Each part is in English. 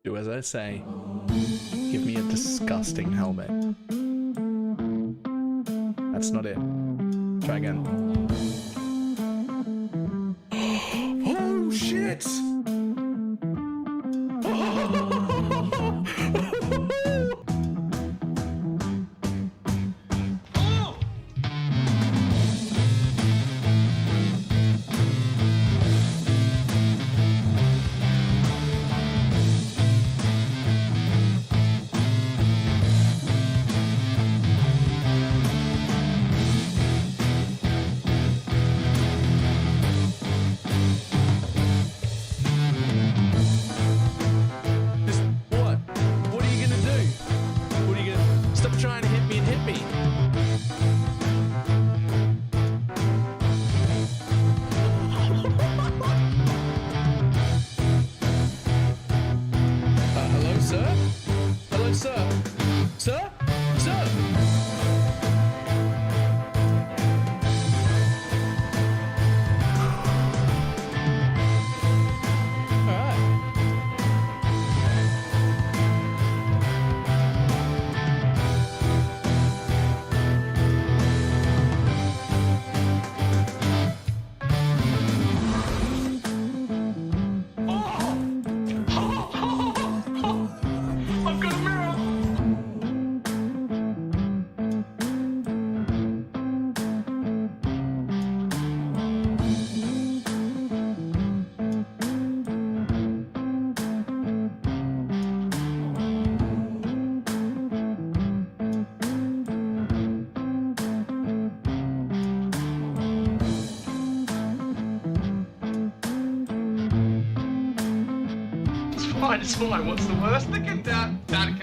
Do as I say. Give me a disgusting helmet. That's not it. Try again. Oh shit! Trying to hit me and hit me. Hello, sir? Hello, sir? Sir? Sir? It's fine. What's the worst that can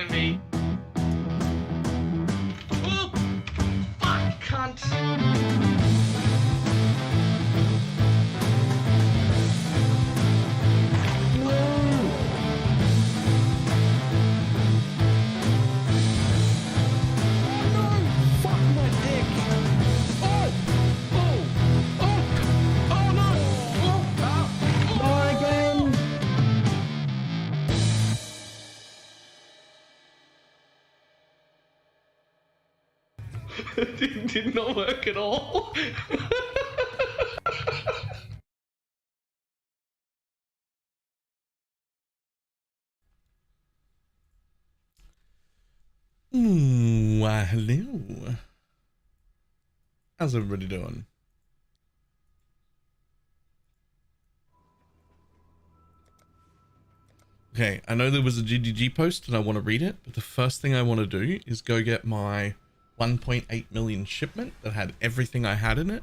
be? Oh, fuck, cunt. It did not work at all. Hello. How's everybody doing? Okay, I know there was a GGG post and I want to read it, but the first thing I want to do is go get my 1.8 million shipment that had everything I had in it.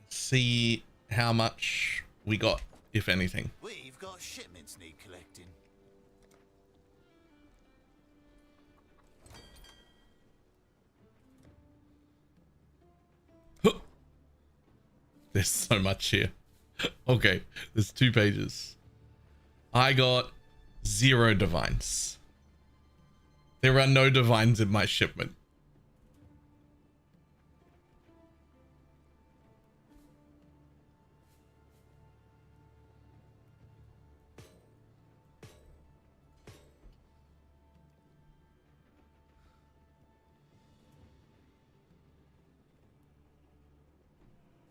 See how much we got, if anything. We've got shipments need collecting. There's so much here. Okay, there's 2 pages. I got 0 divines. There are no divines in my shipment.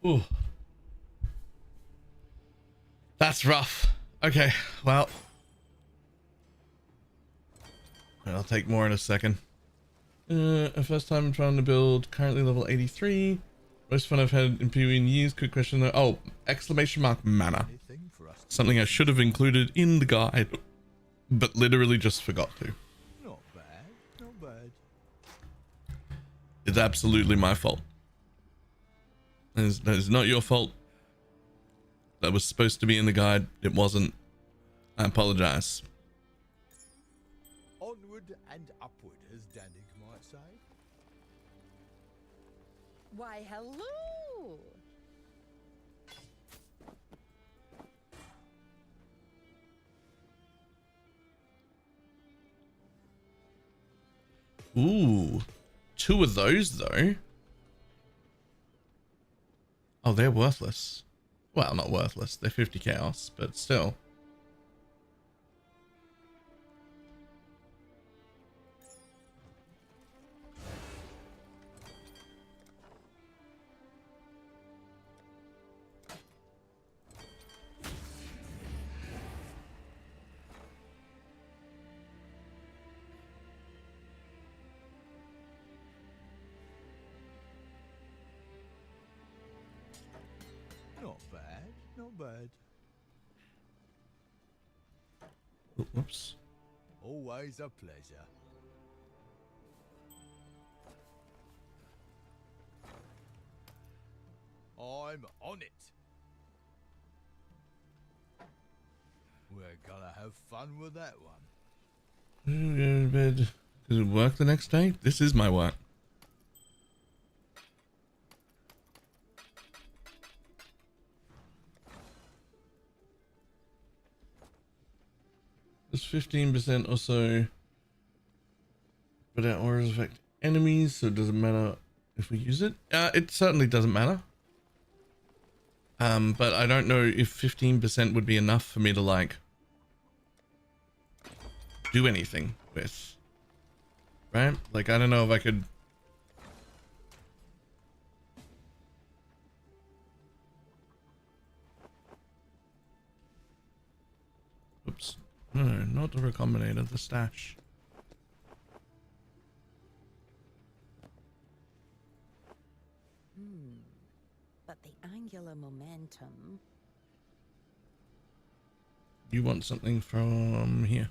Ooh. That's rough. Okay, well. I'll take more in a second. First time trying to build, currently level 83. Most fun I've had in PvE in years. Quick question though. Oh, exclamation mark mana. Something I should have included in the guide, but literally just forgot to. Not bad, not bad. It's absolutely my fault. It's not your fault. That was supposed to be in the guide. It wasn't. I apologize. Onward and upward, as Danig might say. Why, hello. Ooh, 2 of those though. Oh, they're worthless. Well, not worthless. They're 50 chaos, but still. Not bad, not bad. Whoops. Always a pleasure. I'm on it. We're gonna have fun with that one. Go to bed. Does it work the next day? This is my work. There's 15% or so, but our auras affect enemies, so it doesn't matter if we use it. It certainly doesn't matter. But I don't know if 15% would be enough for me to like do anything with, right? Like, I don't know if I could. Oops. No, not the recombinator, the stash. But the angular momentum. You want something from here.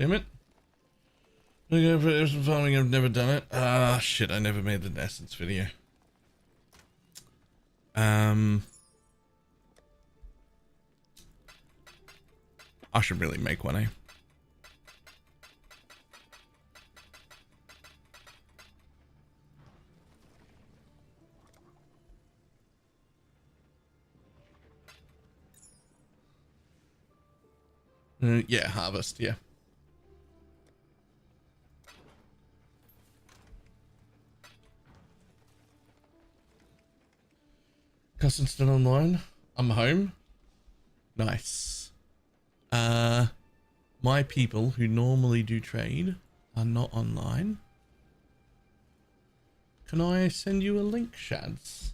Damn it. Okay, for some farming, I've never done it. Ah, shit, I never made the essence video. I should really make one, eh? Yeah, harvest, yeah. Custom's still online. I'm home. Nice. My people who normally do trade are not online. Can I send you a link, Shads?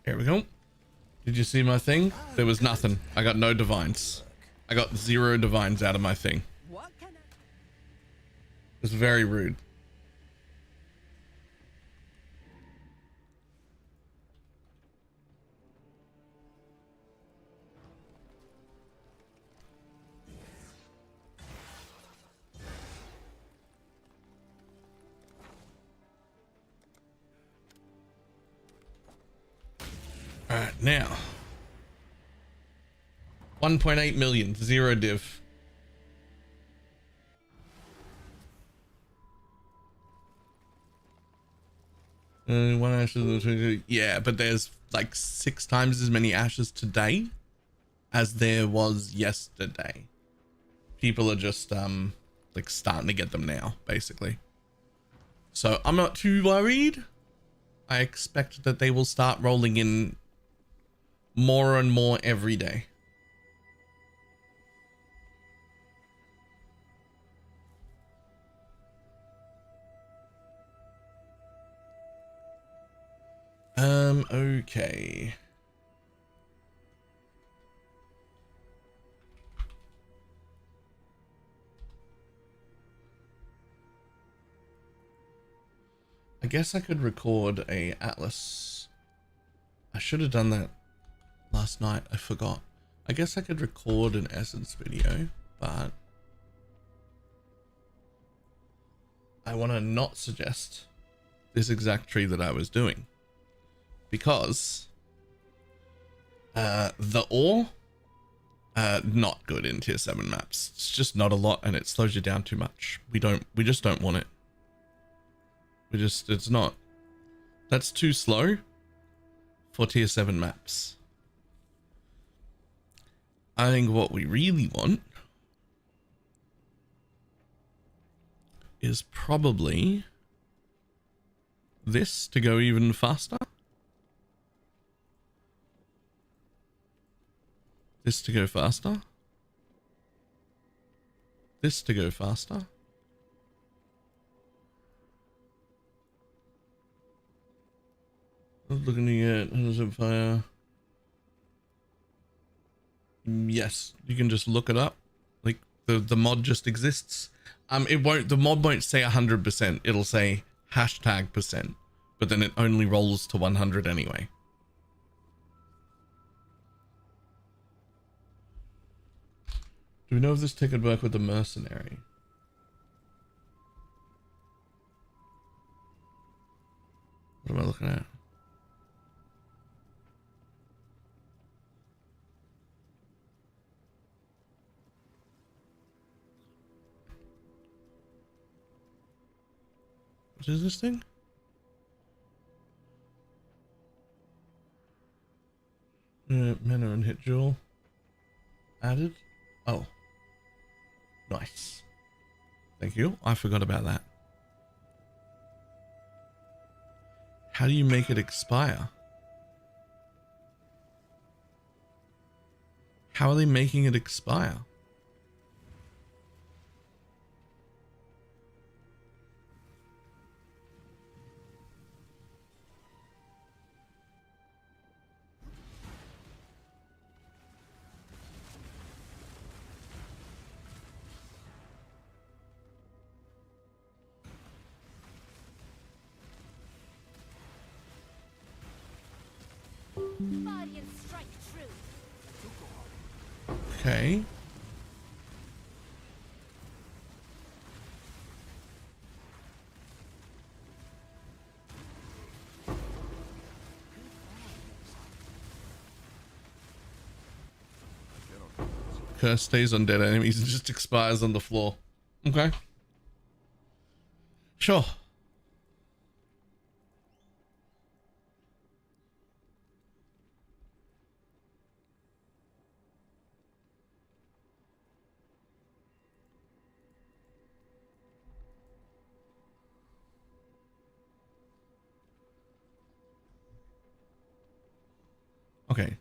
Here we go. Did you see my thing? There was nothing. I got no divines. I got 0 divines out of my thing. What can I... It's very rude. All right, now 1.8 million, 0 div. One ashes. Yeah, but there's like 6 times as many ashes today as there was yesterday. People are just like starting to get them now, basically. So I'm not too worried. I expect that they will start rolling in more and more every day. Okay. guess I could record a atlas. I should have done that last night. I forgot. I guess I could record an essence video, but I want to not suggest this exact tree that I was doing because the ore not good in tier 7 maps. It's just not a lot and it slows you down too much. We just don't want it. It's not. That's too slow for tier 7 maps. I think what we really want is probably this to go even faster. This to go faster. This to go faster. Looking to get Innocent Fire. Yes, you can just look it up. Like the mod just exists. The mod won't say 100%. It'll say #%, but then it only rolls to 100 anyway. Do we know if this tick would work with the mercenary? What am I looking at? What is this thing? Mana and hit jewel added. Oh, nice. Thank you. I forgot about that. How do you make it expire? How are they making it expire? Okay. Curse stays on dead enemies and just expires on the floor. Okay. Sure. Okay.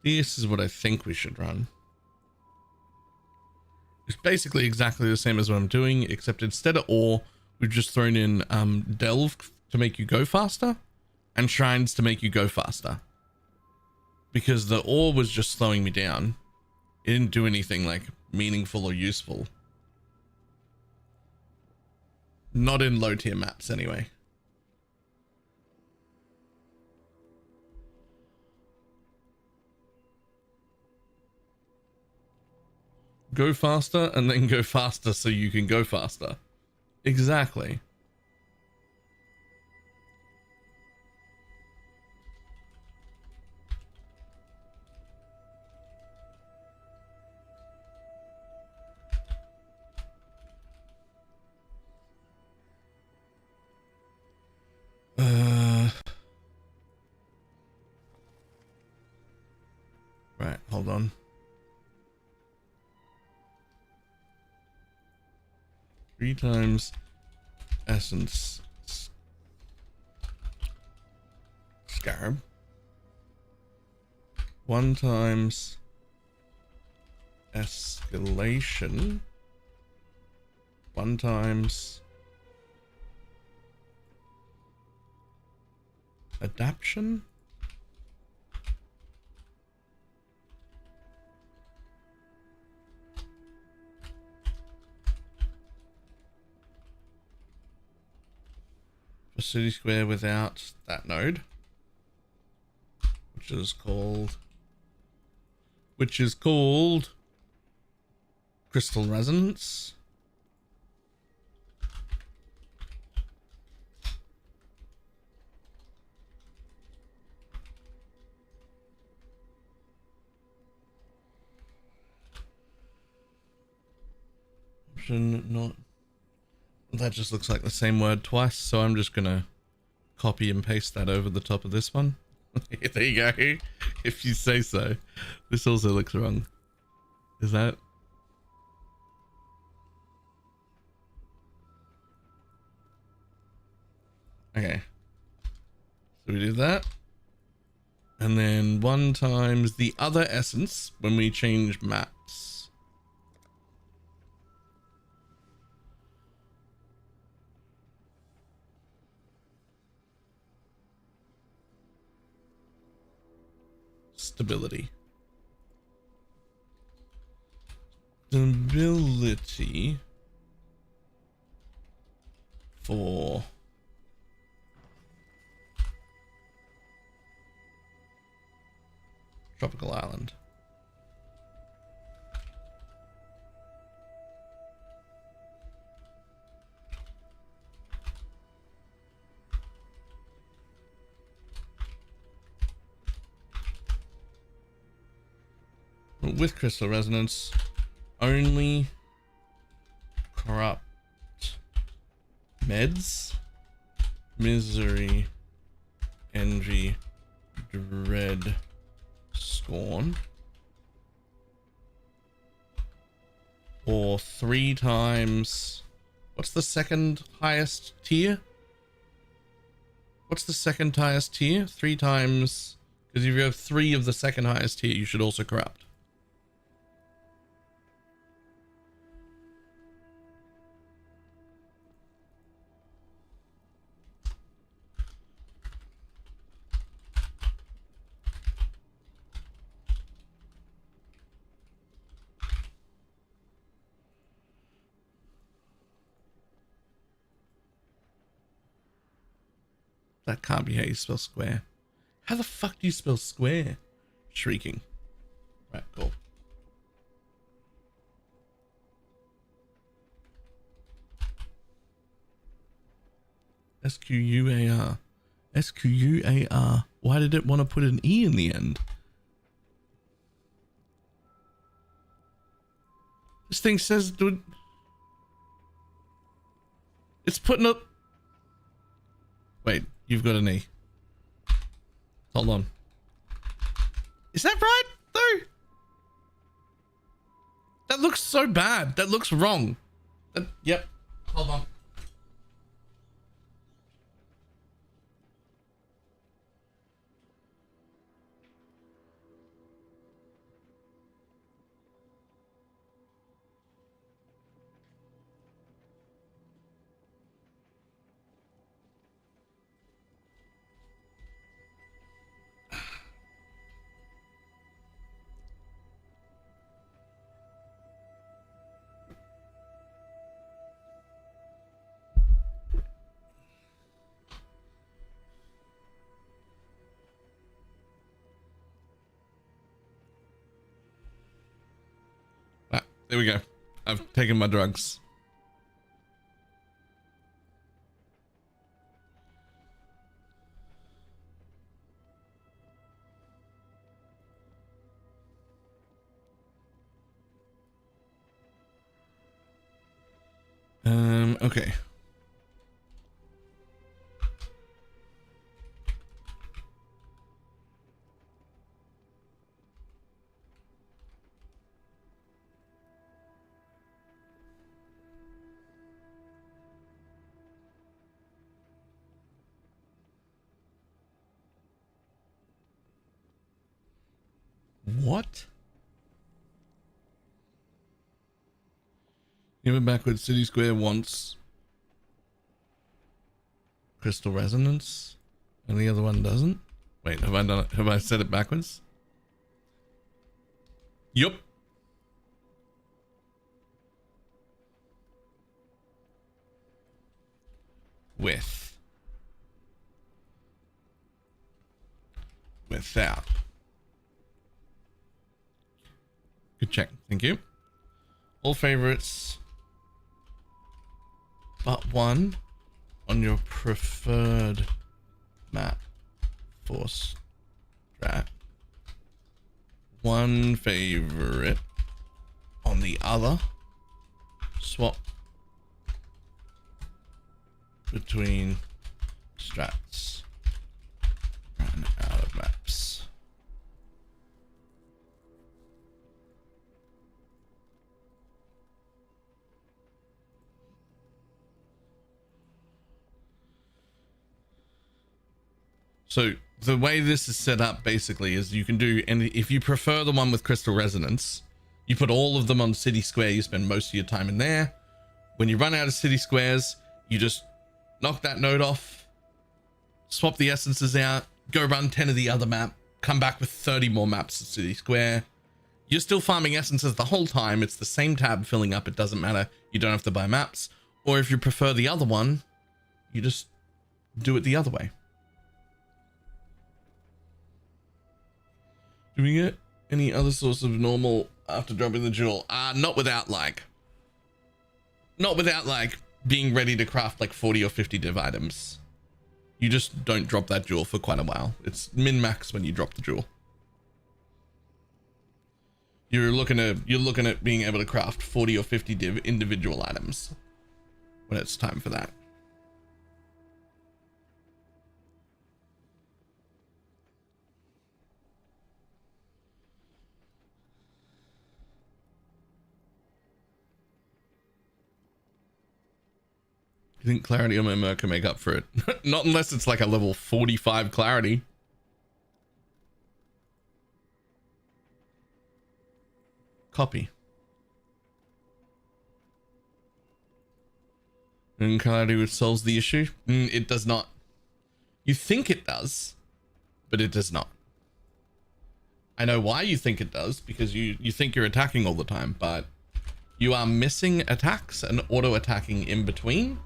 This is what I think we should run. It's basically exactly the same as what I'm doing, except instead of ore, we've just thrown in delve to make you go faster and shrines to make you go faster. Because the ore was just slowing me down. It didn't do anything like meaningful or useful. Not in low tier maps anyway. Go faster and then go faster so you can go faster. Exactly. Right, hold on. Three times essence scarab. One times escalation. One times adaption. a city square without that node, which is called crystal resonance. Option not. That just looks like the same word twice, so I'm just gonna copy and paste that over the top of this one. There you go. If you say so. This also looks wrong. Is that? Okay. So we do that. And then 1 times the other essence when we change maps. Stability. Stability for tropical island. With crystal resonance, only corrupt meds, misery, envy, dread, scorn, or 3 times. What's the second highest tier? What's the second highest tier? 3 times, because if you have 3 of the second highest tier, you should also corrupt. That can't be how you spell square. How the fuck do you spell square? Shrieking. Right, cool. S-Q-U-A-R. S-Q-U-A-R. Why did it want to put an E in the end? This thing says, dude. It's putting up. Wait, you've got an E. Hold on. Is that right, though? That looks so bad. That looks wrong. Yep. Hold on. There we go. I've taken my drugs. Okay. What? Even backwards, City Square wants crystal resonance, and the other one doesn't. Wait, have I done it? Have I said it backwards? Yup. With without. Good check. Thank you. All favorites but one on your preferred map for strat. One favorite on the other. Swap between strats. Run out of maps. So the way this is set up basically is you can do, and if you prefer the one with crystal resonance, you put all of them on city square. You spend most of your time in there. When you run out of city squares, you just knock that node off, swap the essences out, go run 10 of the other map, come back with 30 more maps of city square. You're still farming essences the whole time. It's the same tab filling up. It doesn't matter. You don't have to buy maps. Or if you prefer the other one, you just do it the other way. Do we get any other source of normal after dropping the jewel? Not without like being ready to craft like 40 or 50 div items. You just don't drop that jewel for quite a while. It's min max when you drop the jewel. You're looking at being able to craft 40 or 50 div individual items when it's time for that. You think clarity on my merc can make up for it? Not unless it's like a level 45 clarity. Copy. And clarity which solves the issue? It does not. You think it does, but it does not. I know why you think it does, because you think you're attacking all the time, but you are missing attacks and auto attacking in between.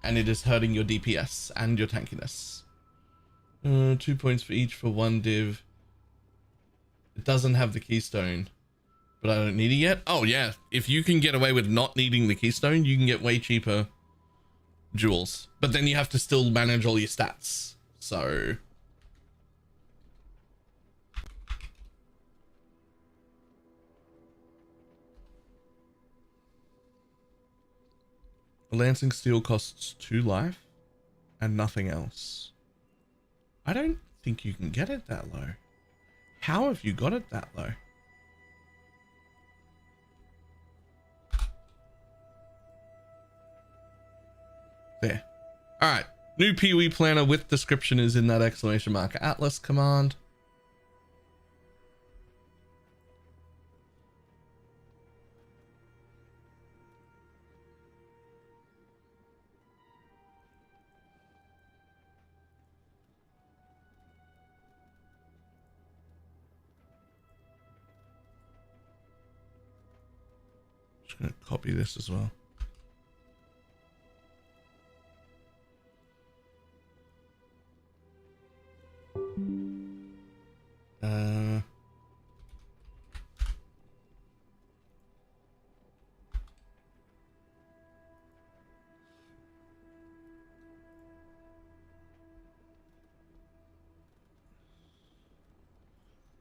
And it is hurting your DPS and your tankiness. 2 points for each for one div. It doesn't have the keystone, but I don't need it yet. Oh yeah, if you can get away with not needing the keystone, you can get way cheaper jewels. But then you have to still manage all your stats. So a Lancing Steel costs 2 life and nothing else. I don't think you can get it that low. How have you got it that low? There. All right. New PoE planner with description is in that exclamation mark Atlas command. Gonna copy this as well.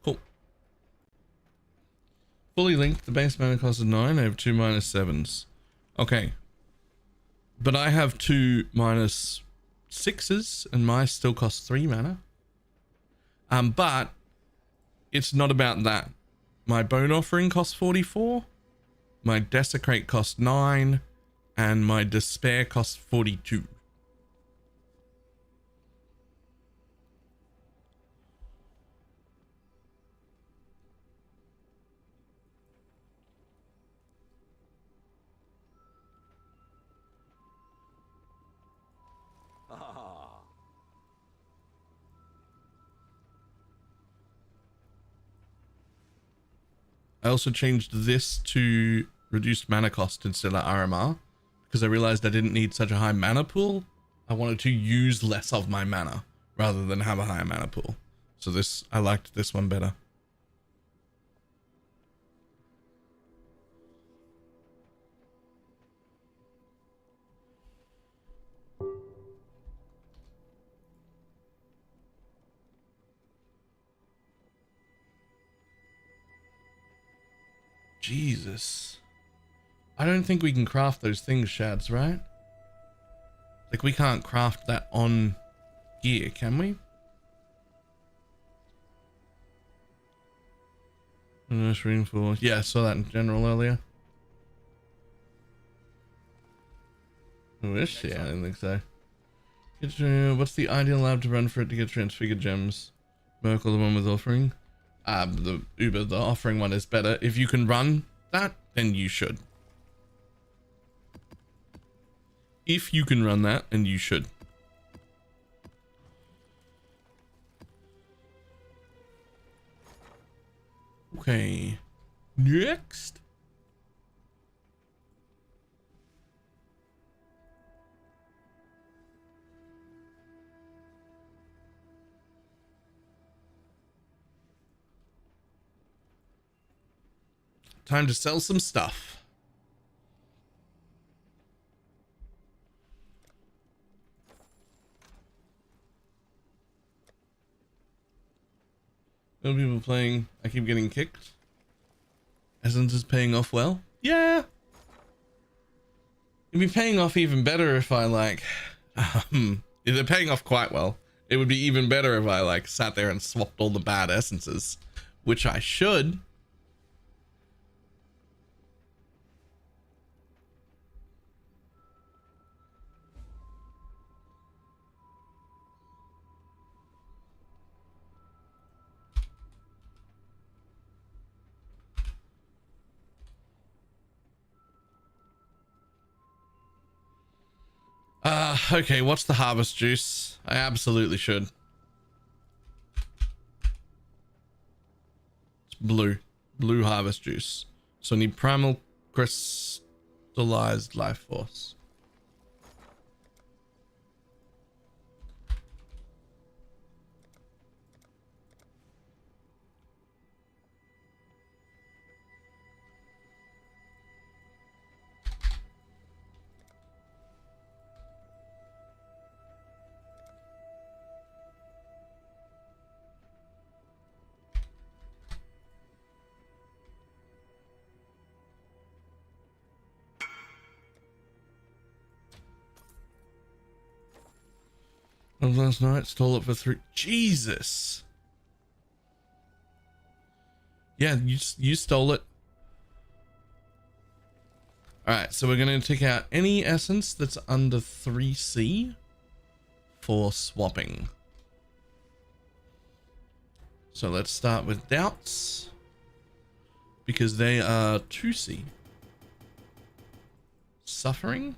Cool. Fully linked, the base mana cost is 9. I have 2 -7s. Okay. But I have 2 -6s and my still costs 3 mana. But it's not about that. My Bone Offering costs 44. My Desecrate costs 9. And my Despair costs 42. I also changed this to reduced mana cost instead of RMR because I realized I didn't need such a high mana pool. I wanted to use less of my mana rather than have a higher mana pool. So this, I liked this one better. Jesus. I don't think we can craft those things, Shads, right? Like, we can't craft that on gear, can we? Nice reinforce. Yeah, I saw that in general earlier. Oh, is she? I didn't think so. What's the ideal lab to run for it to get transfigured gems? Merkel, the one with offering? The Uber, the offering one is better. If you can run that, then you should. If you can run that, and you should. Okay. Next. Time to sell some stuff. No people playing. I keep getting kicked. Essence is paying off well. Yeah. It'd be paying off even better if I like, if they're paying off quite well. It would be even better if I like sat there and swapped all the bad essences, which I should. Okay, what's the harvest juice? I absolutely should. It's blue. Blue harvest juice. So I need primal crystallized life force. Last night, stole it for 3. Jesus. Yeah, you stole it. Alright, so we're going to take out any essence that's under 3C for swapping. So let's start with doubts, because they are 2C. Suffering.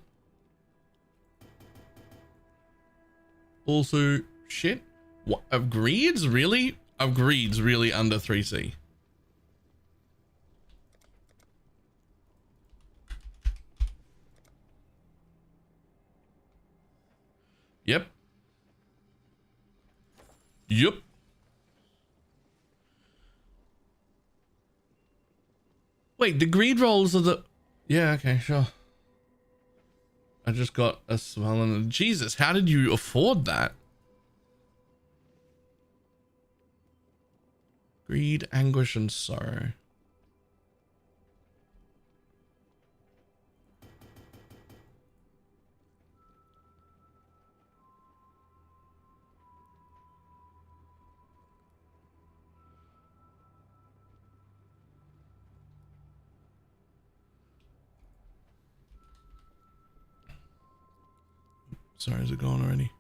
Also, shit. What? Upgrades? Really? Upgrades really under 3C. Yep. Yep. Wait, the greed rolls are the... Yeah, okay, sure. I just got a swelling. Jesus, how did you afford that? Greed, anguish, and sorrow. Sorry, is it gone already?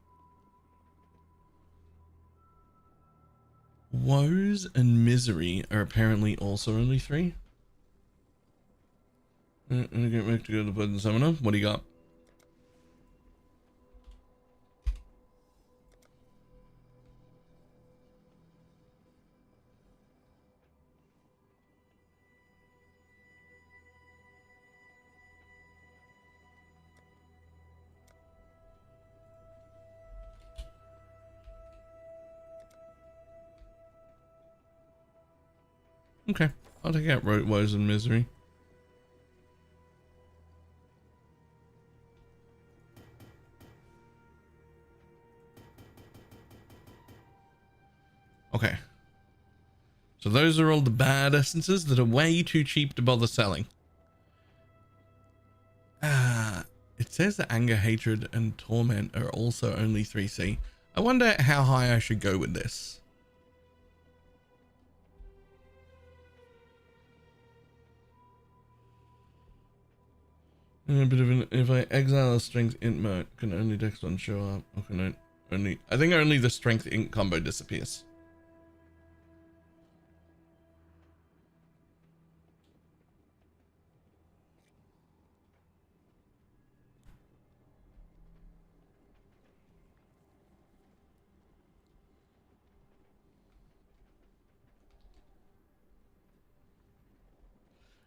Woes and misery are apparently also only 3. I'm gonna get back to go to the Blood Summoner. What do you got? Okay, I'll take out woes and misery. Okay. So those are all the bad essences that are way too cheap to bother selling. It says that anger, hatred, and torment are also only 3C. I wonder how high I should go with this. A bit of an, if I exile a strength int mode, can only dex one show up? Or can only, I think only the strength int combo disappears.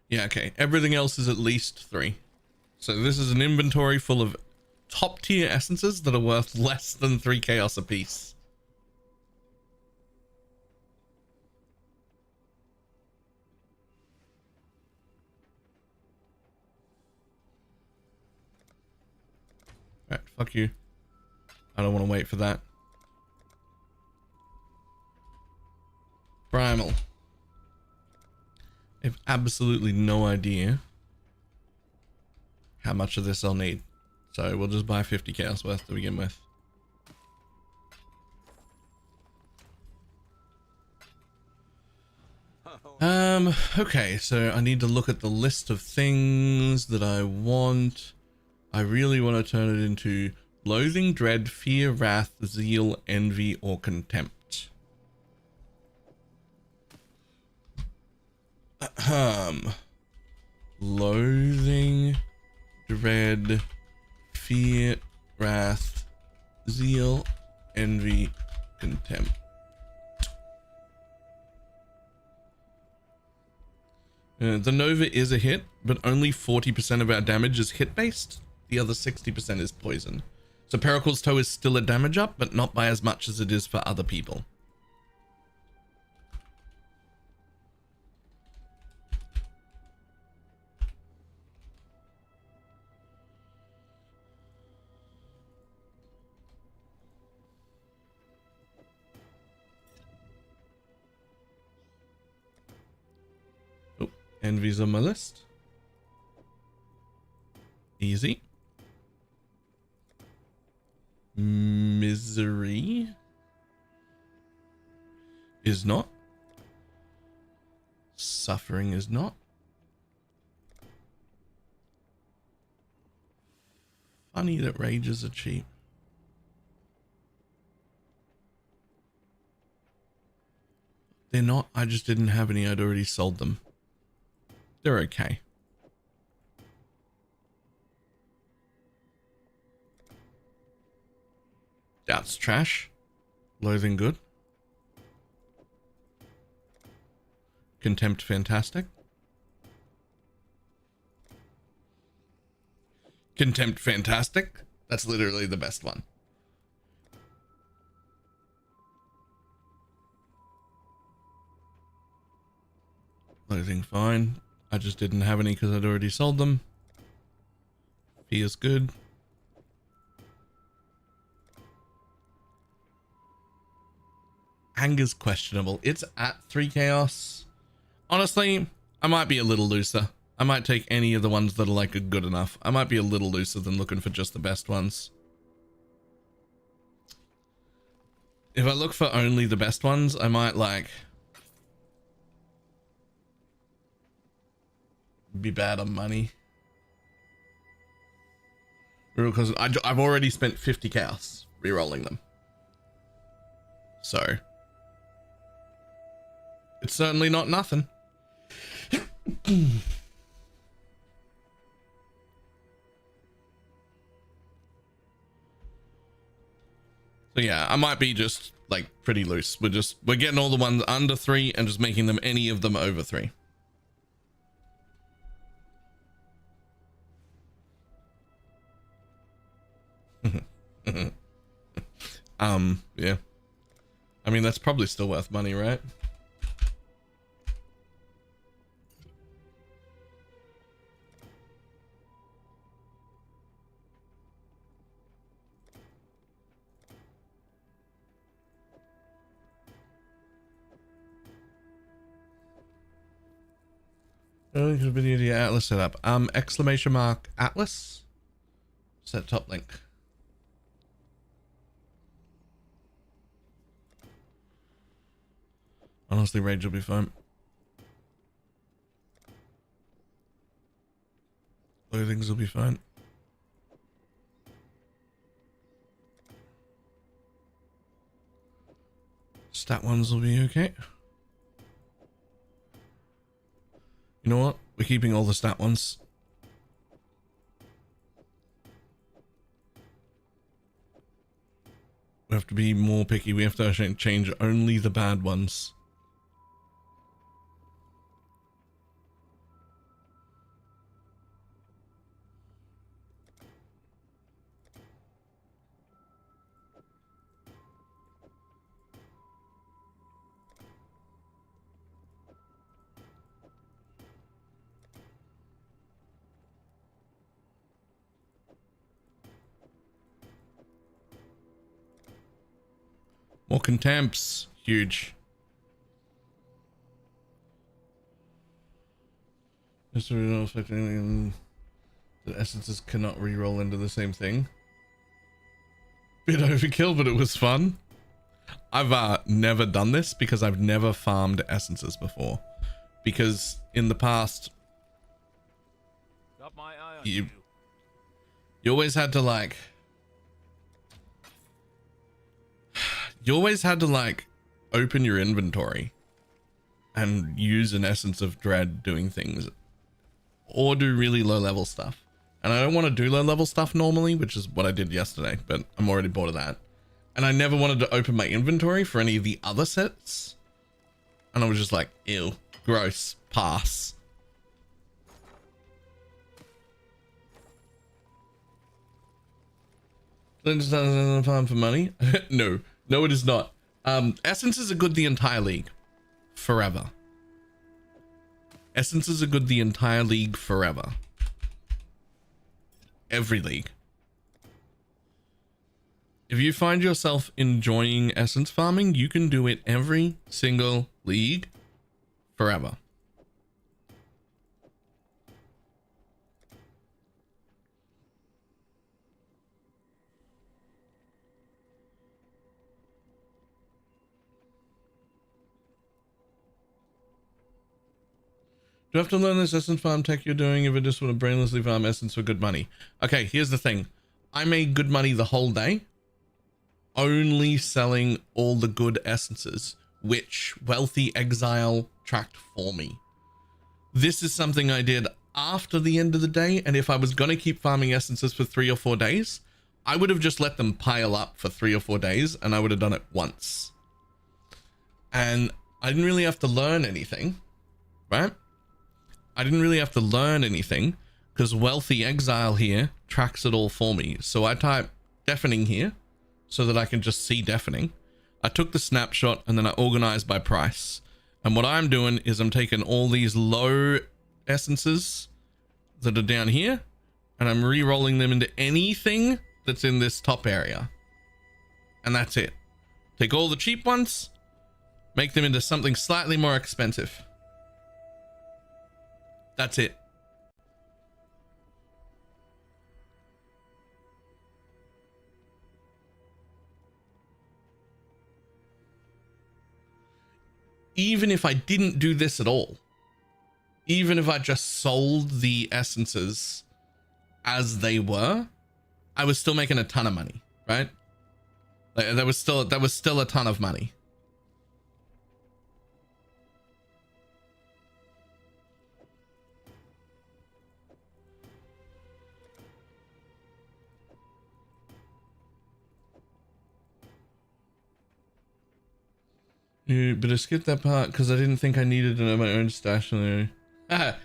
Yeah, okay. Everything else is at least 3. So this is an inventory full of top tier essences that are worth less than 3 chaos apiece. Alright, fuck you. I don't want to wait for that. Primal. I have absolutely no idea how much of this I'll need. So we'll just buy 50 chaos worth to begin with. Okay, so I need to look at the list of things that I want. I really want to turn it into loathing, dread, fear, wrath, zeal, envy, or contempt. Loathing, dread, fear, wrath, zeal, envy, contempt. The Nova is a hit, but only 40% of our damage is hit based. The other 60% is poison. So Pericle's Toe is still a damage up, but not by as much as it is for other people. Oh, Envy's on my list. Easy. Misery is not. Suffering is not. Funny that rages are cheap. They're not. I just didn't have any. I'd already sold them. They're okay. Doubt's trash. Loathing good. Contempt fantastic. Contempt fantastic. That's literally the best one. Loathing fine. I just didn't have any because I'd already sold them. Fear's good. Anger's questionable. It's at 3 chaos. Honestly, I might be a little looser. I might take any of the ones that are like a good enough. I might be a little looser than looking for just the best ones. If I look for only the best ones, I might like be bad on money. Because I've already spent 50 chaos rerolling them. So it's certainly not nothing. So yeah, I might be just like pretty loose. We're getting all the ones under 3 and just making them any of them over 3. Yeah. I mean, that's probably still worth money, right? Oh, could video the Atlas setup. Exclamation mark Atlas. Set top link. Honestly, Rage will be fine. Other things will be fine. Stat ones will be okay. You know what? We're keeping all the stat ones. We have to be more picky. We have to actually change only the bad ones. More contemps. Huge. Just so we don't affect anything. The essences cannot re-roll into the same thing. Bit overkill, but it was fun. I've never done this because I've never farmed essences before. Because in the past, Got my eye on you always had to like... You always had to like open your inventory and use an essence of dread doing things or do really low level stuff. And I don't want to do low level stuff normally, which is what I did yesterday, but I'm already bored of that. And I never wanted to open my inventory for any of the other sets. And I was just like, ew, gross, pass. Linda's not farm for money. No. No, it is not. Essences are good the entire league. Forever. Essences are good the entire league forever. Every league. If you find yourself enjoying essence farming, you can do it every single league forever. Do you have to learn this essence farm tech you're doing if it just want to brainlessly farm essence for good money? Okay, here's the thing. I made good money the whole day, only selling all the good essences, which Wealthy Exile tracked for me. This is something I did after the end of the day, and if I was going to keep farming essences for 3 or 4 days, I would have just let them pile up for 3 or 4 days, and I would have done it once. And I didn't really have to learn anything, right? I didn't really have to learn anything because Wealthy Exile here tracks it all for me. So I type deafening here so that I can just see deafening. I took the snapshot and then I organized by price. And what I'm doing is I'm taking all these low essences that are down here and I'm re-rolling them into anything that's in this top area. And that's it. Take all the cheap ones, make them into something slightly more expensive. That's it. Even if I didn't do this at all, even if I just sold the essences as they were, I was still making a ton of money, right? Like, that was still a ton of money. But I skipped that part because I didn't think I needed to know my own stash in there.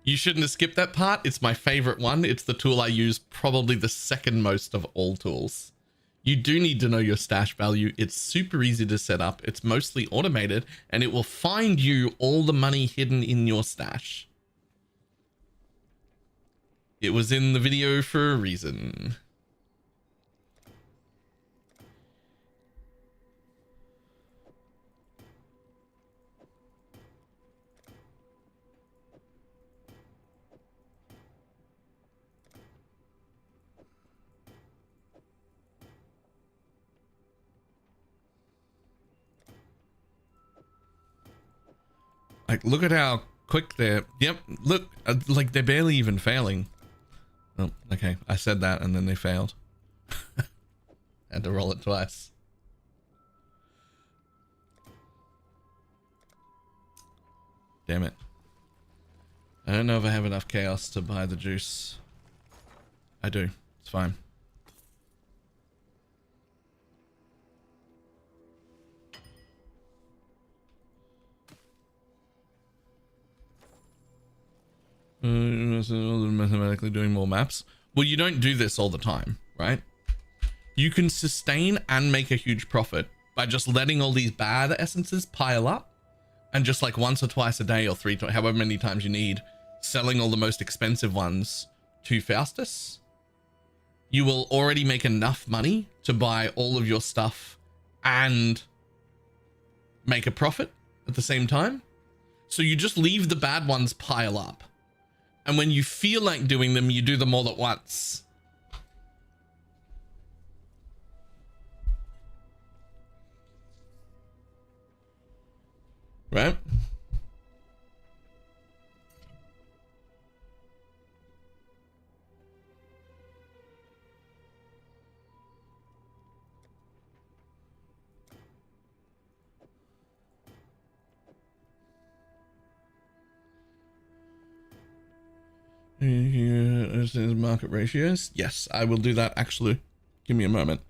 You shouldn't have skipped that part. It's my favorite one. It's the tool I use probably the second most of all tools. You do need to know your stash value. It's super easy to set up. It's mostly automated and it will find you all the money hidden in your stash. It was in the video for a reason. Like, look at how quick they're... Yep, look, like they're barely even failing. Oh, okay, I said that and then they failed. Had to roll it twice. Damn it. I don't know if I have enough chaos to buy the juice. I do. It's fine. Mathematically doing more maps. Well, you don't do this all the time, right? You can sustain and make a huge profit by just letting all these bad essences pile up and just like once or twice a day or however many times you need, selling all the most expensive ones to Faustus. You will already make enough money to buy all of your stuff and make a profit at the same time. So you just leave the bad ones pile up. And when you feel like doing them, you do them all at once. Right? Here, market ratios. Yes, I will do that actually. Give me a moment.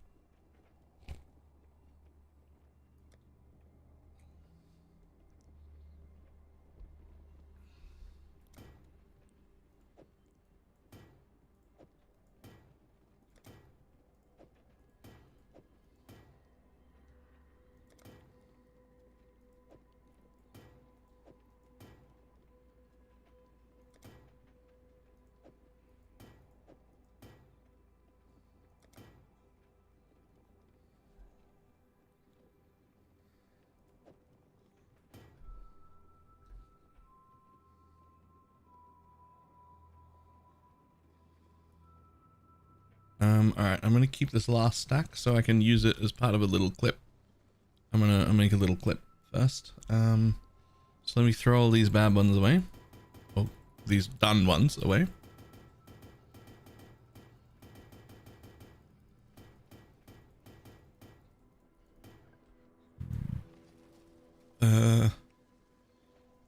All right, I'm gonna keep this last stack so I can use it as part of a little clip. I'll make a little clip first. So let me throw all these bad ones away. Oh, these done ones away.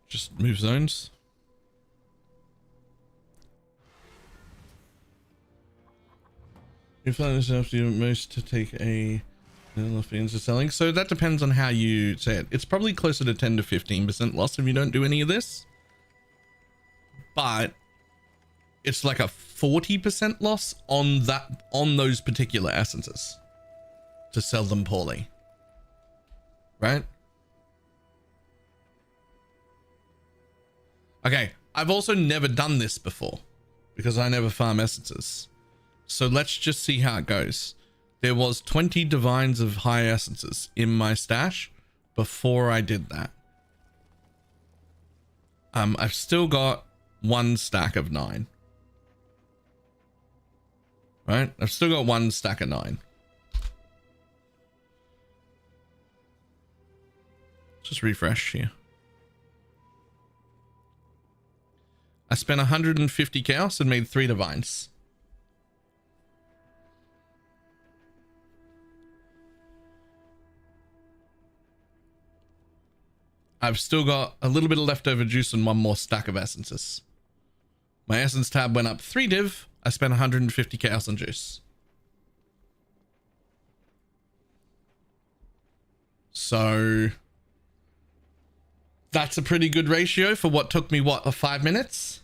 Just move zones. You find yourself to do most to take a loss into selling. So that depends on how you say it. It's probably closer to 10 to 15% loss if you don't do any of this. But it's like a 40% loss on those particular essences to sell them poorly. Right? Okay, I've also never done this before because I never farm essences. So let's just see how it goes. There was 20 divines of high essences in my stash before I did that. I've still got one stack of 9. Right? I've still got one stack of 9. Just refresh here. I spent 150 chaos and made 3 divines. I've still got a little bit of leftover juice and one more stack of essences. My essence tab went up 3 div. I spent 150 chaos on juice. So that's a pretty good ratio for what took me, what, 5 minutes?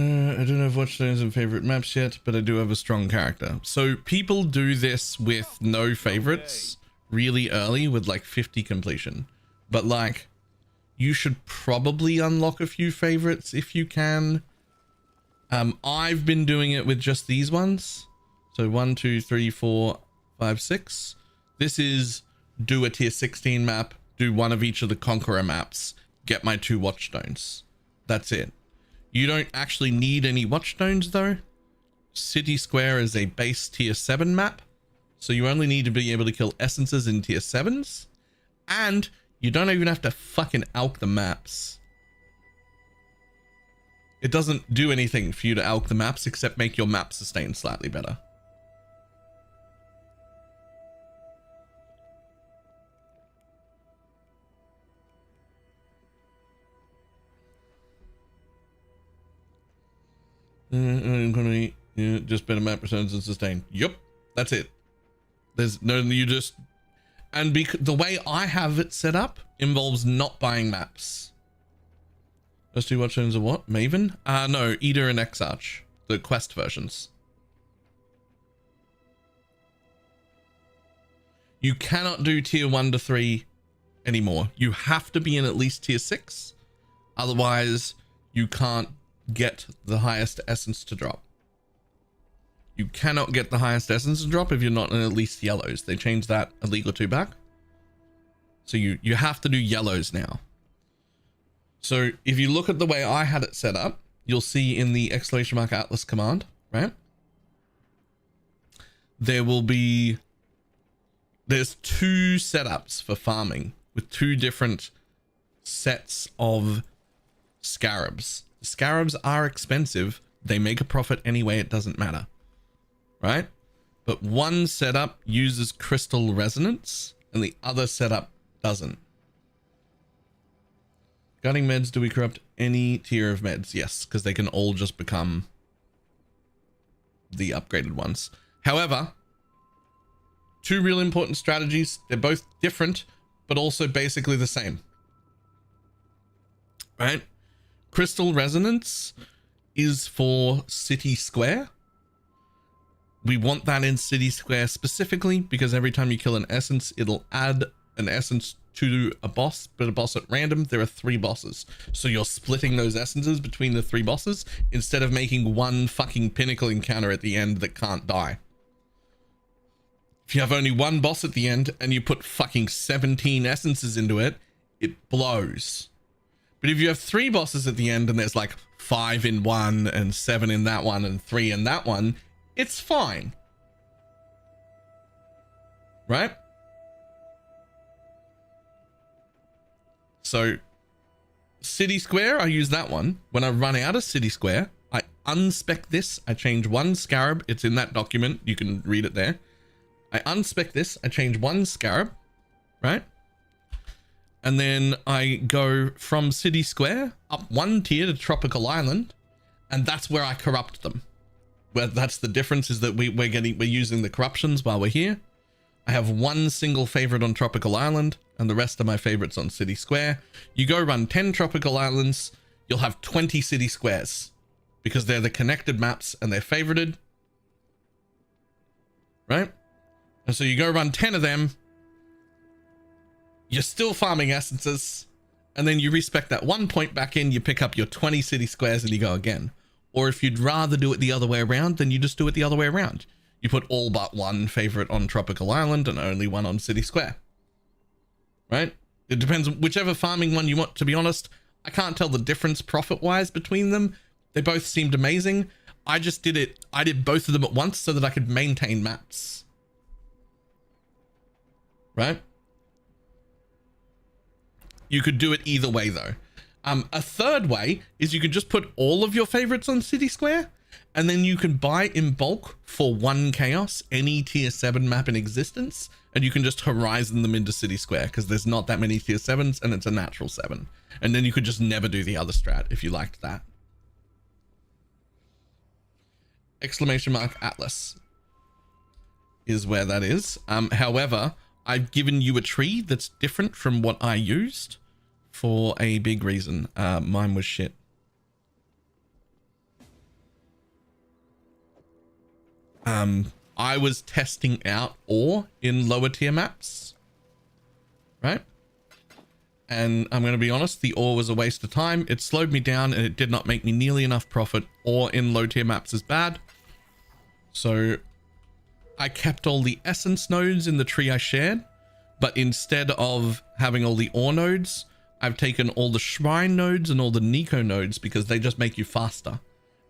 I don't have watchstones and favorite maps yet, but I do have a strong character. So people do this with no favorites really early with like 50 completion. But like, you should probably unlock a few favorites if you can. I've been doing it with just these ones. So 1, 2, 3, 4, 5, 6. This is do a tier 16 map, do one of each of the Conqueror maps, get my 2 watchstones. That's it. You don't actually need any watchstones though. City Square is a base tier 7 map, so you only need to be able to kill essences in tier 7s, and you don't even have to fucking alch the maps. It doesn't do anything for you to alch the maps except make your map sustain slightly better. Just better map returns and sustain. Yup, that's it. There's no, you just, and the way I have it set up involves not buying maps. Let's do what turns of what? Maven? No, Eder and Exarch, the quest versions. You cannot do tier 1 to 3 anymore. You have to be in at least tier 6. Otherwise, you can't get the highest essence to drop. You cannot get the highest essence to drop if you're not in at least yellows. They changed that a league or 2 back. So you have to do yellows now. So if you look at the way I had it set up, you'll see in the ! Atlas command, right? There's 2 setups for farming with 2 different sets of scarabs. The scarabs are expensive. They make a profit anyway. It doesn't matter, right? But one setup uses crystal resonance and the other setup doesn't. Gutting meds, do we corrupt any tier of meds? Yes, because they can all just become the upgraded ones. However, 2 real important strategies. They're both different, but also basically the same, right? Crystal resonance is for City Square. We want that in City Square specifically because every time you kill an essence, it'll add an essence to a boss, but a boss at random. There are 3 bosses, so you're splitting those essences between the 3 bosses instead of making one fucking pinnacle encounter at the end that can't die. If you have only 1 boss at the end and you put fucking 17 essences into it, it blows. But if you have 3 bosses at the end and there's like 5 in one and 7 in that one and 3 in that one, it's fine, right? So City Square, I use that one. When I run out of City Square, I unspec this. I change 1 scarab. It's in that document. You can read it there. I unspec this. I change 1 scarab, right? And then I go from City Square up 1 tier to Tropical Island, and that's where I corrupt them. Where that's the difference, is that we're using the corruptions while we're here. I have 1 single favorite on Tropical Island, and the rest of my favorites on City Square. You go run 10 Tropical Islands, you'll have 20 City Squares because they're the connected maps and they're favorited, right? And so you go run 10 of them, you're still farming essences, and then you respec that 1 point back in, you pick up your 20 City Squares and you go again. Or if you'd rather do it the other way around, then you just do it the other way around. You put all but 1 favorite on Tropical Island and only 1 on City Square, right? It depends whichever farming one you want. To be honest, I can't tell the difference profit wise between them. They both seemed amazing. I did both of them at once so that I could maintain maps, right? You could do it either way though. A third way is you could just put all of your favorites on City Square, and then you can buy in bulk for 1 chaos any tier 7 map in existence, and you can just horizon them into City Square because there's not that many tier 7s and it's a natural 7. And then you could just never do the other strat if you liked that. ! Atlas is where that is. However, I've given you a tree that's different from what I used for a big reason. Mine was shit. I was testing out ore in lower tier maps, right? And I'm going to be honest, the ore was a waste of time. It slowed me down and it did not make me nearly enough profit. Ore in low tier maps is bad. So I kept all the essence nodes in the tree I shared, but instead of having all the ore nodes, I've taken all the shrine nodes and all the Nico nodes because they just make you faster.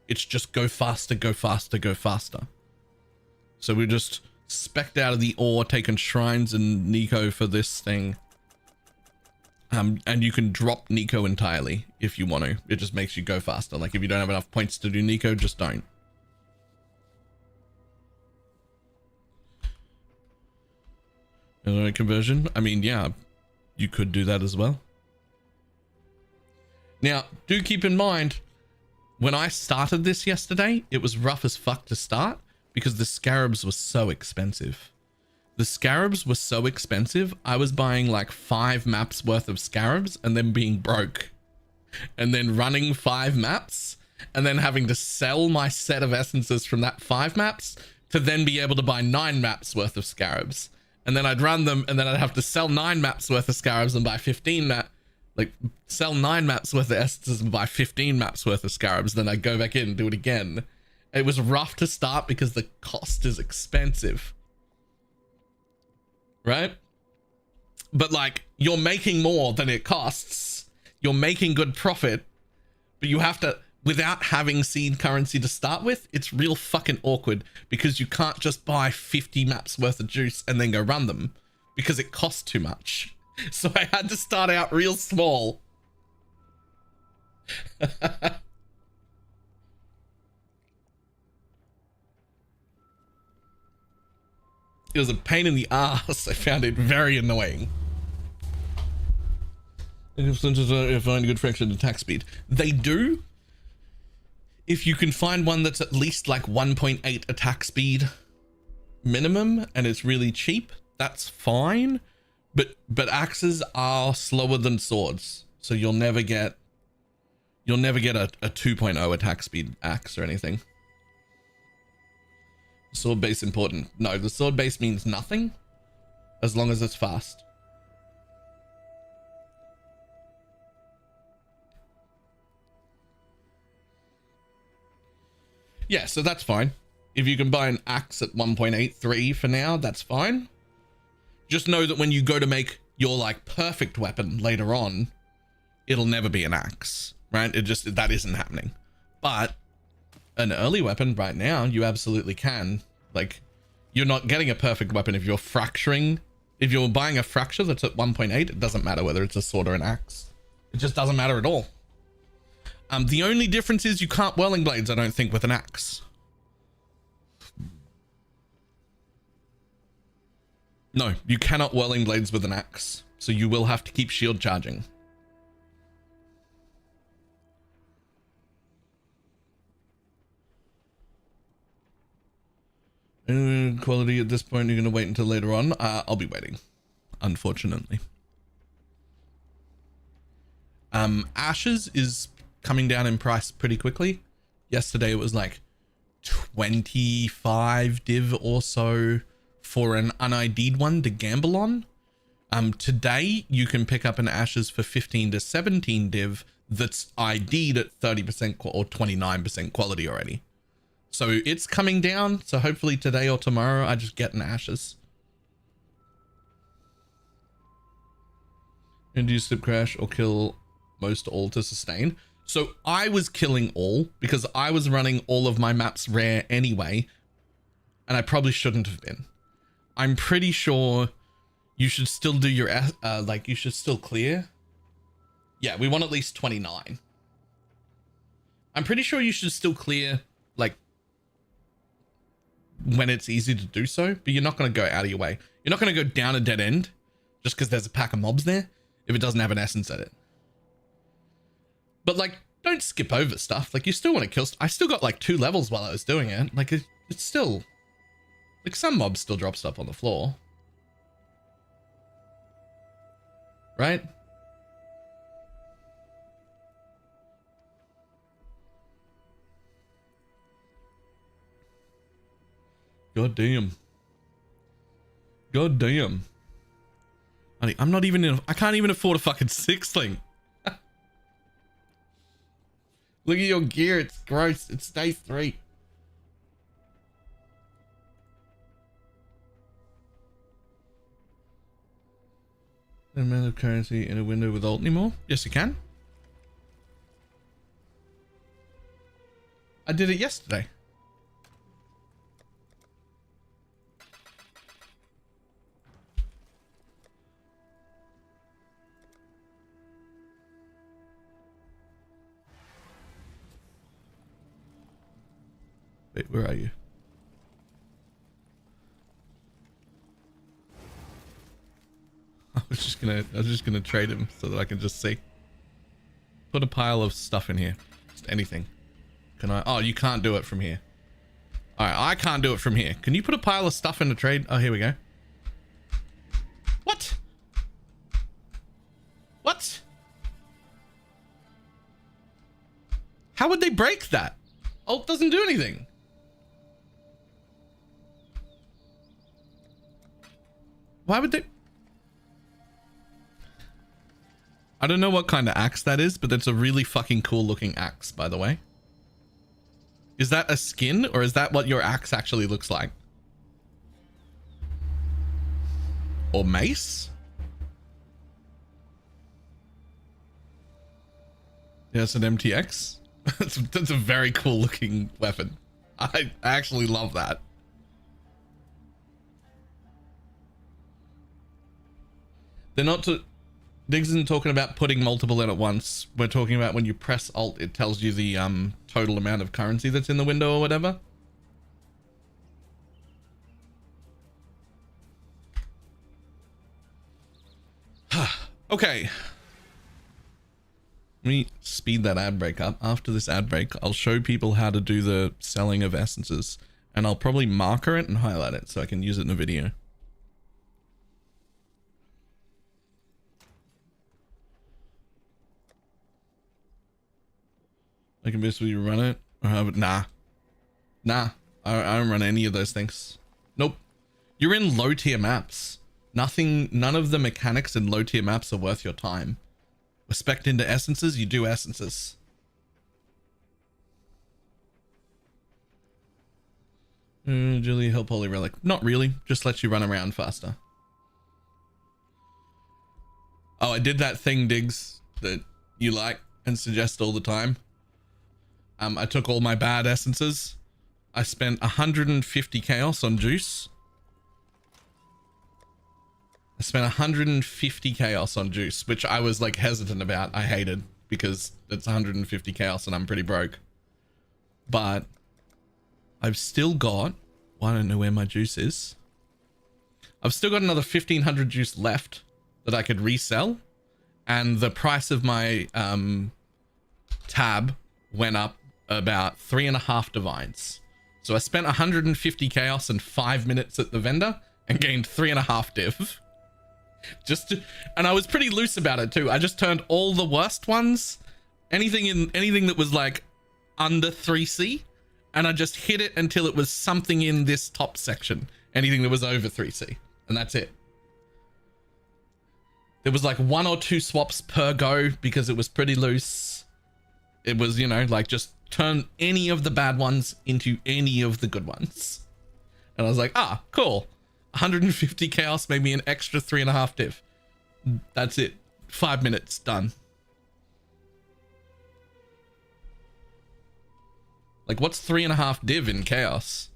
It's just go faster, go faster, go faster. So we just specced out of the ore, taken shrines and Nico for this thing. And you can drop Nico entirely if you want to. It just makes you go faster. Like if you don't have enough points to do Nico, just don't. Conversion. I mean, yeah, you could do that as well. Now, do keep in mind, when I started this yesterday, it was rough as fuck to start because the scarabs were so expensive. The scarabs were so expensive. I was buying like 5 maps worth of scarabs and then being broke. And then running 5 maps and then having to sell my set of essences from that 5 maps to then be able to buy 9 maps worth of scarabs. And then I'd run them and then I'd have to sell 9 maps worth of scarabs and buy 15 maps. Like sell 9 maps worth of essences and buy 15 maps worth of scarabs. Then I'd go back in and do it again. It was rough to start because the cost is expensive. Right? But like, you're making more than it costs. You're making good profit. But you have to, without having seed currency to start with, it's real fucking awkward because you can't just buy 50 maps worth of juice and then go run them because it costs too much. So I had to start out real small. It was a pain in the ass. I found it very annoying. If you find a good fraction attack speed, they do. If you can find one that's at least like 1.8 attack speed minimum and it's really cheap, that's fine. But axes are slower than swords, so you'll never get a 2.0 attack speed axe or anything. Sword base important. No, the sword base means nothing as long as it's fast. Yeah, so that's fine. If you can buy an axe at 1.83 for now, that's fine. Just know that when you go to make your like perfect weapon later on, it'll never be an axe, right? That isn't happening. But an early weapon right now, you absolutely can. Like, you're not getting a perfect weapon if you're fracturing. If you're buying a fracture that's at 1.8, it doesn't matter whether it's a sword or an axe. It just doesn't matter at all. The only difference is you can't whirling blades, I don't think, with an axe. No, you cannot whirling blades with an axe, so you will have to keep shield charging. Quality at this point, you're going to wait until later on? I'll be waiting, unfortunately. Ashes is coming down in price pretty quickly. Yesterday it was like 25 div or so for an un-ID'd one to gamble on. Today you can pick up an ashes for 15 to 17 div that's ID'd at 30% or 29% quality already. So it's coming down. So hopefully today or tomorrow I just get an ashes. And use slip crash or kill most all to sustain. So I was killing all because I was running all of my maps rare anyway, and I probably shouldn't have been. I'm pretty sure you should still do your, you should still clear. Yeah, we want at least 29. I'm pretty sure you should still clear, like, when it's easy to do so, but you're not going to go out of your way. You're not going to go down a dead end just because there's a pack of mobs there if it doesn't have an essence at it. But, like, don't skip over stuff. Like, you still want to kill. I still got, like, 2 levels while I was doing it. Like, it's still... Like, some mobs still drop stuff on the floor. Right? God damn. God damn. I'm not even in... I can't even afford a fucking 6-ling. Look at your gear. It's gross. It's day 3. amount of currency in a window with alt anymore? Yes, you can. I did it yesterday. Wait, where are you? I was just gonna trade him so that I can just see. Put a pile of stuff in here. Just anything. Can I? Oh, you can't do it from here. All right, I can't do it from here. Can you put a pile of stuff in the trade? Oh, here we go. What? What? How would they break that? Alt doesn't do anything. Why would they? I don't know what kind of axe that is, but that's a really fucking cool looking axe, by the way. Is that a skin or is that what your axe actually looks like? Or mace? Yeah, it's an MTX. That's a very cool looking weapon. I actually love that. They're not to... Diggs isn't talking about putting multiple in at once. We're talking about when you press Alt, it tells you the total amount of currency that's in the window or whatever. Okay. Let me speed that ad break up. After this ad break, I'll show people how to do the selling of essences. And I'll probably marker it and highlight it so I can use it in a video. I can basically run it or have it. Nah. I don't run any of those things. Nope. You're in low tier maps. None of the mechanics in low tier maps are worth your time. Respect into essences, you do essences. Julie, help Holy Relic. Not really, just lets you run around faster. Oh, I did that thing, Diggs, that you like and suggest all the time. I took all my bad essences. I spent 150 chaos on juice. I spent 150 chaos on juice, which I was like hesitant about. I hated because it's 150 chaos and I'm pretty broke. But I've still got, well, I don't know where my juice is. I've still got another 1500 juice left that I could resell. And the price of my tab went up about 3.5 divines. So I spent 150 chaos and 5 minutes at the vendor and gained 3.5 div. And I was pretty loose about it too. I just turned all the worst ones, anything that was like under 3C, and I just hit it until it was something in this top section. Anything that was over 3C, and that's it. There was like 1 or 2 swaps per go because it was pretty loose. It was, you know, like just turn any of the bad ones into any of the good ones. And I was like, ah, cool. 150 chaos made me an extra 3.5 div. That's it. 5 minutes, done. Like, what's 3.5 div in chaos?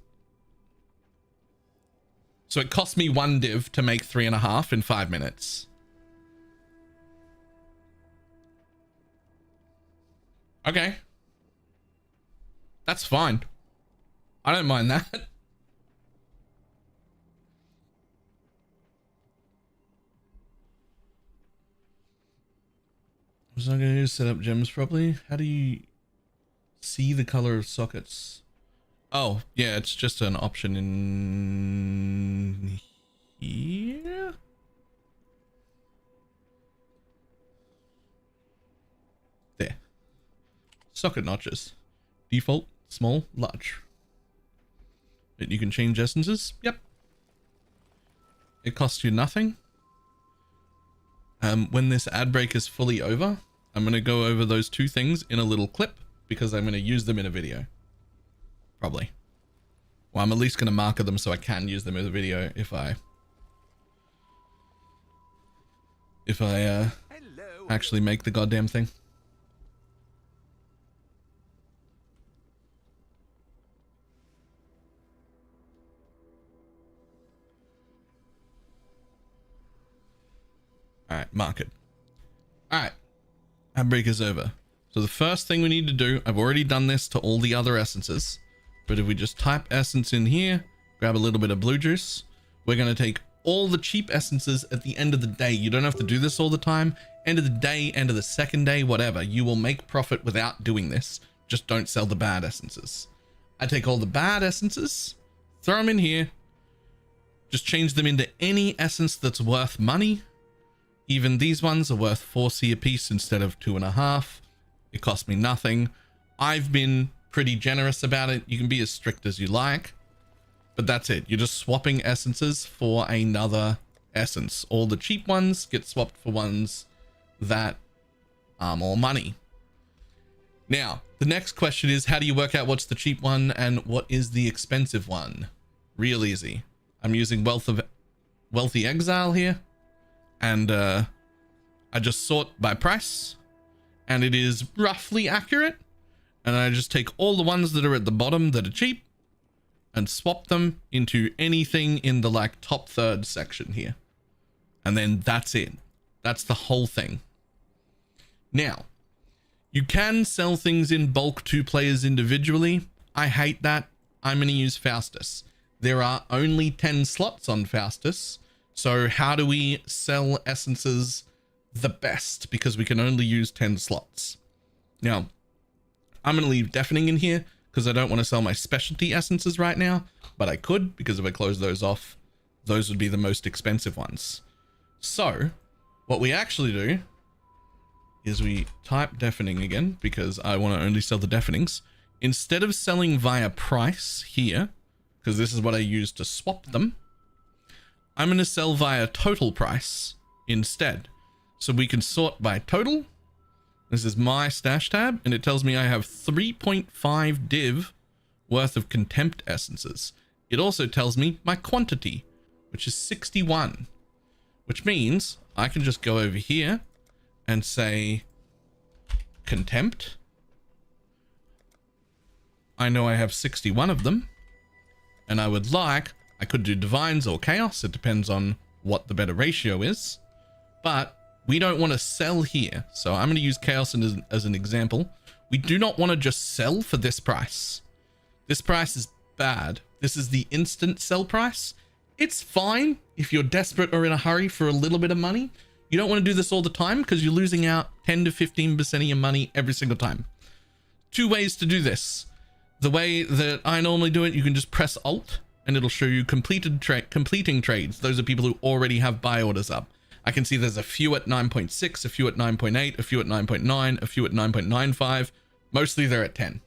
So it cost me 1 div to make 3.5 in 5 minutes. Okay. That's fine. I don't mind that. Was I going to set up gems properly? How do you see the color of sockets? Oh, yeah, it's just an option in here. There. Socket notches. Default, small, large. And you can change essences. Yep. It costs you nothing. When this ad break is fully over, I'm going to go over those 2 things in a little clip because I'm going to use them in a video. Probably. Well, I'm at least going to marker them so I can use them in a video if I... if I actually make the goddamn thing. All right, market. All right, outbreak is over. So the first thing we need to do, I've already done this to all the other essences, but if we just type essence in here, grab a little bit of blue juice, we're going to take all the cheap essences at the end of the day. You don't have to do this all the time. End of the day, end of the second day, whatever. You will make profit without doing this. Just don't sell the bad essences. I take all the bad essences, throw them in here, just change them into any essence that's worth money. Even these ones are worth 4C a piece instead of 2.5. It cost me nothing. I've been pretty generous about it. You can be as strict as you like, but that's it. You're just swapping essences for another essence. All the cheap ones get swapped for ones that are more money. Now, the next question is, how do you work out what's the cheap one and what is the expensive one? Real easy. I'm using Wealthy Exile here, and I just sort by price, and it is roughly accurate. And I just take all the ones that are at the bottom that are cheap and swap them into anything in the like top third section here. And then that's it. That's the whole thing. Now, you can sell things in bulk to players individually. I hate that. I'm going to use Faustus. There are only 10 slots on Faustus. So how do we sell essences the best? Because we can only use 10 slots. Now, I'm going to leave deafening in here because I don't want to sell my specialty essences right now, but I could, because if I close those off, those would be the most expensive ones. So what we actually do is we type deafening again, because I want to only sell the deafenings. Instead of selling via price here, because this is what I use to swap them, I'm going to sell via total price instead. So we can sort by total. This is my stash tab, and it tells me I have 3.5 div worth of contempt essences. It also tells me my quantity, which is 61, which means I can just go over here and say contempt. I know I have 61 of them, and I could do divines or chaos. It depends on what the better ratio is, but we don't want to sell here. So I'm going to use chaos as an example. We do not want to just sell for this price. This price is bad. This is the instant sell price. It's fine if you're desperate or in a hurry for a little bit of money. You don't want to do this all the time because you're losing out 10 to 15% of your money every single time. Two ways to do this. The way that I normally do it, you can just press Alt and it'll show you completing trades. Those are people who already have buy orders up. I can see there's a few at 9.6, a few at 9.8, a few at 9.9, a few at 9.95. Mostly they're at 10.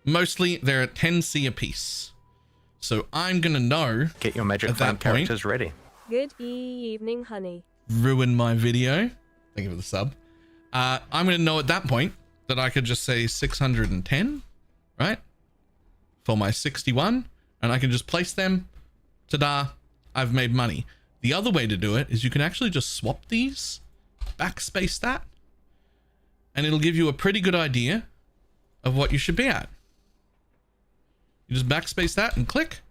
Mostly they're at 10C a piece. So I'm going to know. Get your magic flame characters ready. Good evening, honey. Ruin my video. Thank you for the sub. I'm going to know at that point that I could just say 610, right? For my 61. And I can just place them. Ta-da. I've made money. The other way to do it is you can actually just swap these, backspace that, and it'll give you a pretty good idea of what you should be at. You just backspace that and click.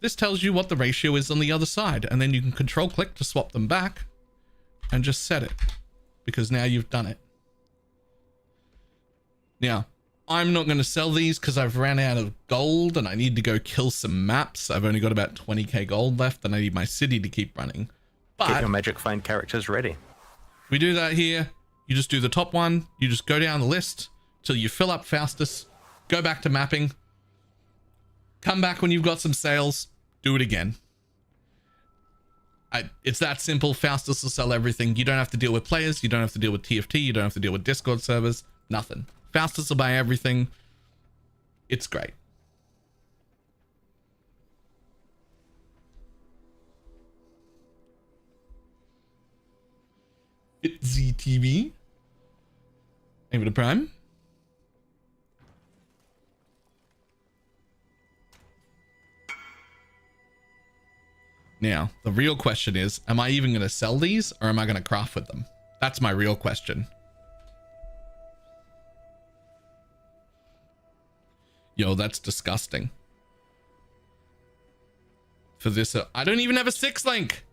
This tells you what the ratio is on the other side, and then you can control click to swap them back and just set it, because now you've done it. Now, I'm not going to sell these because I've ran out of gold and I need to go kill some maps. I've only got about 20k gold left and I need my city to keep running. But get your magic flame characters ready. We do that here. You just do the top one. You just go down the list till you fill up Faustus. Go back to mapping. Come back when you've got some sales. Do it again. It's that simple. Faustus will sell everything. You don't have to deal with players. You don't have to deal with TFT. You don't have to deal with Discord servers. Nothing. Faustus will buy everything. It's great. It's ZTV. Thank you for the prime. Now, the real question is, am I even going to sell these or am I going to craft with them? That's my real question. Yo, that's disgusting. For this, I don't even have a 6-link.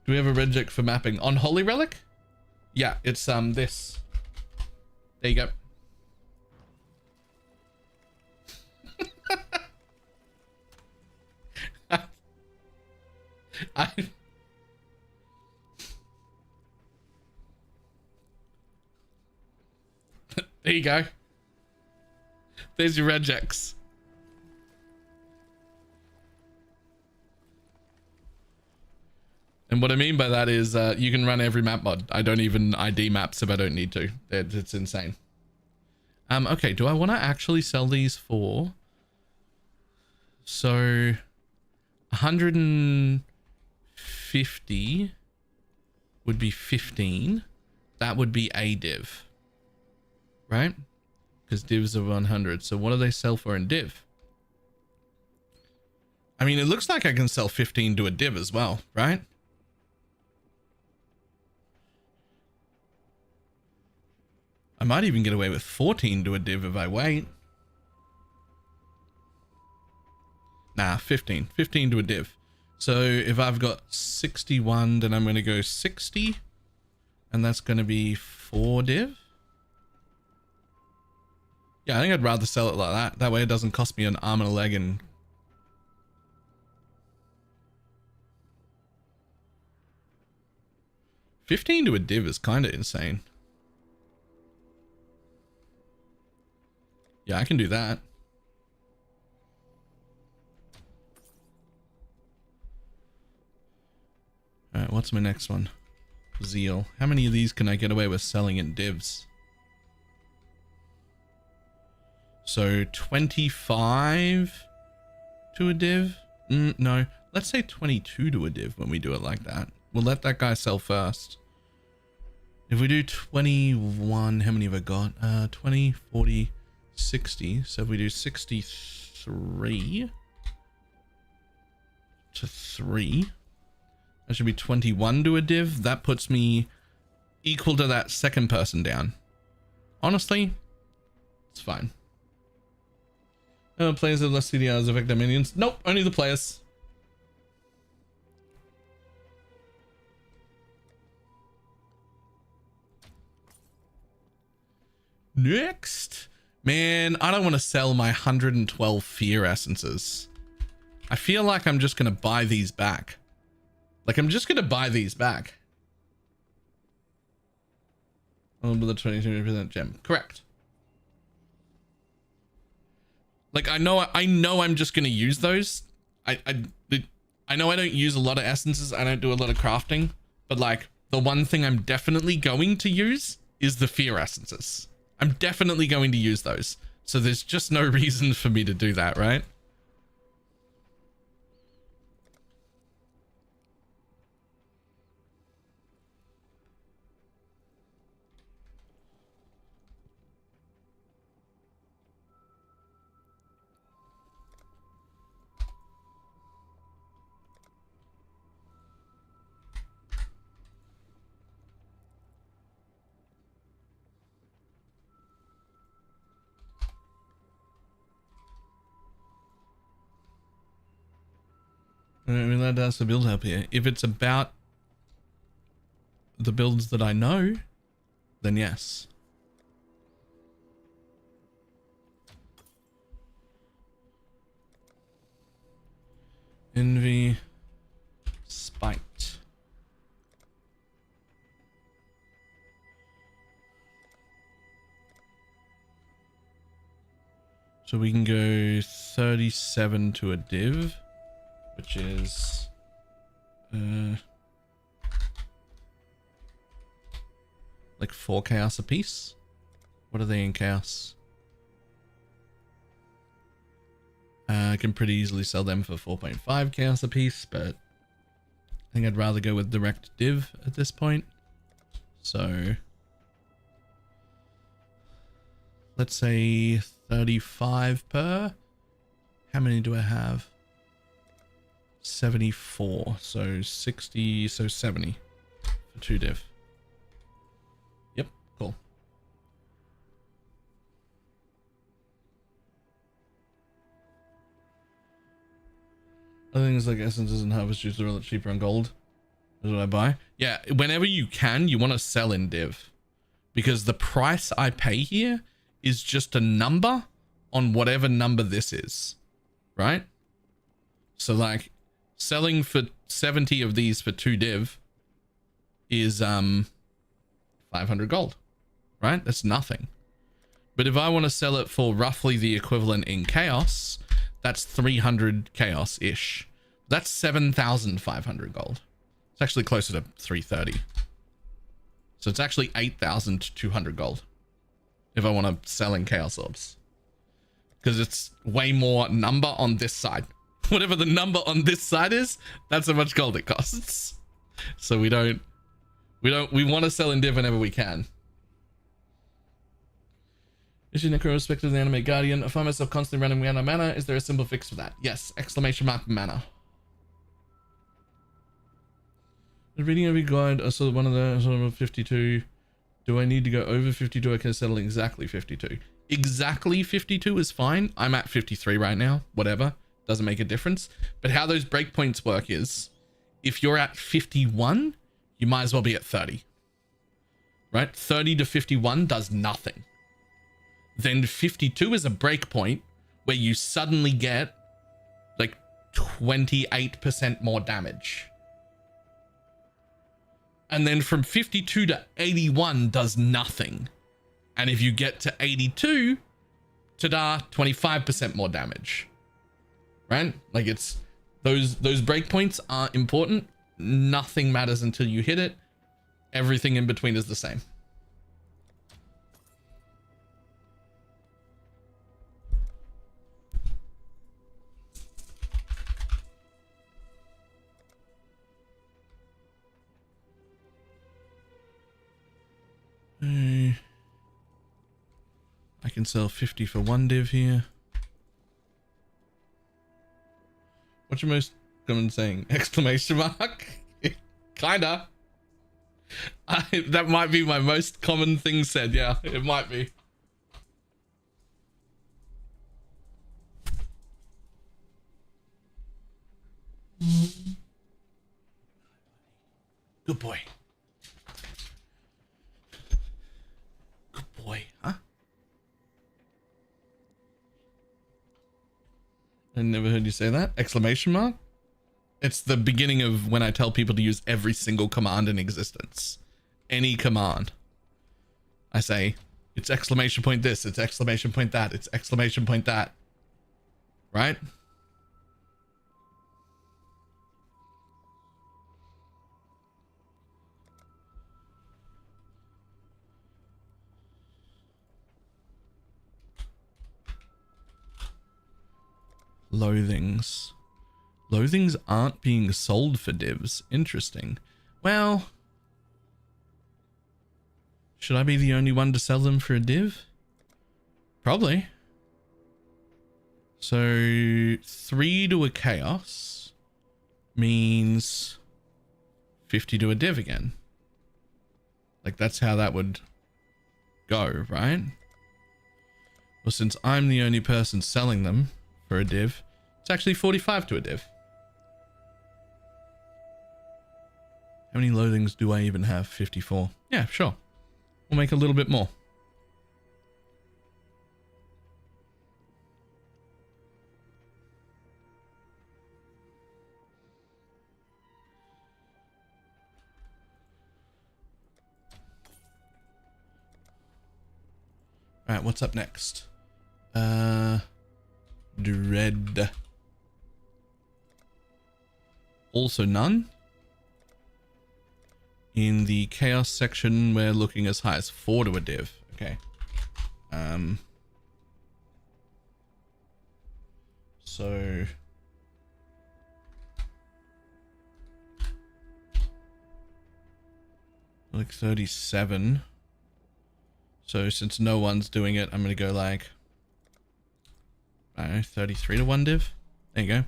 Do we have a reject for mapping on Holy Relic? Yeah, it's this. There you go. There you go. There's your regex. And what I mean by that is you can run every map mod. I don't even ID maps if I don't need to. It's insane. Okay, do I want to actually sell these for? So 150 would be 15. That would be a div. Right? Because divs are 100. So what do they sell for in div? I mean, it looks like I can sell 15 to a div as well, right? I might even get away with 14 to a div if I wait. Nah, 15. 15 to a div. So if I've got 61, then I'm going to go 60. And that's going to be 4 div. Yeah, I think I'd rather sell it like that. That way it doesn't cost me an arm and a leg and... $15 to a div is kind of insane. Yeah, I can do that. Alright, what's my next one? Zeal. How many of these can I get away with selling in divs? So 25 to a div? No, let's say 22 to a div when we do it like that. We'll let that guy sell first. If we do 21, how many have I got? 20, 40, 60. So if we do 63 to 3, that should be 21 to a div. That puts me equal to that second person down. Honestly, it's fine. Players have less CDRs affect their minions. Nope, only the players. Next. Man, I don't want to sell my 112 fear essences. I feel like I'm just going to buy these back. Like, I'm just going to buy these back. Oh, with the 22% gem. Correct. Like, I know I'm just going to use those. I know I don't use a lot of essences. I don't do a lot of crafting. But, like, the one thing I'm definitely going to use is the fear essences. I'm definitely going to use those. So there's just no reason for me to do that, right? I mean, that does the build up here. If it's about the builds that I know, then yes. Envy, spite. So we can go 37 to a div, which is like 4 chaos a piece. What are they in chaos? I can pretty easily sell them for 4.5 chaos a piece, but I think I'd rather go with direct div at this point. So let's say 35 per. How many do I have? 74. So 60, so 70 for 2 div. Yep, cool. Other things like essences and harvest juice are a lot cheaper on gold. Is what I buy. Yeah, whenever you can, you want to sell in div. Because the price I pay here is just a number on whatever number this is. Right? So like selling for 70 of these for 2 div is 500 gold. Right? That's nothing. But if I want to sell it for roughly the equivalent in chaos, that's 300 chaos-ish. That's 7,500 gold. It's actually closer to 330. So it's actually 8,200 gold if I want to sell in chaos orbs. Because it's way more number on this side. Whatever the number on this side is, that's how much gold it costs. So we want to sell in div whenever we can. Issue Necro respect of the anime Guardian. I find myself constantly running out of mana. Is there a simple fix for that? Yes! Exclamation mark mana. Reading every guide, I saw one of the 52. Do I need to go over 52? I can settle exactly 52. Exactly 52 is fine. I'm at 53 right now. Whatever. Doesn't make a difference. But how those breakpoints work is, if you're at 51, you might as well be at 30. Right? 30 to 51 does nothing. Then 52 is a breakpoint where you suddenly get like 28% more damage. And then from 52 to 81 does nothing. And if you get to 82, ta-da, 25% more damage. Right? Like it's those breakpoints are important. Nothing matters until you hit it. Everything in between is the same. I can sell 50 for 1 div here. What's your most common saying? Exclamation mark? Kinda. That might be my most common thing said. Yeah, it might be. Good boy. Good boy, huh? I never heard you say that. Exclamation mark? It's the beginning of when I tell people to use every single command in existence. Any command. I say, it's exclamation point this, it's exclamation point that, it's exclamation point that. Right? Loathings. Loathings aren't being sold for divs. Interesting. Well, should I be the only one to sell them for a div? Probably. So 3 to a chaos means 50 to a div again. Like that's how that would go, right? Well, since I'm the only person selling them for a div, it's actually 45 to a div. How many loathings do I even have? 54. Yeah, sure. We'll make a little bit more. All right, what's up next? Dread. Also none. In the chaos section, we're looking as high as 4 to a div. Okay. So like 37. So since no one's doing it, I'm going to go like, I don't know, 33 to 1 div. There you go.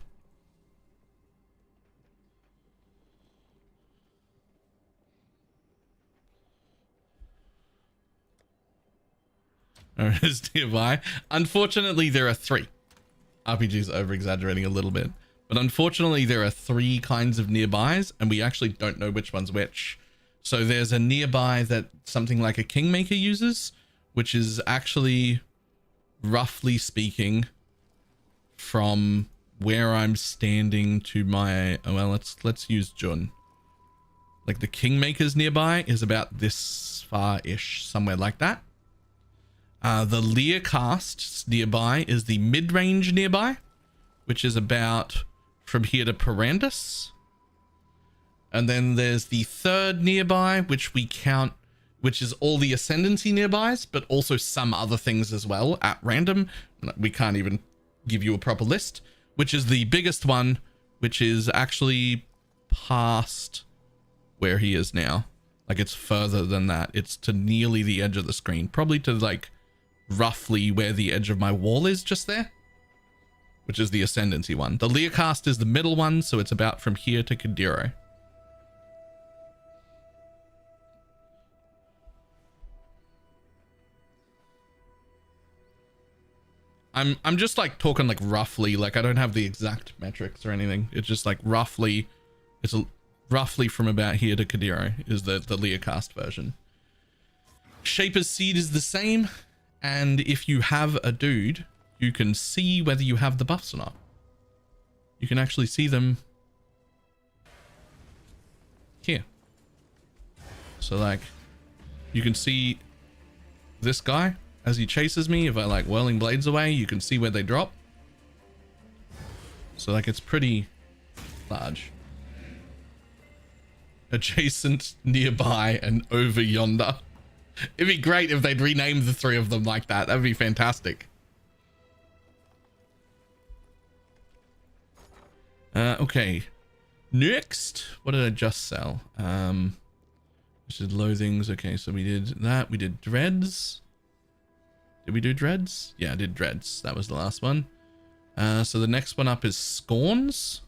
Is nearby. Unfortunately, there are 3. RPG's over-exaggerating a little bit. But unfortunately, there are 3 kinds of nearbys, and we actually don't know which one's which. So there's a nearby that something like a Kingmaker uses, which is actually, roughly speaking, from where I'm standing to my... Oh, well, let's use Jun. Like the Kingmaker's nearby is about this far-ish, somewhere like that. The Learcast's nearby is the mid-range nearby, which is about from here to Perandus. And then there's the third nearby, which we count, which is all the Ascendancy nearbys, but also some other things as well at random. We can't even give you a proper list, which is the biggest one, which is actually past where he is now. Like it's further than that. It's to nearly the edge of the screen, probably to like roughly where the edge of my wall is just there, which is the Ascendancy one. The Learcast is the middle one, so it's about from here to Kadiro. I'm just like talking like roughly, like I don't have the exact metrics or anything. It's just like roughly, roughly from about here to Kadiro is the Learcast version. Shaper's Seed is the same. And if you have a dude, you can see whether you have the buffs or not. You can actually see them here. So like, you can see this guy as he chases me. If I like whirling blades away, you can see where they drop. So like, it's pretty large. Adjacent, nearby, and over yonder. It'd be great if they'd rename the 3 of them like that. That'd be fantastic. Okay. Next, what did I just sell? This is loathings. Okay, so we did that. We did dreads. Did we do dreads? Yeah, I did dreads. That was the last one. So the next one up is scorns.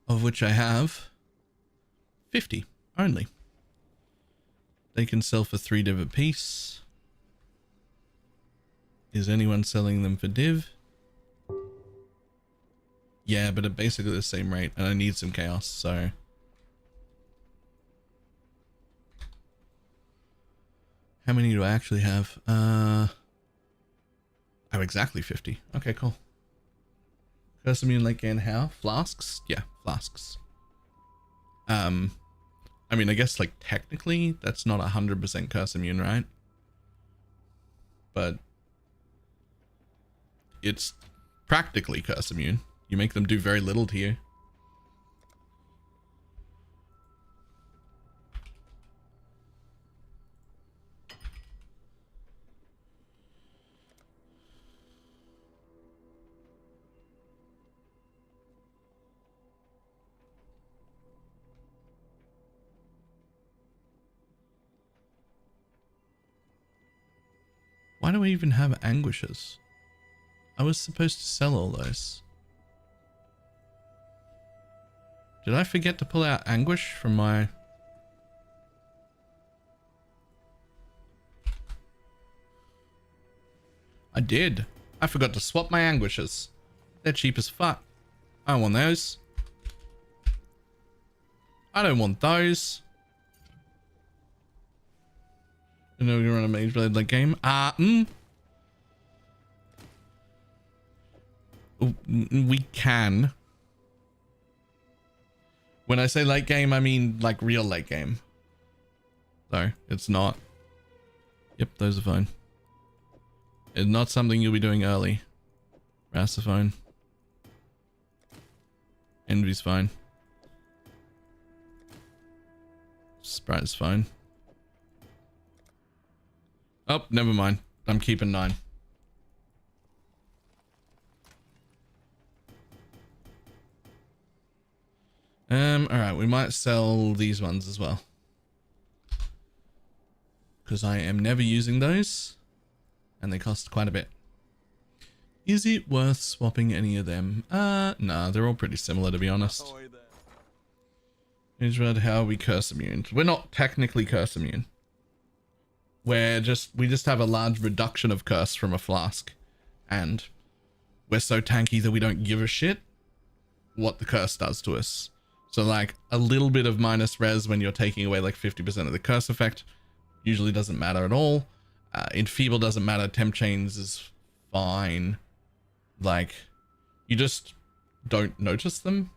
Of which I have 50 only. They can sell for 3 div a piece. Is anyone selling them for div? Yeah, but at basically the same rate, and I need some chaos, so. How many do I actually have? Oh, exactly 50. Okay, cool. Curse immune late game how? Flasks? Yeah, flasks. I mean, I guess like technically that's not 100% curse immune, right? But it's practically curse immune. You make them do very little to you. Why do I even have anguishes? I was supposed to sell all those. Did I forget to pull out anguish from my... I did. I forgot to swap my anguishes. They're cheap as fuck. I don't want those. I don't want those. I know you're on a mage blade like game. We can. When I say late game, I mean like real late game. So it's not. Yep, those are fine. It's not something you'll be doing early. Rats are fine. Envy's fine. Sprite's fine. Oh, never mind. I'm keeping 9. All right, we might sell these ones as well, because I am never using those and they cost quite a bit. Is it worth swapping any of them? Nah, they're all pretty similar, to be honest. Here's about how we curse immune. We're not technically curse immune. We just have a large reduction of curse from a flask, and we're so tanky that we don't give a shit what the curse does to us. So like a little bit of minus res when you're taking away like 50% of the curse effect usually doesn't matter at all. Enfeeble doesn't matter. Temp chains is fine. Like, you just don't notice them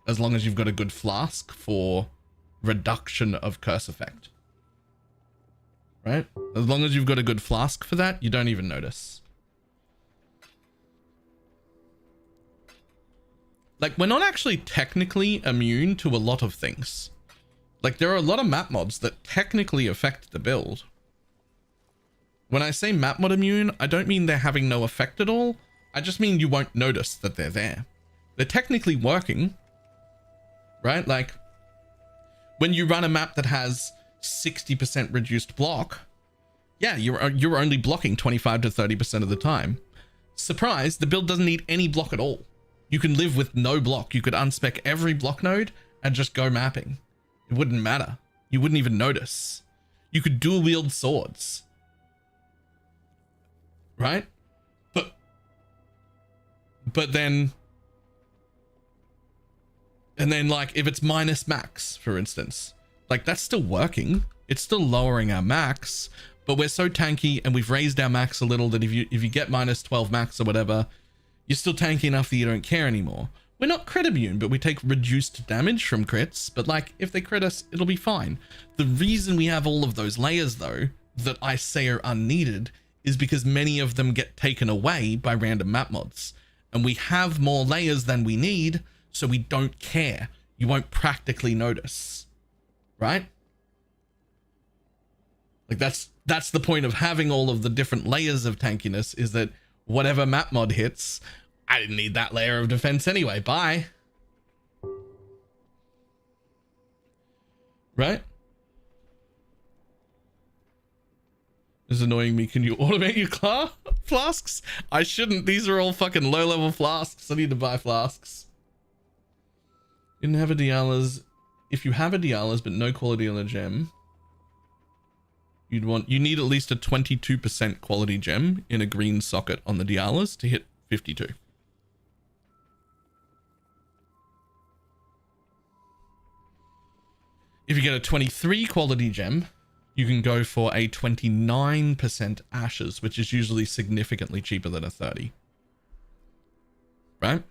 as long as you've got a good flask for reduction of curse effect. Right? As long as you've got a good flask for that, you don't even notice. Like, we're not actually technically immune to a lot of things. Like, there are a lot of map mods that technically affect the build. When I say map mod immune, I don't mean they're having no effect at all. I just mean you won't notice that they're there. They're technically working, right? Like, when you run a map that has 60% reduced block, yeah, you're only blocking 25 to 30% of the time. Surprise, the build doesn't need any block at all. You can live with no block. You could unspec every block node and just go mapping. It wouldn't matter. You wouldn't even notice. You could dual wield swords. Right? But then... And then, like, if it's minus max, for instance, like, that's still working. It's still lowering our max, but we're so tanky and we've raised our max a little that if you get minus 12 max or whatever, you're still tanky enough that you don't care anymore. We're not crit immune, but we take reduced damage from crits, but like, if they crit us, it'll be fine. The reason we have all of those layers, though, that I say are unneeded, is because many of them get taken away by random map mods. And we have more layers than we need, so we don't care. You won't practically notice. Right? Like, that's the point of having all of the different layers of tankiness, is that whatever map mod hits, I didn't need that layer of defense anyway. Bye. Right? This is annoying me. Can you automate your flasks? I shouldn't. These are all fucking low-level flasks. I need to buy flasks. You didn't have a Dialas. If you have a Dialas but no quality on a gem, you need at least a 22% quality gem in a green socket on the Dialas to hit 52. If you get a 23 quality gem, you can go for a 29% ashes, which is usually significantly cheaper than a 30. Right?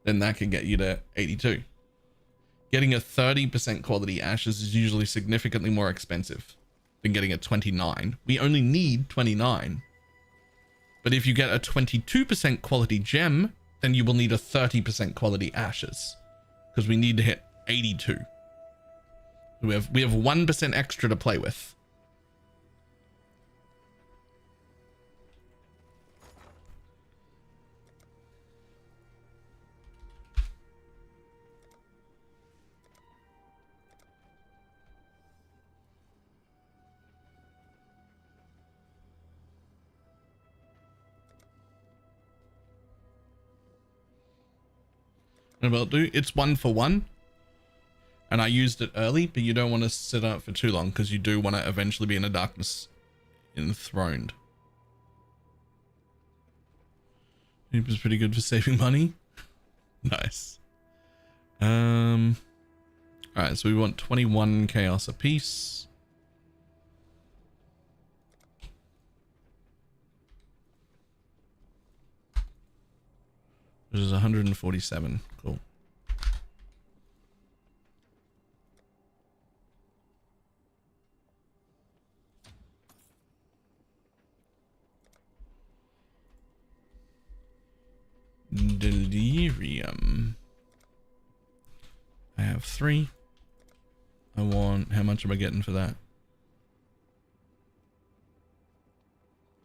Then that can get you to 82. Getting a 30% quality ashes is usually significantly more expensive than getting a 29. We only need 29. But if you get a 22% quality gem, then you will need a 30% quality ashes, because we need to hit 82. We have 1% extra to play with. And we'll do, it's 1 for 1. And I used it early, but you don't want to sit on it for too long, because you do want to eventually be in a darkness enthroned. It was pretty good for saving money. Nice. Alright, so we want 21 chaos apiece. Which is 147. Cool. Delirium. I have 3. I want, how much am I getting for that?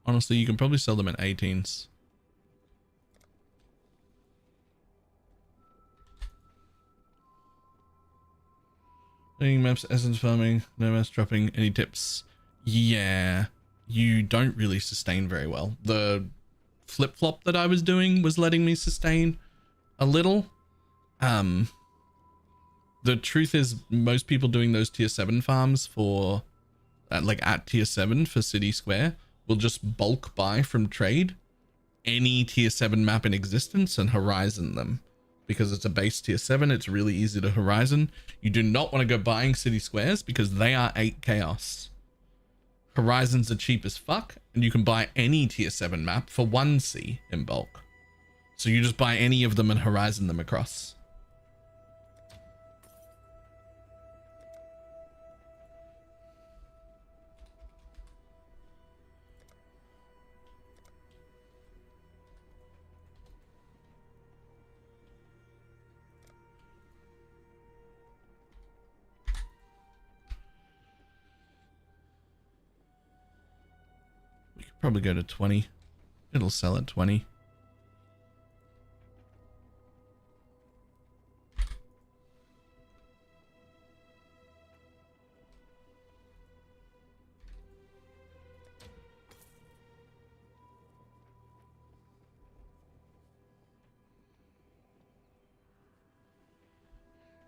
Honestly, you can probably sell them at 18s. Doing maps, essence farming, no mass dropping, any tips? Yeah, you don't really sustain very well. The flip-flop that I was doing was letting me sustain a little. The truth is most people doing those tier 7 farms for like at tier 7 for City Square will just bulk buy from trade any tier 7 map in existence and horizon them. Because it's a base tier 7, it's really easy to horizon. You do not want to go buying City Squares because they are 8 chaos. Horizons are cheap as fuck, and you can buy any tier 7 map for 1C in bulk. So you just buy any of them and horizon them across. Probably go to 20. It'll sell at 20.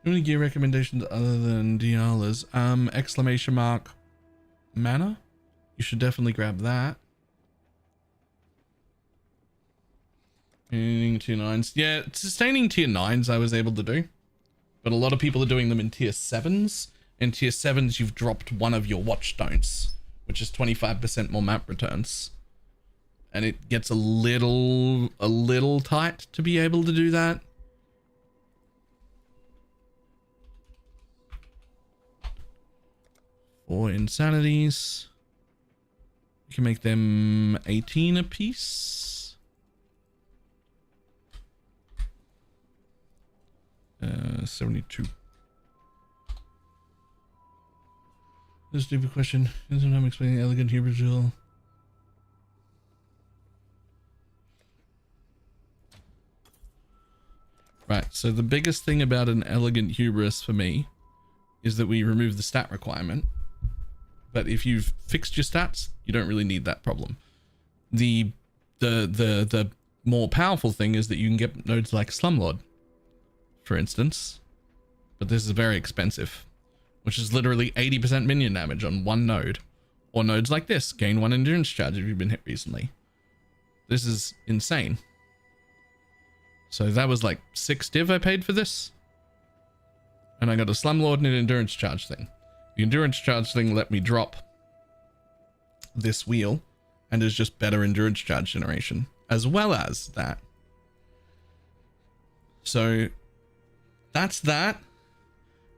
Any gear recommendations other than Diala's? Exclamation mark mana? You should definitely grab that. Tier 9s. Yeah, sustaining tier 9s I was able to do. But a lot of people are doing them in tier 7s. In tier 7s you've dropped one of your watchstones, which is 25% more map returns. And it gets a little tight to be able to do that. Or insanities. You can make them 18 apiece. 72. This stupid question. Isn't I'm explaining elegant hubris? Right, so the biggest thing about an elegant hubris for me is that we remove the stat requirement. But if you've fixed your stats, you don't really need that problem. The more powerful thing is that you can get nodes like Slumlord, for instance. But this is very expensive, which is literally 80% minion damage on one node. Or nodes like this, gain 1 endurance charge if you've been hit recently. This is insane. So that was like 6 div I paid for this. And I got a Slumlord and an endurance charge thing. The endurance charge thing let me drop this wheel and is just better endurance charge generation, as well as that. So that's that.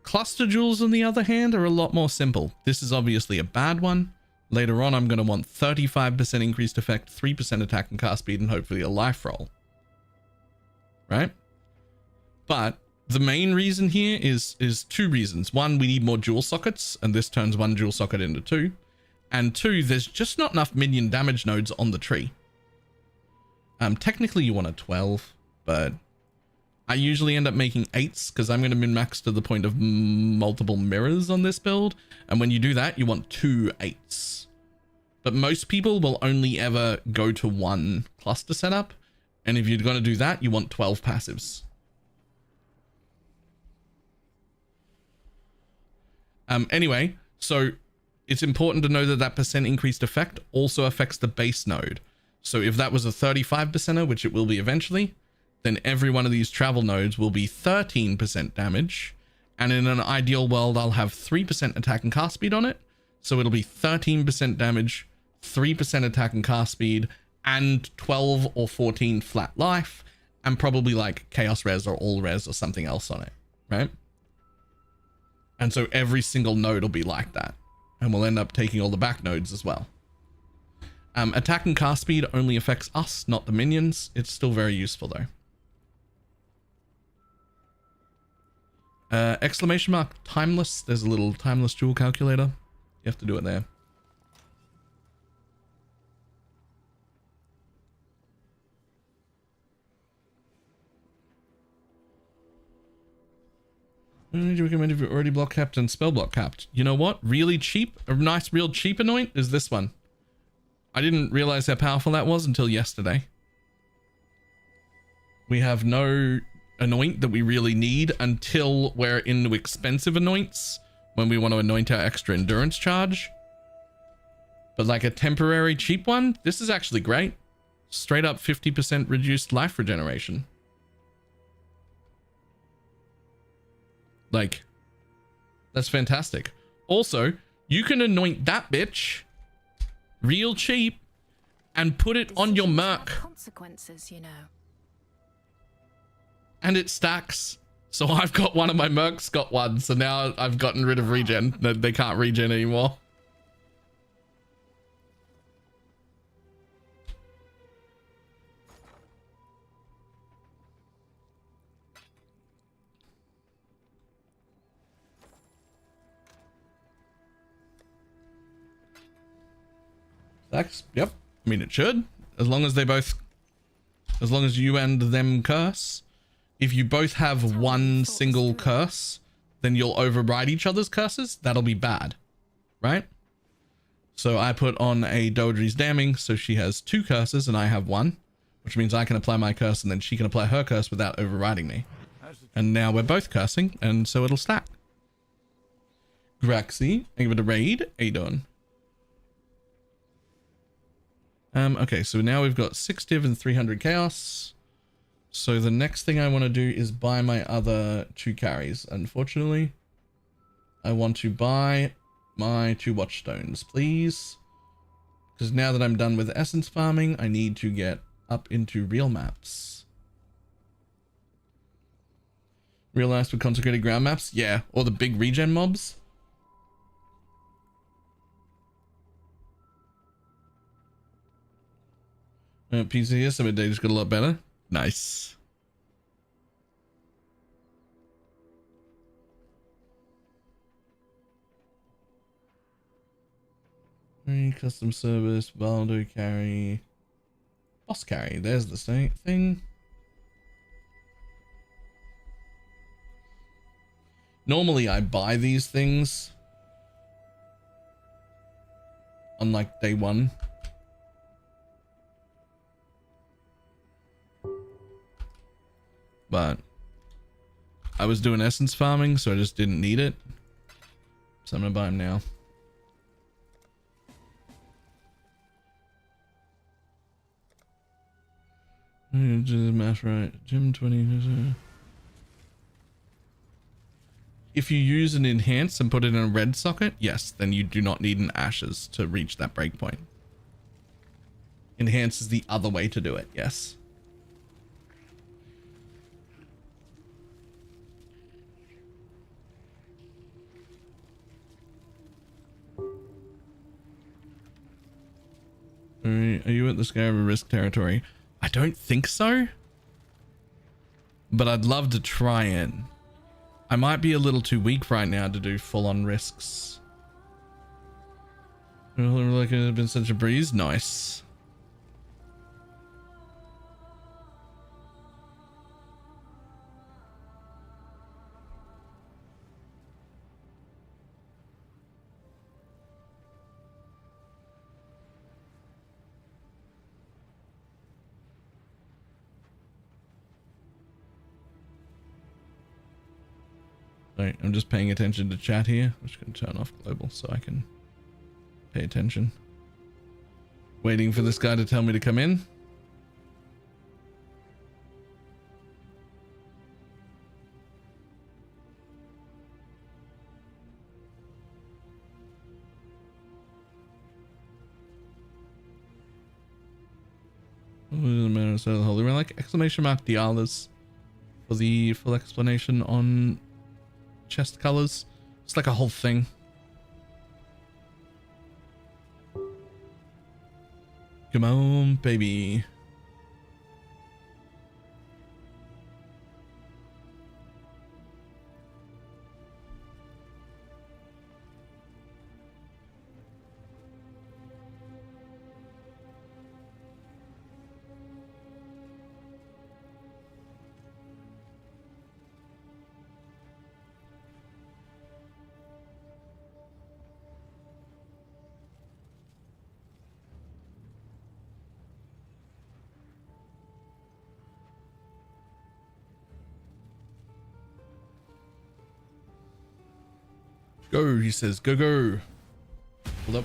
Cluster jewels, on the other hand, are a lot more simple. This is obviously a bad one. Later on, I'm going to want 35% increased effect, 3% attack and cast speed, and hopefully a life roll. Right? But the main reason here is 2 reasons. 1, we need more jewel sockets, and this turns 1 jewel socket into 2. And 2, there's just not enough minion damage nodes on the tree. Technically you want a 12, but I usually end up making 8s because I'm going to min-max to the point of multiple mirrors on this build. And when you do that, you want 2 8s. But most people will only ever go to 1 cluster setup. And if you're going to do that, you want 12 passives. Anyway, so it's important to know that that percent increased effect also affects the base node. So if that was a 35%er, which it will be eventually, then every one of these travel nodes will be 13% damage. And in an ideal world, I'll have 3% attack and cast speed on it. So it'll be 13% damage, 3% attack and cast speed, and 12 or 14 flat life, and probably like chaos res or all res or something else on it, right? And so every single node will be like that. And we'll end up taking all the back nodes as well. Attack and cast speed only affects us, not the minions. It's still very useful though. Exclamation mark timeless. There's a little timeless jewel calculator. You have to do it there. What would you recommend if you're already block capped and spell block capped? You know what? Really cheap, a nice real cheap anoint is this one. I didn't realize how powerful that was until yesterday. We have no anoint that we really need until we're into expensive anoints when we want to anoint our extra endurance charge. But like a temporary cheap one, this is actually great. Straight up 50% reduced life regeneration. Like, that's fantastic. Also, you can anoint that bitch real cheap and put it on your merc. Consequences, you know. And it stacks. So I've got one of my mercs got one. So now I've gotten rid of regen. They can't regen anymore. Stacks? Yep. I mean, it should. As long as you and them curse. If you both have one single curse, then you'll override each other's curses. That'll be bad, right? So I put on a Dodri's Damning, so she has 2 curses and I have 1, which means I can apply my curse and then she can apply her curse without overriding me. And now we're both cursing, and so it'll stack. Graxy, thank you for the raid. How you doing? Okay, so now we've got 6 div and 300 chaos. So the next thing I want to do is buy my other 2 carries. Unfortunately, I want to buy my 2 watchstones, please. Because now that I'm done with essence farming, I need to get up into real maps. Real nice with consecrated ground maps? Yeah, or the big regen mobs. PCS, so my day just got a lot better. Nice. Custom service, Baldo carry, boss carry. There's the same thing. Normally I buy these things on like day 1. But I was doing essence farming, so I just didn't need it. So I'm gonna buy them now. Math right. Gym 20. If you use an enhance and put it in a red socket, yes, then you do not need an ashes to reach that breakpoint. Enhance is the other way to do it, yes. Alright, are you at the scale of a risk territory? I don't think so. But I'd love to try it. I might be a little too weak right now to do full-on risks. Like it's been such a breeze. Nice. Right, I'm just paying attention to chat here. I'm just going to turn off global so I can pay attention. Waiting for this guy to tell me to come in. Doesn't matter. So the holy relic exclamation mark Dialas for the full explanation on chest colors. It's like a whole thing. Come on, baby. Go, he says. Go, go. Hold up.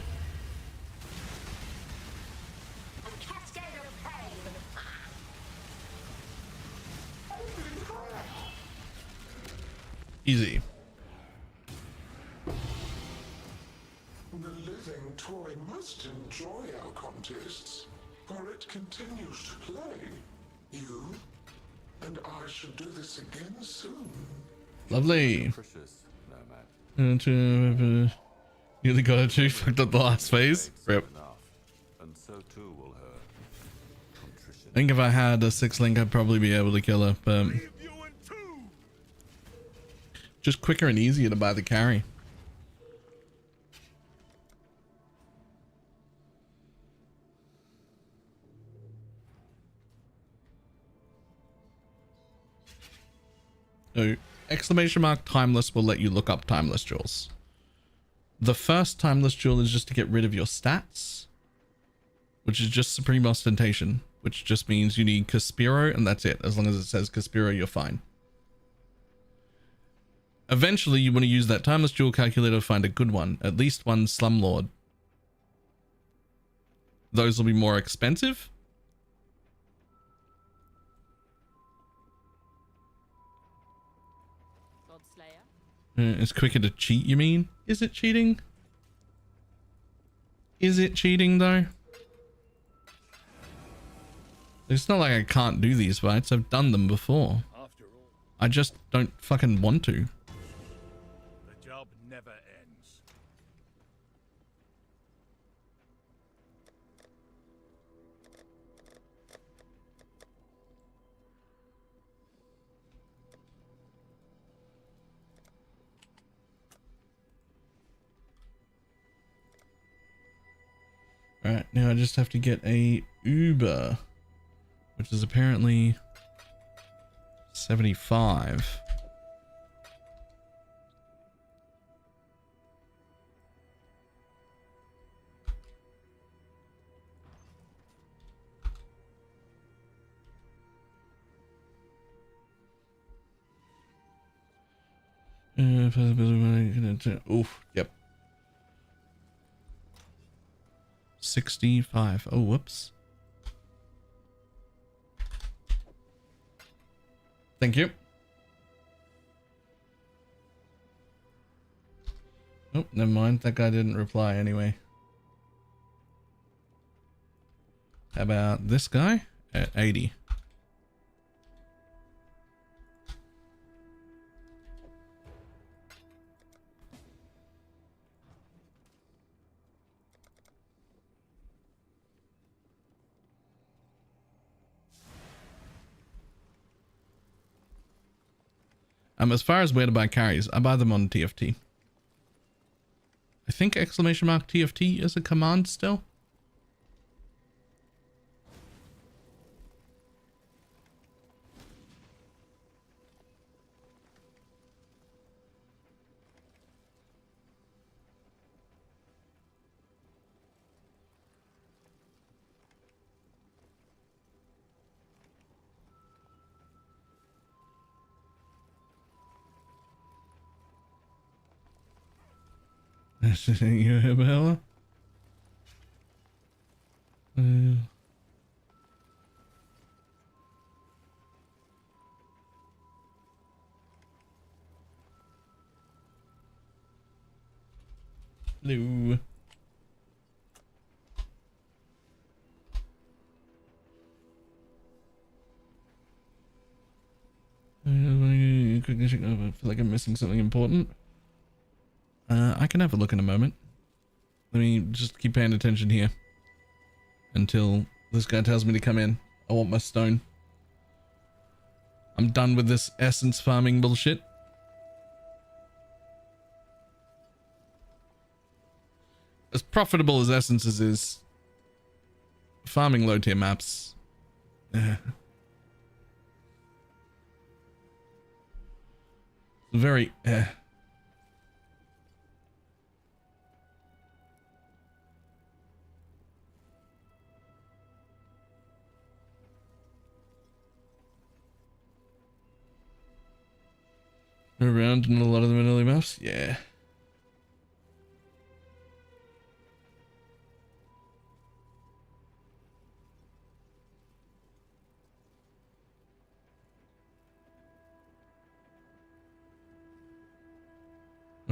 Easy. The living toy must enjoy our contests, for it continues to play. You and I should do this again soon. Lovely. Precious, nomad. Nearly got it too. Fucked up the last phase. Rip. Enough. And so too will her contrition. I think if I had a 6-link, I'd probably be able to kill her, but just quicker and easier to buy the carry. So, exclamation mark timeless will let you look up timeless jewels. The first timeless jewel is just to get rid of your stats, which is just supreme ostentation, which just means you need Caspiro and that's it. As long as it says Caspiro, you're fine. Eventually, you want to use that timeless jewel calculator to find a good one, at least one slumlord. Those will be more expensive. It's quicker to cheat, you mean? Is it cheating? Is it cheating though? It's not like I can't do these fights. I've done them before. I just don't fucking want to. The job never ends. Alright, now I just have to get a Uber, which is apparently 75. Oof, yep. 65. Oh, whoops. Thank you. Oh, never mind. That guy didn't reply anyway. How about this guy at 80? As far as where to buy carries, I buy them on TFT. I think exclamation mark TFT is a command still. You have Bella? Hello. I feel like I'm missing something important. I can have a look in a moment. Let me just keep paying attention here until this guy tells me to come in. I want my stone. I'm done with this essence farming bullshit. As profitable as essences is, farming low tier maps. Very around in a lot of the vanilla maps, yeah.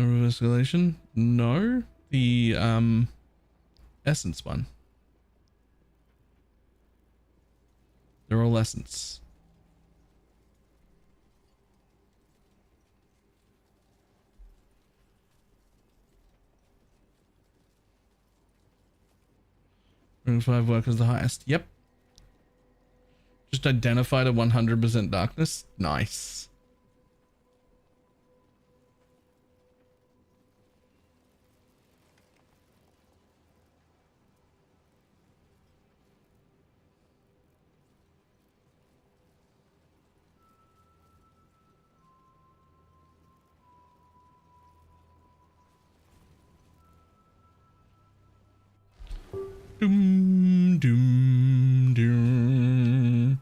Reverse escalation? No. The essence one. They're all essence. Ring 5 work is the highest. Yep. Just identified a 100% darkness. Nice. Doom, doom, doom.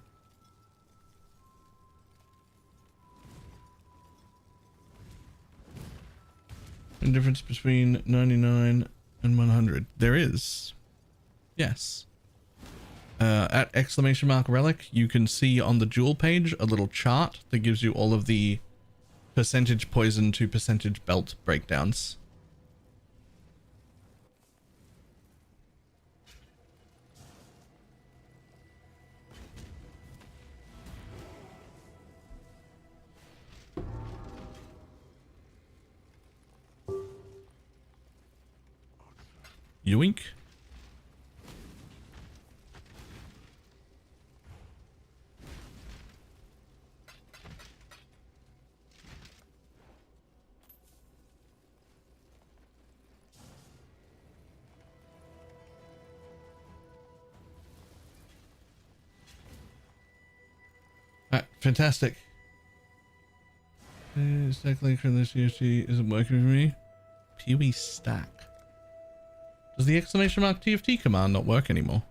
The difference between 99 and 100. There is. Yes. At exclamation mark relic, you can see on the jewel page a little chart that gives you all of the percentage poison to percentage belt breakdowns. Yoink. Fantastic. Stack link from this UFT isn't working for me. Pewee stack. Does the exclamation mark TFT command not work anymore?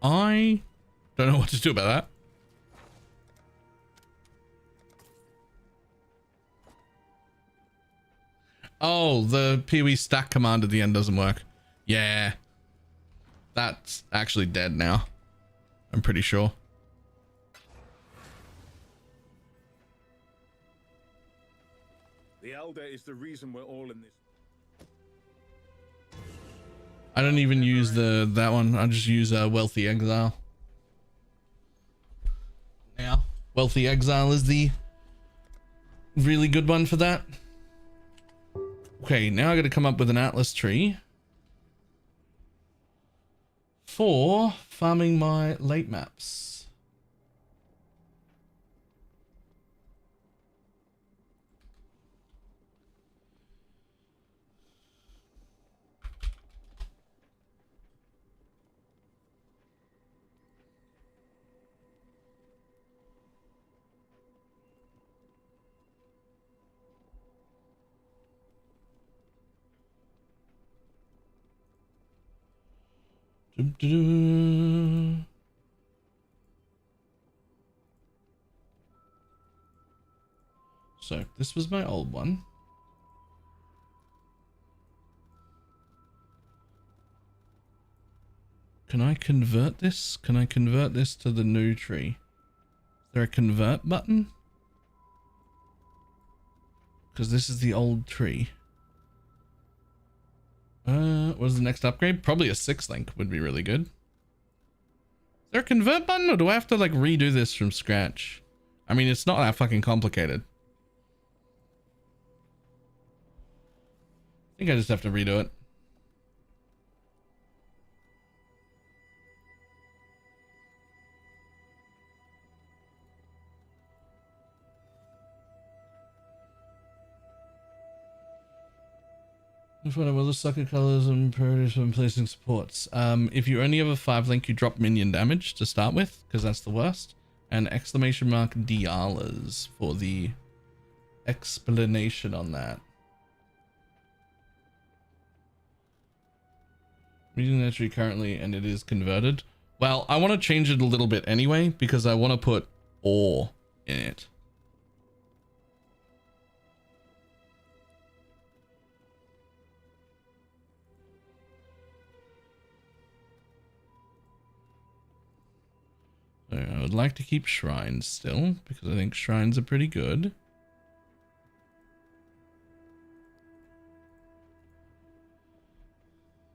I don't know what to do about that. Oh, the Pewee stack command at the end doesn't work. Yeah. That's actually dead now. I'm pretty sure. The Elder is the reason we're all in this. I don't even use that one. I just use Wealthy Exile. Yeah. Wealthy Exile is the really good one for that. Okay, now I got to come up with an Atlas tree for farming my late maps. So this was my old one. Can I convert this? Can I convert this to the new tree? Is there a convert button? Because this is the old tree. What is the next upgrade? Probably a 6 link would be really good. Is there a convert button, or do I have to like redo this from scratch? I mean, it's not that fucking complicated. I think I just have to redo it. Whatever the sucker colors and priorities when placing supports. If you only have a 5 link, you drop minion damage to start with, because that's the worst. And exclamation mark Dialas for the explanation on that. I'm using that tree currently, and it is converted. Well, I want to change it a little bit anyway, because I want to put ore in it. I would like to keep shrines still, because I think shrines are pretty good.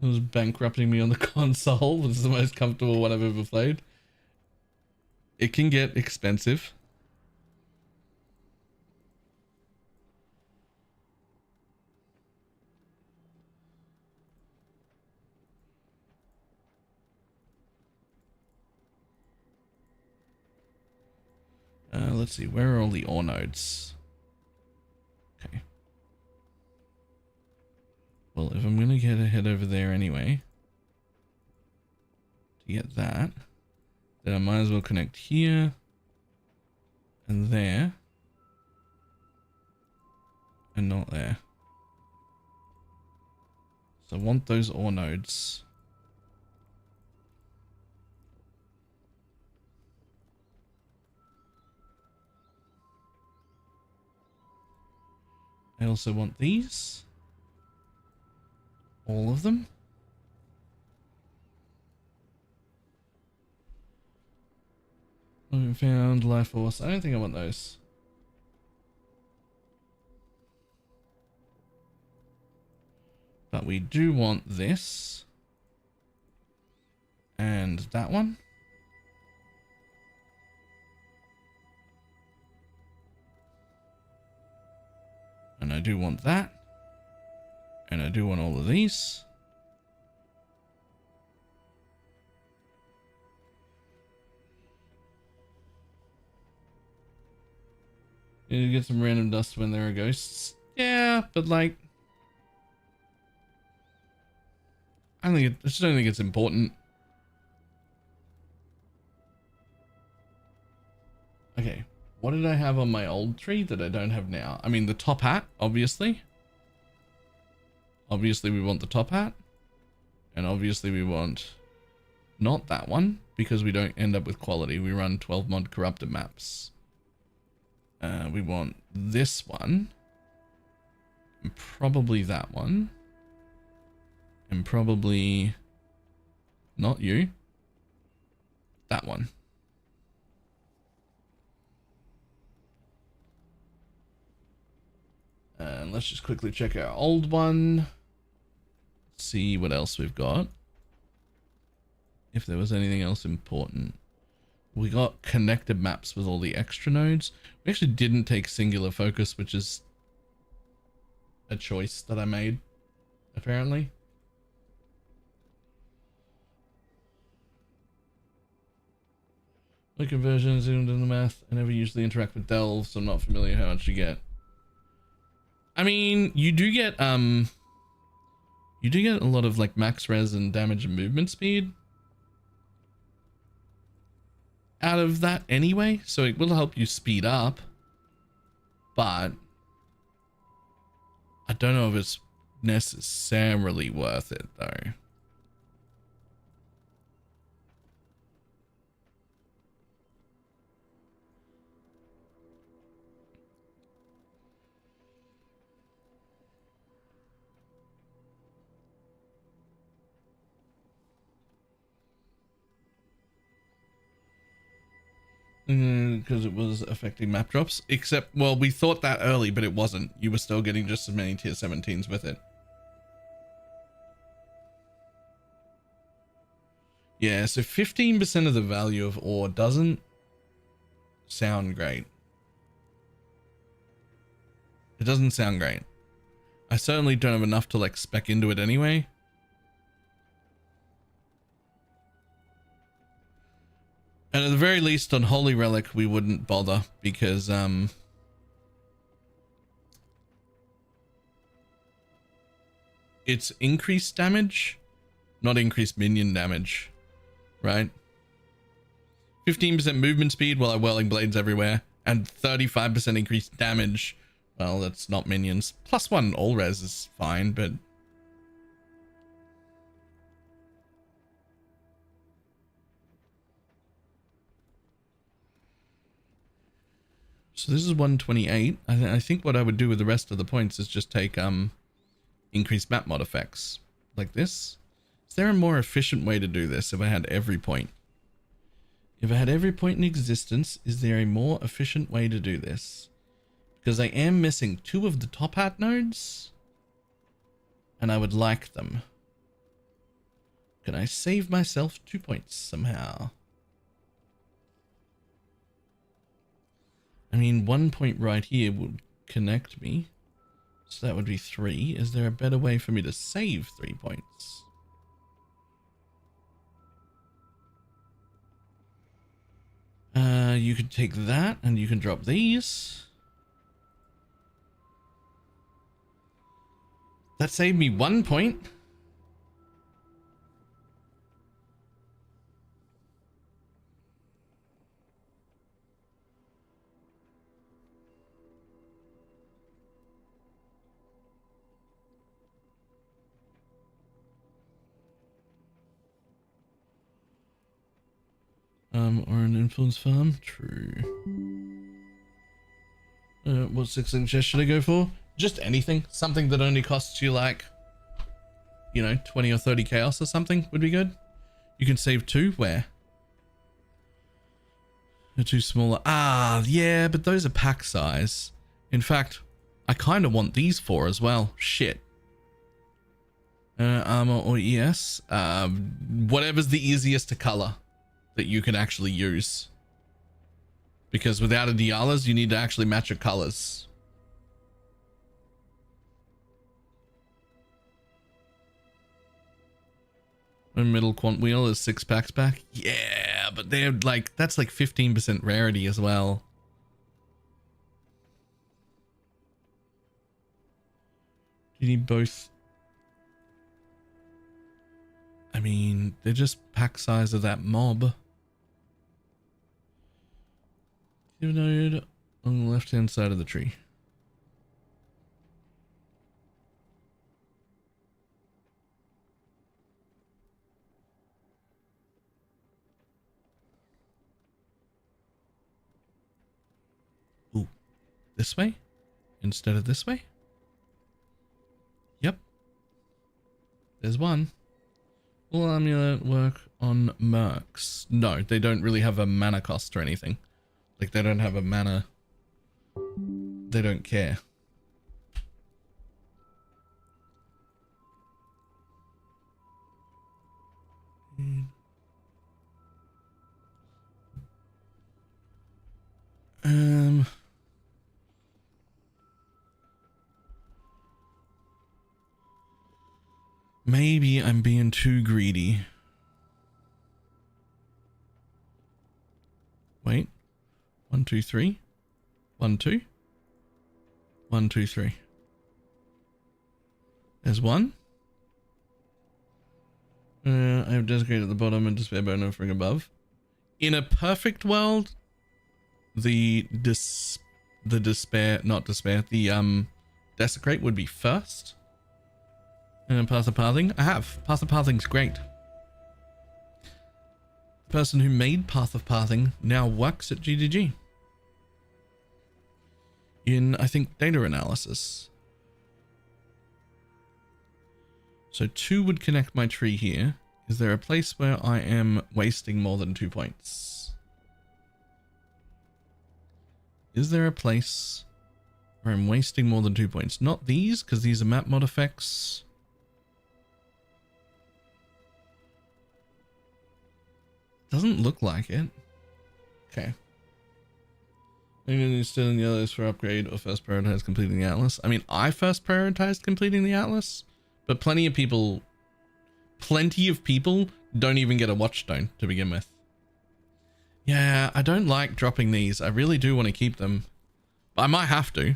It was bankrupting me on the console. This is the most comfortable one I've ever played. It can get expensive. Let's see, where are all the ore nodes? Okay. Well, if I'm gonna get a head over there anyway, to get that, then I might as well connect here and there and not there. So I want those ore nodes. I also want these. All of them. I found life force. I don't think I want those. But we do want this. And that one. And I do want that. And I do want all of these. You get some random dust when there are ghosts. Yeah, but like, I just don't think it's important. Okay, what did I have on my old tree that I don't have now? I mean, the top hat, obviously. Obviously, we want the top hat. And obviously, we want not that one, because we don't end up with quality. We run 12 mod corrupted maps. We want this one. And probably that one. And probably not you. That one. And let's just quickly check our old one. See what else we've got. If there was anything else important. We got connected maps with all the extra nodes. We actually didn't take singular focus, which is a choice that I made, apparently. My conversion zoomed in the math. I never usually interact with delves, so I'm not familiar how much you get. I mean, you do get a lot of like max res and damage and movement speed out of that anyway, so it will help you speed up, but I don't know if it's necessarily worth it though. Because it was affecting map drops, except, well, we thought that early, but it wasn't. You were still getting just as many tier 17s with it. Yeah, so 15% of the value of ore doesn't sound great. It doesn't sound great. I certainly don't have enough to like spec into it anyway. And at the very least on Holy Relic, we wouldn't bother because, it's increased damage, not increased minion damage, right? 15% movement speed while I whirling blades everywhere, and 35% increased damage. Well, that's not minions. +1 all res is fine, but so this is 128. I think what I would do with the rest of the points is just take increased map mod effects like this. Is there a more efficient way to do this if I had every point? If I had every point in existence, is there a more efficient way to do this? Because I am missing 2 of the top hat nodes, and I would like them. Can I save myself 2 points somehow? I mean, 1 point right here would connect me. So that would be 3. Is there a better way for me to save 3 points? You could take that and you can drop these. That saved me 1 point. Or an influence farm. True. What 6 inches should I go for? Just anything. Something that only costs you like, you know, 20 or 30 chaos or something would be good. You can save 2. Where? They're too smaller. Ah, yeah, but those are pack size. In fact, I kind of want these 4 as well. Shit. Armor or ES. Whatever's the easiest to color that you can actually use. Because without a Dialas, you need to actually match your colors. A middle quant wheel is 6 packs back. Yeah, but they're like, that's like 15% rarity as well. Do you need both? I mean, they're just pack size of that mob. Node on the left hand side of the tree. Ooh, this way instead of this way? Yep. There's one. Will amulet work on mercs? No, they don't really have a mana cost or anything. Like, they don't have a mana. They don't care. Maybe I'm being too greedy. Wait. 1, 2, 3. 1, 2. 1, 2, 3. There's 1. I have Desecrate at the bottom and Despair Bone offering above. In a perfect world, the Desecrate would be first. And then Path of Pathing. I have. Path of Pathing's great. The person who made Path of Pathing now works at GDG. In, I think, data analysis. So 2 would connect my tree here. Is there a place where I am wasting more than 2 points? Is there a place where I'm wasting more than 2 points? Not these, because these are map mod effects. Doesn't look like it. Okay. Maybe still in the others for upgrade or first prioritize completing the Atlas. I mean, I first prioritized completing the Atlas, but plenty of people don't even get a Watchstone to begin with. Yeah, I don't like dropping these. I really do want to keep them. But I might have to.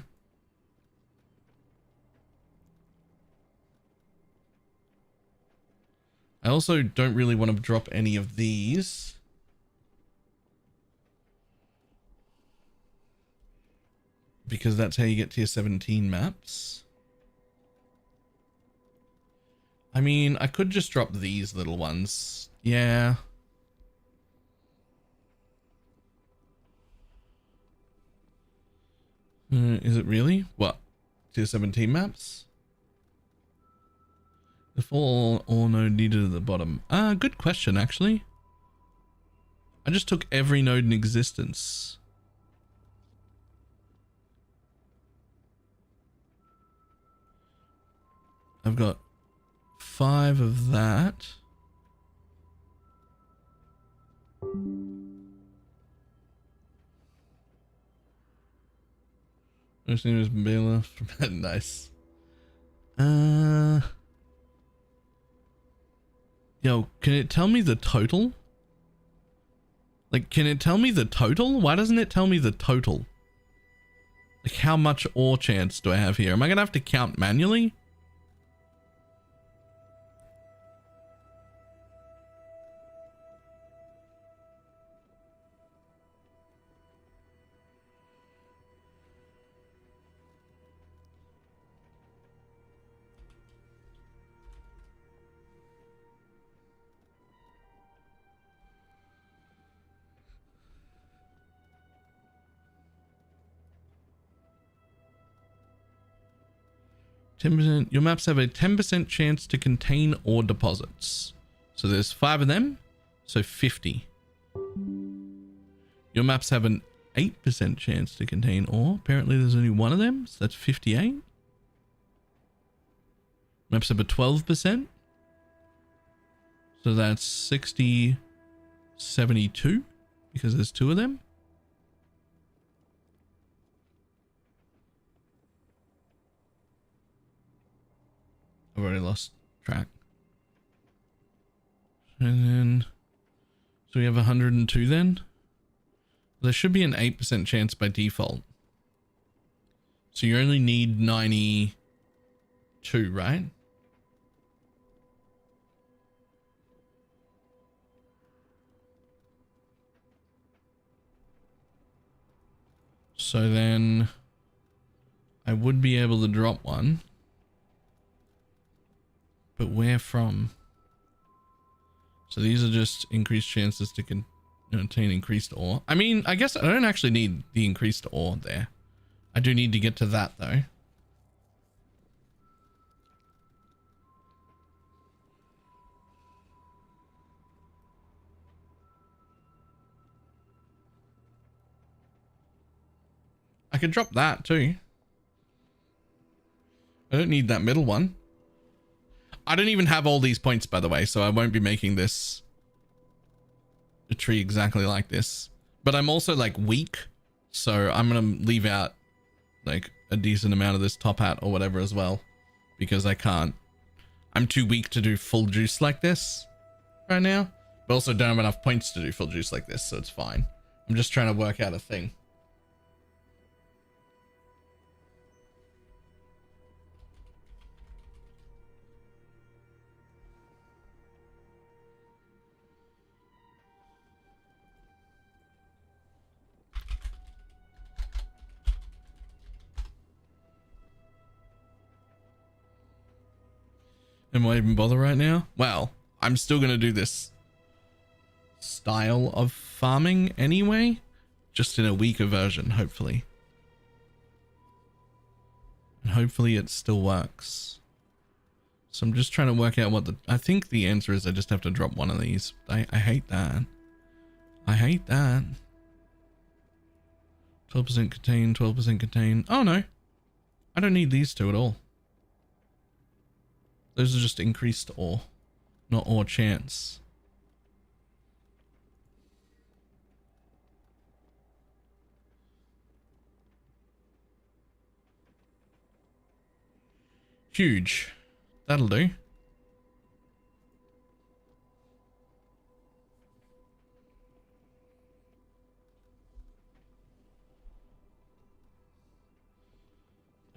I also don't really want to drop any of these. Because that's how you get tier 17 maps. I mean, I could just drop these little ones. Yeah. Is it really? What? Tier 17 maps? If all or no needed at the bottom. Good question, actually. I just took every node in existence. I've got 5 of that. First name is Bela from nice. Yo, can it tell me the total? Like, can it tell me the total? Why doesn't it tell me the total? Like, how much ore chance do I have here? Am I gonna have to count manually? Your maps have a 10% chance to contain ore deposits. So there's 5 of them, so 50. Your maps have an 8% chance to contain ore. Apparently there's only 1 of them, so that's 58. Maps have a 12%. So that's 60, 72, because there's 2 of them. I've already lost track. And then, so we have 102 then. There should be an 8% chance by default. So you only need 92, right? So then I would be able to drop one. But where from? So these are just increased chances to contain increased ore. I mean, I guess I don't actually need the increased ore there. I do need to get to that though. I could drop that too. I don't need that middle one. I don't even have all these points, by the way, so I won't be making this a tree exactly like this. But I'm also like weak, so I'm gonna leave out like a decent amount of this top hat or whatever as well, because I can't. I'm too weak to do full juice like this right now, but also don't have enough points to do full juice like this, so it's fine. I'm just trying to work out a thing. Am I even bother right now? Well, I'm still going to do this style of farming anyway, just in a weaker version, hopefully. And hopefully it still works. So I'm just trying to work out what I think the answer is I just have to drop one of these. I hate that. I hate that. 12% contain, 12% contain. Oh no. I don't need these two at all. Those are just increased ore, not ore chance. Huge. That'll do.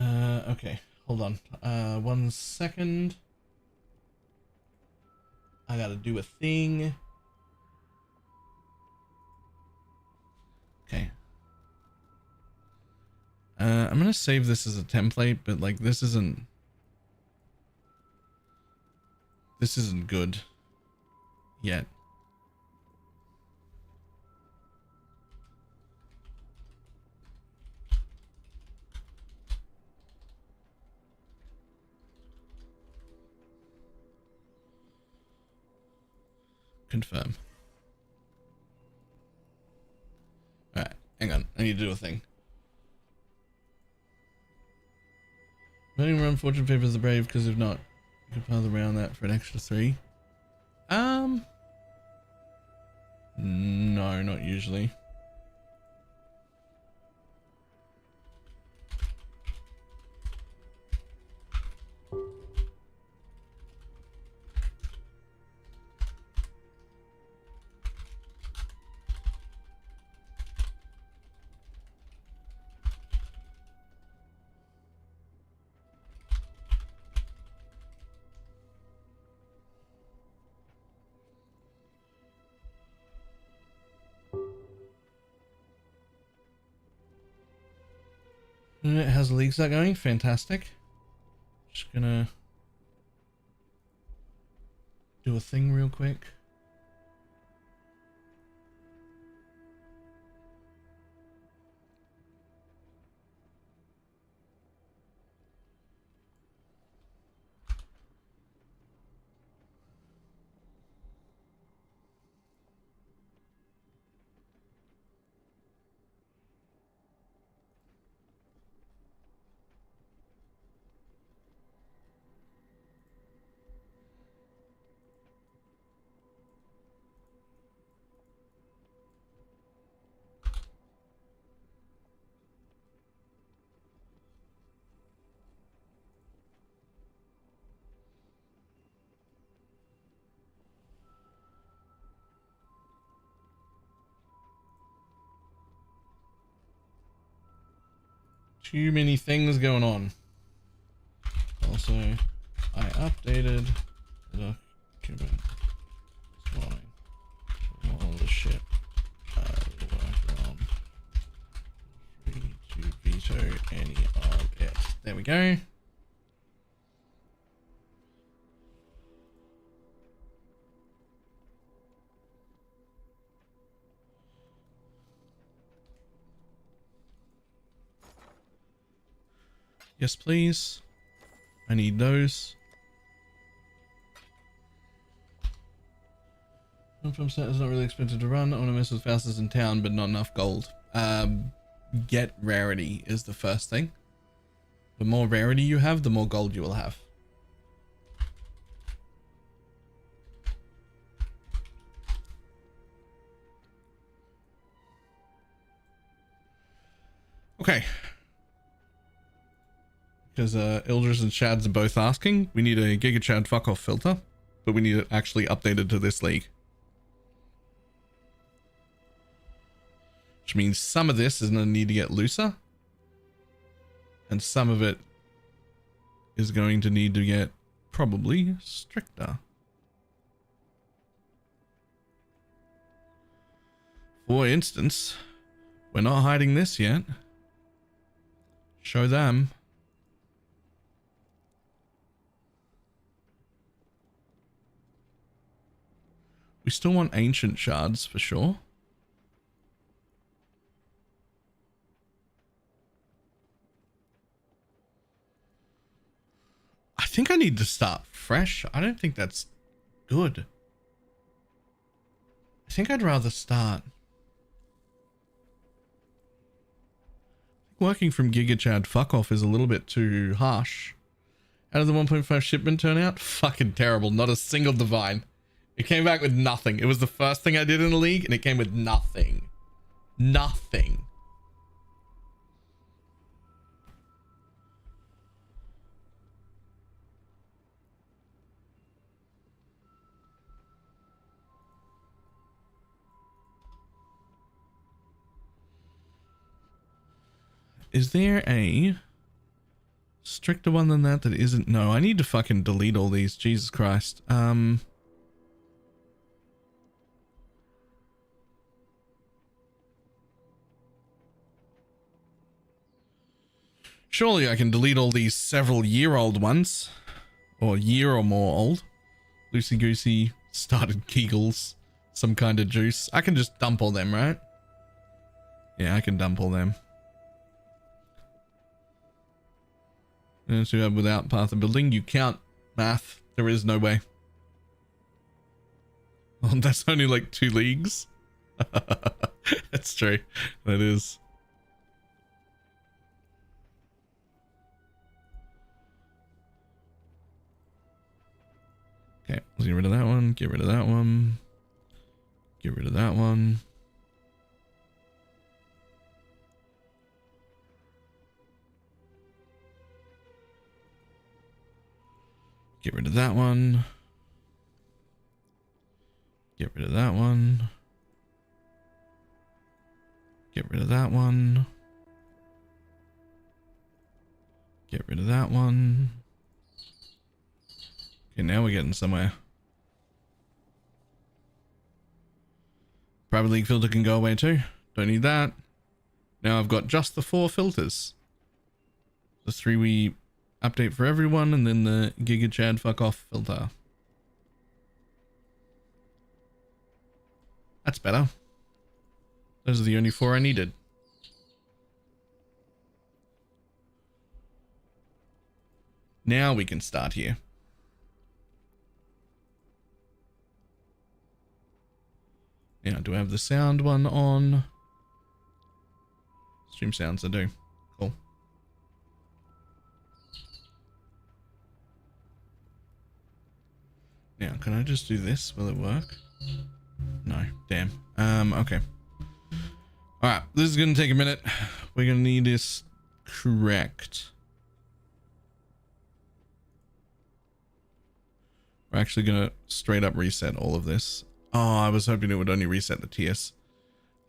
Okay, hold on. 1 second. I gotta do a thing. Okay. I'm gonna save this as a template, but like this isn't good yet. Confirm. I need to do a thing. Voting run fortune favors the brave, because if not, you can pile around that for an extra 3. No, not usually. How's the league start going? Fantastic. Just gonna do a thing real quick. Too many things going on. Also, I updated the document this morning. All the shit I worked on. Free to veto any of it. There we go. Yes, please. I need those. From set is not really expensive to run. I want to mess with fastest in town, but not enough gold. Get rarity is the first thing. The more rarity you have, the more gold you will have. Okay. Because Ildris and Shads are both asking. We need a Giga Chad fuck off filter, but we need it actually updated to this league. Which means some of this is going to need to get looser. And some of it is going to need to get probably stricter. For instance, we're not hiding this yet. Show them. We still want ancient shards for sure. I think I need to start fresh. I don't think that's good. I think I'd rather start working from Giga Chad fuck off is a little bit too harsh. How did the 1.5 shipment turn out? Fucking terrible. Not a single divine. It came back with nothing. It was the first thing I did in the league, and it came with nothing. Nothing. Is there a stricter one than that isn't? No, I need to fucking delete all these. Jesus Christ. Surely I can delete all these several-year-old ones. Or year or more old. Loosey-goosey, started Kegels, some kind of juice. I can just dump all them, right? Yeah, I can dump all them. And so without path of building, you count math. There is no way. Oh, that's only like 2 leagues. That's true. That is. Okay, let's get rid of that one. Get rid of that one. Get rid of that one. Get rid of that one. Get rid of that one. Get rid of that one. Get rid of that one. Okay, now we're getting somewhere. Private league filter can go away too. Don't need that. Now I've got just the 4 filters. The 3 we update for everyone, and then the Giga Chad fuck off filter. That's better. Those are the only 4 I needed. Now we can start here. Now, do I have the sound one on? Stream sounds, I do. Cool. Now, can I just do this? Will it work? No. Damn. Okay. Alright, this is gonna take a minute. We're gonna need this correct. We're actually gonna straight up reset all of this. Oh, I was hoping it would only reset the tiers.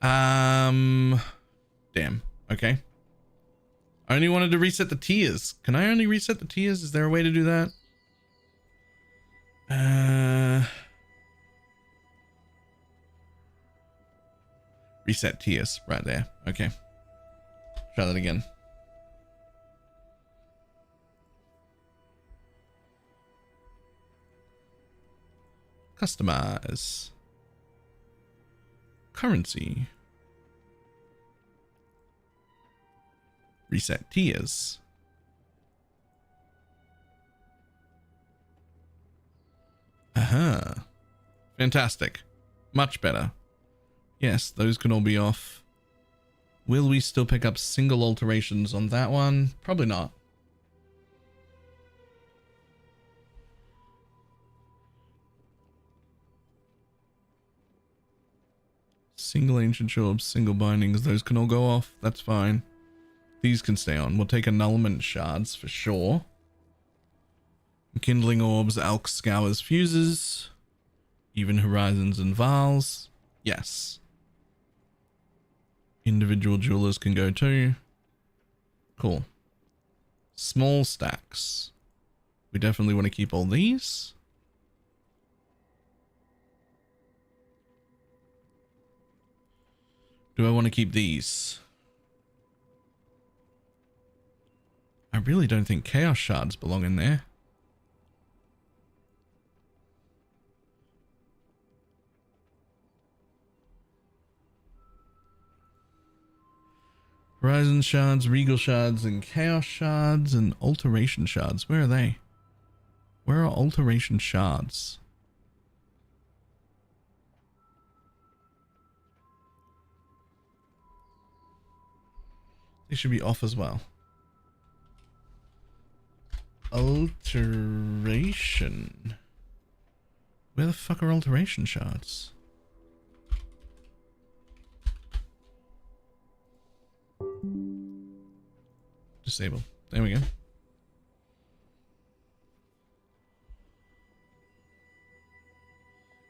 Damn. Okay. I only wanted to reset the tiers. Can I only reset the tiers? Is there a way to do that? Reset tiers right there. Okay. Try that again. Customize. Currency. Reset tiers. Fantastic. Much better. Yes, those can all be off. Will we still pick up single alterations on that one? Probably not. Single ancient orbs, single bindings, those can all go off. That's fine. These can stay on. We'll take annulment shards for sure. Kindling orbs, alk scours, fuses. Even horizons and vials. Yes. Individual jewelers can go too. Cool. Small stacks. We definitely want to keep all these. Do I want to keep these? I really don't think chaos shards belong in there. Horizon shards, regal shards, and chaos shards, and alteration shards. Where are they? Where are alteration shards? They should be off as well. Alteration. Where the fuck are alteration shards? Disable. There we go.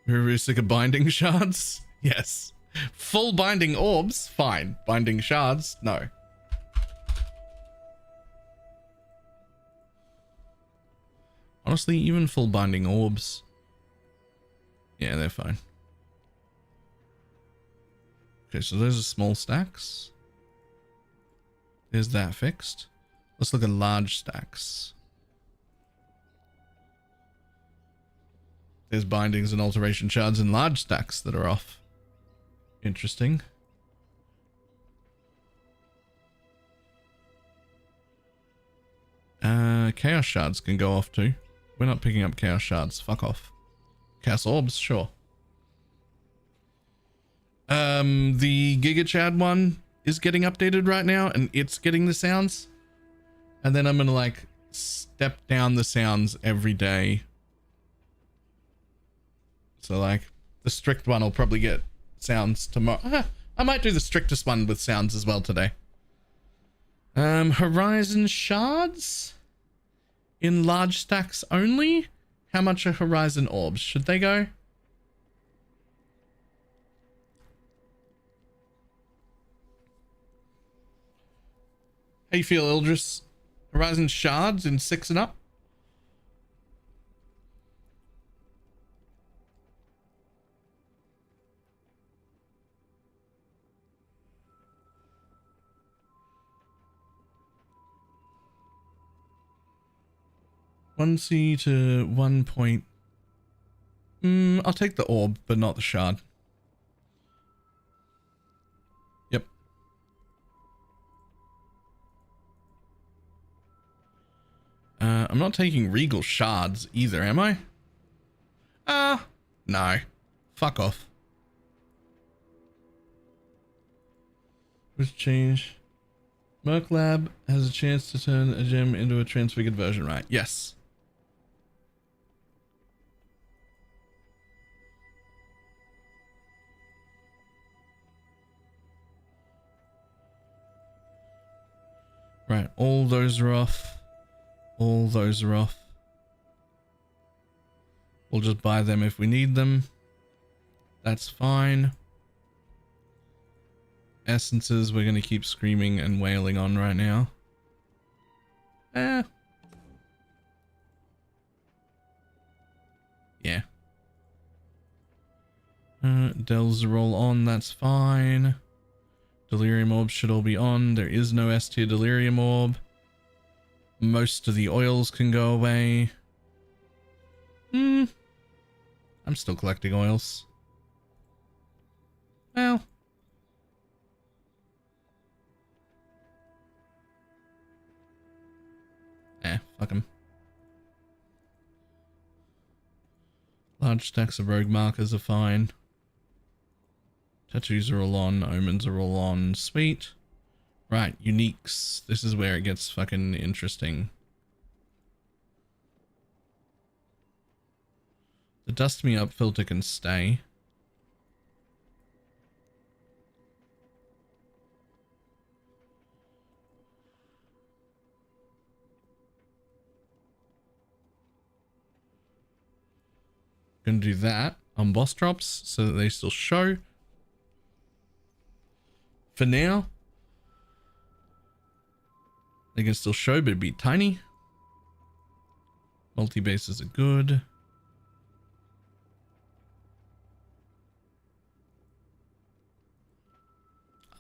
We're sick of binding shards? Yes. Full binding orbs? Fine. Binding shards? No. Honestly, even full binding orbs. Yeah, they're fine. Okay, so those are small stacks. There's that fixed. Let's look at large stacks. There's bindings and alteration shards in large stacks that are off. Interesting. Chaos shards can go off too. We're not picking up chaos shards. Fuck off. Chaos orbs, sure. The Giga Chad one is getting updated right now, and it's getting the sounds. And then I'm gonna like step down the sounds every day So like the strict one will probably get sounds tomorrow. I might do the strictest one with sounds as well today. Horizon shards in large stacks only. How much are horizon orbs? Should they go? How you feel, Ildris? Horizon shards in 6 and up? One C to 1 point. I'll take the orb, but not the shard. Yep. I'm not taking regal shards either, am I? No. Fuck off. Which change? Merc Lab has a chance to turn a gem into a transfigured version, right? Yes. Right, all those are off. All those are off. We'll just buy them if we need them. That's fine. Essences, we're going to keep screaming and wailing on right now. Yeah. Dells are all on, that's fine. Delirium orbs should all be on. There is no S tier delirium orb. Most of the oils can go away. I'm still collecting oils. Well. Fuck 'em. Large stacks of rogue markers are fine. Tattoos are all on. Omens are all on. Sweet. Right, uniques. This is where it gets fucking interesting. The dust me up filter can stay. Gonna do that on boss drops so that they still show. For now, they can still show, but it'd be tiny. Multi-bases are good.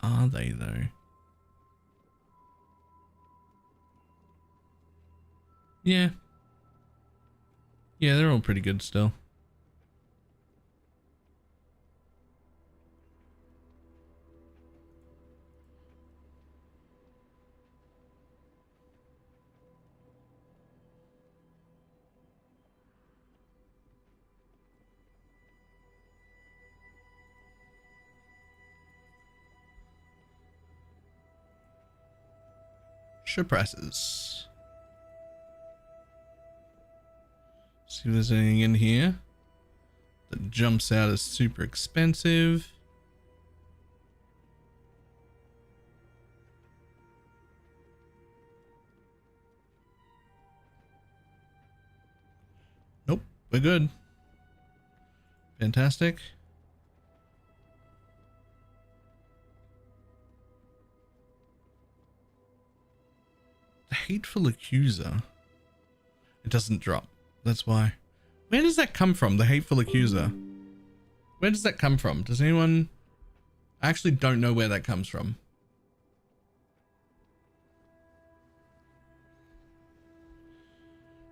Are they though? Yeah. Yeah, they're all pretty good still. Presses. See if there's anything in here that jumps out as super expensive. Nope, we're good. Fantastic. The Hateful Accuser. It doesn't drop. That's why. Where does that come from? The Hateful Accuser. Where does that come from? Does anyone... I actually don't know where that comes from.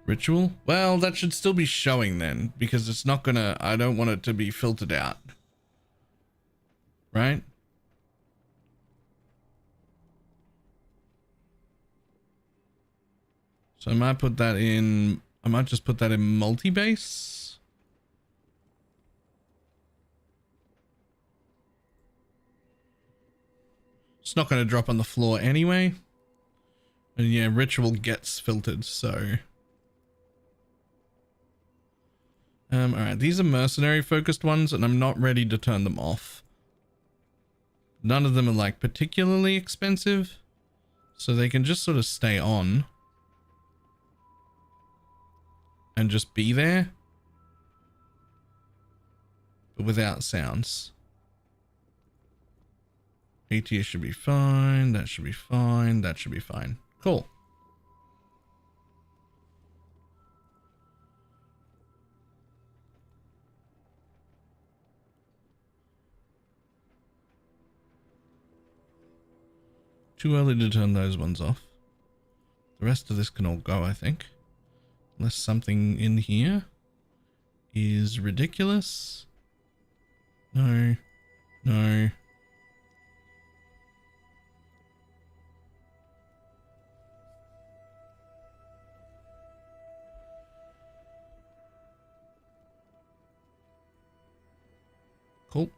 Ritual? Well, that should still be showing then, because it's not gonna... I don't want it to be filtered out. Right? So I might put that in, I might just put that in multi-base. It's not going to drop on the floor anyway. And yeah, ritual gets filtered, so All right, these are mercenary focused ones, and I'm not ready to turn them off. None of them are like particularly expensive, so they can just sort of stay on and just be there, but without sounds. ATS should be fine. That should be fine. That should be fine. Cool. Too early to turn those ones off. The rest of this can all go, I think. Unless something in here is ridiculous. No. No. Cool.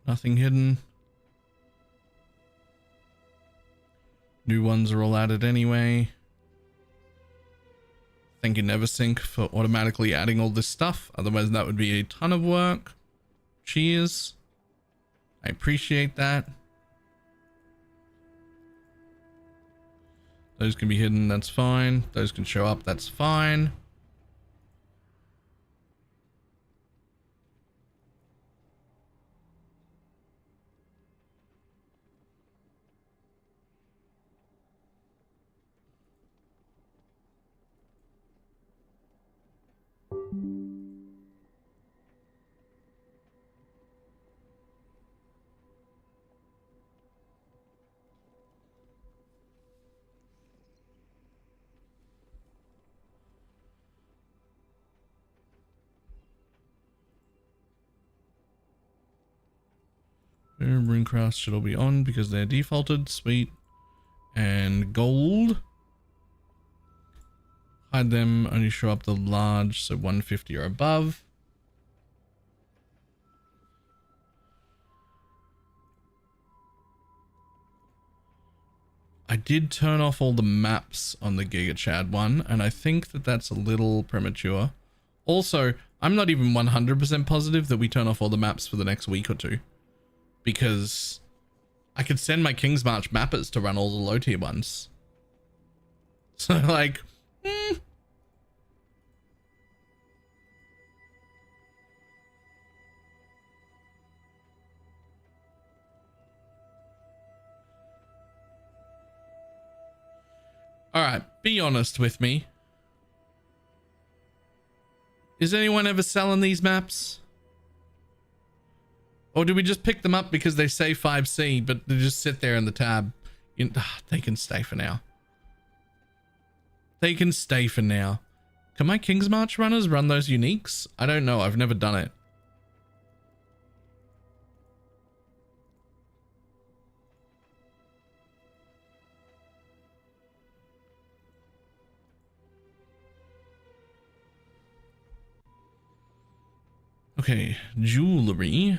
Nothing hidden. New ones are all added anyway. Thank you Neversync for automatically adding all this stuff. Otherwise that would be a ton of work. Cheers. I appreciate that. Those can be hidden, that's fine. Those can show up, that's fine. Runecraft should all be on because they're defaulted. Sweet. And gold. Hide them, only show up the large, so 150 or above. I did turn off all the maps on the Giga Chad one, and I think that that's a little premature. Also, I'm not even 100% positive that we turn off all the maps for the next week or two. Because I could send my King's March mappers to run all the low tier ones. So like, Alright, be honest with me. Is anyone ever selling these maps? Or do we just pick them up because they say 5C, but they just sit there in the tab? They can stay for now. They can stay for now. Can my King's March runners run those uniques? I don't know. I've never done it. Okay, jewelry.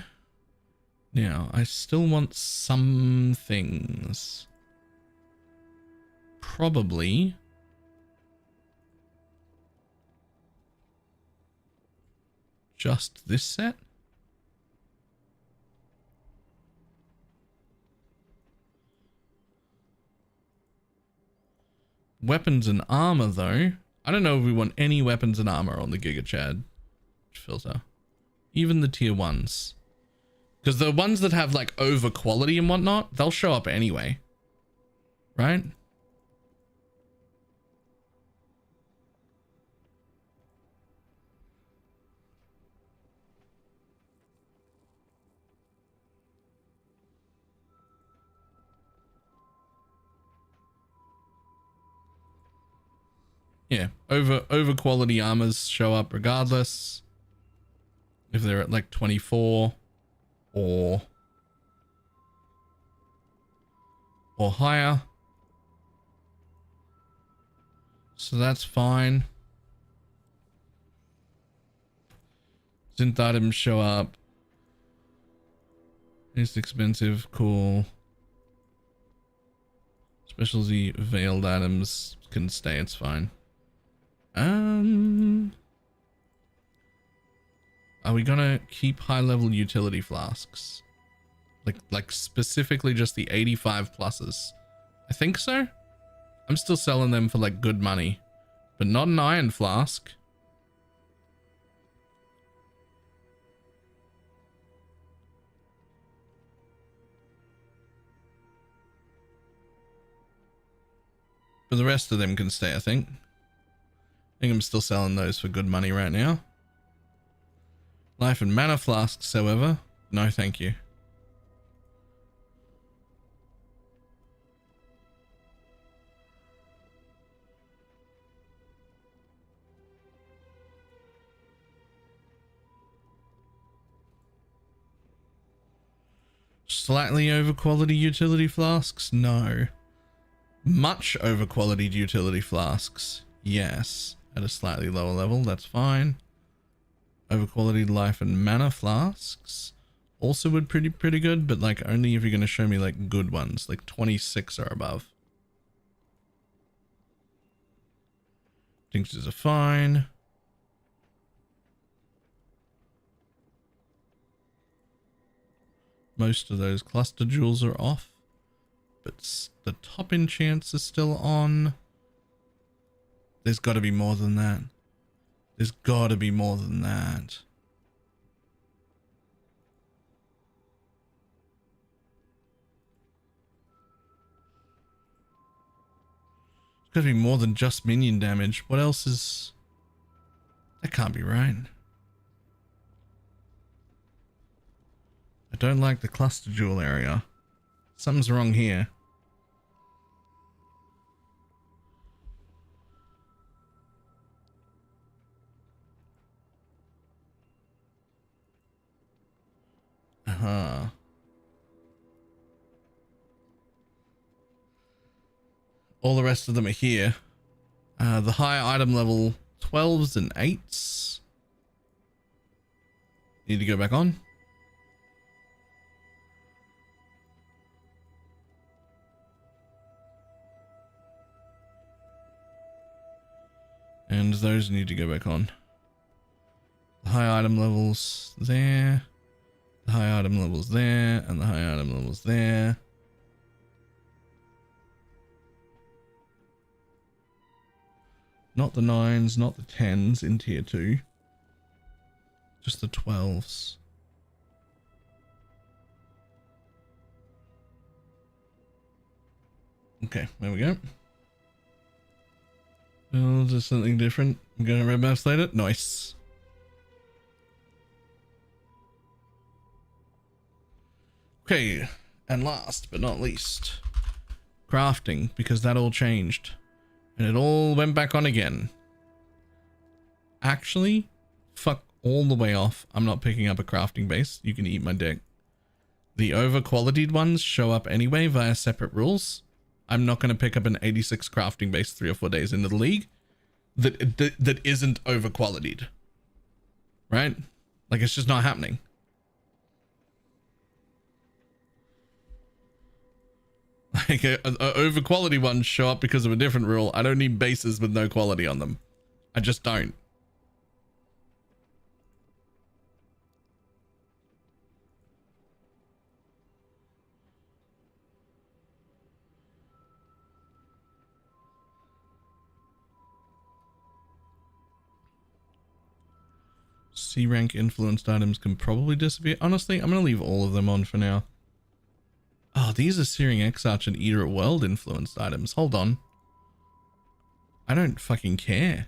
Now, I still want some things. Probably. Just this set? Weapons and armor, though. I don't know if we want any weapons and armor on the Giga Chad filter. Even the tier 1s. Because the ones that have like over quality and whatnot, they'll show up anyway. Right? Yeah, over quality armors show up regardless. If they're at like 24 or higher. So that's fine. Synth items show up. It's expensive. Cool. Specialty veiled items can stay. It's fine. Are we gonna keep high level utility flasks? Like specifically just the 85 pluses? I think so. I'm still selling them for like good money, but not an iron flask. But the rest of them can stay, I think. I think I'm still selling those for good money right now. Life and mana flasks, however, no thank you. Slightly over quality utility flasks? No. Much over quality utility flasks? Yes. At a slightly lower level, that's fine. Over quality life and mana flasks also would pretty good, but like only if you're going to show me like good ones, like 26 or above. Tinctures are fine. Most of those cluster jewels are off, but the top enchants are still on. There's got to be more than that. There's got to be more than that. There's got to be more than just minion damage. What else is... That can't be right. I don't like the cluster jewel area. Something's wrong here. All the rest of them are here. The high item level 12s and 8s. Need to go back on. And those need to go back on. The high item levels there. The high item levels there. And the high item levels there. Not the 9s, not the 10s in tier 2. Just the 12s. Okay, there we go. Oh, is there something different? I'm gonna red maps later. Nice. Okay, and last but not least, crafting, because that all changed. And it all went back on again. Actually, fuck all the way off. I'm not picking up a crafting base. You can eat my dick. The over-qualitied ones show up anyway via separate rules. I'm not going to pick up an 86 crafting base 3 or 4 days into the league that isn't over-qualitied. Right? Like, it's just not happening. Like, over quality ones show up because of a different rule. I don't need bases with no quality on them. I just don't. C rank influenced items can probably disappear. Honestly, I'm going to leave all of them on for now. Oh, these are Searing Exarch and Eater at World influenced items. Hold on. I don't fucking care.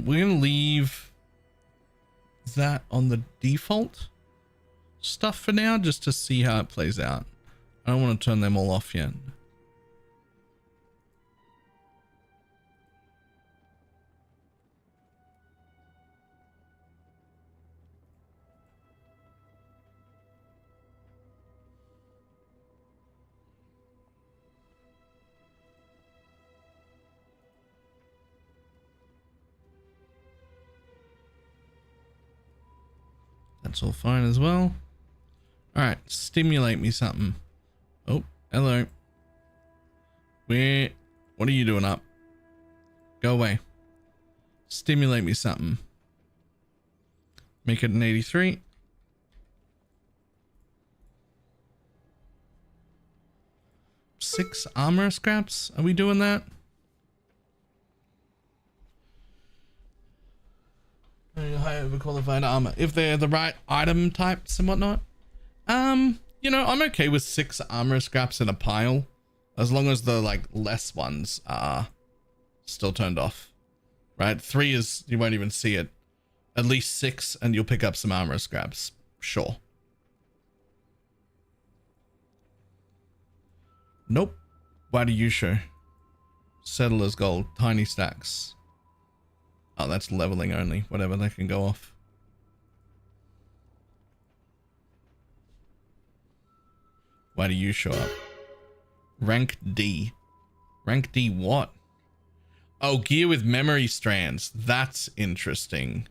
We're gonna leave that on the default stuff for now, just to see how it plays out. I don't want to turn them all off yet. That's all fine as well. All right, stimulate me something. Oh, hello. What are you doing up? Go away. Stimulate me something. Make it an 83. Six armor scraps. Are we doing that? High overqualified armor if they're the right item types and whatnot. You know, I'm okay with 6 armor scraps in a pile as long as the like less ones are still turned off, right? 3 is you won't even see it. At least 6 and you'll pick up some armor scraps, sure. Nope. Why do you show? Settler's gold, tiny stacks. Oh, that's leveling only. Whatever, they can go off. Why do you show up? Rank D. Rank D what? Oh, gear with memory strands. That's interesting.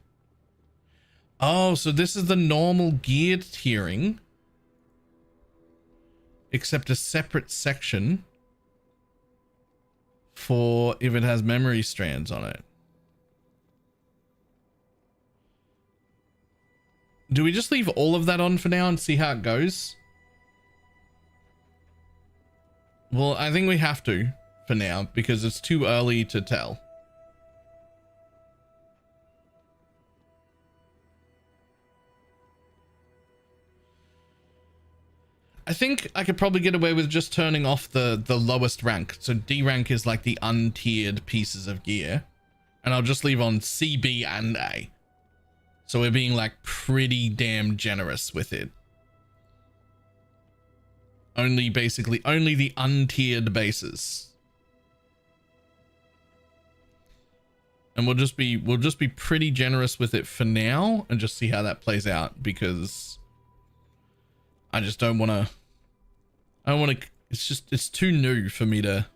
Oh, so this is the normal gear tiering. Except a separate section for if it has memory strands on it. Do we just leave all of that on for now and see how it goes? Well, I think we have to for now because it's too early to tell. I think I could probably get away with just turning off the lowest rank. So D rank is like the untiered pieces of gear. And I'll just leave on C, B, and A. So we're being like pretty damn generous with it. Only basically only the untiered bases. And we'll just be pretty generous with it for now and just see how that plays out because I just don't want to it's too new for me to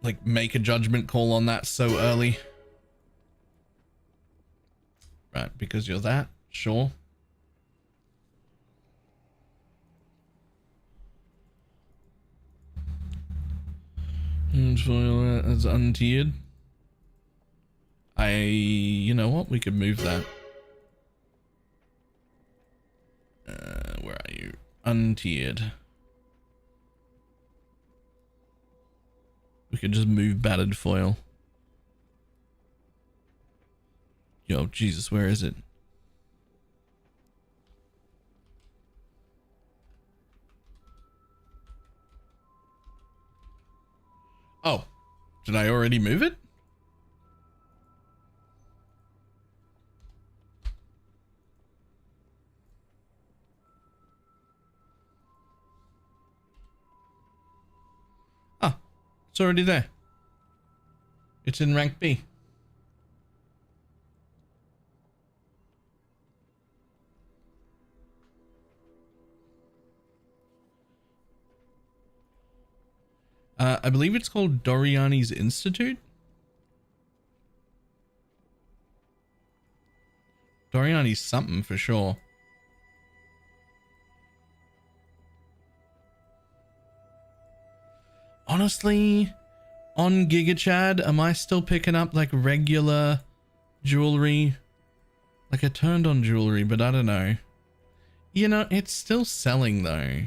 like make a judgment call on that so early. Right, because you're that, sure. And foil as untiered. You know what? We could move that. Where are you? Untiered. We could just move battered foil. Yo, Jesus, where is it? Oh, did I already move it? Ah, it's already there. It's in rank B. I believe it's called Doriani's Institute. Doriani's something for sure. Honestly, on GigaChad, am I still picking up like regular jewelry? Like I turned on jewelry, but I don't know. You know, it's still selling though.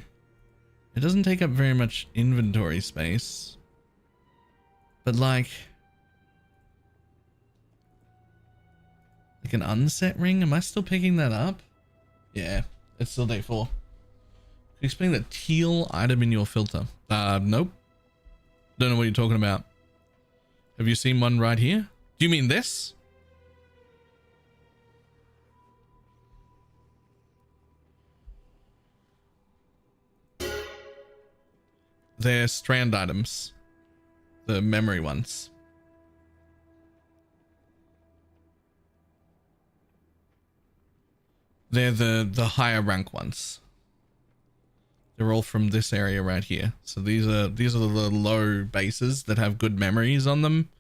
It doesn't take up very much inventory space. But like an unset ring? Am I still picking that up? Yeah, it's still day 4. Explain the teal item in your filter. Nope. Don't know what you're talking about. Have you seen one right here? Do you mean this? They're strand items. The memory ones. They're the higher rank ones. They're all from this area right here. So these are the low bases that have good memories on them.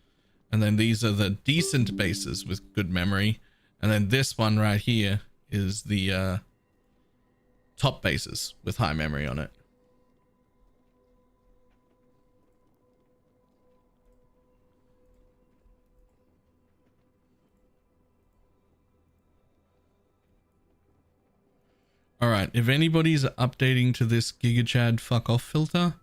And then these are the decent bases with good memory. And then this one right here is the top bases with high memory on it. All right, if anybody's updating to this GigaChad fuck off filter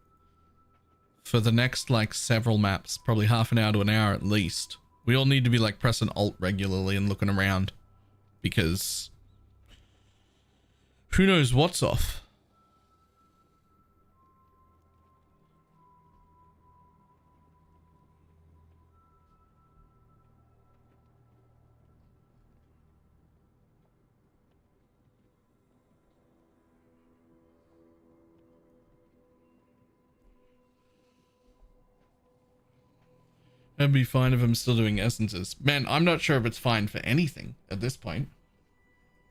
for the next like several maps, probably half an hour to an hour at least, we all need to be like pressing alt regularly and looking around because who knows what's off. It'd be fine if I'm still doing essences. Man, I'm not sure if it's fine for anything at this point.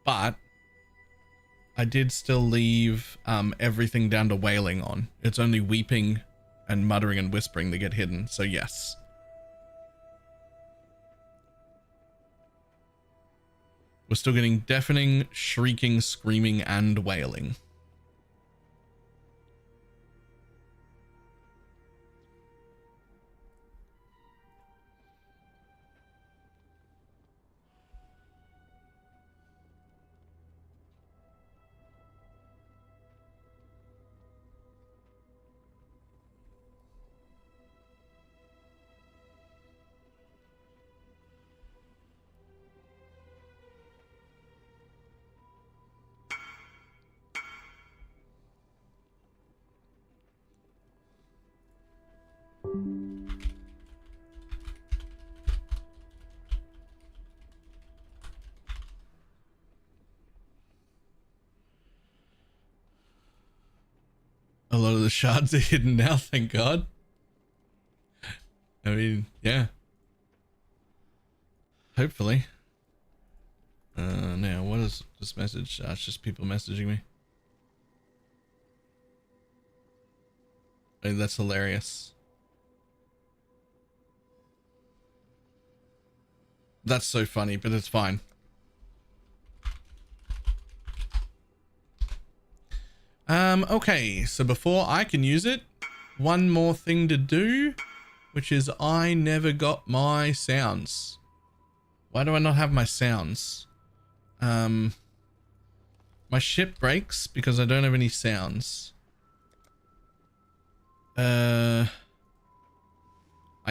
But I did still leave everything down to wailing on. It's only weeping and muttering and whispering that get hidden, so yes. We're still getting deafening, shrieking, screaming, and wailing. A lot of the shards are hidden now, thank God. I mean, yeah. Hopefully. Now, what is this message? It's just people messaging me. I mean, that's hilarious. That's so funny, but it's fine. Okay, so before I can use it, one more thing to do, which is I never got my sounds. Why do I not have my sounds? My ship breaks because I don't have any sounds. I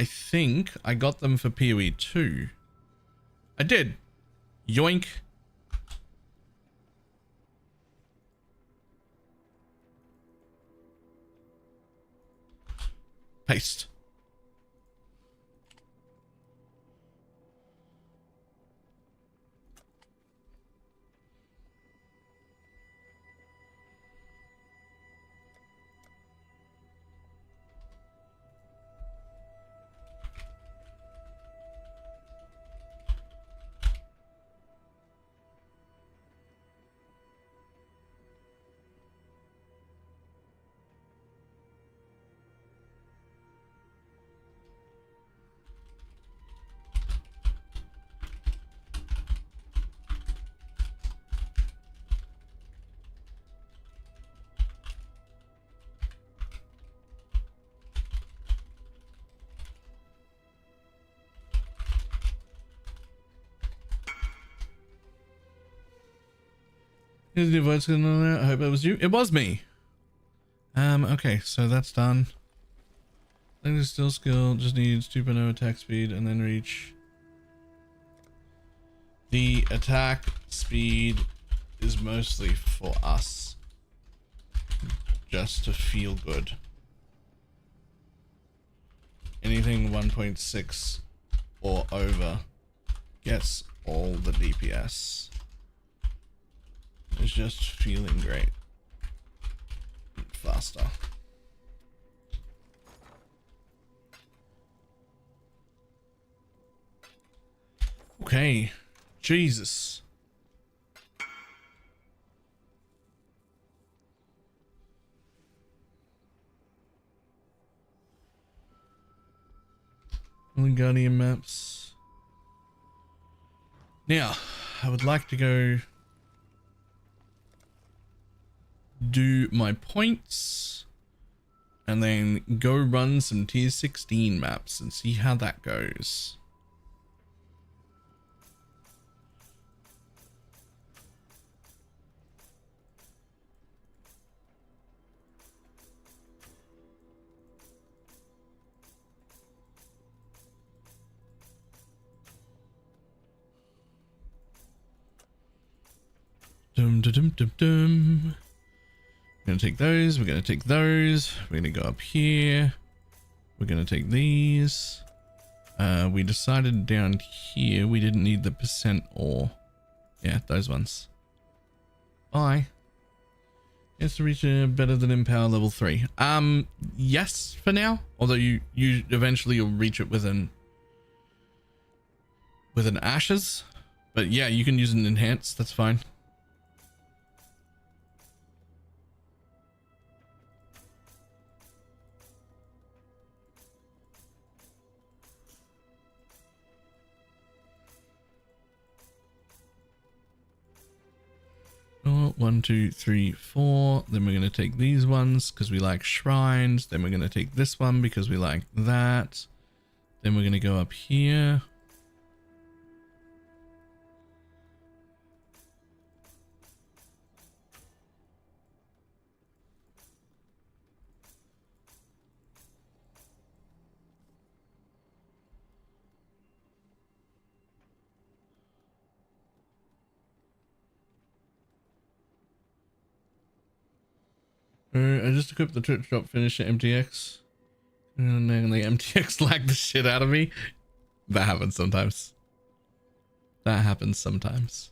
think I got them for PoE 2. I did. Yoink. Paste. Here's the voice going on there. I hope it was you. It was me. Okay, so that's done. I think it's still skill, just needs 2.0 attack speed and then reach. The attack speed is mostly for us. Just to feel good. And anything 1.6 or over gets all the DPS. It's just feeling great. Faster. Okay. Jesus. Only Guardian maps. Now, I would like to go do my points and then go run some tier 16 maps and see how that goes. Dum dum dum dum dum. We're gonna take those. We're gonna take those. We're gonna go up here. We're gonna take these. We decided down here we didn't need the percent or yeah, those ones. Bye. Yes, to reach better than Empower level 3. Yes, for now. Although you eventually you'll reach it with an Ashes. But yeah, you can use an Enhance. That's fine. Oh, 1, 2, 3, 4. Then we're going to take these ones because we like shrines. Then we're going to take this one because we like that. Then we're going to go up here. I just equipped the Twitch drop finisher MTX. And then the MTX lagged the shit out of me. That happens sometimes. That happens sometimes.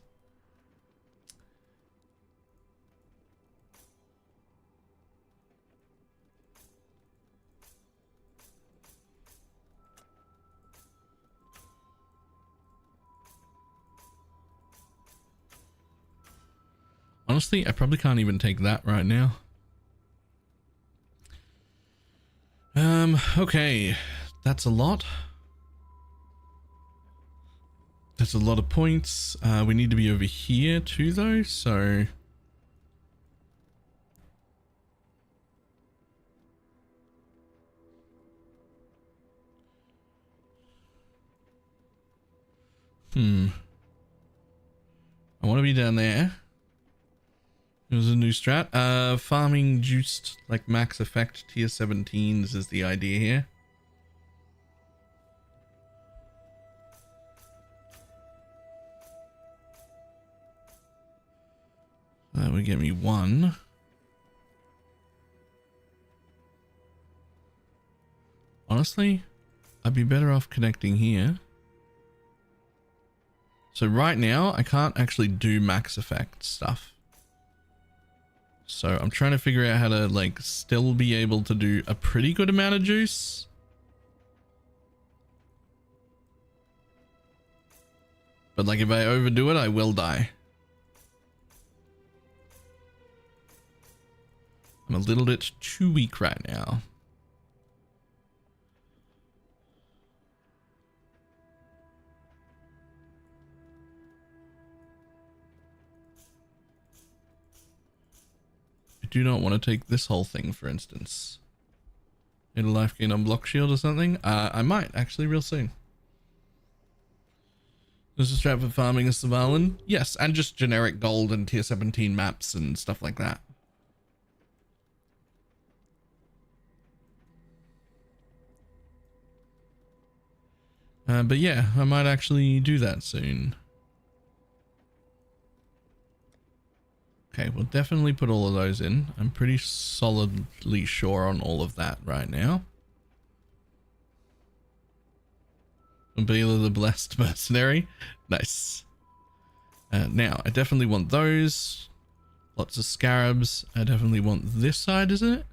Honestly, I probably can't even take that right now. Okay, that's a lot. That's a lot of points. We need to be over here too though, so I want to be down there. There's a new strat. Farming juiced like max effect tier 17s is the idea here. That would get me 1. Honestly, I'd be better off connecting here. So right now, I can't actually do max effect stuff. So I'm trying to figure out how to like still be able to do a pretty good amount of juice. But like if I overdo it, I will die. I'm a little bit too weak right now. I do not want to take this whole thing, for instance. Need a life gain on block shield or something? I might, actually, real soon. There's a strat for farming a Savalan? Yes, and just generic gold and tier 17 maps and stuff like that. But yeah, I might actually do that soon. Okay, we'll definitely put all of those in. I'm pretty solidly sure on all of that right now. Bela the Blessed Mercenary. Nice. Now, I definitely want those. Lots of scarabs. I definitely want this side, isn't it?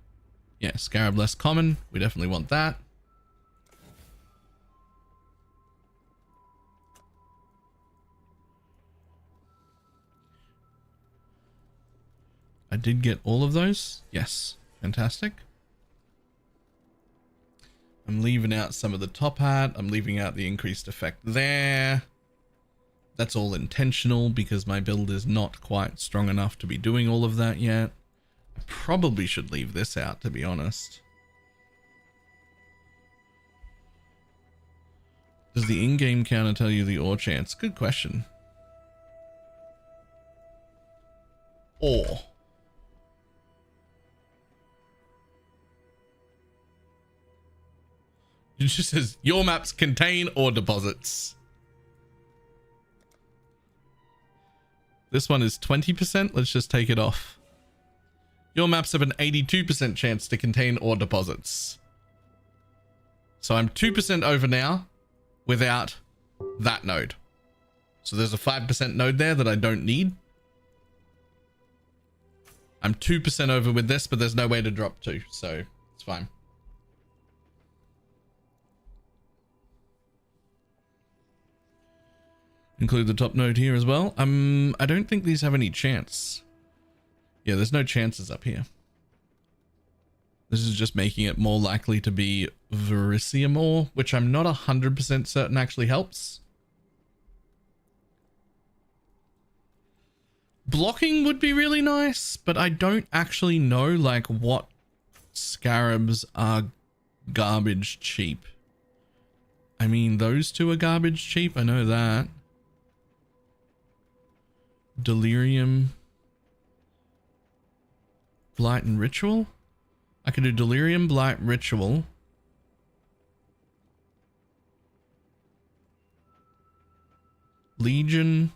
Yeah, scarab less common. We definitely want that. I did get all of those. Yes. Fantastic. I'm leaving out some of the top hat. I'm leaving out the increased effect there. That's all intentional because my build is not quite strong enough to be doing all of that yet. I probably should leave this out, to be honest. Does the in-game counter tell you the ore chance? Good question. Ore. It just says your maps contain ore deposits. This one is 20%. Let's just take it off. Your maps have an 82% chance to contain ore deposits. So I'm 2% over now without that node. So there's a 5% node there that I don't need. I'm 2% over with this, but there's no way to drop 2, so it's fine. Include the top node here as well. I don't think these have any chance. Yeah, there's no chances up here. This is just making it more likely to be Verisium ore, which I'm not 100% certain actually helps. Blocking would be really nice, but I don't actually know like what scarabs are garbage cheap. I mean, those two are garbage cheap. I know that. Delirium, Blight, and Ritual. I could do Delirium, Blight, Ritual. Legion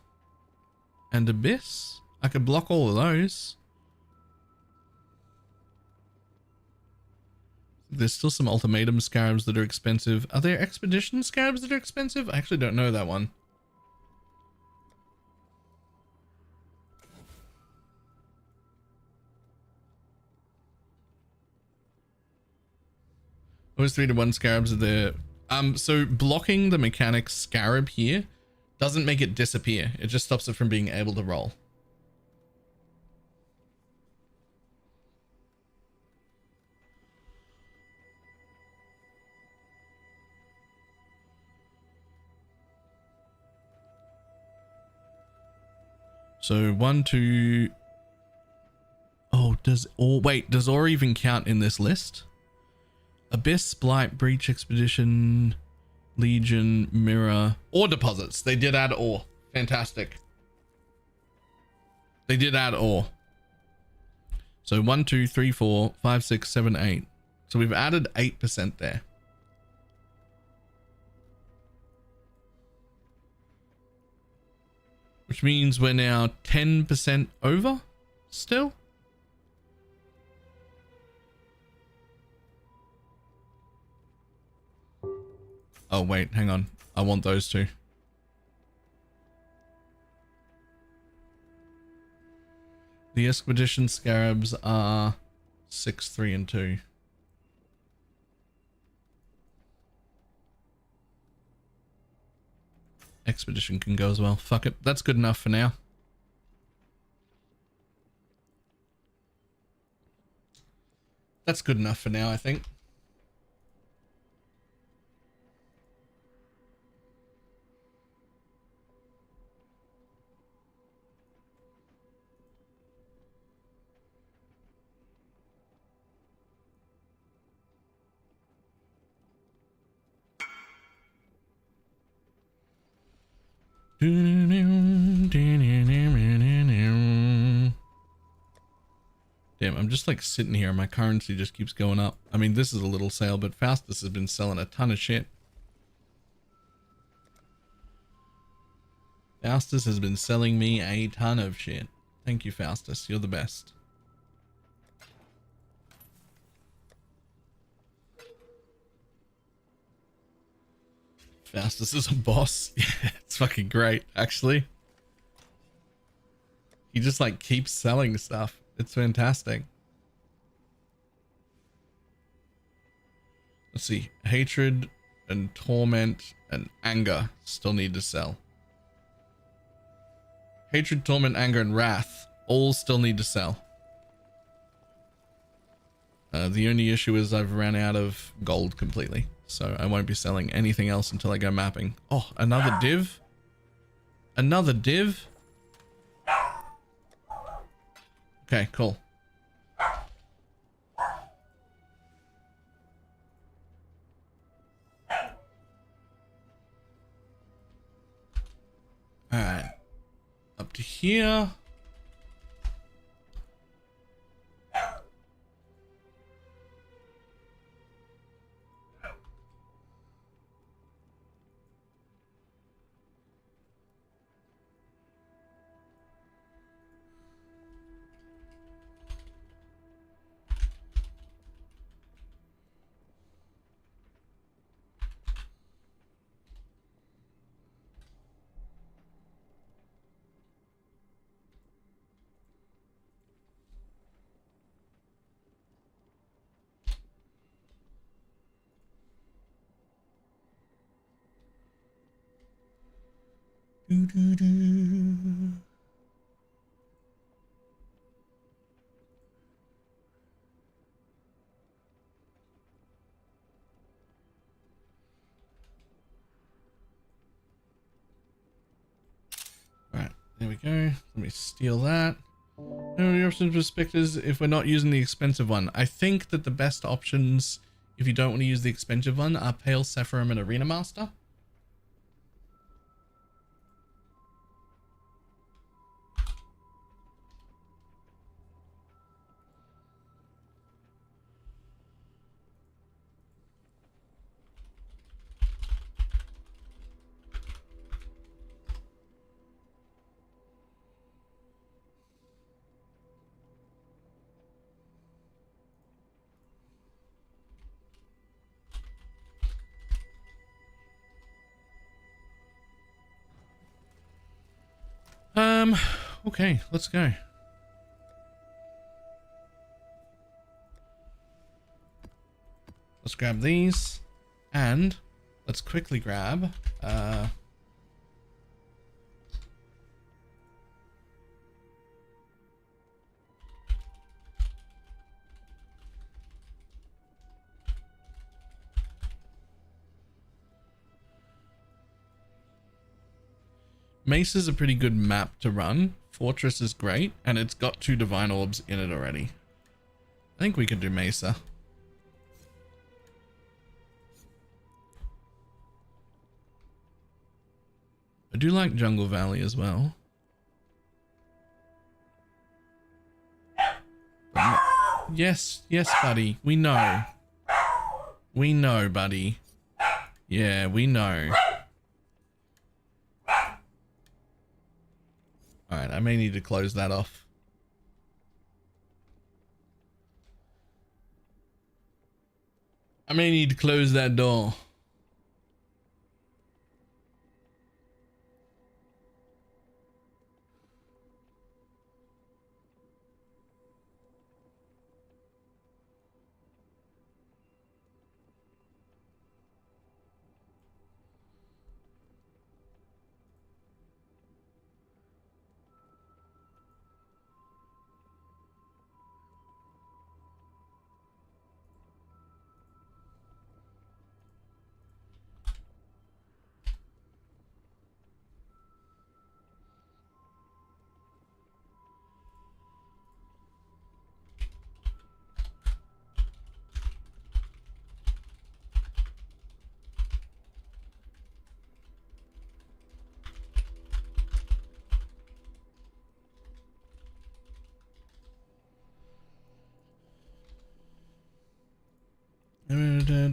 and Abyss. I could block all of those. There's still some ultimatum scarabs that are expensive. Are there expedition scarabs that are expensive? I actually don't know that one. Always 3-to-1 scarabs are there. So blocking the mechanic scarab here doesn't make it disappear. It just stops it from being able to roll. So 1, 2. Oh, does ore, wait, does ore even count in this list? Abyss, Blight, Breach, Expedition, Legion, Mirror, ore deposits. They did add ore. Fantastic. They did add ore. So 1, 2, 3, 4, 5, 6, 7, 8. So we've added 8% there. Which means we're now 10% over still. Oh, wait, hang on. I want those two. The Expedition Scarabs are 6, 3, and 2. Expedition can go as well. Fuck it. That's good enough for now. That's good enough for now, I think. Damn, I'm just like sitting here. My currency just keeps going up. I mean, this is a little sale, but Faustus has been selling a ton of shit. Faustus has been selling me a ton of shit. Thank you, Faustus. You're the best. Faustus is a boss. Yeah, it's fucking great, actually. He just like keeps selling stuff. It's fantastic. Let's see. Hatred and torment and anger still need to sell. Hatred, torment, anger, and wrath all still need to sell. The only issue is I've ran out of gold completely, so I won't be selling anything else until I go mapping. Oh, another div? Another div? Okay, cool. Alright. Up to here. Do, do, do. Right, there we go. Let me steal that. Your options perspectives if we're not using the expensive one. I think that the best options, if you don't want to use the expensive one, are Pale Sephirim and Arena Master. Okay, let's go. Let's grab these and let's quickly grab Mace is a pretty good map to run. Fortress is great, and it's got 2 divine orbs in it already. I think we could do Mesa. I do like Jungle Valley as well. Yes, yes, buddy. We know. We know, buddy. Yeah, we know. Alright, I may need to close that off. I may need to close that door.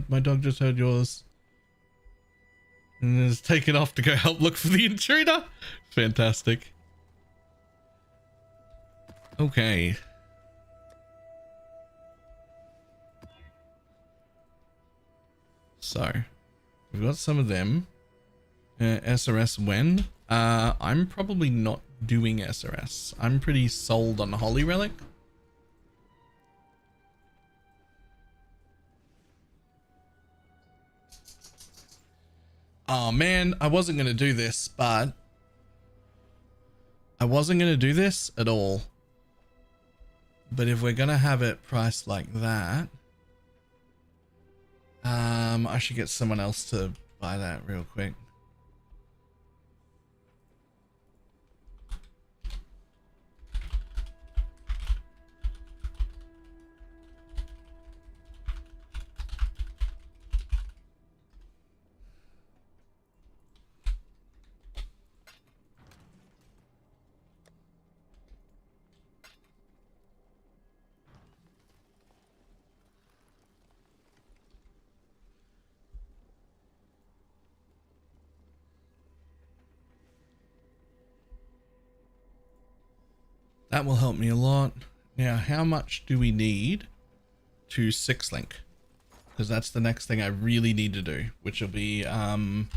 My dog just heard yours and is taken off to go help look for the intruder. Fantastic. Okay. So we've got some of them. SRS when? I'm probably not doing SRS. I'm pretty sold on Holy Relic. Oh man, I wasn't going to do this, but I wasn't going to do this at all. But if we're going to have it priced like that, I should get someone else to buy that real quick. That will help me a lot. Now, how much do we need to 6-link? Because that's the next thing I really need to do, which will be Omen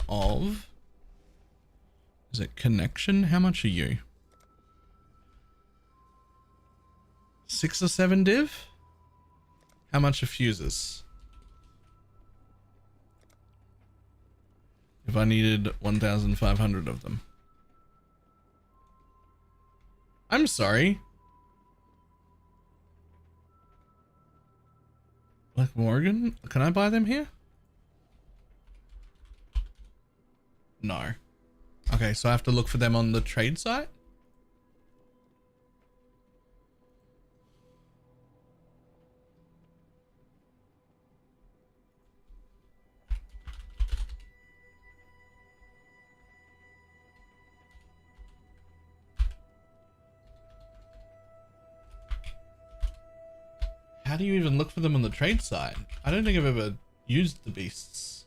of... Is it Connection? How much are you? 6 or 7 div? How much are fuses? If I needed 1,500 of them. I'm sorry. Black Morgan? Can I buy them here? No. Okay, so I have to look for them on the trade site? How do you even look for them on the trade side? I don't think I've ever used the beasts.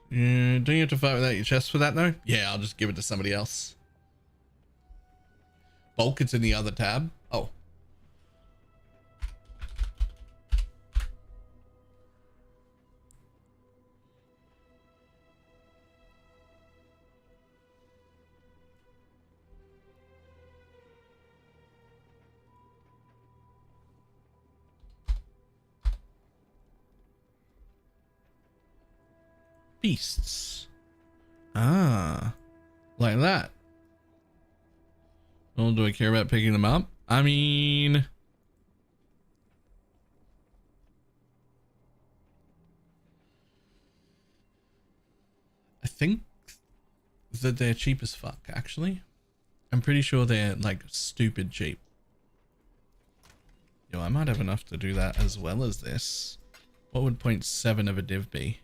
Yeah, don't you have to fight without your chest for that though? Yeah, I'll just give it to somebody else. Bulk, it's in the other tab. Oh. Beasts. Ah, like that. Well, do I care about picking them up? I mean, I think that they're cheap as fuck, actually. I'm pretty sure they're like stupid cheap. Yo, I might have enough to do that as well as this. What would 0.7 of a div be?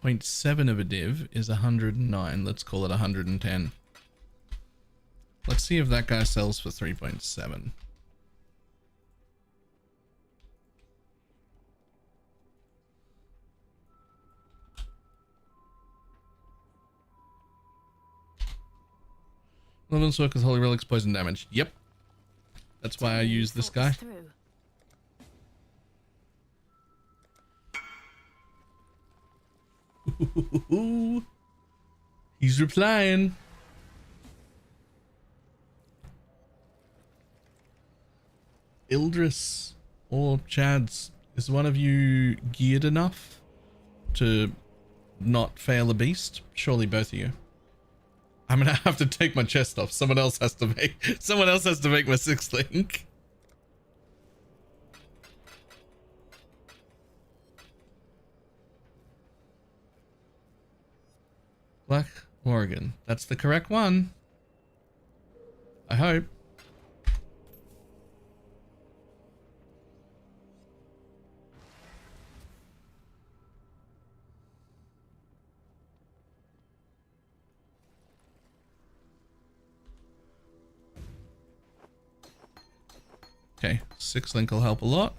0.7 of a div is 109. Let's call it 110. Let's see if that guy sells for 3.7. Lemon Soak with Holy Relics, poison damage. Yep. That's why I use this guy. He's replying. Ildris or Chads, is one of you geared enough to not fail a beast? Surely both of you. I'm gonna have to take my chest off. Someone else has to make my 6-link. Black Morgan. That's the correct one. I hope. Okay, 6-link will help a lot.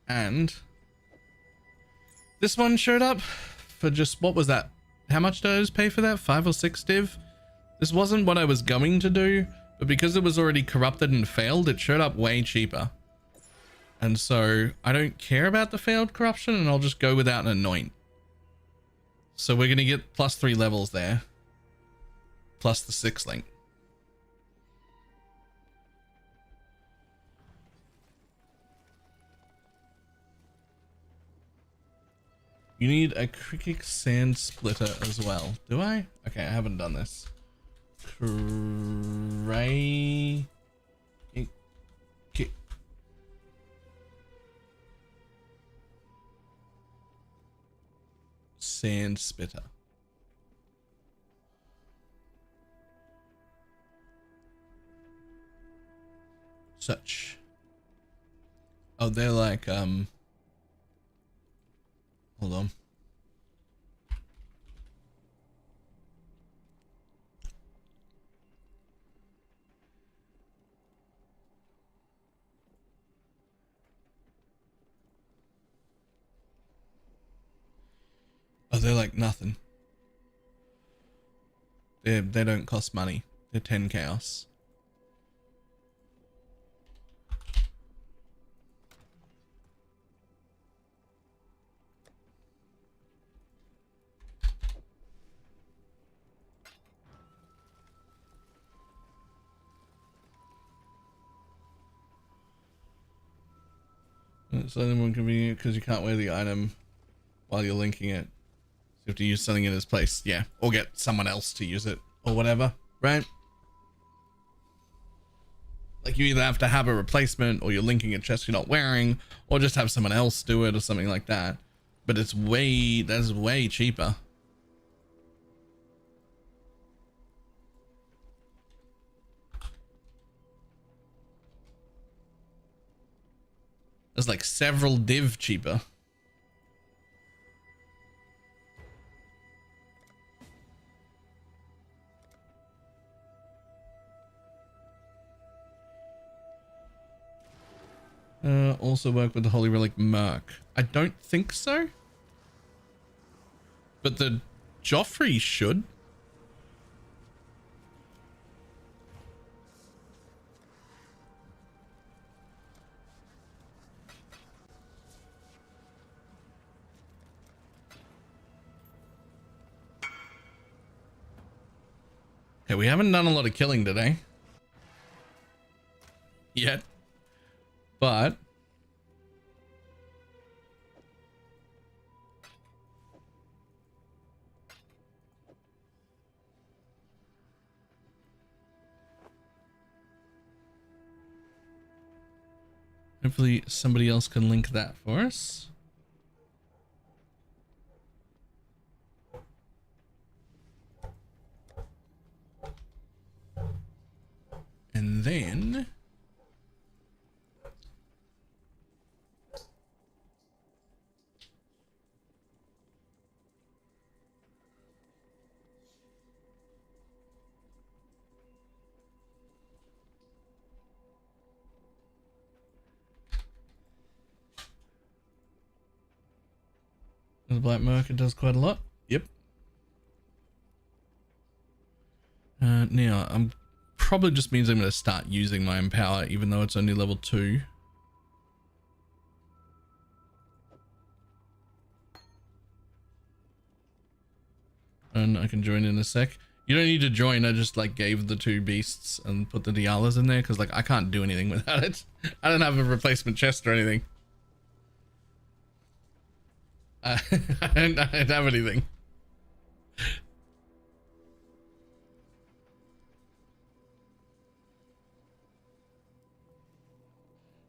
And this one showed up for just, what was that? how much did I just pay for that? 5 or 6 div? This wasn't what I was going to do, but because it was already corrupted and failed, it showed up way cheaper. And so I don't care about the failed corruption, and I'll just go without an anoint. So we're going to get +3 levels there. Plus the 6 link. You need a cricket sand splitter as well. Do I? Okay, I haven't done this. Sand splitter. Such. Oh, they're like, hold on. Oh, they're like nothing. They don't cost money. They're 10 chaos. It's slightly more convenient because you can't wear the item while you're linking it. So you have to use something in its place. Yeah. Or get someone else to use it or whatever. Right? Like you either have to have a replacement or you're linking a chest you're not wearing or just have someone else do it or something like that. But that's way cheaper. There's like several div cheaper. Also work with the Holy Relic Merc. I don't think so. But the Joffrey should. Okay, we haven't done a lot of killing today. Yet. But hopefully somebody else can link that for us. And then the Black Merc, it does quite a lot. Yep. Now I'm probably just means I'm going to start using my Empower even though it's only level 2. And I can join in a sec. You don't need to join, I just like gave the 2 beasts and put the Dialas in there because like I can't do anything without it. I don't have a replacement chest or anything. I don't have anything.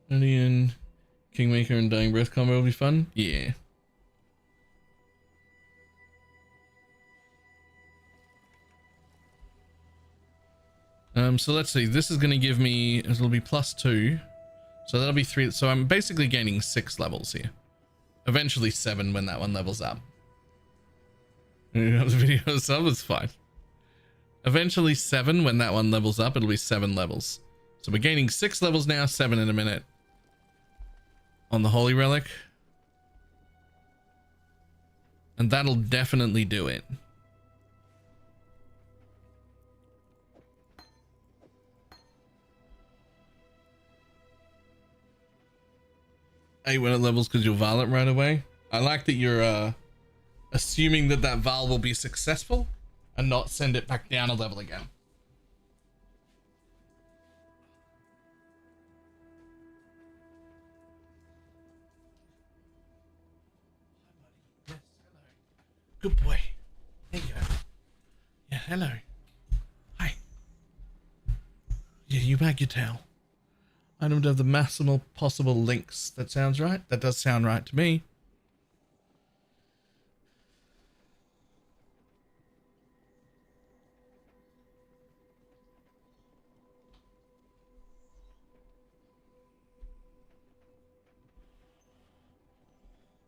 Guardian, Kingmaker, and Dying Breath combo will be fun. Yeah. So let's see. This is going to give me. It'll be +2, so that'll be 3. So I'm basically gaining 6 levels here. Eventually 7 when that one levels up. The video sub is fine. Eventually 7 when that one levels up. It'll be 7 levels. So we're gaining 6 levels now. 7 in a minute. On the Holy Relic. And that'll definitely do it. A when it levels because you'll Val it right away. I like that you're assuming that that Val will be successful and not send it back down a level again. Good boy. There you go. Yeah, hello. Hi. Yeah, you wag your tail. Item to have the maximal possible links. That sounds right. That does sound right to me.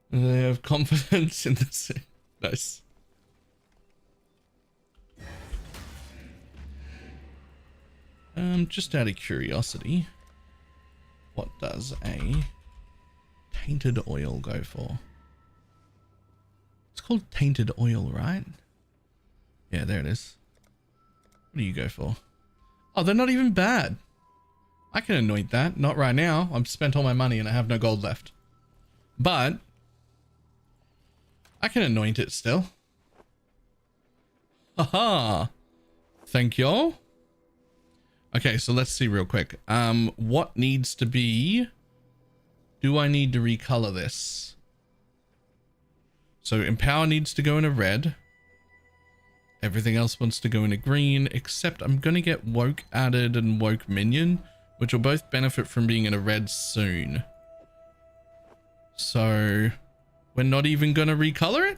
They have confidence in this. Nice. Just out of curiosity, what does a tainted oil go for? It's called tainted oil, right? Yeah, there it is. What do you go for? Oh, they're not even bad. I can anoint that. Not right now. I've spent all my money and I have no gold left. But I can anoint it still. Haha. Thank y'all. Okay, so let's see real quick. What needs to be... Do I need to recolor this? So Empower needs to go in a red. Everything else wants to go in a green, except I'm going to get Woke added and Woke Minion, which will both benefit from being in a red soon. So we're not even going to recolor it?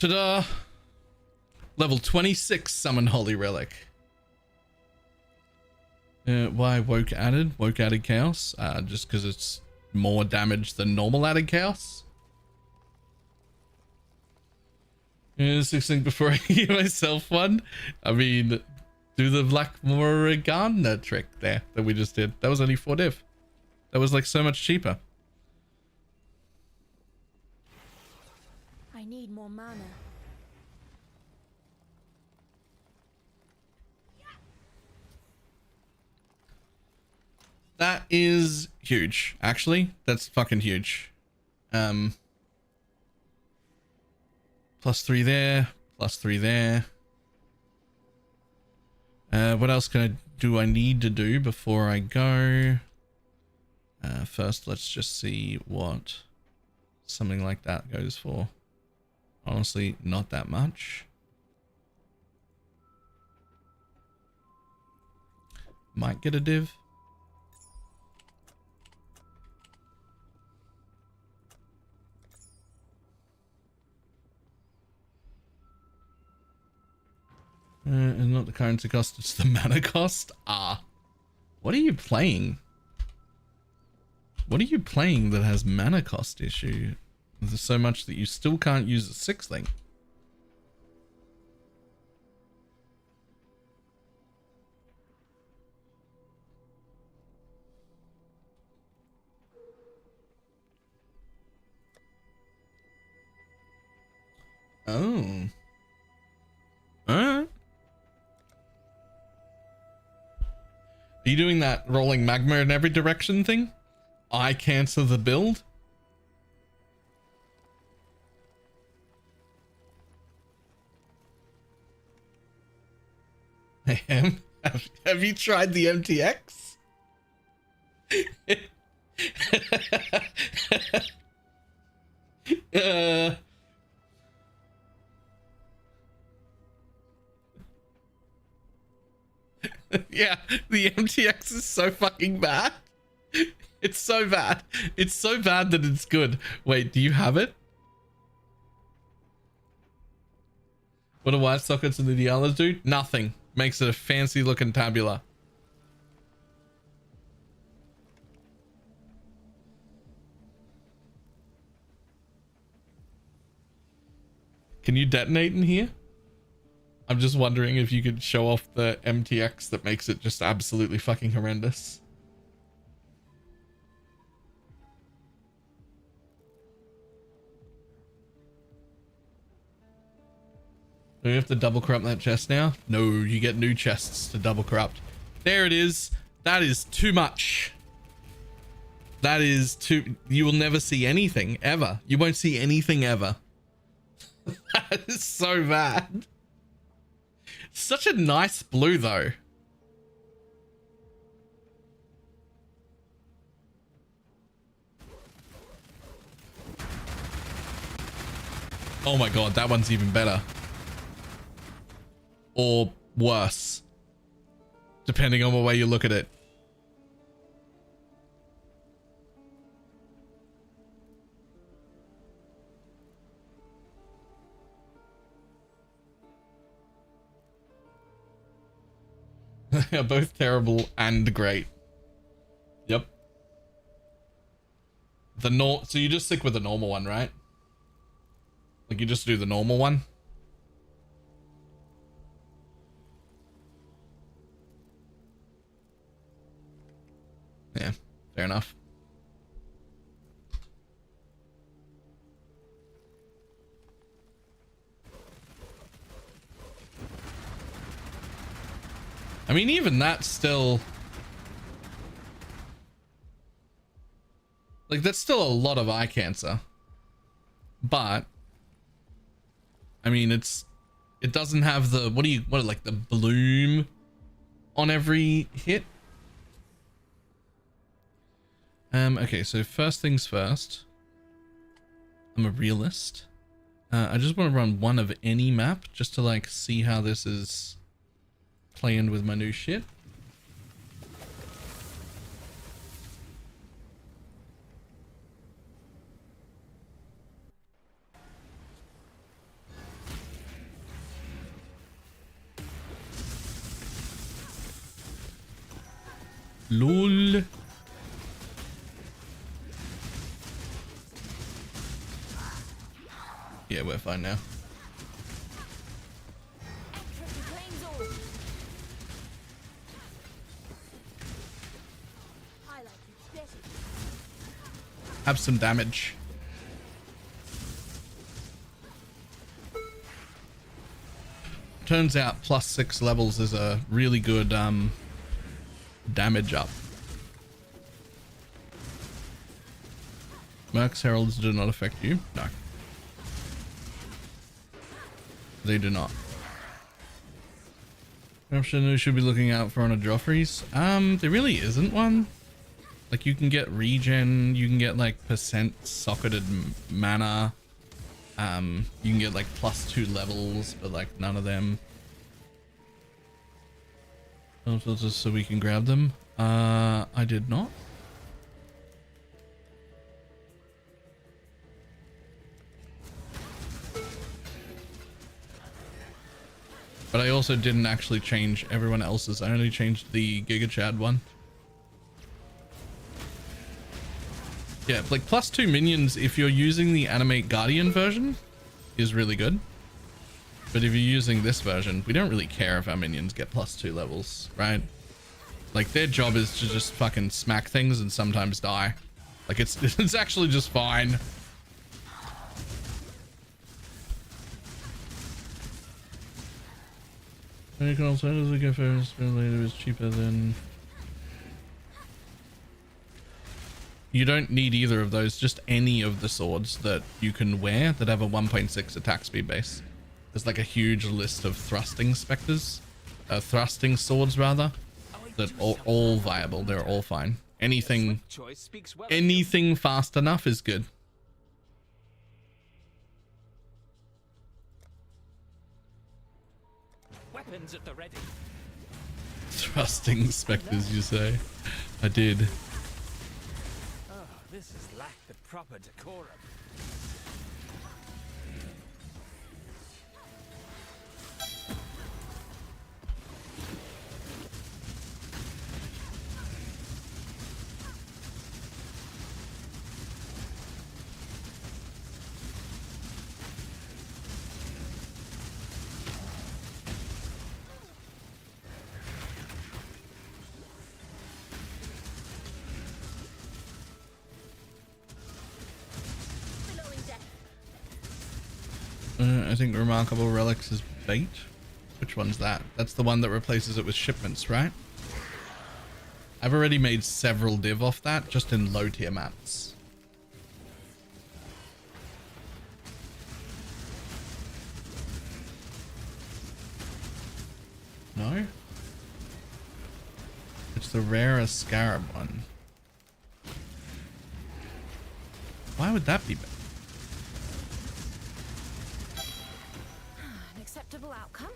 Ta-da! Level 26 summon Holy Relic. Why Woke added? Woke added Chaos? Just because it's more damage than normal added Chaos? 16 before I give myself one. I mean, do the Black Morgana trick there that we just did. That was only 4 div. That was like so much cheaper. I need more mana. That is huge. Actually, that's fucking huge. +3 there, +3 there. What else do I need to do before I go? First, let's just see what something like that goes for. Honestly, not that much. Might get a div. It's not the currency cost, it's the mana cost. What are you playing? What are you playing that has mana cost issue? There's so much that you still can't use a 6th. Oh. Alright. Are you doing that rolling magma in every direction thing? I cancel the build? I am. Have you tried the MTX? Yeah, the MTX is so fucking bad. It's so bad. It's so bad that it's good. Wait, do you have it? What do white sockets and the Dialas do? Nothing. Makes it a fancy looking tabula. Can you detonate in here? I'm just wondering if you could show off the MTX that makes it just absolutely fucking horrendous. Do we have to double corrupt that chest now? No, you get new chests to double corrupt. There it is. That is too much. That is too... You will never see anything, ever. You won't see anything ever. That is so bad. Such a nice blue, though. Oh my god, that one's even better. Or worse. Depending on the way you look at it. They're both terrible and great. Yep. So you just stick with the normal one, right? Like you just do the normal one? Yeah, fair enough. I mean, even that's still... Like, that's still a lot of eye cancer. But... I mean, it doesn't have the... like the bloom on every hit? Okay, so first things first. I'm a realist. I just want to run one of any map just to, like, see how this is... playing with my new shit. LOL. Yeah, we're fine now. Have some damage. Turns out +6 levels is a really good damage up. Merc's heralds do not affect you. No, they do not. Option we should be looking out for on a Joffrey's. There really isn't one. Like, you can get regen, you can get like % socketed mana, you can get like +2 levels, but like none of them. Also, just so we can grab them. I did not. But I also didn't actually change everyone else's. I only changed the Giga Chad one. Yeah, like +2 minions if you're using the Animate Guardian version is really good. But if you're using this version, we don't really care if our minions get +2 levels, right? Like, their job is to just fucking smack things and sometimes die. Like, it's actually just fine. You can alternatively go first, but later is cheaper than... You don't need either of those, just any of the swords that you can wear that have a 1.6 attack speed base. There's like a huge list of thrusting specters, thrusting swords rather, that are all viable. They're all fine. Anything fast enough is good. Weapons at the ready. Thrusting specters, you say? I did. Oh, this has lacked the proper decorum. I think Remarkable Relics is bait. Which one's that? That's the one that replaces it with shipments, right? I've already made several div off that just in low tier maps. No? It's the rarer Scarab one. Why would that be better? An acceptable outcome.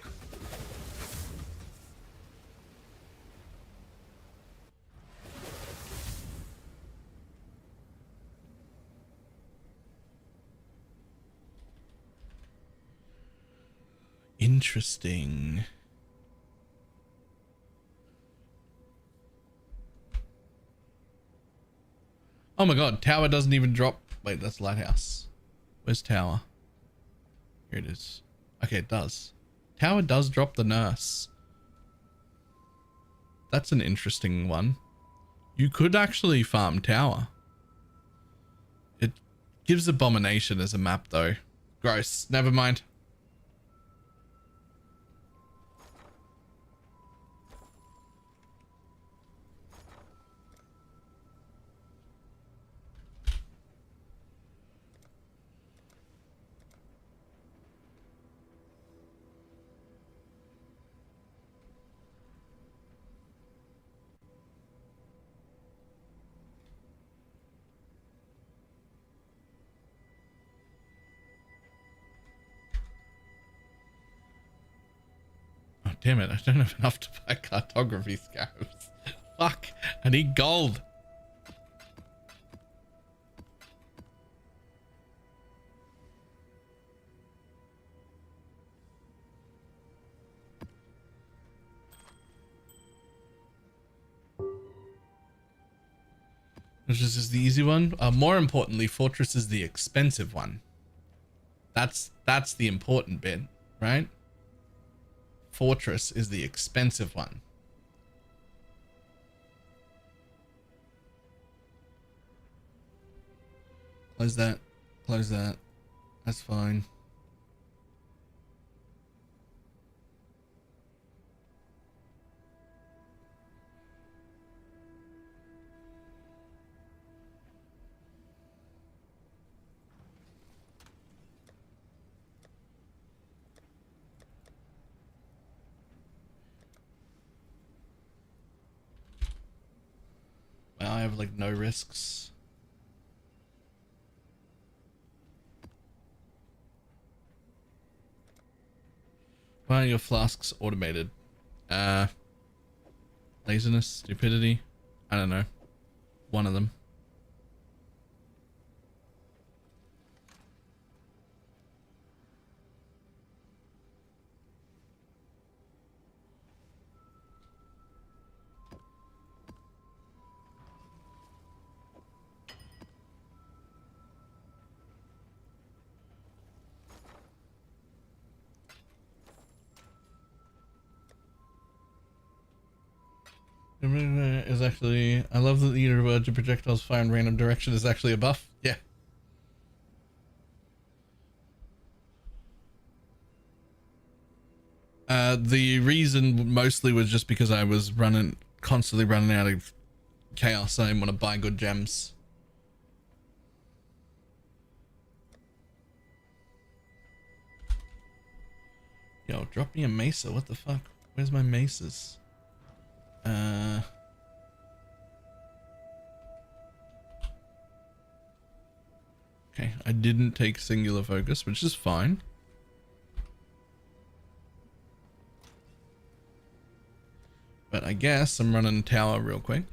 Interesting. Oh my god, tower doesn't even drop. Wait, that's lighthouse. Where's tower? Here it is. Okay, it does. Tower does drop the nurse. That's an interesting one. You could actually farm tower. It gives abomination as a map though. Gross. Never mind. Damn it, I don't have enough to buy cartography scarabs. Fuck, I need gold. Fortress is the easy one. More importantly, Fortress is the expensive one. That's the important bit, right? Fortress is the expensive one. Close that. Close that. That's fine. I have like no risks. Why are your flasks automated? Laziness, stupidity. I don't know. One of them. Is actually, I love that the unit of projectiles fire in random direction is actually a buff. Yeah. The reason mostly was just because I was constantly running out of chaos. I didn't want to buy good gems. Yo, drop me a mesa. What the fuck? Where's my mesas? Okay, I didn't take singular focus, which is fine. But I guess I'm running tower real quick.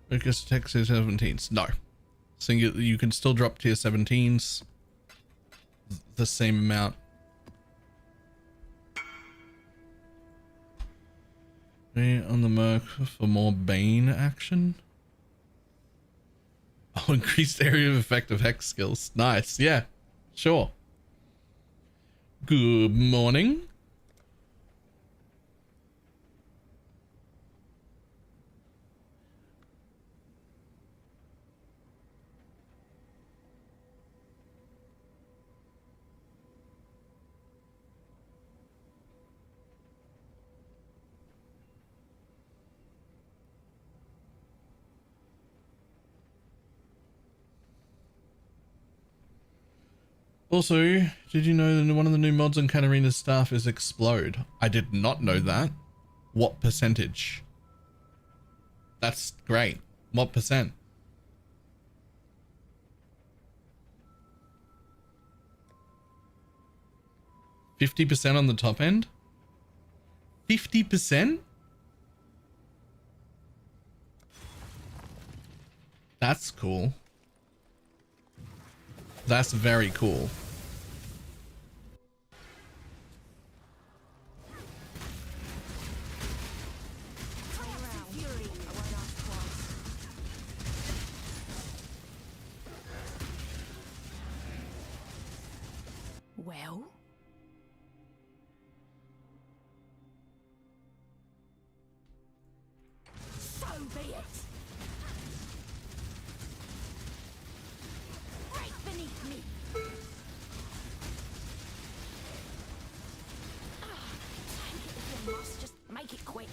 Focus attack tier 17s. No. Singular, you can still drop tier 17s. The same amount. On the Merc for more Bane action. Oh, increased area of effect of hex skills. Nice. Yeah, sure. Good morning. Also, did you know that one of the new mods on Katarina's staff is Explode? I did not know that. What percentage? That's great. What percent? 50% on the top end? 50%? That's cool. That's very cool. Well? So be it! Right beneath me! Take it if you must, just make it quick.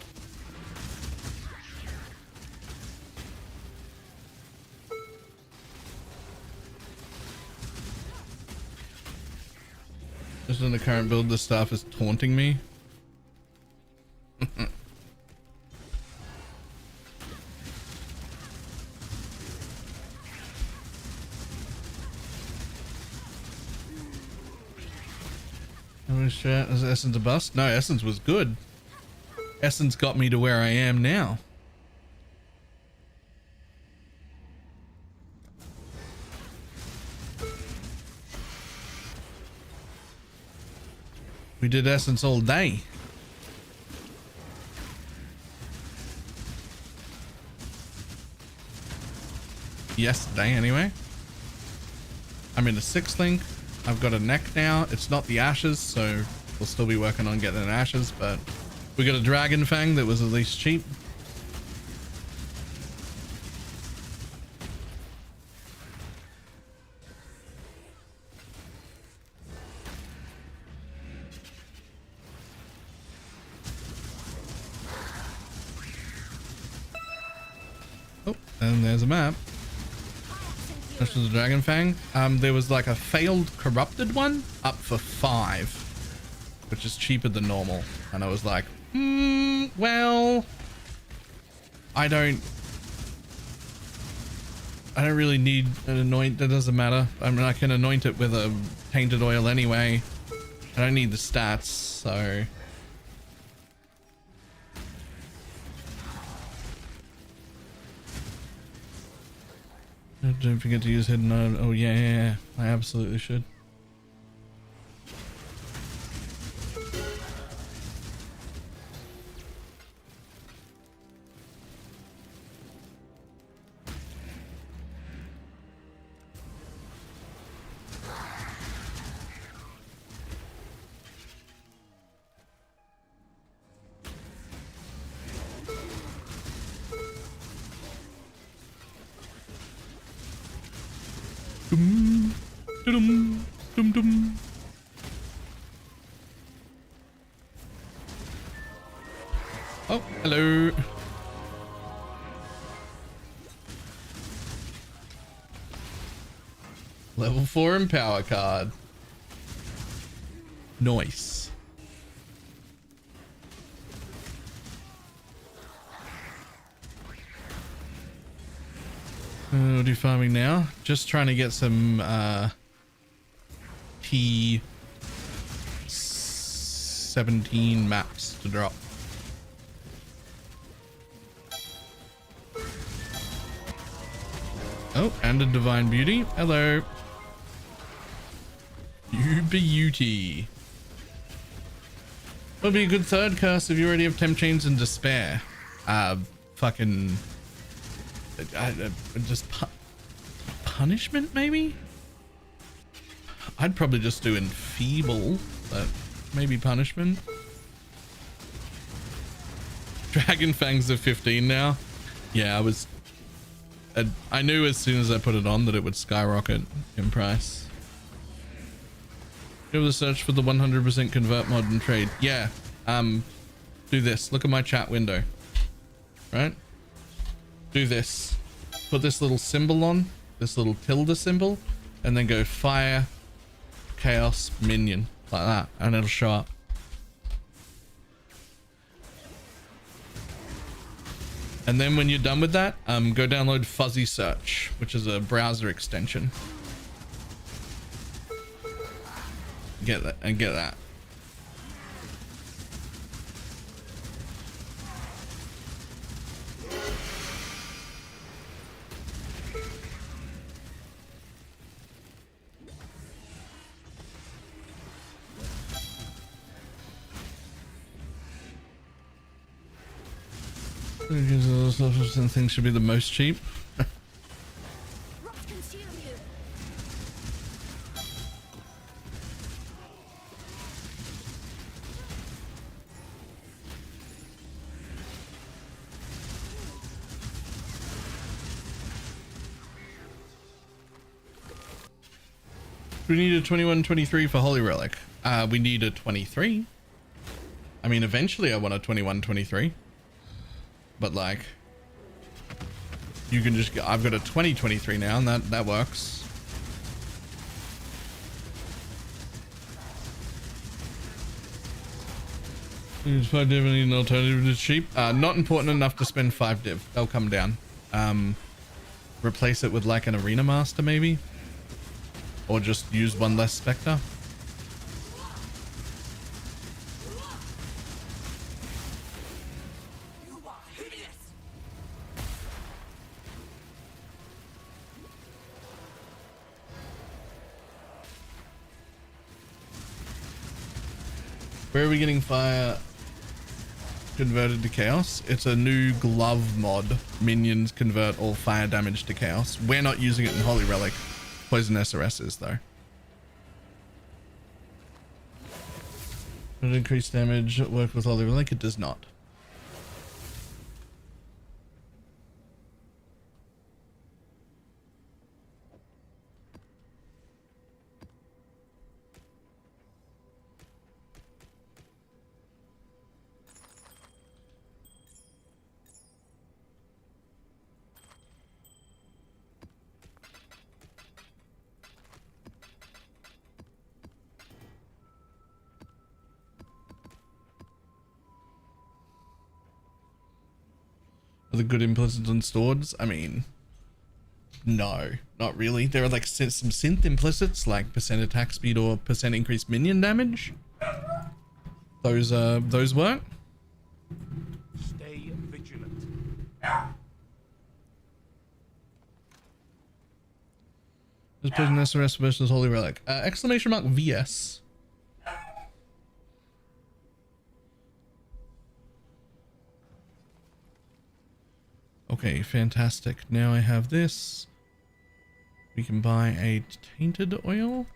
Just in the current build, the staff is taunting me. Is Essence a bust? No, Essence was good. Essence got me to where I am now. We did Essence all day. Yesterday, anyway. I'm in the 6th link. I've got a neck now. It's not the ashes, so we'll still be working on getting an ashes, but we got a dragon fang that was at least cheap. Oh, and there's a map. This was a dragon fang. There was like a failed corrupted one up for 5, which is cheaper than normal. And I was like, well, I don't really need an anoint. That doesn't matter. I mean, I can anoint it with a tainted oil anyway. I don't need the stats, so. Don't forget to use hidden. Oh yeah, I absolutely should. Oh, hello. Level 4 empower card. Nice. What are you farming now? Just trying to get some T17 maps to drop. Oh, and a divine beauty. Hello. You beauty. Would be a good third curse if you already have temp chains and despair. Fucking. punishment, maybe? I'd probably just do enfeeble, but maybe punishment. Dragon Fangs are 15 now. Yeah, I knew as soon as I put it on that it would skyrocket in price. Give the search for the 100% convert mod and trade. Yeah. Do this. Look at my chat window. Right? Do this. Put this little symbol on, this little tilde symbol, and then go fire, chaos, minion, like that, and it'll show up. And then when you're done with that, go download Fuzzy Search, which is a browser extension. Get that and get that. Things should be the most cheap. Rot consume you. We need a 21-23 for Holy Relic. We need a 23. I mean, eventually I want a 21-23. But like, you can just, I've got a 20-23 now, and that works. Use 5 div and need an alternative to cheap. Not important enough to spend 5 div. They'll come down. Replace it with like an arena master maybe, or just use one less spectre. Where are we getting fire converted to chaos? It's a new glove mod. Minions convert all fire damage to chaos. We're not using it in Holy Relic. Poison SRS is though. Does it increase damage work with Holy Relic? It does not. Are the good implicits on swords? I mean, no, not really. There are like some synth implicits like percent attack speed or percent increased minion damage. Those work. Stay vigilant. Just put an SRS versus Holy Relic. Exclamation mark VS. Okay, fantastic. Now I have this. We can buy a tainted oil.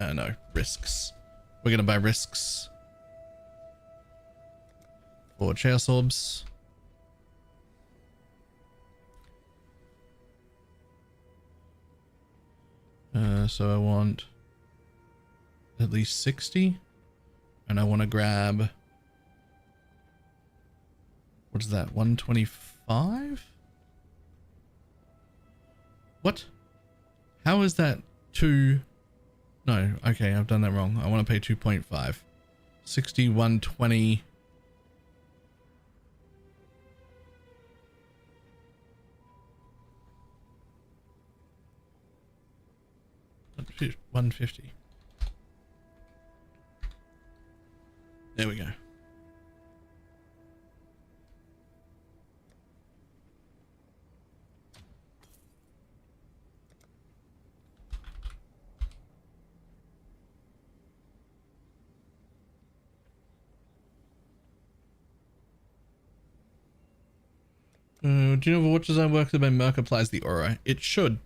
No, risks. We're gonna buy risks for chaos orbs. So I want at least 60, and I want to grab, what is that, 125? What? How is that 2? No, okay, I've done that wrong. I want to pay 2.5. 60, 120. 150. There we go. Do you know what design works when Merc applies the aura? It should.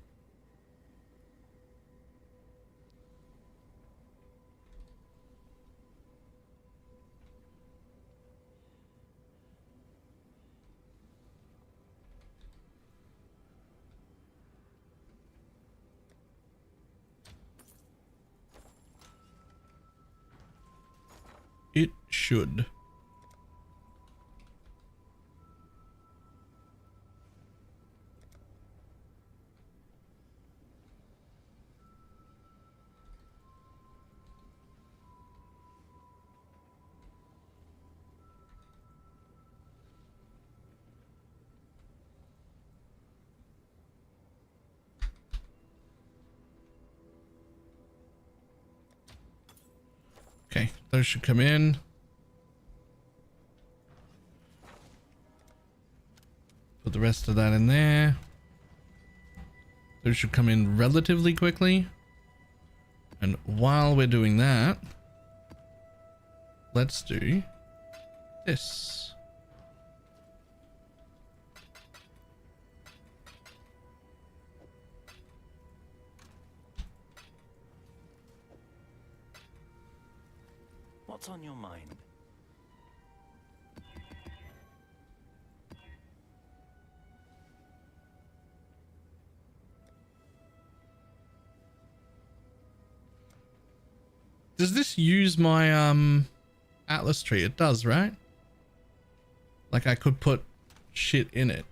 It should. Okay, those should come in. Put the rest of that in there. Those should come in relatively quickly. And while we're doing that, let's do this. What's on your mind? Does this use my Atlas tree? It does, right? Like I could put shit in it.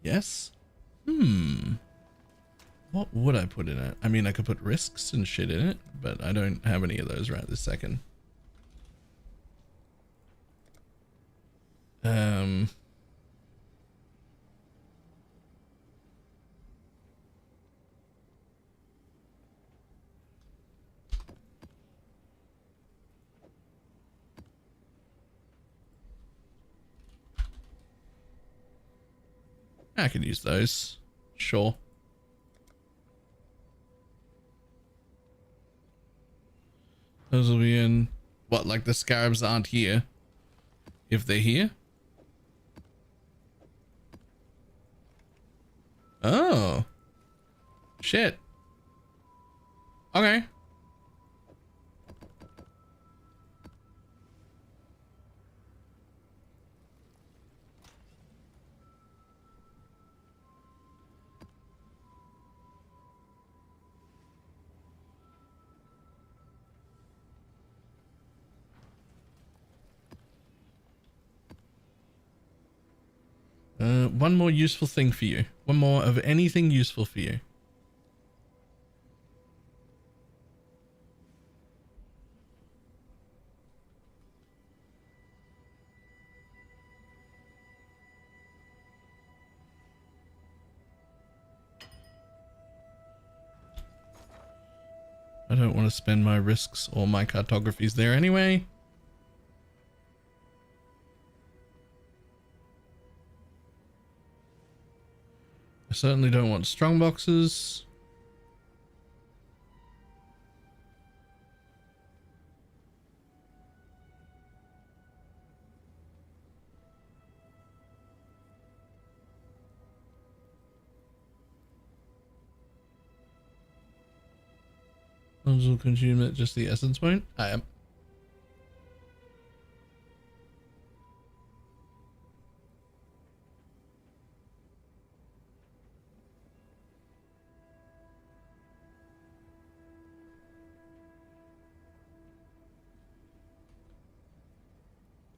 Yes? What would I put in it? I mean, I could put risks and shit in it, but I don't have any of those right this second. I can use those. Sure. Those will be in... What, like the scarabs aren't here? If they're here? Oh. Shit. Okay. One more useful thing for you. One more of anything useful for you. I don't want to spend my risks or my cartographies there anyway. I certainly don't want strong boxes. Will consume it, just the essence won't? I am.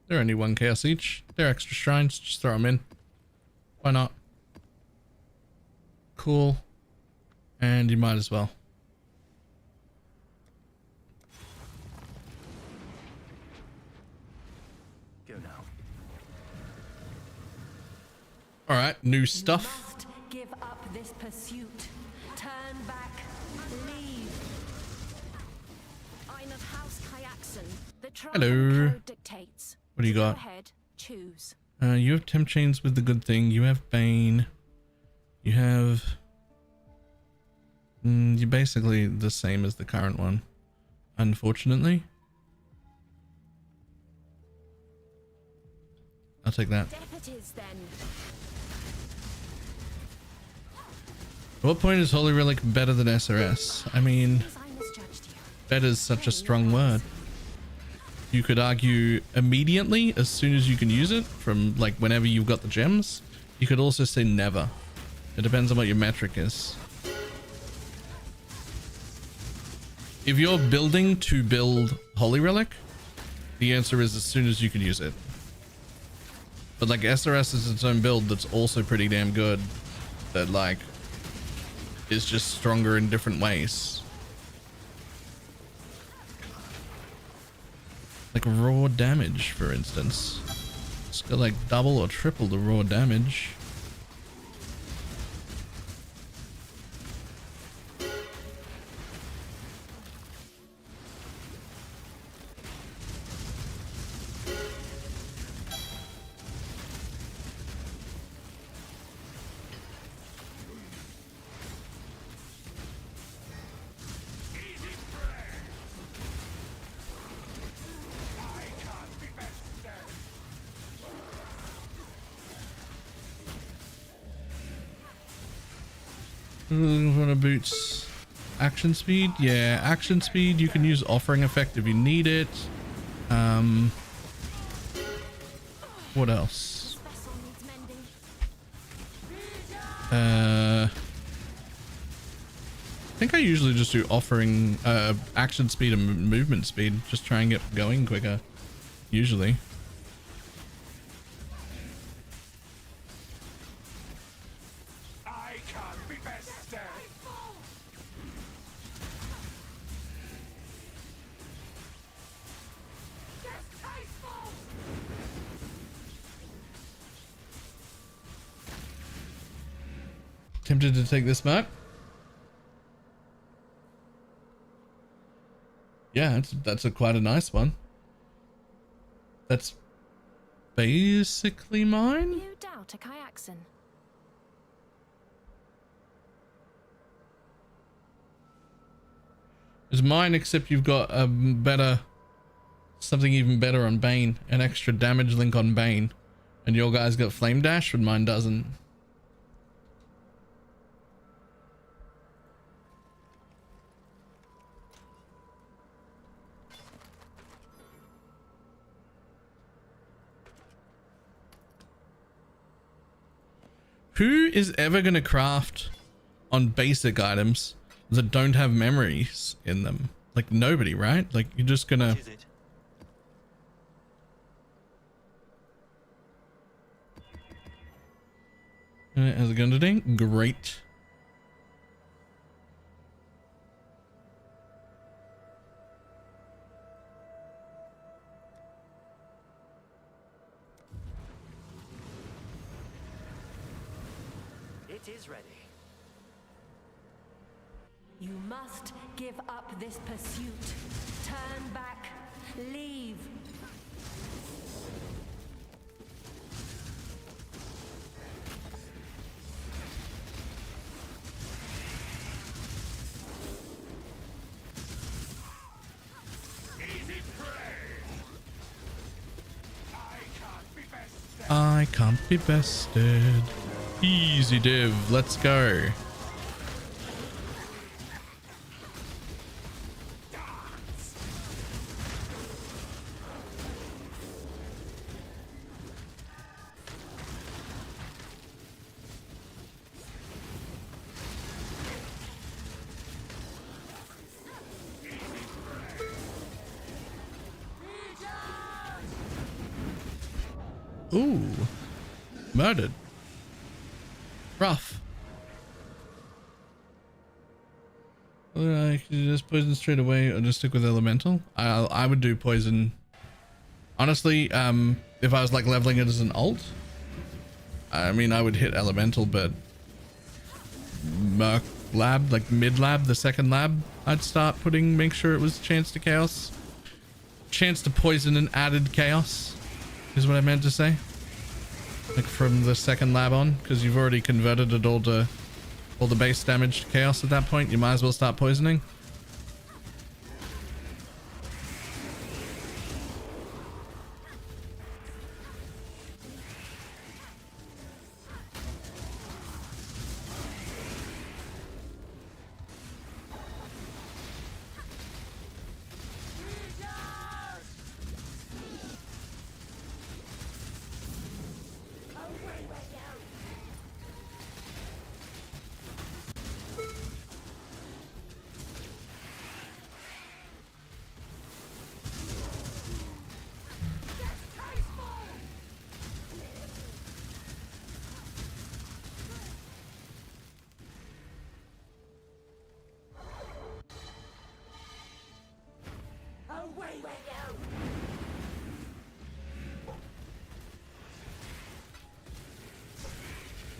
They're only 1 chaos each. They're extra shrines. Just throw them in. Why not? Cool. And you might as well. Go now. All right, new stuff. Must give up this pursuit. Turn back. Leave. I'm of House Kayakson. The Hello. code dictates. What do you got? Go ahead. Choose. You have temp chains with the good thing. You have Bane. You have... you're basically the same as the current one, unfortunately. I'll take that. Deputies, then. At what point is Holy Relic better than SRS? I mean, I misjudged you. better is such a strong word. You could argue immediately, as soon as you can use it, from like whenever you've got the gems. You could also say never. It depends on what your metric is. If you're building to build Holy Relic, the answer is as soon as you can use it. But like SRS is its own build that's also pretty damn good. That like is just stronger in different ways. Like raw damage, for instance. It's got like double or triple the raw damage. Boots action speed. Yeah, action speed. You can use offering effect if you need it. What else? I think I usually just do offering action speed and movement speed. Just try and get going quicker usually. Tempted to take this map. Yeah, that's quite a nice one. That's basically mine. You doubt a Kyaxin? It's mine, except you've got a better, something even better on Bane, an extra damage link on Bane, and your guy's got Flame Dash, but mine doesn't. Who is ever going to craft on basic items that don't have memories in them? Like nobody, right? Like you're just gonna... How's it going today? Great. It is ready. You must give up this pursuit. Turn back. Leave. I can't be bested. Easy div, let's go. Ooh, murdered. Rough. I could just poison straight away or just stick with elemental. I would do poison. Honestly, if I was like leveling it as an alt, I mean, I would hit elemental, but Merc lab, like mid lab, the second lab, I'd start putting, make sure it was chance to chaos. Chance to poison and added chaos is what I meant to say. Like from the second lab on, because you've already converted it all to all the base damage to chaos at that point. You might as well start poisoning.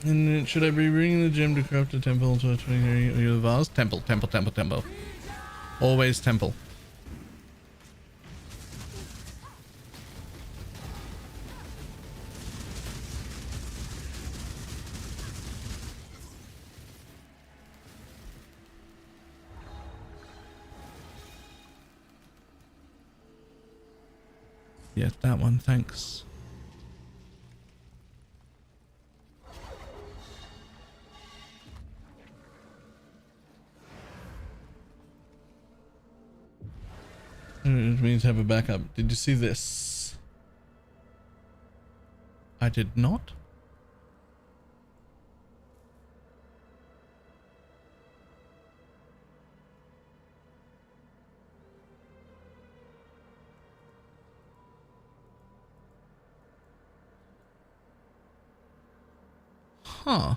And should I be bringing the gem to craft a temple to a 23 or your vase? Temple, temple, temple, temple. Always temple. Yeah, that one, thanks. It means have a backup. Did you see this? I did not. Huh.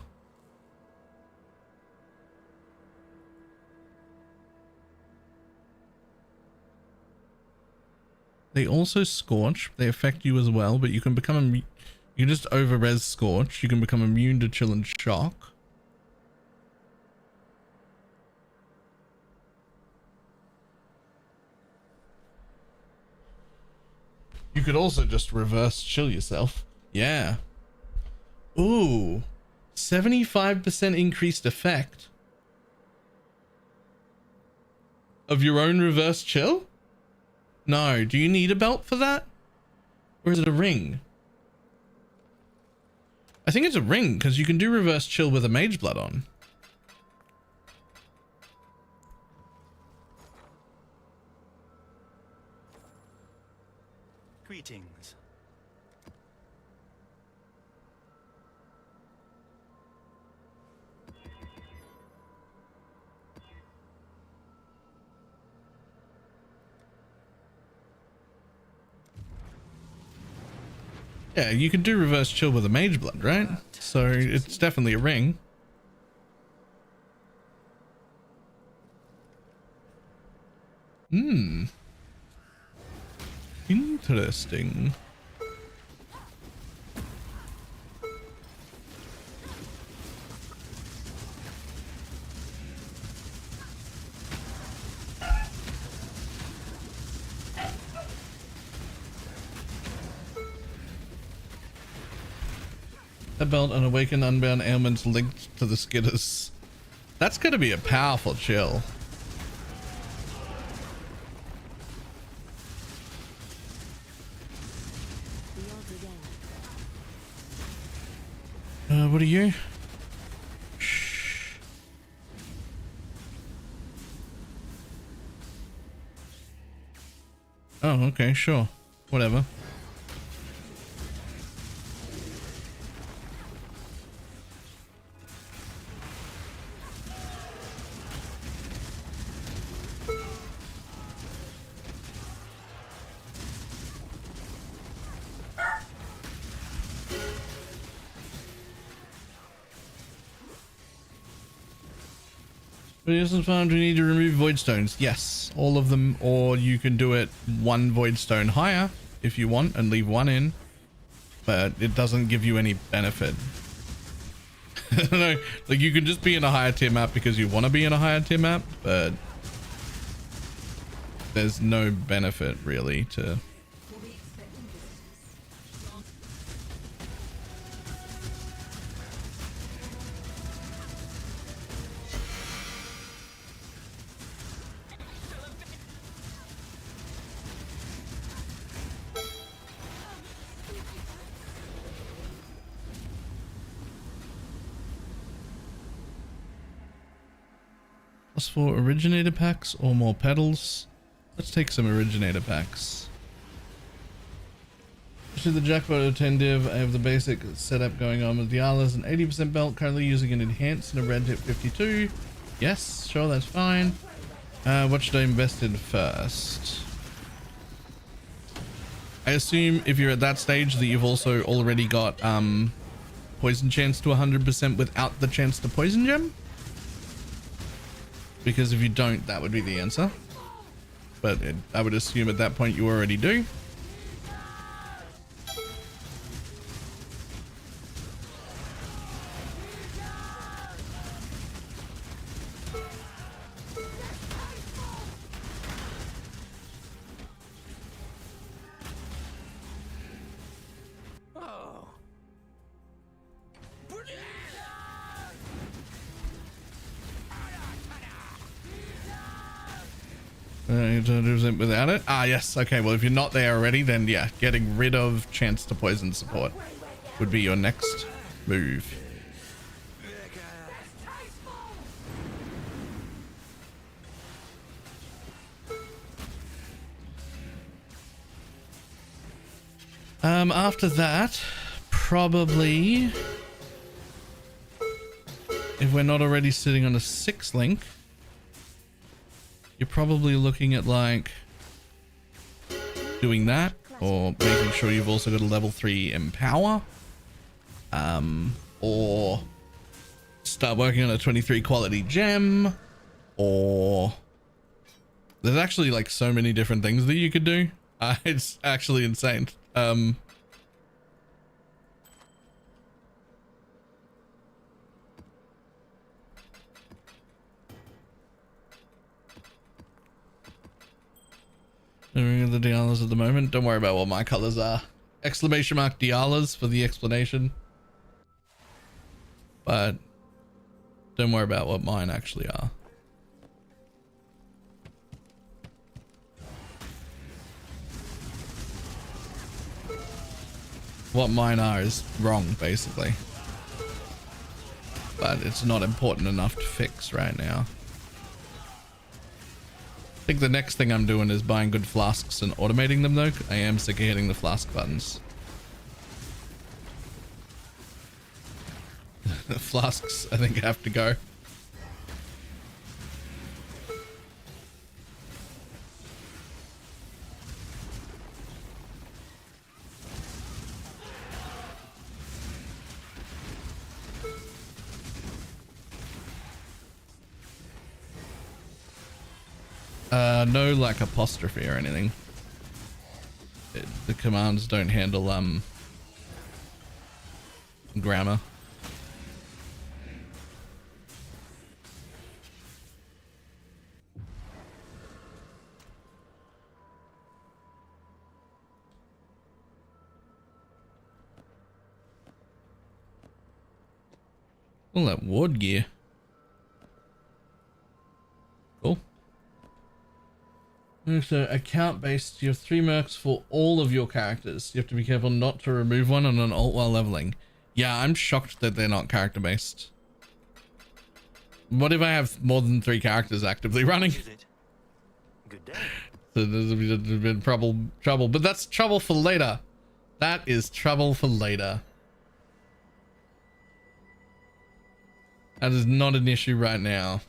They also scorch. They affect you as well, but you can become you can just over-res scorch. You can become immune to chill and shock. You could also just reverse chill yourself. Yeah. Ooh. 75% increased effect of your own reverse chill? No, do you need a belt for that? Or is it a ring? I think it's a ring because you can do reverse chill with a mage blood on. Greetings. Yeah, you can do reverse chill with a mage blood, right? So it's definitely a ring. Hmm. Interesting. A belt and awaken unbound ailments linked to the skitters. That's gonna be a powerful chill. What are you? Shh. Oh, okay, sure. Whatever. For the essence farm, do you need to remove void stones? Yes, all of them, or you can do it one void stone higher if you want and leave one in, but it doesn't give you any benefit. No, like you can just be in a higher tier map because you want to be in a higher tier map, but there's no benefit really to. Plus 4 originator packs or more pedals. Let's take some originator packs. To the jackpot attentive, I have the basic setup going on with Diala's an 80% belt, currently using an enhanced and a red tip 52. Yes, sure, that's fine. What should I invest in first? I assume if you're at that stage that you've also already got poison chance to 100% without the chance to poison gem. Because if you don't, that would be the answer. but I would assume at that point you already do. Oh. Without it? Ah, yes. Okay, well, if you're not there already, then yeah, getting rid of chance to poison support would be your next move. After that, probably, if we're not already sitting on a 6 link, you're probably looking at like doing that, or making sure you've also got a level 3 empower, or start working on a 23 quality gem, or there's actually like so many different things that you could do. It's actually insane. The Dialas at the moment. Don't worry about what my colors are. Exclamation mark Dialas for the explanation. But don't worry about what mine actually are. What mine are is wrong, basically. But it's not important enough to fix right now. I think the next thing I'm doing is buying good flasks and automating them though. I am sick of hitting the flask buttons. The flasks, I think, have to go. No like apostrophe or anything. The commands don't handle grammar. All that ward gear. Cool. So account based, you have 3 mercs for all of your characters. You have to be careful not to remove one on an alt while leveling. Yeah, I'm shocked that they're not character based. What if I have more than 3 characters actively running? Good day. So there's a bit of trouble, but that's trouble for later. That is trouble for later. That is not an issue right now.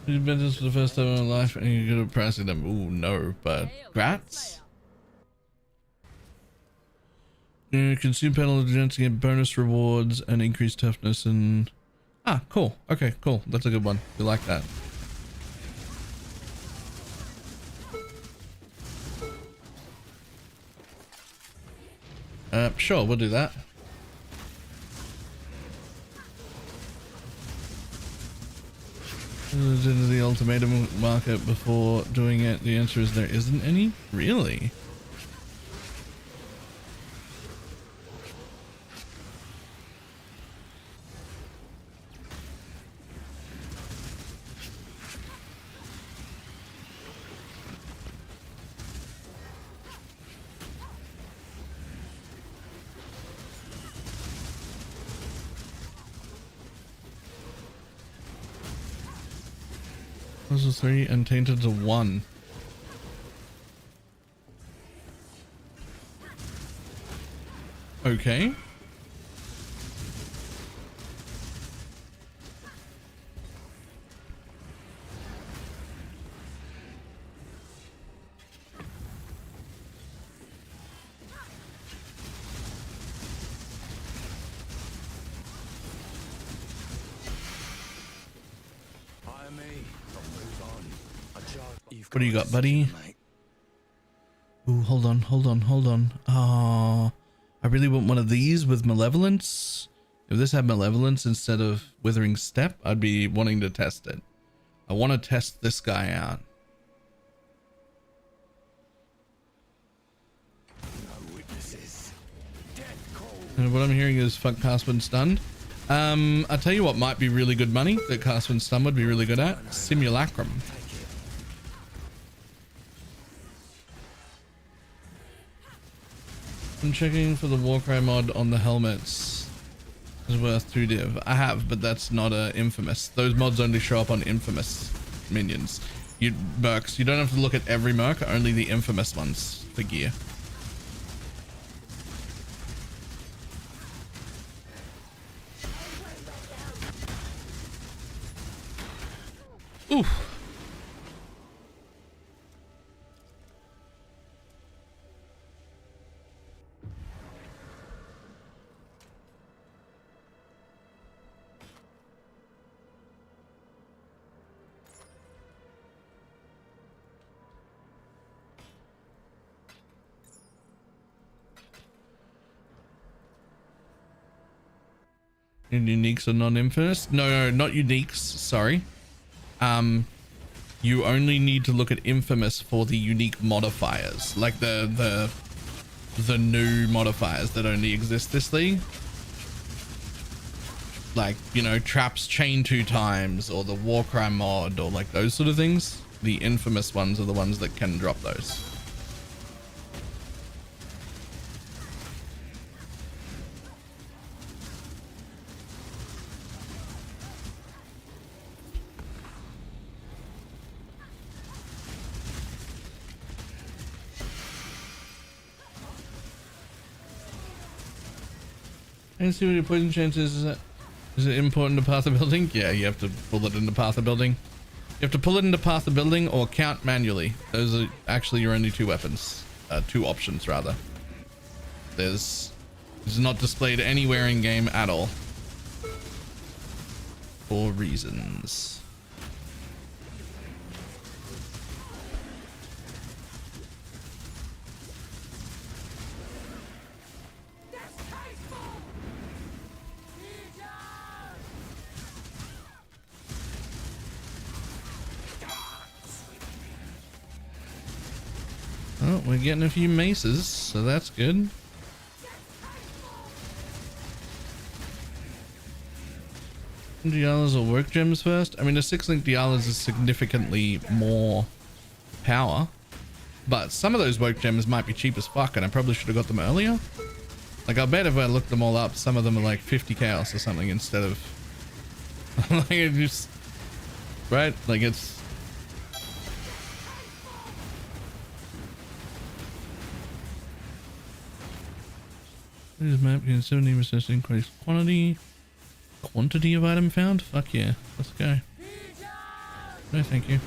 You've been this for the first time in my life and you're good at pressing them. Ooh, no, but grats. Consume panel of gens to get bonus rewards and increased toughness and... Ah, cool. Okay, cool. That's a good one. We like that. Sure, we'll do that. Into the ultimatum market before doing it. The answer is there isn't any. Really? This is 3 and tainted to 1. Okay. What do you got, buddy? Ooh, hold on. Ah, I really want one of these with malevolence. If this had malevolence instead of withering step, I'd be wanting to test it. I want to test this guy out. And what I'm hearing is fuck Caspin stunned. I'll tell you what might be really good money that Caspin stun would be really good at. Simulacrum. I'm checking for the Warcry mod on the helmets. Is worth 2 div. I have, but that's not a infamous. Those mods only show up on infamous minions. Mercs, you don't have to look at every merc, only the infamous ones for gear. Oof. Uniques are non-infamous? No, not uniques. Sorry. You only need to look at infamous for the unique modifiers, like the new modifiers that only exist this league. Like, you know, traps chain 2 times, or the Warcry mod, or like those sort of things. The infamous ones are the ones that can drop those. And see what your poison chance is. Is it important to path of building? Yeah, you have to pull it into path of building. You have to pull it into path of building or count manually. Those are actually your only 2 weapons. 2 options rather. It's not displayed anywhere in game at all. For reasons. Oh, we're getting a few maces, so that's good. Dialas or work gems first? I mean, the 6-link Dialas is significantly more power, but some of those work gems might be cheap as fuck, and I probably should have got them earlier. Like, I bet if I looked them all up, some of them are like 50 chaos or something instead of like, it just, right? Like, it's this map gives 70% increased quantity of item found. Fuck yeah, let's go. No, thank you.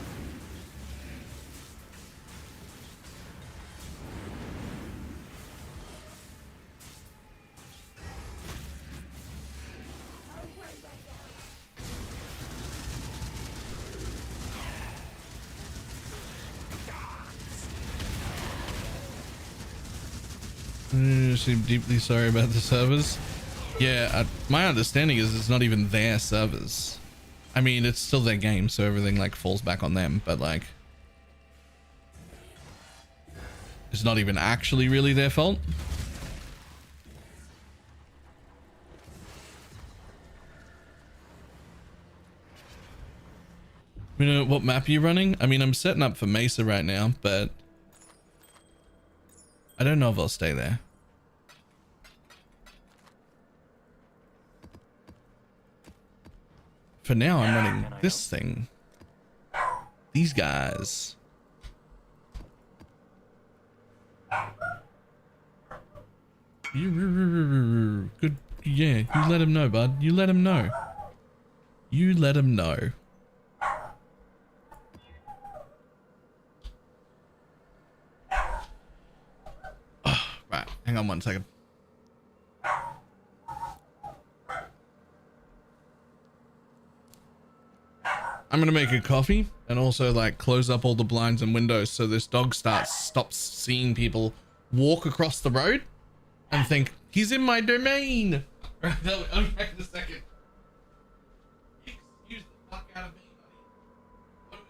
I seem deeply sorry about the servers. Yeah, my understanding is it's not even their servers. I mean, it's still their game, so everything like falls back on them, but like it's not even actually really their fault. You know what map are you running? I mean, I'm setting up for Mesa right now, but I don't know if I'll stay there. For now, I'm running this thing. These guys. You good. Yeah, you let him know, bud. You let him know. You let him know. Right, hang on 1 second. I'm gonna make a coffee and also like close up all the blinds and windows so this dog stops seeing people walk across the road and think he's in my domain. Right, I'll be back in a second. Excuse the fuck out of me, buddy. What are we?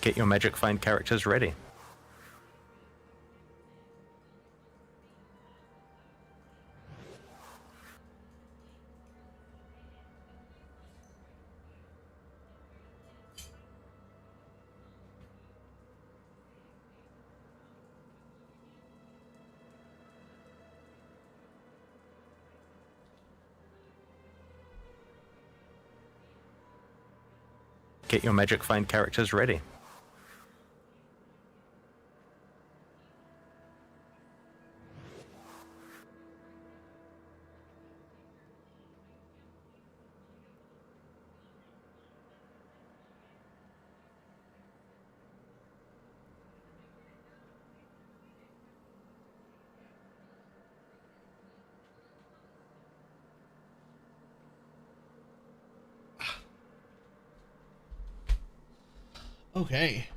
Get your magic find characters ready. Get your magic find characters ready. Okay.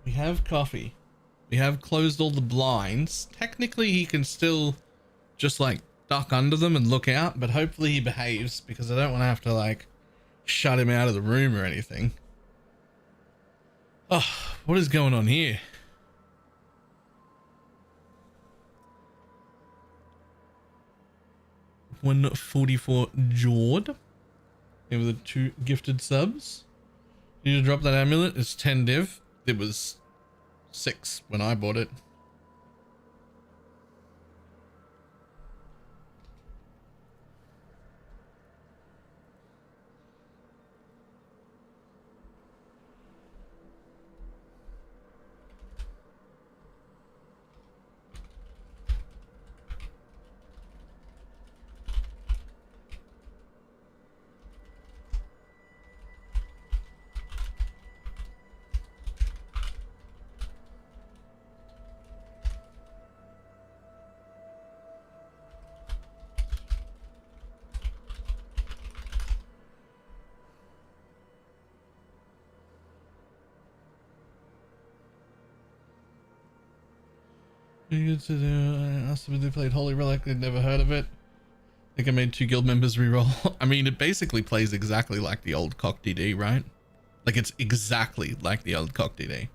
We have coffee. We have closed all the blinds. Technically, he can still just like duck under them and look out, but hopefully he behaves because I don't want to have to like shut him out of the room or anything. Oh, what is going on here? $144 Jord. Over the 2 gifted subs. You drop that amulet. It's 10 div. It was 6 when I bought it. I asked if they played Holy Relic. They'd never heard of it. I think I made 2 guild members reroll. I mean, it basically plays exactly like the old Cock DD, right? Like it's exactly like the old Cock DD.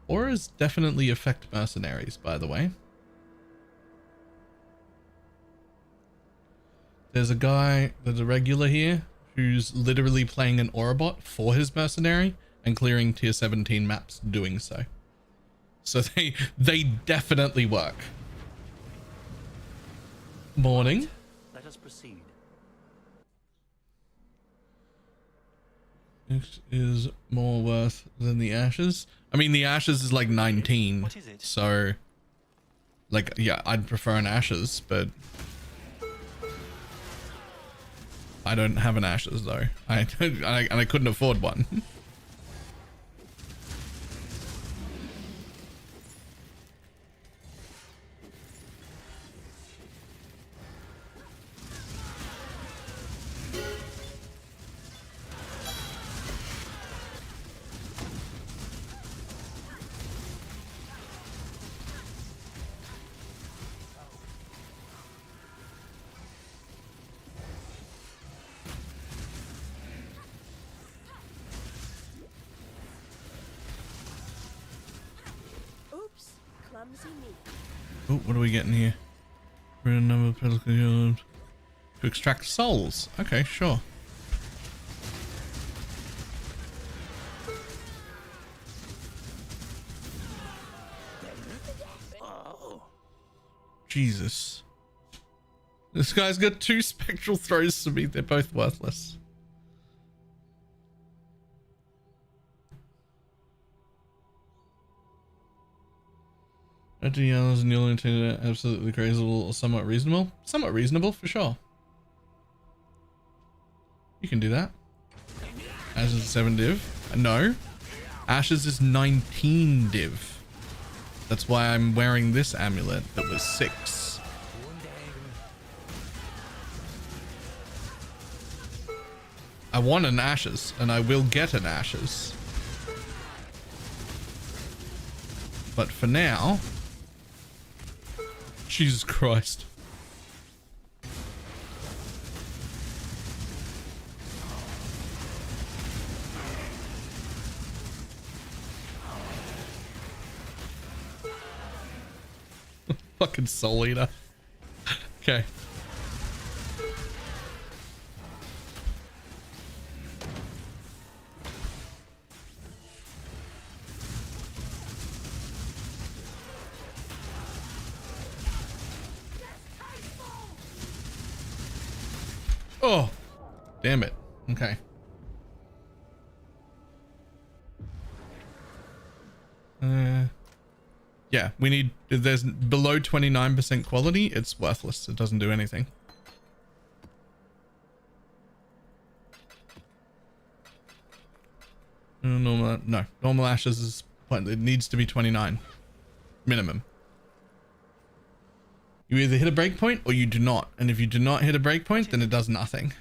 Auras definitely affect mercenaries, by the way. There's a guy, there's a regular here, who's literally playing an aura bot for his mercenary and clearing tier 17 maps doing so. So they definitely work. Morning. Let us proceed. This is more worth than the ashes. I mean, the ashes is like 19. What is it? So, like, yeah, I'd prefer an ashes, but I don't have an ashes though. I couldn't afford one. Oops, clumsy me. Oh, what are we getting here? We're in a number of physical healers to extract souls. Okay, sure. Jesus. This guy's got 2 spectral throws to me. They're both worthless. After yells and you'll intend absolutely crazy or somewhat reasonable? Somewhat reasonable, for sure. You can do that. Ashes is 7 div. No. Ashes is 19 div. That's why I'm wearing this amulet that was 6. I want an Ashes, and I will get an Ashes. But for now... Jesus Christ. Fucking Soul Eater. Okay. Oh, damn it. Okay. Yeah, we need, if there's below 29% quality, it's worthless. It doesn't do anything. Normal Ashes is, it needs to be 29 minimum. You either hit a breakpoint or you do not. And if you do not hit a breakpoint, then it does nothing.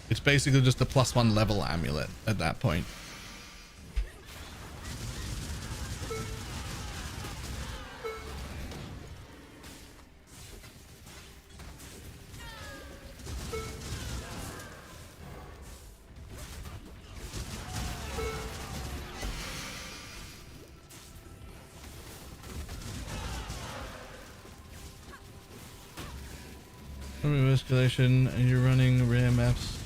It's basically just a +1 level amulet at that point. Escalation, and you're running rare maps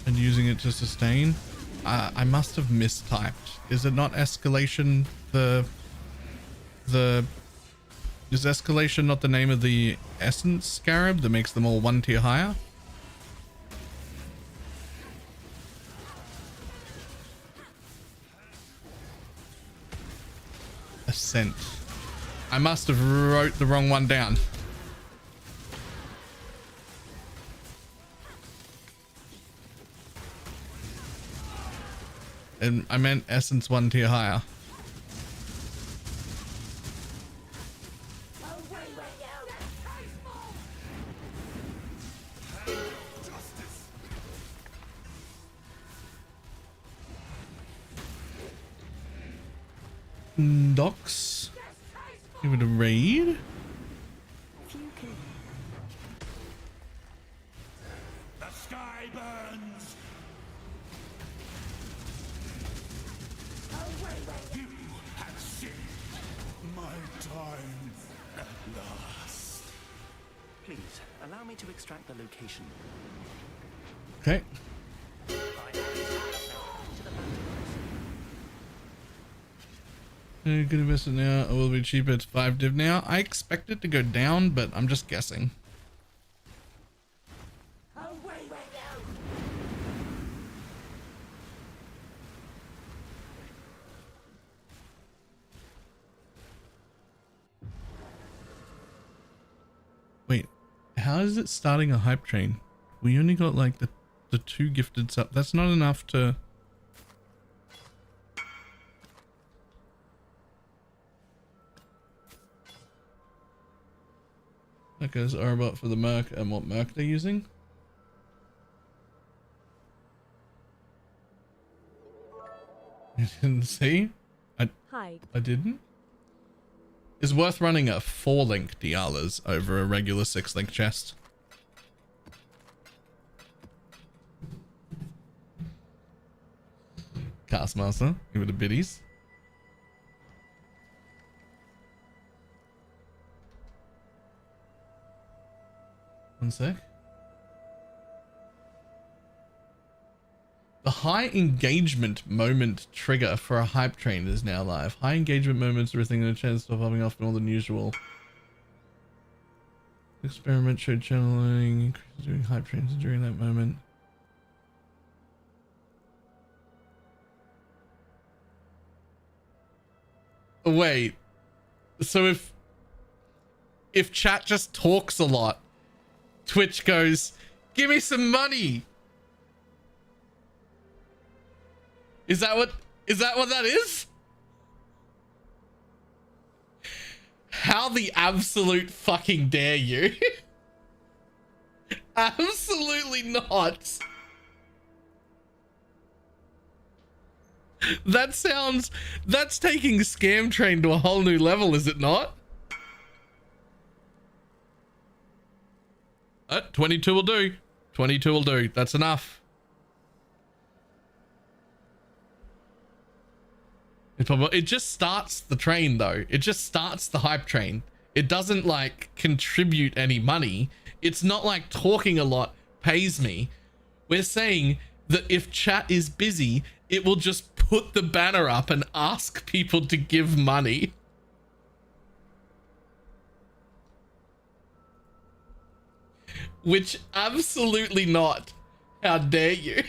and using it to sustain. I must have mistyped. Is it not escalation? Is escalation not the name of the essence scarab that makes them all 1 tier higher? Ascent. I must have wrote the wrong one down. And I meant essence 1 tier higher. Docs. Give it a raid. The sky burns. You have sinned. My time at last. Please, allow me to extract the location. Okay. Good investment now. It will be cheaper. It's 5 div now. I expect it to go down, but I'm just guessing. Wait, how is it starting a hype train? We only got like the 2 gifted sub. That's not enough to... That goes Arbot for the Merc and what Merc they're using. You didn't see? Hi. I didn't? It's worth running a 4-link Dialas over a regular 6-link chest. Castmaster, give it a biddies. One sec. The high engagement moment trigger for a hype train is now live. High engagement moments are a thing that a chance of popping off more than usual. Experiment showed channeling doing hype trains during that moment. Wait. So if chat just talks a lot, Twitch goes, "Give me some money." Is that what that is? How the absolute fucking dare you? Absolutely not. That's taking Scam Train to a whole new level, is it not? 22 will do. 22 will do. That's enough. It just starts the train though. It just starts the hype train. It doesn't like contribute any money. It's not like talking a lot pays me. We're saying that if chat is busy, it will just put the banner up and ask people to give money. Which absolutely not. How dare you?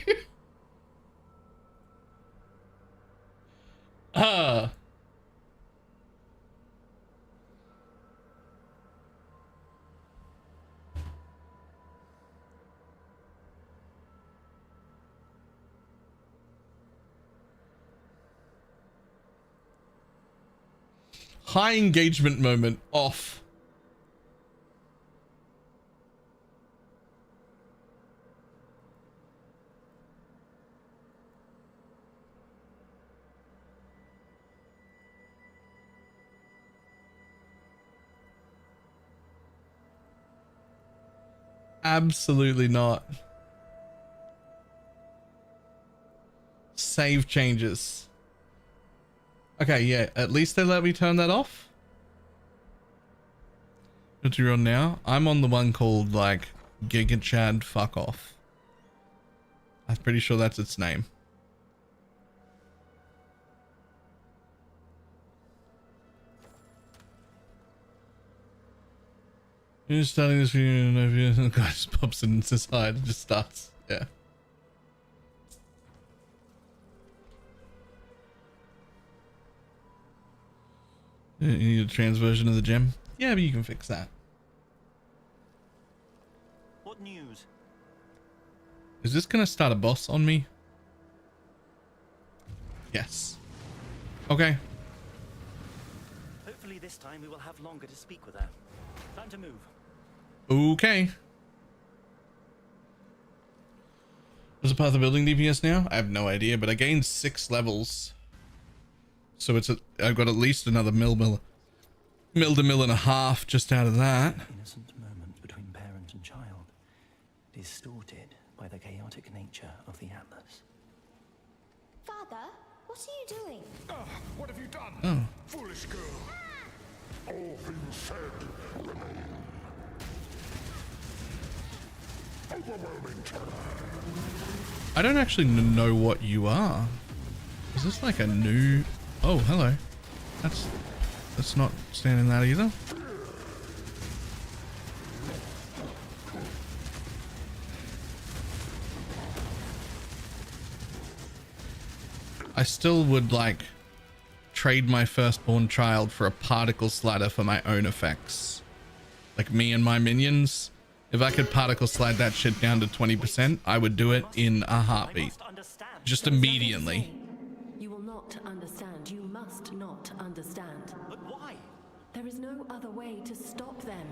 High engagement moment off. Absolutely not. Save changes. Okay, yeah, at least they let me turn that off. What you're on now? I'm on the one called like Giga Chad Fuck Off. I'm pretty sure that's its name. You're starting this video and the guy just pops in and says hi. It just starts. Yeah. You need a trans version of the gem? Yeah, but you can fix that. What news? Is this gonna start a boss on me? Yes. Okay. Hopefully this time we will have longer to speak with her. Time to move. Okay. What's the path of building DPS now? I have no idea, but I gained 6 levels. So I've got at least another mil and a half just out of that. Innocent moment between parent and child, distorted by the chaotic nature of the Atlas. Father, what are you doing? What have you done? Oh. Foolish girl. All things said remain. Overwhelming terror. I don't actually know what you are. Is this like a new... Oh, hello. That's not standing that either. I still would like trade my firstborn child for a particle slider for my own effects. Like me and my minions. If I could particle slide that shit down to 20%, I would do it in a heartbeat. Just immediately. You will not understand. You must not understand. But why? There is no other way to stop them.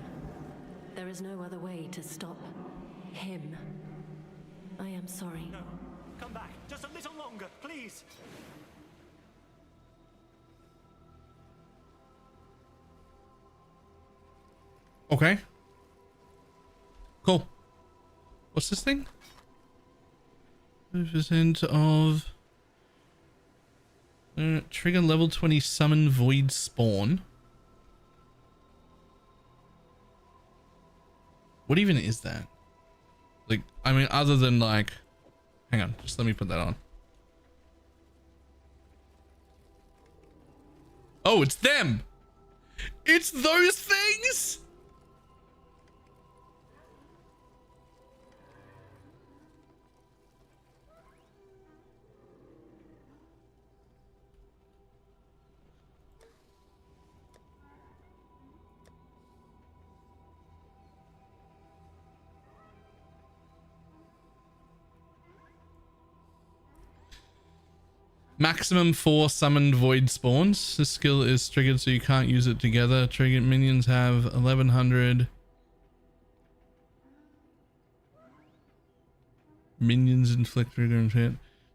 There is no other way to stop him. I am sorry. No. Come back. Just a little longer, please. Okay. Cool. What's this thing? 5% of trigger level 20 summon void spawn. What even is that? Like, I mean, other than like, hang on, just let me put that on. Oh, it's them. It's those things. Maximum 4 summoned void spawns. This skill is triggered so you can't use it together. Triggered minions have 1100 minions inflict trigger and hit.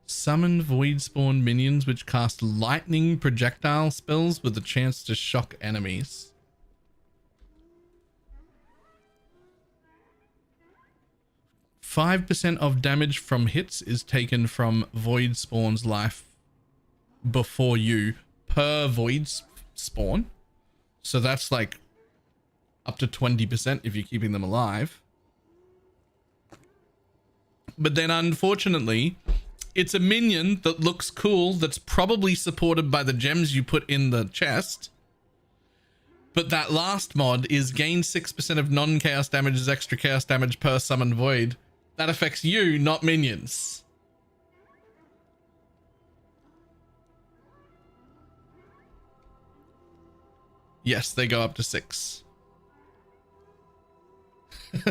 Summon void spawn minions which cast lightning projectile spells with a chance to shock enemies. %5 of damage from hits is taken from void spawn's life before you per void spawn. So that's like up to 20% if you're keeping them alive. But then unfortunately, it's a minion that looks cool, that's probably supported by the gems you put in the chest. But that last mod is gain 6% of non-chaos damage as extra chaos damage per summoned void. That affects you, not minions. Yes, they go up to 6.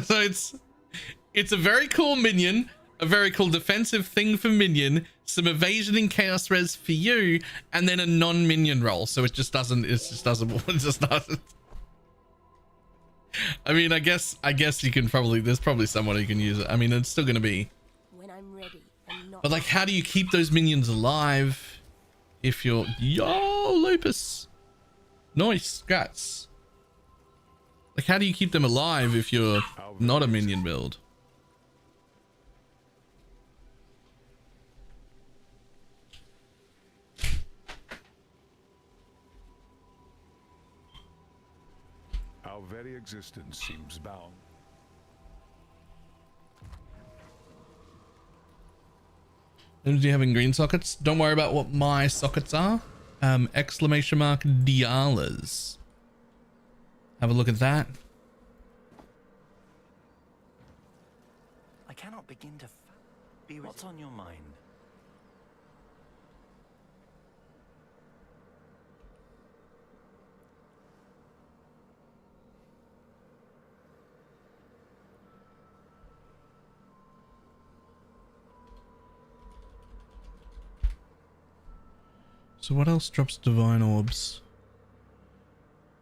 So it's a very cool minion, a very cool defensive thing for minion, some evasion and chaos res for you, and then a non-minion roll. So it just doesn't. I mean, I guess you can probably. There's probably someone who can use it. I mean, it's still gonna be. When I'm ready, I'm not. But like, how do you keep those minions alive if you're Lupus? Nice, guts. Like, how do you keep them alive if you're not a minion build? Our very existence seems bound. And do you having green sockets? Don't worry about what my sockets are. Exclamation mark Dialas. Have a look at that. I cannot begin to be. What's on your mind? So what else drops divine orbs?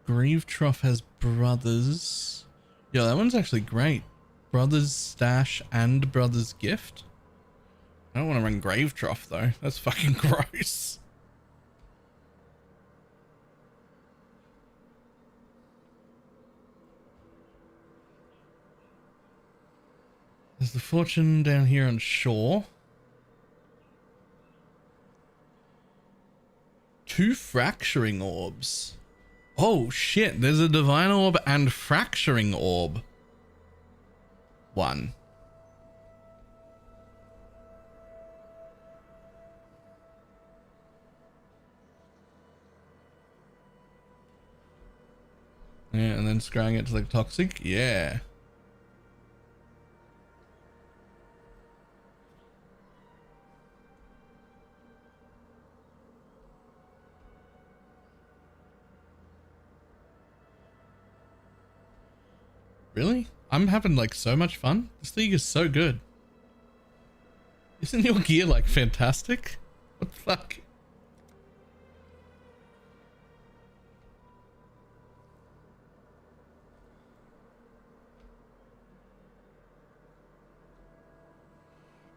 Grieve Trough has brothers. Yeah, that one's actually great. Brothers Stash and Brothers Gift. I don't want to run Grave Trough though. That's fucking gross. There's the fortune down here on shore. 2 fracturing orbs. Oh shit, there's a divine orb and fracturing orb. 1. Yeah, and then scrying it to like toxic. Yeah. Really? I'm having like so much fun. This league is so good. Isn't your gear like fantastic? What the fuck?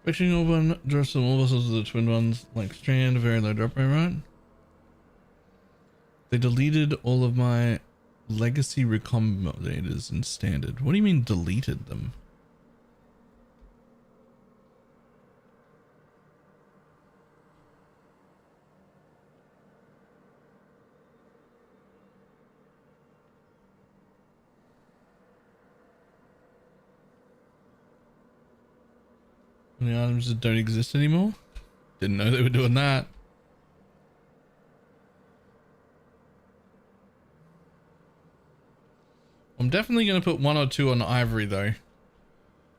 Fetching all one, draws some all vessels of the twin ones like strand, very low drop rate, right? They deleted all of my legacy recombinators in standard. What do you mean deleted them? Any items that don't exist anymore? Didn't know they were doing that. I'm definitely going to put 1 or 2 on Ivory though,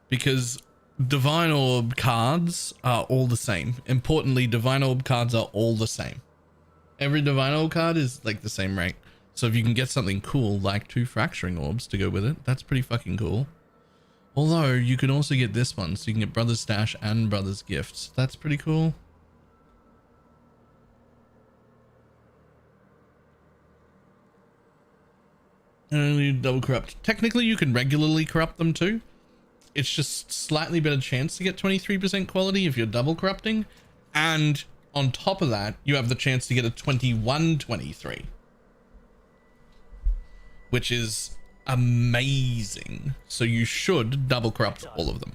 because Divine Orb cards are all the same. Importantly, Divine Orb cards are all the same. Every Divine Orb card is like the same rank. So if you can get something cool like 2 Fracturing Orbs to go with it, that's pretty fucking cool. Although you can also get this one, so you can get Brother's Stash and Brother's Gifts. That's pretty cool. Only double corrupt. Technically, you can regularly corrupt them too. It's just slightly better chance to get 23% quality if you're double corrupting. And on top of that, you have the chance to get a 2123, which is amazing. So you should double corrupt all of them.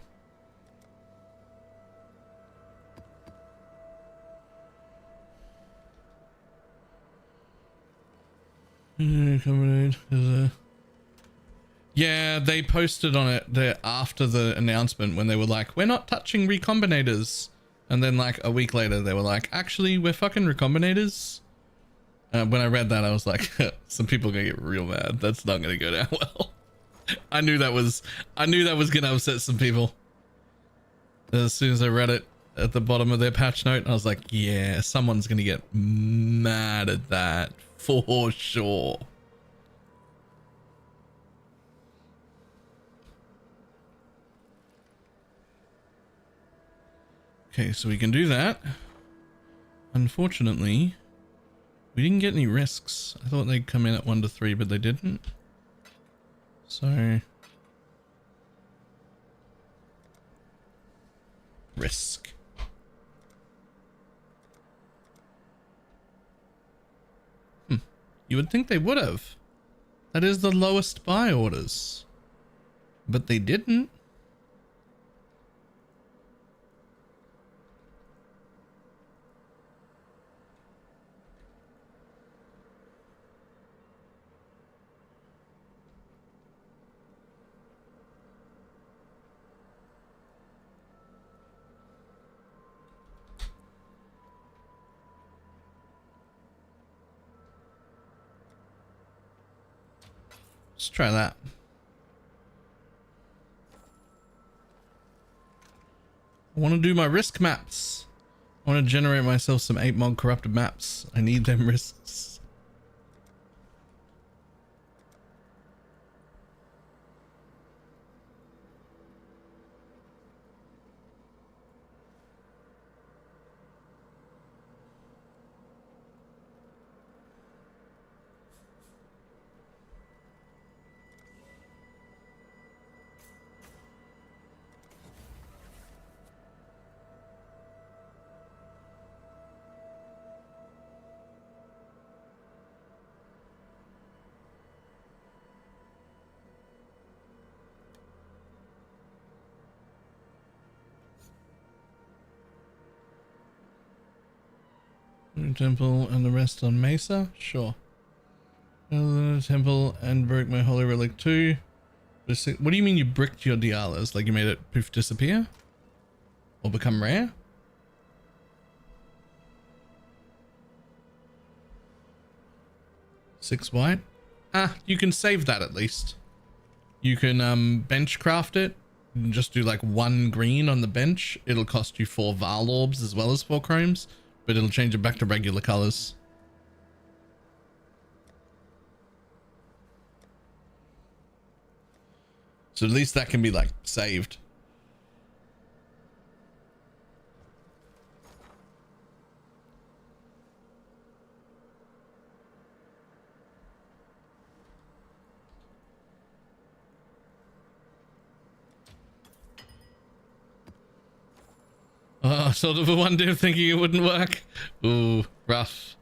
Yeah, they posted on it there after the announcement when they were like, we're not touching recombinators. And then like a week later, they were like, actually, we're fucking recombinators. When I read that, I was like, some people are gonna get real mad. That's not gonna go down well. I knew that was gonna upset some people. As soon as I read it at the bottom of their patch note, I was like, yeah, someone's gonna get mad at that for sure. Okay, so we can do that. Unfortunately, we didn't get any risks. I thought they'd come in at 1 to 3, but they didn't. So risk. You would think they would have. That is the lowest buy orders. But they didn't. Let's try that. I want to do my risk maps. I want to generate myself some 8 mod corrupted maps. I need them risks. Temple and the rest on Mesa? Sure. Temple and broke my holy relic too. What do you mean you bricked your Dialas? Like you made it poof disappear? Or become rare? Six white? Ah, you can save that at least. You can bench craft it. Just do like 1 green on the bench. It'll cost you 4 Val orbs as well as 4 chromes. But it'll change it back to regular colors. So at least that can be like saved. Oh, sort of a one dude thinking it wouldn't work. Ooh, rough.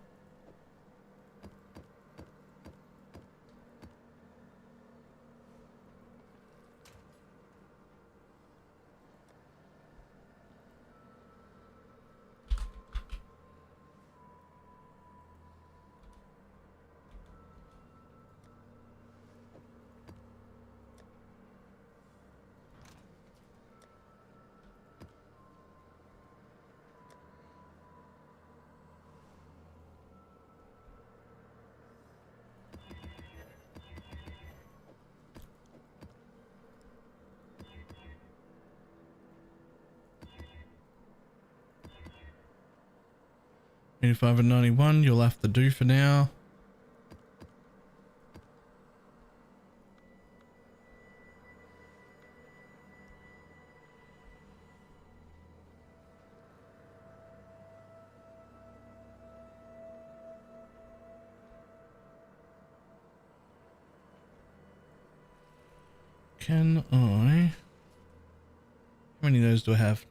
$85 and $91, you'll have to do for now. Can I? How many of those do I have?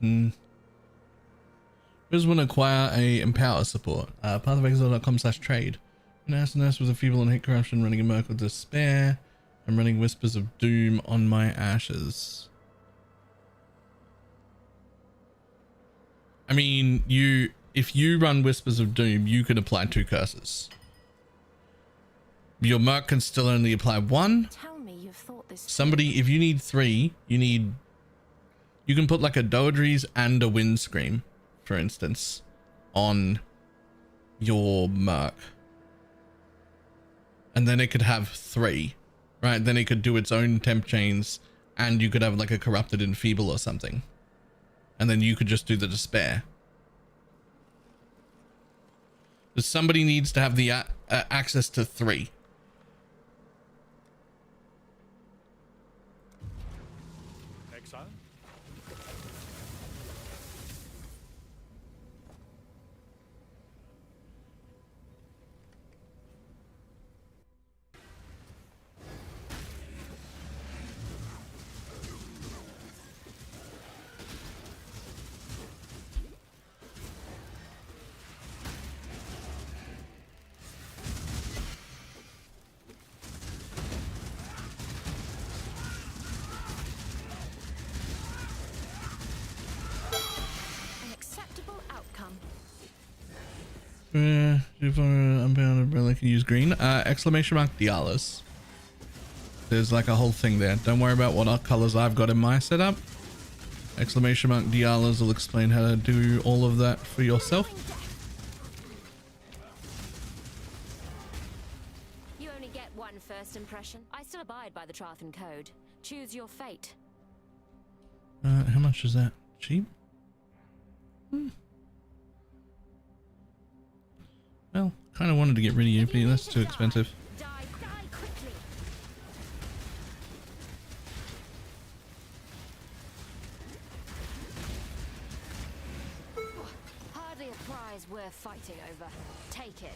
Who's want to acquire a Empower support? Pathofexile.com/trade. An arsonist with a feeble and hate corruption, running a Merc of Despair. I'm running Whispers of Doom on my ashes. I mean, if you run Whispers of Doom, you can apply 2 curses. Your Merc can still only apply 1. Tell me you've thought this. Somebody, if you need 3, you can put like a Doedries and a Windscream, for instance, on your Merc. And then it could have 3, right? Then it could do its own temp chains, and you could have like a Corrupted Enfeeble or something. And then you could just do the Despair. But somebody needs to have the access to 3. Exile? An acceptable outcome. If unbound umbrella can use green. Exclamation mark Dialas. There's like a whole thing there. Don't worry about what colors I've got in my setup. Exclamation mark Dialas will explain how to do all of that for yourself. You only get one first impression. I still abide by the Trathan Code. Choose your fate. How much is that? Cheap? Well, kind of wanted to get rid of you, but that's too expensive. Die quickly. Hardly a prize worth fighting over. Take it.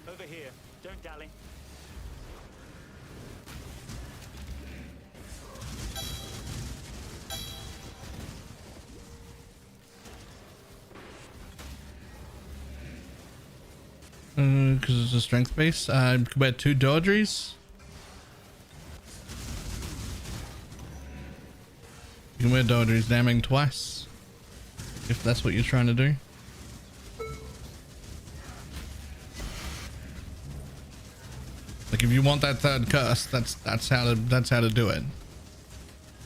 Over here. Don't dally. Because it's a strength base. You can wear 2 Doedries. You can wear Doedries damning twice, if that's what you're trying to do. Like if you want that 3rd curse, that's how to do it.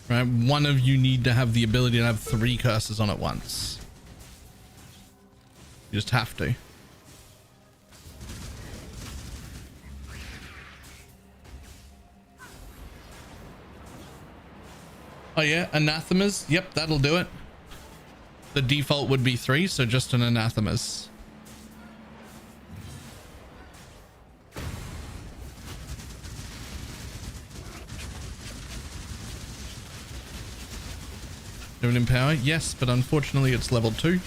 Right? One of you need to have the ability to have 3 curses on at once. You just have to. Oh yeah, anathemas. Yep, that'll do it. The default would be 3, so just an anathemas. Do an empower? Yes, but unfortunately it's level 2.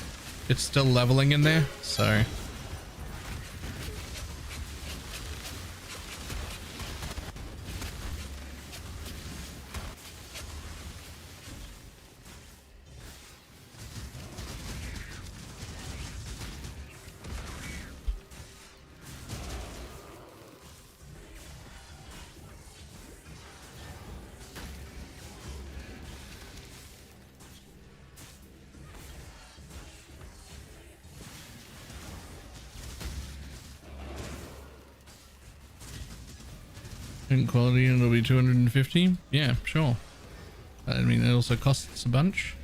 It's still leveling in there, so... Quality, and it'll be 250. Yeah, sure. I mean, it also costs a bunch.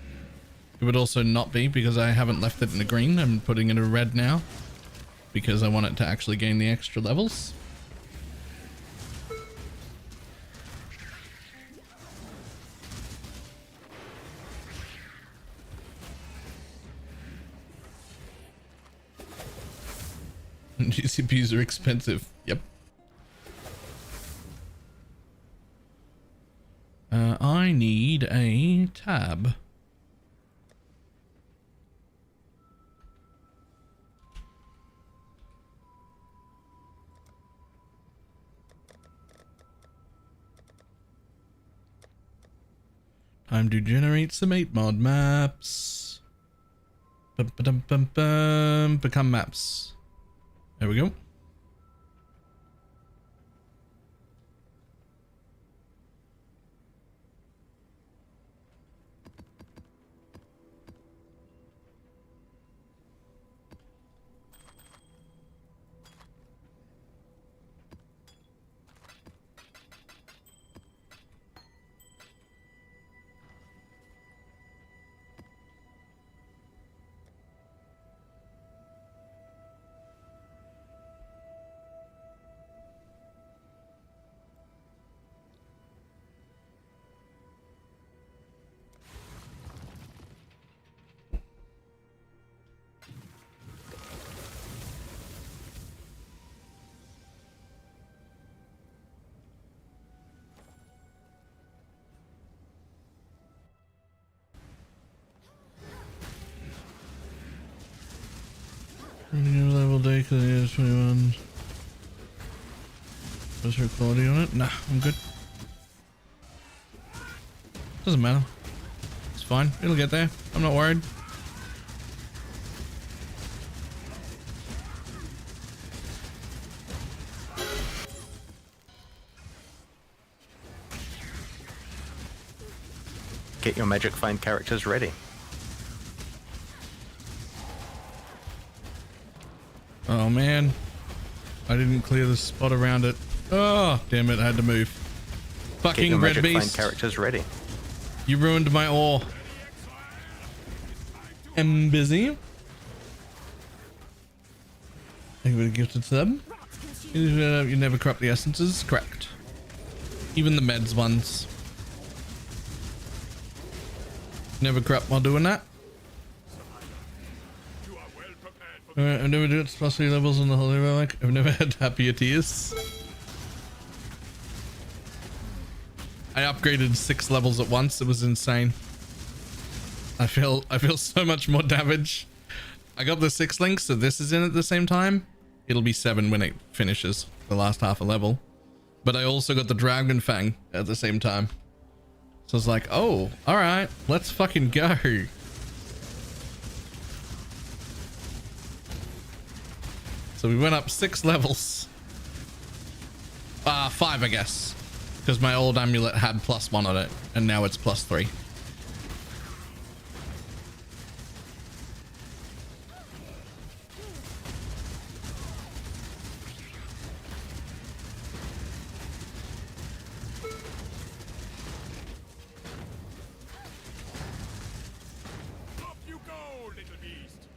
It would also not be, because I haven't left it in a green. I'm putting it in a red now because I want it to actually gain the extra levels. GCPs are expensive. Yep. I need a tab. Time to generate some 8 mod maps. Bum, ba-dum, bum, bum. Become maps. There we go. New level day because it is 21. Was there quality on it? Nah, I'm good. Doesn't matter. It's fine. It'll get there. I'm not worried. Get your magic find characters ready. Oh man, I didn't clear the spot around it. Oh damn it, I had to move. Get Fucking your red magic find beast, characters ready. you ruined my ore. I'm busy. Thank you for the gifted sub. You never corrupt the essences, correct. Even the meds ones. Never corrupt while doing that. I've never done it plus 3 levels on the holy relic. I've never had happier tears. I upgraded 6 levels at once. It was insane. I feel so much more damage. I got the 6 links, so this is in at the same time. It'll be 7 when it finishes the last half a level. But I also got the Dragon Fang at the same time. So it's like, oh, all right, let's fucking go. So we went up 6 levels. 5, I guess. Because my old amulet had +1 on it, and now it's +3. Up you go, little beast!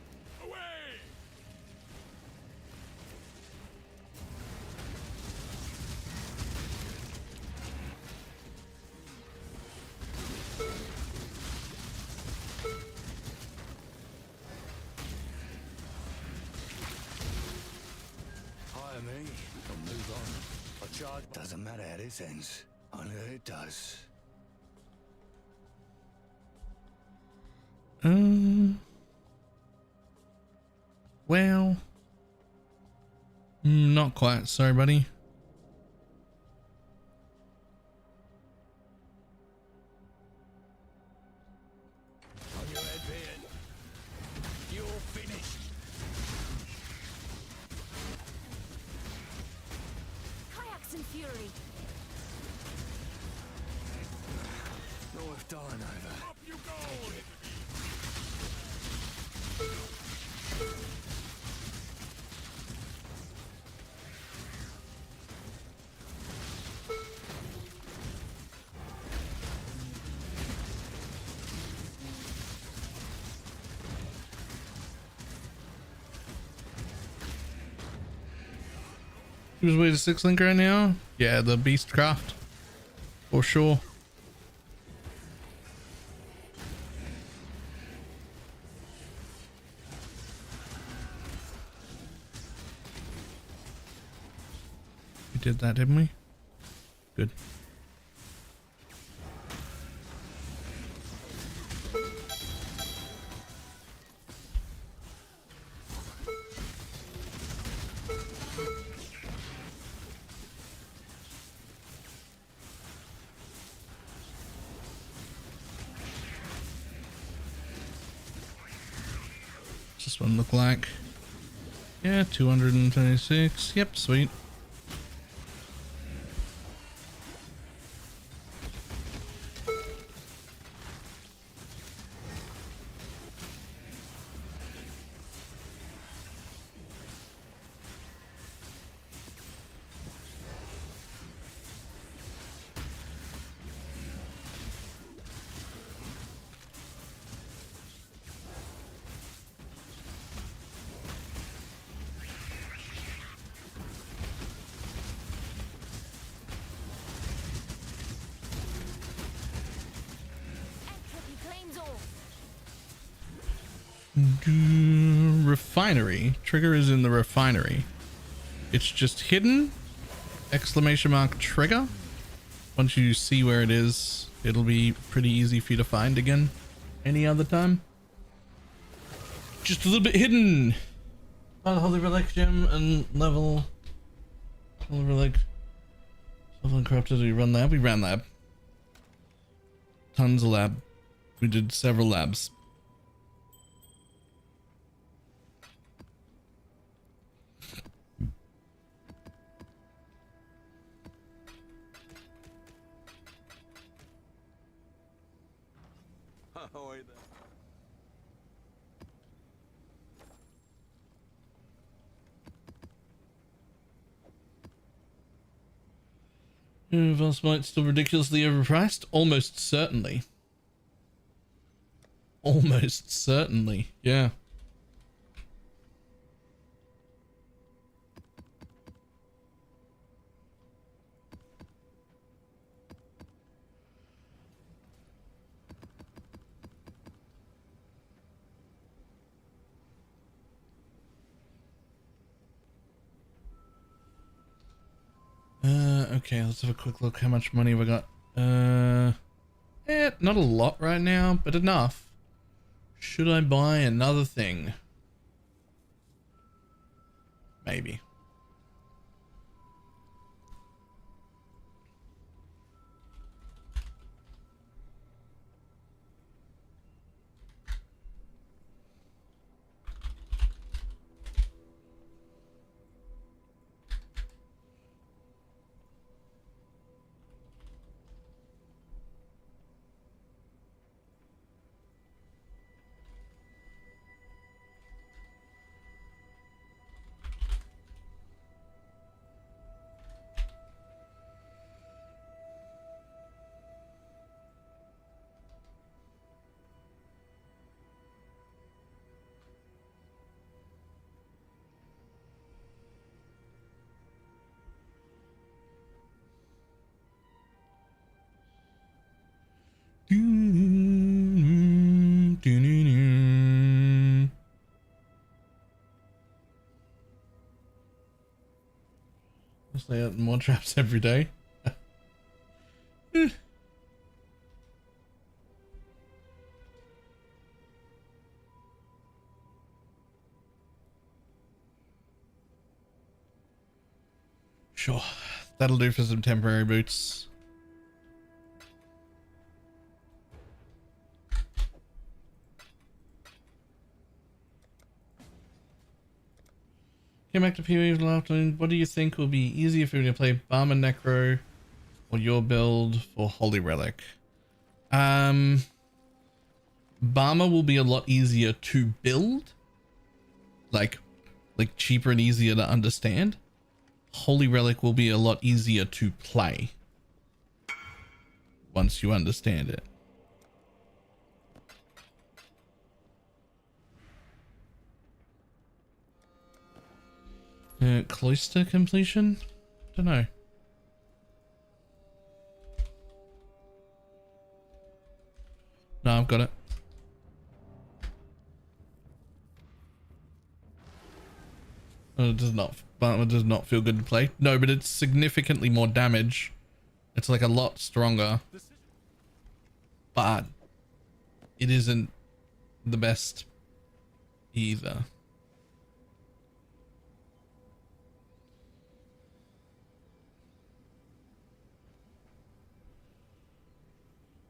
Away! Hire me, or move on. A charge doesn't matter how this ends, only that it does. Well, not quite. Sorry, buddy. On your head, Beard. You're finished. Kayaks and fury. Not worth dying over. Up you go, little beast! Who's way to 6 link right now? Yeah, the Beastcraft. For sure. did that, didn't we? Good. What's this one look like? Yeah, 226. Yep, sweet. Refinery. Trigger is in the refinery. It's just hidden. Exclamation mark trigger. Once you see where it is, it'll be pretty easy for you to find again. Any other time. Just a little bit hidden. Holy Relic Gem and level. Holy Relic. Level Corrupted. We run lab? We ran lab. Tons of lab. We did several labs. Velspite still ridiculously overpriced? Almost certainly. Almost certainly, yeah. Okay, let's have a quick look. How much money we got? Not a lot right now, but enough. Should I buy another thing? Maybe. Let's lay out more traps every day. Sure, that'll do for some temporary boots. Came back to PvE afternoon. What do you think will be easier for me to play Barmer Necro or your build for Holy Relic? Barmer will be a lot easier to build, like cheaper and easier to understand. Holy Relic will be a lot easier to play once you understand it. Cloister completion? Don't know. No, I've got it. It does not, but it does not feel good to play. No, but it's significantly more damage. It's like a lot stronger, but it isn't the best either.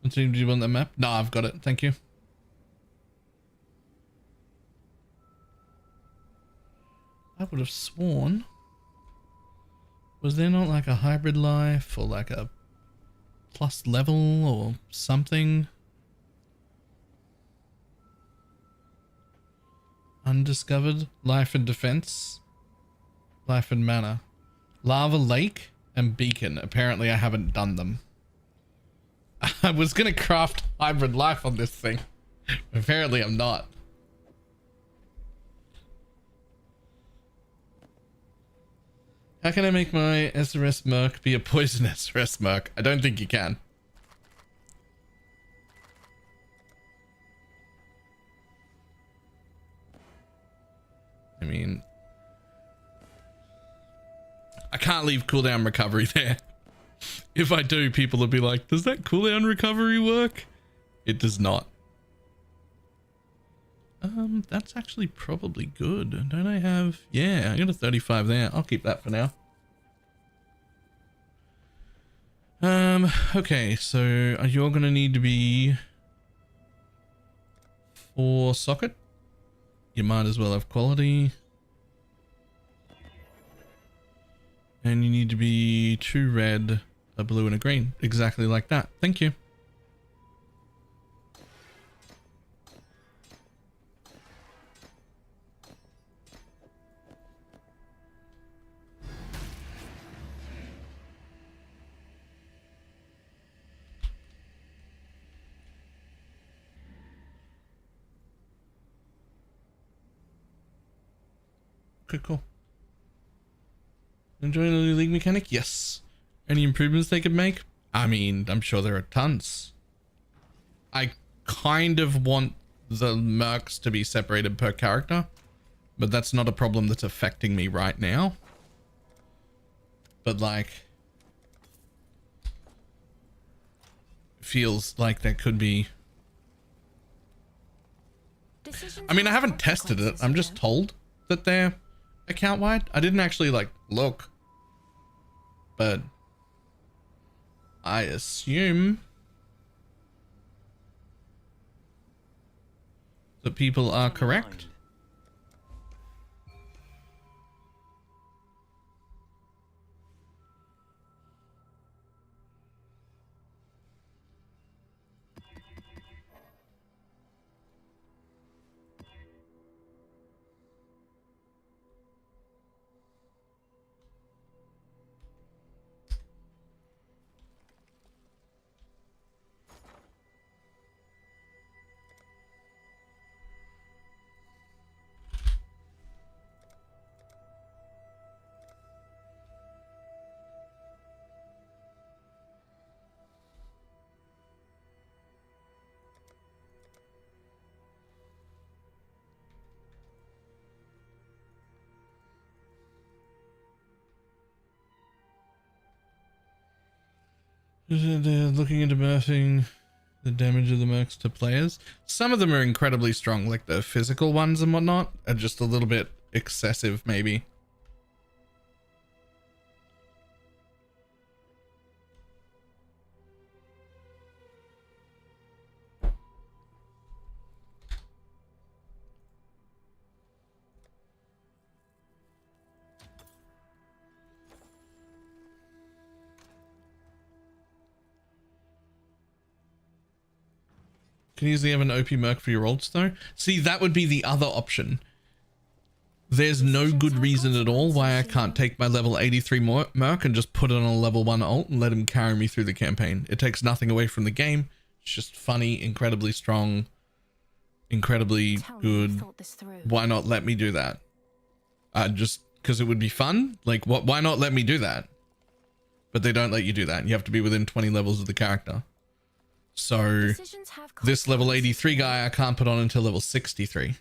Do you want that map? No, I've got it. Thank you. I would have sworn. Was there not like a hybrid life or like a plus level or something? Undiscovered life and defense, life and mana, lava lake and beacon. Apparently I haven't done them. I was gonna craft hybrid life on this thing. Apparently I'm not. How can I make my SRS Merc be a poison SRS Merc? I don't think you can. I mean, I can't leave cooldown recovery there. If I do, people will be like, does that cooldown recovery work? It does not. That's actually probably good. Don't I have... Yeah, I got a 35 there. I'll keep that for now. Okay, so you're gonna need to be 4 socket. You might as well have quality. And you need to be 2 red, a blue, and a green. Exactly like that. Thank you. Okay, cool. Enjoying the new league mechanic? Yes. Any improvements they could make? I mean, I'm sure there are tons. I kind of want the mercs to be separated per character, but that's not a problem that's affecting me right now. But like, feels like there could be. I mean, I haven't tested it. I'm just told that they're account wide. I didn't actually like look, but I assume that people are correct. They're looking into nerfing the damage of the mercs to players. Some of them are incredibly strong, like the physical ones and whatnot are just a little bit excessive, maybe. Can you easily have an OP merc for your ults though? See, that would be the other option. There's no good reason at all why I can't take my level 83 merc and just put it on a level 1 ult and let him carry me through the campaign. It takes nothing away from the game. It's just funny, incredibly strong, incredibly good. Why not let me do that? Just because it would be fun? Like, why not let me do that? But they don't let you do that. You have to be within 20 levels of the character. So this level 83 guy I can't put on until level 63.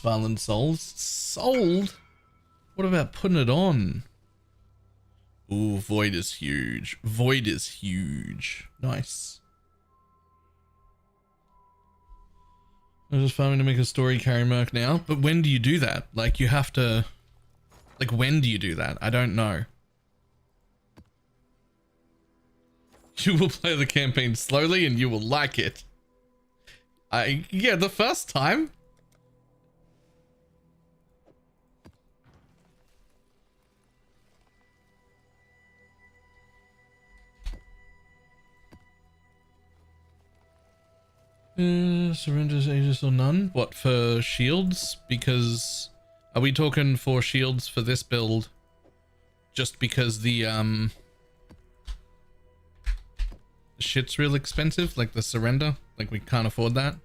Svalin Souls. Sold? What about putting it on? Ooh, Void is huge. Void is huge. Nice. I'm just farming to make a story carry merc now. But when do you do that? Like, you have to... Like, when do you do that? I don't know. You will play the campaign slowly and you will like it. Yeah, the first time. Surrenders Aegis or none? What, for shields? Because are we talking for shields for this build? Just because the shit's real expensive, like the surrender, like we can't afford that.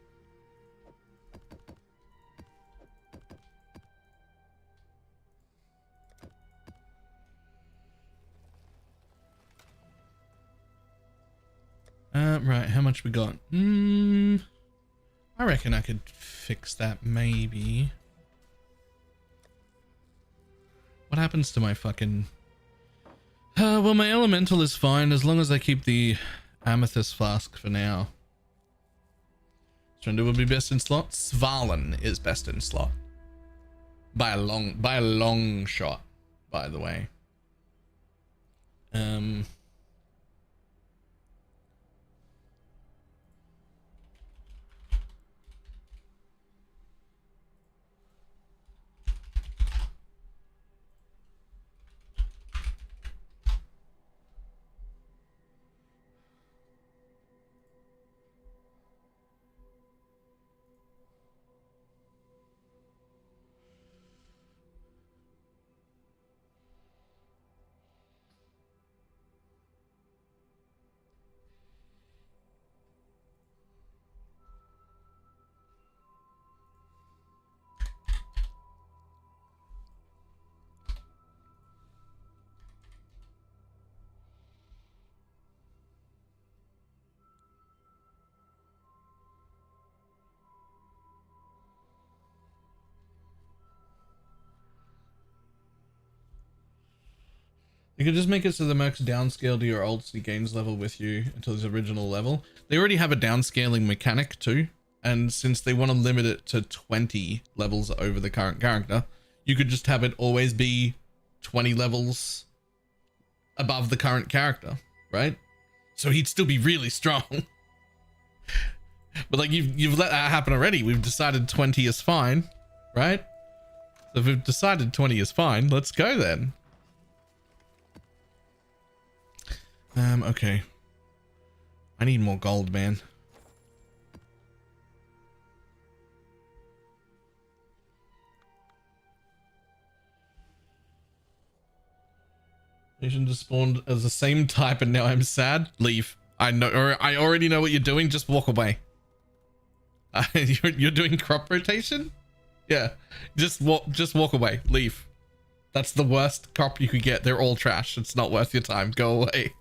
Right, how much we got? I reckon I could fix that, maybe. What happens to my fucking... well, my elemental is fine as long as I keep the amethyst flask for now. Surrender would be best in slot. Svalin is best in slot. By a long shot, by the way. You could just make it so the mercs downscale to your old city gains level with you until his original level. They already have a downscaling mechanic too. And since they want to limit it to 20 levels over the current character, you could just have it always be 20 levels above the current character, right? So he'd still be really strong. But like you've let that happen already. We've decided 20 is fine, right? So if we've decided 20 is fine, let's go then. Okay. I need more gold, man. Nation just spawned as the same type and now I'm sad. Leave. I know, or I already know what you're doing. Just walk away. You're doing crop rotation? Yeah. Just walk away. Leave. That's the worst crop you could get. They're all trash. It's not worth your time. Go away.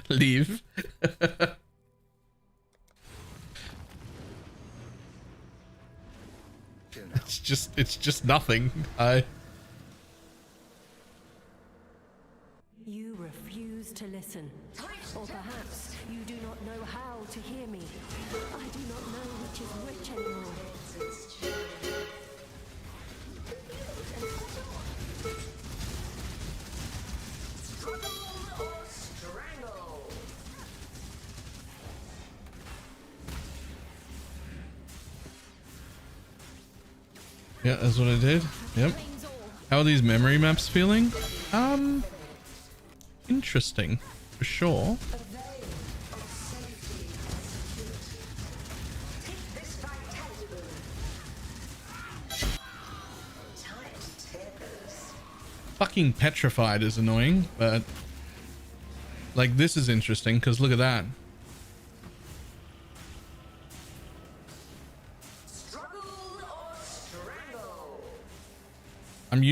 Leave. It's just nothing. You refuse to listen. Or perhaps you do not know how to hear me. I do not know which is which anymore. Yeah, that's what I did. Yep. How are these memory maps feeling? Interesting, for sure. Fucking petrified is annoying, but like this is interesting because look at that. I'm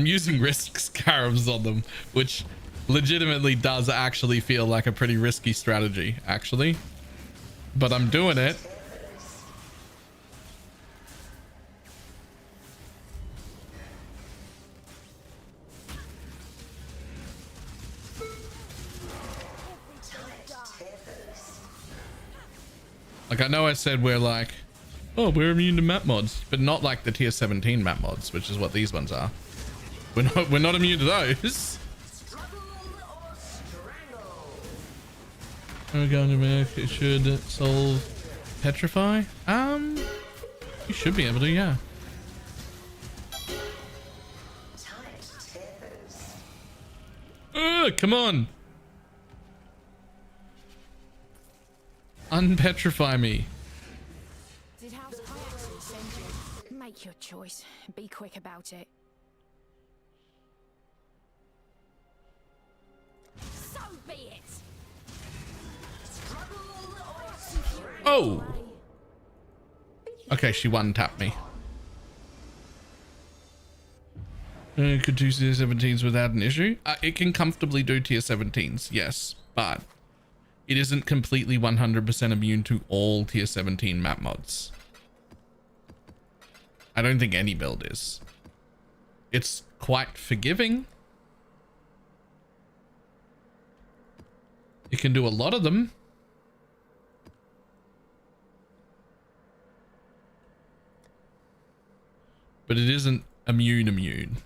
using risk scarabs on them, which legitimately does actually feel like a pretty risky strategy, actually. But I'm doing it. Like, I know I said we're like, oh, we're immune to map mods, but not like the tier 17 map mods, which is what these ones are. We're not immune to those. We're going to make it should solve petrify. You should be able to, yeah. Come on. Unpetrify me. Did House Hyacinth send you? Make your choice. Be quick about it. So be it. Oh. Okay, she one-tapped me. Could do tier 17s without an issue? It can comfortably do tier 17s, yes, but it isn't completely 100% immune to all tier 17 map mods. I don't think any build is. It's quite forgiving. It can do a lot of them. But it isn't immune.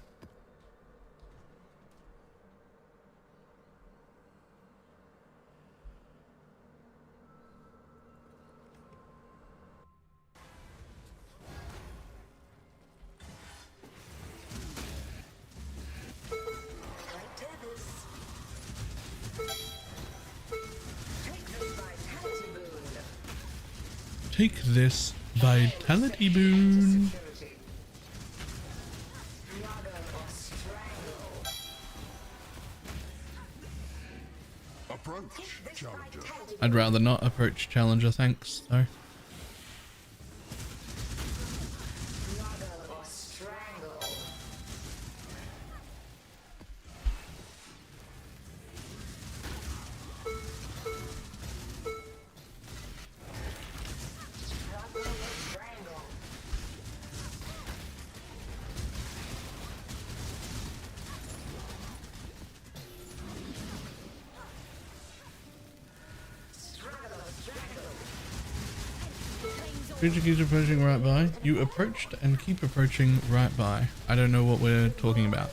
Take this vitality boon. Approach, challenger. I'd rather not approach challenger, thanks, though. Creature keeps approaching right by. You approached and keep approaching right by. I don't know what we're talking about.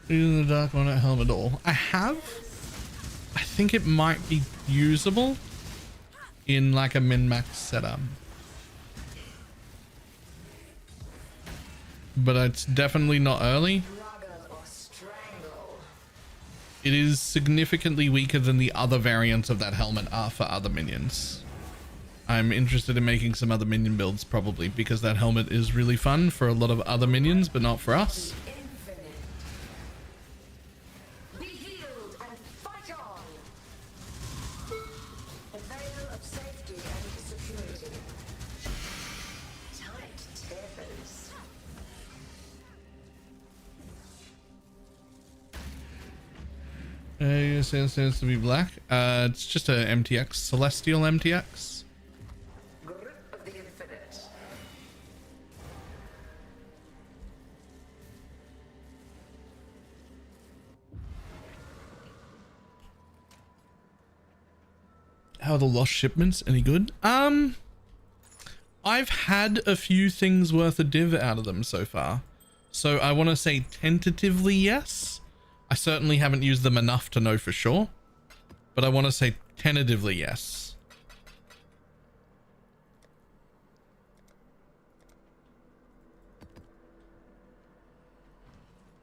Using the dark one at helmet all. I have. I think it might be usable in like a min-max setup. But it's definitely not early. It is significantly weaker than the other variants of that helmet are for other minions. I'm interested in making some other minion builds probably because that helmet is really fun for a lot of other minions, but not for us. Stands to be black. It's just a MTX, Celestial MTX. Grip of the infinite. How are the lost shipments? Any good? I've had a few things worth a div out of them so far. So I want to say tentatively yes. I certainly haven't used them enough to know for sure, but I want to say tentatively yes.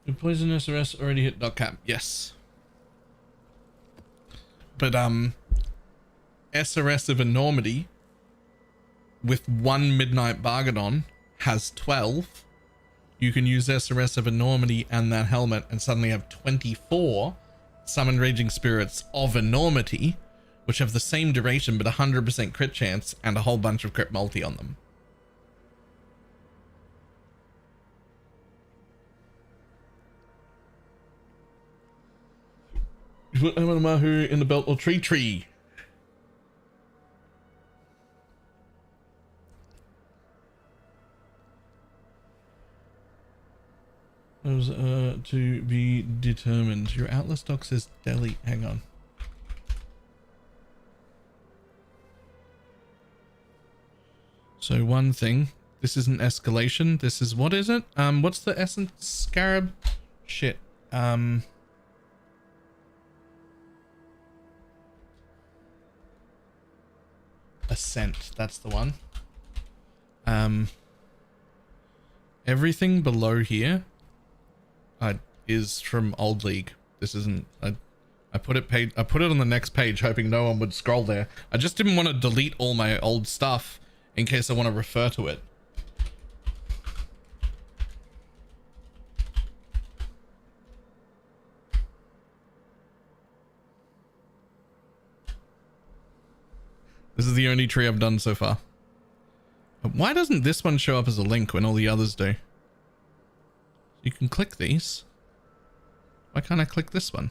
Did Poison SRS already hit dot cap? Yes. But SRS of Enormity with one Midnight Bargadon has 12. You can use SRS of Enormity and that helmet and suddenly have 24 Summoned Raging Spirits of Enormity, which have the same duration but 100% crit chance and a whole bunch of crit multi on them. You put Amamahu in the belt or tree. Those to be determined. Your outlet stock says deli. Hang on. So one thing. This isn't escalation. This is, what is it? What's the essence scarab? Shit. Ascent. That's the one. Everything below here is from Old League. This isn't. I put it on the next page, hoping no one would scroll there. I just didn't want to delete all my old stuff in case I want to refer to it. This is the only tree I've done so far. But why doesn't this one show up as a link when all the others do? You can click these. Why can't I click this one?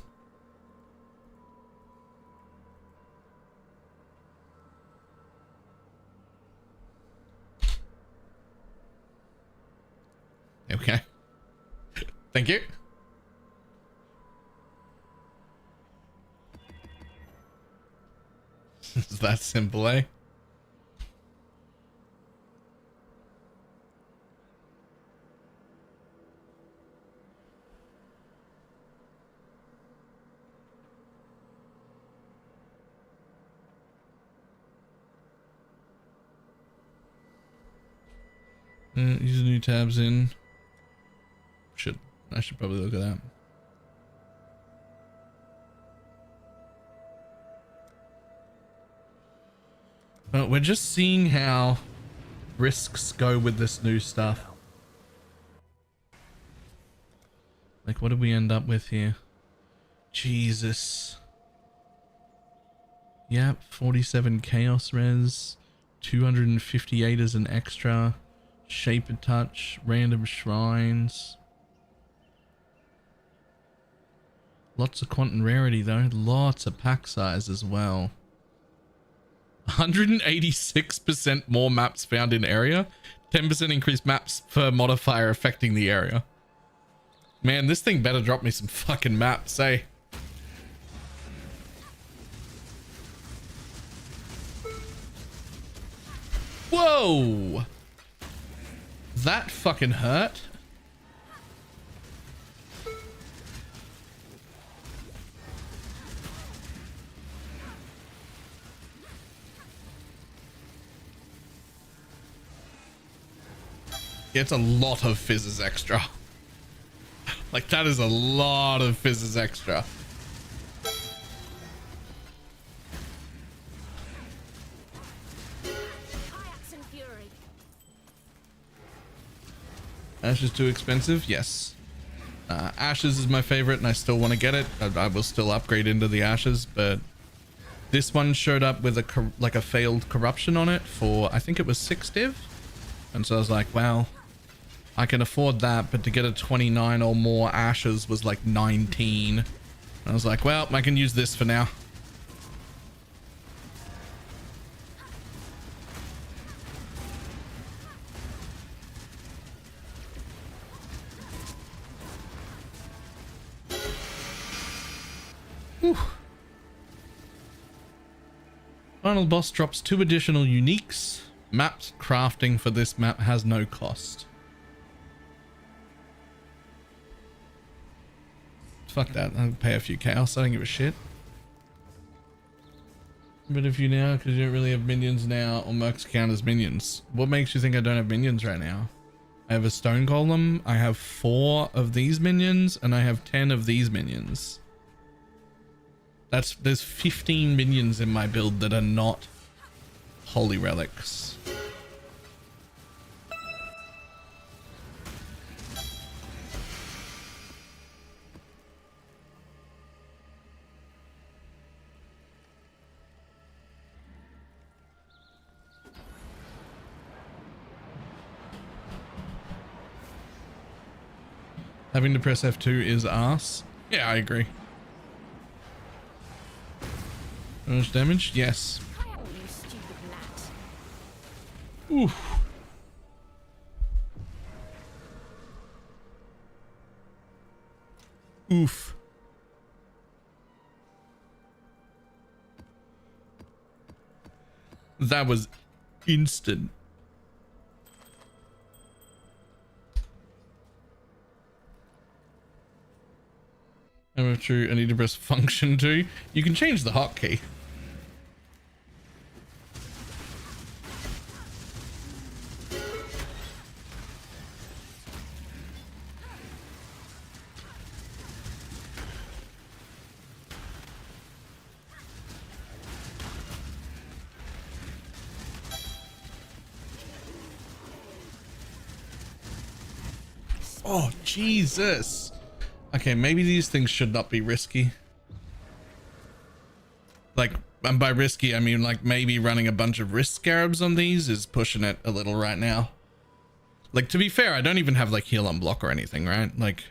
Okay. Thank you. It's that simple, eh? Use the new tabs in. I should probably look at that. But we're just seeing how risks go with this new stuff. Like, what did we end up with here? Jesus. Yep, 47 chaos res, 258 as an extra, shape and touch, random shrines. Lots of quantum rarity though, lots of pack size as well. 186% more maps found in area, 10% increased maps per modifier affecting the area. Man, this thing better drop me some fucking maps, eh? Whoa! That fucking hurt. It's a lot of fizzes extra. Like, that is a lot of fizzes extra. Ash is too expensive? Yes. Ashes is my favorite and I still want to get it. I will still upgrade into the Ashes, but this one showed up with a failed corruption on it for, I think it was 6 div. And so I was like, wow, I can afford that, but to get a 29 or more Ashes was like 19. And I was like, well, I can use this for now. Whew. Final boss drops 2 additional uniques. Maps crafting for this map has no cost. Fuck that. I'll pay a few chaos. I don't give a shit. But if you now, because you don't really have minions now, or mercs count as minions. What makes you think I don't have minions right now? I have a stone golem. I have 4 of these minions, and I have 10 of these minions. There's 15 minions in my build that are not holy relics. Having to press F2 is arse. Yeah, I agree. How much damage? Yes. Oof. Oof. That was instant. I'm true. I need to press function too. You can change the hotkey. Oh, Jesus. Okay, maybe these things should not be risky. Like, and by risky, I mean like maybe running a bunch of risk scarabs on these is pushing it a little right now. Like, to be fair, I don't even have like heal on block or anything, right? Like...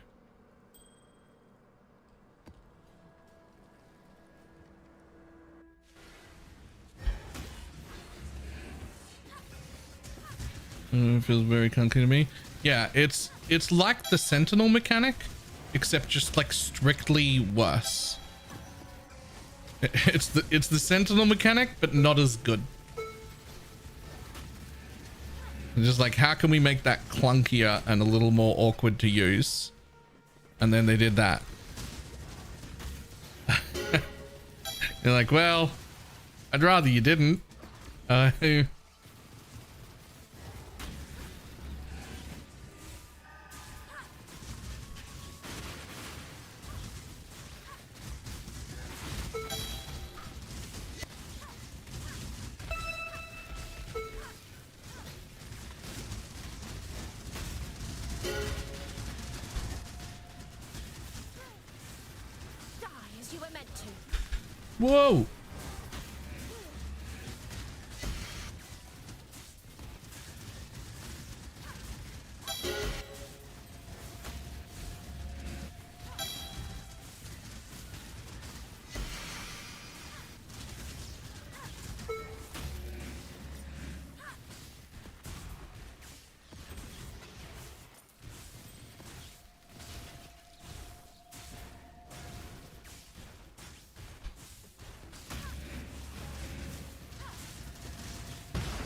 It feels very clunky to me. Yeah, it's like the Sentinel mechanic, except just like strictly worse. It's the Sentinel mechanic, but not as good. Just like, how can we make that clunkier and a little more awkward to use? And then they did that. You're like, well, I'd rather you didn't. Whoa!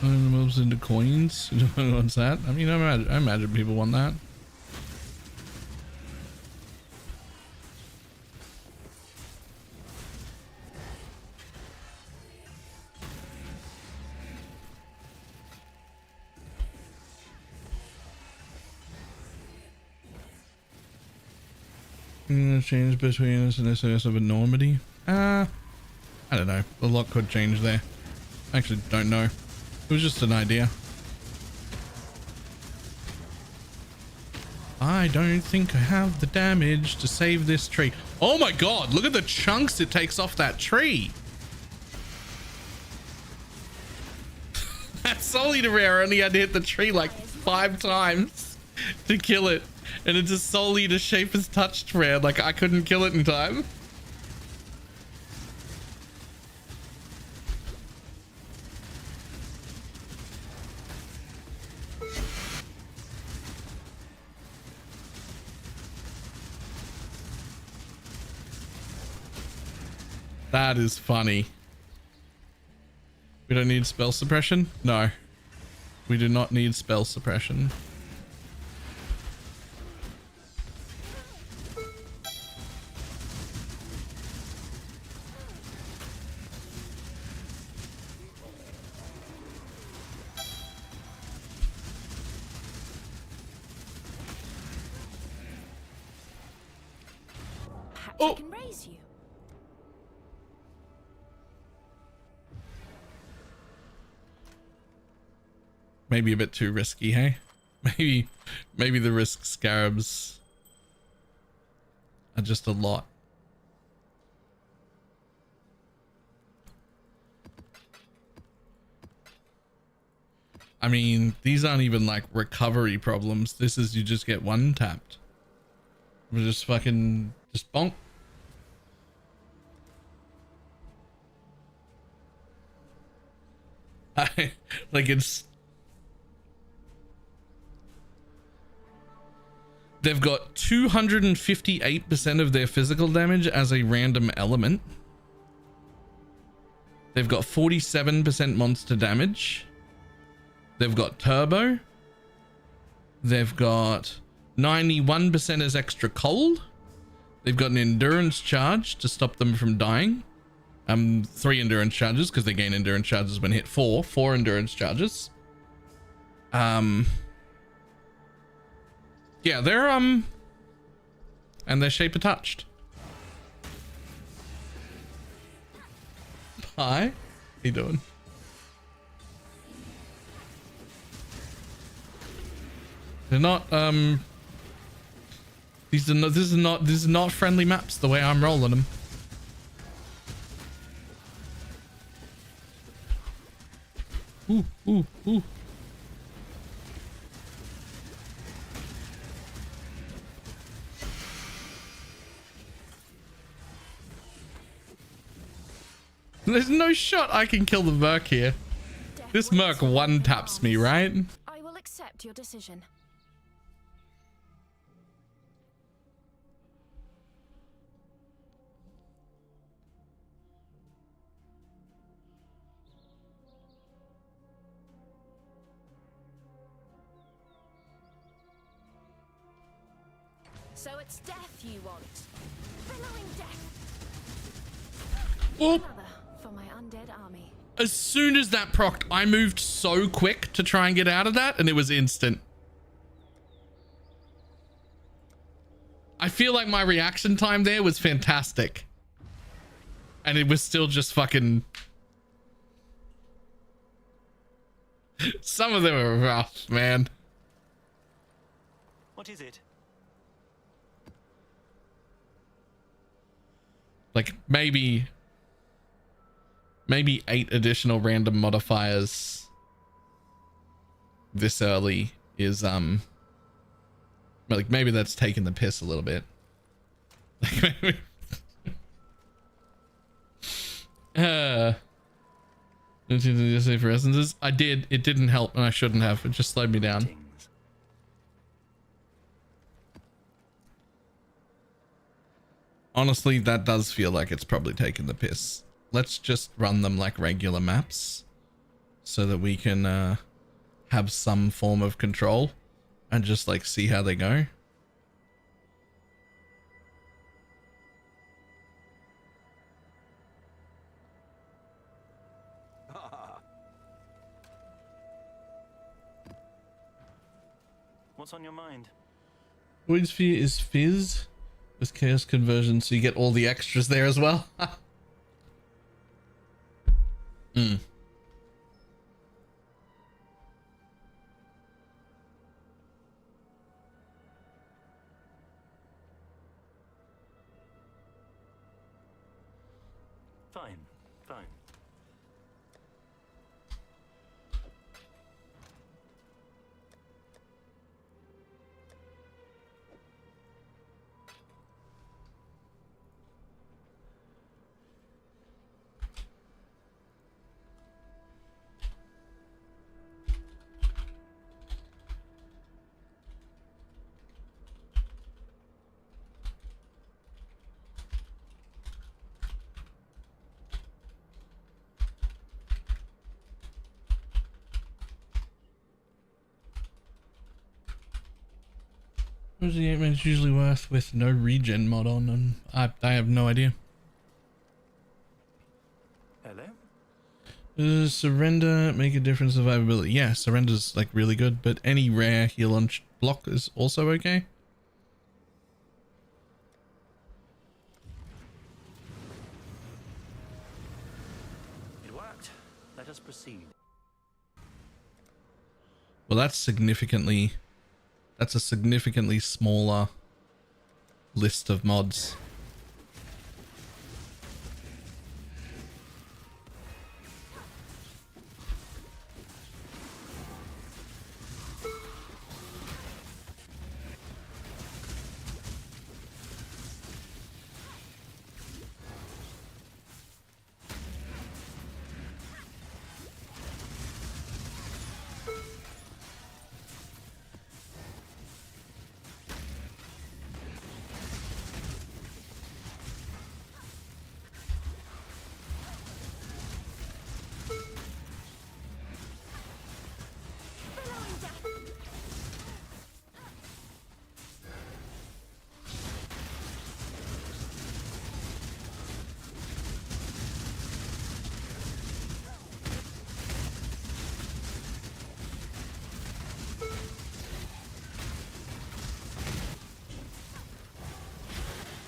Moves into coins. What's that? I mean, I imagine people want that. Change between us and SS of enormity. I don't know. A lot could change there. I actually don't know. It was just an idea. I don't think I have the damage to save this tree. Oh my god, look at the chunks it takes off that tree. That Soul Eater rare only had to hit the tree like 5 times to kill it. And it's a Soul Eater shape as touched rare. Like, I couldn't kill it in time. That is funny. We don't need spell suppression? No. We do not need spell suppression. Perhaps I can raise you. Maybe a bit too risky, hey? Maybe the risk scarabs are just a lot. I mean, these aren't even like recovery problems. This is you just get one tapped. We're just fucking just bonk. Like it's They've got 258% of their physical damage as a random element. They've got 47% monster damage. They've got turbo. They've got 91% as extra cold. They've got an endurance charge to stop them from dying. 3 endurance charges because they gain endurance charges when hit 4 endurance charges. Yeah, they're and they're shaper touched. Hi, how you doing? They're not these are not, this is not friendly maps the way I'm rolling them. Ooh, ooh, ooh. There's no shot I can kill the Merc here. This Merc one taps me, right? I will accept your decision. So it's death you want. Billowing death. Oh. Another for my undead army. As soon as that procced, I moved so quick to try and get out of that, and it was instant. I feel like my reaction time there was fantastic. And it was still just fucking... Some of them are rough, man. What is it? Like maybe 8 additional random modifiers this early is like maybe that's taking the piss a little bit. Like maybe for essences. I did, it didn't help and I shouldn't have. It just slowed me down. Honestly, that does feel like it's probably taking the piss. Let's just run them like regular maps so that we can have some form of control and just like see how they go. What's on your mind? Void Sphere is Fizz with Chaos Conversion, so you get all the extras there as well. Hmm. Fine, fine. What is the 8 minutes usually worth with no regen mod on? And I have no idea. Hello? Surrender make a difference in survivability. Yeah, surrender's like really good, but any rare heal on block is also okay. It worked. Let us proceed. Well, that's a significantly smaller list of mods.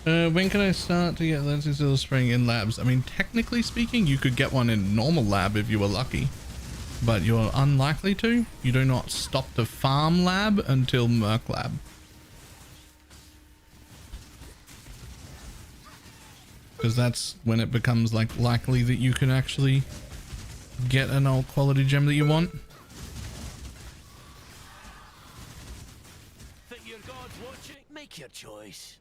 When can I start to get lenses of the spring in labs? I mean, technically speaking, you could get one in normal lab if you were lucky, but you're unlikely to. You do not stop the farm lab until Merc lab. Because that's when it becomes like likely that you can actually get an old quality gem that you want. Think your God's watching? Make your choice.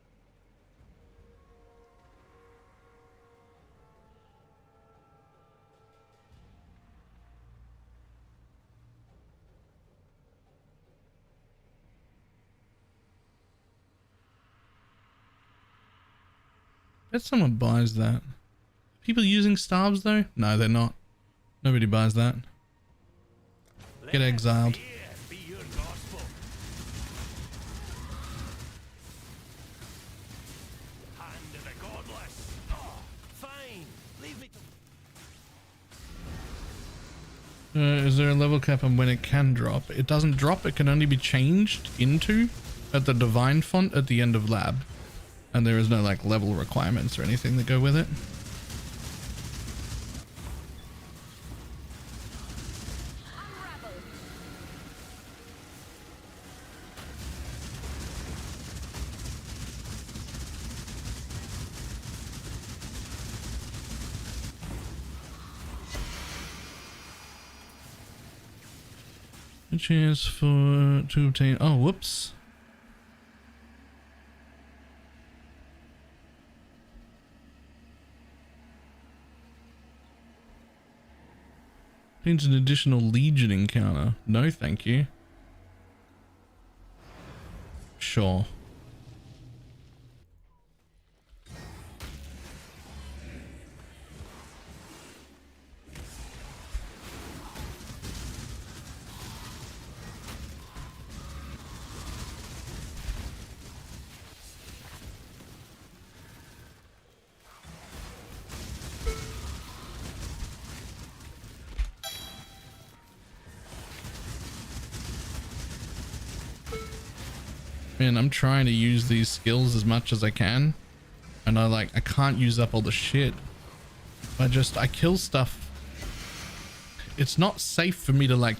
Bet someone buys that. People using starbs though? No, they're not. Nobody buys that. Get exiled. Be your gospel. Hand of the godless. Oh, fine. Leave me to... Is there a level cap on when it can drop? It doesn't drop. It can only be changed into at the divine font at the end of lab. And there is no like level requirements or anything that go with it. Cheers for to obtain. Oh, whoops. Needs an additional Legion encounter. No, thank you. Sure. Man, I'm trying to use these skills as much as I can, and I can't use up all the shit. I kill stuff. It's not safe for me to like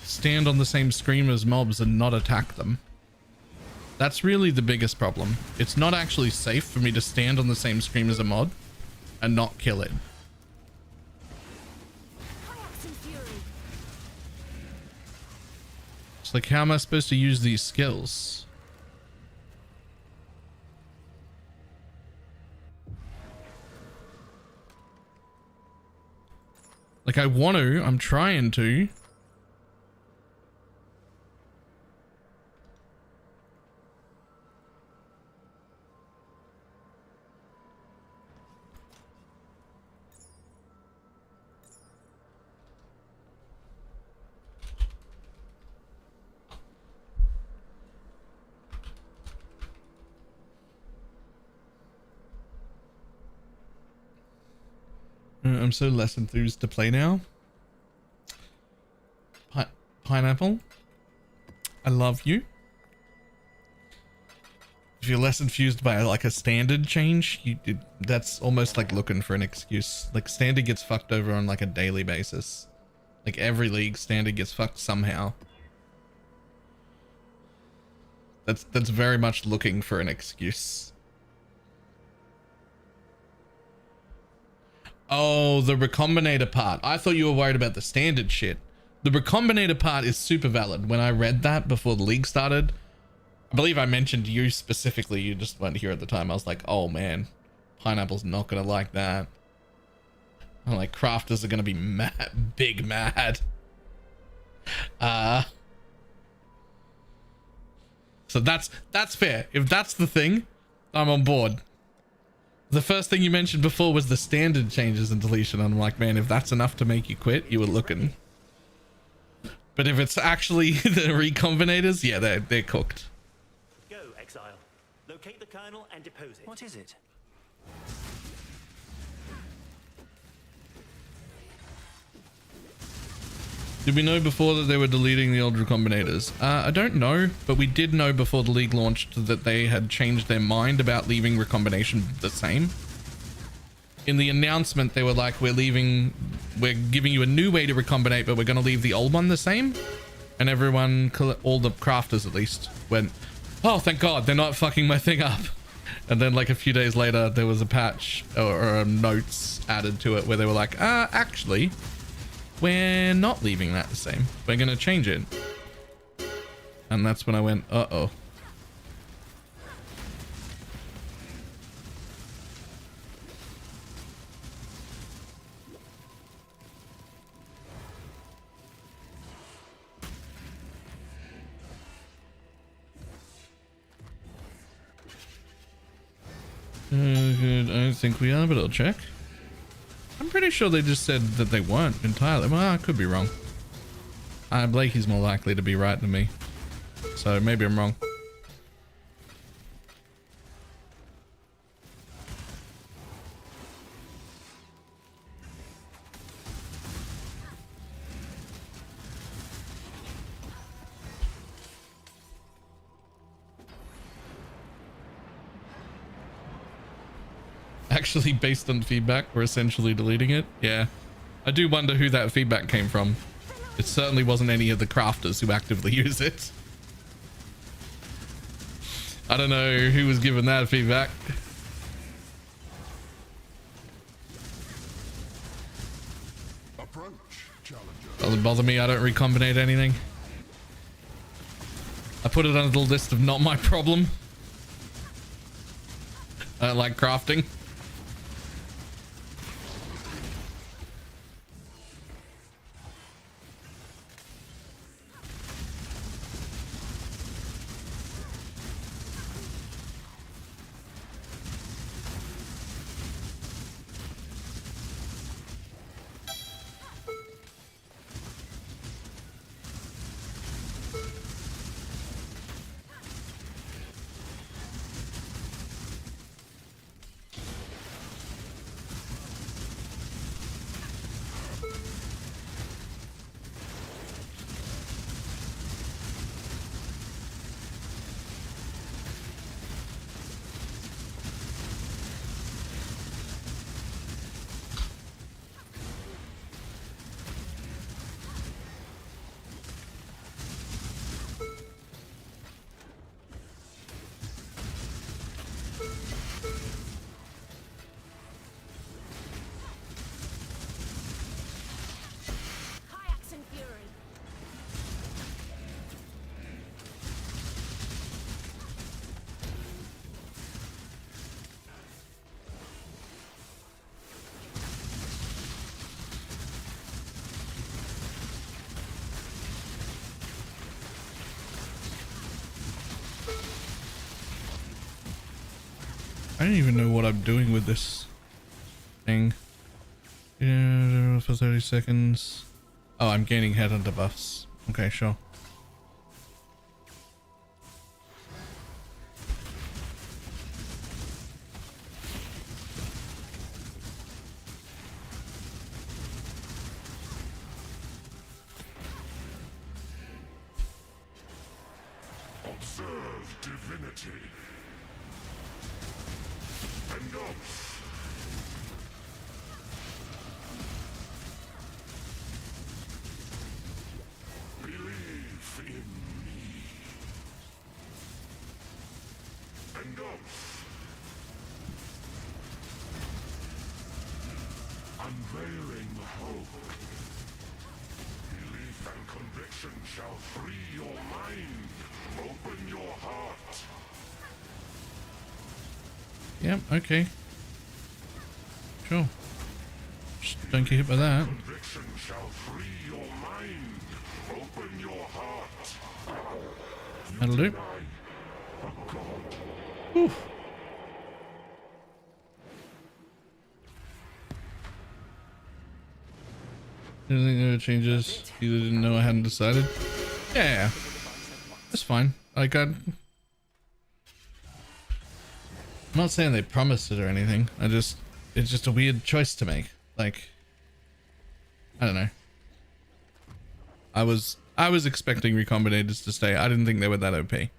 stand on the same screen as mobs and not attack them. That's really the biggest problem. It's not actually safe for me to stand on the same screen as a mod and not kill it. Like, how am I supposed to use these skills? Like, I'm trying to. I'm so less enthused to play now. Pineapple, I love you. If you're less enthused by like a standard change, that's almost like looking for an excuse. Like standard gets fucked over on like a daily basis. Like every league standard gets fucked somehow. That's very much looking for an excuse. Oh, the recombinator part. I thought you were worried about the standard shit. The recombinator part is super valid. When I read that before the league started, I believe I mentioned you specifically. You just weren't here at the time. I was like, oh man, Pineapple's not going to like that. I'm like, crafters are going to be mad, big mad. So that's fair. If that's the thing, I'm on board. The first thing you mentioned before was the standard changes and deletion. I'm like, man, if that's enough to make you quit, you were looking. But if it's actually the recombinators, yeah, they're cooked. Go, exile. Locate the kernel and depose it. What is it? Did we know before that they were deleting the old recombinators? I don't know, but we did know before the league launched that they had changed their mind about leaving recombination the same. In the announcement, they were like, we're giving you a new way to recombinate, but we're going to leave the old one the same. And everyone, all the crafters at least, went, oh, thank God, they're not fucking my thing up. And then like a few days later, there was a patch or notes added to it where they were like, actually, we're not leaving that the same. We're going to change it. And that's when I went, uh-oh. Good. I don't think we are, but I'll check. I'm pretty sure they just said that they weren't entirely. Well, I could be wrong. Blakey's more likely to be right than me. So maybe I'm wrong. Actually, based on feedback, we're essentially deleting it. Yeah, I do wonder who that feedback came from. It certainly wasn't any of the crafters who actively use it. I don't know who was given that feedback. Doesn't bother me. I don't recombinate anything. I put it on the list of not my problem. I don't like crafting. I don't even know what I'm doing with this thing. Yeah, for 30 seconds. Oh, I'm gaining headhunter buffs. Okay, sure. Observe divinity. And off. Believe in me. And off. Unveiling hope. Belief and conviction shall free your mind. Open your heart. Yep, okay. Sure. Just don't get hit by that. Conviction shall free your mind. Open your heart. That'll do. Whew. Anything that changes? Either didn't know I hadn't decided. Yeah, that's fine. Like I'm not saying they promised it or anything. It's just a weird choice to make. Like, I don't know. I was expecting recombinators to stay. I didn't think they were that OP.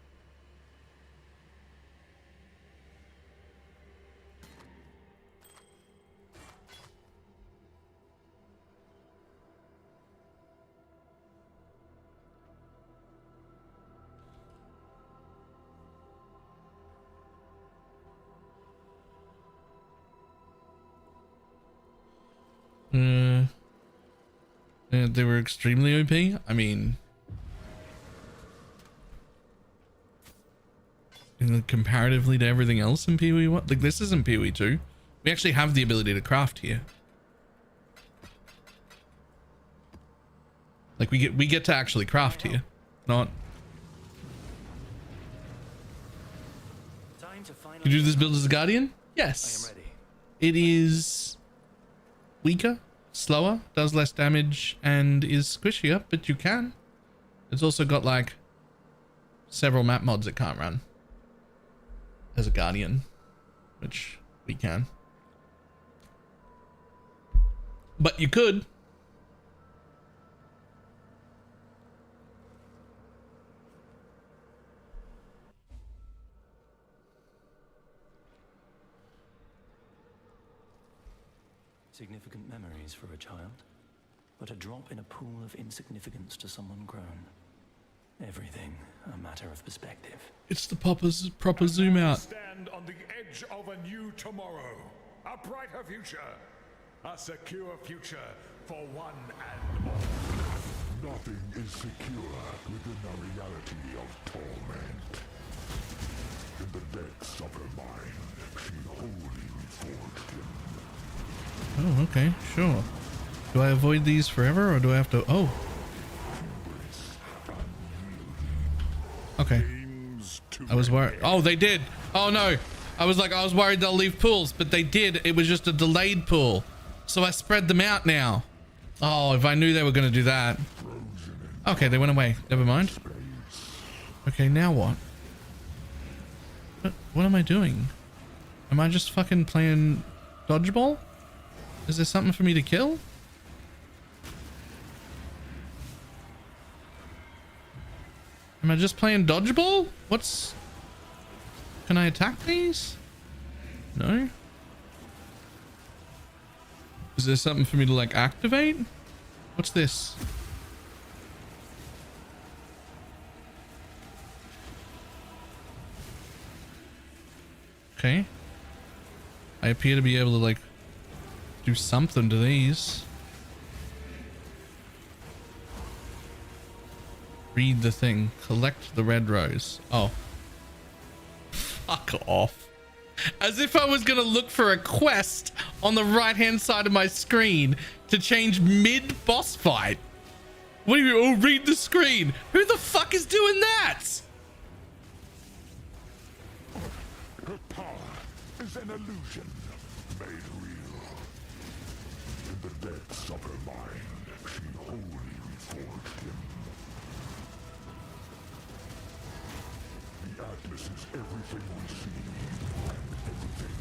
They were extremely OP. I mean, comparatively to everything else in PoE 1, like this isn't PoE 2. We actually have the ability to craft here. Like we get to actually craft here, not. You do this build as a guardian? Yes. It is weaker, slower, does less damage, and is squishier, but you can. It's also got like several map mods it can't run as a guardian, which we can. But you could. Significant memories for a child, but a drop in a pool of insignificance to someone grown. Everything a matter of perspective. It's the proper zoom out. Stand on the edge of a new tomorrow, a brighter future, a secure future for one and all. Nothing is secure within the reality of torment. In the depths of her mind, she wholly reforged him. Oh, okay, sure. Do I avoid these forever, or do I have to? Oh. Okay. I was worried. Oh, they did. Oh no. I was worried they'll leave pools, but they did. It was just a delayed pool. So I spread them out now. Oh, if I knew they were going to do that. Okay, they went away. Never mind. Okay, now what? What am I doing? Am I just fucking playing dodgeball? Is there something for me to kill? Am I just playing dodgeball? What's... Can I attack these? No? Is there something for me to like activate? What's this? Okay. I appear to be able to like do something to these. Read the thing. Collect the red rose. Oh. Fuck off. As if I was gonna look for a quest on the right hand side of my screen to change mid boss fight. What do you mean? Oh, read the screen. Who the fuck is doing that? Her power is an illusion made real. In the depths of her mind, she wholly reforged him. The Atlas is everything we see and everything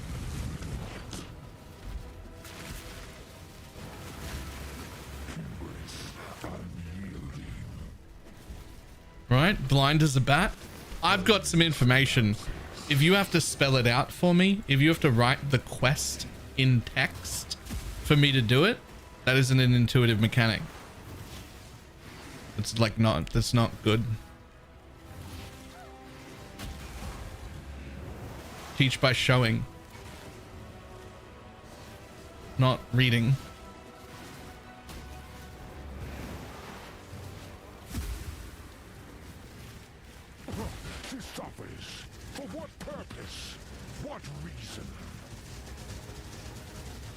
we want. Hubris unyielding. Right, blind as a bat. I've got some information. If you have to spell it out for me, if you have to write the quest in text for me to do it, that isn't an intuitive mechanic. It's like not, that's not good. Teach by showing, not reading. She suffers. For what purpose? What reason?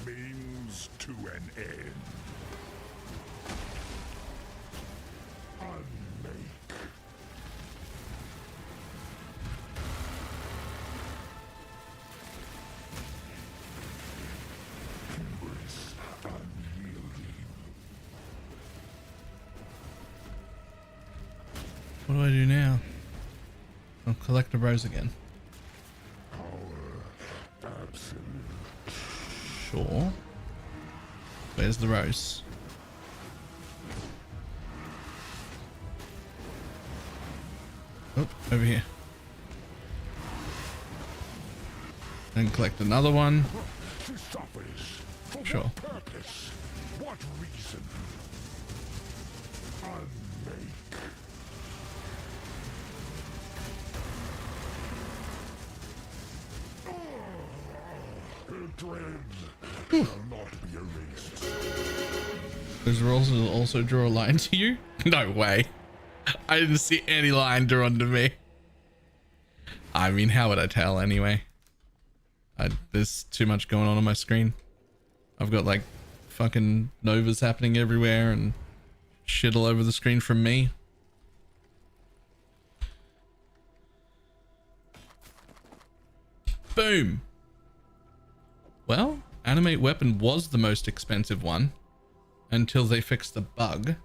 Means to an end. Unmake. Hubris unyielding. What do I do now? I'll collect a rose again. Power absolute. Sure. Where's the rose? Oh, over here. And collect another one. Sure. What purpose? What reason? Unmake. Dread shall not be erased. Those rolls will also draw a line to you? No way. I didn't see any line drawn to me. I mean, how would I tell anyway? There's too much going on my screen. I've got like fucking novas happening everywhere and shit all over the screen from me. Boom. Well, animate weapon was the most expensive one until they fixed the bug.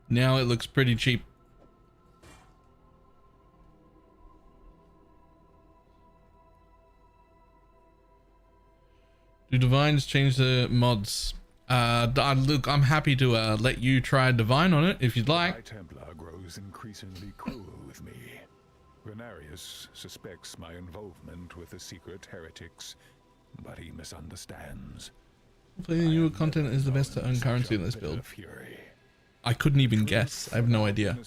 Now it looks pretty cheap. Do divines change the mods? Look, I'm happy to let you try divine on it if you'd like. My Templar grows increasingly cruel with me. Renarius suspects my involvement with the secret heretics, but he misunderstands. Hopefully the newer content is the best to earn currency in this build. I couldn't even guess. I have no idea.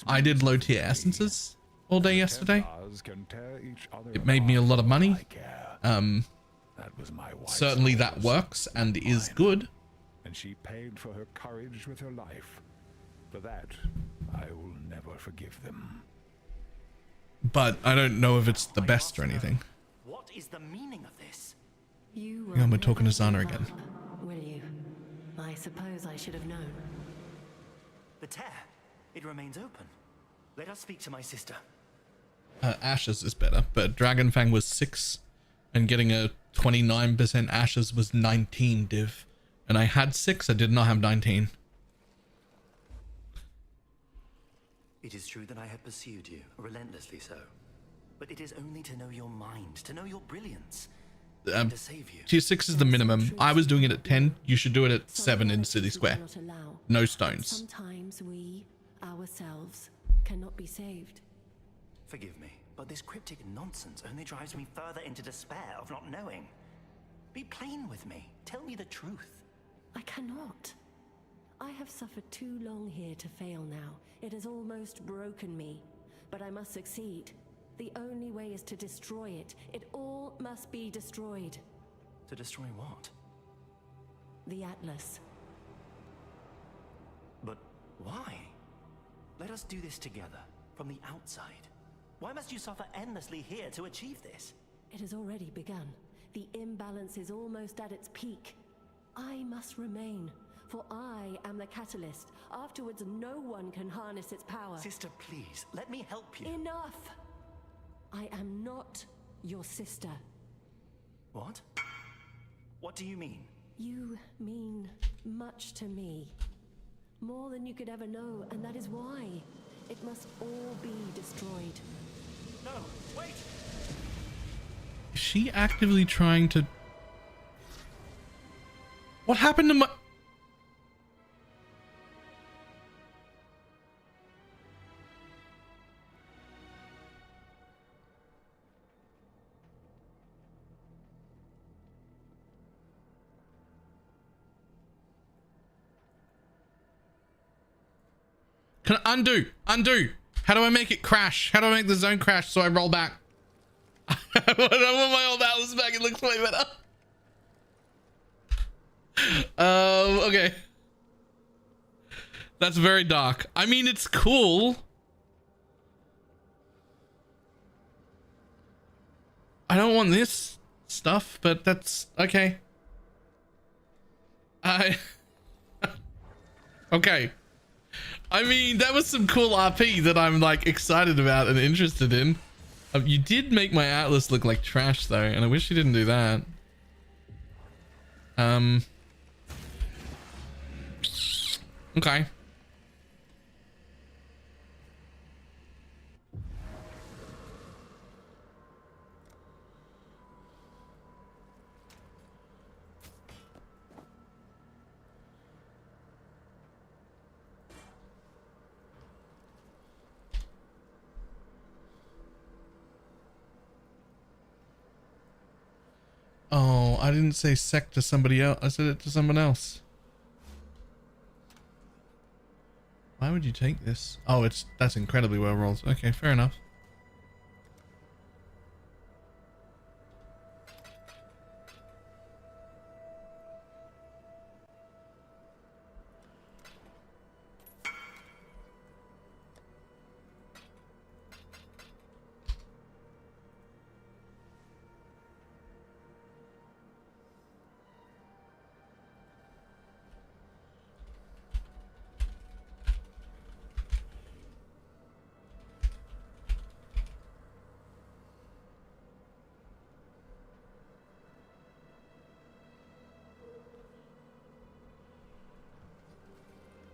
I did low tier essences all day yesterday. It made me a lot of money. Certainly that works and is good. And she paid for her courage with her life. For that, I will never forgive them. But I don't know if it's the best or anything. What is the meaning of this? You Yeah, we're talking to Zana again. Will you? I suppose I should have known. The tear. It remains open. Let us speak to my sister. Ashes is better, but Dragonfang was 6 and getting a 29% Ashes was 19 div. And I had 6, I did not have 19. It is true that I have pursued you, relentlessly so. But it is only to know your mind, to know your brilliance, and to save you. Tier 6 is the minimum. I was doing it at 10. You should do it at 7 in City Square. No stones. Sometimes we, ourselves, cannot be saved. Forgive me, but this cryptic nonsense only drives me further into despair of not knowing. Be plain with me. Tell me the truth. I cannot. I have suffered too long here to fail now. It has almost broken me. But I must succeed. The only way is to destroy it. It all must be destroyed. To destroy what? The Atlas. But why? Let us do this together, from the outside. Why must you suffer endlessly here to achieve this? It has already begun. The imbalance is almost at its peak. I must remain, for I am the catalyst. Afterwards, no one can harness its power. Sister, please, let me help you. Enough! I am not your sister. What? What do you mean? You mean much to me. More than you could ever know, and that is why it must all be destroyed. No, wait! Is she actively trying to... What happened to my... Can I undo? Undo! How do I make it crash? How do I make the zone crash so I roll back? I want my old Atlas back. It looks way better. Okay. That's very dark. I mean, it's cool. I don't want this stuff, but that's okay. Okay. I mean, that was some cool RP that I'm like excited about and interested in. You did make my Atlas look like trash though, and I wish you didn't do that. Okay. Oh, I didn't say sec to somebody else. I said it to someone else. Why would you take this? Oh, that's incredibly well rolled. Okay, fair enough.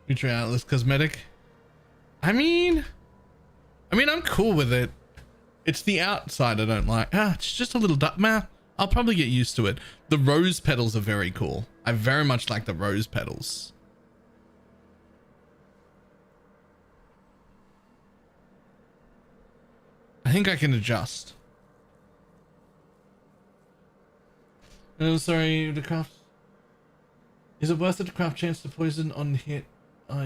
Future Atlas cosmetic. I mean, I'm cool with it. It's the outside I don't like. It's just a little man. I'll probably get used to it. The rose petals are very cool. I very much like the rose petals. I think I can adjust. Oh, sorry, the craft. Is it worth it to craft chance to poison on hit?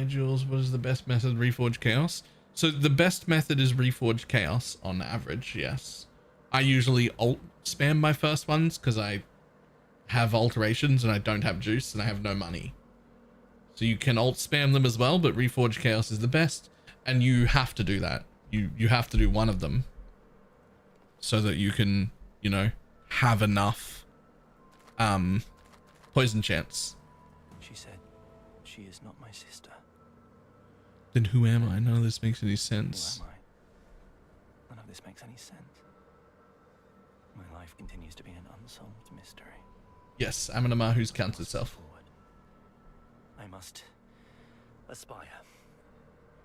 Jules, what is the best method? Reforge Chaos. So the best method is Reforge Chaos on average, yes. I usually alt spam my first ones because I have alterations and I don't have juice and I have no money. So you can alt spam them as well, but Reforge Chaos is the best, and you have to do that. You have to do one of them so that you can, you know, have enough poison chance. She said she is not my sister. Then who am I? None of this makes any sense. Who am I? None of this makes any sense. My life continues to be an unsolved mystery. Yes, Aminamahu's counts itself. Forward. I must aspire.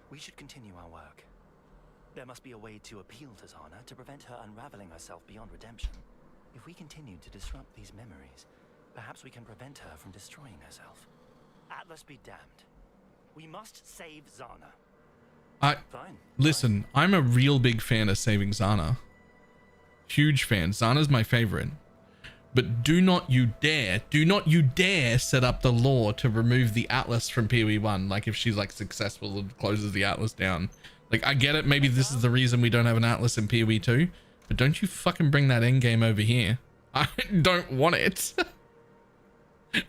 We should continue our work. There must be a way to appeal to Zana to prevent her unraveling herself beyond redemption. If we continue to disrupt these memories, perhaps we can prevent her from destroying herself. Atlas be damned. We must save Zana. Listen, I'm a real big fan of saving Zana. Huge fan. Zana's my favorite. But do not you dare set up the law to remove the Atlas from PoE 1. Like if she's like successful and closes the Atlas down. Like I get it, maybe this is the reason we don't have an Atlas in PoE 2. But don't you fucking bring that endgame over here. I don't want it.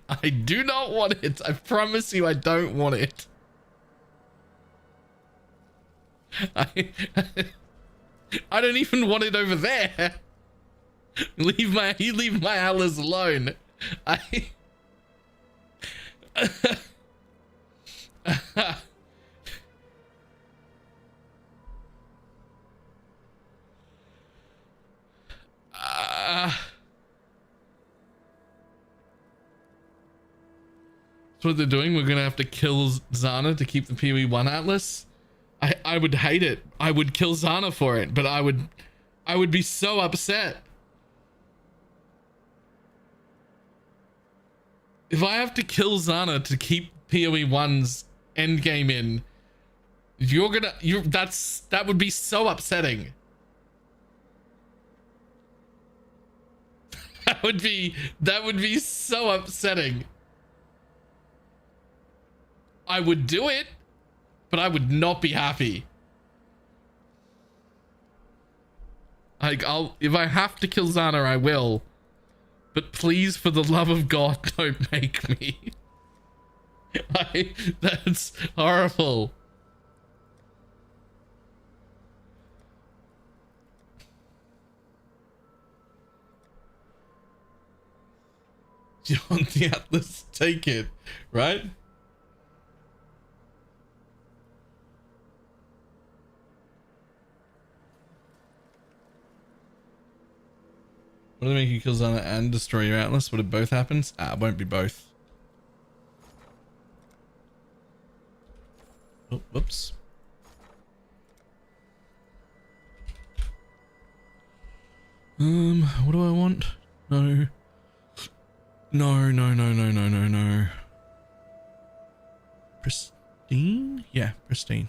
I do not want it. I promise you I don't want it. I don't even want it over there. Leave my Atlas alone. That's what they're doing. We're gonna have to kill Zana to keep the PoE 1 Atlas. I would hate it. I would kill Zana for it, but I would be so upset. If I have to kill Zana to keep PoE 1's endgame in, that would be so upsetting. That would be so upsetting. I would do it, but I would not be happy. Like if I have to kill Zana, I will. But please, for the love of God, don't make me. That's horrible. You want the Atlas? Take it, right? What do they make you kill Zana and destroy your Atlas? Would it both happen? It won't be both. Oh, whoops. What do I want? No. No. Pristine? Yeah, pristine.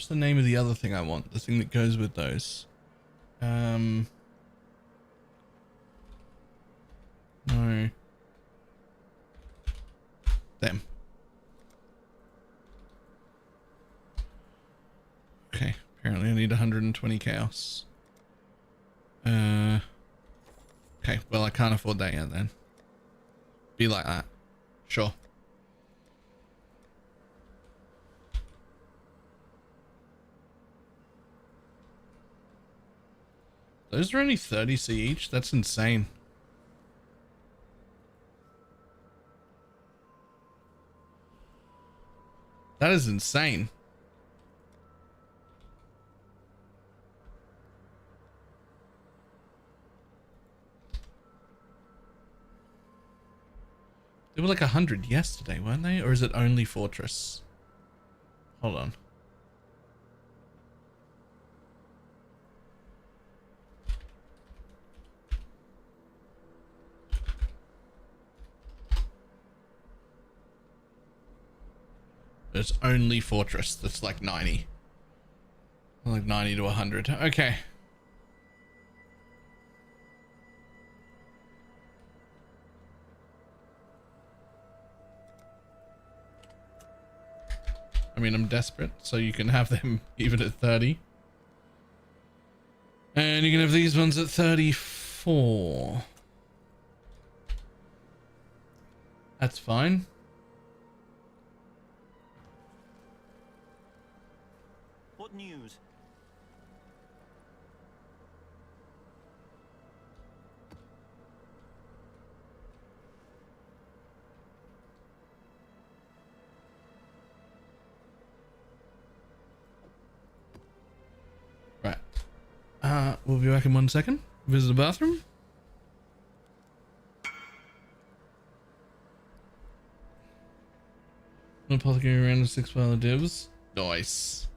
What's the name of the other thing I want? The thing that goes with those. No. Them. Okay. Apparently I need 120 chaos. Okay. Well, I can't afford that yet then. Be like that. Sure. Those are only 30C each. That's insane. That is insane. They were like 100 yesterday, weren't they? Or is it only Fortress? Hold on. It's only Fortress that's like 90. Like 90 to 100. Okay. I mean, I'm desperate, so you can have them even at 30. And you can have these ones at 34. That's fine. What news? Right. We'll be back in 1 second. Visit the bathroom. Apothecary random 6 valid divs. Nice.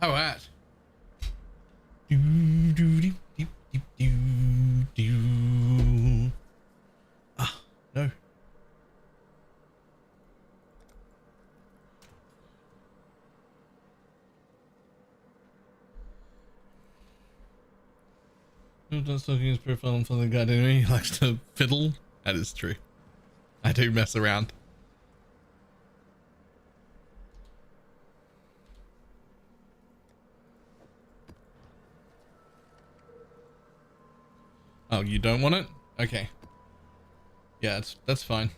How at? Do, do, do, do, do, do, do. Ah, no. Who's not stalking his profile and following God anyway? He likes to fiddle. That is true. I do mess around. Oh, you don't want it? Okay. Yeah, that's fine.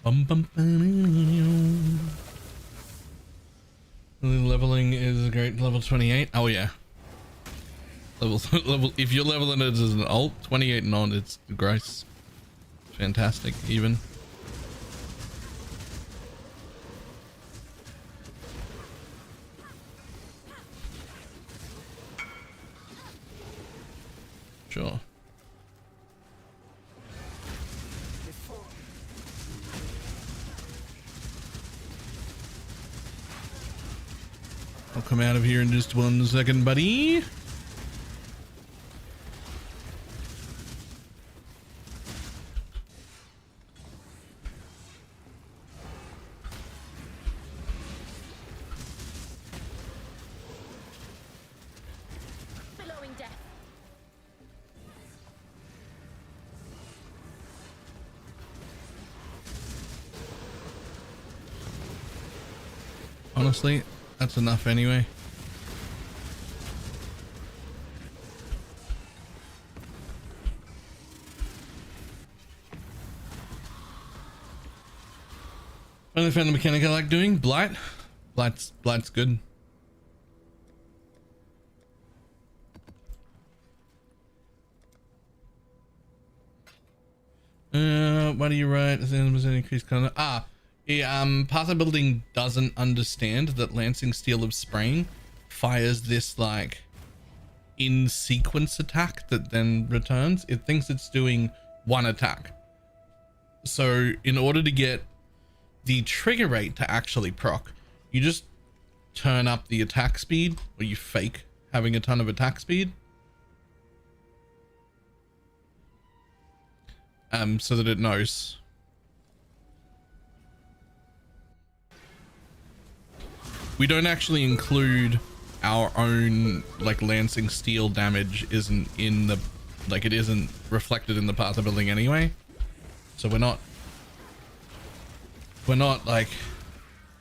Bum, bum, bum. Leveling is great. Level 28. Oh yeah. Level. If you're leveling it as an alt, 28 and on, it's gross. Fantastic, even. Sure. I'll come out of here in just 1 second, buddy. Billowing death. Honestly, that's enough anyway. Finally found the mechanic I like doing. Blight. Blight's good. Why do you write? Increased color. Passive building doesn't understand that Lancing Steel of Spraying fires this like in sequence attack that then returns. It thinks it's doing one attack. So in order to get the trigger rate to actually proc, you just turn up the attack speed, or you fake having a ton of attack speed. So that it knows. We don't actually include our own like Lancing Steel damage isn't in the, like it isn't reflected in the path of building anyway. So we're not like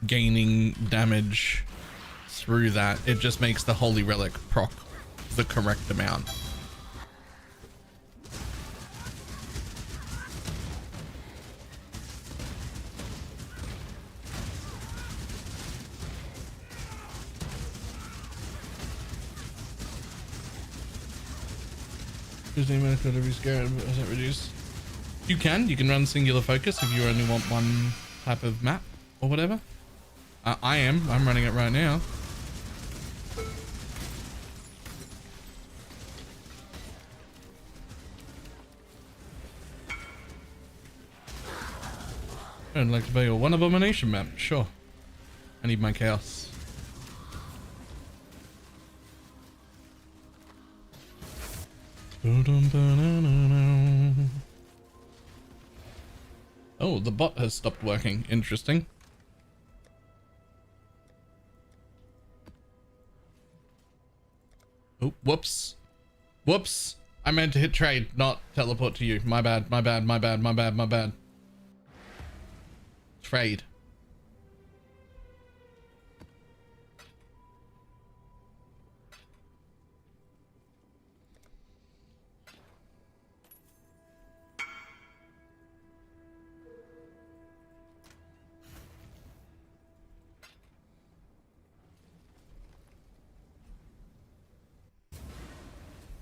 gaining damage through that. It just makes the Holy Relic proc the correct amount. Does any amount of every scared does it reduce? You can run singular focus if you only want one type of map or whatever. I'm running it right now. I'd like to buy your one abomination map. Sure. I need my chaos. Oh, the bot has stopped working. Interesting. Oh, whoops. Whoops. I meant to hit trade, not teleport to you. My bad, my bad, my bad, my bad, my bad. Trade.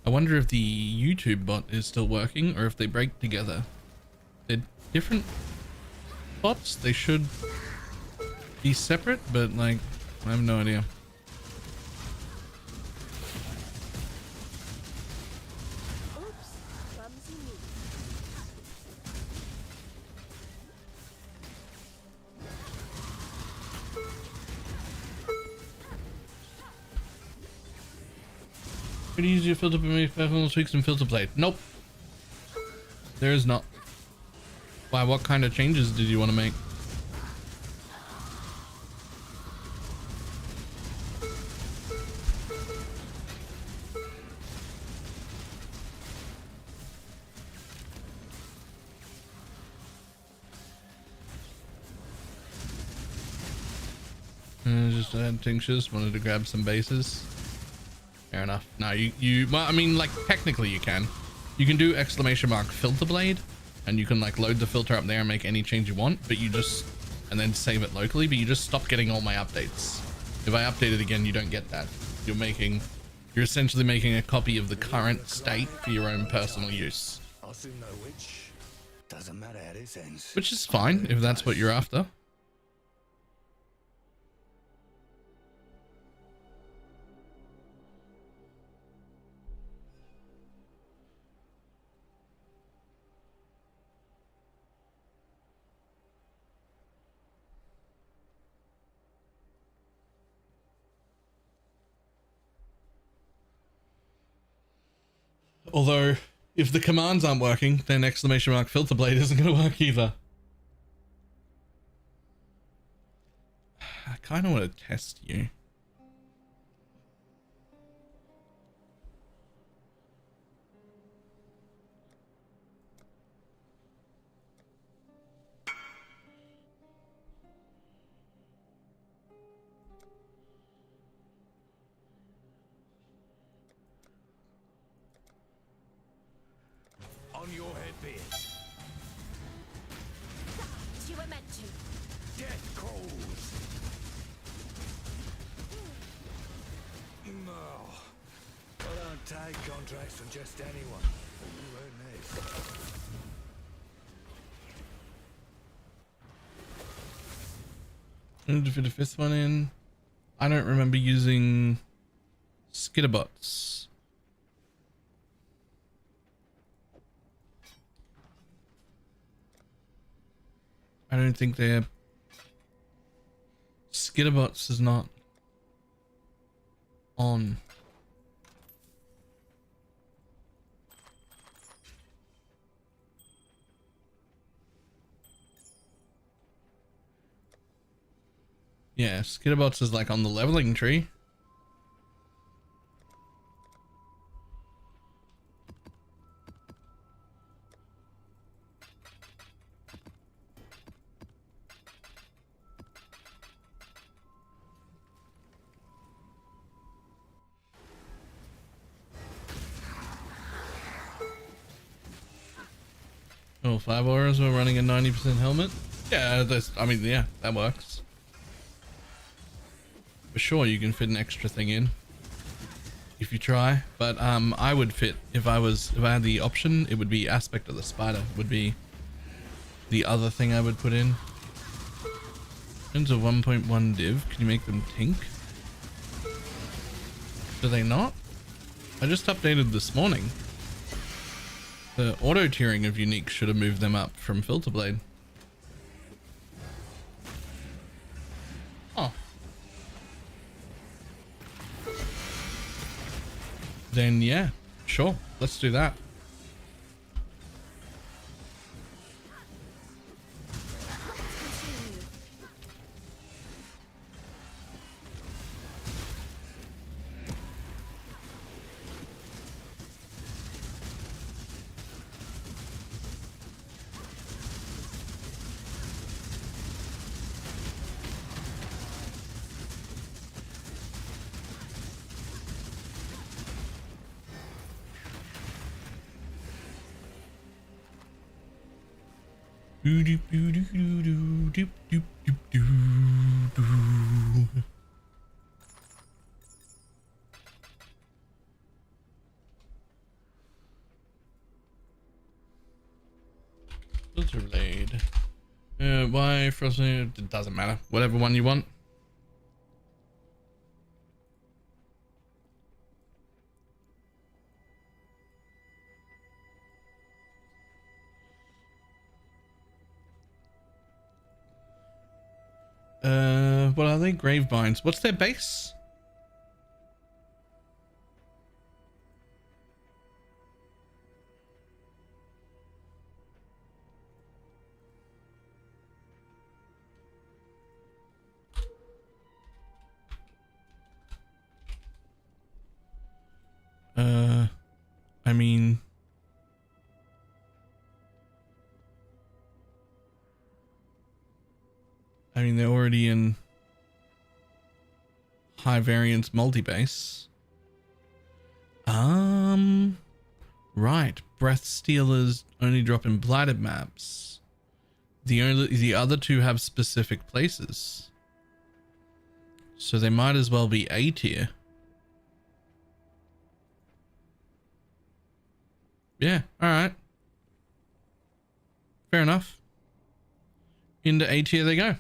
I wonder if the YouTube bot is still working or if they break together. They're different bots. They should be separate, but like, I have no idea. Could you use your filter to make performance tweaks in filter blade? Nope. There is not. Why, what kind of changes did you want to make? Just add tinctures, wanted to grab some bases. Fair enough. No, well, I mean, like, technically you can. You can do exclamation mark filter blade, and you can like load the filter up there and make any change you want, but you just, and then save it locally, but you just stop getting all my updates. If I update it again, you don't get that. You're essentially making a copy of the current state for your own personal use. I'll soon know which. Doesn't matter how this ends. Which is fine if that's what you're after. Although, if the commands aren't working, then exclamation mark filter blade isn't going to work either. I kind of want to test you. On your head be it. You were meant to. Death calls. No. I don't take contracts from just anyone. You earn this. And to fit the fifth one in, I don't remember using skitterbots. I don't think they're... Skitterbots is not on. Yeah, skitterbots is like on the leveling tree. Oh, 5 auras were running a 90% helmet. Yeah, I mean, yeah, that works. For sure, you can fit an extra thing in if you try. But I would fit, if I had the option, it would be aspect of the spider. Would be the other thing I would put in. Into 1.1 div, can you make them tink? Do they not? I just updated this morning. The auto tiering of unique should have moved them up from filter blade. Oh. Then yeah, sure, let's do that. Filter blade. Why frostbite? It doesn't matter. Whatever one you want. What are they? Gravebinds. What's their base? they're already in high variance multi-base. Right. Breath Stealers only drop in blighted maps. The other two have specific places. So they might as well be A tier. Yeah, alright. Fair enough. Into A tier they go.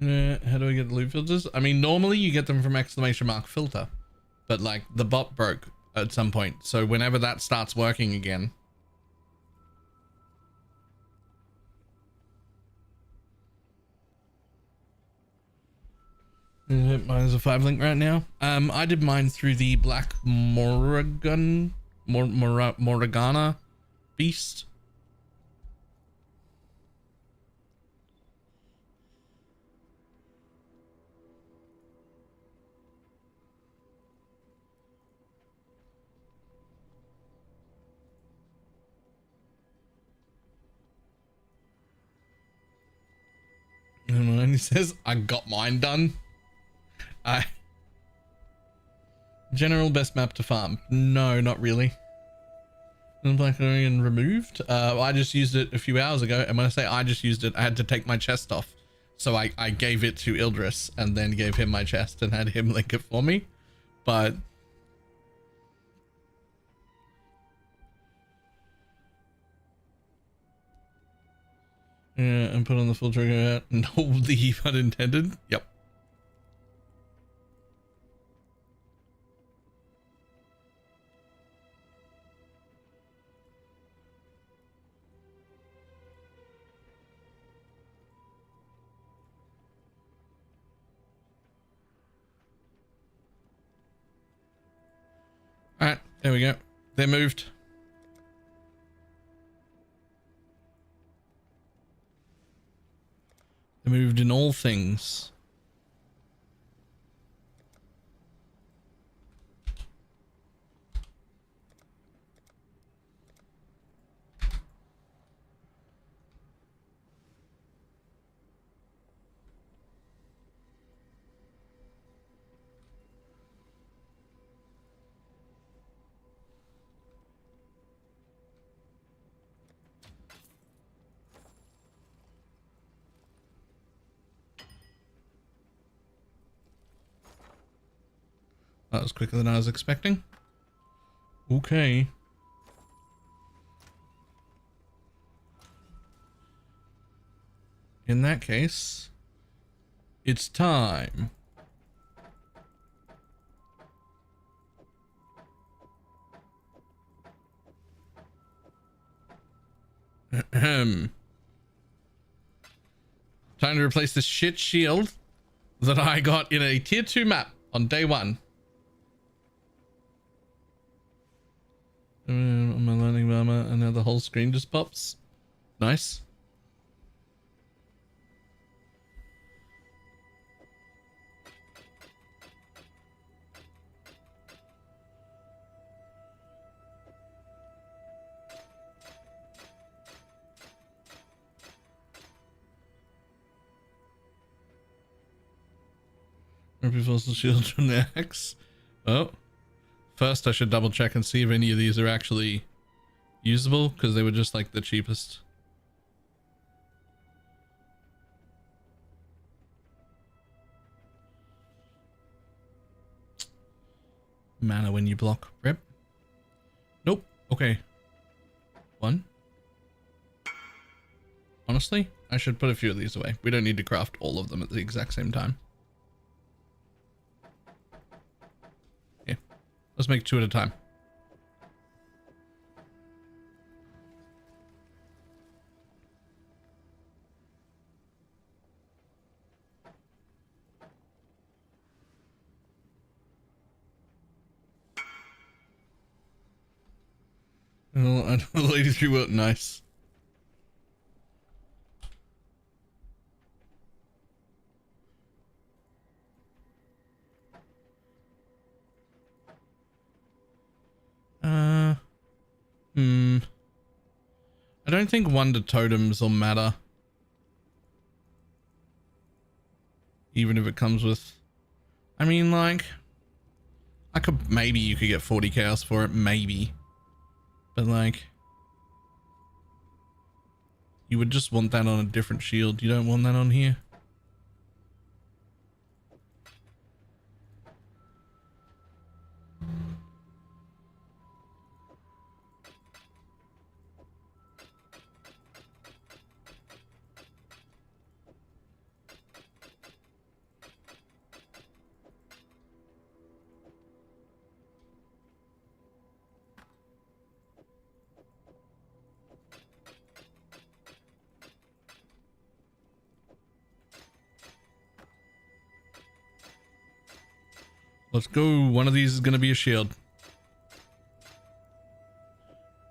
How do I get the loot filters? I mean, normally you get them from !filter, but like the bot broke at some point. So whenever that starts working again. Mine's a 5 link right now. I did mine through the Black Moragana beast. And he says, I got mine done. General best map to farm. No, not really. Black Orion removed. I just used it a few hours ago. And when I say I just used it, I had to take my chest off. So I gave it to Ildris and then gave him my chest and had him link it for me. But yeah, and put on the full trigger. No leave unintended. Yep. All right, there we go. They moved. They moved in all things. That was quicker than I was expecting. Okay. In that case, it's time. Time to replace the shit shield that I got in a tier 2 map on day 1. On my landing armor, and now the whole screen just pops. Nice. Replace the shield from the axe. Oh. First, I should double check and see if any of these are actually usable, because they were just like the cheapest. Mana when you block. Rip. Nope. Okay. 1. Honestly, I should put a few of these away. We don't need to craft all of them at the exact same time. Yeah. Let's make 2 at a time. Level 83 world, nice. I don't think wonder totems will matter. Even if it comes with, I mean, like, maybe you could get 40 chaos for it, maybe. But like, you would just want that on a different shield. You don't want that on here. Let's go. One of these is going to be a shield.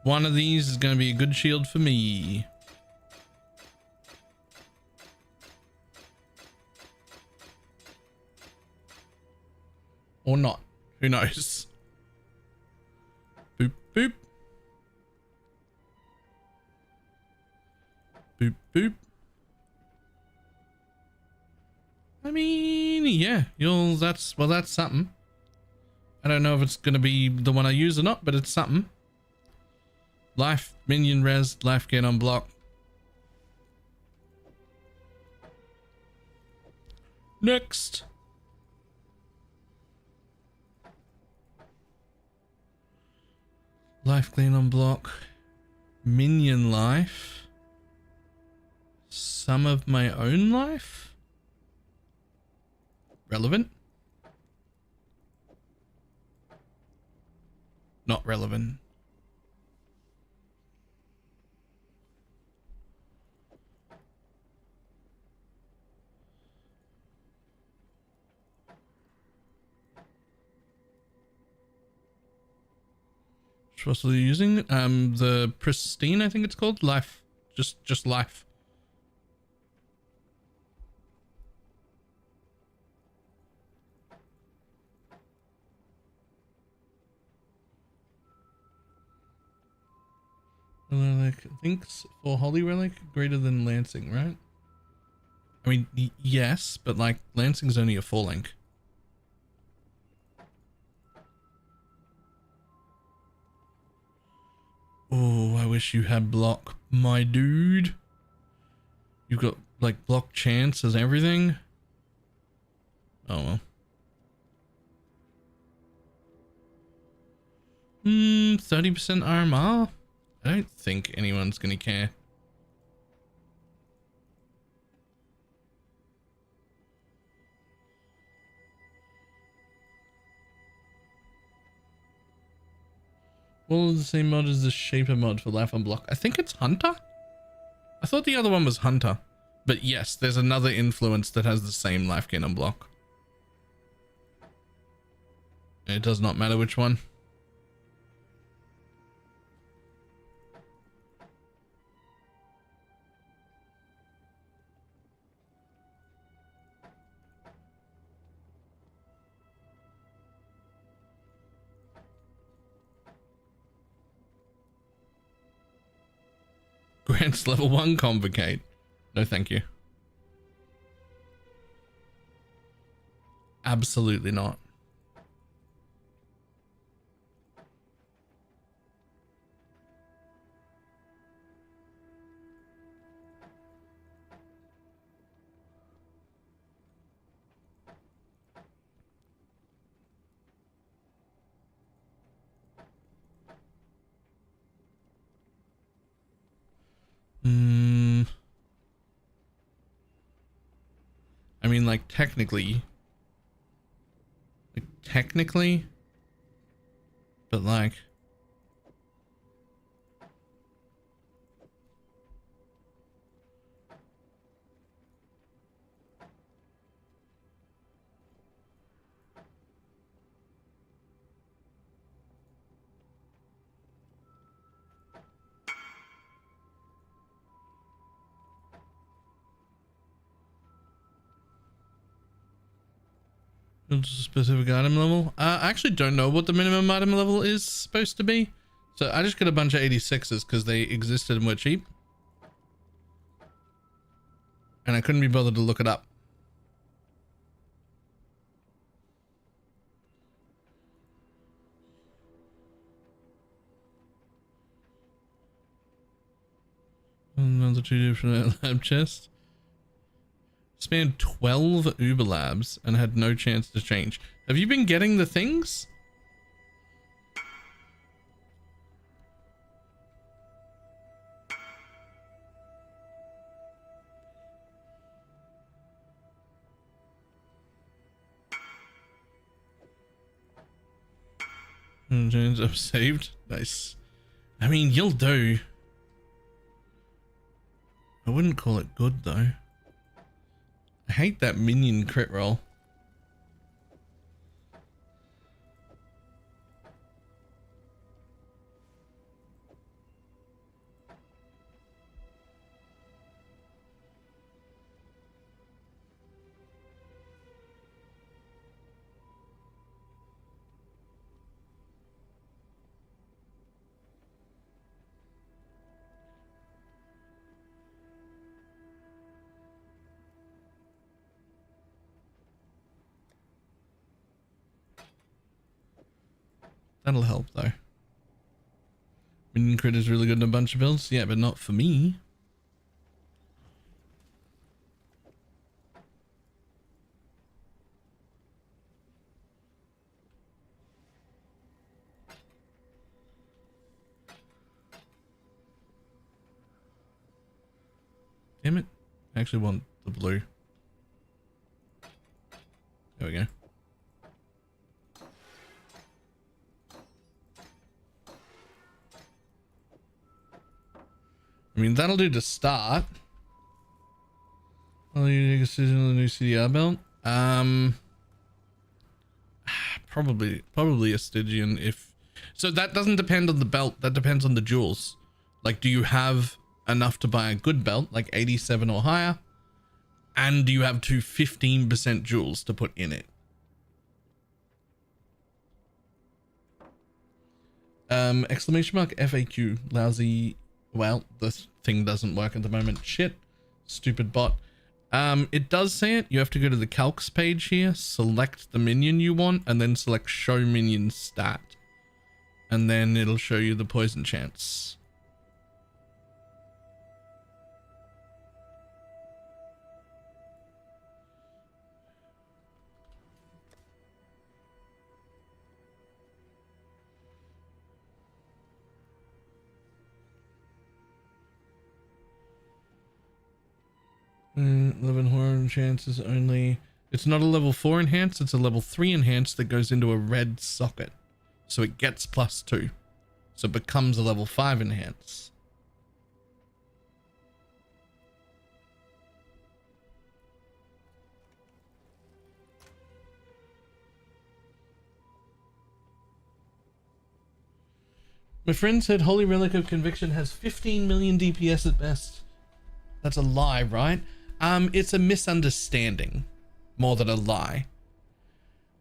One of these is going to be a good shield for me. Or not. Who knows? Boop, boop. Boop, boop. I mean, yeah, that's something. I don't know if it's going to be the one I use or not, but it's something. Life, minion res, life gain on block. Next. Life gain on block. Minion life. Some of my own life. Relevant? Not relevant. What are you using? The pristine, I think it's called. Life. Just life. Relic, thinks for Holy Relic greater than Lancing, right? I mean, yes, but like Lancing's only a 4 link. Oh, I wish you had block, my dude. You've got like block chance as everything. Oh well. 30% armor. I don't think anyone's gonna care. Well, the same mod as the Shaper mod for Life on Block. I think it's Hunter? I thought the other one was Hunter. But yes, there's another influence that has the same life gain on block. It does not matter which one. Grants level 1 Convocate. No, thank you. Absolutely not. I mean, like, technically, but like, It's a specific item level. I actually don't know what the minimum item level is supposed to be. So I just got a bunch of 86s because they existed and were cheap. And I couldn't be bothered to look it up. Another 2 different lab chests. Spanned 12 Uber labs and had no chance to change. Have you been getting the things? James, I'm saved. Nice. I mean, you'll do. I wouldn't call it good though. I hate that minion crit roll. That'll help though. Minion crit is really good in a bunch of builds. Yeah, but not for me. Damn it. I actually want the blue. There we go. I mean, that'll do to start. Will you take a decision on the new CDR belt? Probably a Stygian if... So that doesn't depend on the belt, that depends on the jewels. Like, do you have enough to buy a good belt, like 87 or higher? And do you have 15% jewels to put in it? Exclamation mark FAQ, lousy... Well, this thing doesn't work at the moment. Shit. Stupid bot. It does say it. You have to go to the calcs page here, select the minion you want, and then select show minion stat. And then it'll show you the poison chance. Level horn chance is only... It's not a level 4 enhance, it's a level 3 enhance that goes into a red socket. So it gets +2. So it becomes a level 5 enhance. My friend said Holy Relic of Conviction has 15 million DPS at best. That's a lie, right? It's a misunderstanding more than a lie.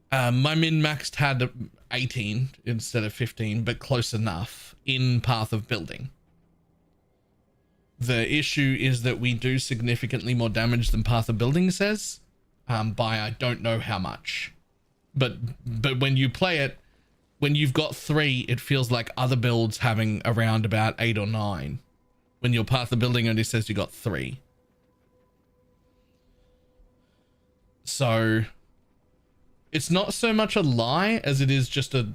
My min-maxed had 18 instead of 15, but close enough in Path of Building. The issue is that we do significantly more damage than Path of Building says, by I don't know how much. But when you play it, when you've got 3, it feels like other builds having around about 8 or 9. When your Path of Building only says you got 3. So it's not so much a lie as it is just a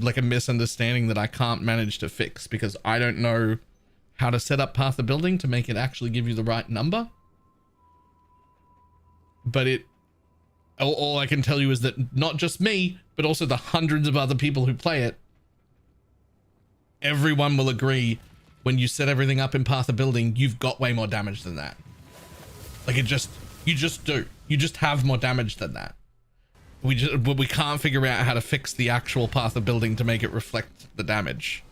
like a misunderstanding that I can't manage to fix because I don't know how to set up Path of Building to make it actually give you the right number. But all I can tell you is that not just me, but also the hundreds of other people who play it, everyone will agree when you set everything up in Path of Building, you've got way more damage than that. Like you just do. You just have more damage than that. We can't figure out how to fix the actual Path of Building to make it reflect the damage.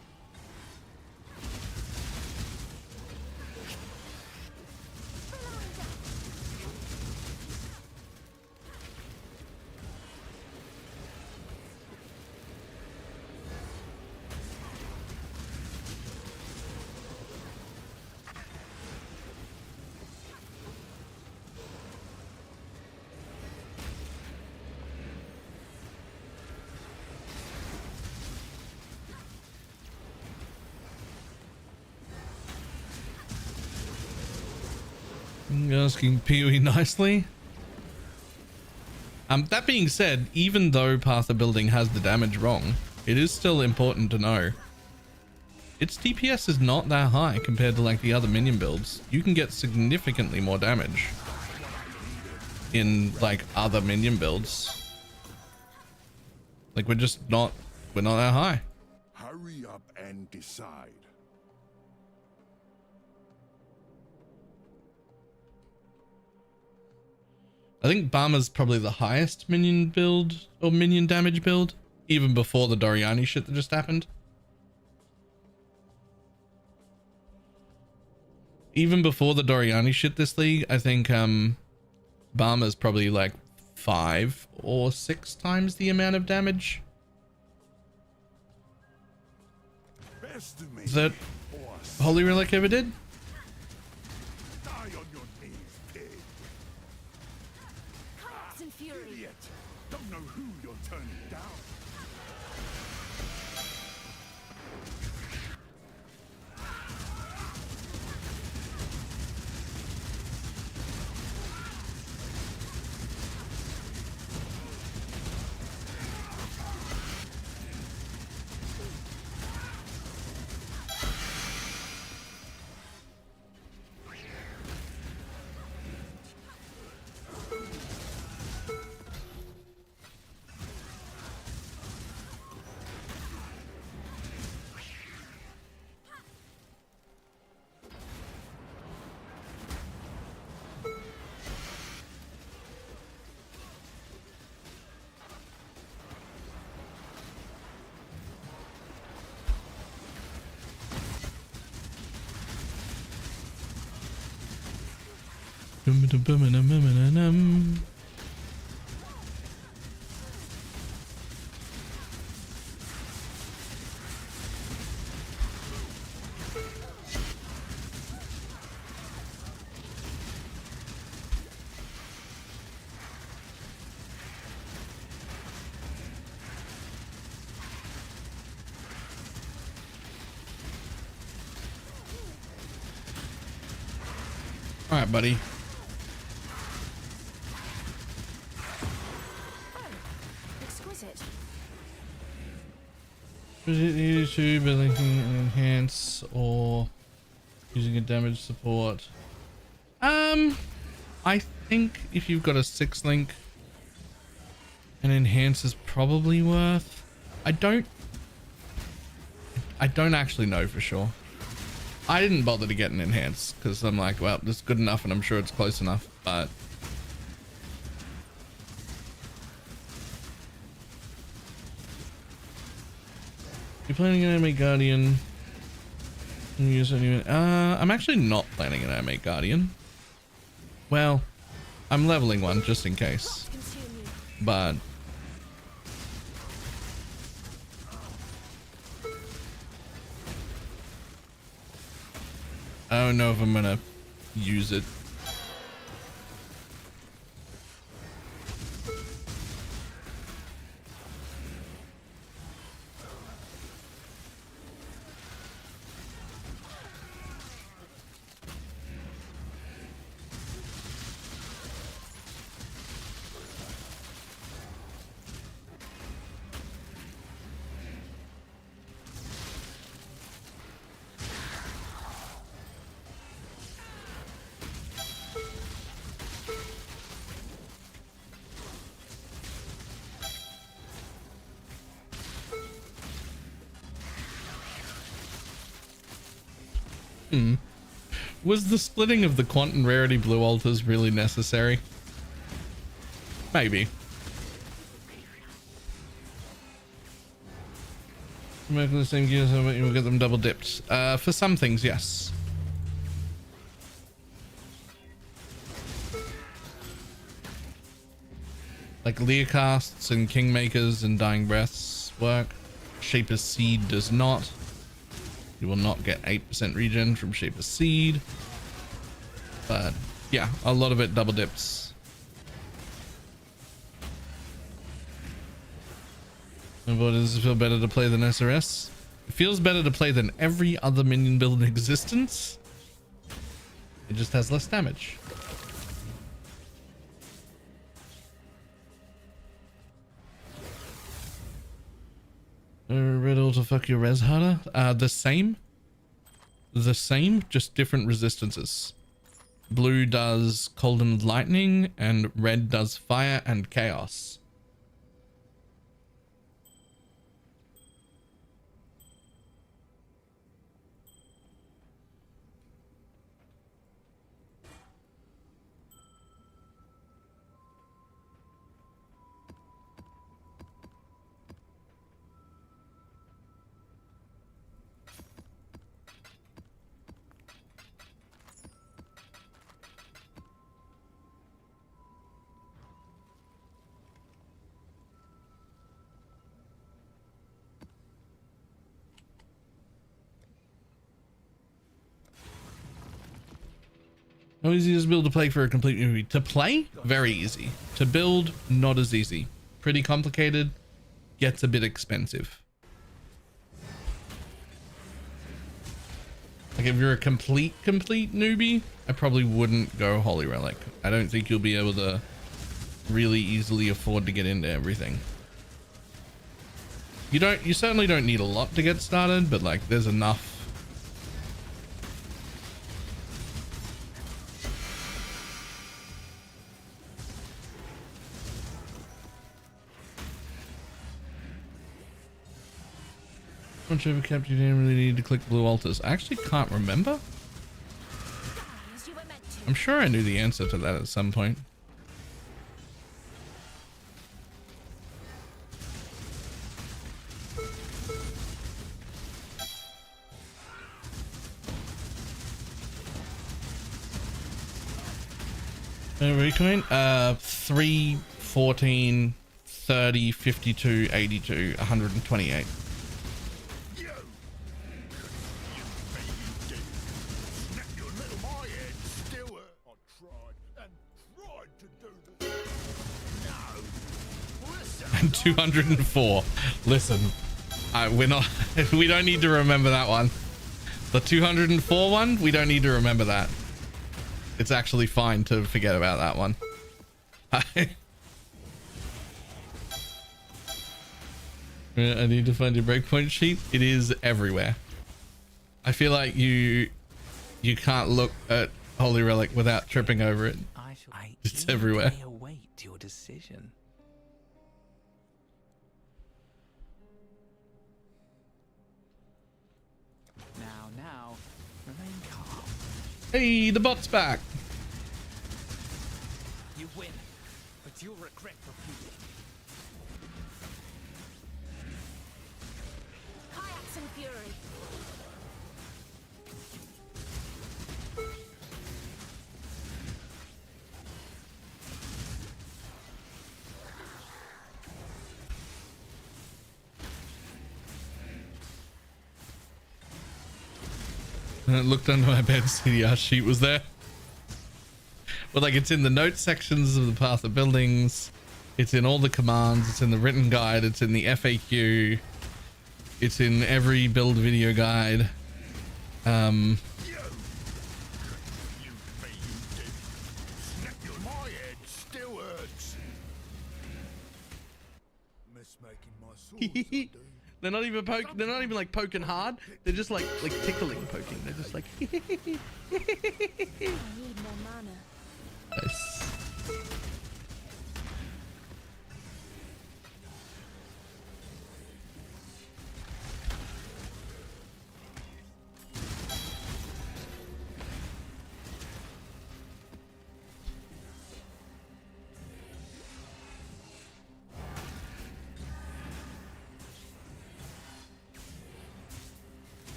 Asking PoE nicely. That being said, even though Path of Building has the damage wrong, it is still important to know its DPS is not that high compared to like the other minion builds. You can get significantly more damage in like other minion builds. Like we're not that high. Hurry up and decide. I think Barma's probably the highest minion build or minion damage build, even before the Doriani shit that just happened. Even before the Doriani shit this league, I think Barma's probably like 5 or 6 times the amount of damage. That Holy Relic ever did? Don't know who you're turning down. All right, buddy. Exquisite. Is it needed to be linking and enhance or using a damage support? I think if you've got a 6 link, an enhance is probably worth. I don't actually know for sure. I didn't bother to get an enhance because I'm like, well, this is good enough and I'm sure it's close enough, but you're planning an Animate Guardian. Use any, I'm actually not planning an Animate Guardian. Well, I'm leveling one just in case, but I don't know if I'm gonna use it. Was the splitting of the quantum rarity blue altars really necessary? Maybe. Make the same gears, but you'll get them double dipped. For some things, yes. Like Leocasts and Kingmakers and Dying Breaths work. Shaper's Seed does not. You will not get 8% regen from Shaper's Seed. But yeah, a lot of it double dips. And what does it feel better to play than SRS? It feels better to play than every other minion build in existence. It just has less damage. Riddle to fuck your res harder. The same, just different resistances. Blue does cold and lightning, and red does fire and chaos. How easy is build to play for a complete movie? To play, very easy. To build, not as easy. Pretty complicated, gets a bit expensive. Like if you're a complete newbie, I probably wouldn't go Holy Relic. I don't think you'll be able to really easily afford to get into everything. You certainly don't need a lot to get started, but like there's enough. Once you overcapped, you didn't really need to click blue altars. I actually can't remember. I'm sure I knew the answer to that at some point. Recoin? 3, 14, 30, 52, 82, 128. And 204. Listen, we don't need to remember that one. The 204 one, we don't need to remember that. It's actually fine to forget about that one. I need to find your breakpoint sheet. It is everywhere. I feel like you can't look at Holy Relic without tripping over it. It's everywhere. I await your decision. Now, remain calm. Hey, the bot's back. You win, but you'll regret refusing. Kayaks and fury. And I looked under my bed, CDR sheet was there. But like it's in the notes sections of the path of buildings. It's in all the commands. It's in the written guide. It's in the FAQ. It's in every build video guide. They're not even they're not even like poking hard. They're just like tickling poking. They're just like I need more mana. Nice.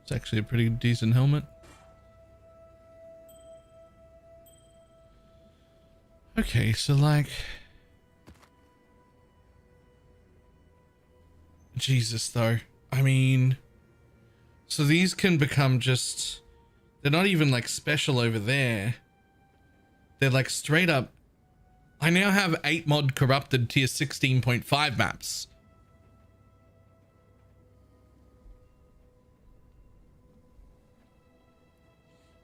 It's actually a pretty decent helmet. Okay, so like... Jesus, though. I mean... So these can become just... They're not even like special over there. They're like straight up I now have 8 mod corrupted tier 16.5 maps.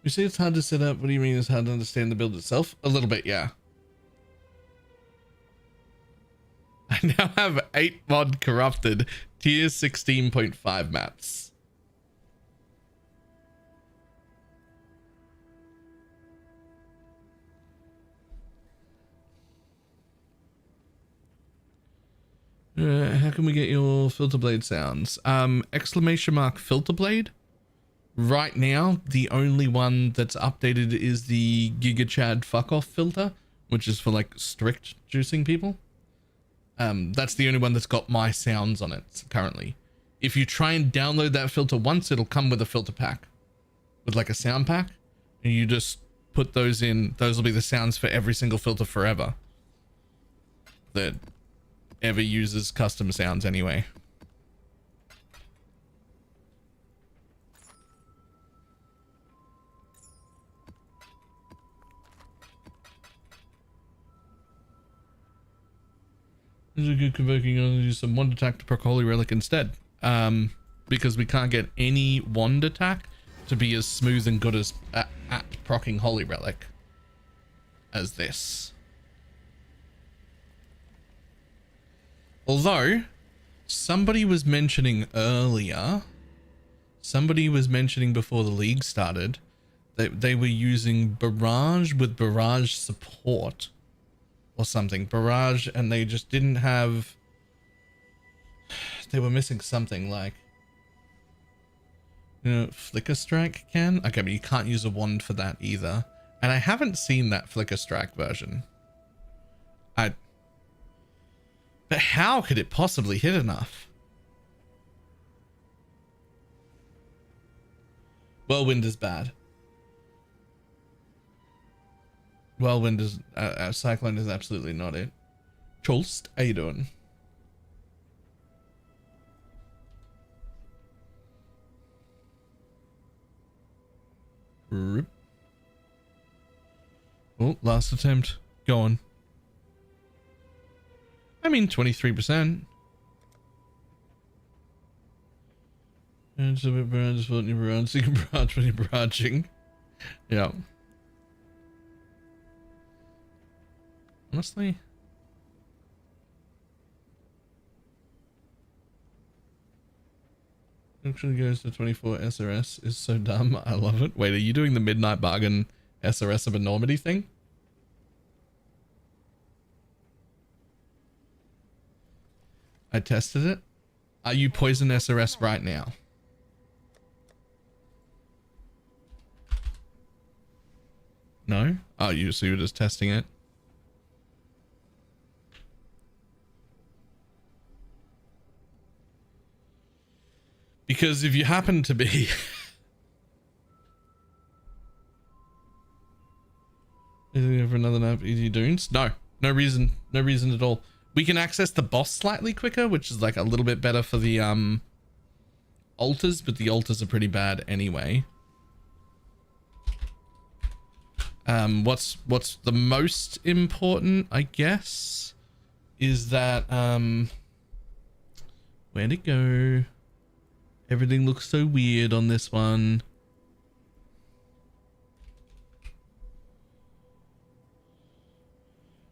You say it's hard to set up. What do you mean it's hard to understand the build itself? A little bit, yeah. I now have 8 mod corrupted tier 16.5 maps. How can we get your filter blade sounds? Exclamation mark filter blade. Right now, the only one that's updated is the Giga Chad fuck off filter, which is for like strict juicing people. That's the only one that's got my sounds on it currently. If you try and download that filter once, it'll come with a filter pack, with like a sound pack, and you just put those in. Those will be the sounds for every single filter forever that ever uses custom sounds anyway. This is a good convoking. I'm gonna use some wand attack to proc holy relic instead. Because we can't get any wand attack to be as smooth and good as at proccing holy relic as this. Although somebody was mentioning earlier, somebody was mentioning before the league started that they were using barrage with barrage support or something. Barrage, and they just didn't have, they were missing something like, you know, flicker strike can? Okay, but you can't use a wand for that either. And I haven't seen that flicker strike version. But how could it possibly hit enough? Whirlwind is bad. Whirlwind is, Cyclone is absolutely not it. Cholst, how you doing? Rip. Oh, last attempt. Go on. I mean, 23%. And it's a bit brown, just when you're brown, so you can barrage when you're barraging. Yeah. Honestly. Actually goes to 24 SRS is so dumb. I love it. Wait, are you doing the Midnight Bargain SRS of enormity thing? I tested it. Are you poison SRS right now? No? Oh, so you're just testing it? Because if you happen to be... for another map, easy dunes? No. No reason. No reason at all. We can access the boss slightly quicker, which is like a little bit better for the altars, but the altars are pretty bad anyway. What's the most important, I guess, is that where'd it go? Everything looks so weird on this one.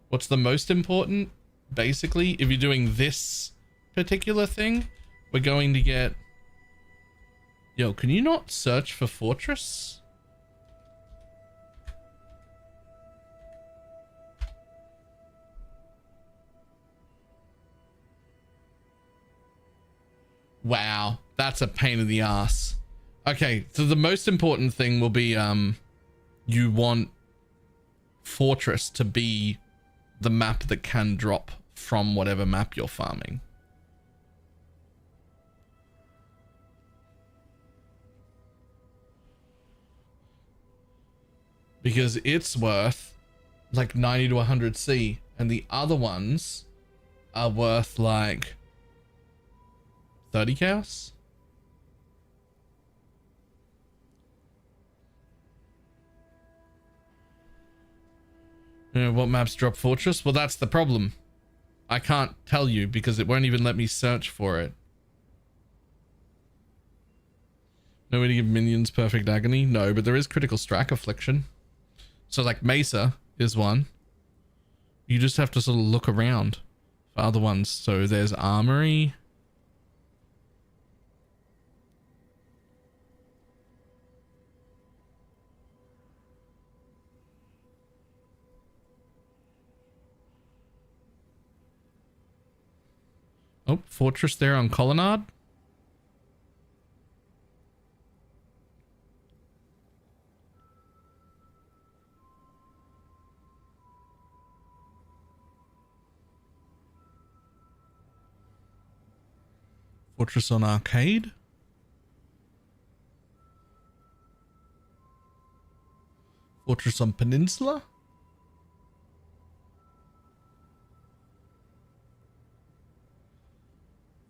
What's the most important? Basically, if you're doing this particular thing, we're going to get... Yo, can you not search for Fortress? Wow, that's a pain in the ass. Okay, so the most important thing will be you want Fortress to be the map that can drop from whatever map you're farming. Because it's worth like 90 to 100 C, and the other ones are worth like 30 chaos. What maps drop Fortress? Well, that's the problem. I can't tell you because it won't even let me search for it. No way to give minions perfect agony? No, but there is critical strike affliction. So like Mesa is one. You just have to sort of look around for other ones. So there's Armory. Oh, Fortress there on Colonnade. Fortress on Arcade. Fortress on Peninsula.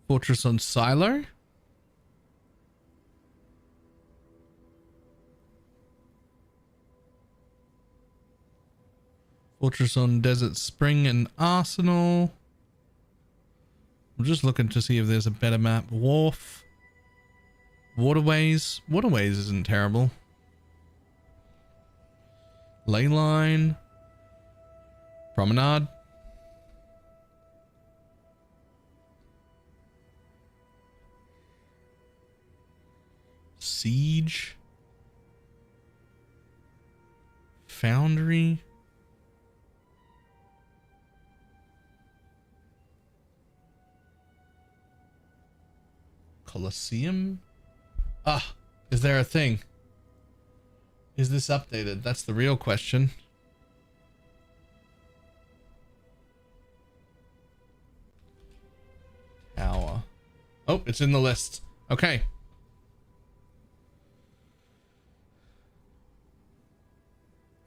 Fortress on Silo. Fortress on Desert Spring and Arsenal. I'm just looking to see if there's a better map. Wharf. Waterways. Waterways isn't terrible. Leyline. Promenade. Siege. Foundry. Colosseum. Ah, is there a thing? Is this updated? That's the real question. Tower. Oh, it's in the list. Okay.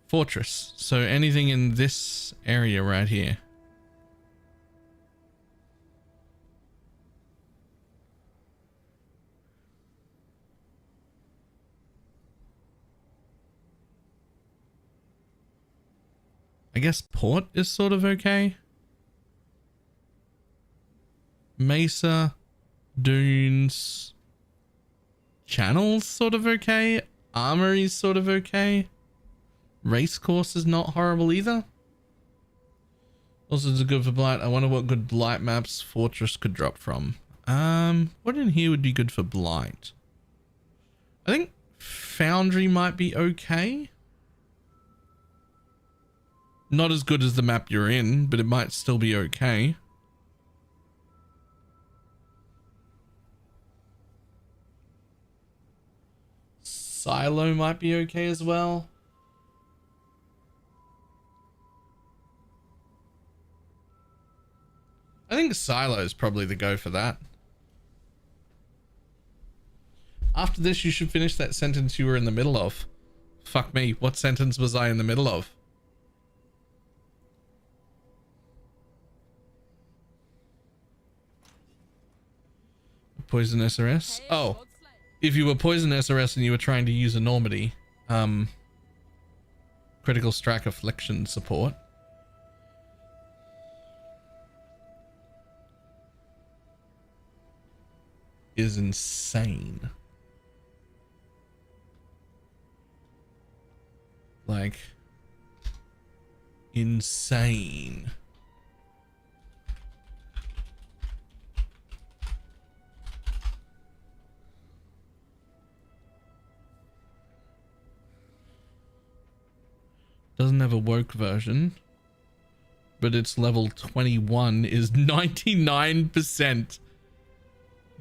Fortress. So anything in this area right here. I guess Port is sort of okay. Mesa, Dunes, Channel's sort of okay. Armory's sort of okay. Racecourse is not horrible either. Also, it's good for Blight. I wonder what good Blight maps Fortress could drop from. What in here would be good for Blight? I think Foundry might be okay. Not as good as the map you're in, but it might still be okay. Silo might be okay as well. I think Silo is probably the go for that. After this, you should finish that sentence you were in the middle of. Fuck me, what sentence was I in the middle of? Poison SRS? Oh, if you were Poison SRS and you were trying to use enormity, critical strike affliction support. Is insane. Like, insane. Doesn't have a woke version, but its level 21 is 99%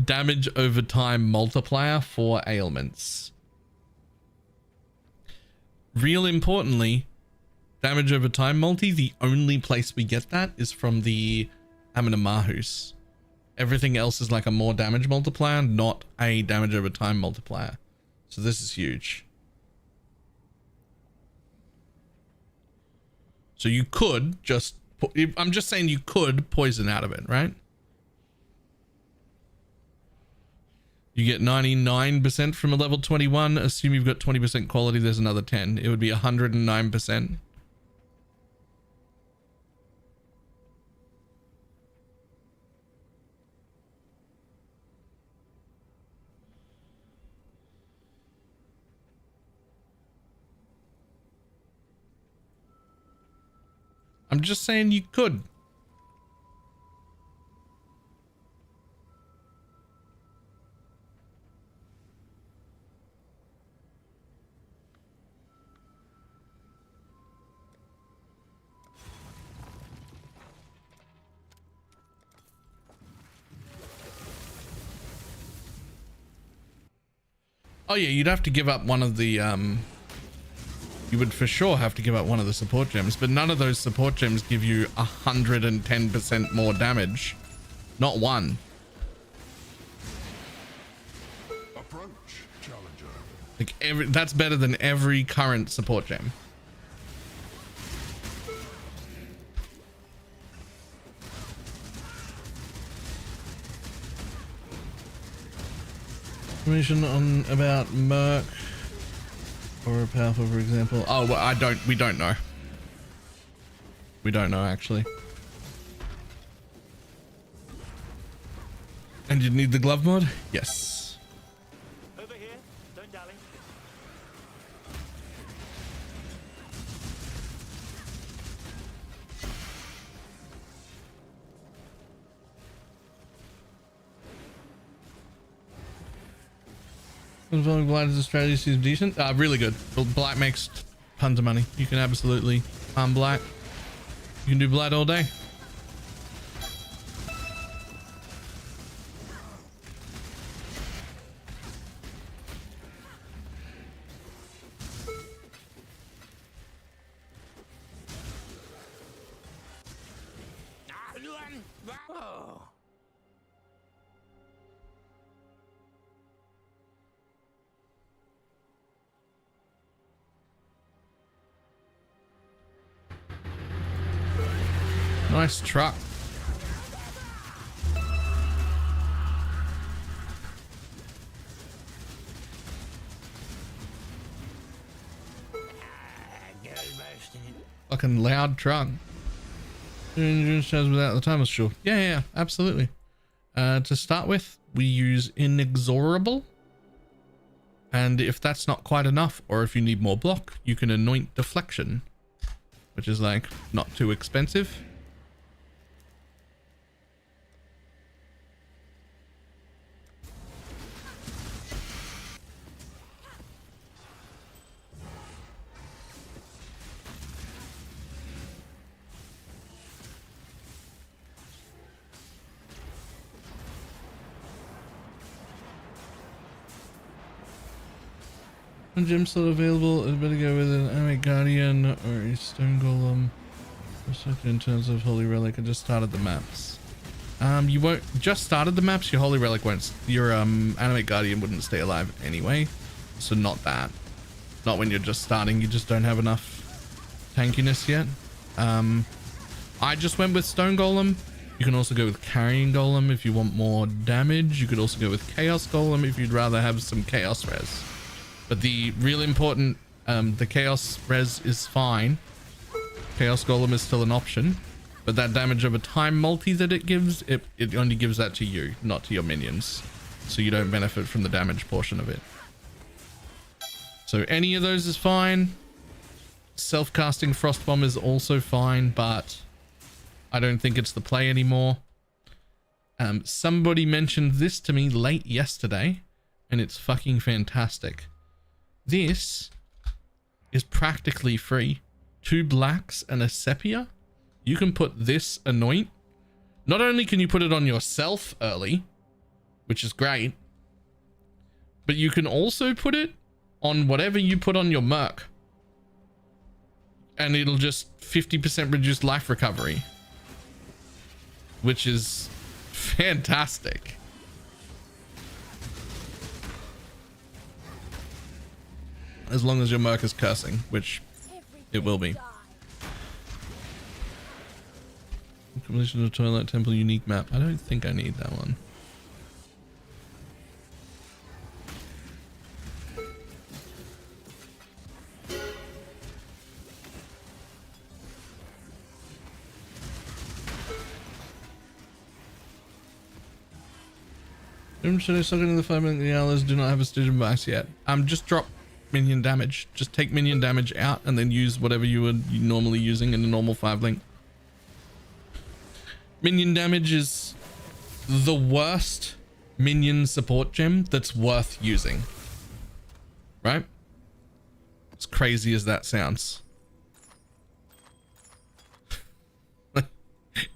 damage over time multiplier for ailments. Real importantly, damage over time multi, the only place we get that is from the Amenamahus. Everything else is like a more damage multiplier, not a damage over time multiplier. So this is huge. So you could just, I'm just saying you could poison out of it, right? You get 99% from a level 21. Assume you've got 20% quality, there's another 10. It would be 109%. I'm just saying you could. Oh yeah, you'd have to give up one of the you would for sure have to give up one of the support gems, but none of those support gems give you 110% more damage. Not one. Approach, challenger. Like that's better than every current support gem. Information on about Merc or powerful, for example. Oh, well, we don't know. We don't know actually. And you need the glove mod? Yes. Over here. Don't dally. Following blind as a strategy seems decent. Really good. Black makes tons of money. You can absolutely farm black. You can do black all day. Oh. Nice truck. Fucking loud truck. Without the timer, sure. Yeah, absolutely. To start with, we use Inexorable. And if that's not quite enough, or if you need more block, you can anoint Deflection, which is like not too expensive. When gem's still available, it's better go with an Anime Guardian or a Stone Golem. In terms of Holy Relic, I just started the maps. You won't just started the maps. Your Holy Relic won't. Your Anime Guardian wouldn't stay alive anyway, so not that. Not when you're just starting. You just don't have enough tankiness yet. I just went with Stone Golem. You can also go with Carrying Golem if you want more damage. You could also go with Chaos Golem if you'd rather have some Chaos res. But the real important, the Chaos res is fine. Chaos Golem is still an option, but that damage over time multi that it gives, it only gives that to you, not to your minions. So you don't benefit from the damage portion of it. So any of those is fine. Self-casting Frostbomb is also fine, but I don't think it's the play anymore. Somebody mentioned this to me late yesterday, and it's fucking fantastic. This is practically free. 2 blacks and a sepia. You can put this anoint. Not only can you put it on yourself early, which is great, but you can also put it on whatever you put on your merc. And it'll just 50% reduce life recovery, which is fantastic. As long as your merc is cursing, which it will be. Completion of Twilight Temple unique map. I don't think I need that one. Should I suck it in the 5 minute hours? Do not have a Stygian Vice yet. Just drop minion damage. Just take minion damage out and then use whatever you were normally using in a normal 5 link. Minion damage is the worst minion support gem that's worth using. Right? As crazy as that sounds.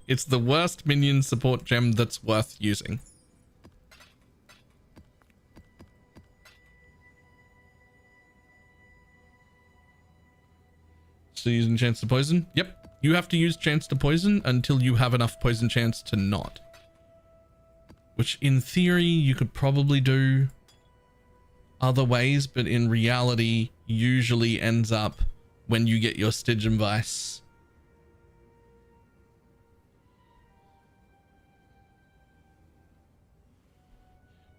It's the worst minion support gem that's worth using. So using chance to poison? Yep. You have to use chance to poison until you have enough poison chance to not. Which in theory you could probably do other ways, but in reality usually ends up when you get your Stygian Vice.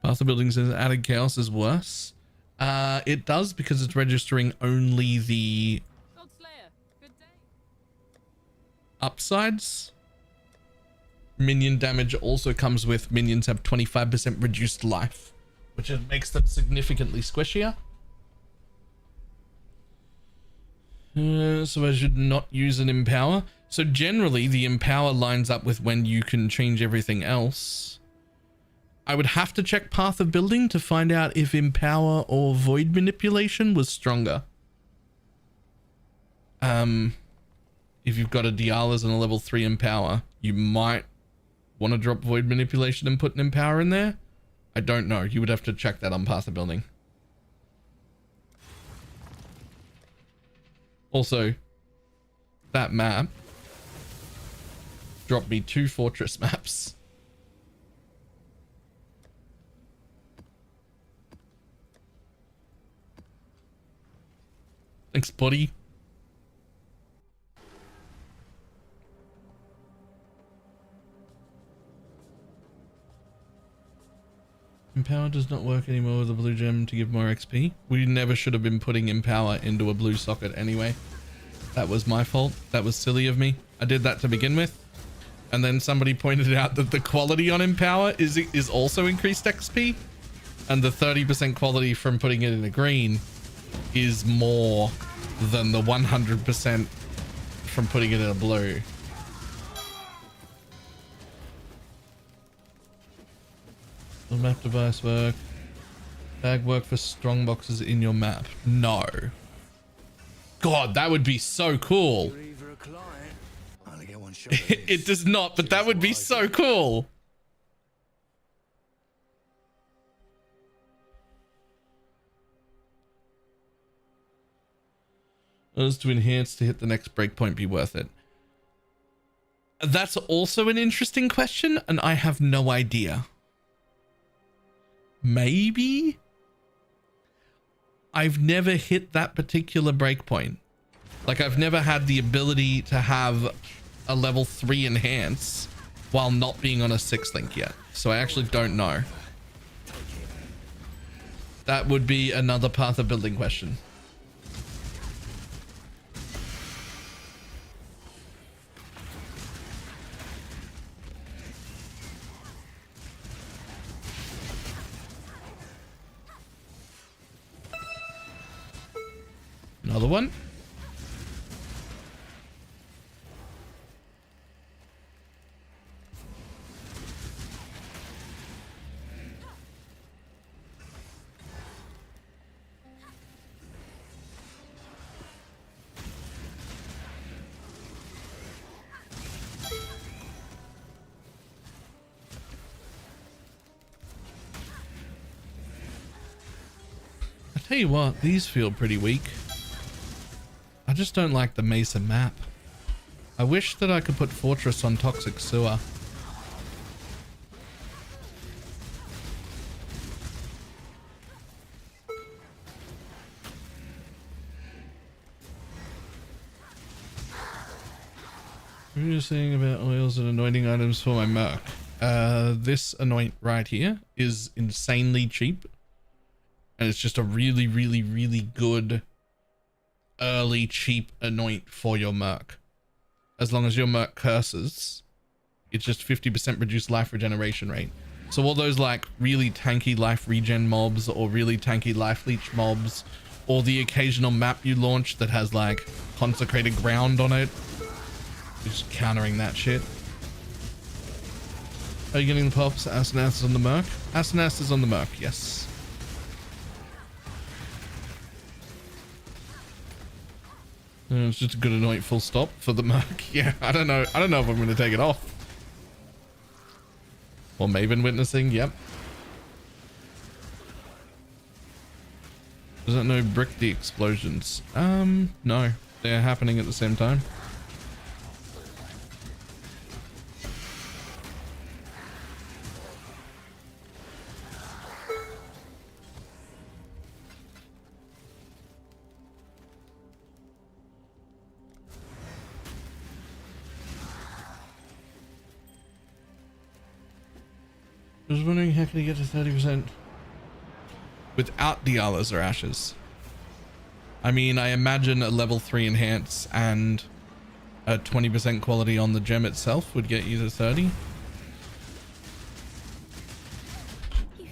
Path of Building says added chaos is worse. It does because it's registering only the upsides. Minion damage also comes with minions have 25% reduced life, which makes them significantly squishier. So I should not use an empower. So generally the empower lines up with when you can change everything else. I would have to check Path of Building to find out if empower or void manipulation was stronger. If you've got a Dialas and a level 3 empower, you might want to drop void manipulation and put an empower in there. I don't know. You would have to check that on Path of Building. Also, that map dropped me 2 fortress maps. Thanks, buddy. Empower does not work anymore with a blue gem to give more XP. We never should have been putting Empower into a blue socket anyway. That was my fault. That was silly of me. I did that to begin with. And then somebody pointed out that the quality on Empower is also increased XP. And the 30% quality from putting it in a green is more than the 100% from putting it in a blue. Will map device work? Bag work for strong boxes in your map? No. God, that would be so cool. It does not, but that would be so cool. Those to enhance to hit the next breakpoint be worth it? That's also an interesting question, and I have no idea. Maybe? I've never hit that particular breakpoint. Like, I've never had the ability to have a level 3 enhance while not being on a 6 link yet. So I actually don't know. That would be another Path of Building question. Another one. I tell you what, these feel pretty weak. I just don't like the Mesa map. I wish that I could put Fortress on Toxic Sewer. What are you saying about oils and anointing items for my merc? This anoint right here is insanely cheap. And it's just a really, really, really good early cheap anoint for your merc. As long as your merc curses, it's just 50% reduced life regeneration rate. So all those like really tanky life regen mobs or really tanky life leech mobs, or the occasional map you launch that has like consecrated ground on it, you're just countering that shit. Are you getting the pops? Asenath is on the Merc. Asenath is on the Merc, yes. It's just a good annoying full stop for the Merc. Yeah, I don't know. I don't know if I'm going to take it off. Or Maven witnessing, yep. Does that know brick the explosions? No. They're happening at the same time. I was wondering how can you get to 30% without Dialas or Ashes? I mean, I imagine a level 3 enhance and a 20% quality on the gem itself would get you to 30.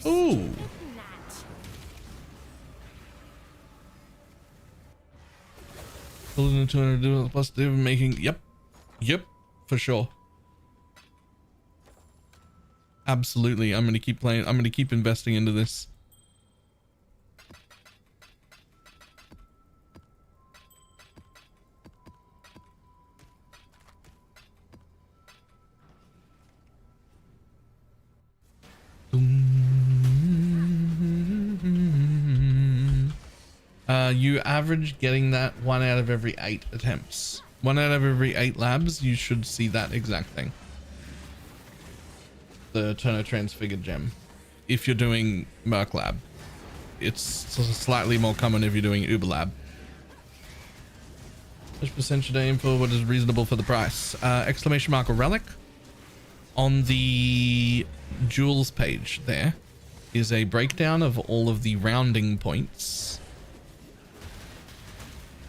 Ooh. Pulling in 200 plus div making, yep, for sure. Absolutely, I'm gonna keep playing. I'm gonna keep investing into this. You average getting that 1 out of every 8 attempts. 1 out of every 8 labs, you should see that exact thing. The Turner Transfigured gem. If you're doing Merc Lab. It's slightly more common if you're doing Uber Lab. Which percent should I aim for? What is reasonable for the price? Exclamation mark or relic. On the jewels page there is a breakdown of all of the rounding points.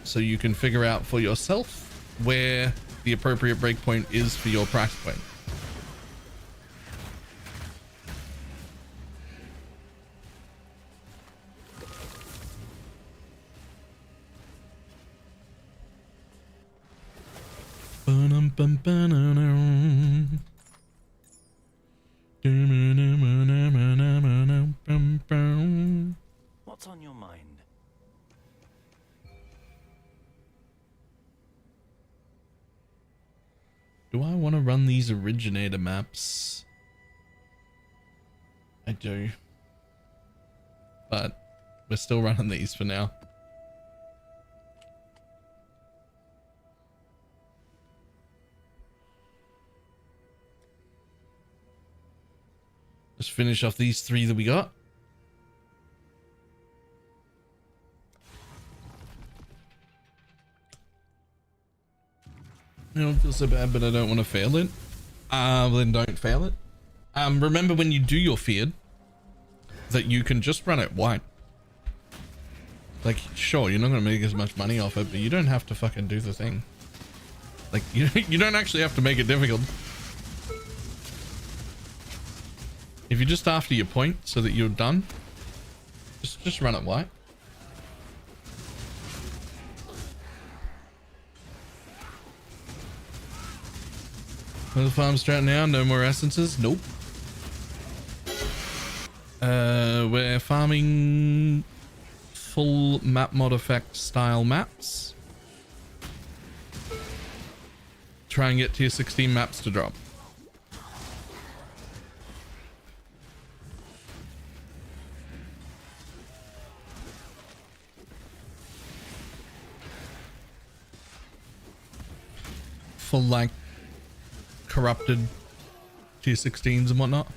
So you can figure out for yourself where the appropriate breakpoint is for your price point. What's on your mind? Do I want to run these originator maps? I do. But we're still running these for now. Let's finish off these 3 that we got. I don't feel so bad, but I don't want to fail it. Then don't fail it. Remember when you do your feared that you can just run it white. Like, sure, you're not going to make as much money off it, but you don't have to fucking do the thing. Like, you don't actually have to make it difficult. If you're just after your point so that you're done, just run it white. The farm strat now, no more essences. Nope. We're farming full map mod effect style maps. Try and get tier 16 maps to drop. Full like corrupted tier 16s and whatnot.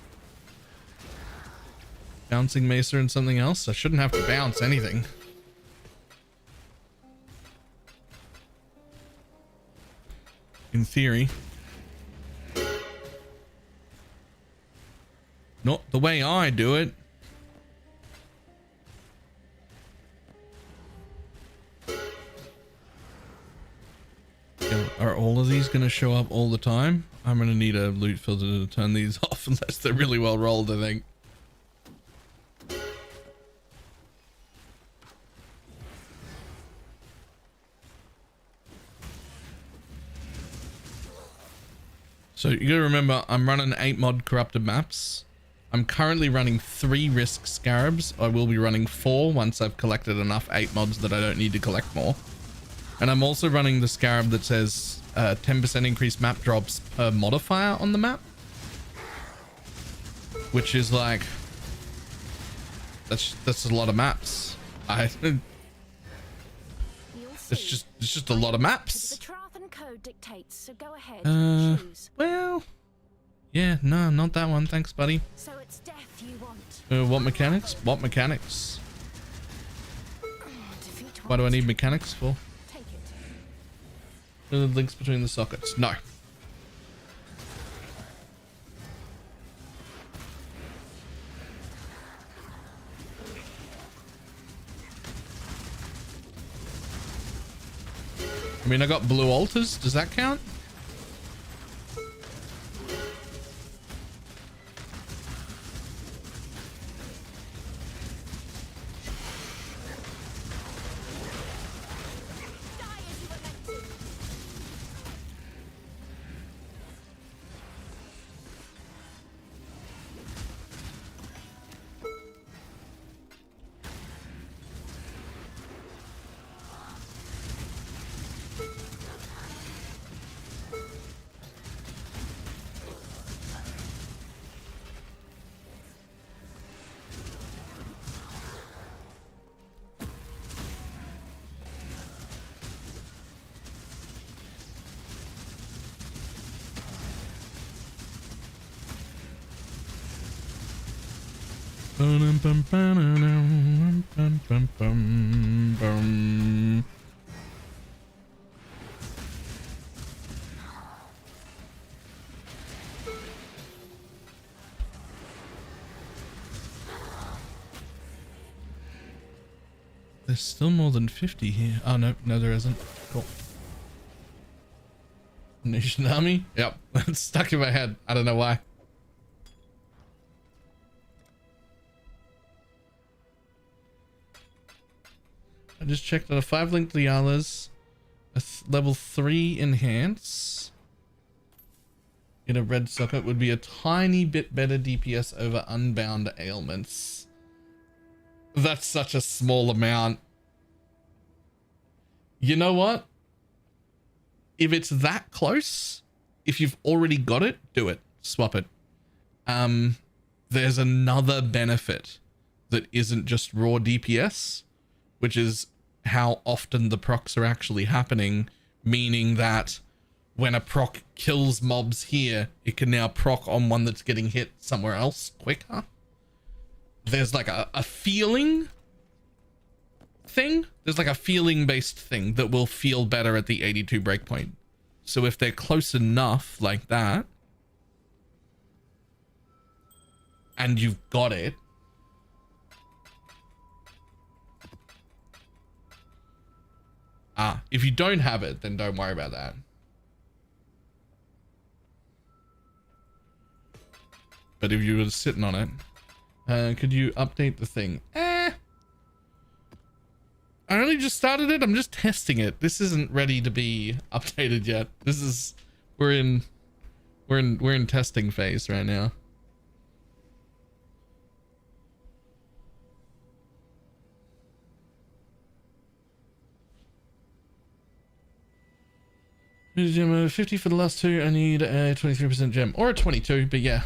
Bouncing Mesa and something else. I shouldn't have to bounce anything. In theory. Not the way I do it. Are all of these going to show up all the time? I'm going to need a loot filter to turn these off unless they're really well rolled, I think. So you gotta remember, I'm running 8 mod corrupted maps. I'm currently running 3 risk scarabs. I will be running 4 once I've collected enough 8 mods that I don't need to collect more. And I'm also running the scarab that says 10% increased map drops per modifier on the map. Which is like, that's a lot of maps. It's just a lot of maps. The Trathan code dictates, so go ahead and choose. Well, yeah, no, not that one. Thanks, buddy. So it's death you want. What mechanics? What mechanics? Why do I need mechanics for? Take it. The links between the sockets. No. I mean, I got blue altars. Does that count? There's still more than 50 here. Oh, no, there isn't. Cool. Nation army? Yep, it's stuck in my head. I don't know why. I just checked on a 5 linked Lialas, a level 3 enhance in a red socket would be a tiny bit better DPS over unbound ailments. That's such a small amount. You know what? If it's that close, if you've already got it, do it. Swap it. There's another benefit that isn't just raw DPS, which is how often the procs are actually happening, meaning that when a proc kills mobs here, it can now proc on one that's getting hit somewhere else quicker. There's like a feeling thing. There's like a feeling based thing that will feel better at the 82 breakpoint. So if they're close enough like that, and you've got it, if you don't have it, then don't worry about that. But if you were sitting on it, could you update the thing? I only just started it. I'm just testing it. This isn't ready to be updated yet. This is we're in testing phase right now. Gem 50 for the last two. I need a 23% gem or a 22, but yeah.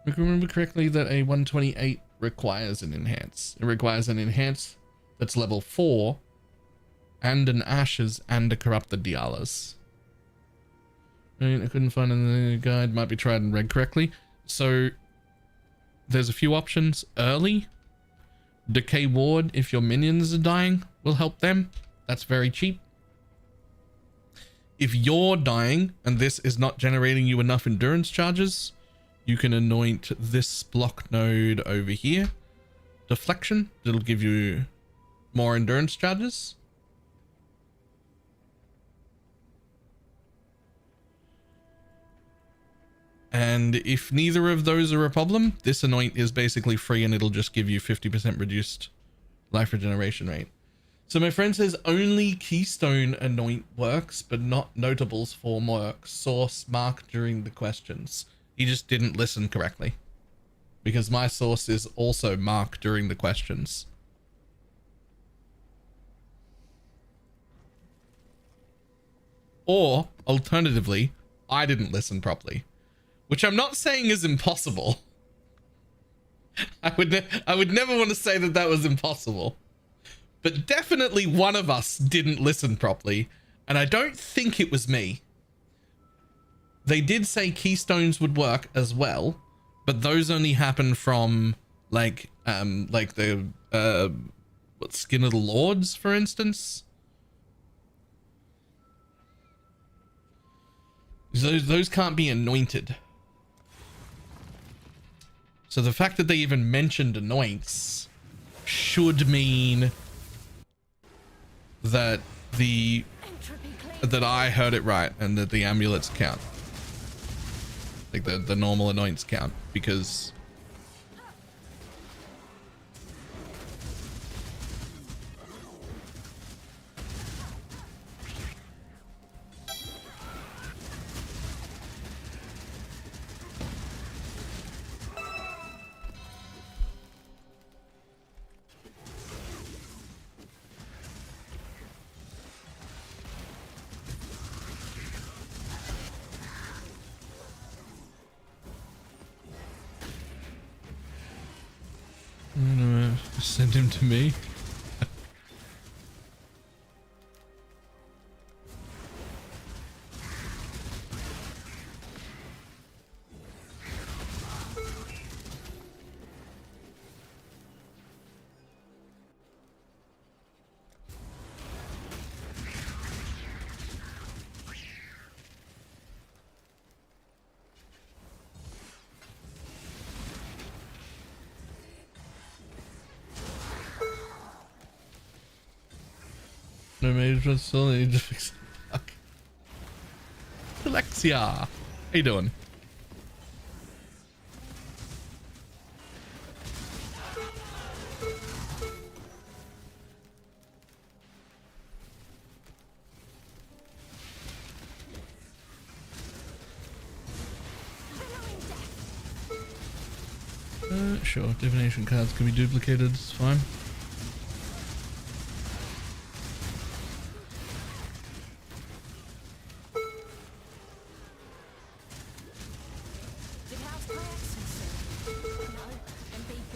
If I remember correctly, that a 128 requires an enhance. It requires an enhance that's level 4 and an ashes and a corrupted Dialas. I couldn't find in the guide. Might be tried and read correctly. So there's a few options. Early decay ward, if your minions are dying, will help them. That's very cheap. If you're dying and this is not generating you enough endurance charges, you can anoint this block node over here. Deflection. It'll give you more endurance charges. And if neither of those are a problem, this anoint is basically free and it'll just give you 50% reduced life regeneration rate. So my friend says only Keystone Anoint works, but not Notables form works. Source mark during the questions. He just didn't listen correctly. Because my source is also mark during the questions. Or, alternatively, I didn't listen properly. Which I'm not saying is impossible. I would never want to say that that was impossible. But definitely one of us didn't listen properly, and I don't think it was me. They did say keystones would work as well, but those only happen from like the what, Skin of the Lords, for instance. Those can't be anointed. So the fact that they even mentioned anoints should mean that I heard it right and that the amulets count. Like the normal anoints count, because send him to me. No major still need to fix the bug. Alexia, how you doing? Sure, divination cards can be duplicated, it's fine.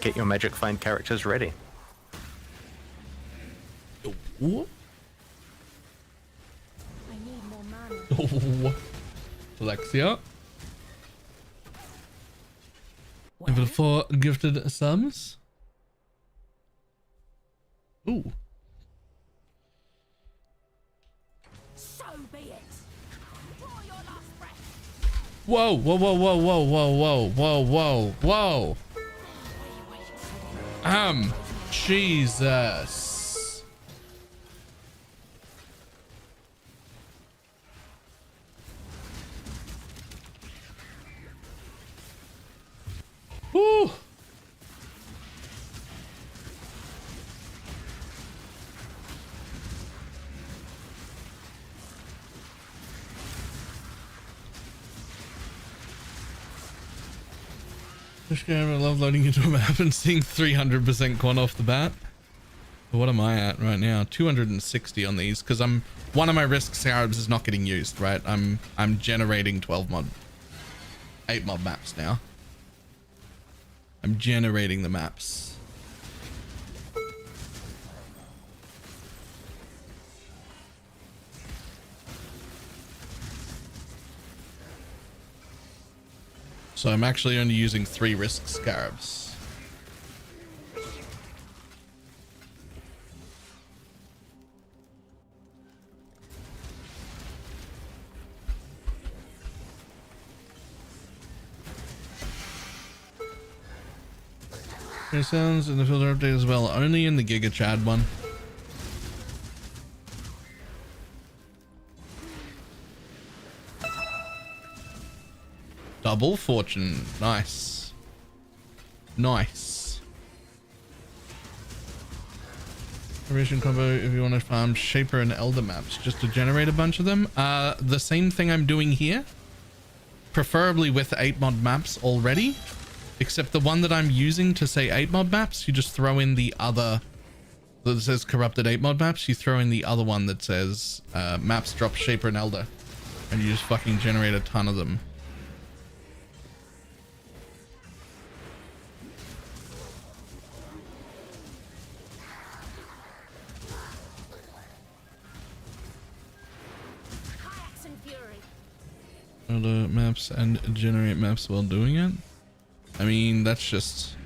Get your magic find characters ready. What? I need more mana. Alexia. Level 4 gifted subs. Ooh. So be it. Draw your last breath. Whoa, whoa, whoa, whoa, whoa, whoa, whoa, whoa, whoa, whoa. Jesus. Woo. This game, I love loading into a map and seeing 300% quant off the bat. But what am I at right now? 260 on these, because one of my risk scarabs is not getting used, right? I'm generating 8 mob maps now. I'm generating the maps. So I'm actually only using 3 risk scarabs. It sounds in the filter update as well, only in the Giga Chad one. Double fortune, nice. Nice. Revision combo if you want to farm Shaper and Elder maps just to generate a bunch of them. The same thing I'm doing here, preferably with 8 mod maps already, except the one that I'm using to say 8 mod maps, you just throw in the other that says corrupted 8 mod maps, you throw in the other one that says maps drop Shaper and Elder, and you just fucking generate a ton of them. Elder maps and generate maps while doing it. I mean, that's just...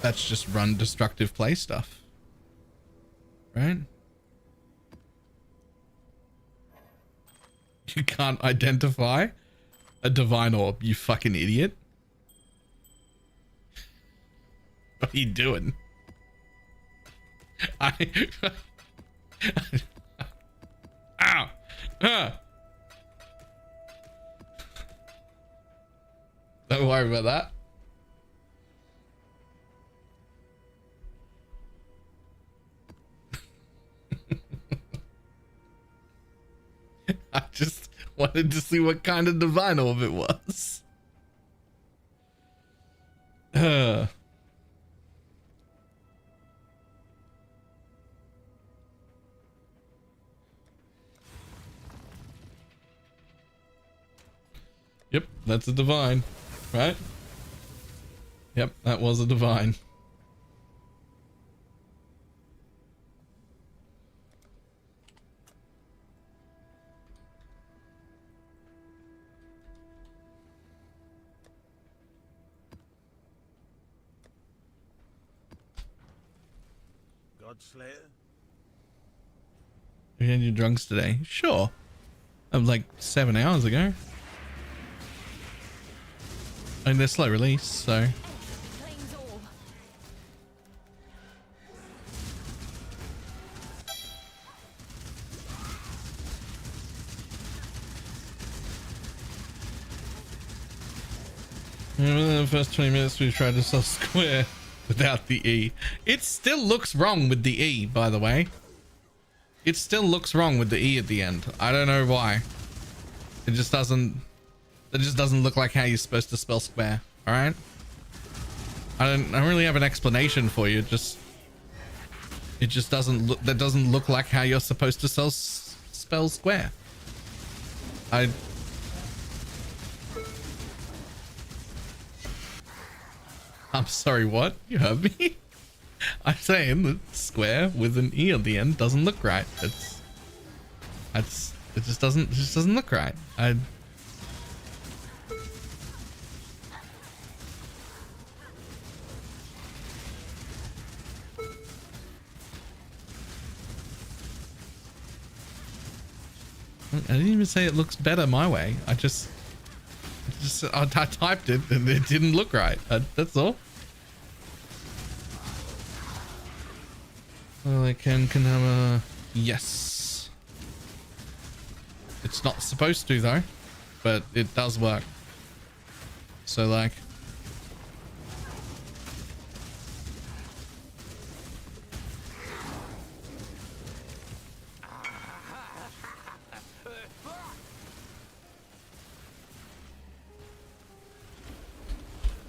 that's just run destructive play stuff. Right? You can't identify a divine orb, you fucking idiot. What are you doing? Ow! Don't worry about that. I just wanted to see what kind of divine orb it was. Yep, that's a divine, right? Yep, that was a divine. Godslayer? You had your drunks today? Sure. That was like 7 hours ago. I mean, they're slow release, so... Remember the first 20 minutes we tried to sell Square without the E. It still looks wrong with the E, by the way. It still looks wrong with the E at the end. I don't know why. It just doesn't look like how you're supposed to spell Square. All right. I don't really have an explanation for you. It just doesn't look. That doesn't look like how you're supposed to spell Square. I'm sorry. What? You heard me? I'm saying that Square with an E at the end doesn't look right. It just doesn't look right. I didn't even say it looks better my way. I typed it and it didn't look right. That's all. Well, I can have a... Yes. It's not supposed to though, but it does work. So like...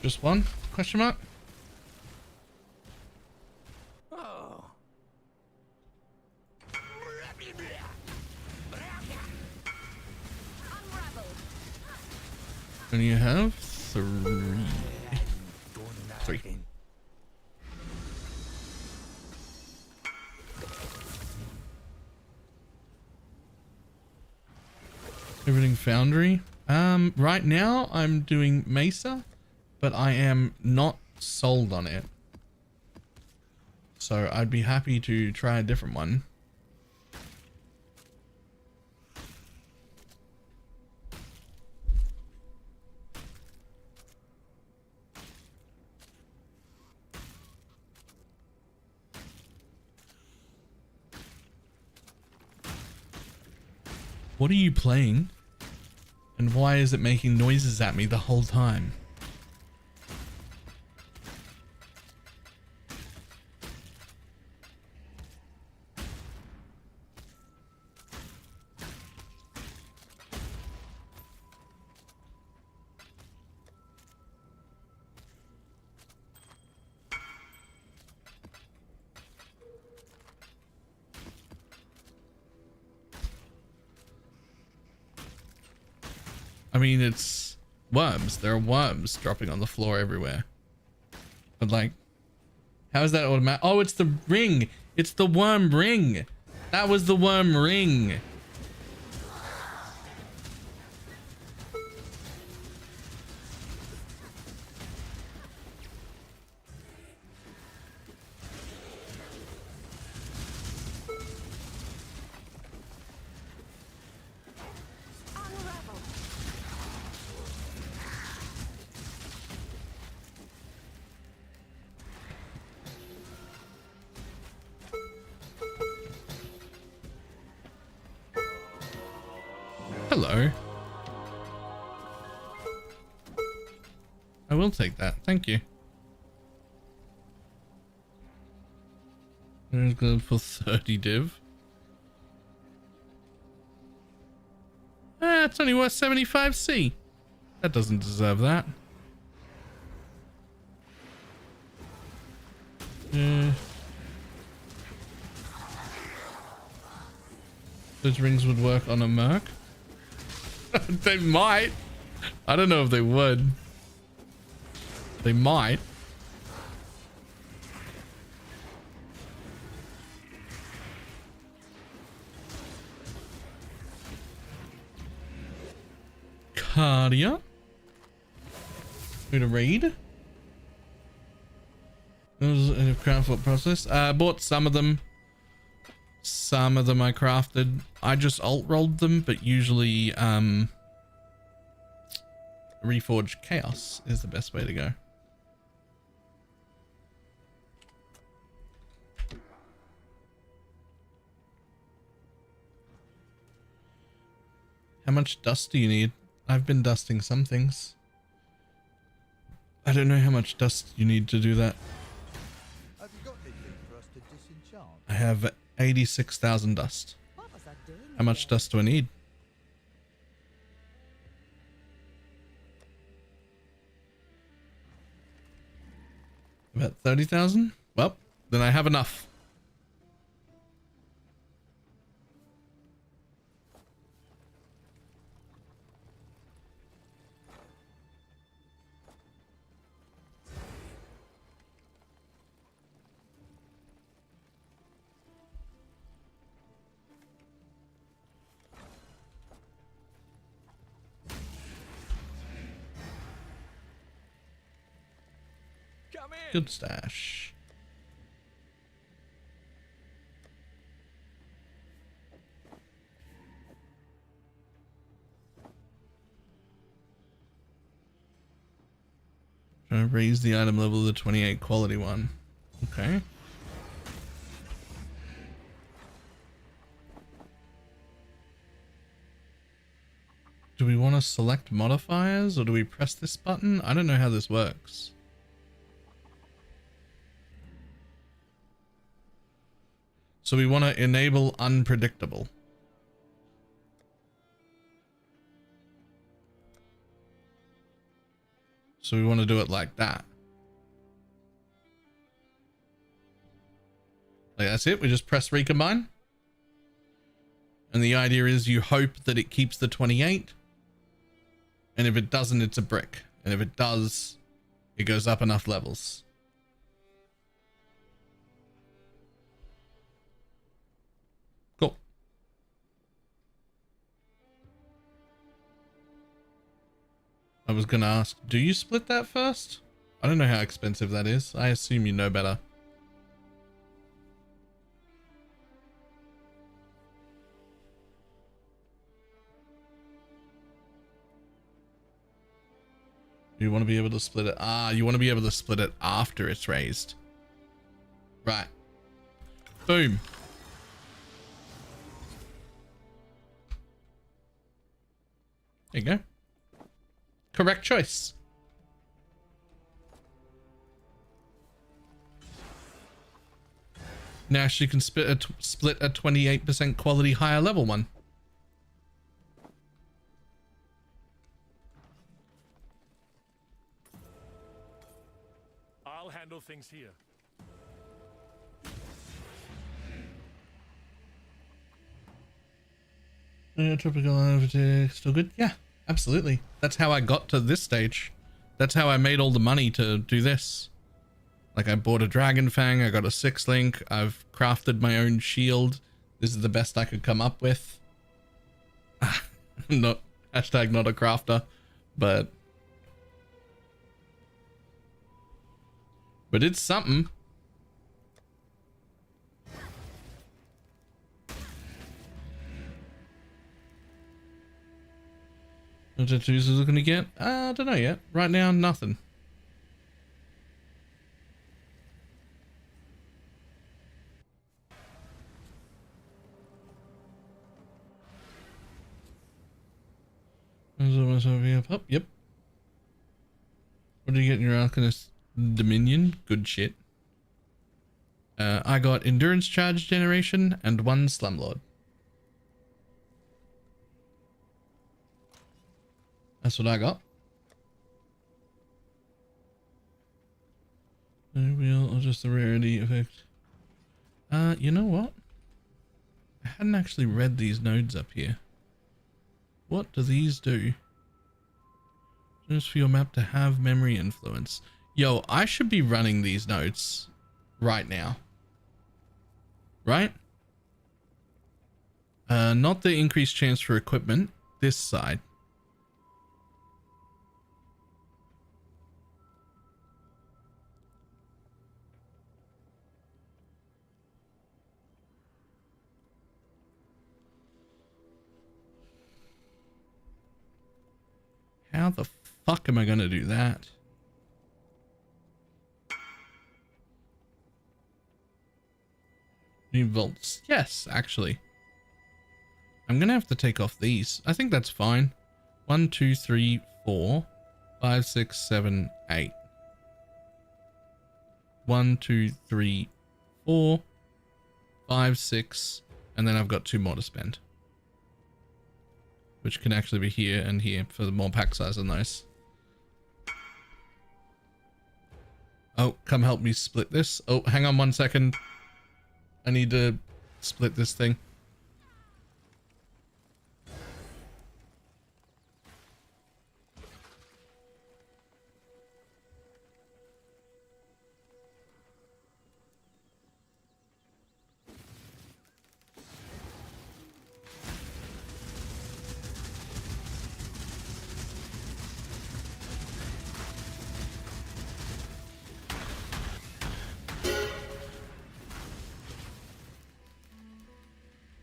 Just one? Question mark? Oh. And you have three. Everything Foundry. Right now I'm doing Mesa, but I am not sold on it. So I'd be happy to try a different one. What are you playing? And why is it making noises at me the whole time? I mean, it's worms. There are worms dropping on the floor everywhere. But like, how is that automatic? Oh, it's the ring. It's the worm ring. That was the worm ring. Hello. I will take that. Thank you. There's good for 30 div. Ah, it's only worth 75C. That doesn't deserve that. Those rings would work on a merc. They might. I don't know if they would. They might. Cardia. Going to raid. Those in a craft process. Bought some of them. Some of them I crafted. I just alt rolled them, but usually Reforged Chaos is the best way to go. How much dust do you need? I've been dusting some things. I don't know how much dust you need to do that. Have you got anything for us to disenchant? I have 86,000 dust. How much dust do I need? About 30,000? Well, then I have enough. Good stash. Trying to raise the item level to the 28 quality one. Okay. Do we want to select modifiers or do we press this button? I don't know how this works. So we want to enable unpredictable. So we want to do it like that. Like that's it. We just press recombine. And the idea is you hope that it keeps the 28. And if it doesn't, it's a brick. And if it does, it goes up enough levels. Cool. I was gonna ask, do you split that first? I don't know how expensive that is. I assume you know better. You want to be able to split it. Ah, you want to be able to split it after it's raised. Right. Boom. There you go. Correct choice. Now she can split a 28% quality higher level one. I'll handle things here. Tropical analytics, still good? Yeah. Absolutely. That's how I got to this stage. That's how I made all the money to do this. Like, I bought a Dragon Fang, I got a 6-link, I've crafted my own shield. This is the best I could come up with. Not hashtag not a crafter, but it's something. What tattoos is looking to get? I don't know yet. Right now, nothing. Up, yep. What do you get in your Alchemist Dominion? Good shit. I got Endurance Charge Generation and 1 Slumlord. That's what I got. Wheel or just the rarity effect. You know what? I hadn't actually read these nodes up here. What do these do? Just for your map to have memory influence. Yo, I should be running these nodes right now. Right? Not the increased chance for equipment. This side. How the fuck am I gonna do that? New vaults. Yes, actually. I'm gonna have to take off these. I think that's fine. 1, 2, 3, 4, 5, 6, 7, 8. 1, 2, 3, 4, 5, 6, and then I've got 2 more to spend. Which can actually be here and here for the more pack size on those. Oh, come help me split this. Oh, hang on 1 second. I need to split this thing.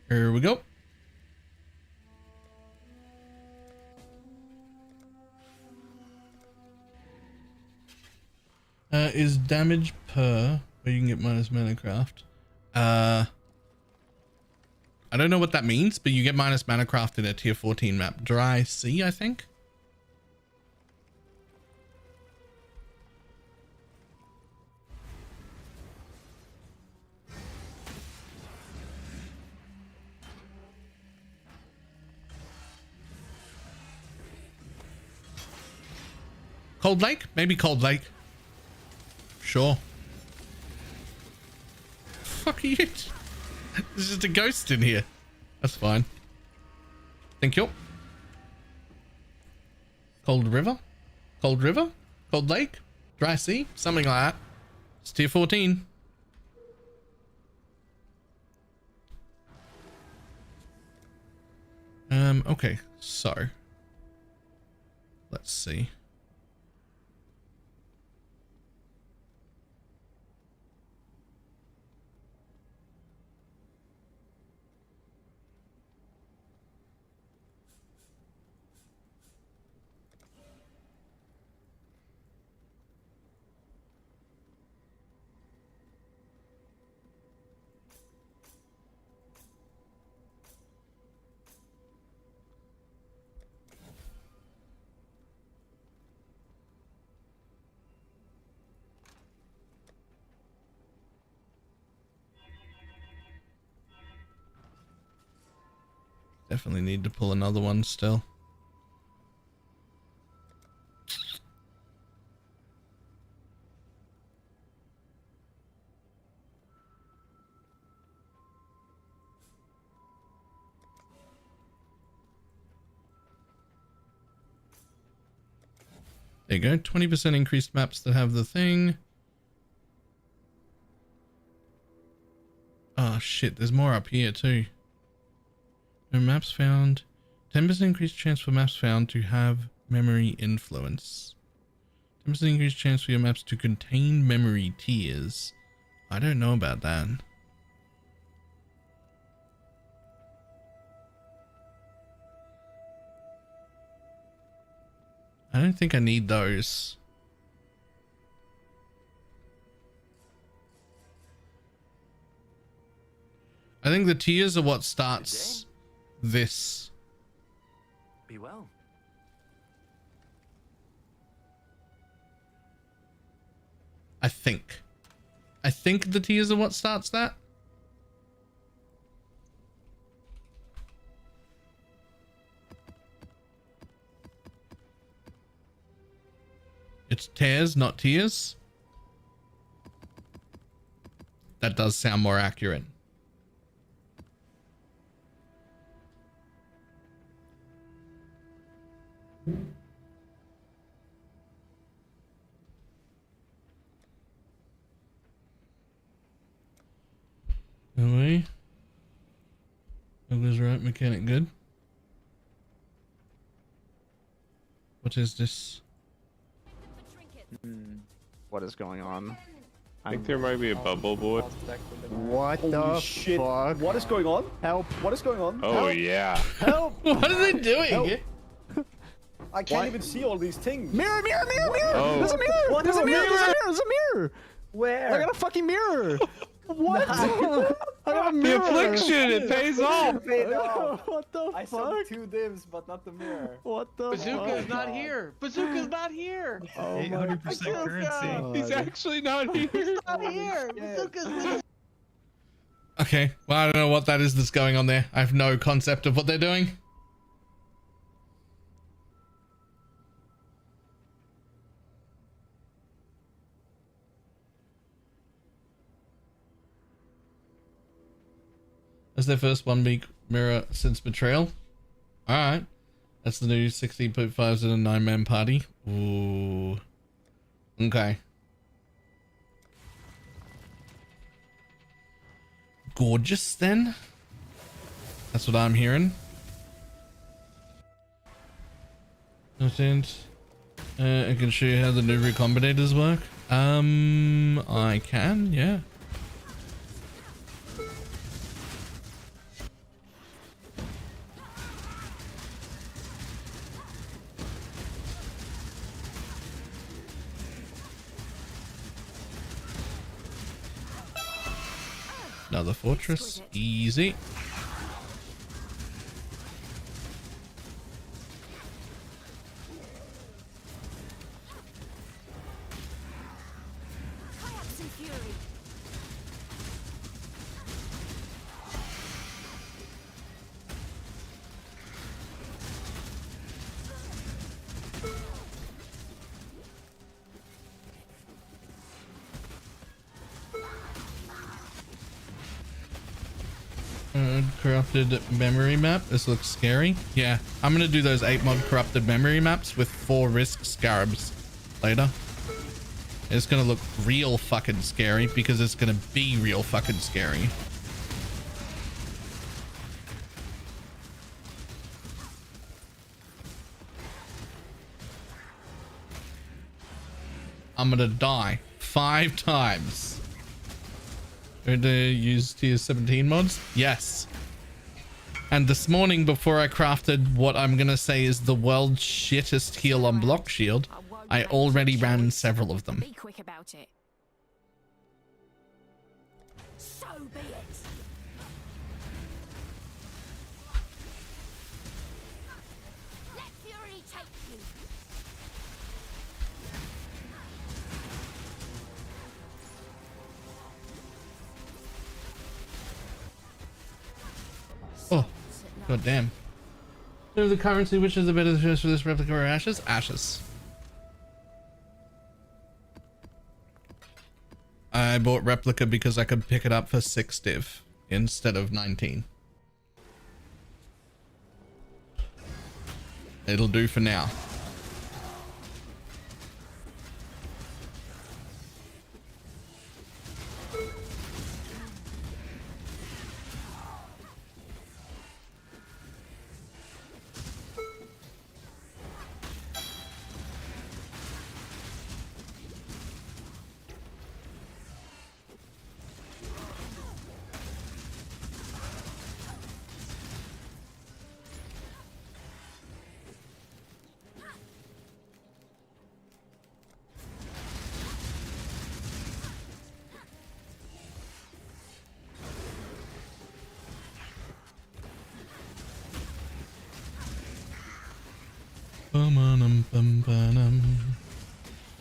Here we go. Is damage per where you can get minus mana craft? I don't know what that means, but you get minus mana craft in a tier 14 map. Dry Sea, I think. Cold Lake? Maybe Cold Lake. Sure. Fuck you. There's just a ghost in here. That's fine. Thank you. Cold River? Cold River? Cold Lake? Dry Sea? Something like that. It's tier 14. Okay, so let's see. Definitely need to pull another one still. There you go. 20% increased maps that have the thing. Oh shit, there's more up here too. No maps found. 10% increased chance for maps found to have memory influence. 10% increased chance for your maps to contain memory tiers. I don't know about that. I don't think I need those. I think the tiers are what starts this. Be well. I think the tiers are what starts that. It's tears, not tiers. That does sound more accurate. Anyway, Douglas right, mechanic good. What is this? What is going on? I think there might be a bubble boy. What the shit. fuck? What is going on? Help. What is going on? Oh Help. yeah. Help! What are they doing? Help. I can't even see all these things. Mirror, mirror, mirror, mirror! Oh. There's a mirror! What? There's a mirror! Mirror? There's a mirror! There's a mirror! Where? I got a fucking mirror! What? I got a The mirror! affliction, it pays off. What the I saw fuck? the 2 divs, but not the mirror. What the Bazooka's fuck? not here. Bazooka's not here. Oh my 800% currency. He's actually not here. He's not here. Bazooka's Okay, well, I don't know what that is that's going on there. I have no concept of what they're doing. That's their first 1 week mirror since Betrayal. Alright. That's the new 16.5s and a 9-man party. Ooh. Okay. Gorgeous then. That's what I'm hearing. Nothing. I can show you how the new recombinators work. I can, yeah. Another fortress, easy. Corrupted memory map. This looks scary. Yeah, I'm gonna do those 8 mod corrupted memory maps with 4 risk scarabs later. It's gonna look real fucking scary because it's gonna be real fucking scary. I'm gonna die 5 times. Going to use tier 17 mods? Yes. And this morning, before I crafted what I'm gonna say is the world's shittest heal on block shield, I already ran several of them. Be quick about it. So be it. Let fury take you. Oh, god damn. So the currency, which is the better choice for this replica or ashes? Ashes. I bought replica because I could pick it up for 6 div instead of 19. It'll do for now.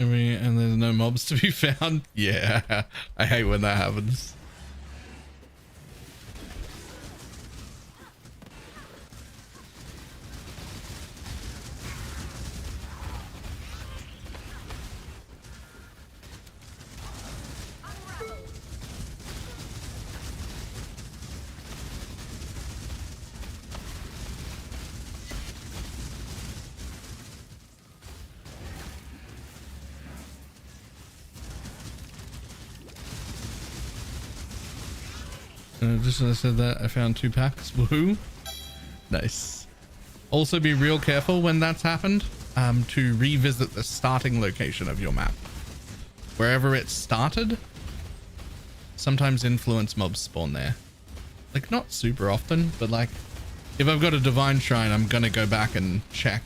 And there's no mobs to be found. Yeah, I hate when that happens. Just as I said that, I found 2 packs. Woohoo! Nice. Also, be real careful when that's happened. To revisit the starting location of your map. Wherever it started, sometimes influence mobs spawn there. Like, not super often, but like, if I've got a divine shrine, I'm gonna go back and check.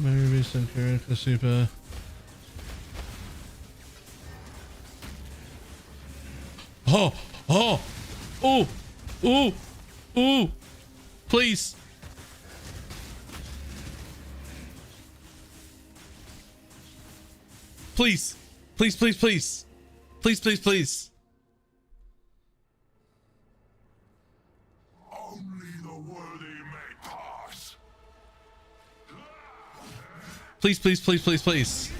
Maybe some character super. Oh, oh, oh, oh, oh, please. Please, please, please, please, please, please, please. Only the worthy may pass. Please, please, please, please, please.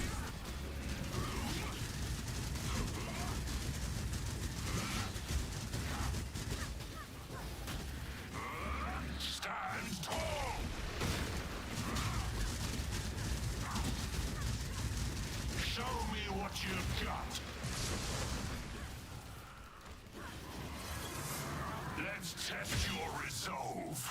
Stand tall. Show me what you've got. Let's test your resolve.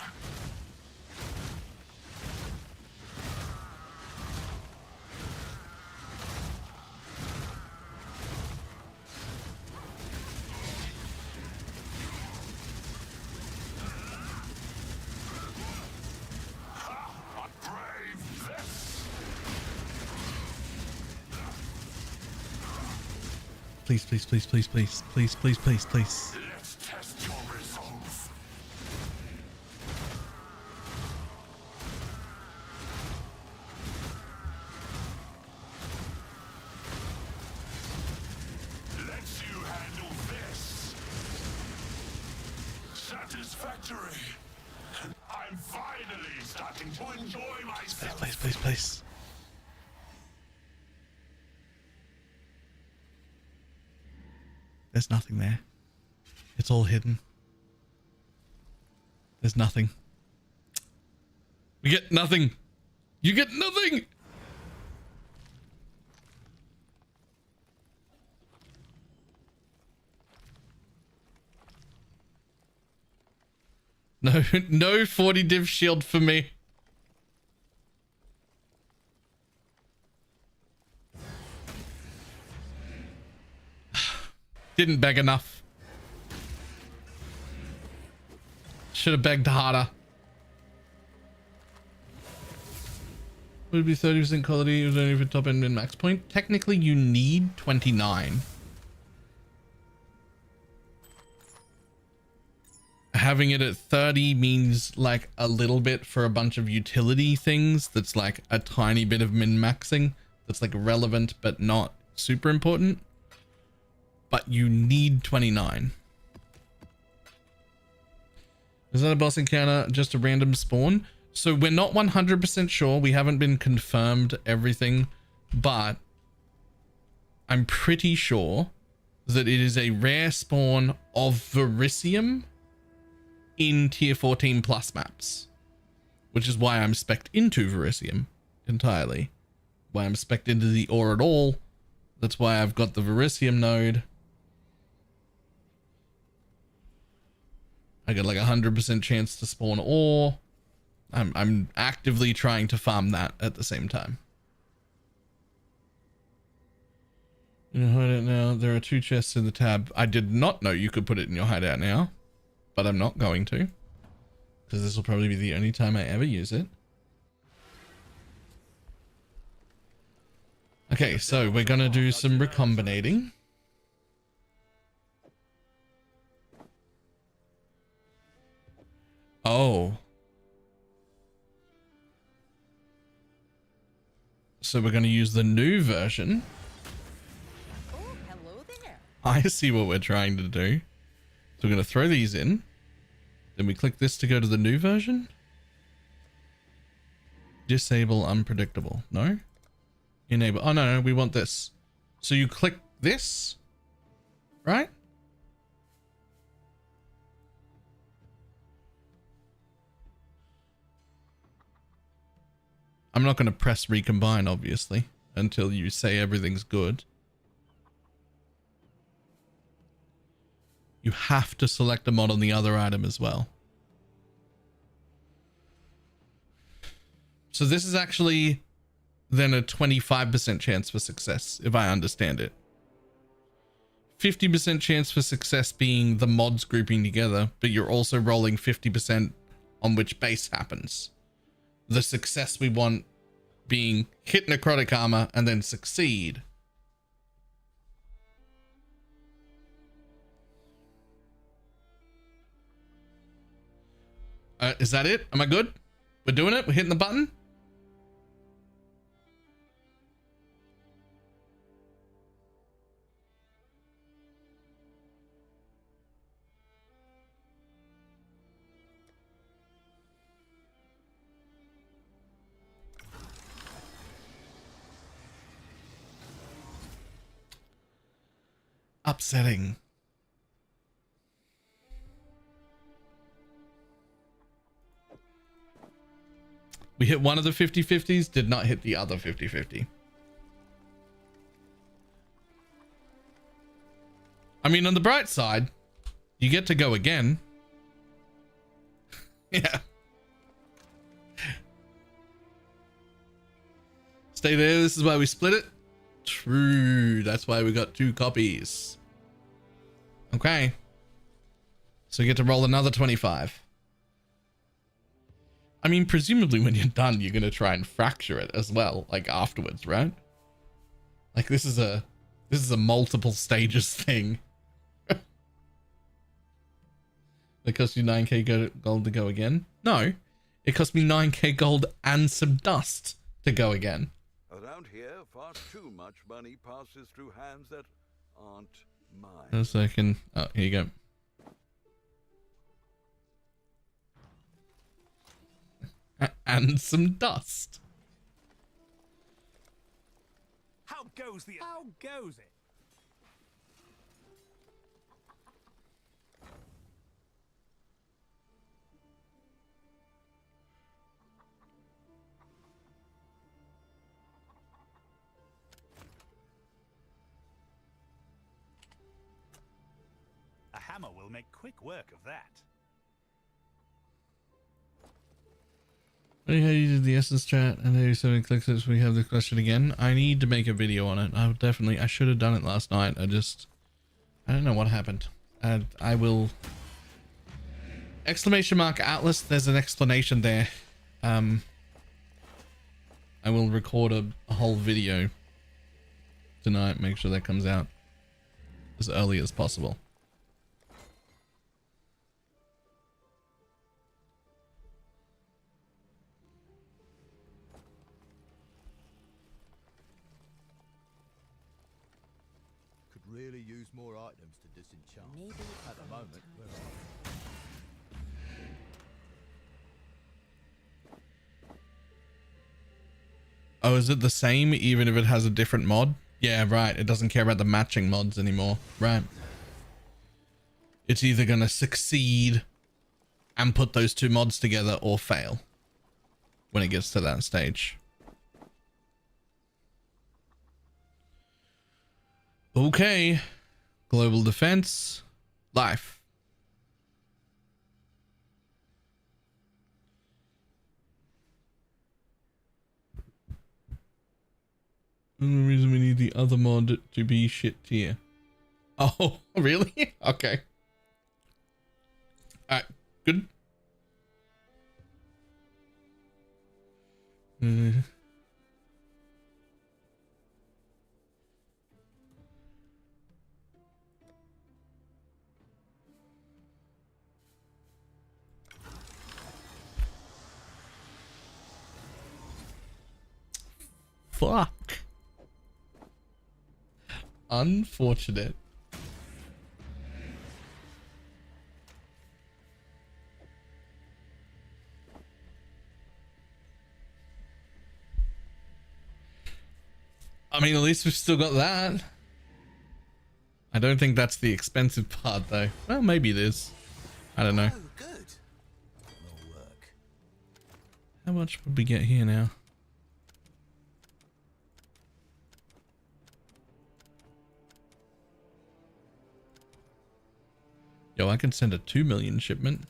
Please, please, please, please, please, please, please, please, please. Let's test your resolve. Let's you handle this. Satisfactory. I'm finally starting to enjoy myself. Please, please, please. There's nothing there. It's all hidden. There's nothing. We get nothing. You get nothing. No, no 40 div shield for me. Didn't beg enough. Should have begged harder. Would it be 30% quality? It was only for top end min max point. Technically, you need 29. Having it at 30 means like a little bit for a bunch of utility things. That's like a tiny bit of min maxing. That's like relevant, but not super important. But you need 29. Is that a boss encounter? Just a random spawn? So we're not 100% sure. We haven't been confirmed everything, but I'm pretty sure that it is a rare spawn of Verisium in tier 14 plus maps, which is why I'm spec'd into Verisium entirely. Why I'm spec'd into the ore at all. That's why I've got the Verisium node. I got like 100% chance to spawn ore. I'm actively trying to farm that at the same time. You know, hideout now. There are 2 chests in the tab. I did not know you could put it in your hideout now, but I'm not going to, because this will probably be the only time I ever use it. Okay, so we're gonna do some recombinating. Oh. So we're going to use the new version. Oh, hello there. I see what we're trying to do. So we're going to throw these in. Then we click this to go to the new version. Disable unpredictable. No? Enable. Oh, no, we want this. So you click this, right? I'm not going to press recombine, obviously, until you say everything's good. You have to select a mod on the other item as well. So this is actually then a 25% chance for success, if I understand it. 50% chance for success being the mods grouping together, but you're also rolling 50% on which base happens. The success we want being hit necrotic armor and then succeed. Is that it? Am I good? We're doing it? We're hitting the button? Upsetting. We hit one of the 50-50s, did not hit the other 50-50. I mean, on the bright side, you get to go again. Yeah. Stay there, this is why we split it. True, that's why we got 2 copies. Okay. So you get to roll another 25. I mean, presumably when you're done, you're going to try and fracture it as well, like afterwards, right? Like this is a multiple stages thing. It cost you 9k gold to go again? No, it cost me 9k gold and some dust to go again. Around here, far too much money passes through hands that aren't mine. A second. Oh, here you go. And some dust. How goes it? A hammer will make quick work of that. Funny how you did the essence chat and there something clicks as we have the question again. I need to make a video on it. I should have done it last night. I don't know what happened. And I will exclamation mark Atlas. There's an explanation there. I will record a whole video tonight. Make sure that comes out as early as possible. Really use more items to disenchant. Maybe at the moment, we're on. Oh, is it the same even if it has a different mod? Yeah, right. It doesn't care about the matching mods anymore. Right. It's either going to succeed and put those 2 mods together or fail when it gets to that stage. Okay. Global defense. Life. The reason we need the other mod to be shit tier. Oh, really? Okay. Alright, good. fuck? Unfortunate. I mean, at least we've still got that. I don't think that's the expensive part, though. Well, maybe it is. I don't know. Oh, good. Will work. How much would we get here now? Yo, I can send a 2 million shipment.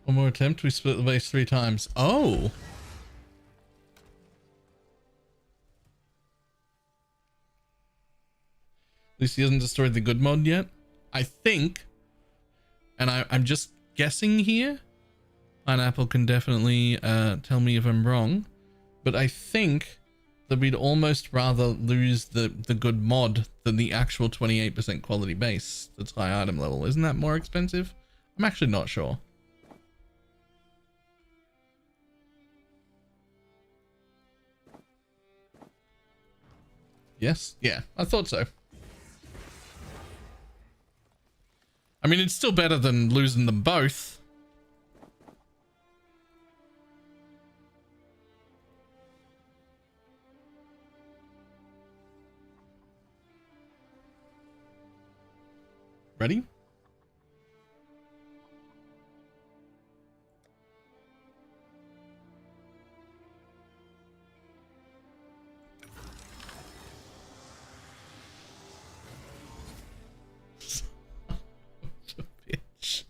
One more attempt, we split the base 3 times. Oh! At least he hasn't destroyed the good mod yet. I think, and I'm just guessing here, Pineapple can definitely tell me if I'm wrong, but I think that we'd almost rather lose the good mod than the actual 28% quality base that's high item level. Isn't that more expensive? I'm actually not sure. Yes? Yeah, I thought so. I mean, it's still better than losing them both. Ready? Bitch.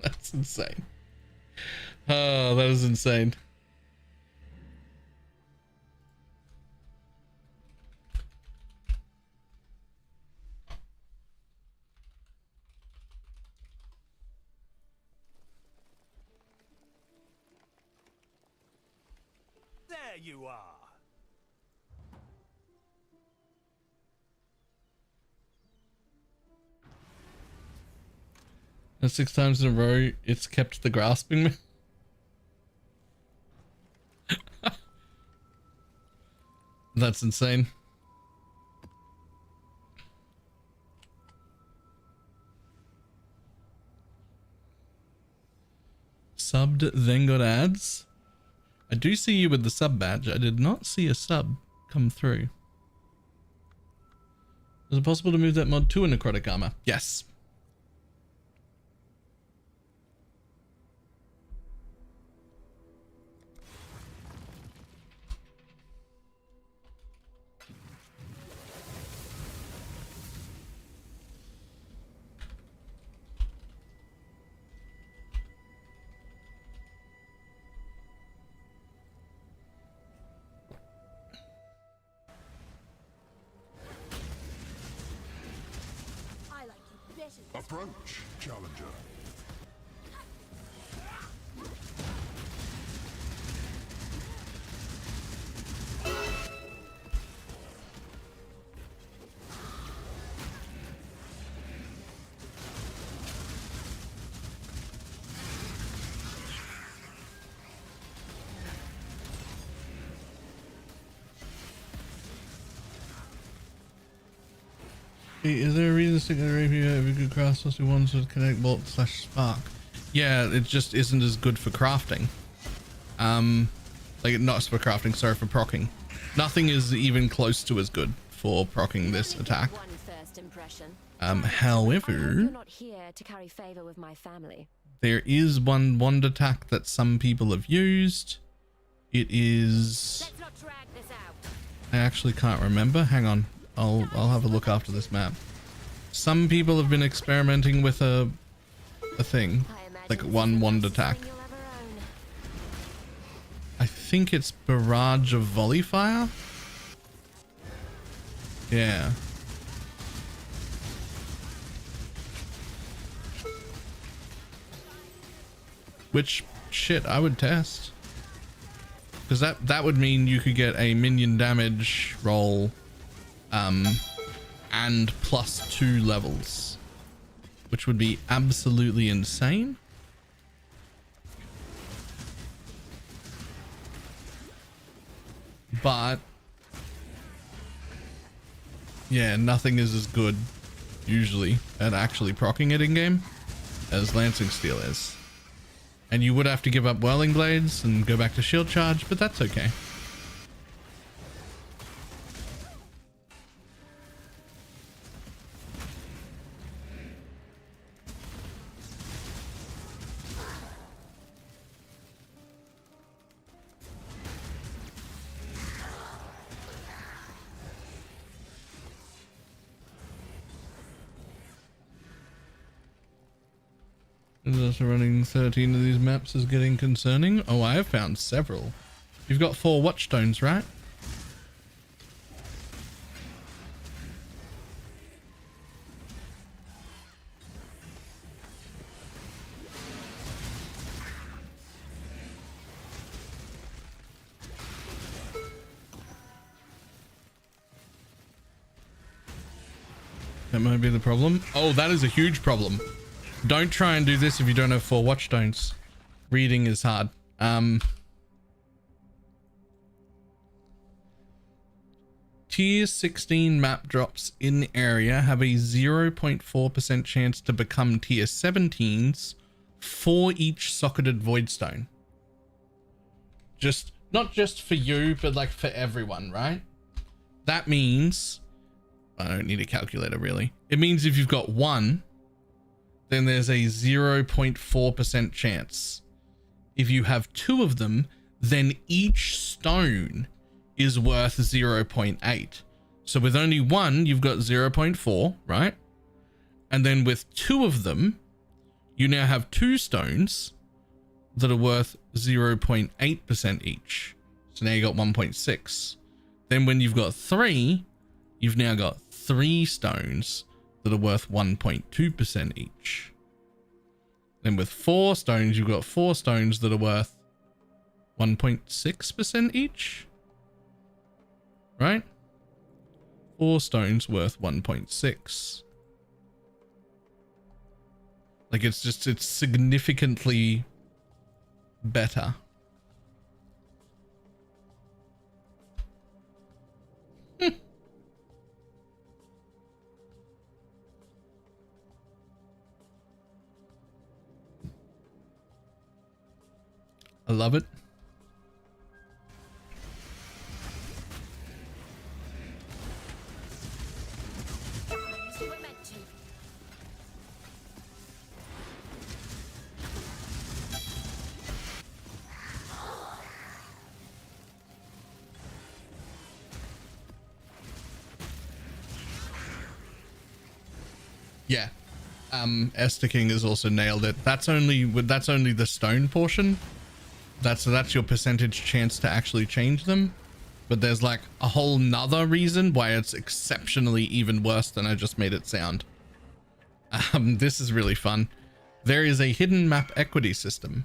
That's insane. Oh, that is insane. There you are. And 6 times in a row, it's kept the grasping me. That's insane. Subbed, then got ads. I do see you with the sub badge. I did not see a sub come through. Is it possible to move that mod to a necrotic armor? Yes. Approach, challenger. Is there a reason to stick with the rapier if you could craft mostly ones with connect bolt / spark? Yeah, it just isn't as good for crafting. Like not for crafting, sorry, for proccing. Nothing is even close to as good for proccing this attack. However, Not here to carry favor with my family. there is one wand attack that some people have used. It is. Let's not drag this out. I actually can't remember. Hang on. I'll have a look after this map. Some people have been experimenting with a thing, like one wand attack. I think it's Barrage of Volley Fire. Yeah. Which shit I would test, because that would mean you could get a minion damage roll and +2 levels, which would be absolutely insane. But yeah, nothing is as good usually at actually proccing it in game as Lancing Steel is. And you would have to give up Whirling Blades and go back to Shield Charge, but that's okay. Also running 13 of these maps is getting concerning. Oh, I have found several. You've got 4 Watchstones, right? That might be the problem. Oh, that is a huge problem. Don't try and do this if you don't have 4 Watchstones. Reading is hard. Tier 16 map drops in area have a 0.4% chance to become tier 17s for each socketed Voidstone. Not just for you, but like for everyone, right? That means, I don't need a calculator really. It means if you've got 1, then there's a 0.4% chance. If you have 2 of them, then each stone is worth 0.8. So with only 1, you've got 0.4, right? And then with 2 of them, you now have 2 stones that are worth 0.8% each. So now you got 1.6. Then when you've got 3, you've now got 3 stones that are worth 1.2% each. Then with 4 stones, you've got 4 stones that are worth 1.6% each. Right? 4 stones worth 1.6. Like it's significantly better. I love it. Yeah. Esther King has also nailed it. That's only the stone portion. That's your percentage chance to actually change them. But there's like a whole nother reason why it's exceptionally even worse than I just made it sound. This is really fun. There is a hidden map equity system.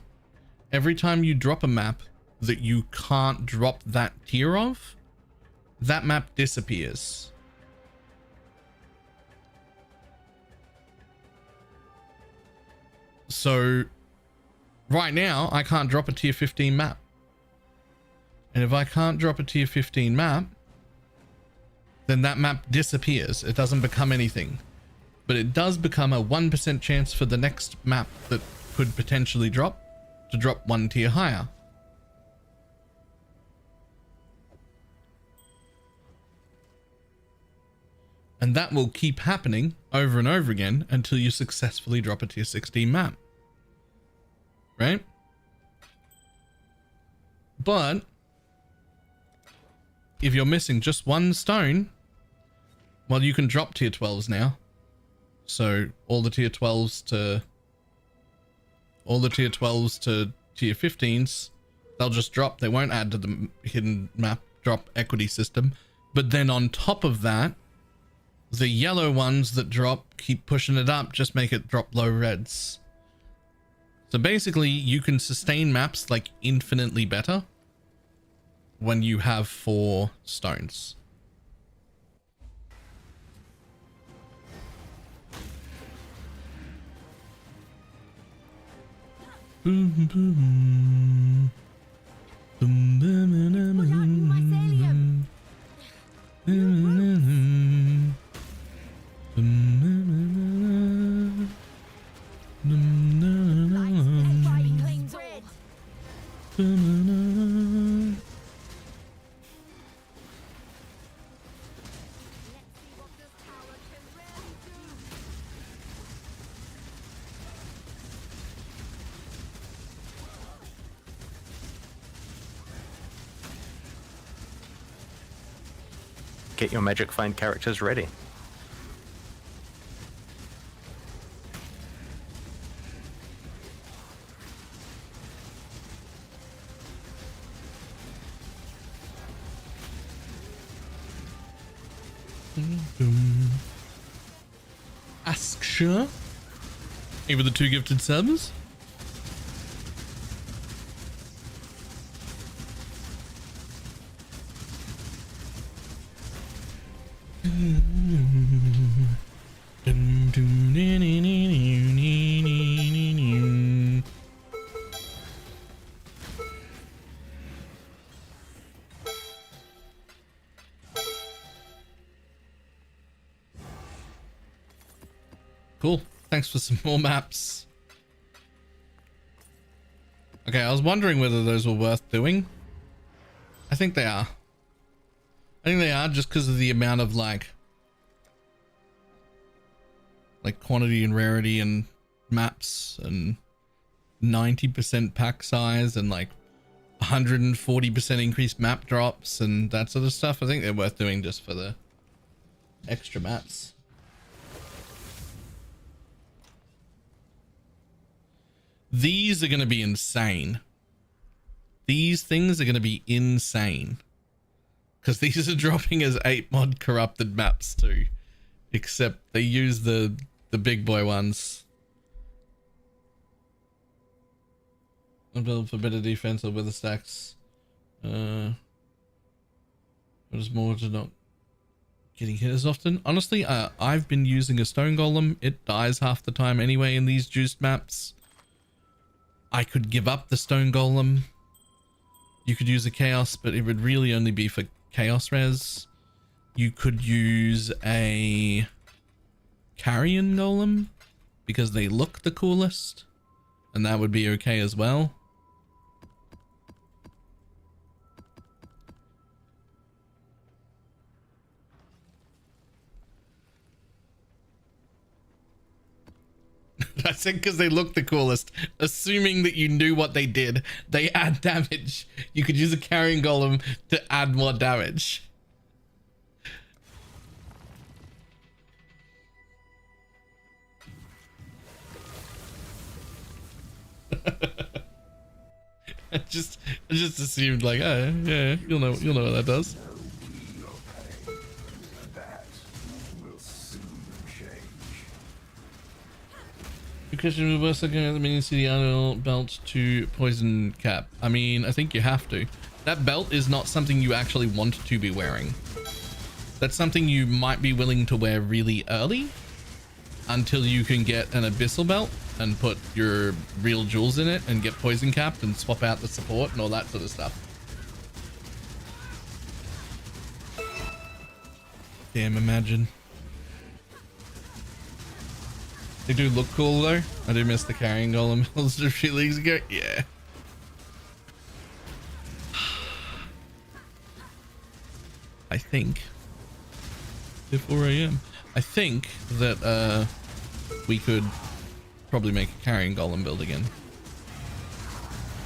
Every time you drop a map that you can't drop that tier of, that map disappears. So right now I can't drop a tier 15 map. And if I can't drop a tier 15 map, then that map disappears. It doesn't become anything. But it does become a 1% chance for the next map that could potentially drop to drop 1 tier higher. And that will keep happening over and over again until you successfully drop a tier 16 map. Right? But if you're missing just 1 stone, well, you can drop tier 12s now. So all the tier 12s to tier 15s, they'll just drop. They won't add to the hidden map drop equity system. But then on top of that, the yellow ones that drop, keep pushing it up, just make it drop low reds. So basically you can sustain maps like infinitely better when you have 4 stones. Boom, boom. Boom, boom, boom, boom, boom. Get your magic find characters ready. Ask sure. Even the 2 gifted subs. Cool. Thanks for some more maps. Okay, I was wondering whether those were worth doing. I think they are. I think they are just because of the amount of like quantity and rarity and maps and 90% pack size and like 140% increased map drops and that sort of stuff. I think they're worth doing just for the extra maps. These are going to be insane. These things are going to be insane. Because these are dropping as 8 mod corrupted maps too. Except they use the big boy ones. A build for better defense or weather stacks. What is more to not getting hit as often? Honestly, I've been using a stone golem. It dies half the time anyway in these juiced maps. I could give up the stone golem. You could use a chaos, but it would really only be for chaos res. You could use a carrion golem because they look the coolest, and that would be okay as well. I said because they look the coolest, assuming that you knew what they did. They add damage. You could use a carrying golem to add more damage. I just assumed like, oh yeah, you'll know what that does. Question reverse the mini CD belt to poison cap. I mean, I think you have to. That belt is not something you actually want to be wearing. That's something you might be willing to wear really early until you can get an abyssal belt and put your real jewels in it and get poison capped and swap out the support and all that sort of stuff. Damn, imagine. They do look cool though. I do miss the carrying golem builds a few leagues ago. Yeah. I think. It's 4 AM. I think that we could probably make a carrying golem build again.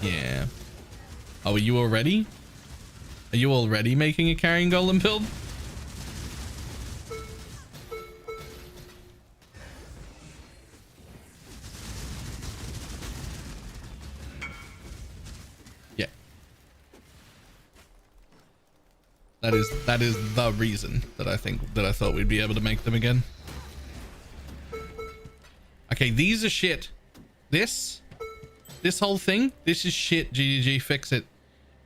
Yeah. Oh, are you already? Are you already making a carrying golem build? That is the reason that I thought we'd be able to make them again. Okay, these are shit. This whole thing, this is shit. GGG, fix it.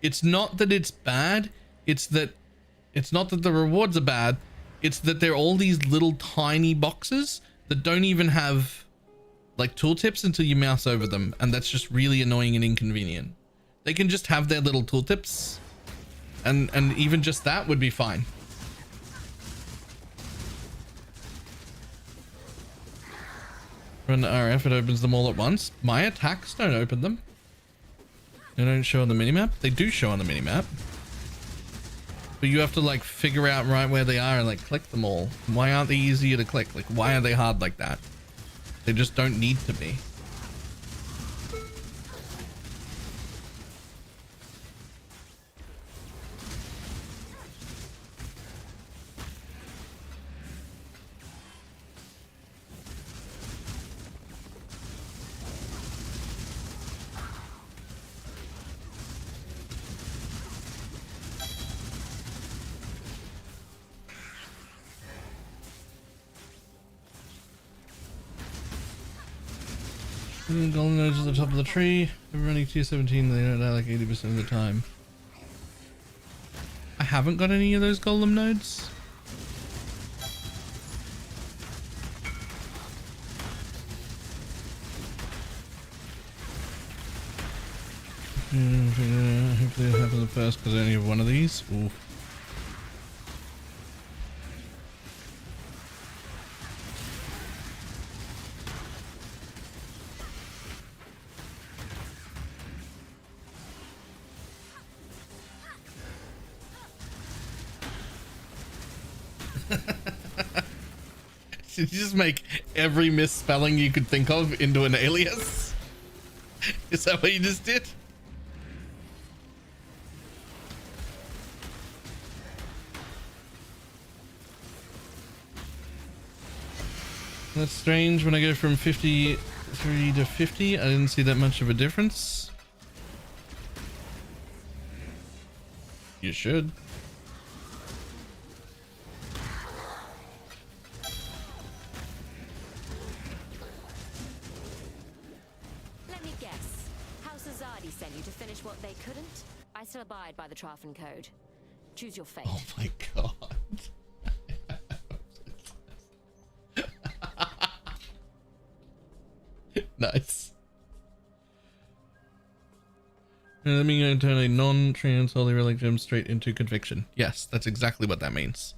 It's not that it's bad. It's not that the rewards are bad. It's that they're all these little tiny boxes that don't even have like tooltips until you mouse over them, and that's just really annoying and inconvenient. They can just have their little tooltips, and even just that would be fine. Run RF, it opens them all at once. My attacks don't open them. They don't show on the minimap. They do show on the minimap. But you have to like figure out right where they are and like click them all. Why aren't they easier to click? Like, why are they hard like that? They just don't need to be. Golden nodes at the top of the tree. If we're running tier 17, they don't die like 80% of the time. I haven't got any of those golem nodes. Hopefully it happens first because I only have one of these. Ooh. Did you just make every misspelling you could think of into an alias? Is that what you just did? That's strange. When I go from 53 to 50, I didn't see that much of a difference. You should. What they couldn't, I still abide by the Trafen Code. Choose your fate. Oh my god. Nice. Let me turn a non-trans holy relic gem straight into conviction. Yes, that's exactly what that means.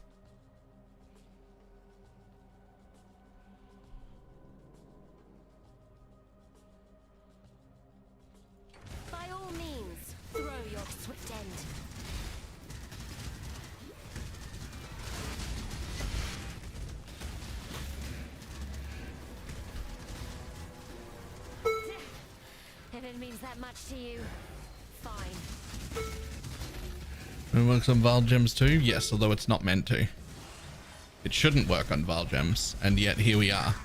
If it means that much to you, fine. It works on Val Gems too? Yes, although it's not meant to. It shouldn't work on Val Gems, and yet here we are.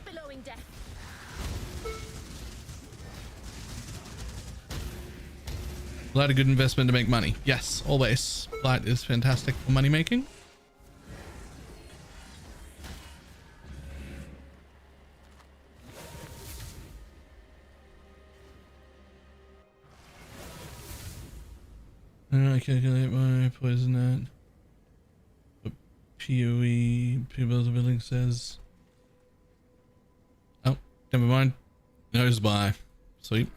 Billowing death. Light a good investment to make money. Yes, always. Light is fantastic for money making. I calculate my poison at what PoE people's building says. Oh, never mind. Knows by. Sweet.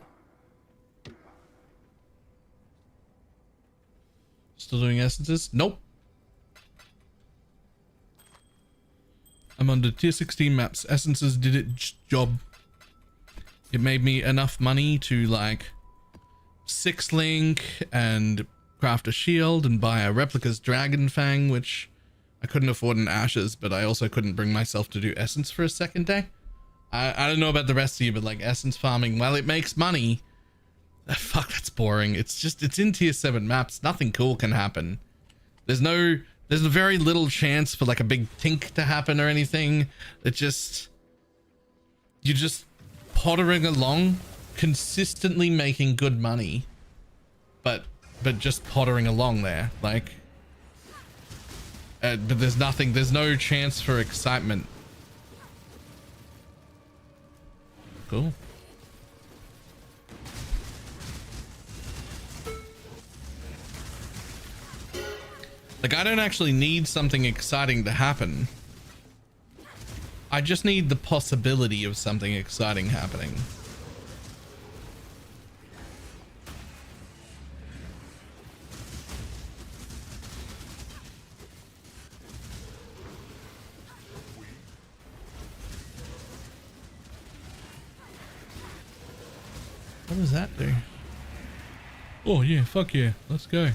Still doing essences? Nope. I'm under tier 16 maps. Essences did its job. It made me enough money to like 6-link and craft a shield and buy a replica's dragon fang, which I couldn't afford in Ashes, but I also couldn't bring myself to do essence for a second day. I don't know about the rest of you, but like essence farming, while it makes money, fuck, that's boring. It's in tier 7 maps. Nothing cool can happen. There's very little chance for like a big tink to happen or anything. You're just pottering along, consistently making good money, but just pottering along there, like, but there's no chance for excitement. Cool. Like, I don't actually need something exciting to happen. I just need the possibility of something exciting happening. What does that do? Oh yeah, fuck yeah, let's go.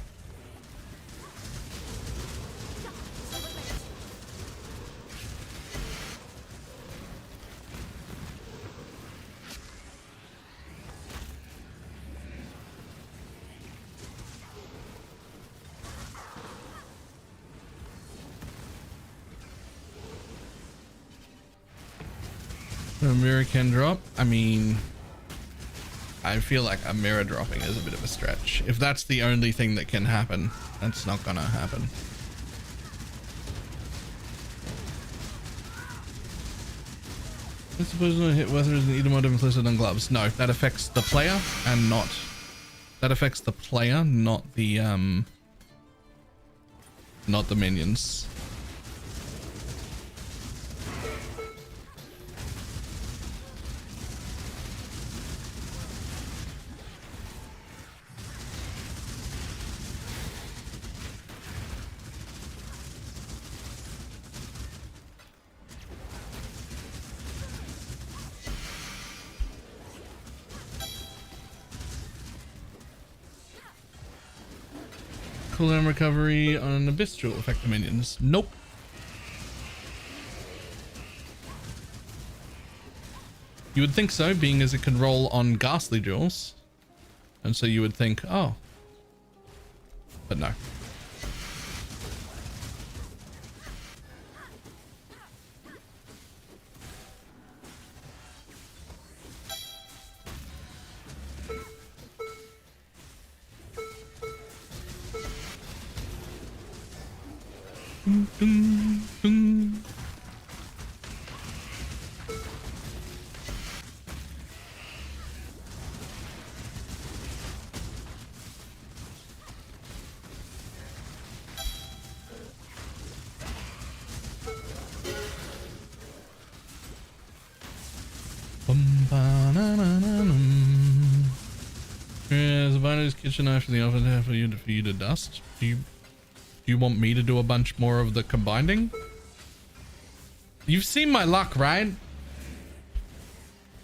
A mirror can drop. I mean, I feel like a mirror dropping is a bit of a stretch. If that's the only thing that can happen, that's not gonna happen. I suppose no hit whether it's an item item listed on gloves. No, that affects the player and not. That affects the player, not the minions. Cooldown recovery on Abyss Jewel affect the minions. Nope. You would think so, being as it can roll on Ghastly Jewels. And so you would think, oh. But no. Dun, dun. Yeah, Zavino's kitchen knife for the oven half for you to dust. Do you want me to do a bunch more of the combining? You've seen my luck, right?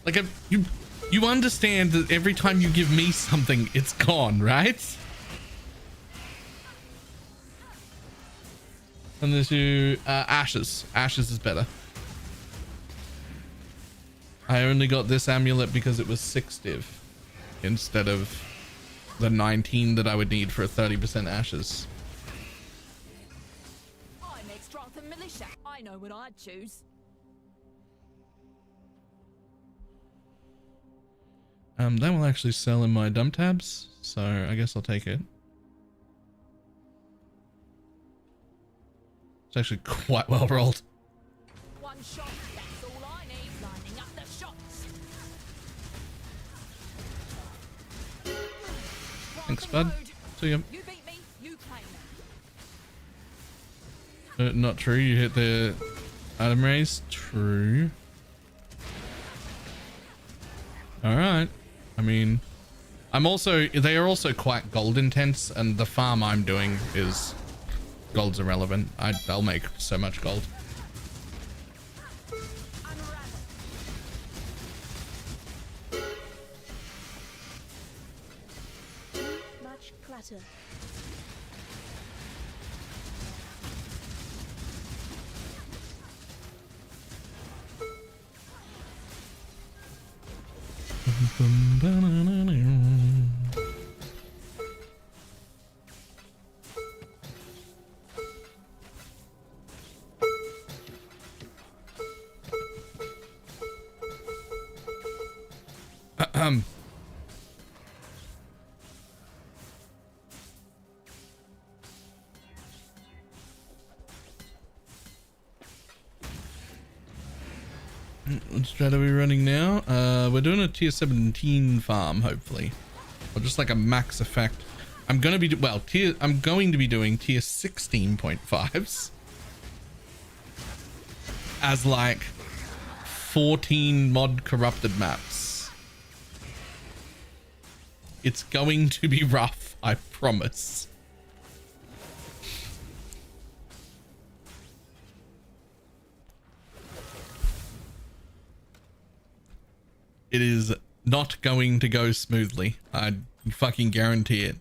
Like, you understand that every time you give me something, it's gone, right? And there's you, Ashes. Ashes is better. I only got this amulet because it was 6 div instead of the 19 that I would need for a 30% Ashes. I'm extra than militia. I know what I'd choose. That will actually sell in my dump tabs, so I guess I'll take it. It's actually quite well rolled. One shot, that's all I need. Lining up the shots. Thanks, bud. See ya. You beat me, you claim it. Not true. You hit the item raise. True. All right. I mean, they are also quite gold intense, and the farm I'm doing is gold's irrelevant. I'll make so much gold. Much clutter. What strat are we running now? We're doing a tier 17 farm, hopefully, or just like a max effect. I'm going to be I'm going to be doing tier 16.5s as like 14 mod corrupted maps. It's going to be rough, I promise. It is not going to go smoothly. I fucking guarantee it.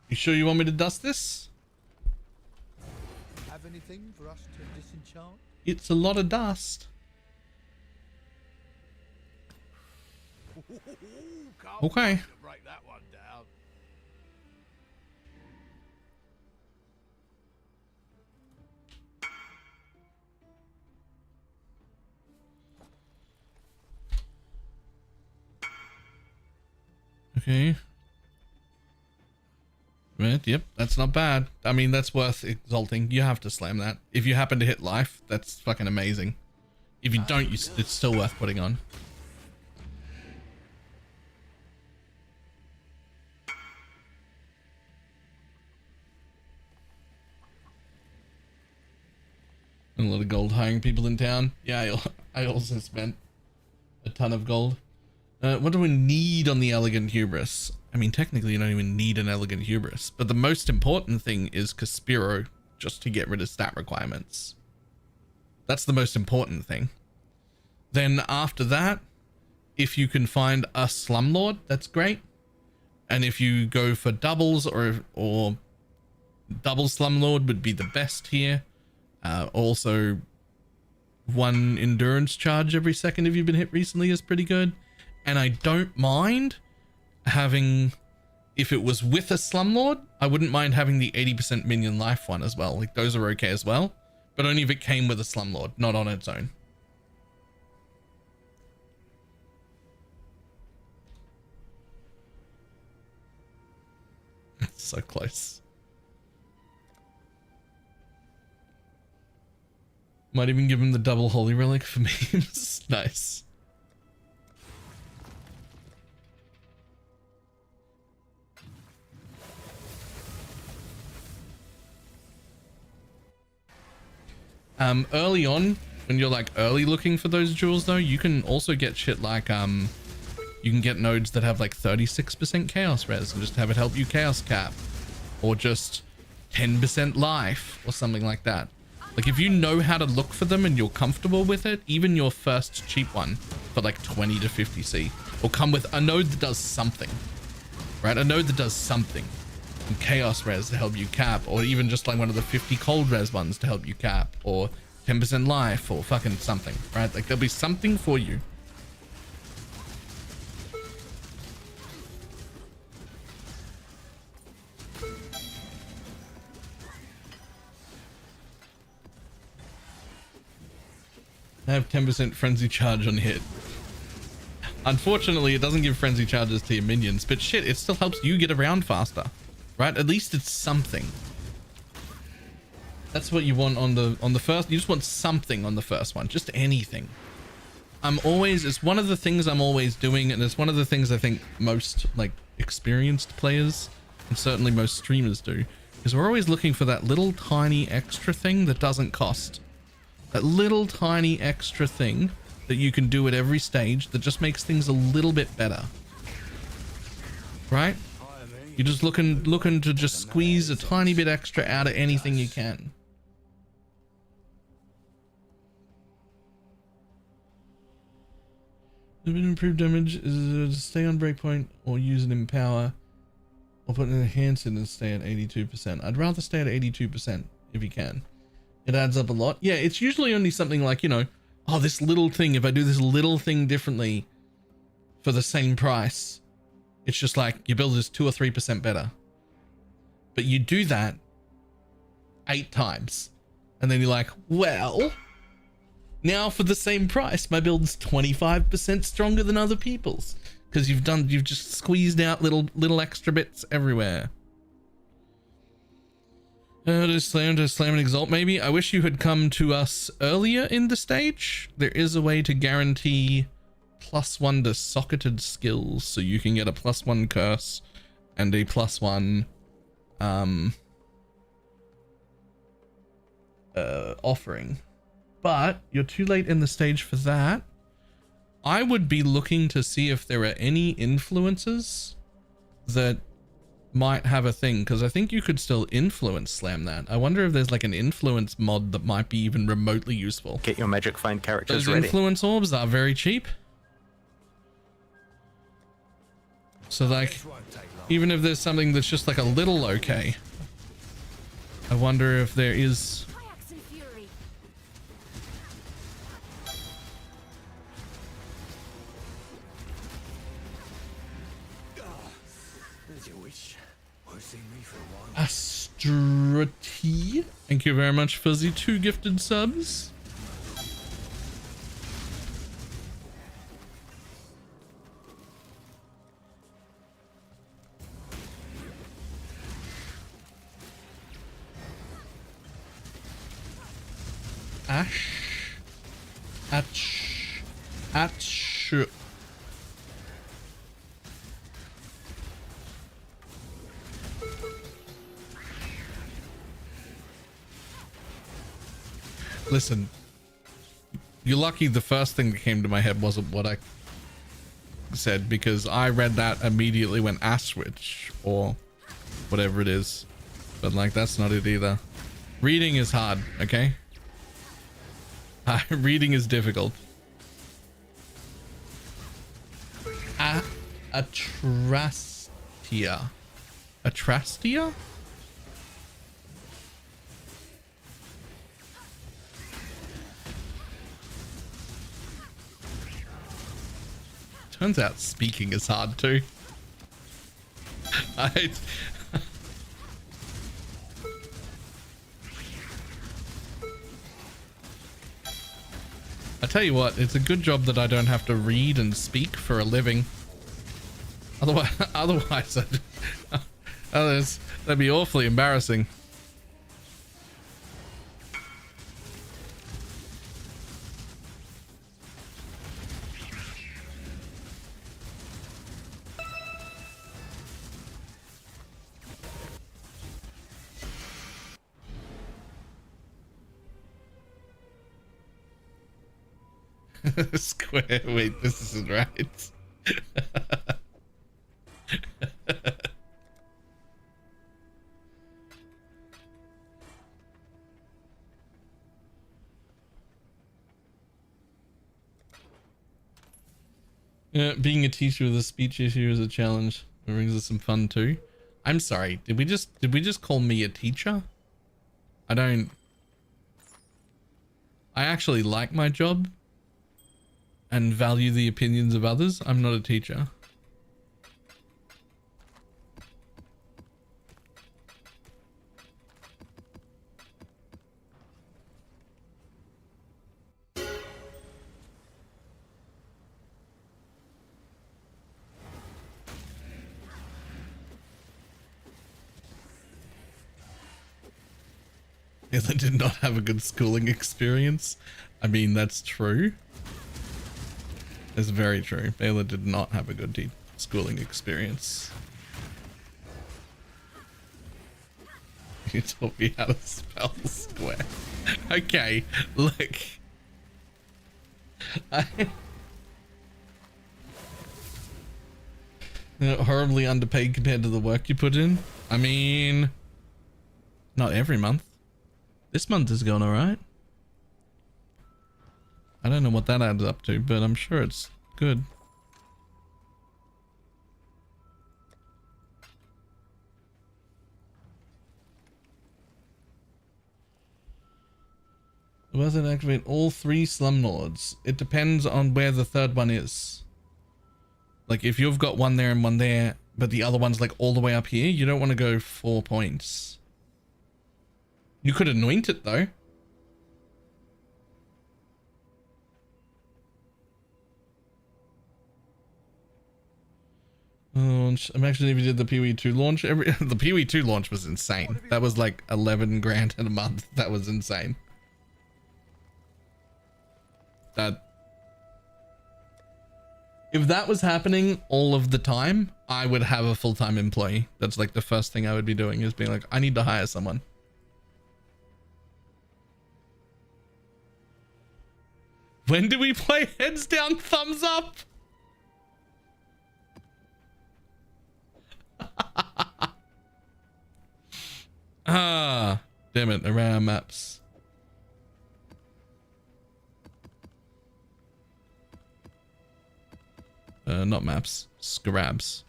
You sure you want me to dust this? Have anything for us to disenchant? It's a lot of dust. Okay. Break that one down. Okay. Right, yep, that's not bad. I mean, that's worth exalting. You have to slam that. If you happen to hit life, that's fucking amazing. If you don't, it's still worth putting on. And a lot of gold hiring people in town. Yeah, I also spent a ton of gold. What do we need on the Elegant Hubris? I mean, technically you don't even need an Elegant Hubris, but the most important thing is Caspiro, just to get rid of stat requirements. That's the most important thing. Then after that, if you can find a Slumlord, that's great. And if you go for doubles or double Slumlord would be the best here. Also, 1 endurance charge every second if you've been hit recently is pretty good. And I don't mind having, if it was with a Slumlord, I wouldn't mind having the 80% minion life one as well. Like, those are okay as well, but only if it came with a Slumlord, not on its own. So close. Might even give him the double holy relic for memes. Nice. Early on, when you're like early looking for those jewels though, you can also get shit like, you can get nodes that have like 36% chaos res and just have it help you chaos cap, or just 10% life or something like that. Like if you know how to look for them and you're comfortable with it, even your first cheap one for like 20 to 50C will come with a node that does something, right? A node that does something. And chaos res to help you cap, or even just like one of the 50 cold res ones to help you cap, or 10% life, or fucking something, right? Like there'll be something for you. I have 10% frenzy charge on hit. Unfortunately, it doesn't give frenzy charges to your minions, but shit, it still helps you get around faster, right? At least it's something. That's what you want on the first. You just want something on the first one, just anything. It's one of the things I'm always doing, and it's one of the things I think most like experienced players and certainly most streamers do, is we're always looking for that little tiny extra thing that doesn't cost. That little tiny extra thing that you can do at every stage that just makes things a little bit better, right? You're just looking to just squeeze a tiny bit extra out of anything you can. The improved damage is to stay on breakpoint or use an empower, or put an enhance in and stay at 82%. I'd rather stay at 82% if you can. It adds up a lot. Yeah, it's usually only something like, you know, oh, this little thing, if I do this little thing differently for the same price, it's just like your build is 2 or 3% better. But you do that 8 times, and then you're like, well, Now for the same price, my build's 25% stronger than other people's. Because you've just squeezed out little extra bits everywhere. To slam and exalt maybe. I wish you had come to us earlier in the stage. There is a way to guarantee +1 to socketed skills, so you can get a +1 curse and a +1 offering. But you're too late in the stage for that. I would be looking to see if there are any influences that might have a thing, because I think you could still influence slam that. I wonder if there's like an influence mod that might be even remotely useful. Get your magic find characters Those ready. influence orbs are very cheap. So like, even if there's something that's just like a little okay, I wonder if there is... Astrati, thank you very much, Fuzzy. 2 gifted subs. Atch. Listen, you're lucky the first thing that came to my head wasn't what I said, because I read that immediately when Aswitch or whatever it is. But like, that's not it either. Reading is hard, okay? Reading is difficult. Atrastia. Atrastia? Turns out speaking is hard too. I tell you what, it's a good job that I don't have to read and speak for a living. Otherwise that'd be awfully embarrassing. Square, wait, this isn't right. Yeah, being a teacher with a speech issue is a challenge. It brings us some fun too. I'm sorry, did we just call me a teacher? I actually like my job and value the opinions of others. I'm not a teacher. Ayla did not have a good schooling experience. I mean, that's true. It's very true. Ayla did not have a good schooling experience. You taught me how to spell square. Okay, look. Horribly underpaid compared to the work you put in. I mean, not every month. This month is going all right. I don't know what that adds up to, but I'm sure it's good. Does it activate all 3 slumlords? It depends on where the third one is. Like if you've got one there and one there, but the other one's like all the way up here, you don't want to go 4 points. You could anoint it though. launch. Imagine if you did the PoE 2 launch. The PoE 2 launch was insane. That was like 11 grand in a month. That was insane. If that was happening all of the time, I would have a full-time employee. That's like the first thing I would be doing, is being like, I need to hire someone. When do we play heads down, thumbs up? Ah, damn it, around maps. Not maps, scrabs.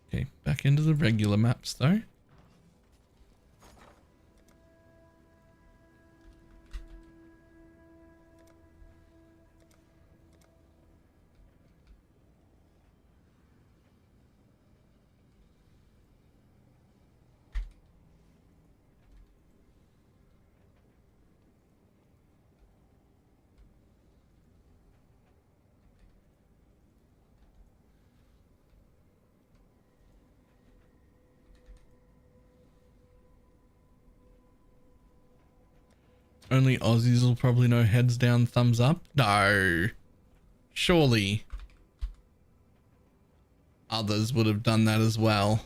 Okay, back into the regular maps though. Only Aussies will probably know heads down, thumbs up. No. Surely others would have done that as well.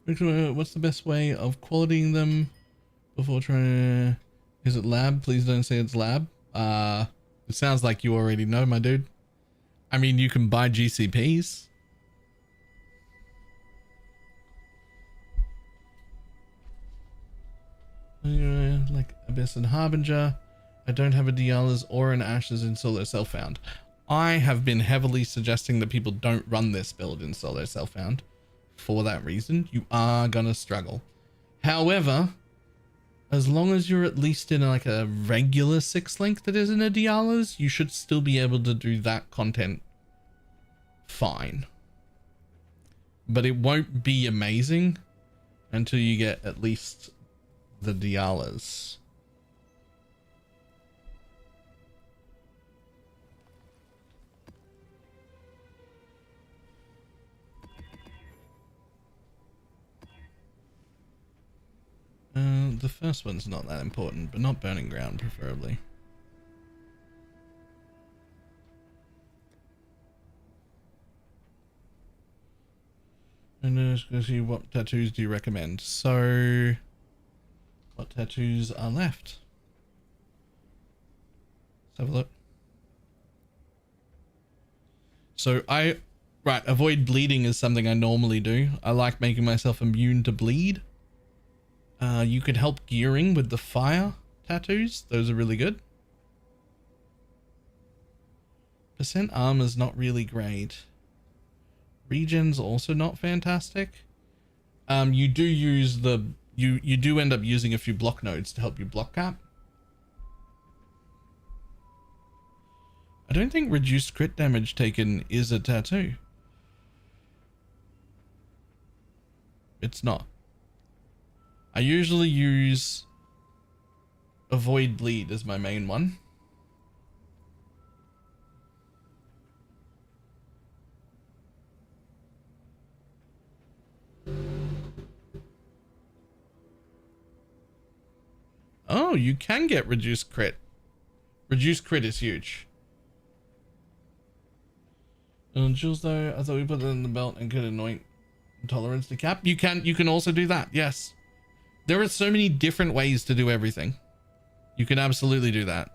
What's the best way of qualitying them before trying to... Is it lab? Please don't say it's lab. It sounds like you already know, my dude. I mean, you can buy GCPs. Like Abyss and Harbinger. I don't have a Dialis or an Ashes in solo self-found. I have been heavily suggesting that people don't run this build in solo self-found. For that reason, you are gonna struggle. However, as long as you're at least in like a regular 6 link that isn't a Dialis, you should still be able to do that content fine. But it won't be amazing until you get at least the Dialis. The first one's not that important, but not Burning Ground, preferably. And let's go see, what tattoos do you recommend? So, what tattoos are left? Let's have a look. So right, avoid bleeding is something I normally do. I like making myself immune to bleed. You could help gearing with the fire tattoos. Those are really good. Percent armor's not really great. Regen's also not fantastic. You do use the... You do end up using a few block nodes to help you block cap. I don't think reduced crit damage taken is a tattoo. It's not. I usually use avoid bleed as my main one. Oh, you can get reduced crit. Reduced crit is huge. Jules, though, I thought we put it in the belt and could anoint tolerance to cap. You can also do that. Yes. There are so many different ways to do everything. You can absolutely do that.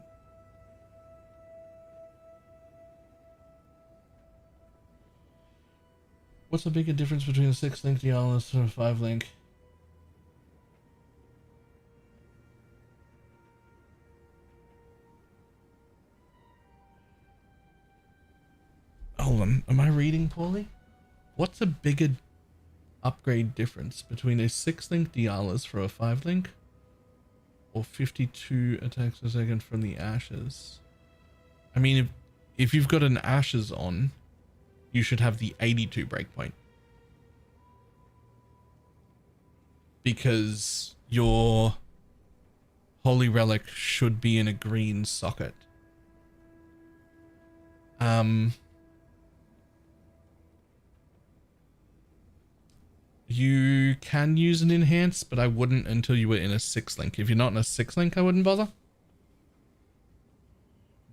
What's the bigger difference between a 6 link Dialis and a 5 link? hold on, am I reading poorly? What's a bigger upgrade difference between a 6-link Dialis for a 5-link or 52 attacks a second from the Ashes? I mean, if you've got an Ashes on, you should have the 82 breakpoint. Because your Holy Relic should be in a green socket. You can use an enhance, but I wouldn't until you were in a 6-link. If you're not in a 6-link, I wouldn't bother.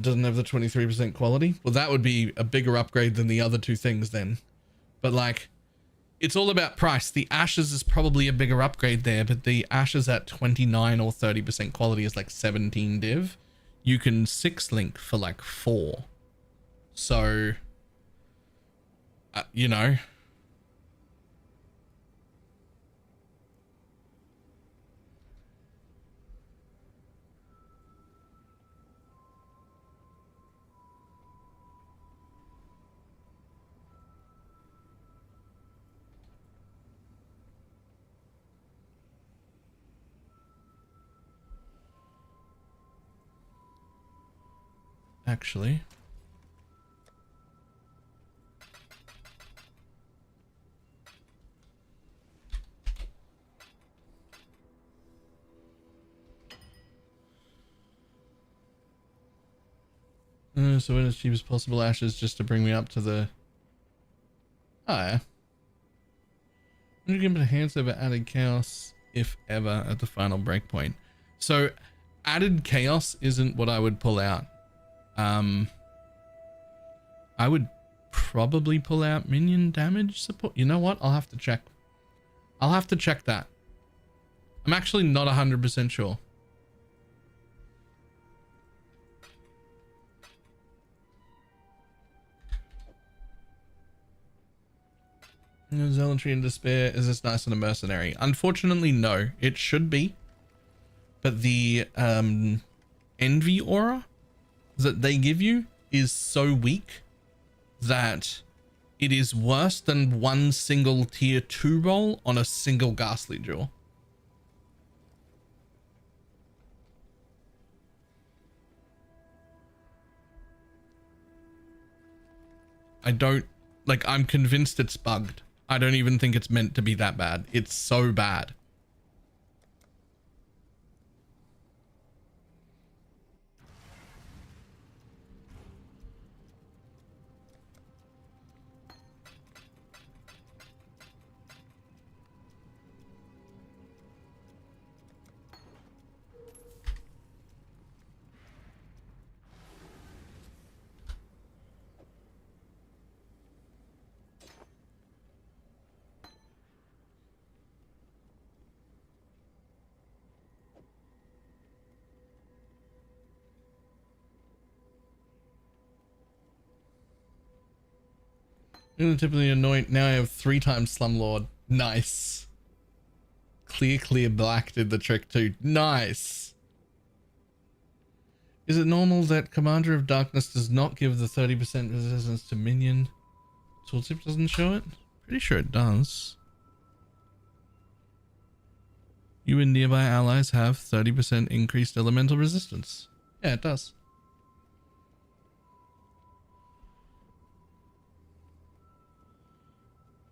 Doesn't have the 23% quality. Well, that would be a bigger upgrade than the other two things then. But like, it's all about price. The Ashes is probably a bigger upgrade there, but the Ashes at 29 or 30% quality is like 17 div. You can 6-link for like 4. So, you know. Actually, so in as cheap as possible Ashes just to bring me up to the... Oh yeah. 100 give it a hands over added chaos, if ever, at the final breakpoint. So added chaos isn't what I would pull out. I would probably pull out minion damage support. You know what? I'll have to check. I'll have to check that. I'm actually not 100% sure. Zealotry and Despair, is this nice on a mercenary? Unfortunately, no. It should be. But the Envy aura that they give you is so weak that it is worse than one single tier 2 roll on a single Ghastly Jewel. I don't, like, I'm convinced it's bugged. I don't even think it's meant to be that bad. It's so bad. Typically anoint. Now I have 3 times Slumlord. Nice. Clear Black did the trick too. Nice. Is it normal that Commander of Darkness does not give the 30% resistance to minion? Tooltip doesn't show it? Pretty sure it does. You and nearby allies have 30% increased elemental resistance. Yeah, it does.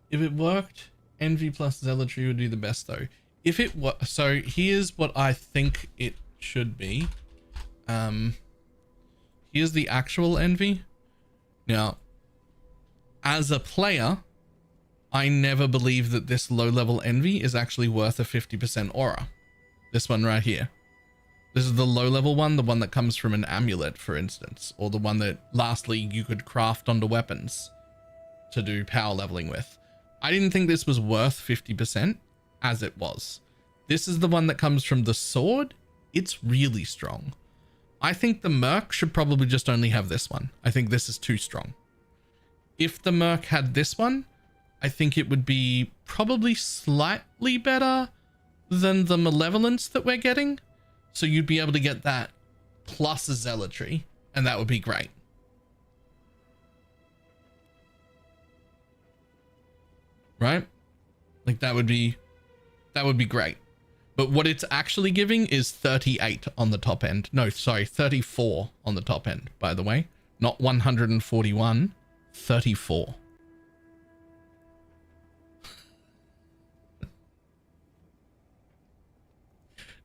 If it worked, Envy plus Zealotry would be the best though. If it were, so here's what I think it should be. Here's the actual Envy. Now, as a player, I never believe that this low level Envy is actually worth a 50% aura. This one right here. This is the low level one, the one that comes from an amulet, for instance, or the one that lastly you could craft onto weapons to do power leveling with. I didn't think this was worth 50% as it was. This is the one that comes from the sword. It's really strong. I think the Merc should probably just only have this one. I think this is too strong. If the Merc had this one, I think it would be probably slightly better than the Malevolence that we're getting. So you'd be able to get that plus a Zealotry, and that would be great. right? Like that would be great. But what it's actually giving is 38 on the top end. No, sorry, 34 on the top end, by the way. Not 141, 34.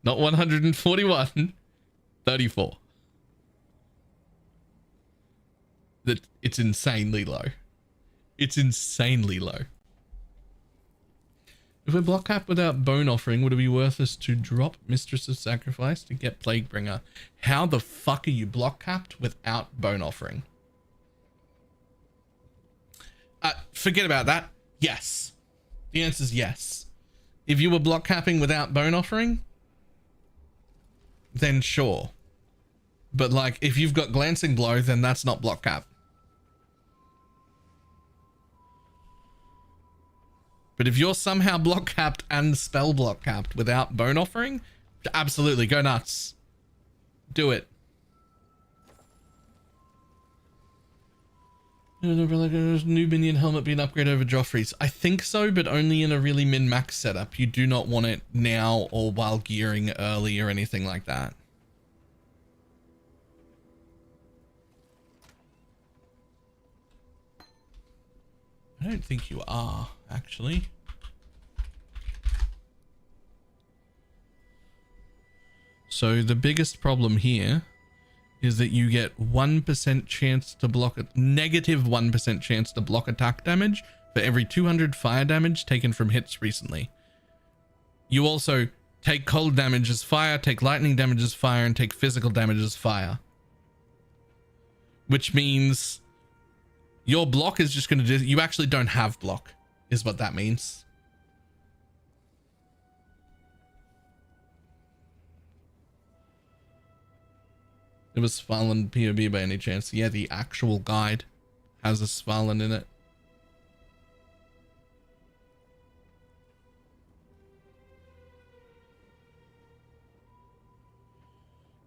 Not 141, 34. That it's insanely low. It's insanely low. If we're block capped without Bone Offering, would it be worth us to drop Mistress of Sacrifice to get Plaguebringer? How the fuck are you block capped without Bone Offering? Forget about that. Yes. The answer is yes. If you were block capping without Bone Offering, then sure. But like, if you've got Glancing Blow, then that's not block cap. But if you're somehow block capped and spell block capped without Bone Offering, absolutely go nuts. Do it. New minion helmet being upgraded over Joffrey's. I think so, but only in a really min-max setup. You do not want it now or while gearing early or anything like that. I don't think you are, actually. So the biggest problem here is that you get 1% chance to block it, negative 1% chance to block attack damage for every 200 fire damage taken from hits recently. You also take cold damage as fire, take lightning damage as fire, and take physical damage as fire. Which means your block is just going to do, you actually don't have block, is what that means. It was Svalin POB by any chance? Yeah, the actual guide has a Svalin in it.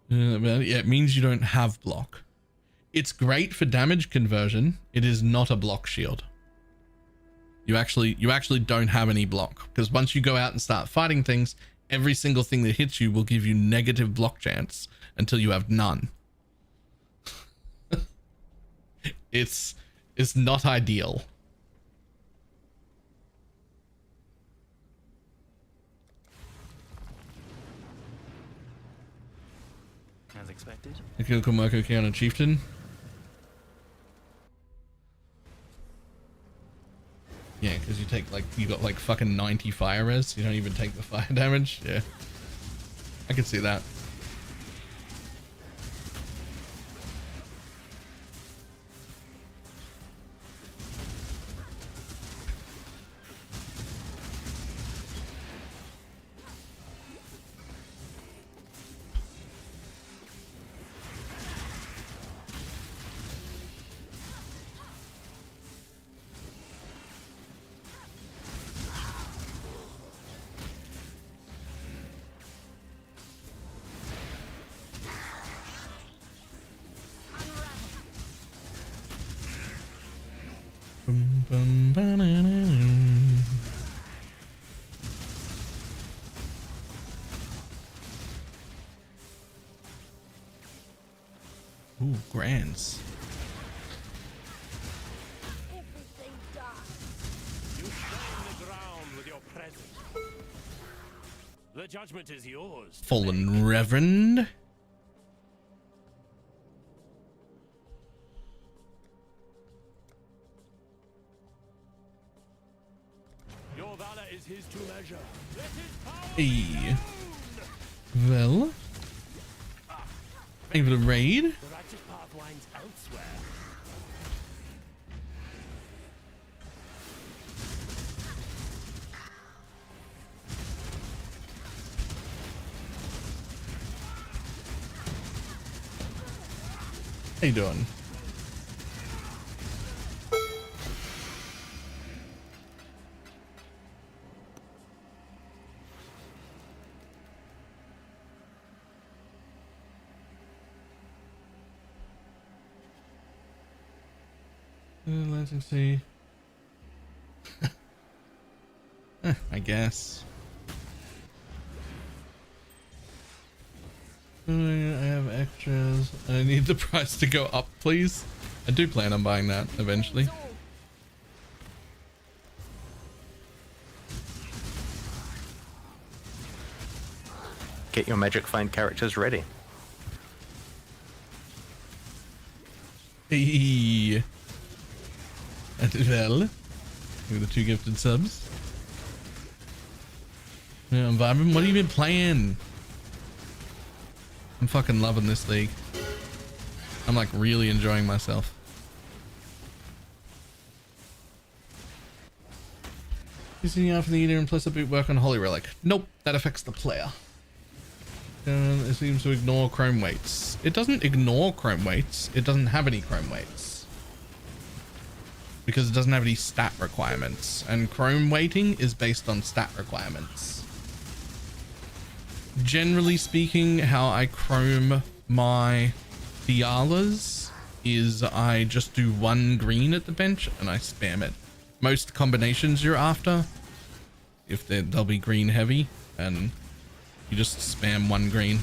Yeah, it means you don't have block. It's great for damage conversion. It is not a block shield. You actually don't have any block, because once you go out and start fighting things, every single thing that hits you will give you negative block chance until you have none. It's not ideal. As expected. Akiko Marco Kiana Chieftain. Yeah, because you take like, you got like fucking 90 fire res. You don't even take the fire damage. Yeah. I can see that. Ooh, grands. The judgment is yours. Fallen Reverend. Your valor is his to measure. Let his power Hey. Well. Thank you for the raid. The righteous path winds elsewhere. How you doing? Let's see. I guess. I have extras. I need the price to go up, please. I do plan on buying that eventually. Get your Magic Find characters ready. Hey. Well, with the 2 gifted subs. Yeah, I'm vibing. What have you been playing? I'm fucking loving this league. I'm like really enjoying myself. Using after the eater and plus a boot work on Holy Relic. Nope, that affects the player. It seems to ignore chrome weights. It doesn't ignore chrome weights. It doesn't have any chrome weights. Because it doesn't have any stat requirements. And chrome weighting is based on stat requirements. Generally speaking, how I chrome my Dialas is I just do 1 green at the bench and I spam it. Most combinations you're after, if they'll be green heavy, and you just spam 1 green.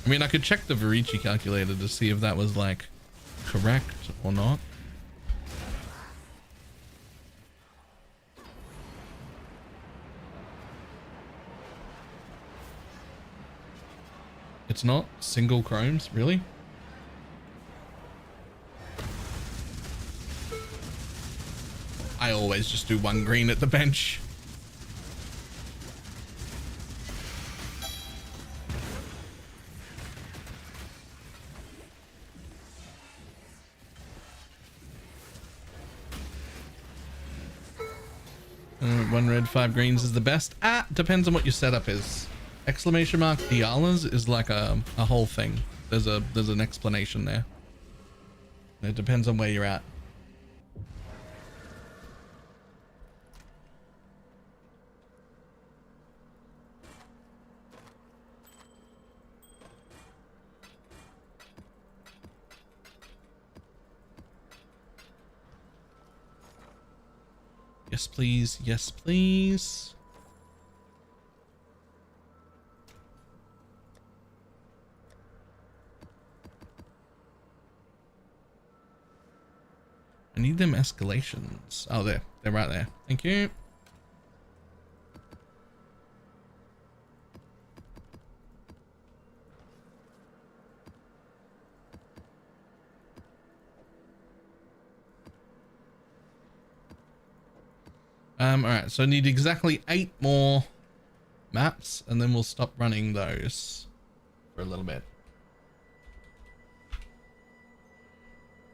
I mean, I could check the Varici calculator to see if that was like correct or not. It's not single chromes, really? I always just do 1 green at the bench. One red, 5 greens is the best. Depends on what your setup is. Exclamation mark Dialas is like a whole thing. There's an explanation there. It depends on where you're at. Yes, please. Yes, please. I need them escalations. Oh, they're right there. Thank you. All right, so I need exactly 8 more maps and then we'll stop running those for a little bit.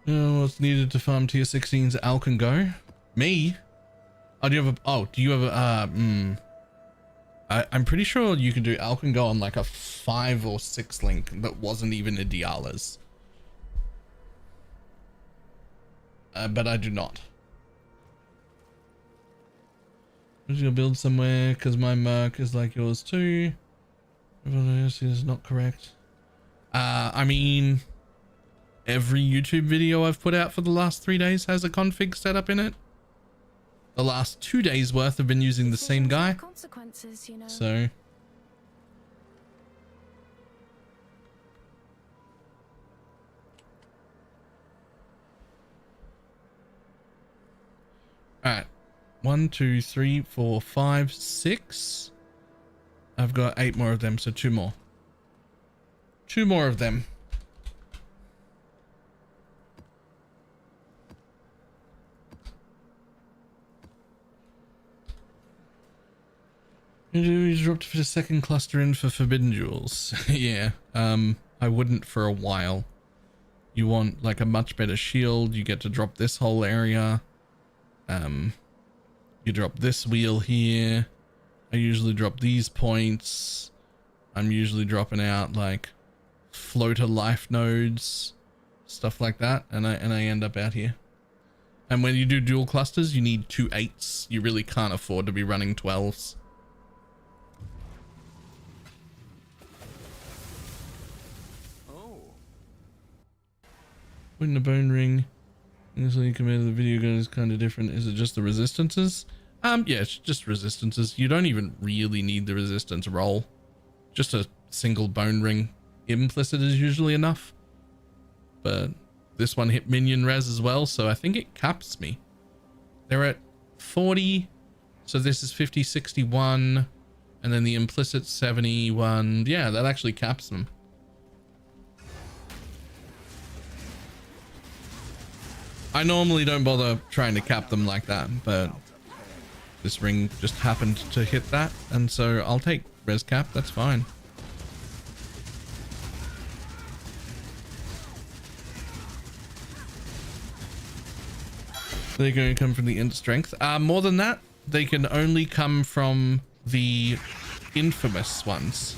What's needed to farm tier 16's Alcan Go? Me? Oh, do you have a, I'm pretty sure you can do Alcan Go on like a 5 or 6 link that wasn't even a Dialas. But I do not. I'm just gonna build somewhere because my Merc is like yours too. Everyone else is not correct. I mean, every YouTube video I've put out for the last 3 days has a config setup in it. The last 2 days worth have been using the same guy. Consequences, you know. So. Alright. 1, 2, 3, 4, 5, 6. I've got 8 more of them, so 2 more. 2 more of them. You dropped for the second cluster in for Forbidden Jewels. Yeah, I wouldn't for a while. You want like a much better shield. You get to drop this whole area. You drop this wheel here. I usually drop these points. I'm usually dropping out like floater life nodes, stuff like that, and I end up out here. And when you do dual clusters, you need 2 8s. You really can't afford to be running 12s. Putting the bone ring. Honestly, compared to the video gun is kind of different. Is it just the resistances? Yeah, it's just resistances. You don't even really need the resistance roll. Just a single bone ring implicit is usually enough. But this one hit minion res as well, so I think it caps me. They're at 40, so this is 50, 61, and then the implicit 71. Yeah, that actually caps them. I normally don't bother trying to cap them like that, but this ring just happened to hit that, and so I'll take res cap, that's fine. They're going to come from the int strength. More than that, they can only come from the infamous ones.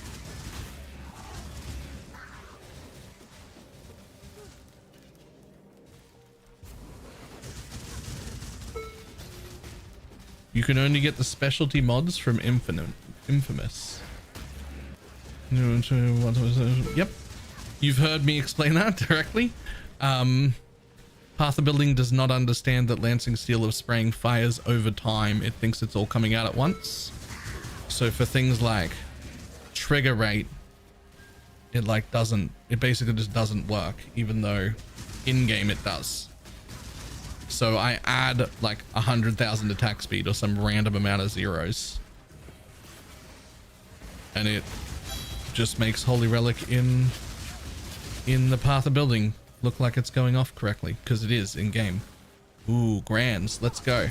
You can only get the specialty mods from infamous. Yep. You've heard me explain that directly. Path of Building does not understand that Lancing Steel of spraying fires over time. It thinks it's all coming out at once. So for things like trigger rate, it basically just doesn't work, even though in-game it does. So I add like 100,000 attack speed or some random amount of zeros, and it just makes Holy Relic in the Path of Building look like it's going off correctly, because it is in game. Ooh, grands, let's go.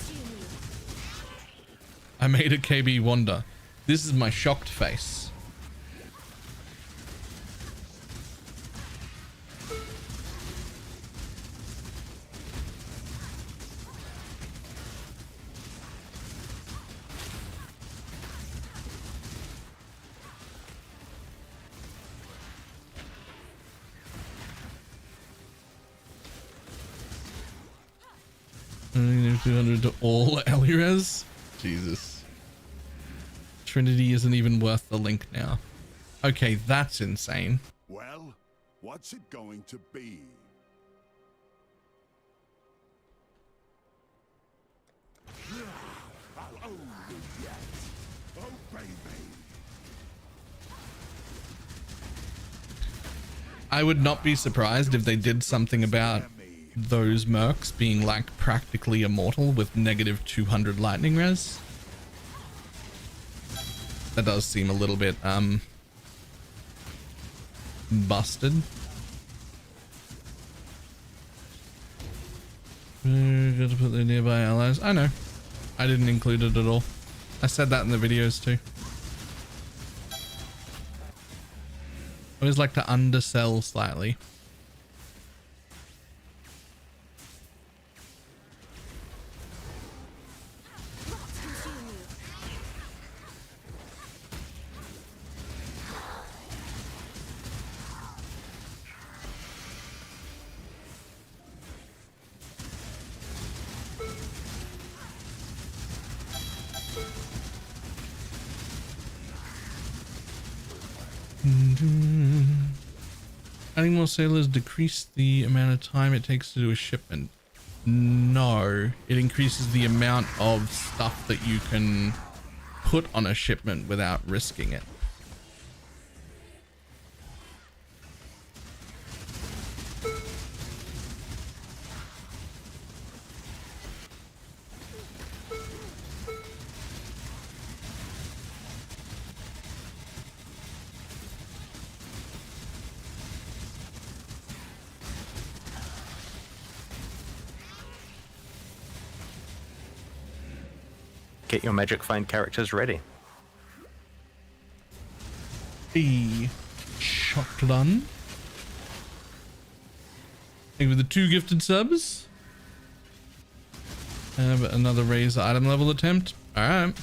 I made a KB Wanda. This is my shocked face. $200 to all Elires. Jesus. Trinity isn't even worth the link now. Okay, that's insane. Well, what's it going to be? I'll own you yet. Obey me. I would not be surprised if they did something about those mercs being like practically immortal with negative 200 lightning res. That does seem a little bit busted. Got to put the nearby allies. I know. I didn't include it at all. I said that in the videos too. I always like to undersell slightly. Adding more sailors decrease the amount of time it takes to do a shipment. No, it increases the amount of stuff that you can put on a shipment without risking it. Get your magic find characters ready. The Shotgun. Thank you for the 2 gifted subs. Have another raise item level attempt. Alright.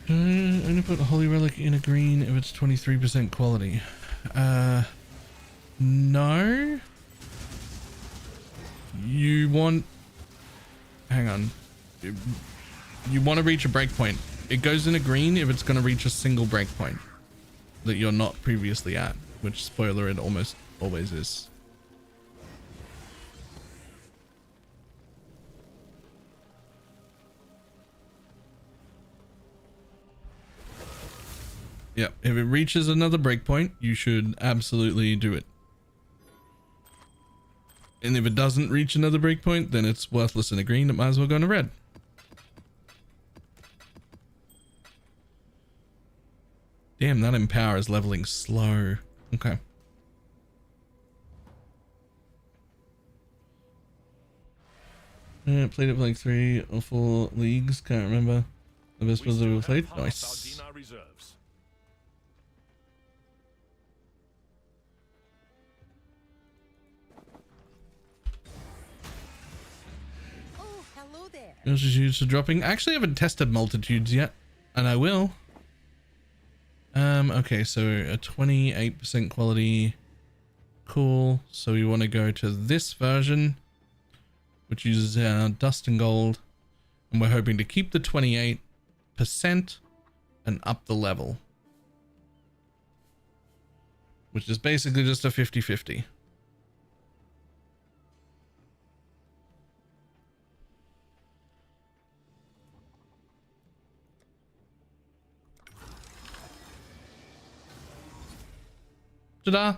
Only put a Holy Relic in a green if it's 23% quality. No. You want... Hang on. You want to reach a breakpoint. It goes in a green if it's going to reach a single breakpoint. that you're not previously at, which spoiler it almost always is. Yep, if it reaches another breakpoint, you should absolutely do it. And if it doesn't reach another breakpoint, then it's worthless in a green. It might as well go in a red. Damn, that Empower is leveling slow. Okay. Played it for like 3 or 4 leagues. Can't remember the best ones I've ever played. Nice. Oh, hello there. Yours is used for dropping. I actually haven't tested multitudes yet, and I will. Okay, so a 28% quality. Cool. So we want to go to this version, which uses dust and gold, and we're hoping to keep the 28% and up the level, which is basically just a 50-50. Ta-da!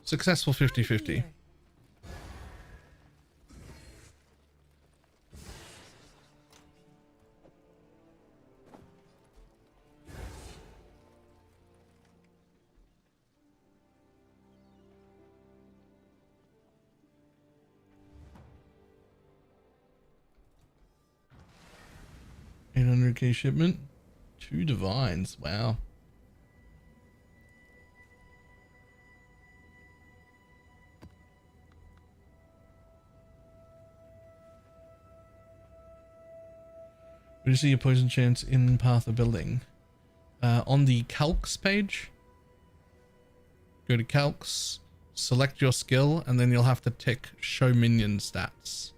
Successful 50-50. $800K shipment, 2 divines. Wow. Where do you see your poison chance in path of building? On the calcs page, go to calcs, select your skill, and then you'll have to tick show minion stats.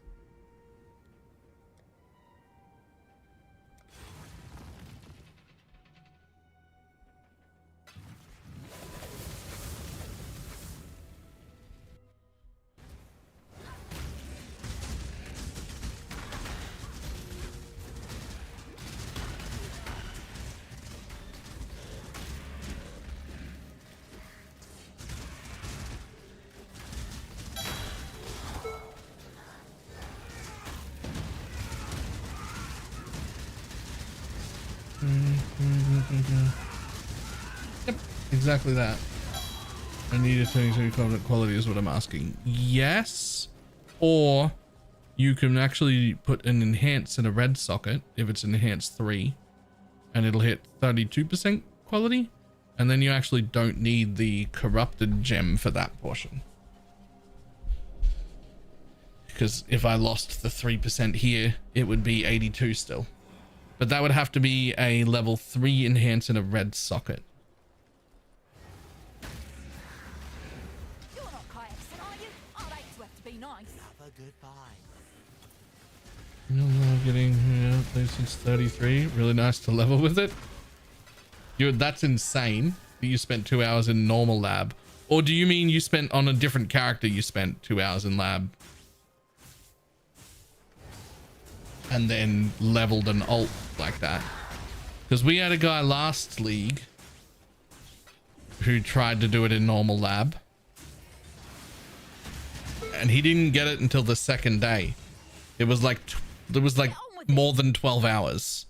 Yep, exactly that. I need a 22 covenant quality is what I'm asking. Yes, or you can actually put an enhance in a red socket if it's enhanced 3, and it'll hit 32% quality, and then you actually don't need the corrupted gem for that portion. Because if I lost the 3% here, it would be 82 still. But that would have to be a level 3 enhance in a red socket. You're not Kayakson, are you? I'd hate to have to be nice. Have a good bye. You're now getting played since 33. Really nice to level with it. That's insane that you spent 2 hours in normal lab. Or do you mean you spent on a different character, you spent 2 hours in lab? And then leveled an alt like that? Because we had a guy last league who tried to do it in normal lab, and he didn't get it until the second day. It was like more than 12 hours.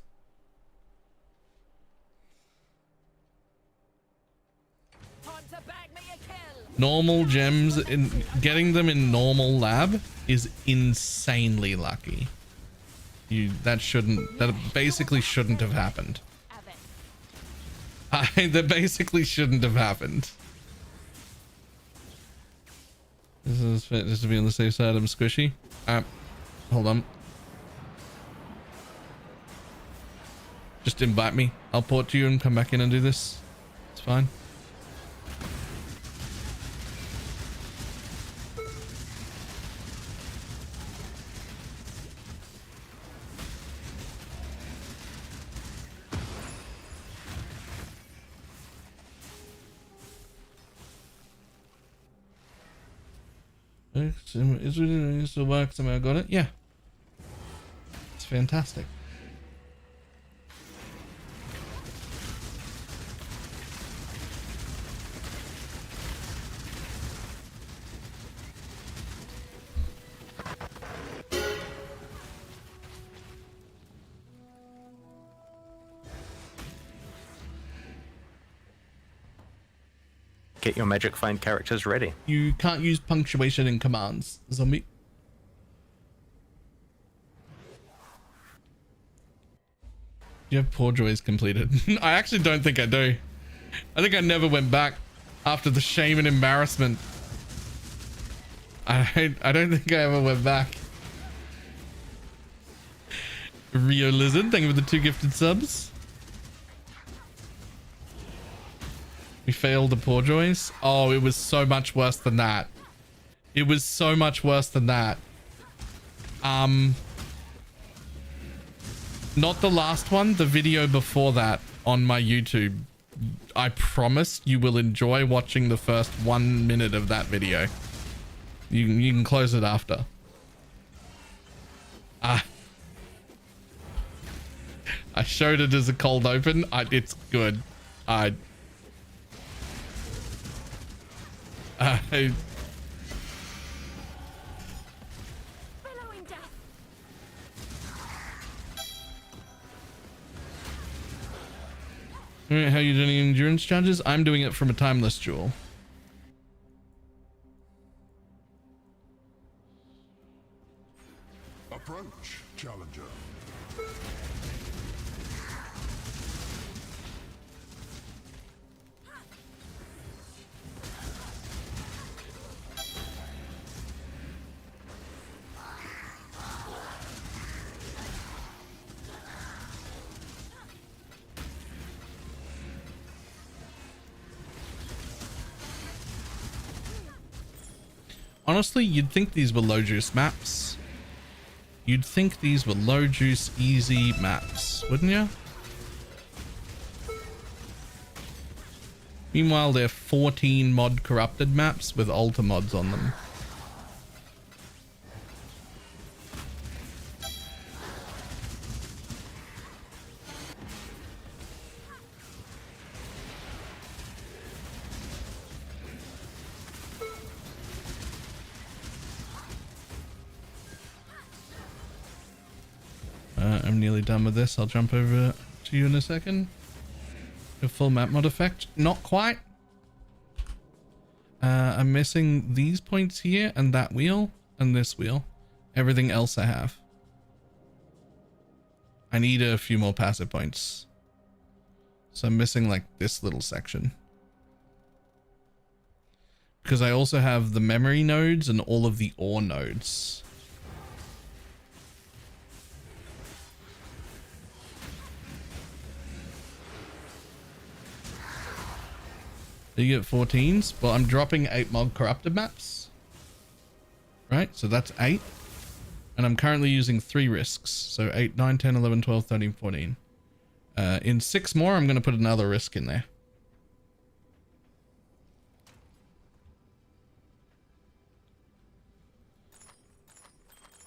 Normal gems, in getting them in normal lab is insanely lucky. That basically shouldn't have happened. That basically shouldn't have happened. This is fit just to be on the safe side. I'm squishy. Hold on. Just invite me. I'll port to you and come back in and do this. It's fine. Is it still work? Somehow I got it. Yeah, it's fantastic. Get your magic find characters ready. You can't use punctuation in commands, zombie. Do you have Poor Joys completed? I actually don't think I do. I think I never went back after the shame and embarrassment. I don't think I ever went back. Rio Lizard, thank you for the 2 gifted subs. We failed the Poor Joys. Oh, it was so much worse than that. It was so much worse than that. Not the last one, the video before that on my YouTube. I promise you will enjoy watching the first 1 minute of that video. You can close it after. I showed it as a cold open. It's good. Alright, how are you doing endurance challenges? I'm doing it from a timeless jewel. Approach, challenger. Honestly, you'd think these were low juice maps. You'd think these were low juice, easy maps, wouldn't you? Meanwhile, they're 14 mod corrupted maps with alter mods on them. I'm nearly done with this. I'll jump over to you in a second. A full map mod effect. Not quite. I'm missing these points here and that wheel and this wheel. Everything else I have. I need a few more passive points. So I'm missing like this little section. Because I also have the memory nodes and all of the ore nodes. You get 14s. Well, I'm dropping 8 mod corrupted maps. Right, so that's 8. And I'm currently using 3 risks. So 8, 9, 10, 11, 12, 13, 14. In 6 more, I'm going to put another risk in there.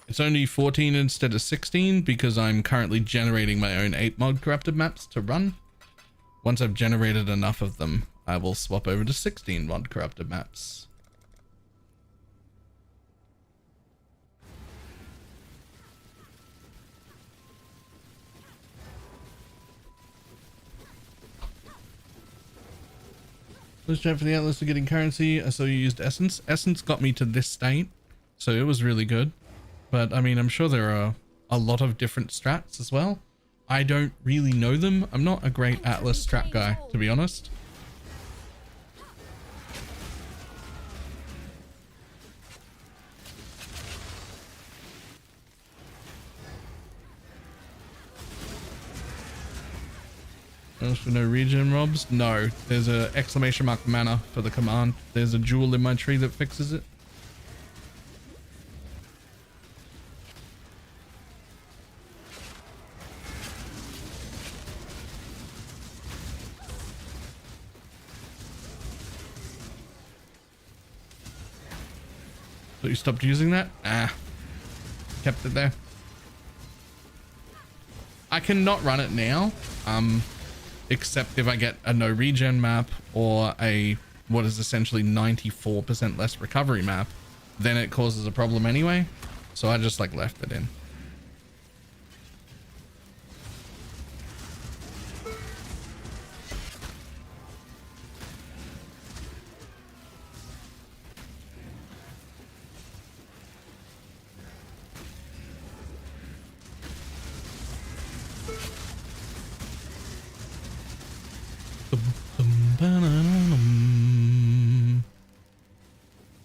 It's only 14 instead of 16 because I'm currently generating my own 8 mod corrupted maps to run. Once I've generated enough of them, I will swap over to 16 mod corrupted maps. Let's chat for the Atlas to getting currency. I saw you used Essence. Essence got me to this state, so it was really good. But I mean, I'm sure there are a lot of different strats as well. I don't really know them. I'm not a great Atlas strat guy, to be honest. For no regen robs? No. There's a exclamation mark mana for the command. There's a jewel in my tree that fixes it. So you stopped using that? Ah. Kept it there. I cannot run it now. Except if I get a no regen map or a what is essentially 94% less recovery map, then it causes a problem anyway. So I just like left it in.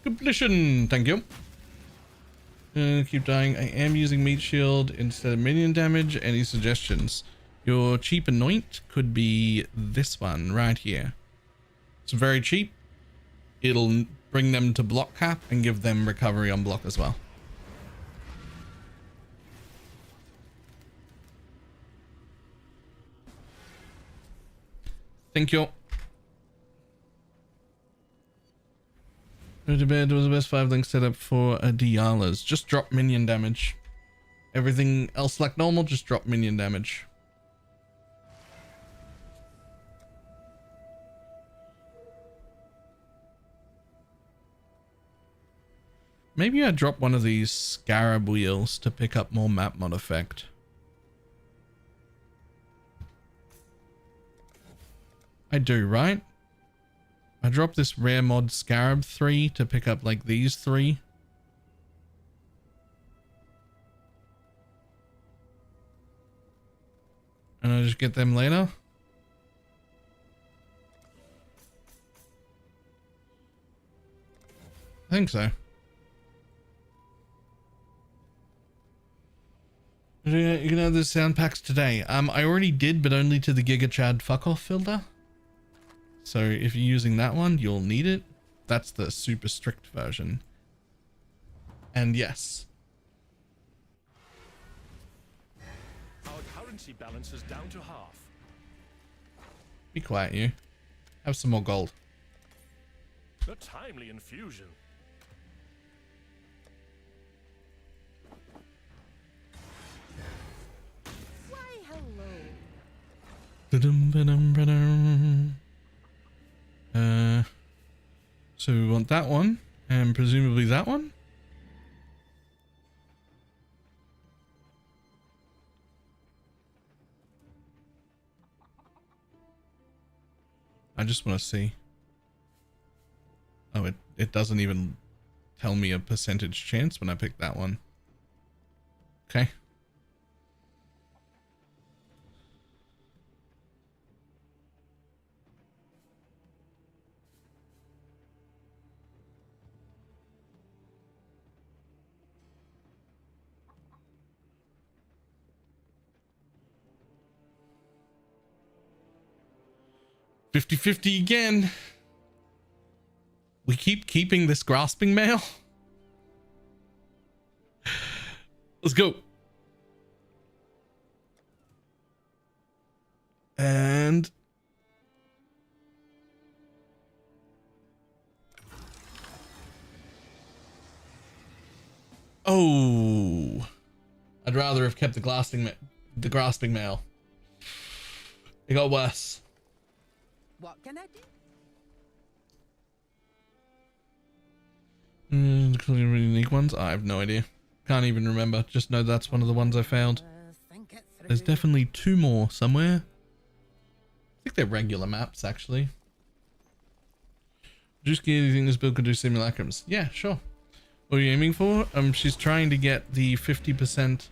Completion, thank you. Keep dying. I am using meat shield instead of minion damage. Any suggestions? Your cheap anoint could be this one right here. It's very cheap. It'll bring them to block cap and give them recovery on block as well. Thank you. Go to bed was the best 5 link setup for a Diala's. Just drop minion damage. Everything else like normal, just drop minion damage. Maybe I drop one of these scarab wheels to pick up more map mod effect. I do, right? I dropped this rare mod scarab 3 to pick up like these 3. And I just get them later. I think so. You can have the sound packs today. I already did, but only to the Giga Chad fuck off filter. So if you're using that one, you'll need it. That's the super strict version. And yes. Our currency balance is down to half. Be quiet, you. Have some more gold. A timely infusion. Why, hello. So we want that one, and presumably that one. I just want to see. Oh, it doesn't even tell me a percentage chance when I pick that one. Okay. $50-50 again. We keep keeping this grasping mail. Let's go. And oh, I'd rather have kept the grasping mail. It got worse. What can I do? The really unique ones? I have no idea. Can't even remember. Just know that's one of the ones I found. There's definitely 2 more somewhere. I think they're regular maps, actually. Drewski, do you think this build could do simulacrums? Yeah, sure. What are you aiming for? She's trying to get the 50%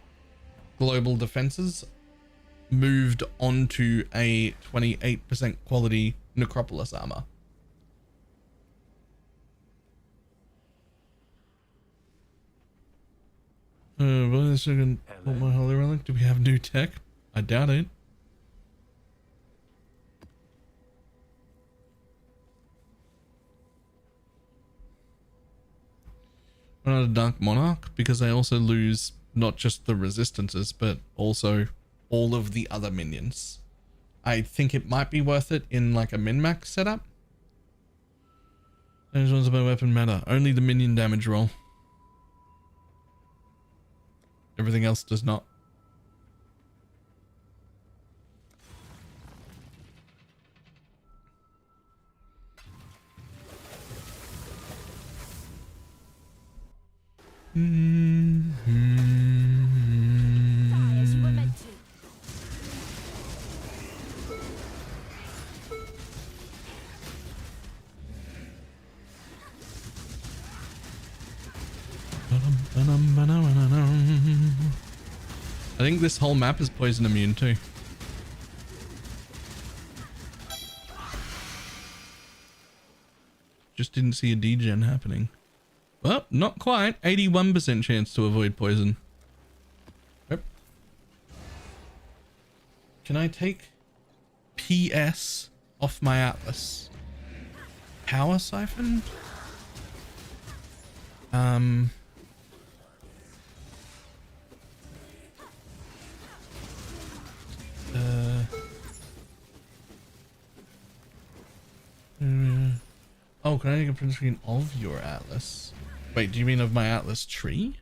global defenses moved onto a 28% quality Necropolis armor. Well, this second, what my holy relic? Do we have new tech? I doubt it. We're not a Dark Monarch because I also lose not just the resistances, but also all of the other minions. I think it might be worth it in like a min-max setup. Those ones about weapon matter. Only the minion damage roll. Everything else does not. As you were meant to. I think this whole map is poison immune too. Just didn't see a degen happening. Well, not quite. 81% chance to avoid poison. Yep. Can I take PS off my Atlas? Power siphon? Oh, can I take a print screen of your Atlas? Wait, do you mean of my Atlas tree?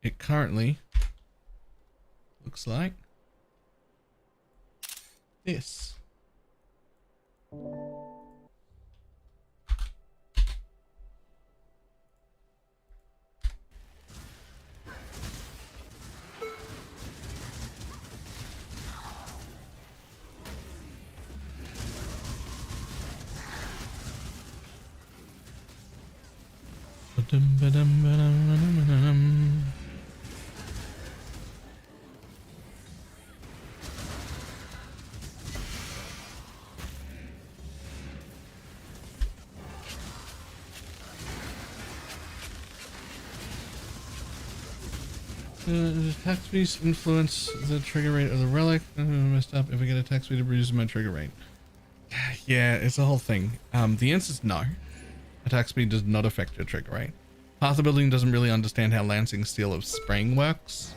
It currently looks like this. Does attack speed influence the trigger rate of the relic? Messed up. If I get attack speed, it reduces my trigger rate. Yeah, it's a whole thing. The answer is no. Attack speed does not affect your trigger rate. Path of Building doesn't really understand how Lancing Steel of Spraying works.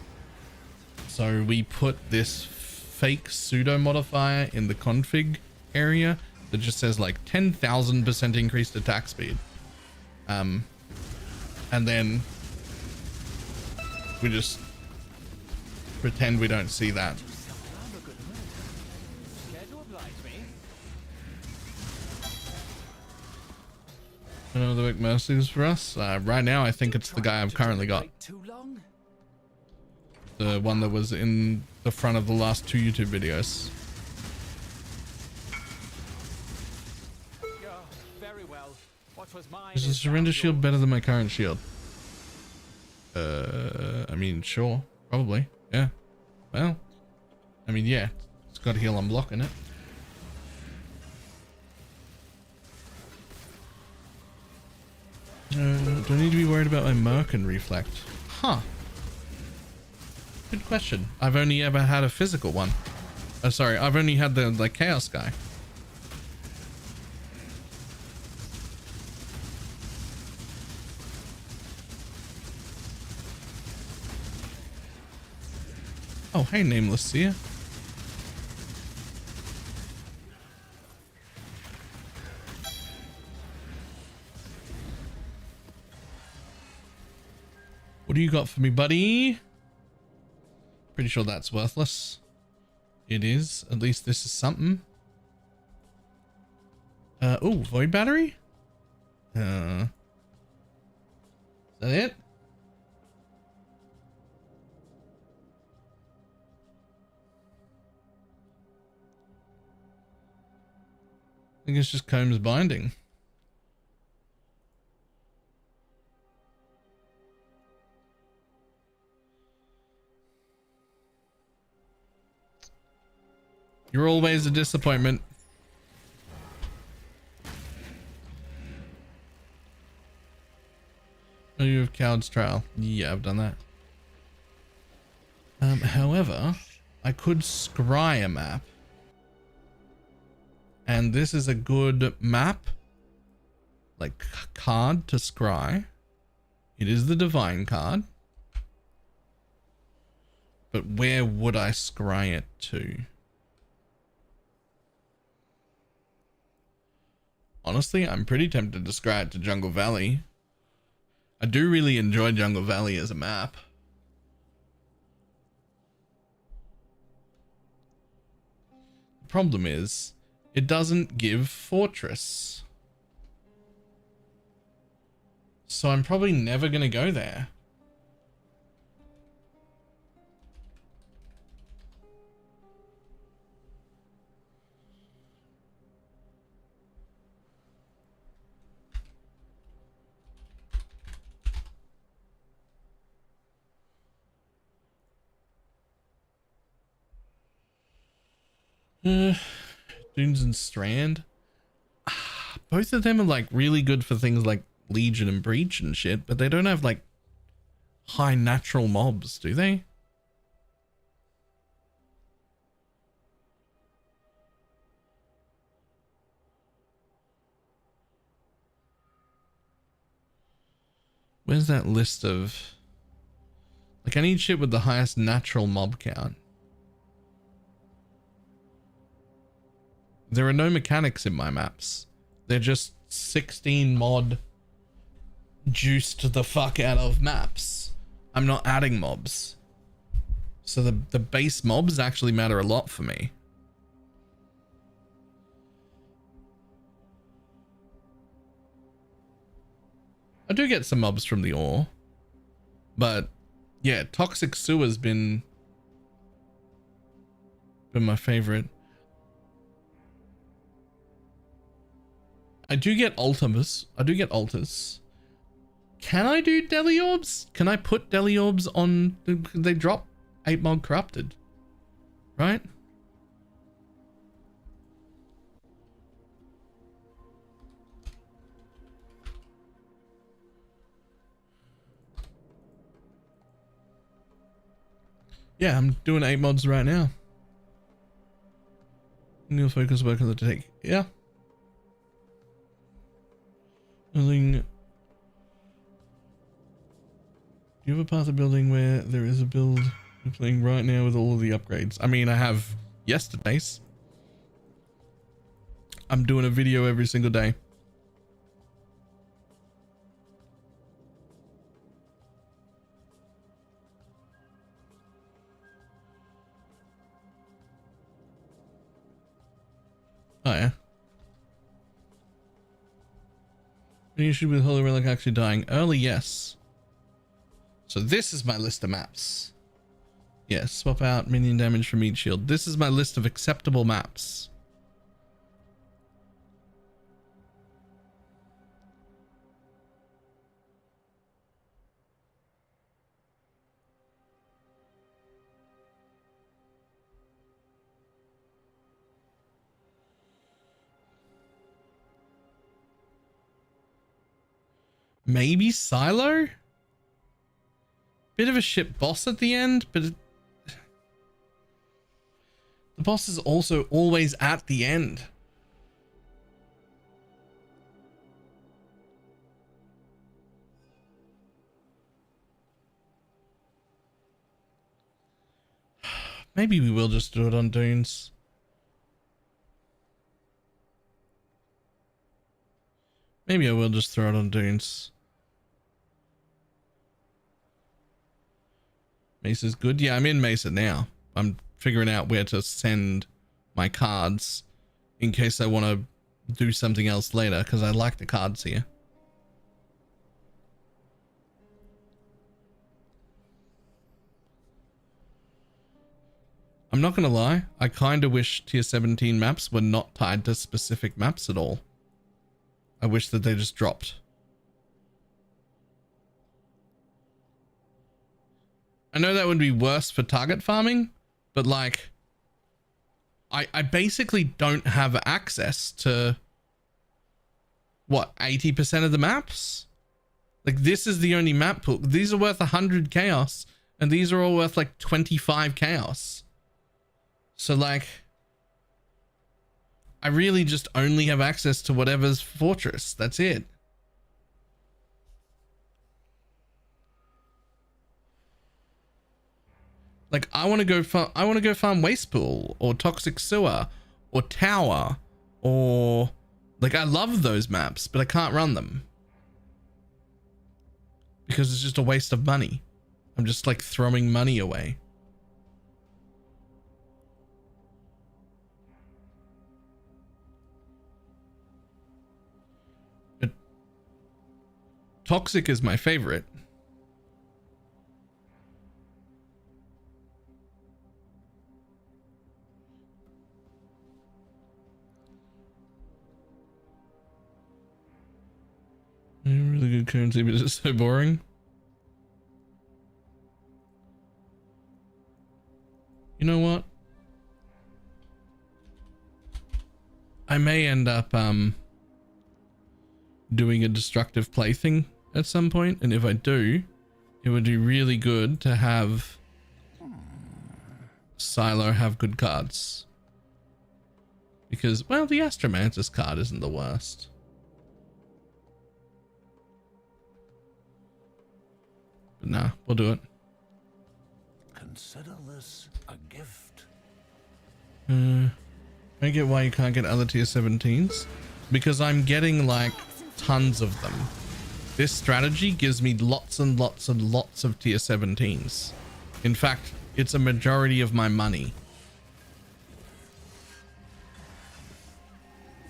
So we put this fake pseudo modifier in the config area that just says like 10,000% increased attack speed. And then we just pretend we don't see that. Another big mercies for us. Right now, I think it's the guy I've currently got. The one that was in the front of the last 2 YouTube videos. Is the surrender shield better than my current shield? I mean, sure, probably, yeah. Well, I mean, yeah, it's got heal unblock in it. Do I need to be worried about my Merkin reflect? Huh. Good question. I've only ever had a physical one. Oh, sorry, I've only had the chaos guy. Oh, hey, Nameless Seer. What do you got for me, buddy? Pretty sure that's worthless. It is. At least this is something. Oh, Void Battery? Is that it? I think it's just Combs Binding. You're always a disappointment. Oh, you have Coward's Trail. Yeah, I've done that. However, I could scry a map. And this is a good map, like card to scry. It is the Divine card. But where would I scry it to? Honestly, I'm pretty tempted to scry it to Jungle Valley. I do really enjoy Jungle Valley as a map. The problem is, it doesn't give Fortress. So I'm probably never going to go there. Dunes and Strand. Both of them are like really good for things like Legion and Breach and shit, but they don't have like high natural mobs, do they? Where's that list of... Like, I need shit with the highest natural mob count. There are no mechanics in my maps. They're just 16 mod juiced the fuck out of maps. I'm not adding mobs. So the base mobs actually matter a lot for me. I do get some mobs from the ore. But yeah, Toxic Sewer's been my favorite. I do get Ultimus. I do get Altus. Can I do Deli Orbs? Can I put Deli Orbs on... They drop 8 mod corrupted. Right? Yeah, I'm doing 8 mods right now. New focus work on the take. Yeah. Building. Do you have a part of building where there is a build you're playing right now with all of the upgrades? I mean, I have yesterday's. I'm doing a video every single day. Oh yeah. Any issue with Holy Relic actually dying early? Yes. So this is my list of maps. Yes, swap out minion damage from each shield. This is my list of acceptable maps. Maybe Silo? Bit of a shit boss at the end, but the boss is also always at the end. Maybe we will just do it on Dunes. Maybe I will just throw it on Dunes. Mesa's good. Yeah, I'm in Mesa now. I'm figuring out where to send my cards in case I want to do something else later, because I like the cards here. I'm not going to lie. I kind of wish tier 17 maps were not tied to specific maps at all. I wish that they just dropped. I know that would be worse for target farming, but like, I basically don't have access to, what, 80% of the maps? Like, this is the only map pool. These are worth 100 chaos, and these are all worth like 25 chaos. So like, I really just only have access to whatever's fortress. That's it. Like, I want to go farm Waste Pool or Toxic Sewer or Tower or Like, I love those maps, but I can't run them. Because it's just a waste of money. I'm just like throwing money away. But Toxic is my favorite. Really good currency, but it's so boring. You know what? I may end up doing a destructive play thing at some point, and if I do, it would be really good to have Silo have good cards. Because, well, the Astromantis card isn't the worst. But nah, we'll do it. Consider this a gift. I get why you can't get other tier 17s. Because I'm getting like tons of them. This strategy gives me lots and lots and lots of tier 17s. In fact, it's a majority of my money.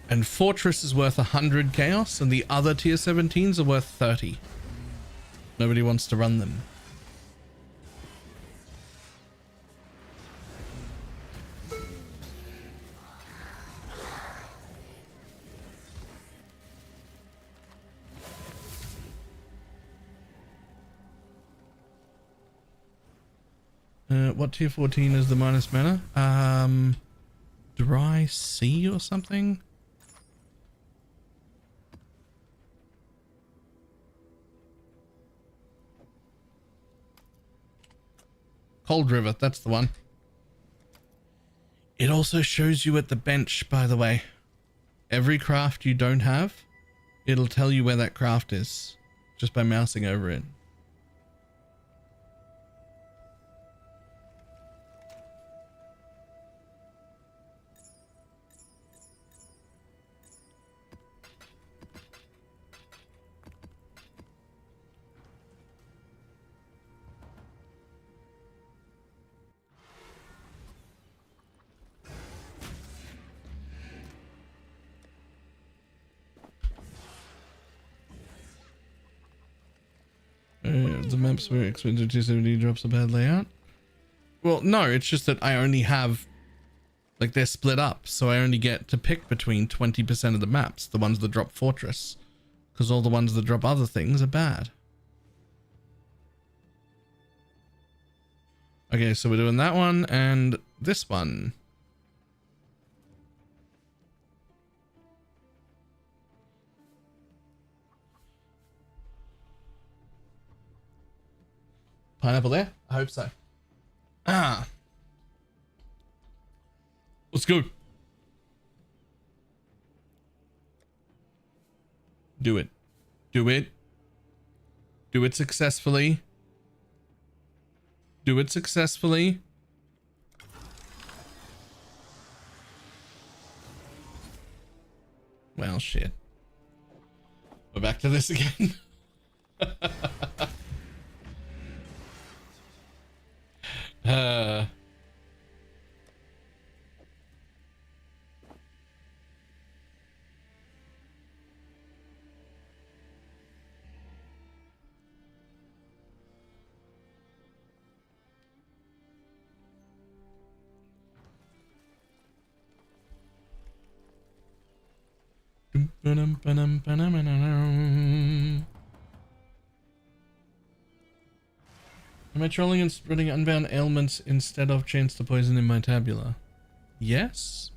And Fortress is worth 100 chaos and the other tier 17s are worth 30. Nobody wants to run them. What tier 14 is the minus mana? Dry Sea or something? Cold River, that's the one. It also shows you at the bench, by the way. Every craft you don't have, it'll tell you where that craft is just by mousing over it. The maps were expensive 270 drops a bad layout. Well, no, it's just that I only have, like, they're split up, so I only get to pick between 20% of the maps, the ones that drop Fortress, because all the ones that drop other things are bad. Okay, so we're doing that one and this one. Pineapple there? I hope so. Ah. Let's go. Do it. Do it. Do it successfully. Do it successfully. Well, shit. We're back to this again. Am I trolling and spreading unbound ailments instead of chance to poison in my tabula? Yes.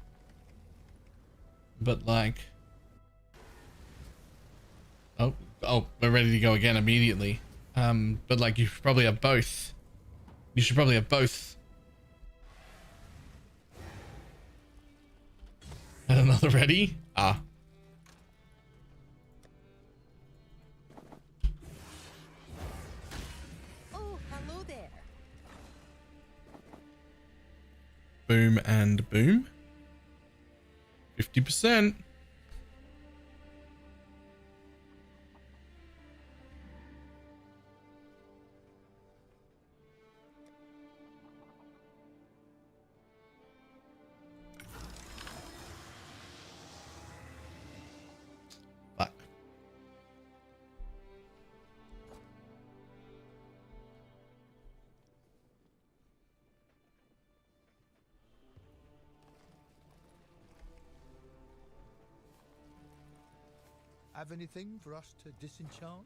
But like... Oh, we're ready to go again immediately. But like you should probably have both. You should probably have both. And another ready? Ah. Boom and boom. 50%. Have anything for us to disenchant?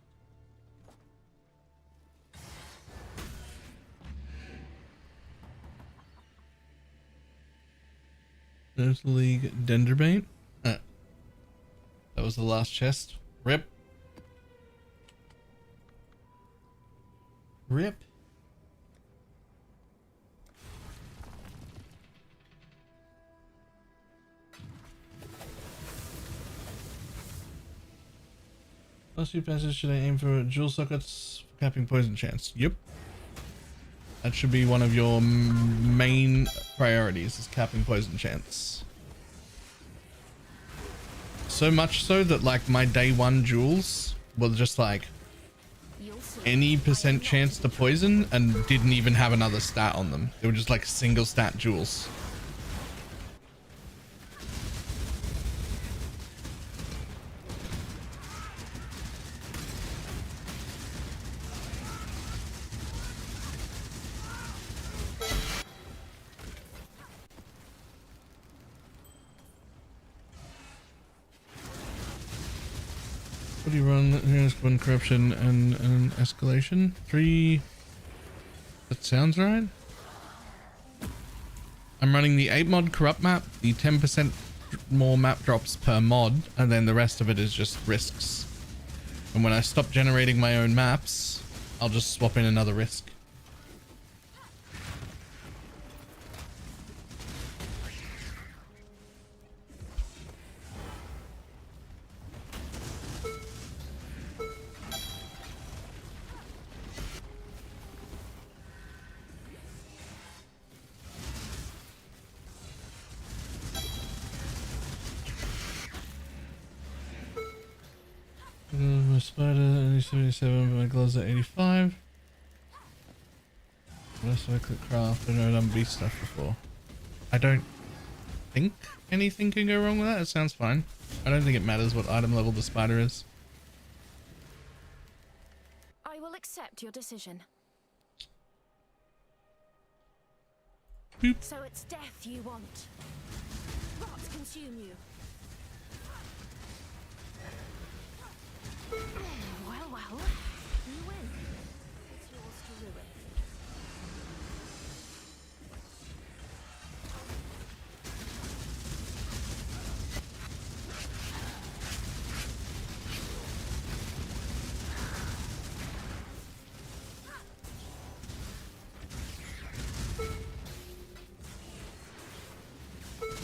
There's League Denderbait. That was the last chest. Rip. Rip. Last few passes, should I aim for jewel sockets for capping poison chance? Yep. That should be one of your main priorities, is capping poison chance. So much so that like my day 1 jewels were just like any % chance to poison and didn't even have another stat on them. They were just like single stat jewels. What do you run? Here's one corruption and an escalation. 3. That sounds right. I'm running the 8 mod corrupt map, the 10% more map drops per mod, and then the rest of it is just risks. And when I stop generating my own maps, I'll just swap in another risk. My spider 77, but my gloves are 85. What else do I click craft? I've never done beast stuff before. I don't think anything can go wrong with that. It sounds fine. I don't think it matters what item level the spider is. I will accept your decision. Boop. So it's death you want. Rot consume you. Well, well, you win. It's yours to ruin.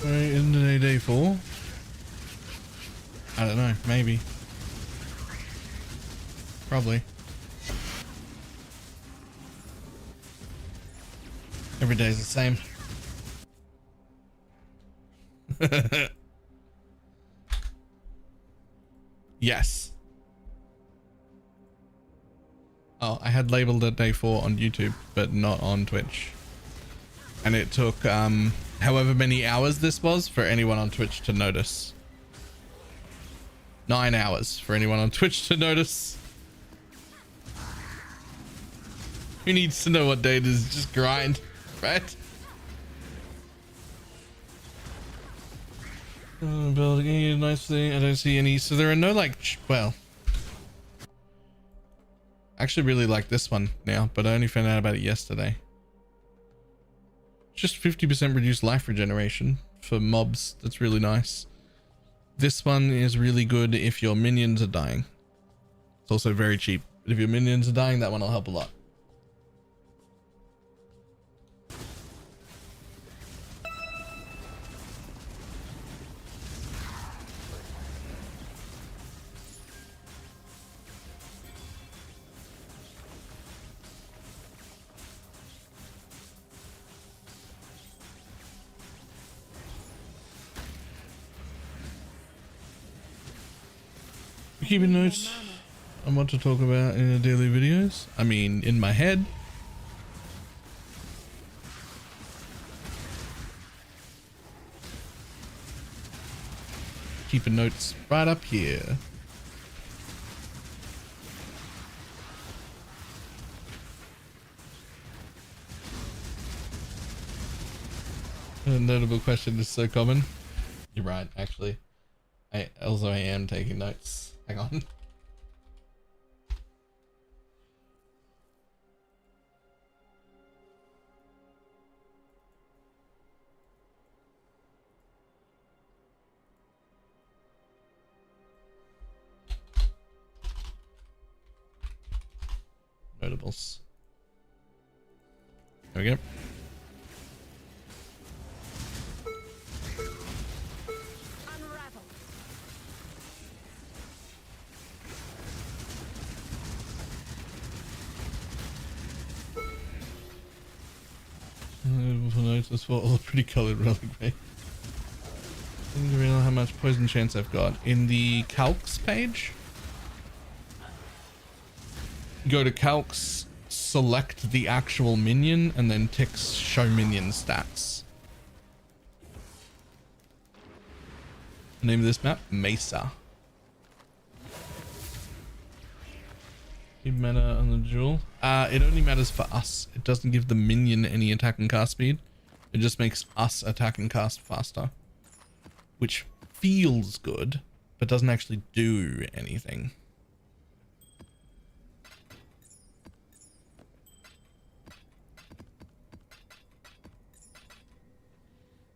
Alright, isn't today day 4? I don't know, maybe. Probably. Every day is the same. Yes. Oh, I had labeled it day 4 on YouTube, but not on Twitch. And it took however many hours this was for anyone on Twitch to notice. 9 hours for anyone on Twitch to notice. Who needs to know what day it is? Just grind, right? Building a nice thing. I don't see any. So there are no like, well, I actually really like this one now, but I only found out about it yesterday. Just 50% reduced life regeneration for mobs. That's really nice. This one is really good if your minions are dying. It's also very cheap, but if your minions are dying, that one will help a lot. Keeping notes on what to talk about in the daily videos. I mean, in my head. Keeping notes right up here. A notable question is so common. You're right, actually. I am taking notes. Hang on. Notables. There we go. Unravel. Notice for all the pretty colored relic bay. I didn't realize how much poison chance I've got. In the calcs page, go to calcs, select the actual minion, and then tick show minion stats. The name of this map, Mesa. Meta on the jewel. It only matters for us. It doesn't give the minion any attack and cast speed. It just makes us attack and cast faster, which feels good, but doesn't actually do anything.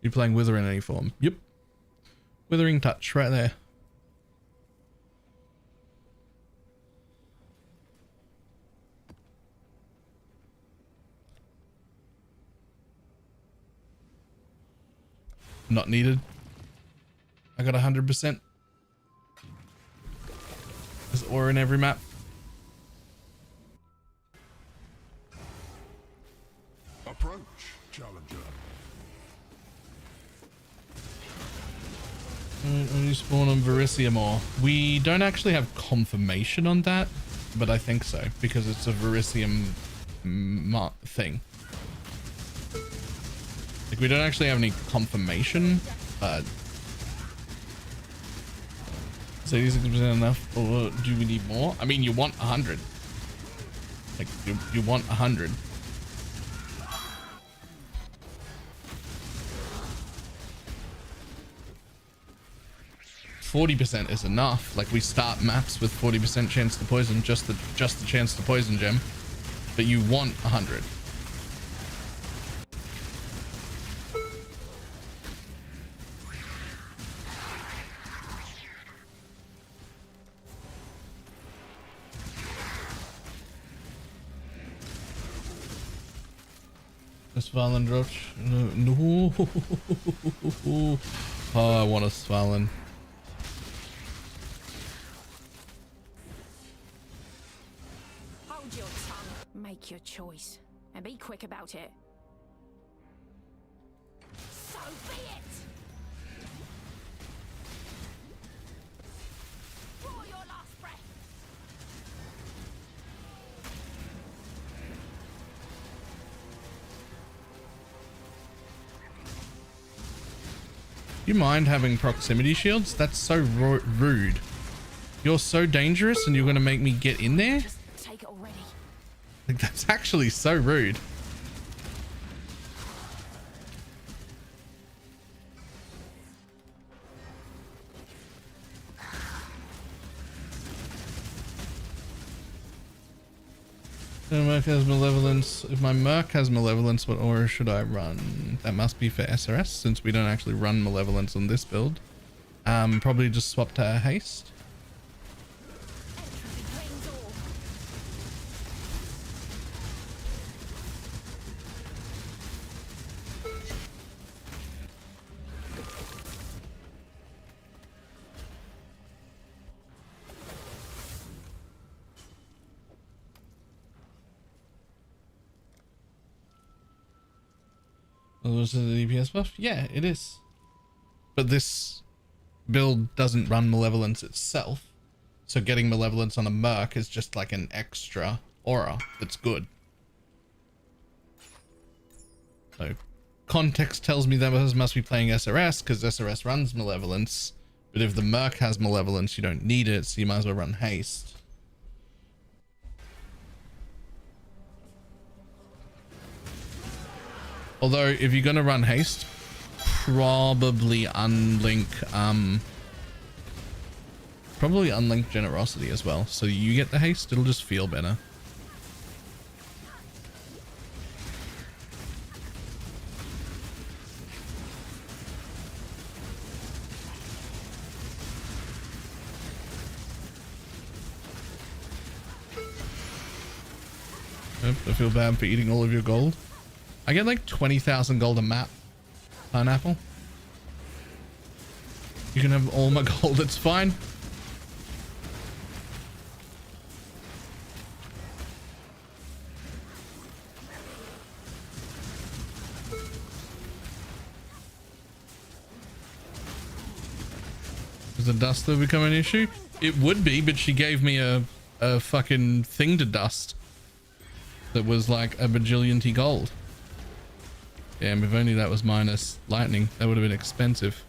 You're playing Wither in any form. Yep. Withering Touch right there. Not needed. I got 100%. There's aura in every map. Approach, challenger. Only spawn on Verisium ore. We don't actually have confirmation on that, but I think so because it's a Verisium thing. Like, we don't actually have any confirmation, but... So 86% enough, or do we need more? I mean, you want 100. Like, you want 100. %40 is enough. Like, we start maps with 40% chance to poison, just the chance to poison gem. But you want 100. This Svalin dropped. No. Oh, I want a Svalin. Hold your tongue. Make your choice. And be quick about it. So be it! Draw your last breath. You mind having proximity shields? That's so rude. You're so dangerous and you're going to make me get in there? Just take it already. Like, that's actually so rude. Merc has malevolence. If my Merc has malevolence, what aura should I run? That must be for SRS, since we don't actually run malevolence on this build. Probably just swap to haste. Was it the DPS buff? Yeah, it is. But this build doesn't run malevolence itself, so getting malevolence on a Merc is just like an extra aura that's good. So context tells me that must be playing SRS because SRS runs malevolence, but if the Merc has malevolence, you don't need it, so you might as well run haste. Although, if you're going to run haste, probably unlink probably unlinked generosity as well. So you get the haste, it'll just feel better. I feel bad for eating all of your gold. I get like 20,000 gold a map. Pineapple. You can have all my gold, it's fine. Does the dust though become an issue? It would be, but she gave me a fucking thing to dust. That was like a bajillion gold. Damn, if only that was minus lightning, that would have been expensive.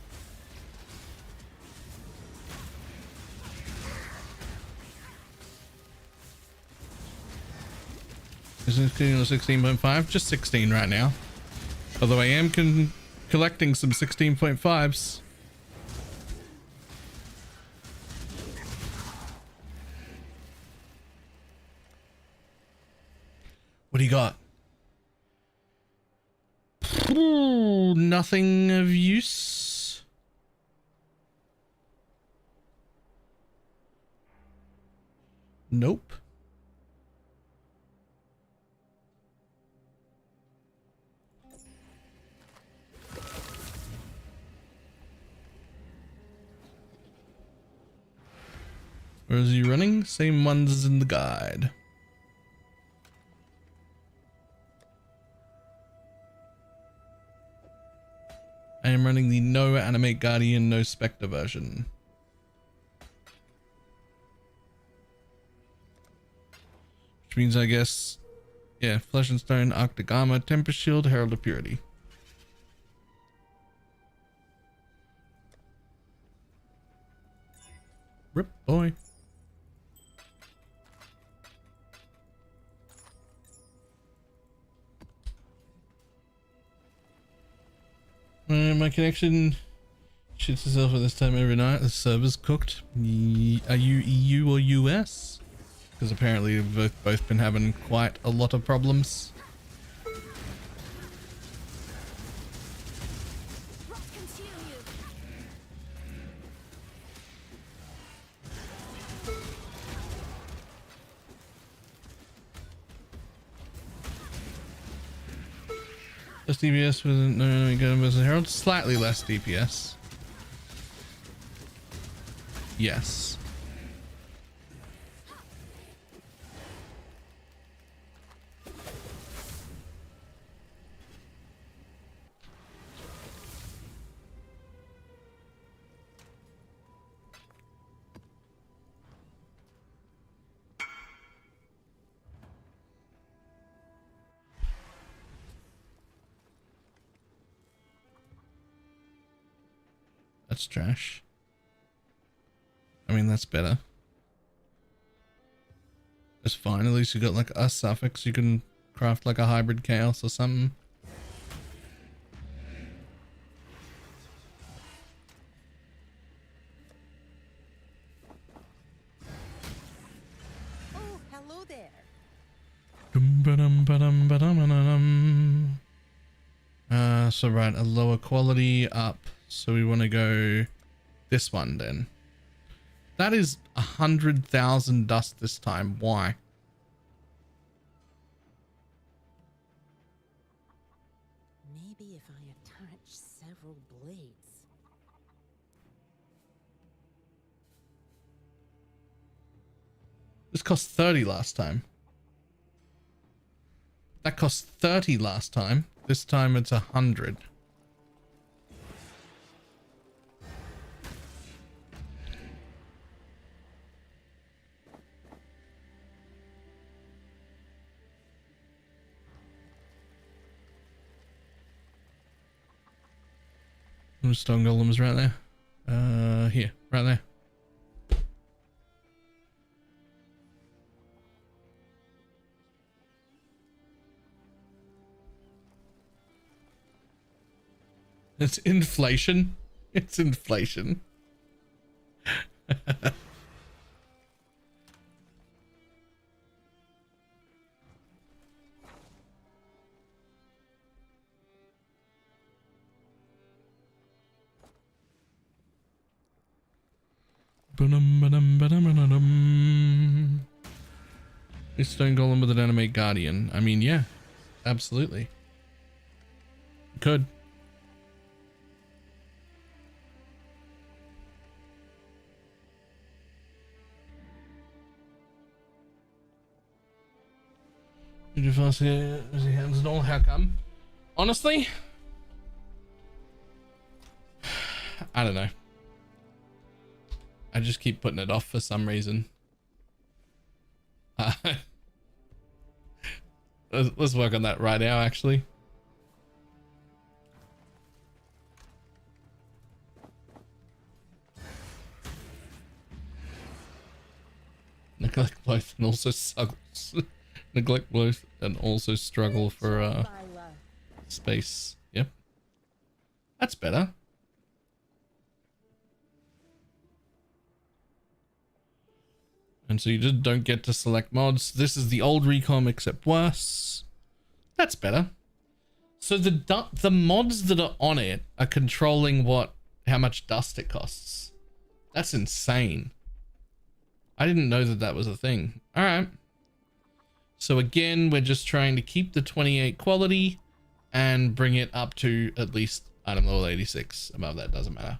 Is it 16.5? Just 16 right now. Although I am collecting some 16.5s. What do you got? Ooh, nothing of use. Nope. Where is he running? Same ones as in the guide. I am running the no animate guardian, no spectre version. Which means I guess, yeah, flesh and stone, arctic armor, tempest shield, herald of purity. Rip boy. My connection shits itself at this time every night. The server's cooked. Are you EU or US? Because apparently we've both been having quite a lot of problems. Less DPS with no gun versus Herald. Slightly less DPS. Yes. That's trash. I mean, that's better. It's fine. At least you got like a suffix. You can craft like a hybrid chaos or something. Oh, hello there. So right, a lower quality up. So we want to go this one then. That is 100,000 dust this time. Why? Maybe if I attach several blades. This cost 30 last time. That cost 30 last time. This time it's 100. Stone golems right there. Here, right there. It's inflation. It's inflation. Is Stone Golem with an animate guardian? I mean, yeah, absolutely. Could. Did you first hear he hands and all? How come? Honestly, I don't know. I just keep putting it off for some reason. Let's work on that right now, actually. Neglect both and also neglect both and also struggle for space. Yep, that's better. And so you just don't get to select mods. This is the old Recom except worse. That's better. So the mods that are on it are controlling how much dust it costs. That's insane. I didn't know that was a thing. All right. So again, we're just trying to keep the 28 quality and bring it up to at least item level 86. Above that doesn't matter.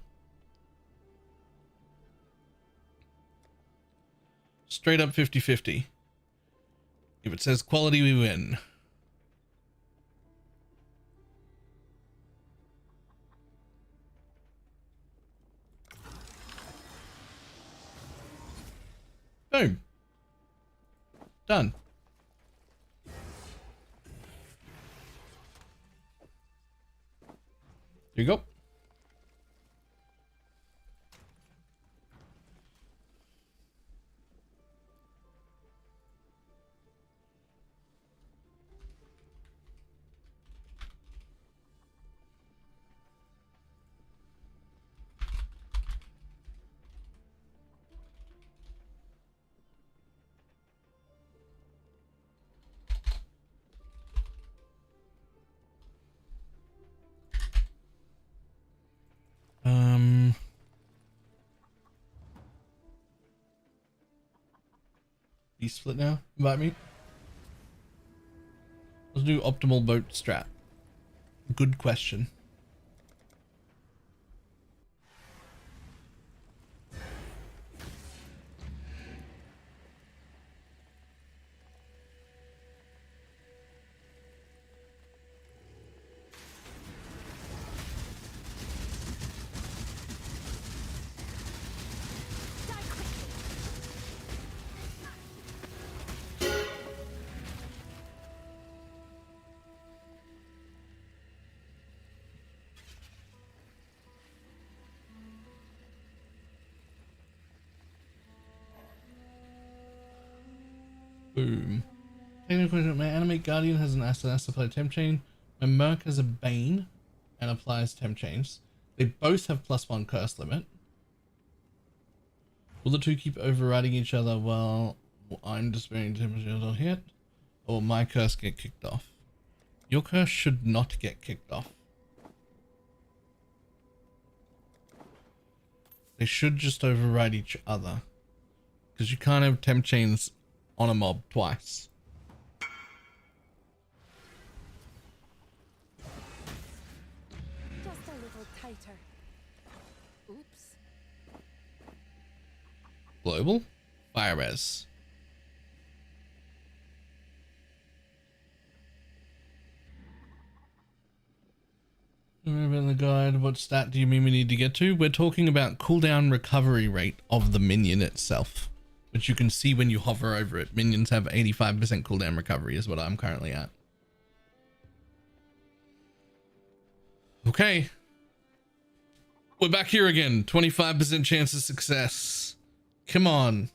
Straight up 50-50. If it says quality, we win. Boom. Done. Here you go. Split now. Invite me. Let's do optimal boat strat. Good question. Boom. Technical question. My animate guardian has an asset apply temp chain. My merc has a bane and applies temp chains. They both have +1 curse limit. Will the two keep overriding each other while I'm displaying temperatures on hit? Or will my curse get kicked off? Your curse should not get kicked off. They should just override each other. Because you can't have temp chains on a mob twice. Just a little tighter. Oops. Global fire res. Remember in the guide, what stat do you mean we need to get to? We're talking about cooldown recovery rate of the minion itself, which you can see when you hover over it. Minions have 85% cooldown recovery is what I'm currently at. Okay. We're back here again. 25% chance of success. Come on.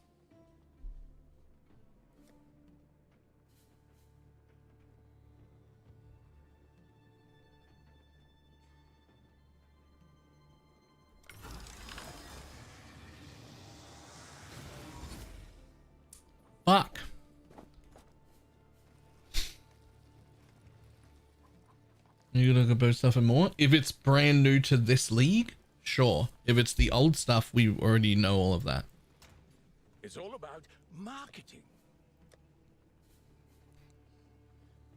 Fuck. You look at both stuff and more. If it's brand new to this league, sure. If it's the old stuff, we already know all of that. It's all about marketing.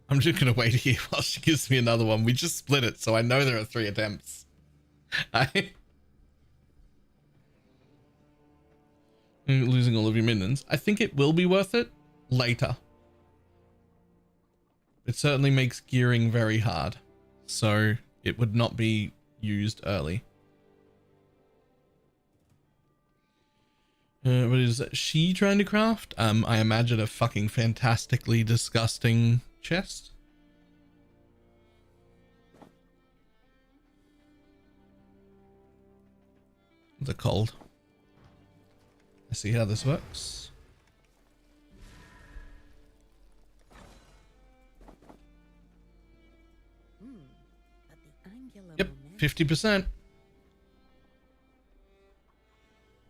I'm just gonna wait here while she gives me another one. We just split it, so I know there are 3 attempts. Losing all of your minions. I think it will be worth it later. It certainly makes gearing very hard, so it would not be used early. What is she trying to craft? I imagine a fucking fantastically disgusting chest. The cold. Let's see how this works. Yep, 50%.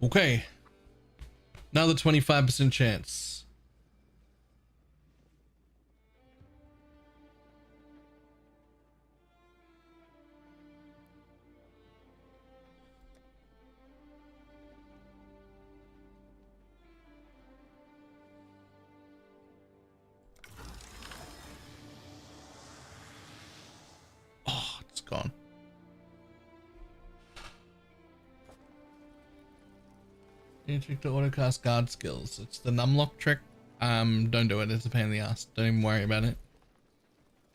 Okay. Another 25% chance. Oh, it's gone. You trick to autocast guard skills. It's the numlock trick. Don't do it. It's a pain in the ass. Don't even worry about it.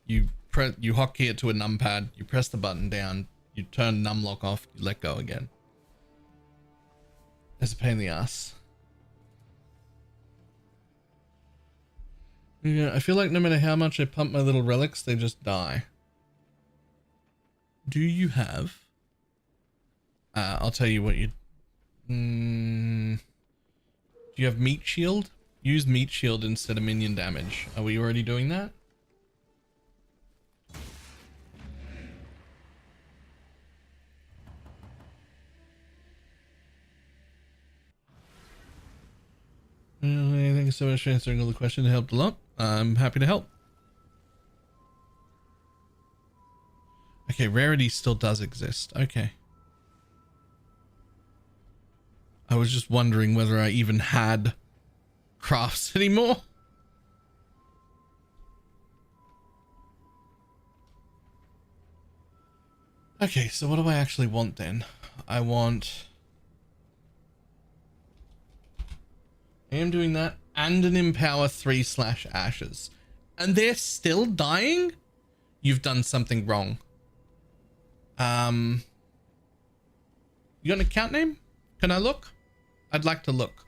You hotkey it to a numpad. You press the button down. You turn numlock off. You let go again. It's a pain in the ass. Yeah, I feel like no matter how much I pump my little relics, they just die. Do you have? I'll tell you what you. Do you have meat shield? Use meat shield instead of minion damage. Are we already doing that? Thank you so much for answering all the questions. It helped a lot. I'm happy to help. Okay, rarity still does exist. Okay. I was just wondering whether I even had crafts anymore. Okay, so what do I actually want then? I am doing that and an Empower 3/Ashes. And they're still dying? You've done something wrong. You got an account name? Can I look? I'd like to look.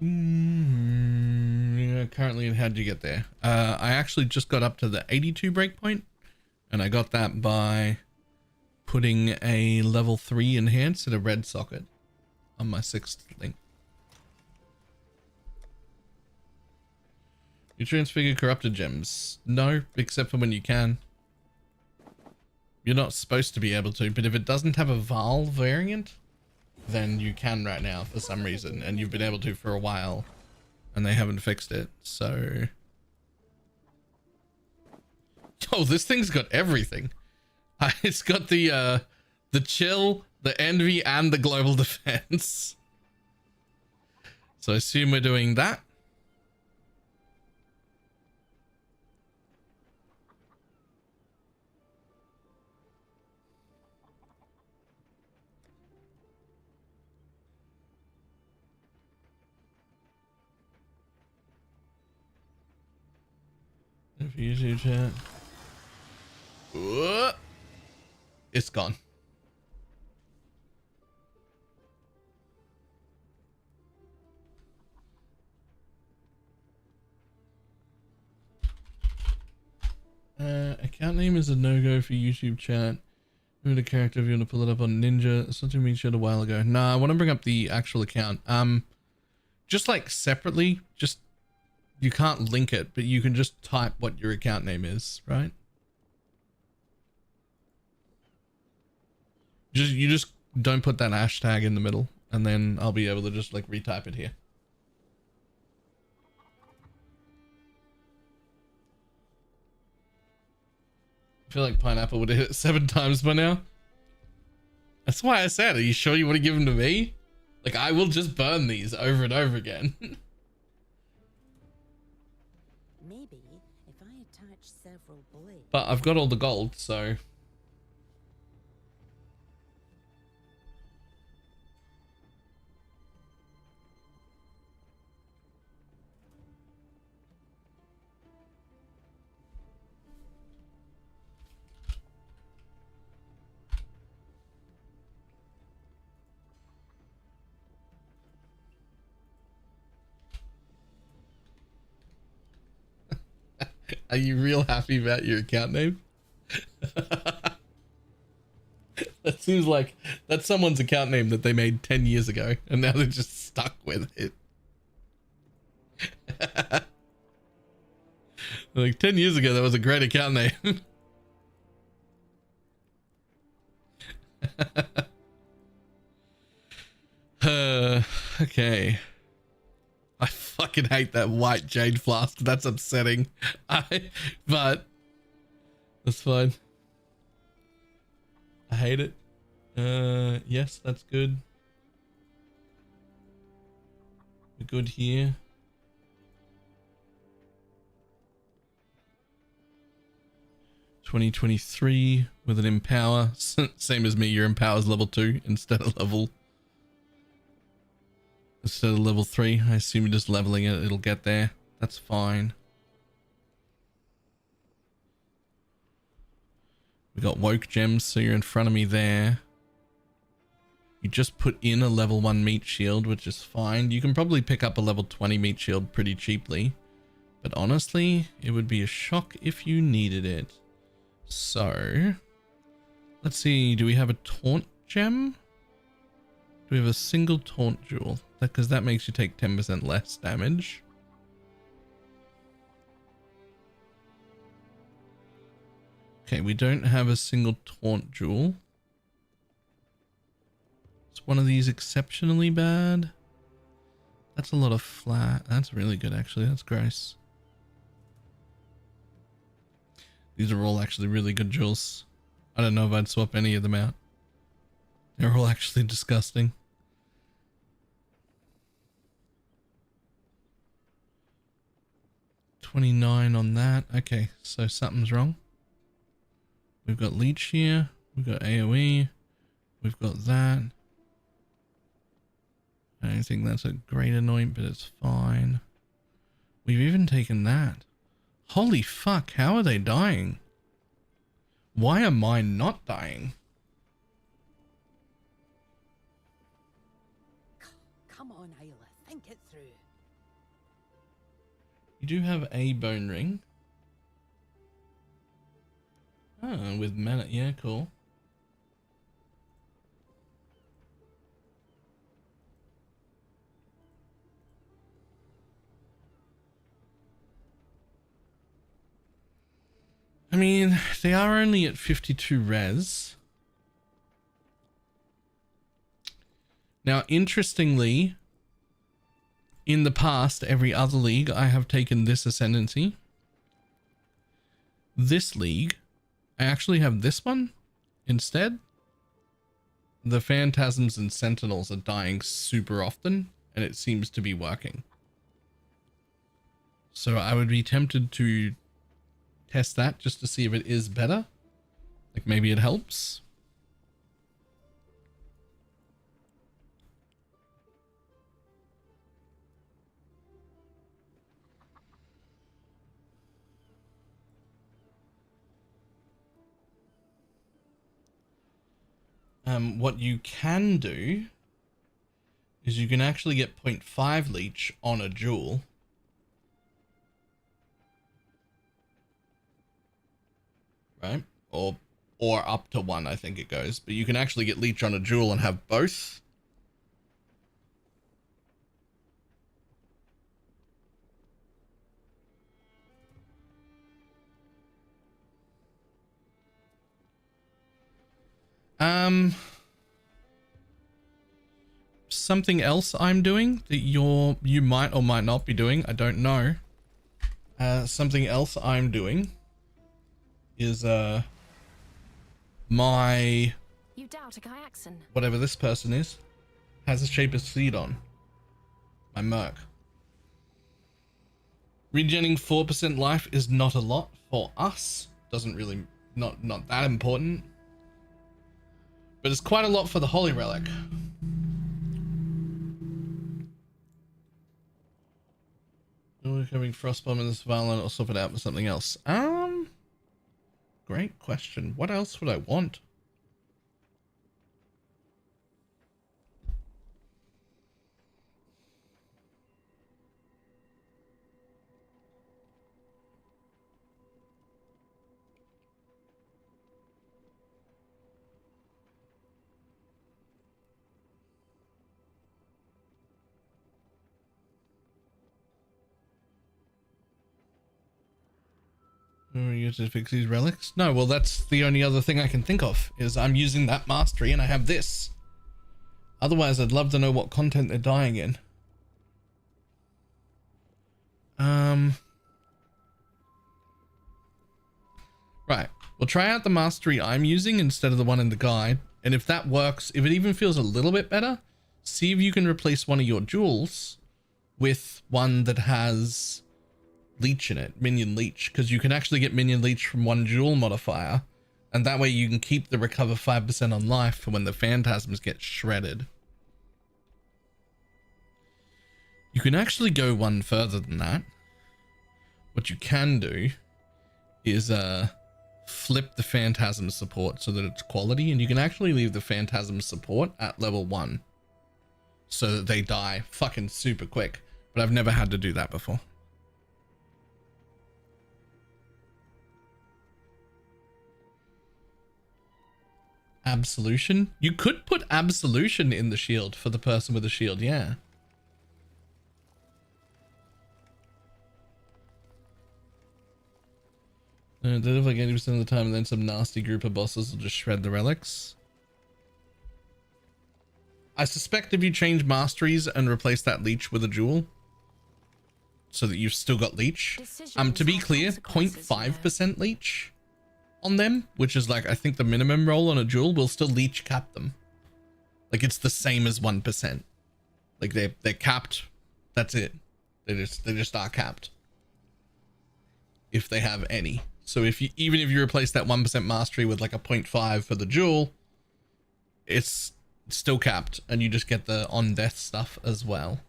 Yeah, currently, how'd you get there? I actually just got up to the 82 breakpoint, and I got that by putting a level 3 enhance at a red socket on my 6th link. You transfigure corrupted gems? No, except for when you can. You're not supposed to be able to, but if it doesn't have a Val variant, then you can right now for some reason, and you've been able to for a while, and they haven't fixed it, so... Oh, this thing's got everything. It's got the chill, the envy, and the global defense. So I assume we're doing that. If you use your chat. It's gone. Account name is a no-go for YouTube chat. Move the character if you want to pull it up on Ninja. Something we shared a while ago. Nah, I want to bring up the actual account. Just like separately, just you can't link it, but you can just type what your account name is, right? You just don't put that hashtag in the middle, and then I'll be able to just like retype it here. I feel like Pineapple would have hit it 7 times by now. That's why I said, are you sure you want to give them to me? Like, I will just burn these over and over again. Maybe if I attach several blades. But I've got all the gold, so... Are you real happy about your account name? That seems like that's someone's account name that they made 10 years ago and now they're just stuck with it. Like 10 years ago, that was a great account name. Okay. I fucking hate that white jade flask. That's upsetting. But that's fine. I hate it. Yes, that's good. We're good here. $2023 with an empower. Same as me, your empower's level 2 instead of level 3. I assume you're just leveling it, it'll get there. That's fine. We got woke gems, so you're in front of me there. You just put in a level 1 meat shield, which is fine. You can probably pick up a level 20 meat shield pretty cheaply. But honestly, it would be a shock if you needed it. So, let's see, do we have a taunt gem? Do we have a single taunt jewel? Because that makes you take 10% less damage. Okay, we don't have a single taunt jewel. Is one of these exceptionally bad? That's a lot of flat. That's really good, actually. That's gross. These are all actually really good jewels. I don't know if I'd swap any of them out. They're all actually disgusting. $29 on that. Okay, so something's wrong. We've got leech here. We've got AoE. We've got that. I don't think that's a great annoyance, but it's fine. We've even taken that. Holy fuck, how are they dying? Why am I not dying? Come on, Isla, think it through. You do have a bone ring. Ah, with mana. Yeah, cool. I mean, they are only at 52 res. Now, interestingly, in the past, every other league, I have taken this ascendancy. This league, I actually have this one instead. The Phantasms and Sentinels are dying super often, and it seems to be working. So I would be tempted to test that just to see if it is better. Like maybe it helps. What you can do is you can actually get 0.5 leech on a jewel. right? Or up to 1, I think it goes. But you can actually get leech on a jewel and have both. Something else I'm doing that you might or might not be doing, I don't know. Something else I'm doing is my You doubt a Gaiaxon. whatever this person is has a shape of seed on. My merc. Regenerating 4% life is not a lot for us. Doesn't really not that important. But it's quite a lot for the Holy Relic. We're having Frostbomb in this violin or swap it out for something else. Great question. What else would I want? Use to fix these relics? No, well that's the only other thing I can think of is I'm using that mastery and I have this. Otherwise I'd love to know what content they're dying in. Right, we'll try out the mastery I'm using instead of the one in the guide, and if that works, if it even feels a little bit better, see if you can replace one of your jewels with one that has leech in it, minion leech, because you can actually get minion leech from one jewel modifier, and that way you can keep the recover 5% on life for when the phantasms get shredded. You can actually go one further than that. What you can do is flip the phantasm support so that it's quality, and you can actually leave the phantasm support at level 1 so that they die fucking super quick, but I've never had to do that before. Absolution? You could put absolution in the shield for the person with the shield, yeah. They live like 80% of the time, and then some nasty group of bosses will just shred the relics. I suspect if you change masteries and replace that leech with a jewel, so that you've still got leech. To be clear, 0.5% leech on them, which is like I think the minimum roll on a jewel, will still leech cap them. Like it's the same as 1%. Like they're capped. That's it. They just are capped. If they have any. So even if you replace that 1% mastery with like a 0.5 for the jewel, it's still capped, and you just get the on death stuff as well.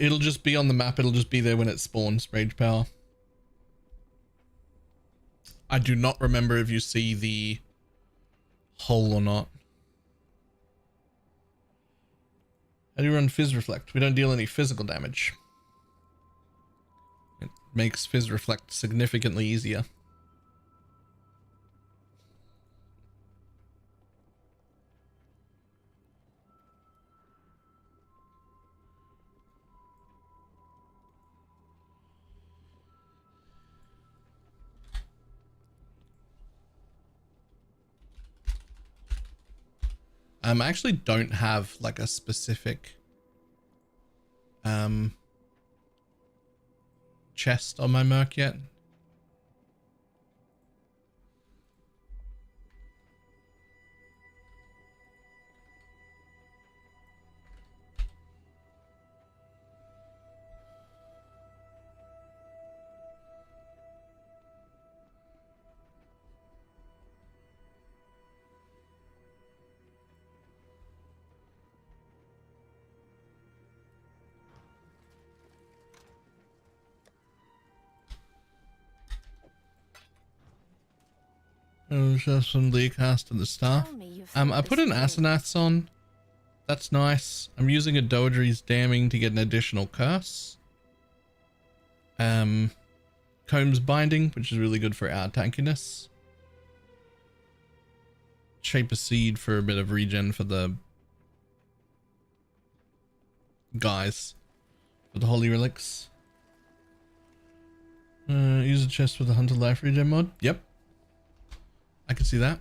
It'll just be on the map. It'll just be there when it spawns, Rage Power. I do not remember if you see the hole or not. How do you run Fizz Reflect? We don't deal any physical damage. It makes Fizz Reflect significantly easier. I actually don't have like a specific chest on my merc yet. Oh, just some Lee cast and the staff. I put an Asenaths on That's nice. I'm using a Doedre's Damning to get an additional curse. Comb's Binding, which is really good for our tankiness. Shaper Seed for a bit of regen for the guys. For the Holy Relics. Use a chest with a Hunter Life Regen mod. Yep. I can see that.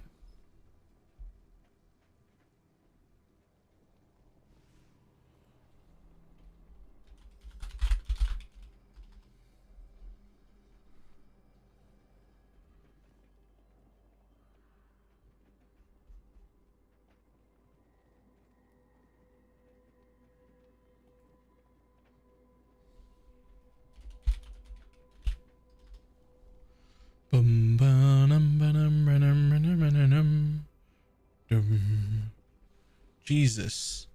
Jesus.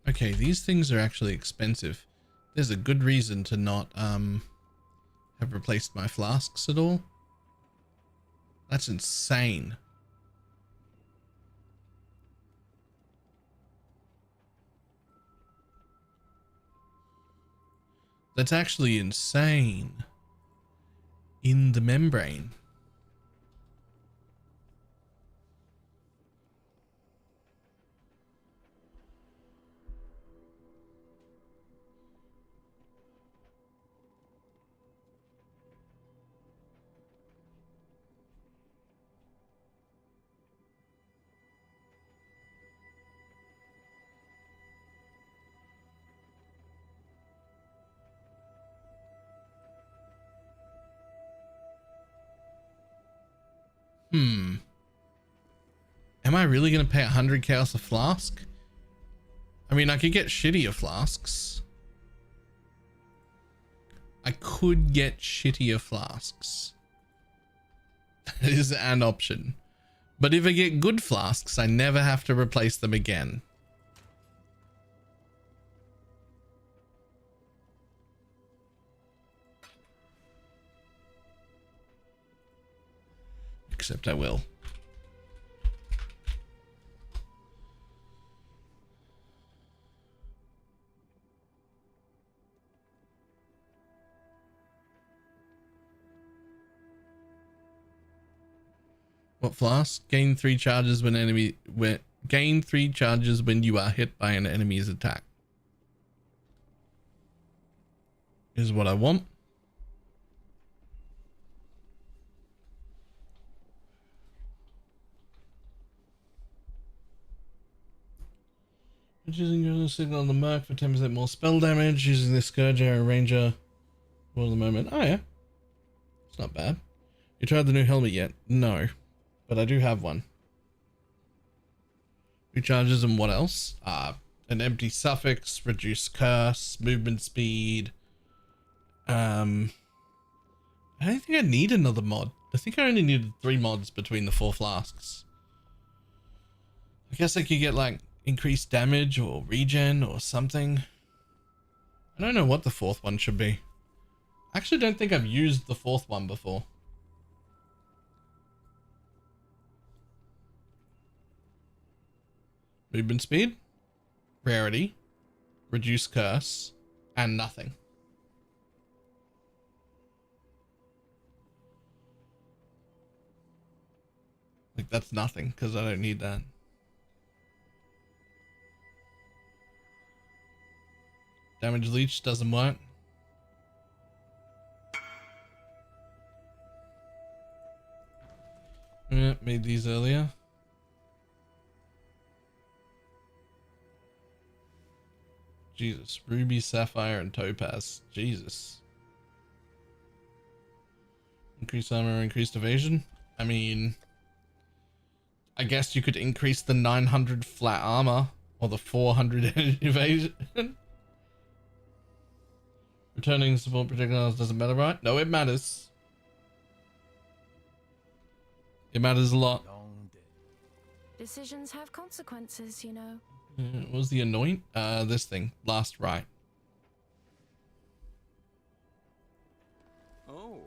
Okay, these things are actually expensive. There's a good reason to not have replaced my flasks at all. That's insane. That's actually insane. In the membrane. Am I really going to pay 100 chaos a flask? I mean, I could get shittier flasks. I could get shittier flasks. That is an option. But if I get good flasks, I never have to replace them again. Except I will. What flask? Gain 3 charges when gain 3 charges when you are hit by an enemy's attack. Is what I want. Using a signal on the mark for 10% more spell damage. Using this Scourge Arrow Ranger for the moment. Oh yeah. It's not bad. You tried the new helmet yet? No. But I do have one. Recharges and what else? An empty suffix, reduced curse, movement speed. I don't think I need another mod. I think I only needed 3 mods between the 4 flasks. I guess I could get like increased damage or regen or something. I don't know what the 4th one should be. I actually don't think I've used the 4th one before. Movement speed, rarity, reduce curse, and nothing. Like that's nothing because I don't need that. Damage leech doesn't work. Yeah, made these earlier. Jesus, ruby, sapphire, and topaz. Jesus. Increased armor, increased evasion. I mean, I guess you could increase the 900 flat armor or the 400 evasion. Returning support projectiles doesn't matter, right? No, it matters. It matters a lot. Decisions have consequences, you know. What was the anoint? This thing. Last right. Oh.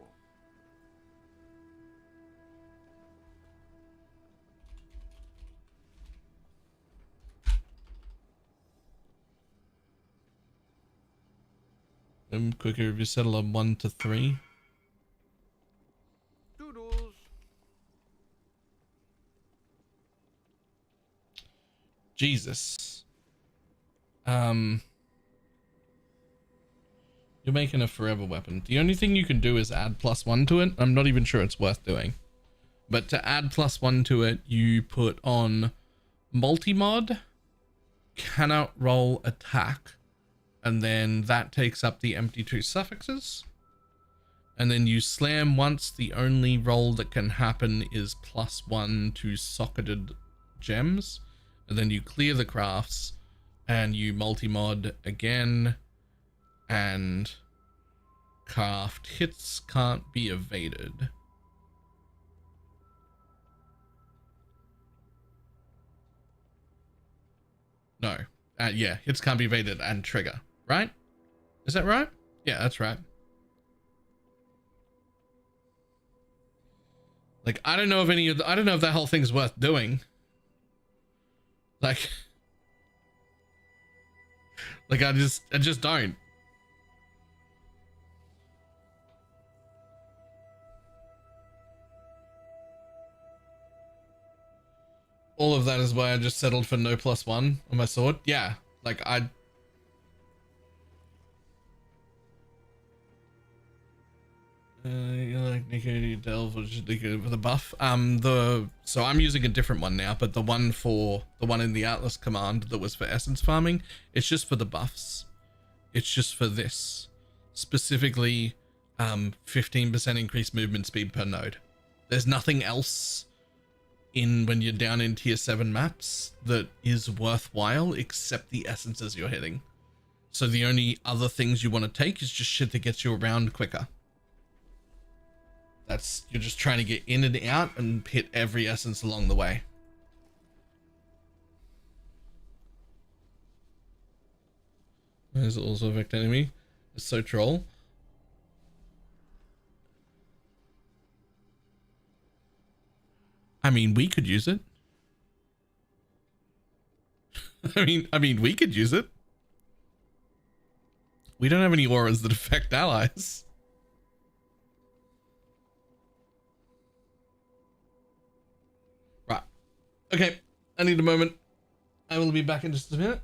Quicker if you settle on 1 to 3. Doodles. Jesus. You're making a forever weapon. The only thing you can do is add +1 to it. I'm not even sure it's worth doing. But to add +1 to it, you put on multi-mod, cannot roll attack, and then that takes up the empty 2 suffixes. And then you slam once. The only roll that can happen is +1 to socketed gems. And then you clear the crafts and you multi-mod again, and craft hits can't be evaded. No. Yeah, hits can't be evaded and trigger, right? Is that right? Yeah, that's right. Like, I don't know if I don't know if that whole thing's worth doing. Like I just don't. All of that is why I just settled for no +1 on my sword. Yeah, like like Nico Delve or just Nico for the buff. So I'm using a different one now, but the one in the Atlas command that was for essence farming, it's just for the buffs. It's just for this specifically, 15% increased movement speed per node. There's nothing else when you're down in tier 7 maps that is worthwhile except the essences you're hitting. So the only other things you want to take is just shit that gets you around quicker. You're just trying to get in and out and hit every essence along the way. There's also a Vect enemy. It's so troll. I mean, we could use it. I mean, we could use it. We don't have any auras that affect allies. Right. Okay. I need a moment. I will be back in just a minute.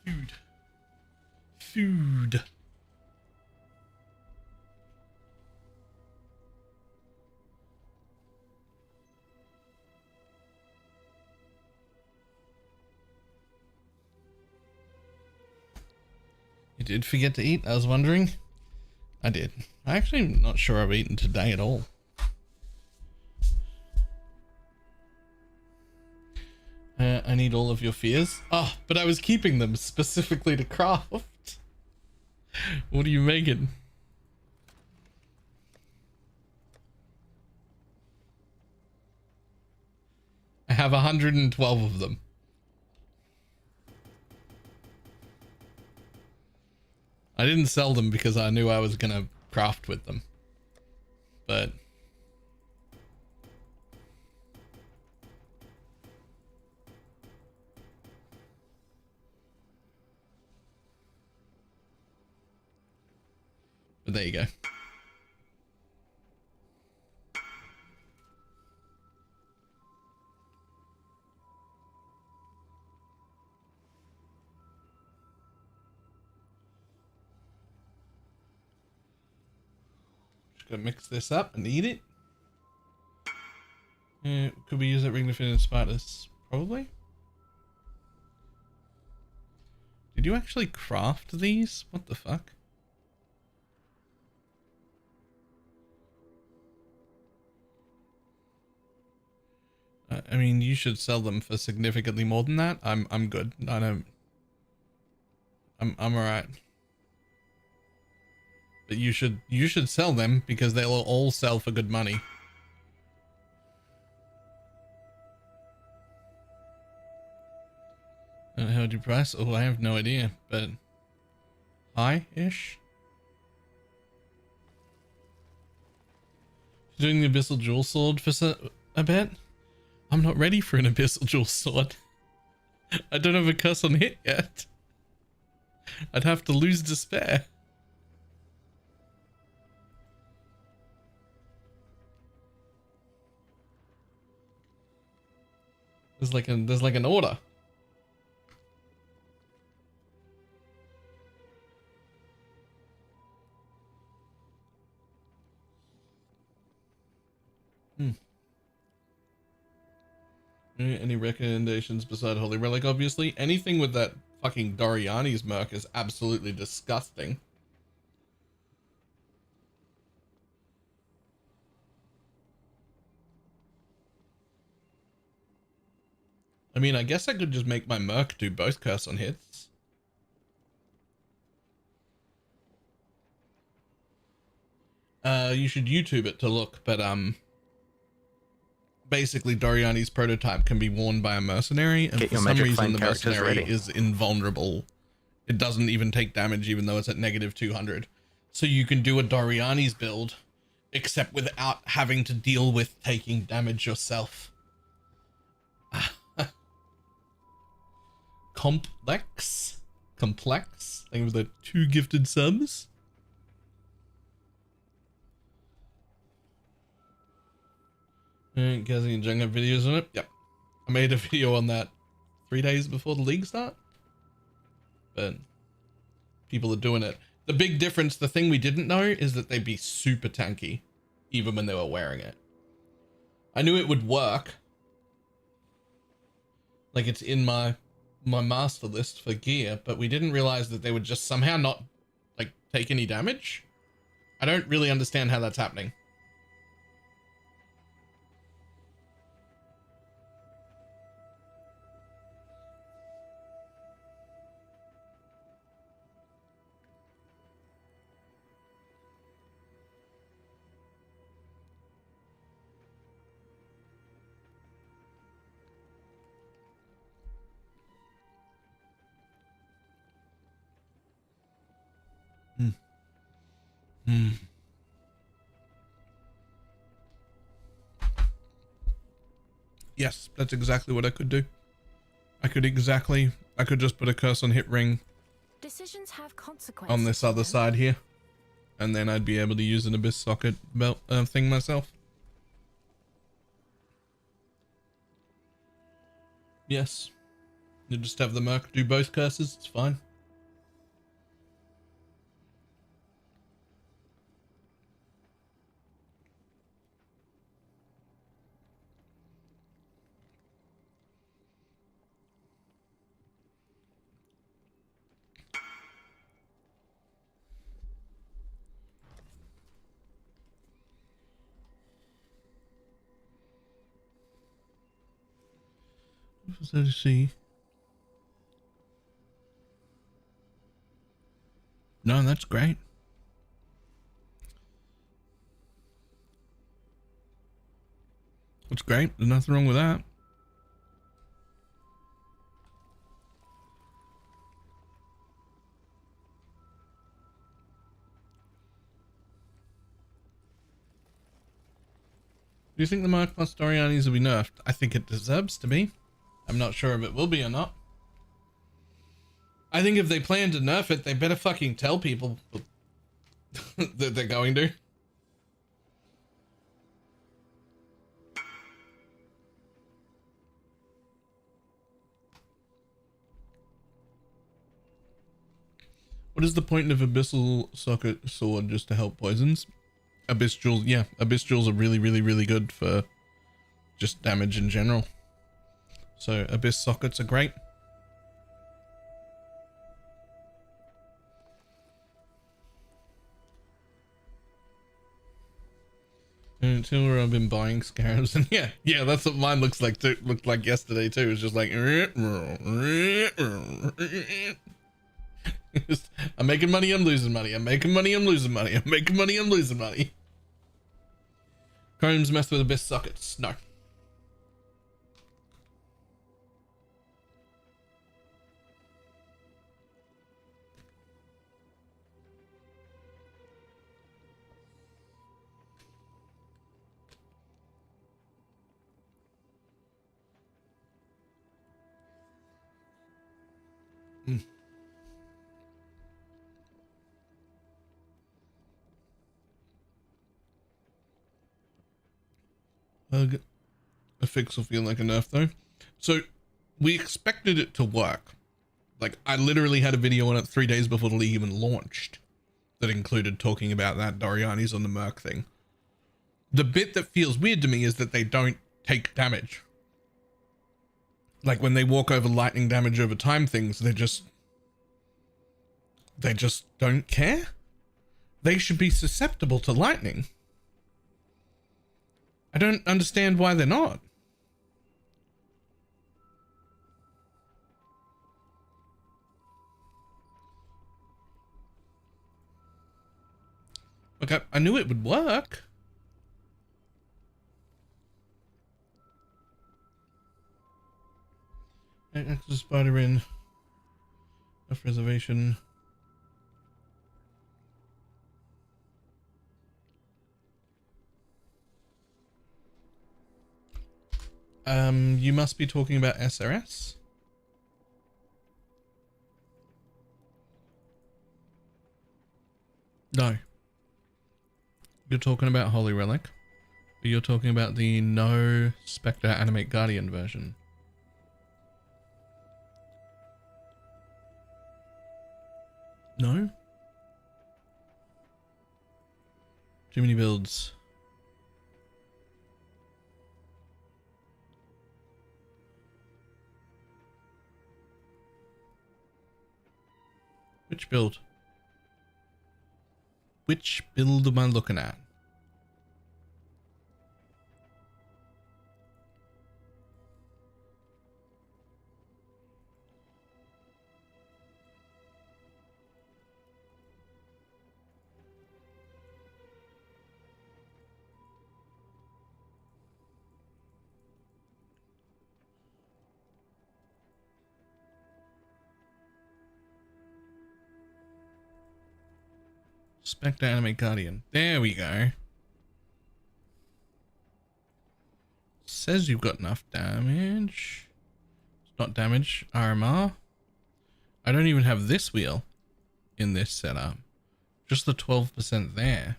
Food. Food. You did forget to eat? I was wondering. I did. I'm actually not sure I've eaten today at all. I need all of your fears. Oh, but I was keeping them specifically to craft. What are you making? I have 112 of them. I didn't sell them because I knew I was gonna craft with them. But there you go. Just gonna mix this up and eat it. Could we use that ring to finish spiders? Probably. Did you actually craft these? What the fuck? I mean, you should sell them for significantly more than that. I'm good. I don't. I'm alright. But you should sell them because they'll all sell for good money. How do you price? Oh, I have no idea, but high-ish. Doing the Abyssal Jewel Sword for a bit. I'm not ready for an Abyssal Jewel Sword. I don't have a curse on hit yet. I'd have to lose despair. There's like an order. Any recommendations beside Holy Relic? Obviously, anything with that fucking Doriani's merc is absolutely disgusting. I mean, I guess I could just make my merc do both curse on hits. You should YouTube it to look, but basically Doriani's prototype can be worn by a mercenary, and for some reason the mercenary is invulnerable. It doesn't even take damage even though it's at -200. So you can do a Doriani's build except without having to deal with taking damage yourself. Complex. Thank you for the 2 gifted subs. Gazzy and Jung have videos on it. Yep. I made a video on that 3 days before the league start. But people are doing it. The big difference, the thing we didn't know, is that they'd be super tanky, even when they were wearing it. I knew it would work. Like, it's in my master list for gear, but we didn't realize that they would just somehow not, like, take any damage. I don't really understand how that's happening. Yes, that's exactly what I could do. I could just put a curse on hit ring Decisions have consequences on this other side here, and then I'd be able to use an abyss socket belt thing myself. Yes. You just have the Merc do both curses, it's fine. Let's see. No, that's great. That's great. There's nothing wrong with that. Do you think the Mark plus Dorianis will be nerfed? I think it deserves to be. I'm not sure if it will be or not. I think if they plan to nerf it, they better fucking tell people that they're going to. What is the point of Abyssal Socket Sword just to help poisons? Abyss Jewels, yeah, Abyss Jewels are really, really, really good for just damage in general. So Abyss Sockets are great. Until where I've been buying scarabs, and yeah, that's what mine looks like too. Looked like yesterday too. It's just like I'm making money, I'm losing money. I'm making money, I'm losing money. I'm making money, I'm losing money. Chrome's messed with Abyss Sockets. No. A fix will feel like a nerf though. So we expected it to work. Like I literally had a video on it 3 days before the league even launched that included talking about that Doriani's on the Merc thing. The bit that feels weird to me is that they don't take damage. Like when they walk over lightning damage over time things, they just don't care. They should be susceptible to lightning. I don't understand why they're not. Okay, I knew it would work. Extra spider in. Off reservation. You must be talking about SRS. No. You're talking about Holy Relic. You're talking about the no Spectre Animate Guardian version. No? Too many builds. Which build? Which build am I looking at? Spectre Animate Guardian. There we go. Says you've got enough damage. It's not damage. RMR. I don't even have this wheel in this setup. Just the 12% there.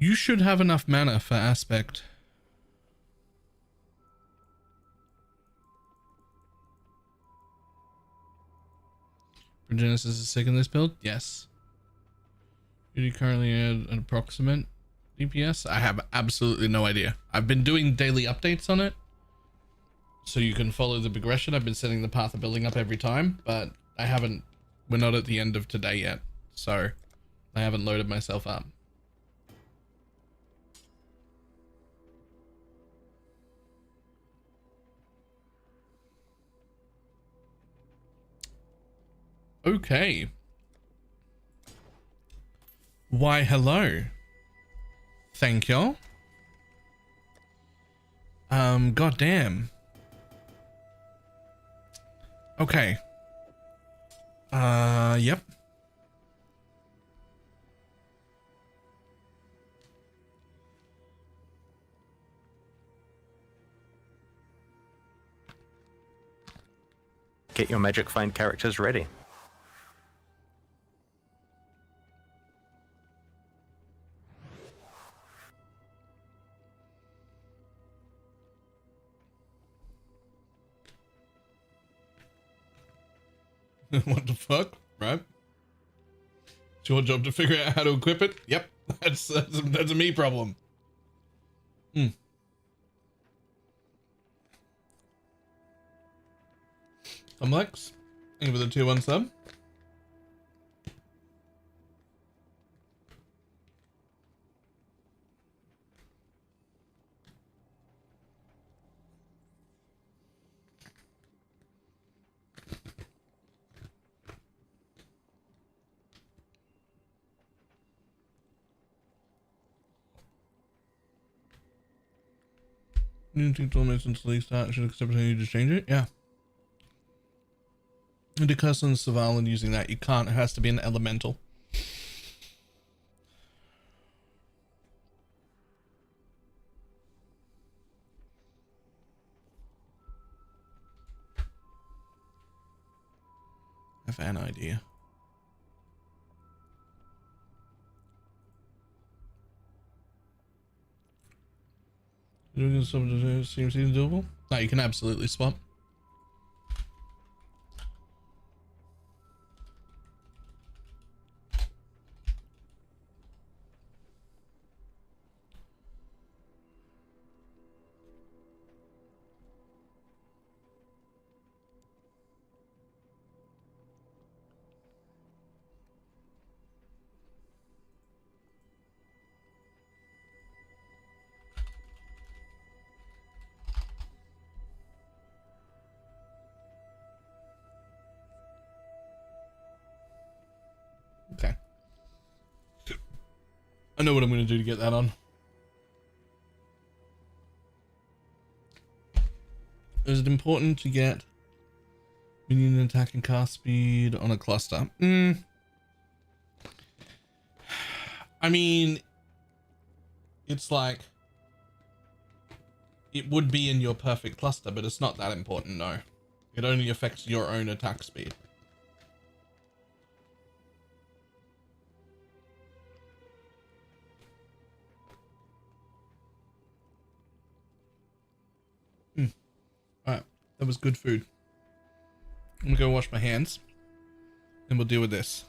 You should have enough mana for aspect. Genesis is sick in this build? Yes. Do you currently add an approximate DPS? I have absolutely no idea. I've been doing daily updates on it, so you can follow the progression. I've been setting the path of building up every time, but I haven't, we're not at the end of today yet, so I haven't loaded myself up. Okay. Why, hello. Thank you. Goddamn. Okay. Yep. Get your magic find characters ready. What the fuck, right? It's your job to figure out how to equip it. Yep, that's a me problem. Lex, thank you for the tier 1 sub. You think almost until they start should accept you to change it? Yeah. And the curse on surveillance using that, you can't, it has to be an elemental. I have an idea. Doing something seems doable? No, you can absolutely swap. Okay. I know what I'm going to do to get that on. Is it important to get minion attack and cast speed on a cluster? I mean, it's like, it would be in your perfect cluster, but it's not that important, no. It only affects your own attack speed. Alright, that was good food. I'm gonna go wash my hands, and we'll deal with this.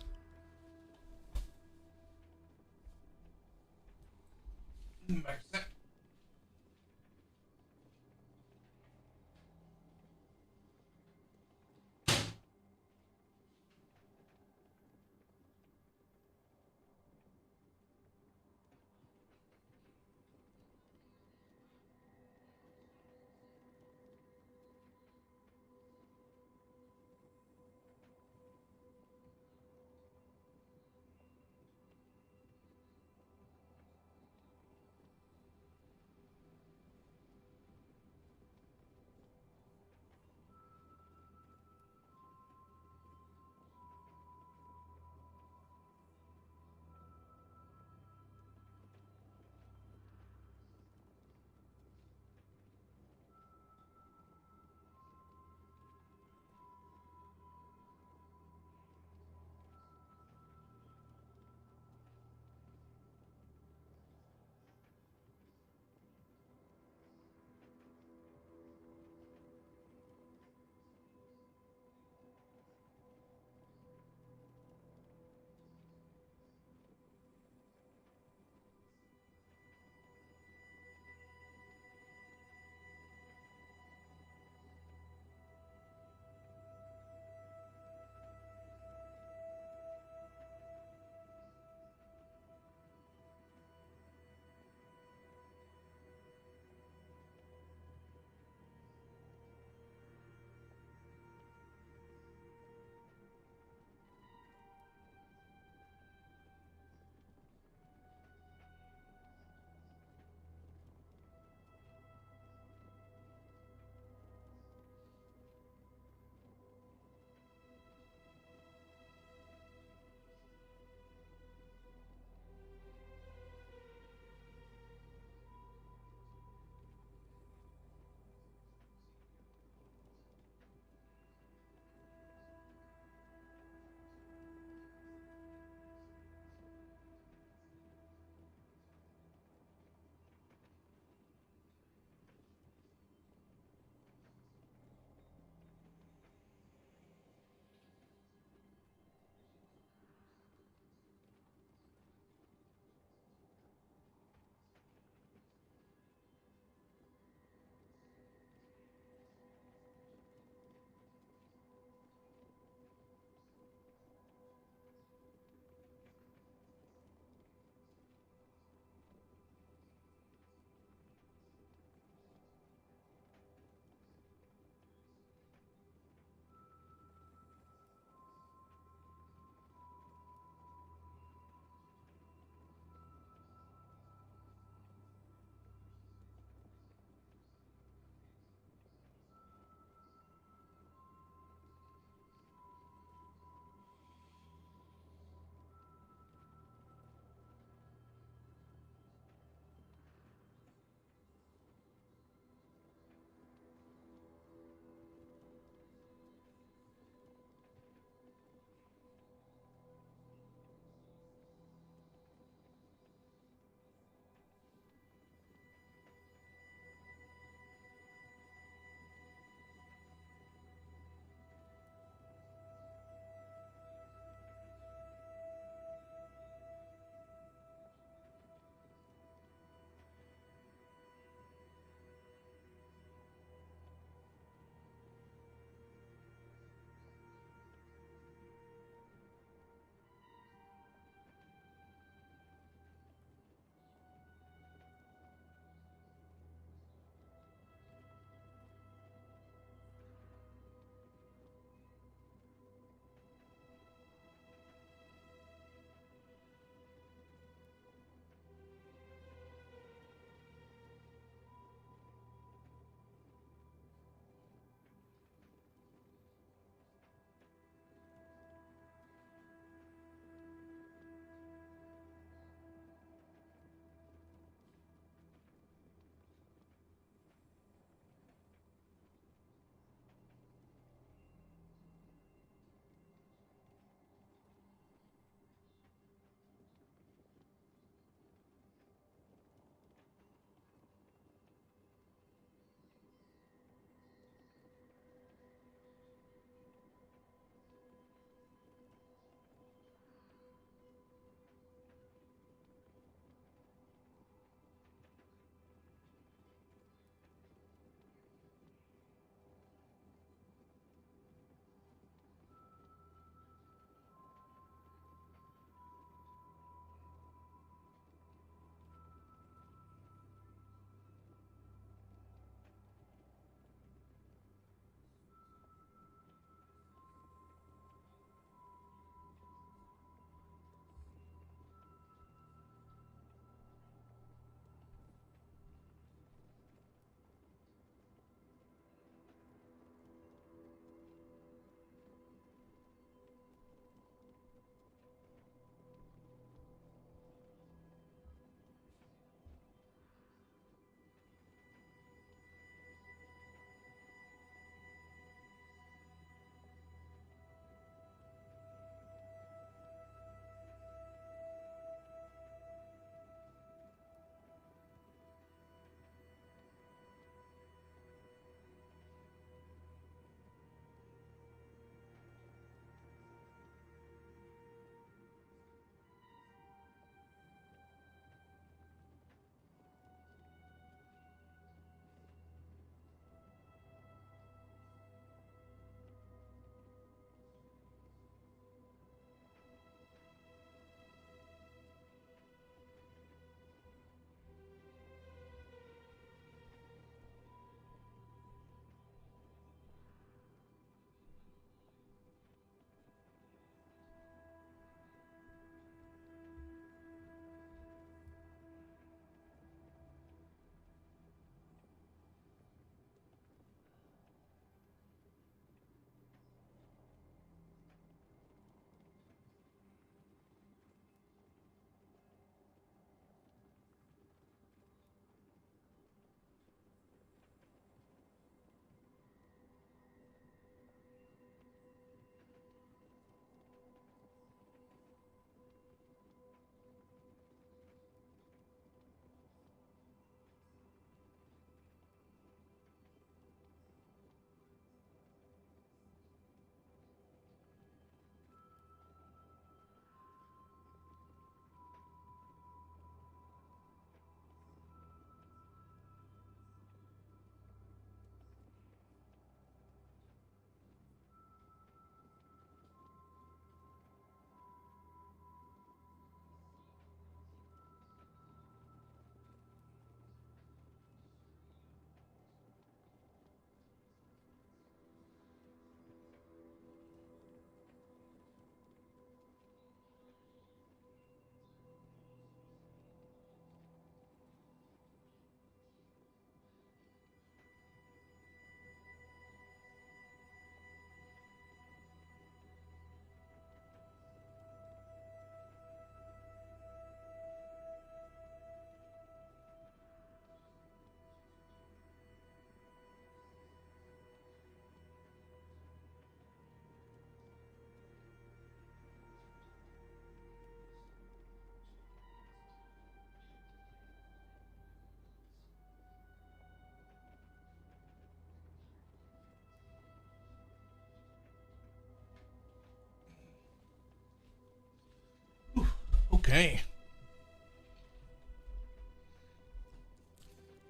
Okay.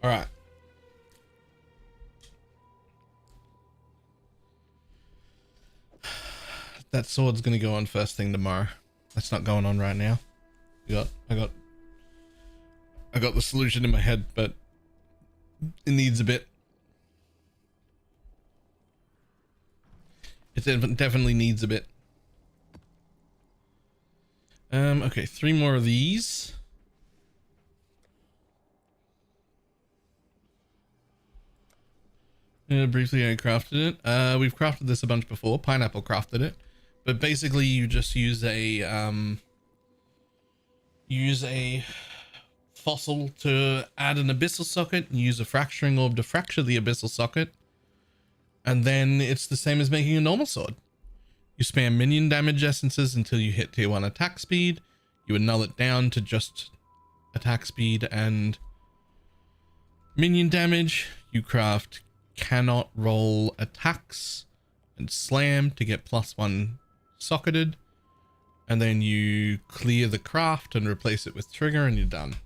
All right. That sword's gonna go on first thing tomorrow. That's not going on right now. I got the solution in my head, but it needs a bit. It definitely needs a bit. Okay, 3 more of these. Briefly, I crafted it. We've crafted this a bunch before. Pineapple crafted it, but basically, you just use a fossil to add an abyssal socket, and use a fracturing orb to fracture the abyssal socket, and then it's the same as making a normal sword. You spam minion damage essences until you hit tier 1 attack speed. You annul it down to just attack speed and minion damage. You craft cannot roll attacks and slam to get +1 socketed, and then you clear the craft and replace it with trigger, and you're done.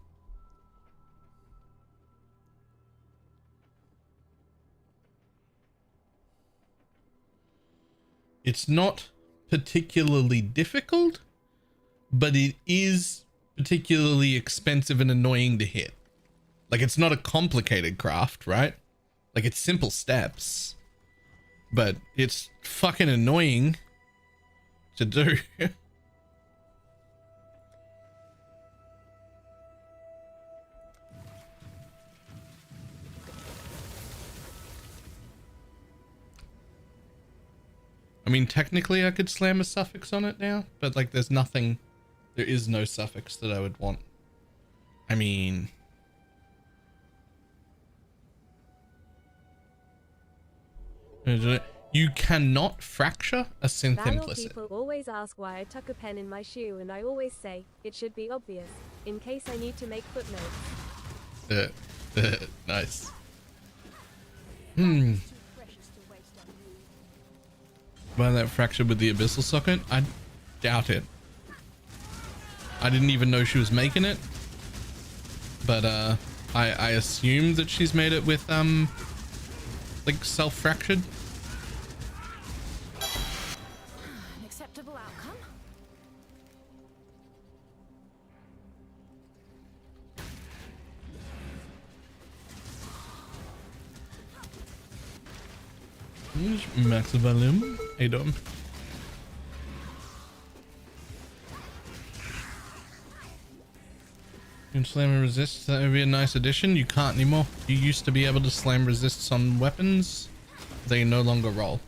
It's not particularly difficult, but it is particularly expensive and annoying to hit. Like, it's not a complicated craft, right? Like, it's simple steps, but it's fucking annoying to do. I mean, technically I could slam a suffix on it now, but like there is no suffix that I would want. I mean, you cannot fracture a synth implicit. People always ask why I tuck a pen in my shoe, and I always say, it should be obvious, in case I need to make footnotes. Nice. By that fracture with the abyssal socket? I doubt it. I didn't even know she was making it, but I assumed that she's made it with like self-fractured. An acceptable outcome. Max volume. Hey, Dom. You can slam and resist. That would be a nice addition. You can't anymore. You used to be able to slam resists on weapons. They no longer roll.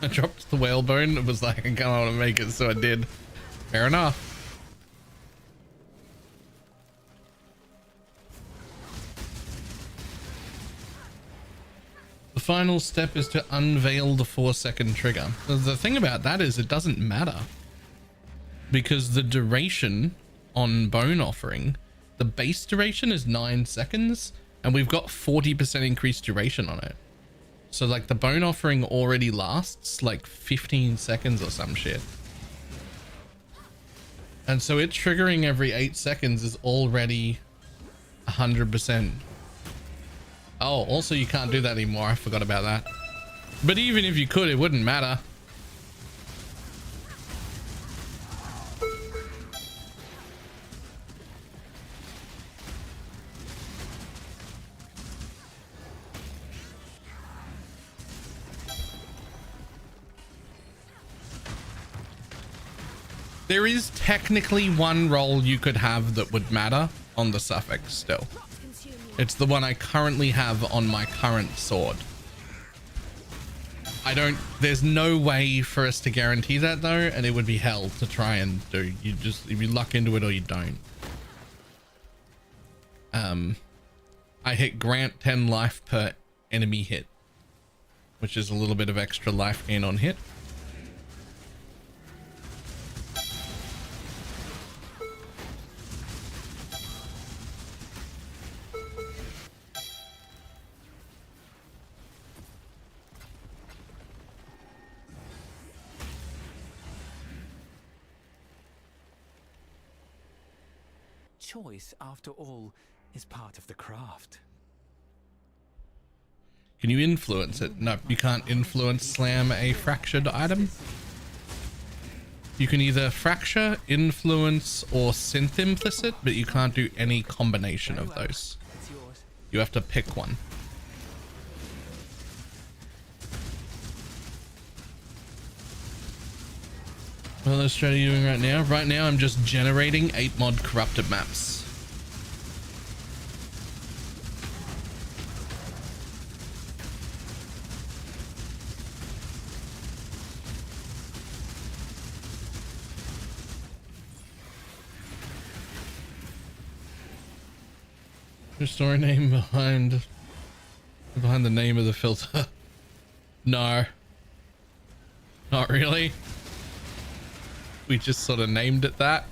I dropped the whalebone. It was like, I kind of want to make it, so I did. Fair enough. The final step is to unveil the 4-second trigger. The thing about that is it doesn't matter, because the duration on Bone Offering, the base duration is 9 seconds, and we've got 40% increased duration on it. So like the Bone Offering already lasts like 15 seconds or some shit. And so it triggering every 8 seconds is already 100%. Oh, also you can't do that anymore. I forgot about that. But even if you could, it wouldn't matter. There is technically one roll you could have that would matter on the suffix still. It's the one I currently have on my current sword. There's no way for us to guarantee that though, and it would be hell to try and do. You just, if you luck into it or you don't. I hit grant 10 life per enemy hit, which is a little bit of extra life gain on hit. choice, after all, is part of the craft. Can you influence it? No, you can't influence slam a fractured item. You can either fracture, influence, or synth implicit, but you can't do any combination of those. You have to pick one. What are strategy doing right now? Right now I'm just generating 8 mod corrupted maps. Your story name behind the name of the filter? No, not really. We just sort of named it that.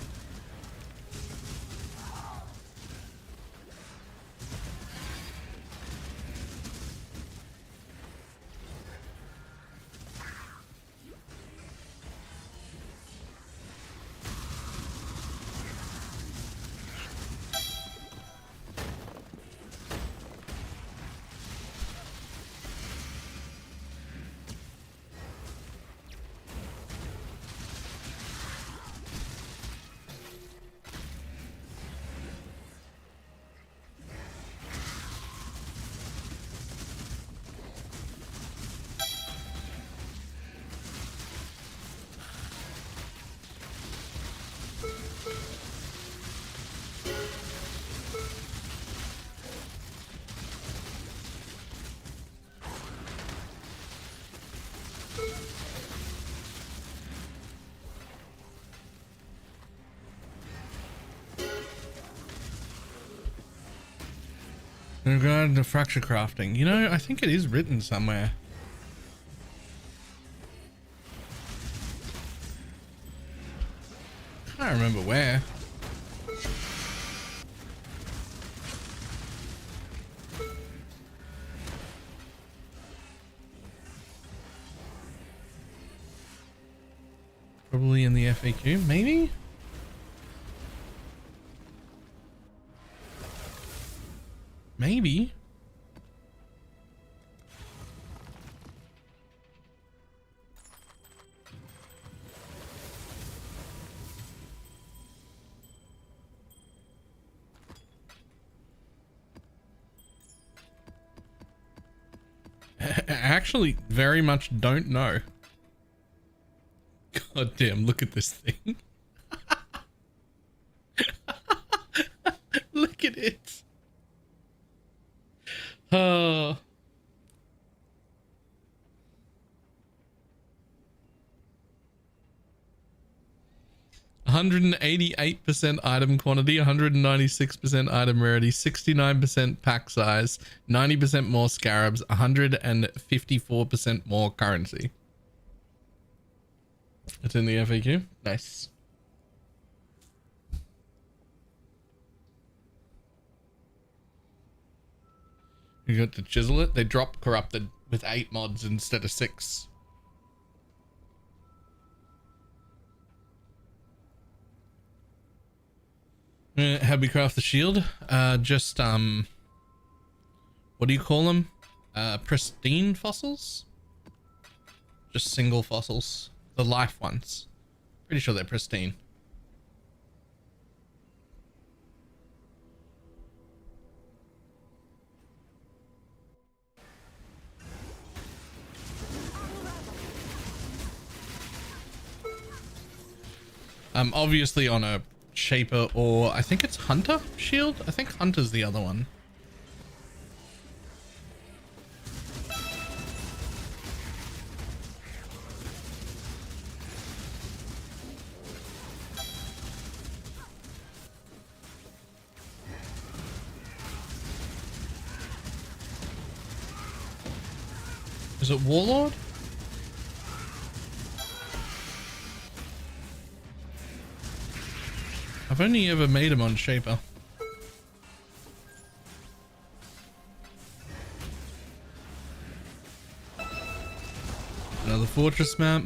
In regard to fracture crafting, you know, I think it is written somewhere. Can't remember where. Probably in the FAQ, maybe? Maybe. I actually very much don't know. God damn, look at this thing. Look at it. Oh. 188% item quantity, 196% item rarity, 69% pack size, 90% more scarabs, 154% more currency. It's in the FAQ. Nice. You got to chisel it. They drop corrupted with 8 mods instead of 6. How'd we craft the shield? Just what do you call them? Pristine fossils? Just single fossils. The life ones. Pretty sure they're pristine. Obviously on a Shaper, or I think it's Hunter shield. I think Hunter's the other one. Is it Warlord? I've only ever made him on Shaper. Another fortress map.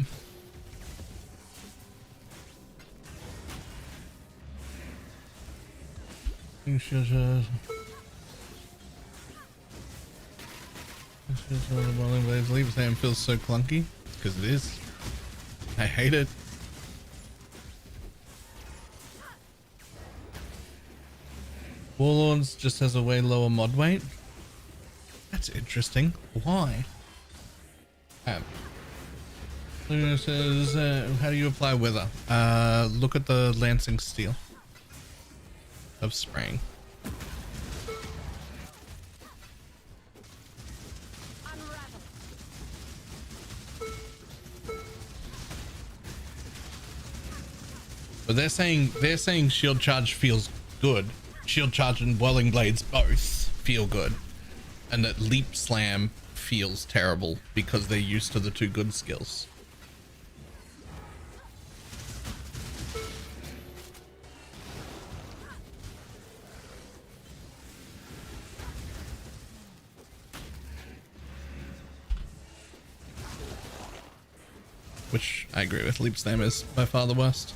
Shield charge. Boiling blades. Leap Slam feels so clunky because it is. I hate it. Warlords just has a way lower mod weight. That's interesting. Why? Luna says, how do you apply weather? Look at the lancing steel of spraying. But they're saying shield charge feels good. Shield charge and boiling blades both feel good, and that leap slam feels terrible because they're used to the two good skills. Which I agree with. Leap slam is by far the worst.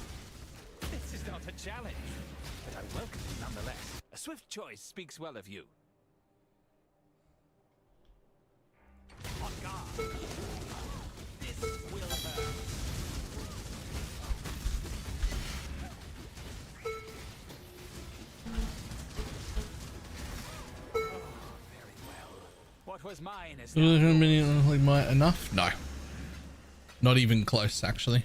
This is not a challenge, but I welcome it nonetheless. A swift choice speaks well of you. On guard. This will hurt. Oh, very well. What was mine is now yours. Enough? No. Not even close, actually.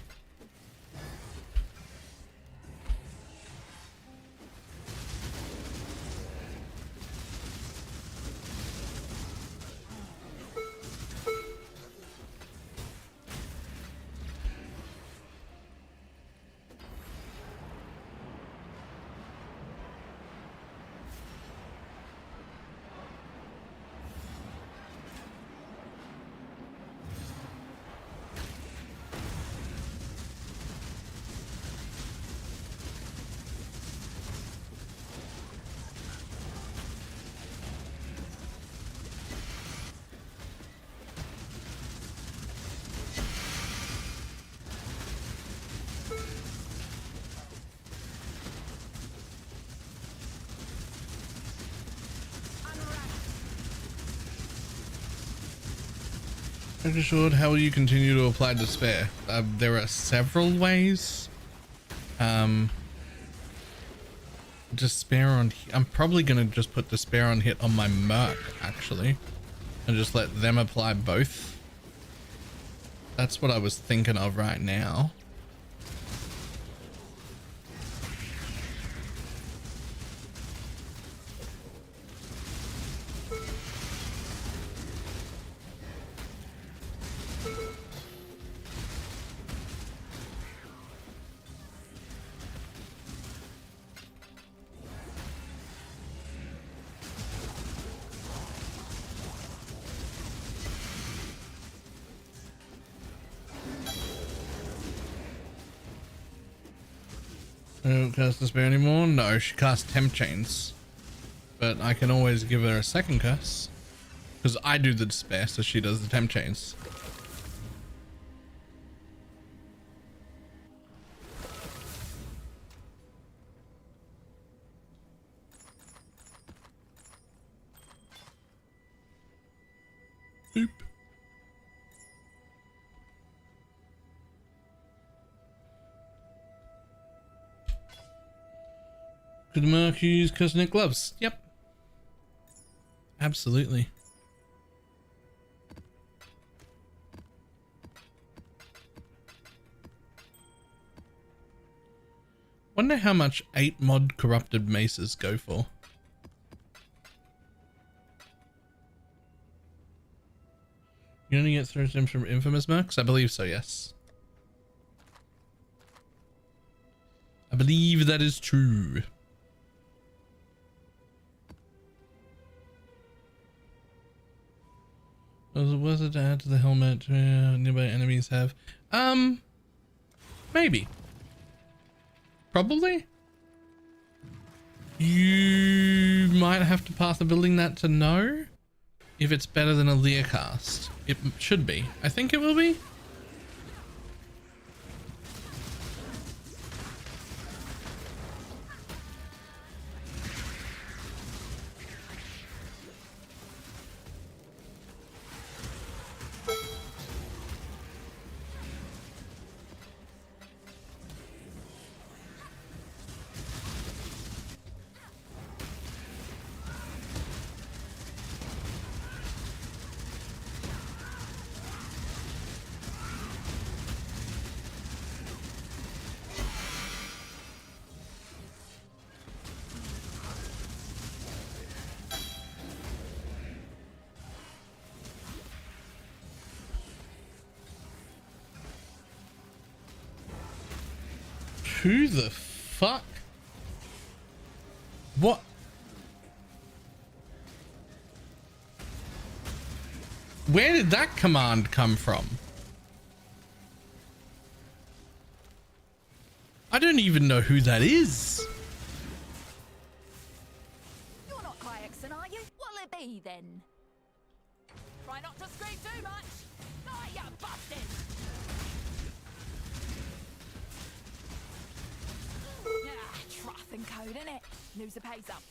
Assured, how will you continue to apply despair? There are several ways. Despair on. I'm probably gonna just put despair on hit on my merc actually, and just let them apply both. That's what I was thinking of right now. I don't cast despair anymore. No, she casts temp chains, but I can always give her a second curse because I do the despair, so she does the temp chains. Boop. Could Mark use custom knit gloves? Yep. Absolutely. Wonder how much 8 mod corrupted maces go for. You only get through them from infamous mercs? I believe so, yes. I believe that is true. Was it worth it to add to the helmet nearby enemies have? Maybe. Probably. You might have to pass the building that to know if it's better than a Lear cast. It should be. I think it will be. Who the fuck? What? Where did that command come from? I don't even know who that is. You're not Kyaxon, are you? What'll it be then? Try not to scream too much. Oh, you busted! Trough and code, innit? Loser pays up.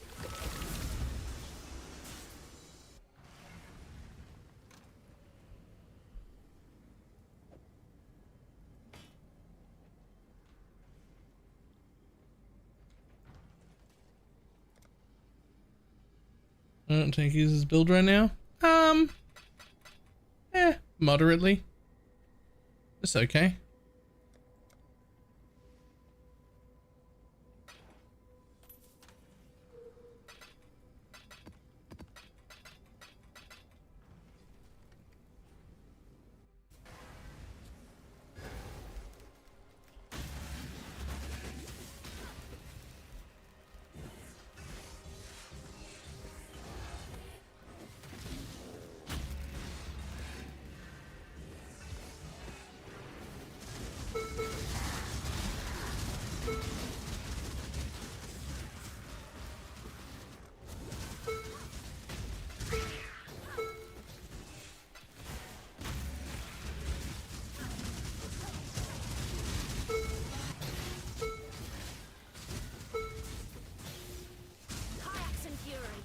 I don't think he's his build right now. Moderately. It's okay. Kyaxon Fury.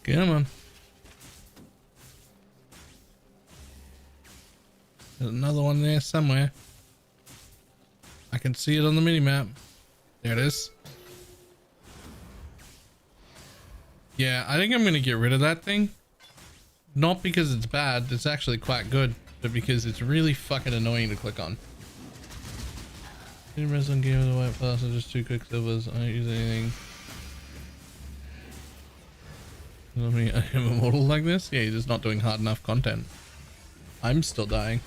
Come on. There's another one there somewhere. I can see it on the mini-map. There it is. Yeah, I think I'm going to get rid of that thing. Not because it's bad, it's actually quite good, but because it's really fucking annoying to click on. Rest on game with the white plus are just 2 quick silvers. I don't use anything. I mean, I am immortal like this? Yeah, you're just not doing hard enough content. I'm still dying.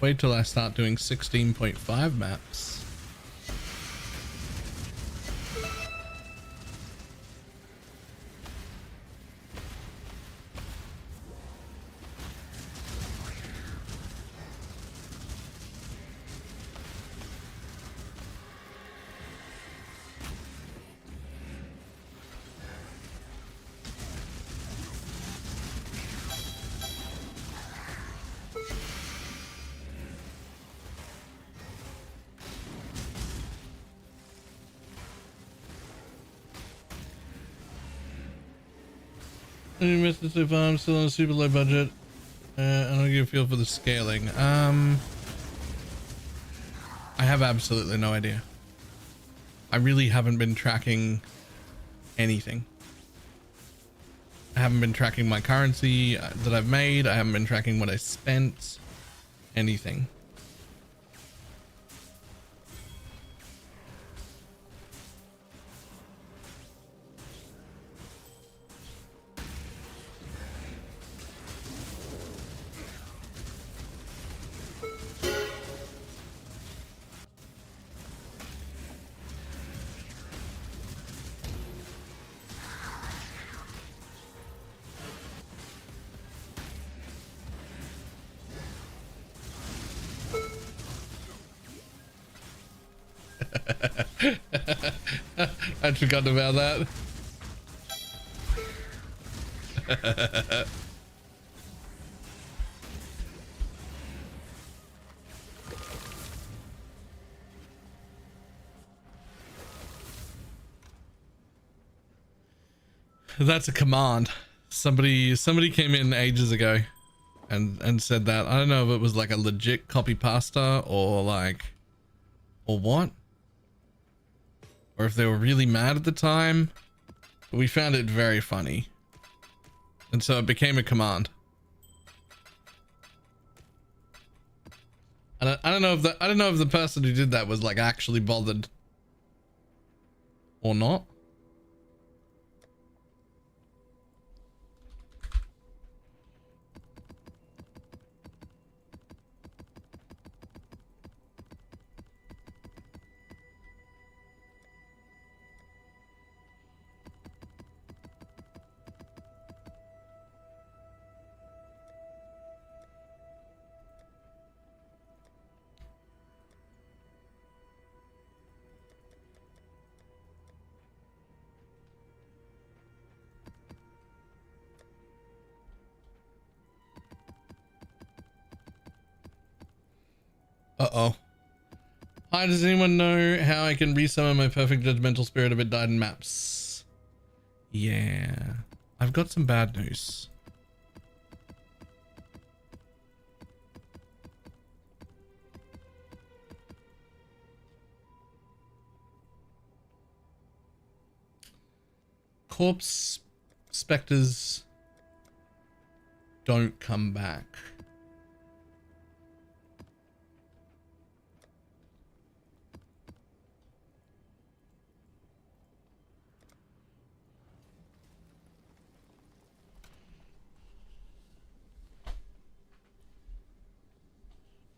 Wait till I start doing 16.5 maps. I missed it so far. I'm still on a super low budget. I don't get a feel for the scaling. I have absolutely no idea. I really haven't been tracking anything. I haven't been tracking my currency that I've made. I haven't been tracking what I spent. Anything. I'd forgotten about that. That's a command. Somebody came in ages ago and said that. I don't know if it was like a legit copy pasta or what, or if they were really mad at the time. But we found it very funny. And so it became a command. I don't know if the person who did that was like actually bothered or not. Uh-oh. Hi, does anyone know how I can resummon my perfect judgmental spirit if it died in maps? Yeah. I've got some bad news. Corpse specters don't come back.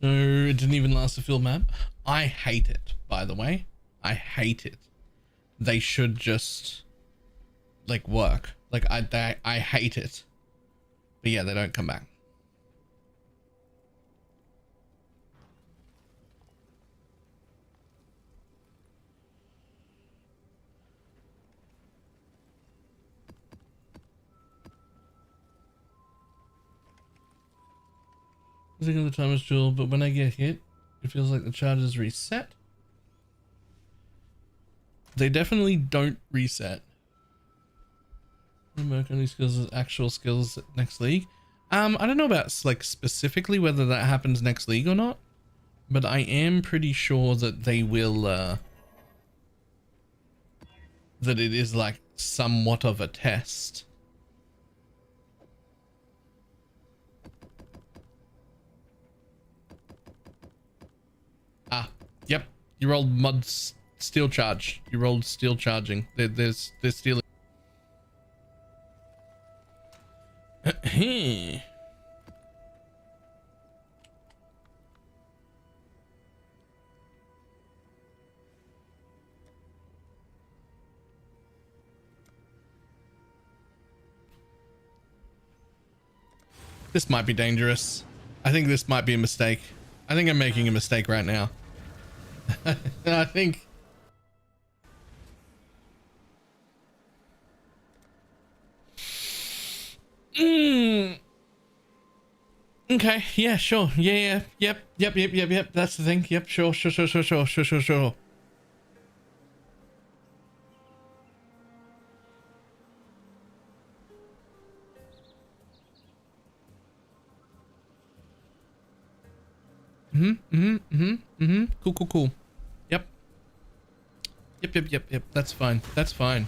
No, it didn't even last the full map. I hate it, by the way. I hate it. They should just like work. Like I hate it. But yeah, they don't come back. I think of the time is dual, but when I get hit, it feels like the charge is reset. They definitely don't reset. Work on these skills as actual skills next league. I don't know about like specifically whether that happens next league or not, but I am pretty sure that they will that it is like somewhat of a test. Ah, yep. You rolled mud steel charge. You rolled steel charging. There's steel. This might be dangerous. I think this might be a mistake. I think I'm making a mistake right now. I think... Okay, yeah, sure. Yeah, yep. That's the thing. Yep, sure. Cool. Yep. That's fine.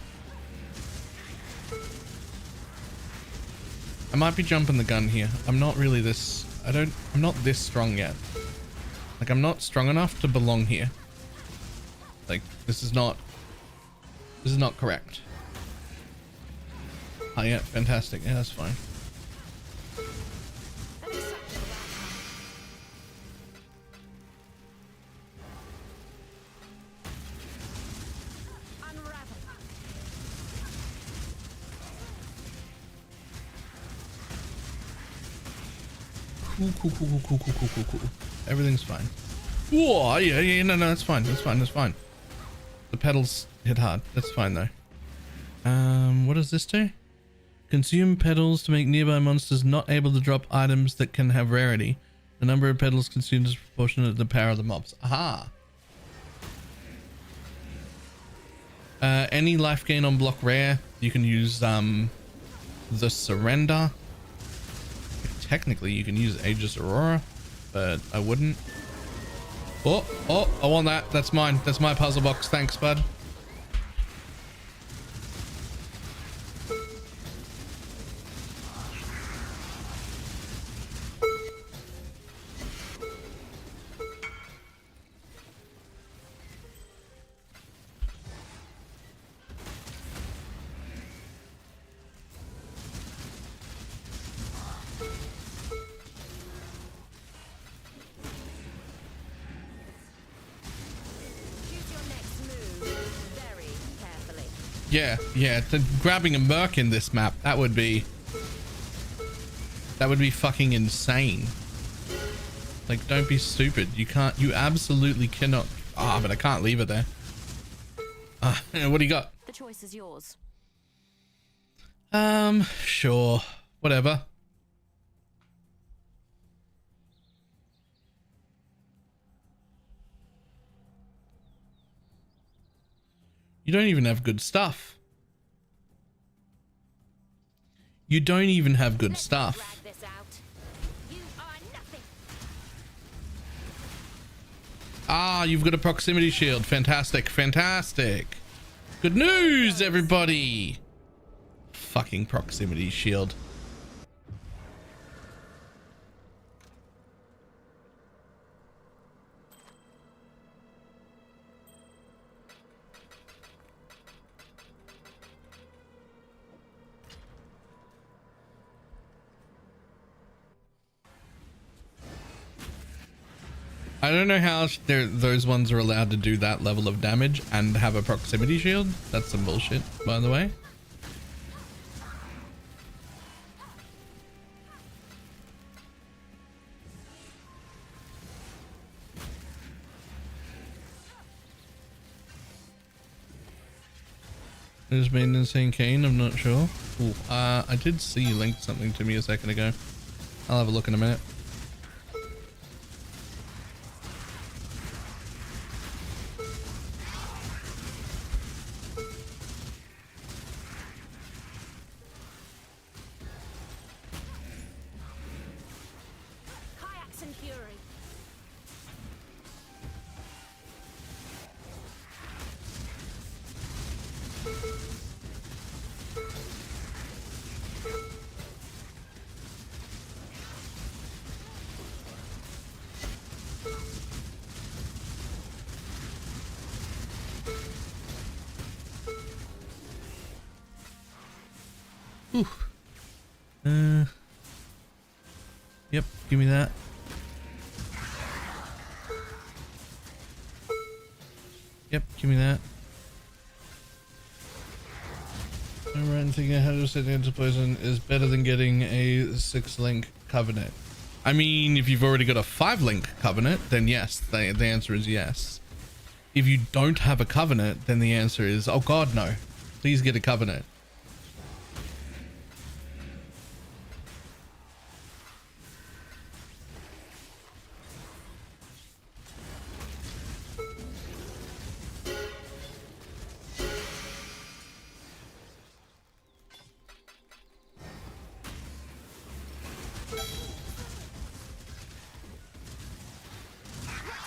I might be jumping the gun here. I'm not really this... I'm not this strong yet. Like, I'm not strong enough to belong here. Like, this is not correct. Oh yeah, fantastic. Yeah, that's fine. Cool. Everything's fine. Whoa, yeah, no, that's fine. The pedals hit hard. That's fine though. What does this do? Consume petals to make nearby monsters not able to drop items that can have rarity. The number of petals consumed is proportionate to the power of the mobs. Aha. Any life gain on block rare, you can use the surrender. Technically, you can use Aegis Aurora, but I wouldn't. Oh, I want that. That's mine. That's my puzzle box. Thanks, bud. Yeah, grabbing a merc in this map, that would be fucking insane. Like, don't be stupid. You absolutely cannot. Ah, but I can't leave it there. What do you got? The choice is yours. Sure. Whatever. You don't even have good stuff. You don't even have good stuff. Ah, you've got a proximity shield. Fantastic, fantastic. Good news, everybody. Fucking proximity shield. I don't know how those ones are allowed to do that level of damage and have a proximity shield. That's some bullshit, by the way. Is maintenance saying Kane? I'm not sure. Ooh, I did see you linked something to me a second ago. I'll have a look in a minute. Yep, give me that. Yep, give me that. I'm right in thinking how to set into poison is better than getting a 6-link covenant. I mean, if you've already got a 5-link covenant, then yes, the answer is yes. If you don't have a covenant, then the answer is, oh god, no. Please get a covenant.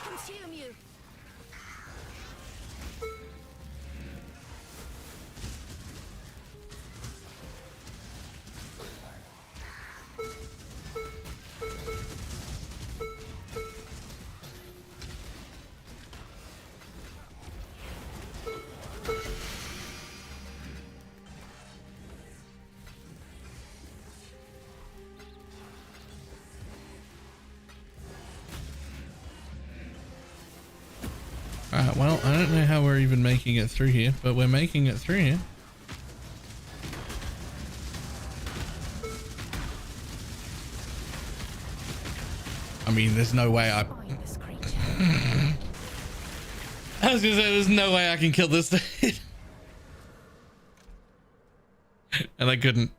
Consume you. Alright, well, I don't know how we're even making it through here, but we're making it through here. I mean, there's no way I was gonna say, there's no way I can kill this thing. And I couldn't.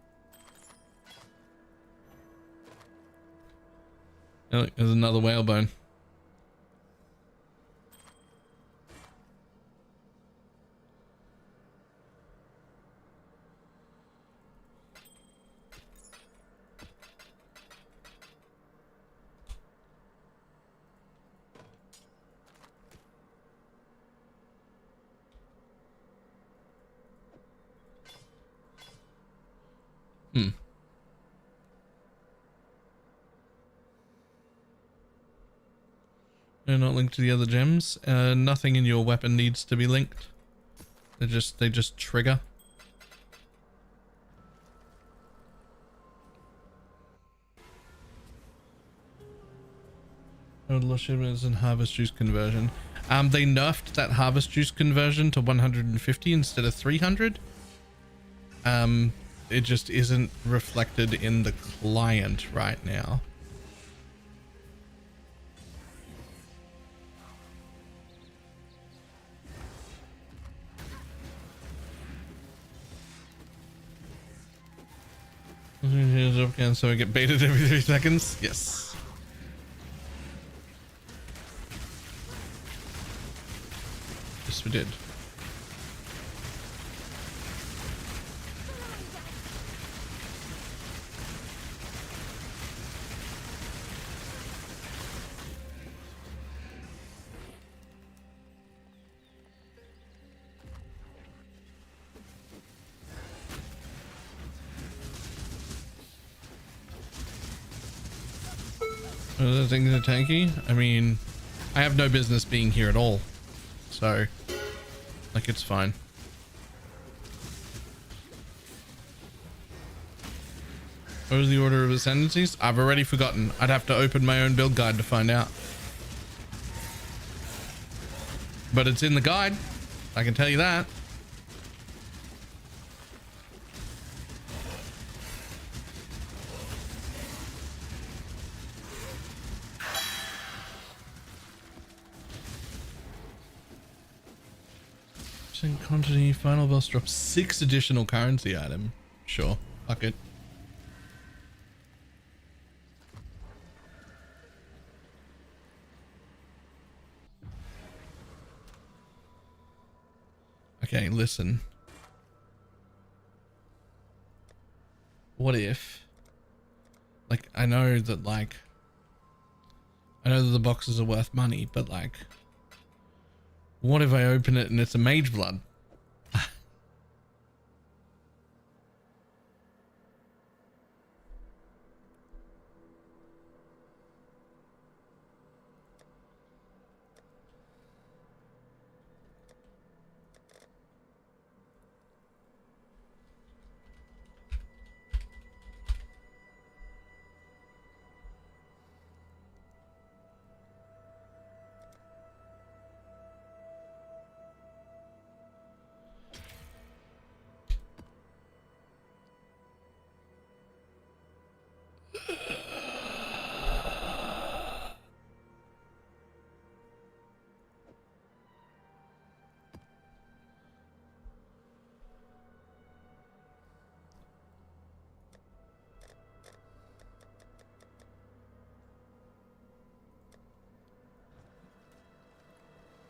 Oh, look, there's another whalebone. They're not linked to the other gems. Nothing in your weapon needs to be linked. They just trigger. Lost shipments and harvest juice conversion. They nerfed that harvest juice conversion to 150 instead of 300. It just isn't reflected in the client right now. So I get baited every 3 seconds. Yes. Yes, we did. Are the things are tanky? I mean, I have no business being here at all. So, like, it's fine. What was the order of ascendancies? I've already forgotten. I'd have to open my own build guide to find out. But it's in the guide. I can tell you that. Quantity, final boss drops 6 additional currency item. Sure, fuck it. Okay, listen. What if, like, I know that the boxes are worth money, but like, what if I open it and it's a mage blood?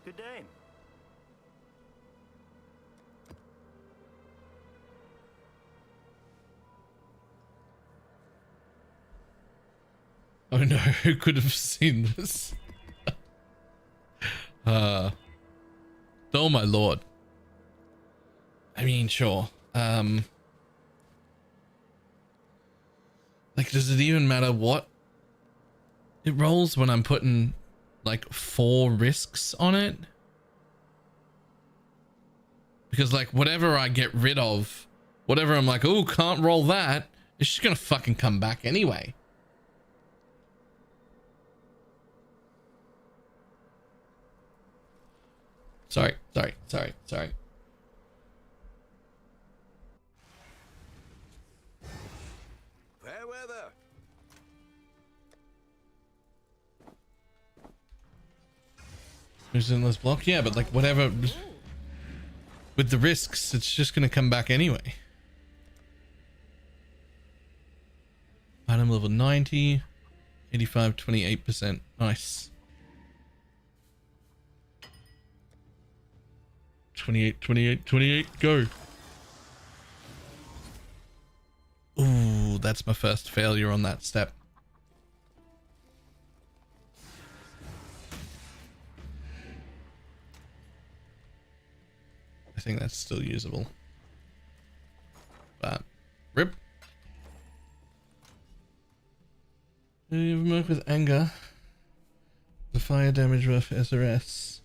Good day. Oh no, who could have seen this? Oh my lord. I mean, sure. Like, does it even matter what it rolls when I'm putting like 4 risks on it? Because like whatever I get rid of, whatever I'm like, oh, can't roll that, it's just gonna fucking come back anyway. Sorry. Fair weather. Who's in this block? Yeah, but like whatever. With the risks, it's just gonna come back anyway. Item level 90, 85, 28%. Nice. 28, go. Ooh, that's my first failure on that step. I think that's still usable. But, rip. You work with anger. The fire damage worth SRS.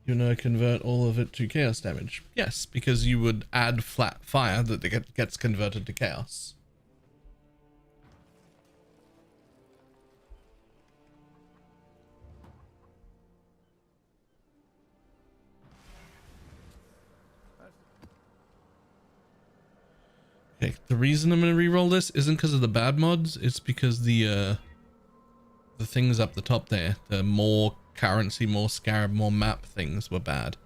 You know, convert all of it to chaos damage. Yes, because you would add flat fire that gets converted to chaos. Okay, the reason I'm gonna re-roll this isn't because of the bad mods, it's because the things up the top there, the more currency, more scarab, more map things were bad.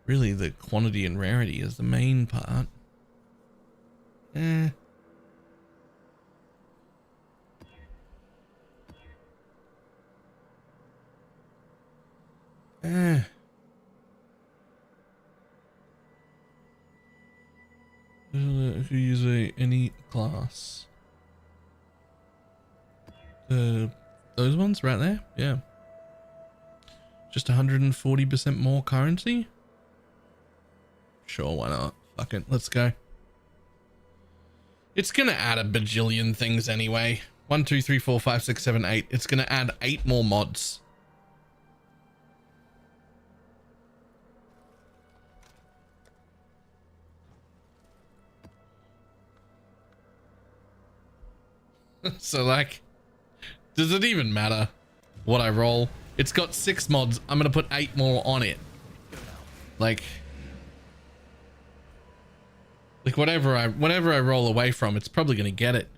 Really, the quantity and rarity is the main part. If you use any class. Those ones right there? Yeah. Just 140% more currency? Sure, why not? Fuck it, let's go. It's gonna add a bajillion things anyway. 1, 2, 3, 4, 5, 6, 7, 8. It's gonna add 8 more mods. So like, does it even matter what I roll? It's got 6 mods. I'm gonna put 8 more on it. Like whatever I roll away from, it's probably gonna get it.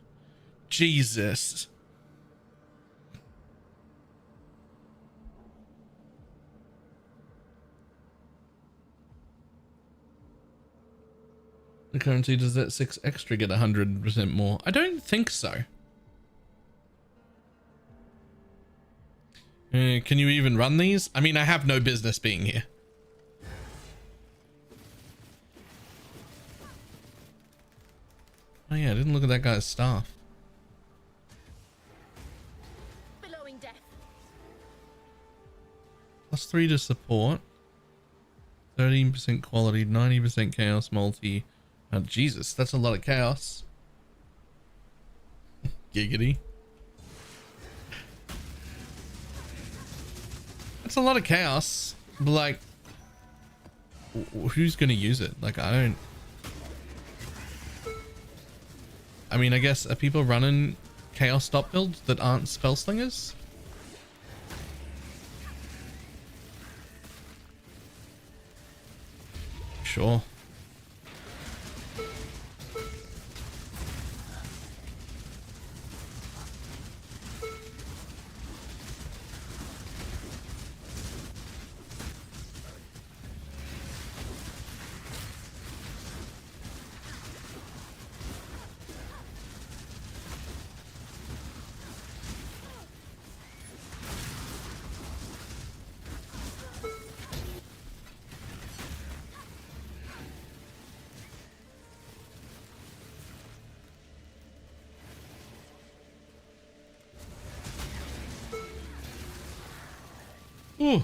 Jesus. The currency, does that 6 extra get 100% more? I don't think so. Can you even run these? I mean, I have no business being here. Oh yeah, I didn't look at that guy's staff. Billowing death. +3 to support. 13% quality, 90% chaos multi. Oh, Jesus, that's a lot of chaos. Giggity. That's a lot of chaos, but like, who's gonna use it? Like, I mean, I guess, are people running chaos stop builds that aren't spell slingers? Sure. Ooh.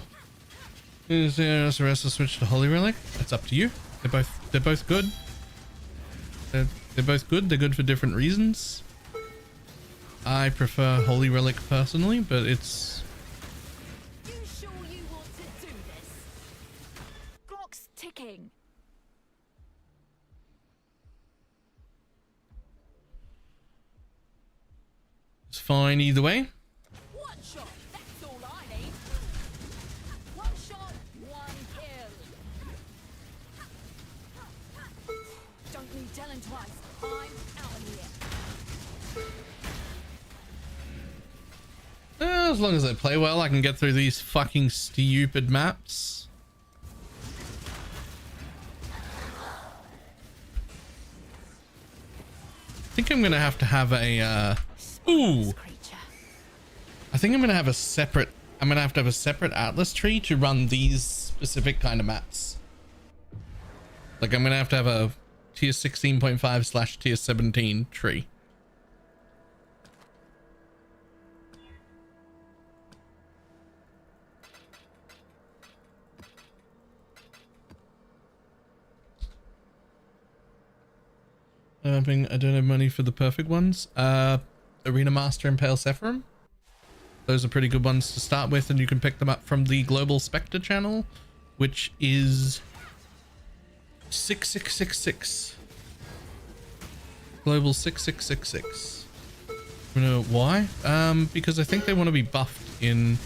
Is there a rest switch to Holy Relic? It's up to you. They're both good. They're both good. They're good for different reasons. I prefer Holy Relic personally, but it's... You sure you want to do this? Clock's ticking. It's fine either way. One shot, that's all I need. One shot, one kill. Don't need telling twice. I'm out of here. As long as I play well, I can get through these fucking stupid maps. I think I'm gonna have to have a ooh. I think I'm gonna have a separate Atlas tree to run these specific kind of maps. Like, I'm gonna have to have a tier 16.5 / tier 17 tree. I don't have money for the perfect ones. Arena Master and Pale Sephirim. Those are pretty good ones to start with, and you can pick them up from the Global Spectre channel, which is 6666. Global 6666. You know why? Because I think they want to be buffed in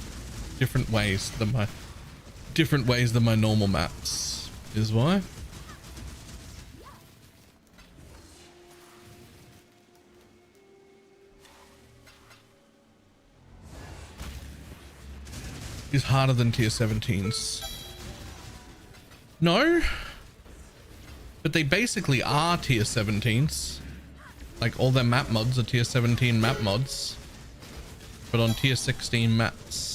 different ways than my normal maps is why. Is harder than tier 17s. No, but they basically are tier 17s. Like all their map mods are tier 17 map mods, but on tier 16 maps.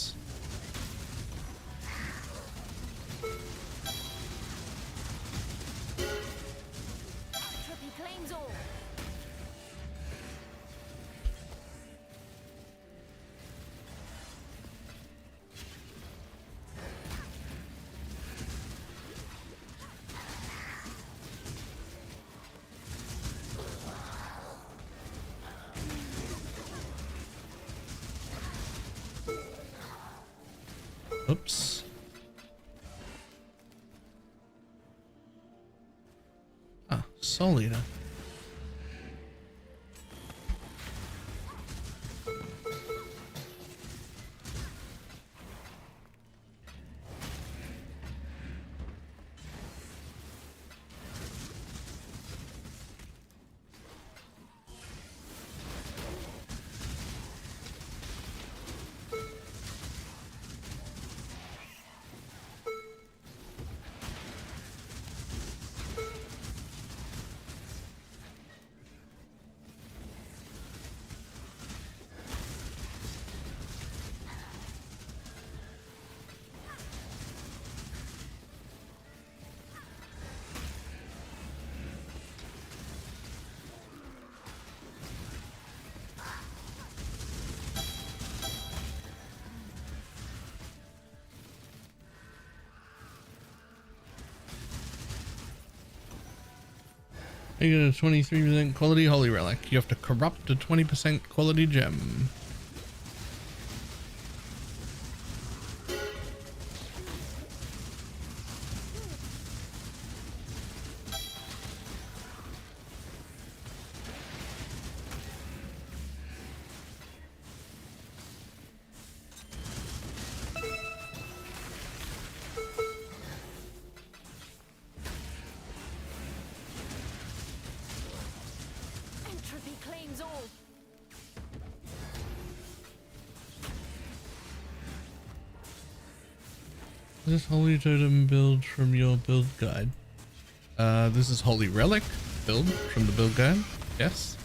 Oops. Ah, Soul Eater. You get a 23% quality holy relic. You have to corrupt a 20% quality gem. Is this Holy Totem build from your build guide? This is Holy Relic build from the build guide. Yes.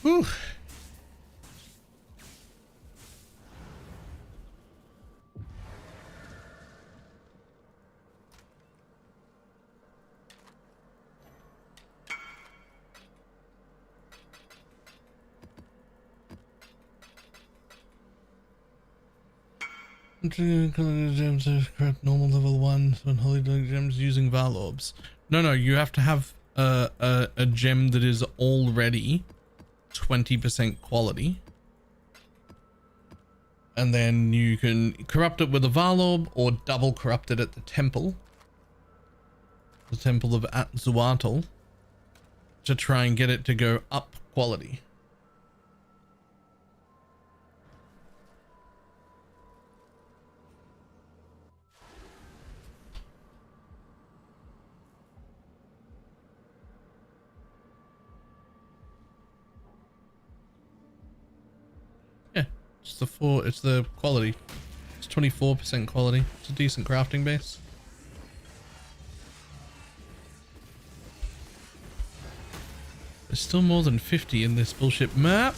Whew. Gems are correct normal level 1 when holy gems using Val orbs. No, you have to have a gem that is already 20% quality, and then you can corrupt it with a Val orb or double corrupt it at the temple of Atzuatl, to try and get it to go up quality. It's the quality. It's 24% quality. It's a decent crafting base. There's still more than 50 in this bullshit map.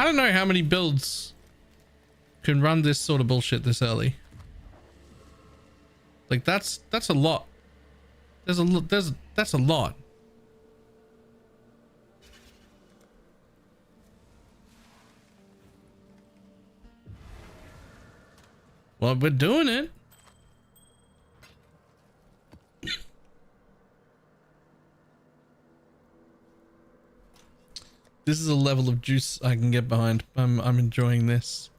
don't know how many builds can run this sort of bullshit this early. Like that's a lot. That's a lot. Well, we're doing it. This is a level of juice I can get behind. I'm enjoying this.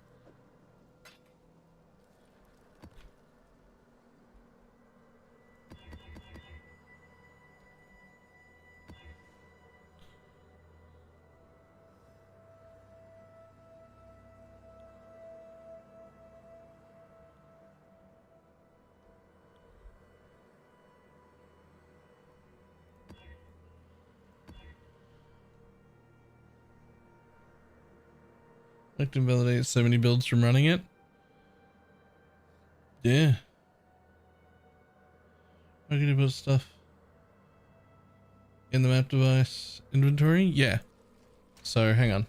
Like to validate so many builds from running it. Yeah. I can build stuff in the map device inventory. Yeah. So hang on.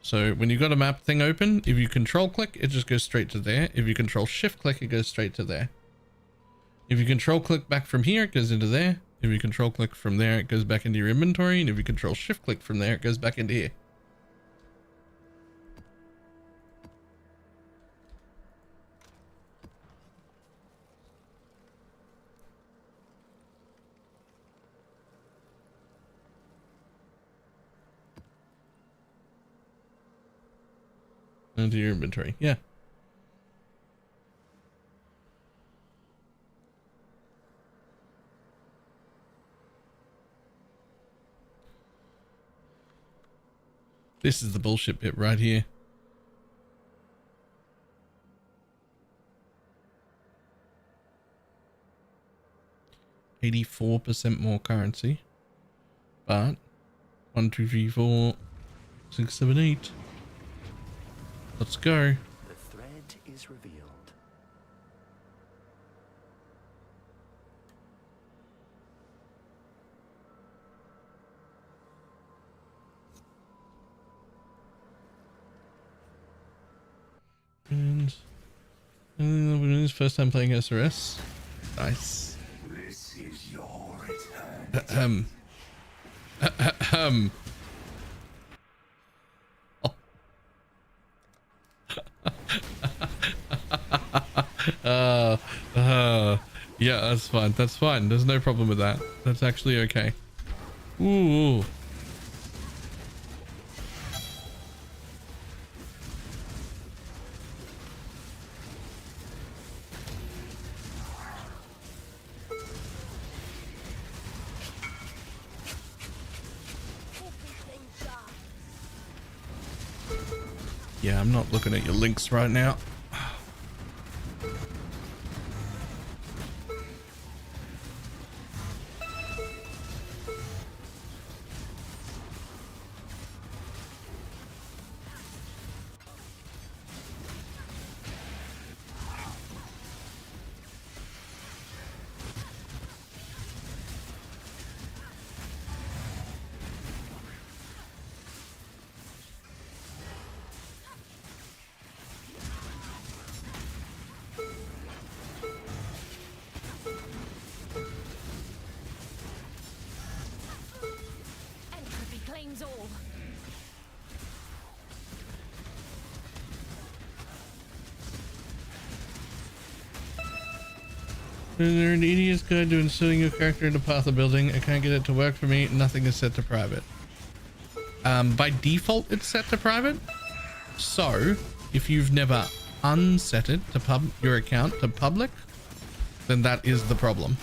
So when you've got a map thing open, if you control click, it just goes straight to there. If you control shift click, it goes straight to there. If you control click back from here, it goes into there. If you control click from there, it goes back into your inventory. And if you control shift click from there, it goes back into here. Into your inventory. Yeah. This is the bullshit bit right here. $84% more currency. But 1, 2, 3, 4, 6, 7, 8. Let's go. The thread is revealed. And his first time playing SRS. Nice. This is your return. Yeah, that's fine. That's fine. There's no problem with that. That's actually okay. Ooh. Yeah, I'm not looking at your links right now. Is there an idiot's guide to inserting your character into path of building? I can't get it to work for me. Nothing is set to private. By default, it's set to private. So, if you've never unset it to your account to public, then that is the problem.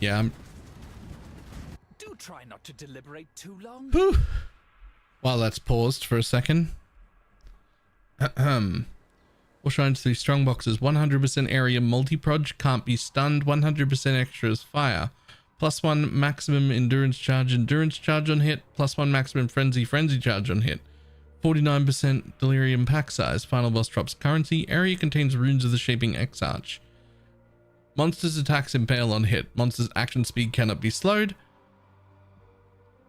Yeah, Do try not to deliberate too long. Whew. While that's paused for a second. What 4 shrines, 3 strong boxes, 100% area multi-proj, can't be stunned, 100% extras fire, +1 maximum endurance charge on hit, +1 maximum frenzy charge on hit, 49% delirium pack size, final boss drops currency, area contains runes of the shaping X-Arch. Monsters attacks impale on hit, monsters action speed cannot be slowed,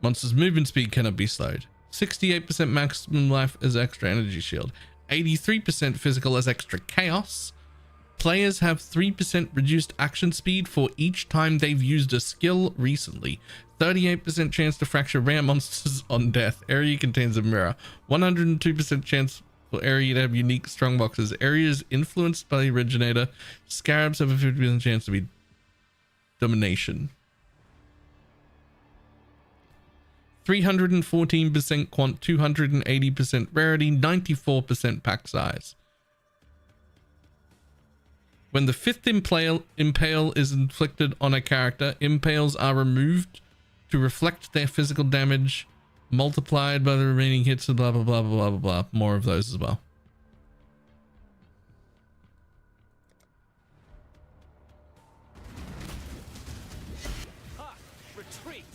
monsters movement speed cannot be slowed, 68% maximum life as extra energy shield, 83% physical as extra chaos. Players have 3% reduced action speed for each time they've used a skill recently. 38% chance to fracture rare monsters on death. Area contains a mirror. 102% chance for area to have unique strong boxes. Area is influenced by the originator. Scarabs have a 50% chance to be domination. 314% quant, 280% rarity, 94% pack size. When the 5th impale is inflicted on a character, impales are removed to reflect their physical damage multiplied by the remaining hits and blah blah blah blah blah blah. More of those as well. Ha! Retreat!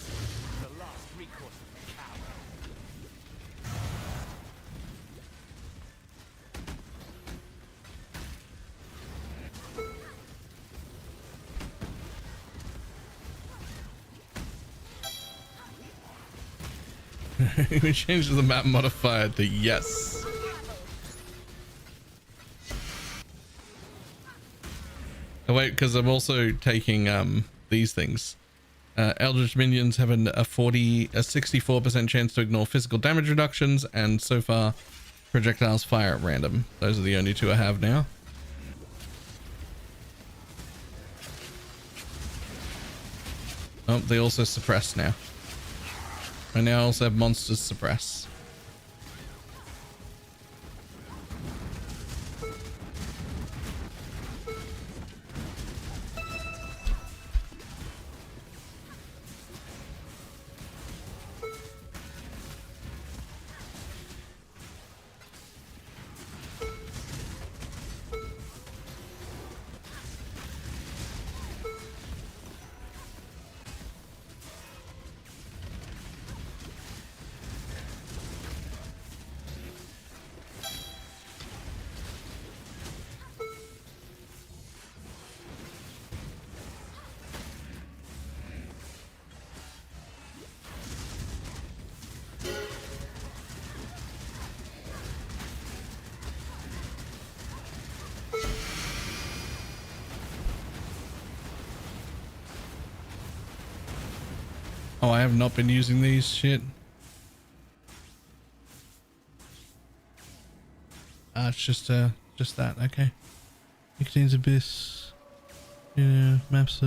The last recourse of the coward. We changed the map modifier to yes. Oh wait, because I'm also taking these things. Eldritch minions have a 64% chance to ignore physical damage reductions, and so far projectiles fire at random. Those are the only 2 I have now. Oh, they also suppress now. I now also have monsters suppress. Oh, I have not been using these shit. It's just that, okay. It contains abyss. Yeah, maps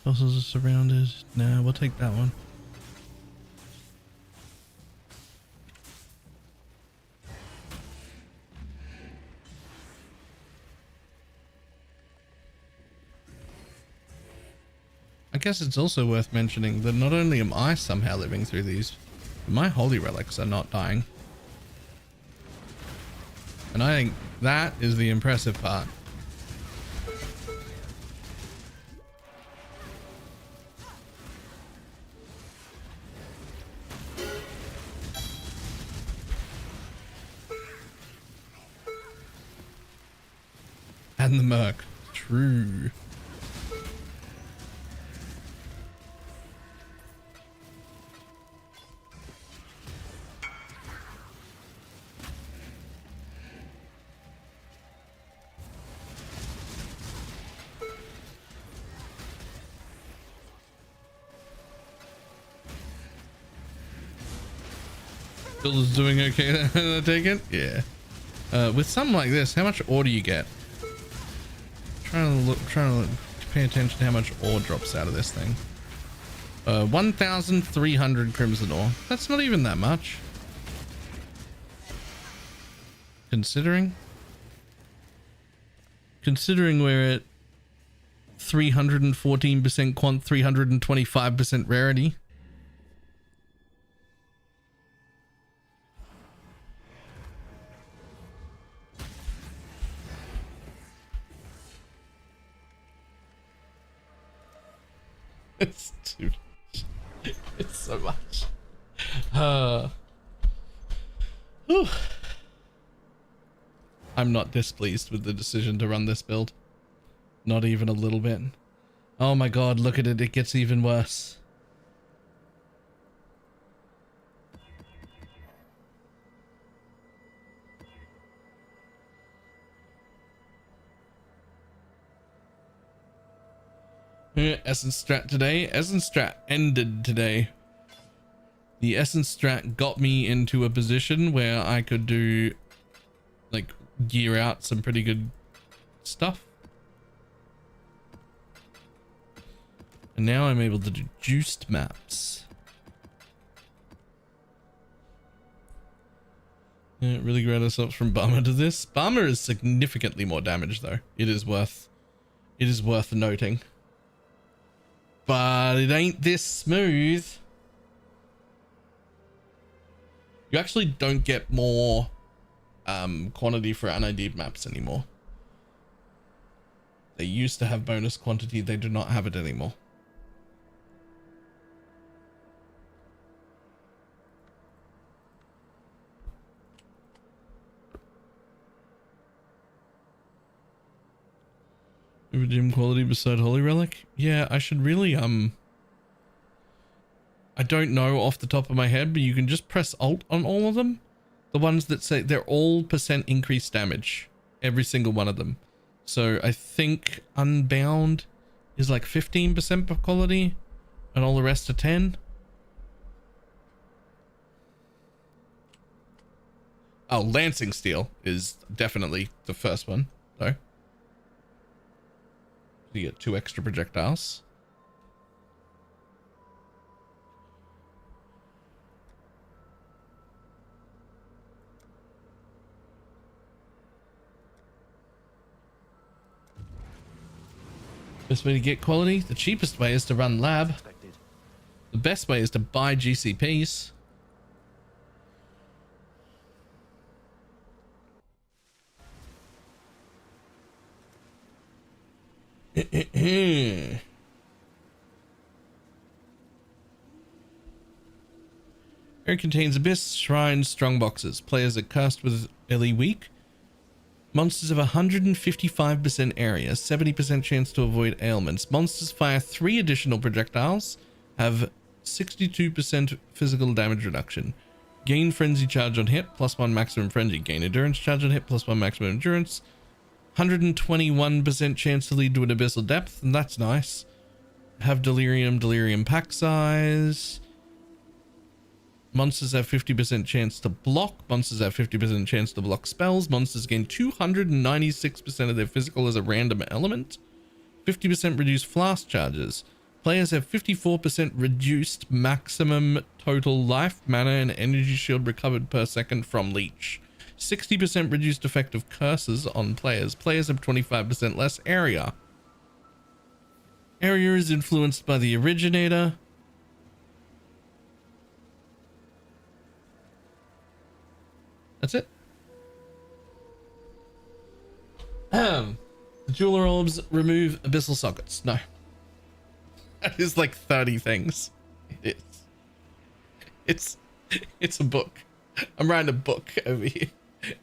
bosses are surrounded. Nah, we'll take that one. I guess it's also worth mentioning that not only am I somehow living through these, but my holy relics are not dying. And I think that is the impressive part. And the Merc. True. Builder's doing okay. I take it. Yeah. With something like this, how much ore do you get? Trying to pay attention to how much ore drops out of this thing. 1,300 crimson ore. That's not even that much. Considering we're at 314% quant, 325% rarity. It's too much. It's so much. Whew. I'm not displeased with the decision to run this build. Not even a little bit. Oh my god, look at it. It gets even worse. Essence strat today. Essence strat ended today. The essence strat got me into a position where I could do, like, gear out some pretty good stuff. And now I'm able to do juiced maps. Yeah, really great ourselves from Bomber to this. Bomber is significantly more damage though. It is worth noting. But it ain't this smooth. You actually don't get more quantity for unID'd maps anymore. They used to have bonus quantity, they do not have it anymore. Redeem quality beside Holy Relic? Yeah, I should really, I don't know off the top of my head, but you can just press Alt on all of them. The ones that say they're all % increased damage. Every single one of them. So I think Unbound is like 15% of quality and all the rest are 10. Oh, Lancing Steel is definitely the first one, though. You get 2 extra projectiles. Best way to get quality? The cheapest way is to run lab. The best way is to buy GCPs. It contains abyss, shrines, strongboxes. Players are cursed with early weak. Monsters have 155% area, 70% chance to avoid ailments. Monsters fire 3 additional projectiles, have 62% physical damage reduction. Gain frenzy charge on hit, +1 maximum frenzy. Gain endurance charge on hit, +1 maximum endurance. 121% chance to lead to an abyssal depth, and that's nice. Have delirium pack size. Monsters have 50% chance to block. Monsters have 50% chance to block spells. Monsters gain 296% of their physical as a random element. 50% reduced flask charges. Players have 54% reduced maximum total life, mana, and energy shield recovered per second from leech. 60% reduced effect of curses on players. Players have 25% less area. Area is influenced by the originator. That's it. The jeweler orbs remove abyssal sockets. No. That is like 30 things. It's a book. I'm writing a book over here.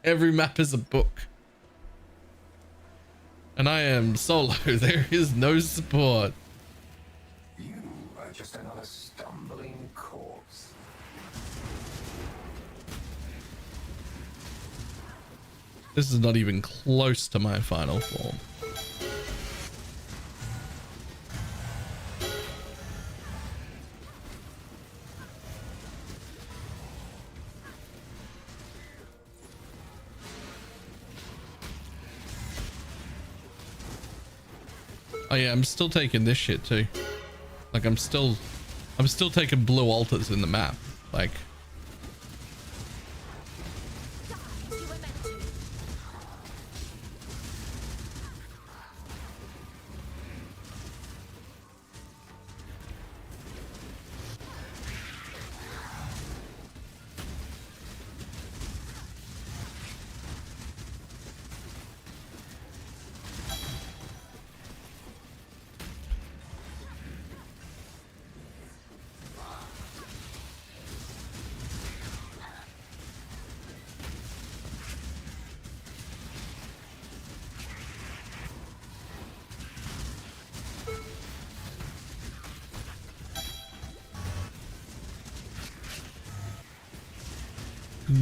Every map is a book. And I am solo. There is no support. You are just another stumbling corpse. This is not even close to my final form. Oh yeah, I'm still taking this shit too. Like I'm still taking blue altars in the map. Like Death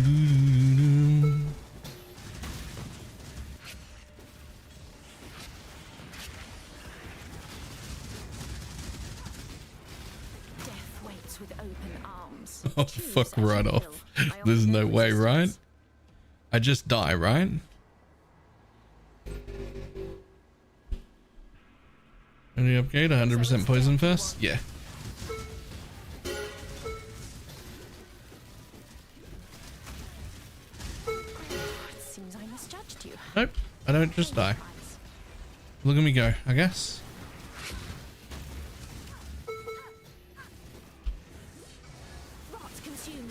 waits with open arms. Oh, Choose fuck as right you off. will. I offer There's no way, right? resistance. I just die, right? Any upgrade? 100% poison first? Yeah. It seems I misjudged you. Nope. I don't just die. Look at me go, I guess. Rot consume you.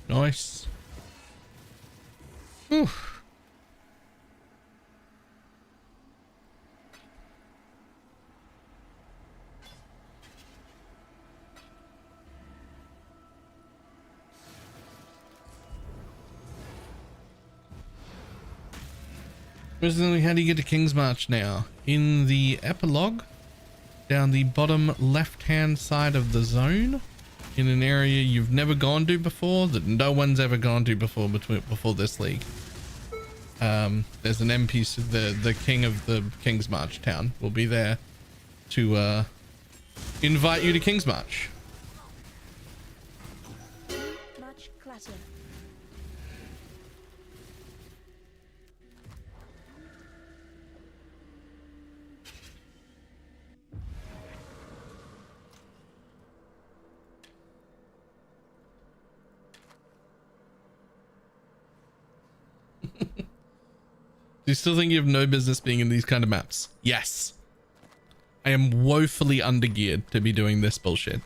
Nice. Whew. Personally, how do you get to King's March now? In the epilogue, down the bottom left-hand side of the zone, in an area you've never gone to before, that no one's ever gone to before before this league. There's an NPC, the king of the King's March town will be there to invite you to King's March. Much clutter. Do you still think you have no business being in these kind of maps? Yes. I am woefully undergeared to be doing this bullshit.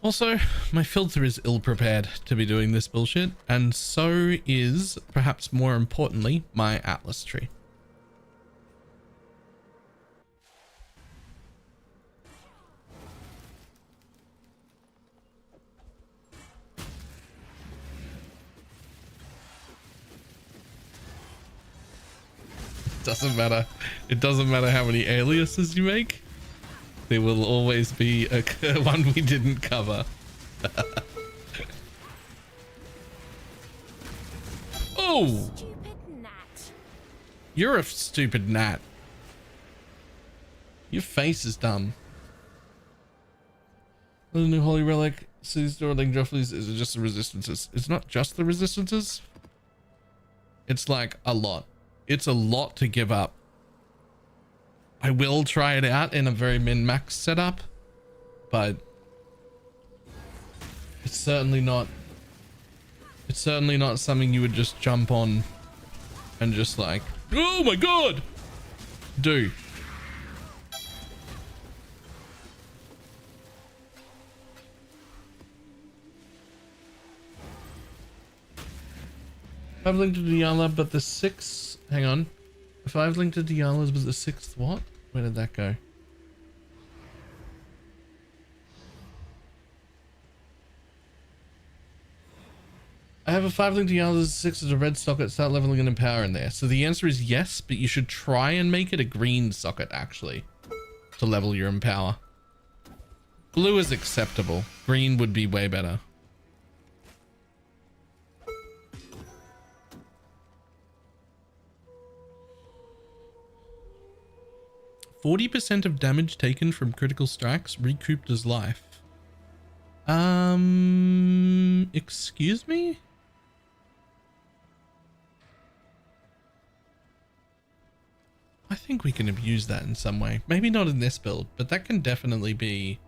Also, my filter is ill-prepared to be doing this bullshit, and so is, perhaps more importantly, my Atlas tree. Doesn't matter. It doesn't matter how many aliases you make. There will always be a one we didn't cover. Oh! Stupid gnat. You're a stupid gnat. Your face is dumb. The new holy relic sees door link Joffrey's. Is it just the resistances? It's not just the resistances. It's like a lot. It's a lot to give up. I will try it out in a very min-max setup, but it's certainly not something you would just jump on and just like, oh my god, do. I've linked to Diala, but the 6th, hang on. If I've linked to Diala's, was the 6th what? Where did that go? I have a 5 link to Yalda's 6 as a red socket. Start leveling an empower in there. So the answer is yes, but you should try and make it a green socket actually to level your empower. Blue is acceptable. Green would be way better. %40 of damage taken from critical strikes recouped as life. Excuse me? I think we can abuse that in some way. Maybe not in this build, but that can definitely be...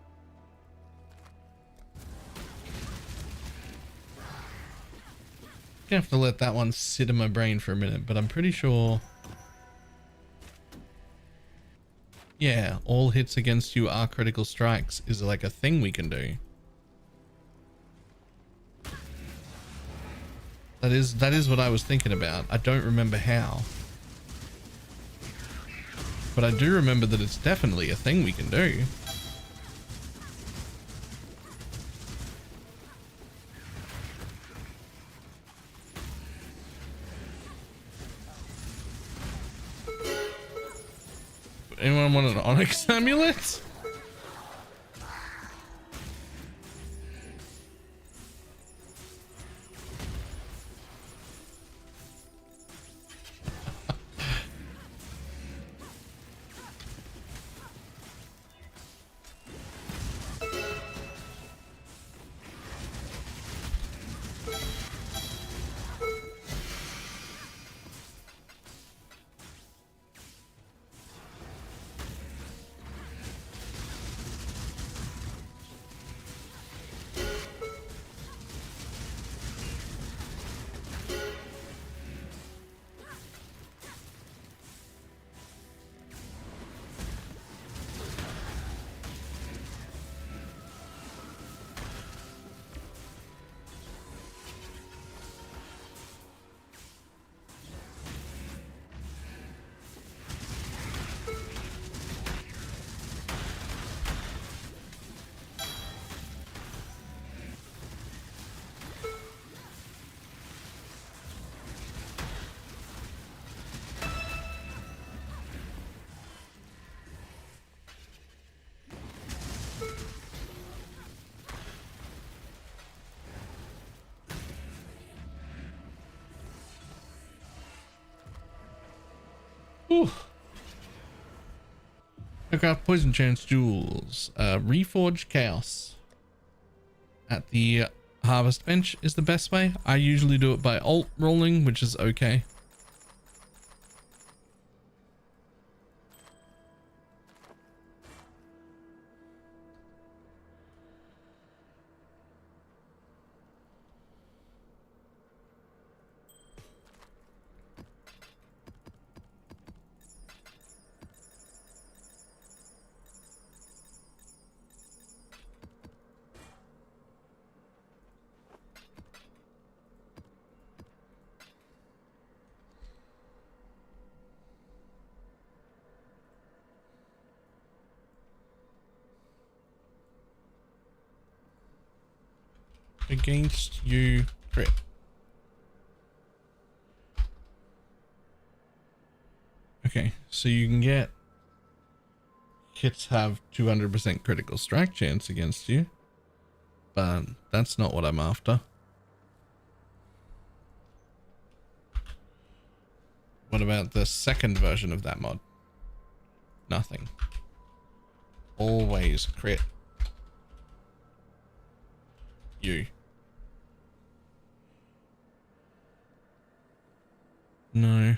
Gonna have to let that one sit in my brain for a minute, but I'm pretty sure... Yeah, all hits against you are critical strikes is like a thing we can do. That is what I was thinking about. I don't remember how. But I do remember that it's definitely a thing we can do. Anyone want an Onyx amulet? Whew. Aircraft poison chance jewels. Reforged chaos at the harvest bench is the best way. I usually do it by alt rolling, which is okay. Against you crit. Okay, so you can get hits have 200% critical strike chance against you, but that's not what I'm after. What about the second version of that mod? Nothing. Always crit. You. No.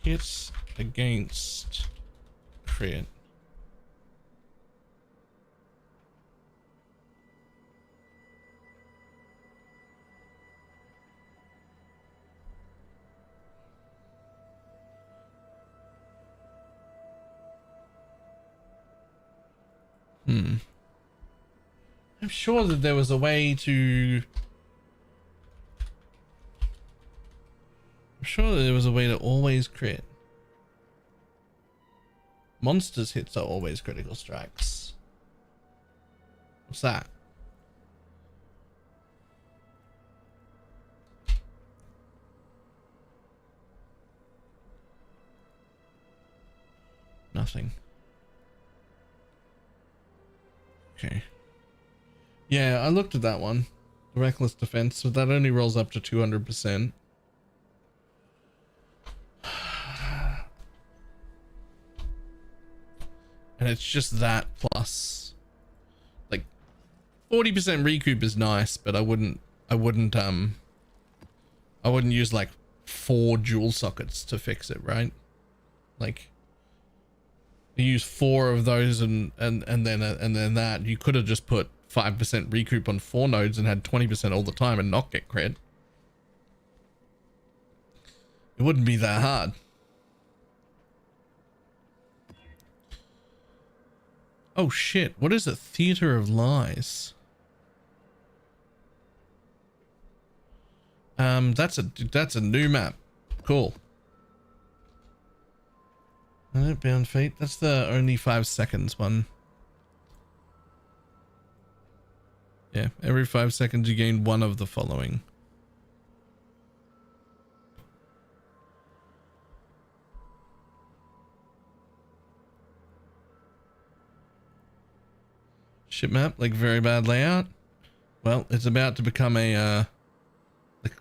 Hits against crit. I'm sure that there was a way to... I'm sure that there was a way to always crit. Monsters hits are always critical strikes. What's that? Nothing. Okay. Yeah, I looked at that one. The reckless defense, so that only rolls up to 200%. And it's just that plus like 40% recoup is nice, but I wouldn't use like 4 dual sockets to fix it, right? Like you use 4 of those and then that you could have just put 5% recoup on 4 nodes and had 20% all the time and not get crit. It wouldn't be that hard. Oh shit, what is it? Theater of Lies. That's a new map. Cool. Bound Fate. That's the only 5 seconds one. Yeah, every 5 seconds you gain one of the following. Ship map, like very bad layout. Well, it's about to become a like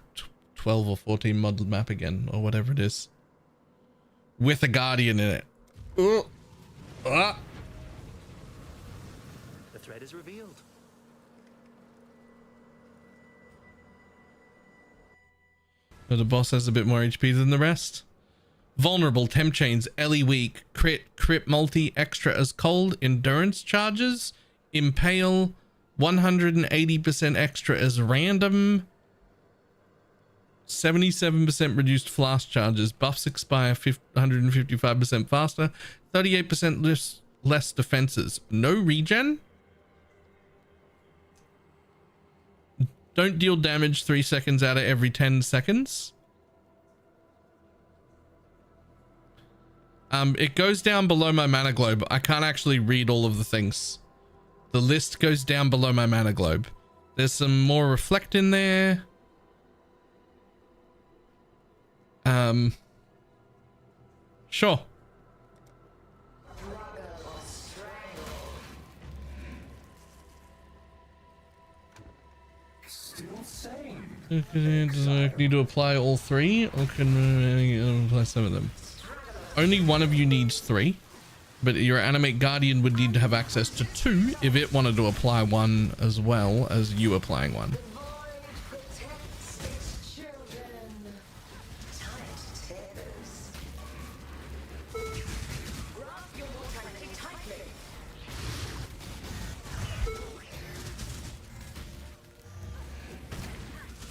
12 or 14 modeled map again, or whatever it is, with a guardian in it. The thread is revealed. So the boss has a bit more HP than the rest. Vulnerable, temp chains, Ellie weak, crit multi, extra as cold, endurance charges, impale, 180% extra as random, 77% reduced flash charges, buffs expire 155% faster, 38% less defenses, no regen, don't deal damage 3 seconds out of every 10 seconds. It goes down below my mana globe. I can't actually read all of the things. The list goes down below my mana globe. There's some more reflect in there. Sure. Does I need to apply all 3, or can apply some of them? Only one of you needs 3, but your animate guardian would need to have access to 2 if it wanted to apply 1 as well as you applying 1.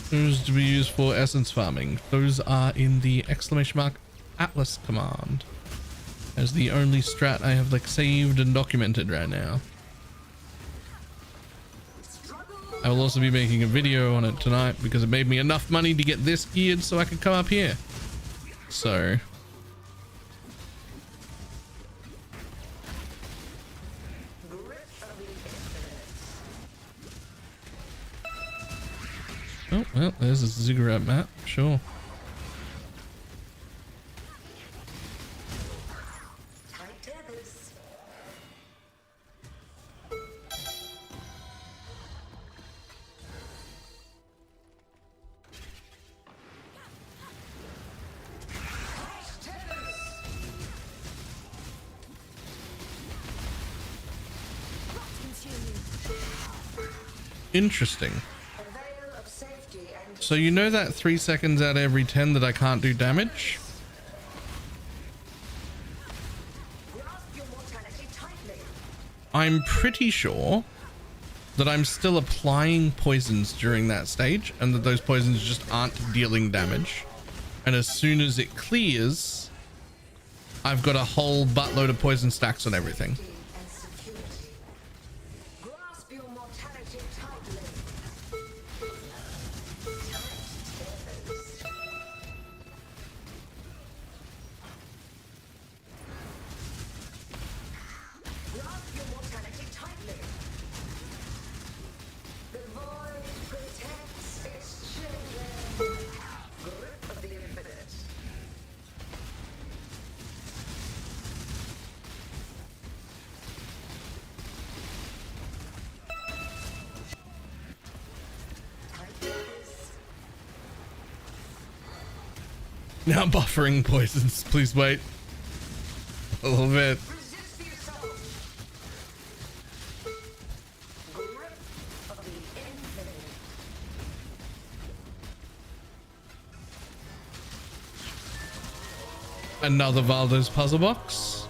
Those to be used for essence farming. Those are in the !Atlas command as the only strat I have like saved and documented right now. I will also be making a video on it tonight because it made me enough money to get this geared so I could come up here. So oh, well, there's a ziggurat map, sure. Interesting. So you know that 3 seconds out of every 10 that I can't do damage? I'm pretty sure that I'm still applying poisons during that stage and that those poisons just aren't dealing damage. And as soon as it clears, I've got a whole buttload of poison stacks on everything. Now buffering poisons. Please wait. A little bit. Another Valdo's puzzle box.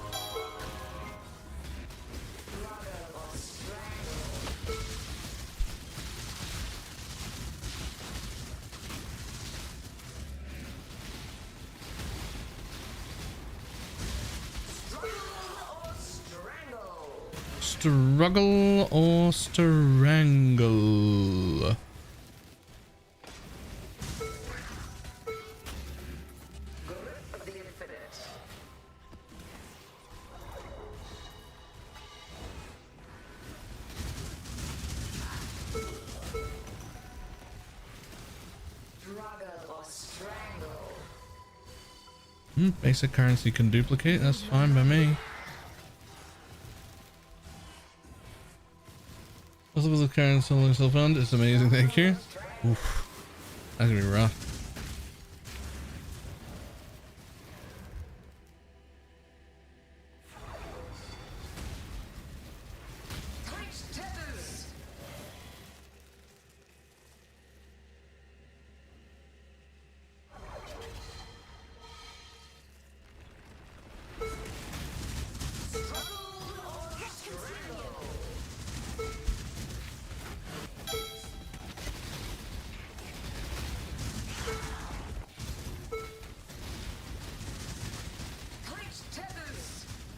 Struggle or strangle. Basic currency can duplicate, that's fine by me. Possible the current solar self fund is amazing, thank you. Oof. That's gonna be rough.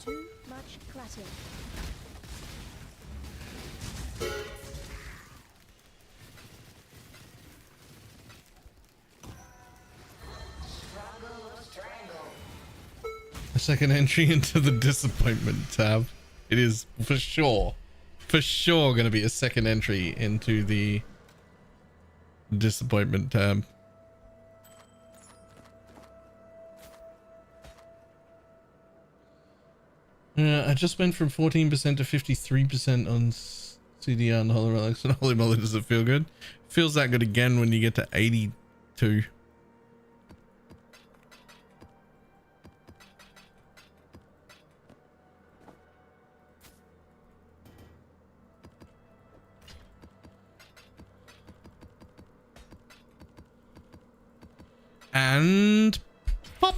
Too much clutter. A second entry into the disappointment tab. It is for sure going to be a second entry into the disappointment tab. I just went from 14% to 53% on CDR and Holy Relics, and holy moly, does it feel good? Feels that good again when you get to 82. And pop.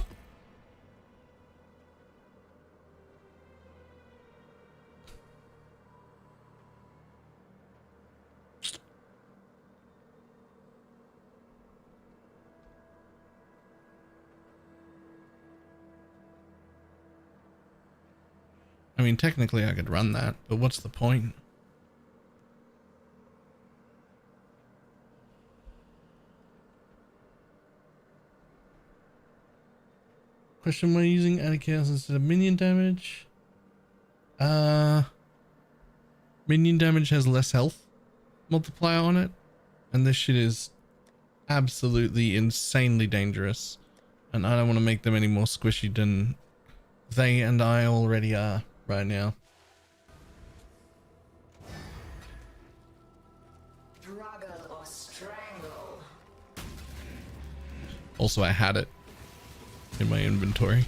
I mean, technically I could run that, but what's the point? Question, why using anti-chaos instead of minion damage? Minion damage has less health multiplier on it, and this shit is absolutely insanely dangerous, and I don't want to make them any more squishy than they and I already are right now. Struggle or strangle. Also, I had it in my inventory.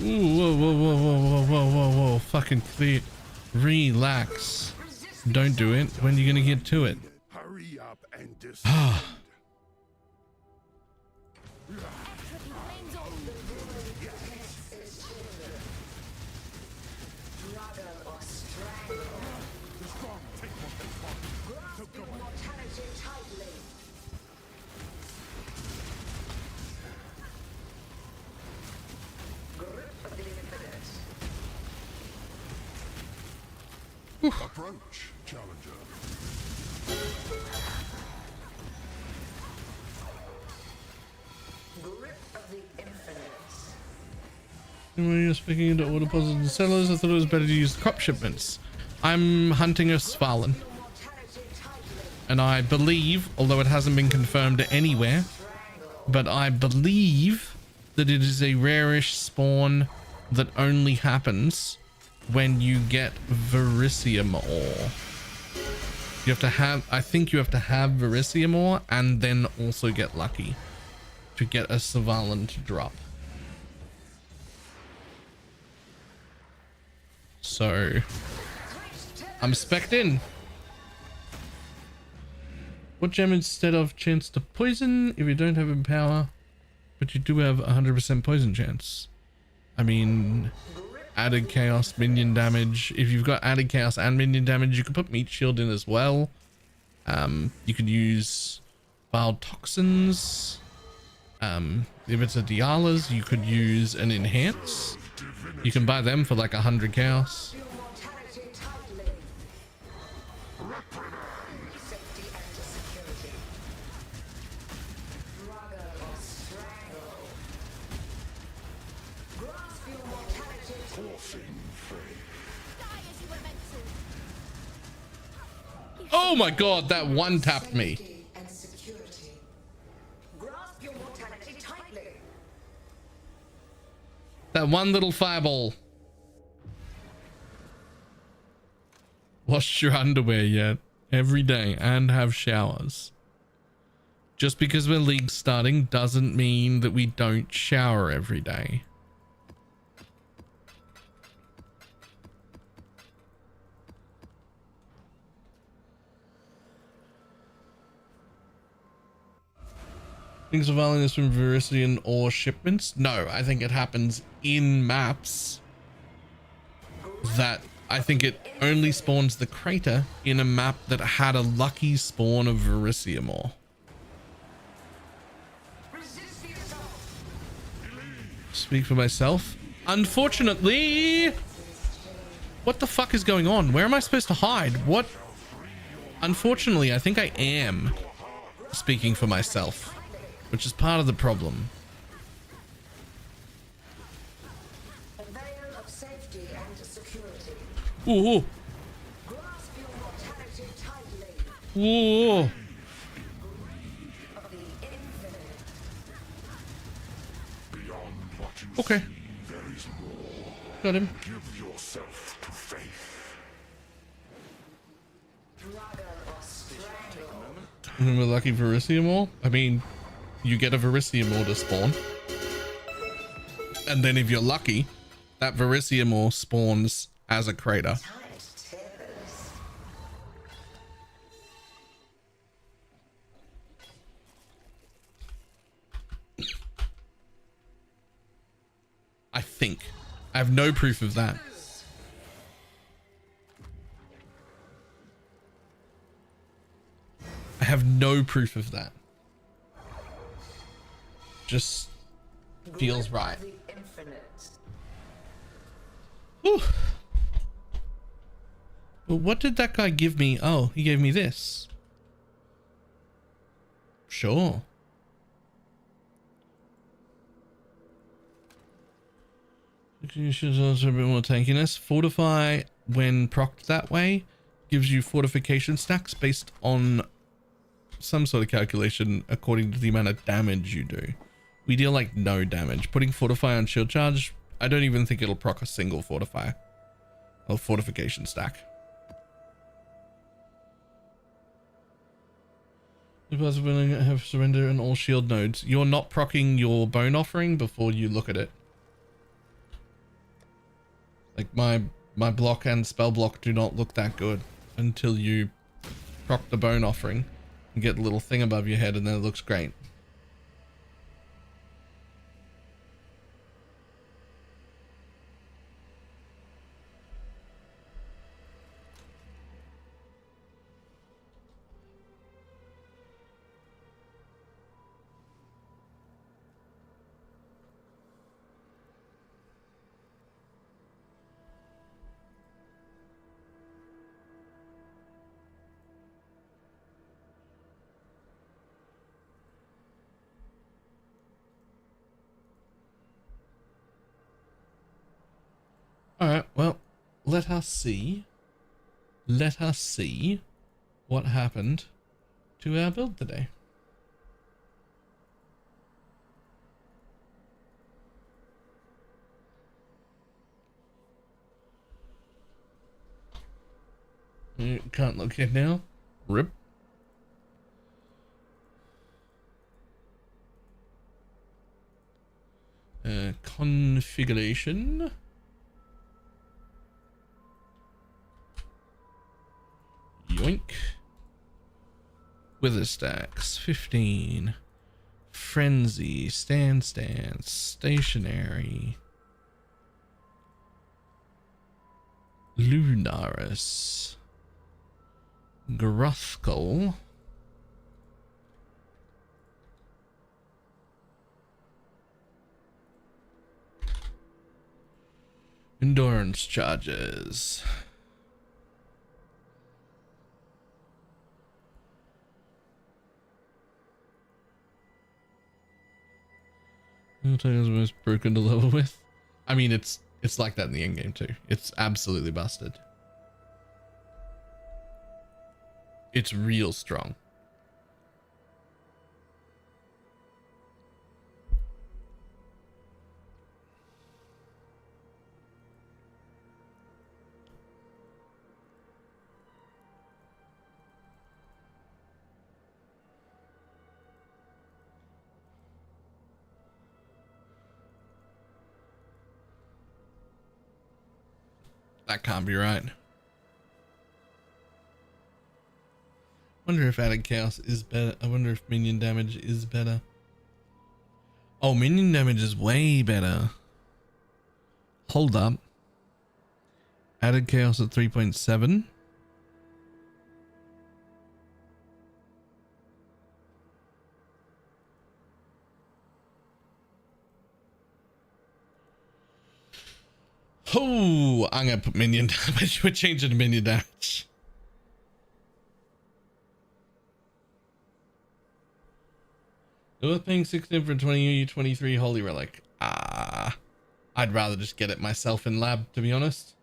Ooh, whoa, whoa, whoa, whoa, whoa, whoa, whoa, whoa, fucking clear. Relax. Don't do it. When are you gonna get to it? Hurry up and Ah. Approach, challenger. Grip of the infinite. When you're speaking into order deposits and sellers, I thought it was better to use crop shipments. I'm hunting a Svalin. And I believe, although it hasn't been confirmed anywhere, but I believe that it is a rarish spawn that only happens when you get Verisium ore. You have to have, I think you have to have Verisium ore and then also get lucky to get a Svalin to drop. So I'm spec'd in. What gem instead of chance to poison if you don't have empower, but you do have 100% poison chance? I mean, added chaos, minion damage. If you've got added chaos and minion damage, you can put meat shield in as well. You could use vile toxins. If it's a Diala's, you could use an enhance. You can buy them for like 100 chaos. Oh my god, that one tapped me. That one little fireball. Washed your underwear yet? Every day and have showers. Just because we're league starting doesn't mean that we don't shower every day. Things of violence from Verisian or shipments? No, I think it happens in maps. That I think it only spawns the crater in a map that had a lucky spawn of Verisium ore. Speak for myself. Unfortunately, what the fuck is going on? Where am I supposed to hide? What? Unfortunately, I think I am speaking for myself, which is part of the problem. Ooh. Ooh. Okay. Got him. Give yourself to faith. Remember lucky Verisium ore? I mean, you get a Verisium ore to spawn. And then if you're lucky, that Verisium ore spawns as a crater. I think. I have no proof of that. I have no proof of that. Just feels right. Whew. But what did that guy give me? Oh, he gave me this. Sure. You should also a bit more tankiness. Fortify when procced that way gives you fortification stacks based on some sort of calculation according to the amount of damage you do. We deal like no damage. Putting fortify on shield charge, I don't even think it'll proc a single fortify or fortification stack. If I was willing to have surrender and all shield nodes, you're not proccing your bone offering before you look at it. Like my block and spell block do not look that good until you proc the bone offering and get the little thing above your head, and then it looks great. Alright, well, let us see let us see what happened to our build today. You can't look at now. Rip. Configuration. Yoink. Wither stacks 15. Frenzy, stance, stationary. Lunaris. Gruthkle. Endurance charges. I'll tell you the most broken to level with. I mean, it's like that in the end game too. It's absolutely busted. It's real strong. That can't be right. Wonder if added chaos is better. I wonder if minion damage is better. Oh, minion damage is way better. Hold up. Added chaos at 3.7. Oh, I'm gonna put minion damage. We're changing to minion damage. Worth paying 16 for 23 Holy Relic. I'd rather just get it myself in lab, to be honest.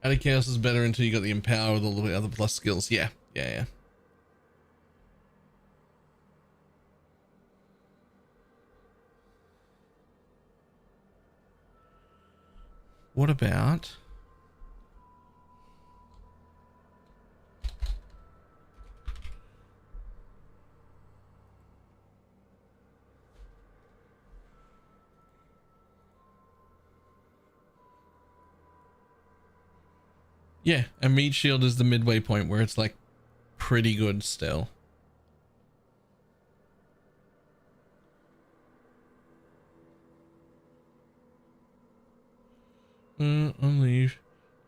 Added chaos is better until you got the empower with all the other plus skills. Yeah. What about... Yeah, and meat shield is the midway point where it's like pretty good still. On leave.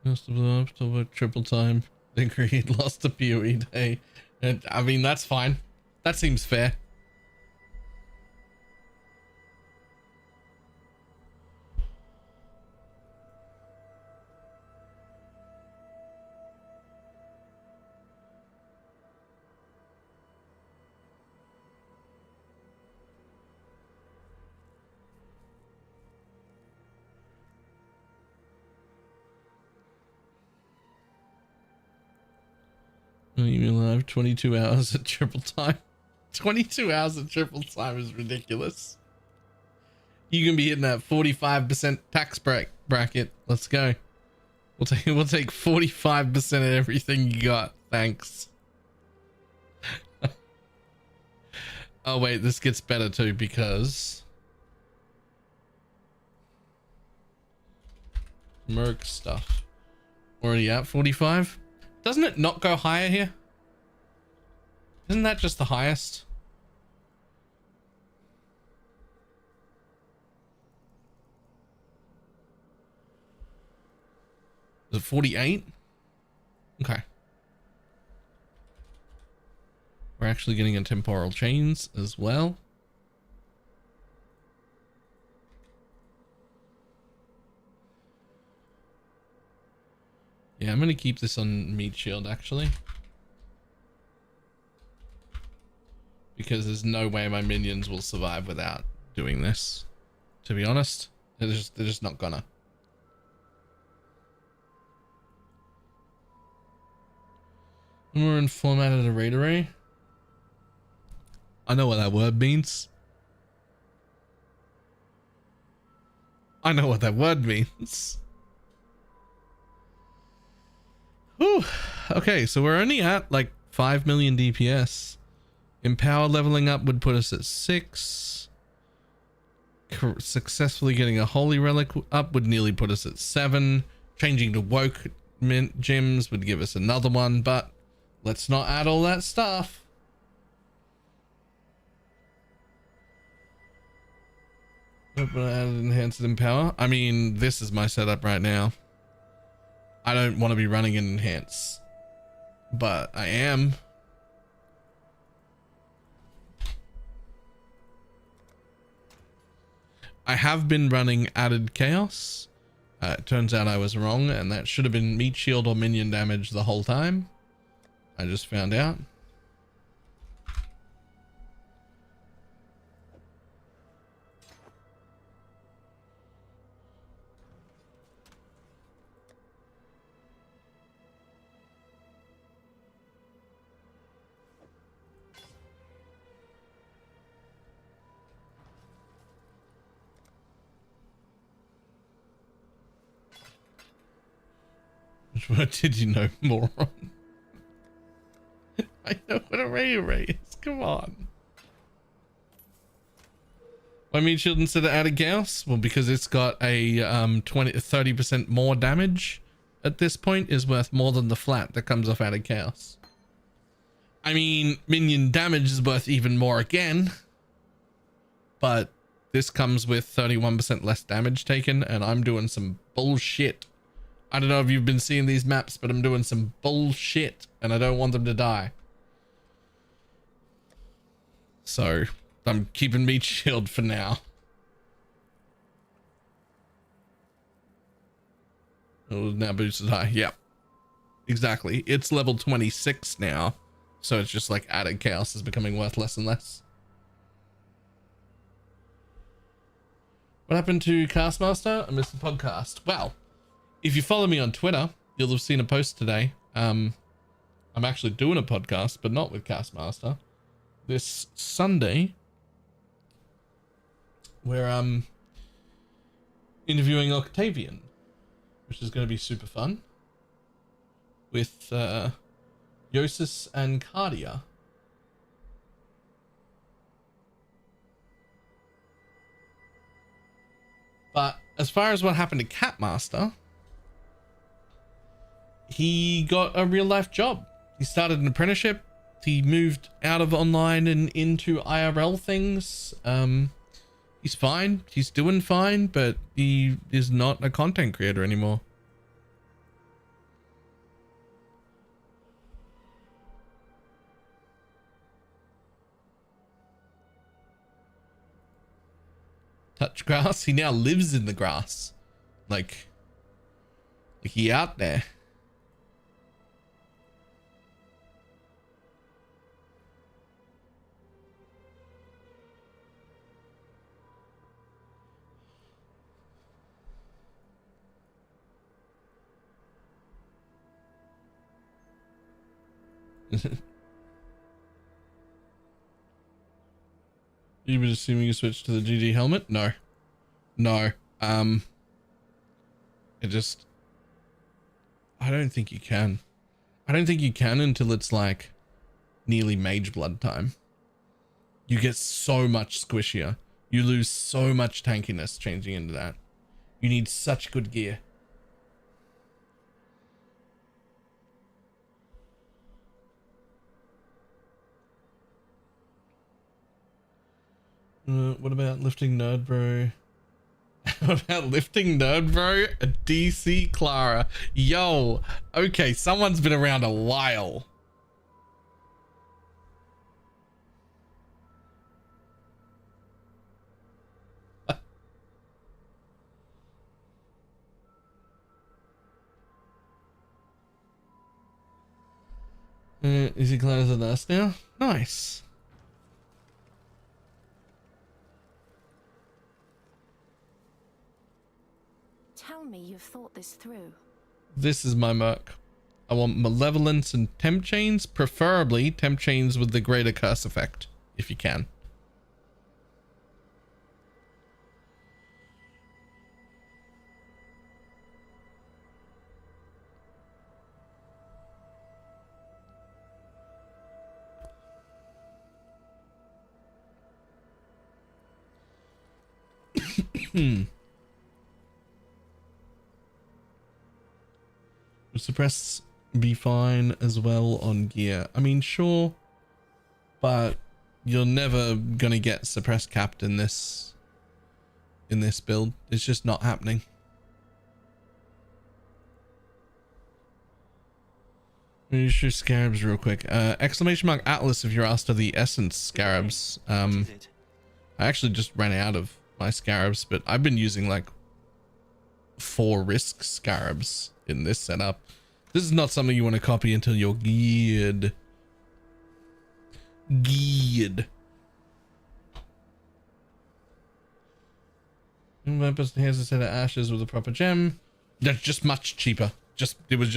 Lost to blow up till about triple time. Agreed. Lost a PoE day. And I mean, that's fine. That seems fair. Email live 22 hours at triple time. 22 hours at triple time is ridiculous. You can be hitting that 45% tax bracket. Let's go. We'll take 45% of everything you got. Thanks. Oh wait, this gets better too because Merc stuff. Already at 45. Doesn't it not go higher here? Isn't that just the highest? Is it 48? Okay. We're actually getting a temporal chains as well. Yeah, I'm going to keep this on meat shield actually. Because there's no way my minions will survive without doing this. To be honest, they're just not gonna. We're in formatted array array. I know what that word means. I know what that word means. Whew. Okay, so we're only at like 5 million DPS. Empower leveling up would put us at 6. Successfully getting a holy relic up would nearly put us at 7. Changing to woke mint gems would give us another one, but let's not add all that stuff. But I added enhanced empower. I mean, this is my setup right now. I don't want to be running an enhance, but I am. I have been running added chaos. It turns out I was wrong, and that should have been meat shield or minion damage the whole time. I just found out. Which word did you know, moron? I know what array is. Come on. Why meat shield instead of added chaos? Well, because it's got a 30% more damage at this point is worth more than the flat that comes off added chaos. I mean, minion damage is worth even more again, but this comes with 31% less damage taken, and I'm doing some bullshit. I don't know if you've been seeing these maps, but I'm doing some bullshit, and I don't want them to die. So I'm keeping meat shield for now. Oh, now boosted high. Yep, exactly. It's level 26 now, so it's just like added chaos is becoming worth less and less. What happened to Castmaster? I missed the podcast. Well, if you follow me on Twitter, you'll have seen a post today. I'm actually doing a podcast, but not with Castmaster. This Sunday, where I'm interviewing Octavian, which is going to be super fun, with Yosis and Cardia. But as far as what happened to Catmaster, he got a real life job. He started an apprenticeship. He moved out of online and into IRL things. He's fine. He's doing fine, but he is not a content creator anymore. Touch grass. He now lives in the grass. Like he out there. You were assuming you switched to the GG helmet? No. No. It just... I don't think you can. I don't think you can until it's like nearly mage blood time. You get so much squishier. You lose so much tankiness changing into that. You need such good gear. What about lifting nerd bro? What about lifting nerd bro? A DC Clara. Yo, okay, someone's been around a while. Is he closer than us now? Nice. Tell me you've thought this through. This is my merc. I want Malevolence and Temp Chains, preferably Temp Chains with the greater curse effect, if you can. Suppress be fine as well on gear. I mean, sure, but you're never gonna get suppress capped in this build. It's just not happening. Let me issue scarabs real quick. Exclamation mark Atlas if you're after the essence scarabs. I actually just ran out of my scarabs, but I've been using like 4 risk scarabs in this setup. This is not something you want to copy until you're geared. That person has a set of ashes with a proper gem. That's just much cheaper. It was just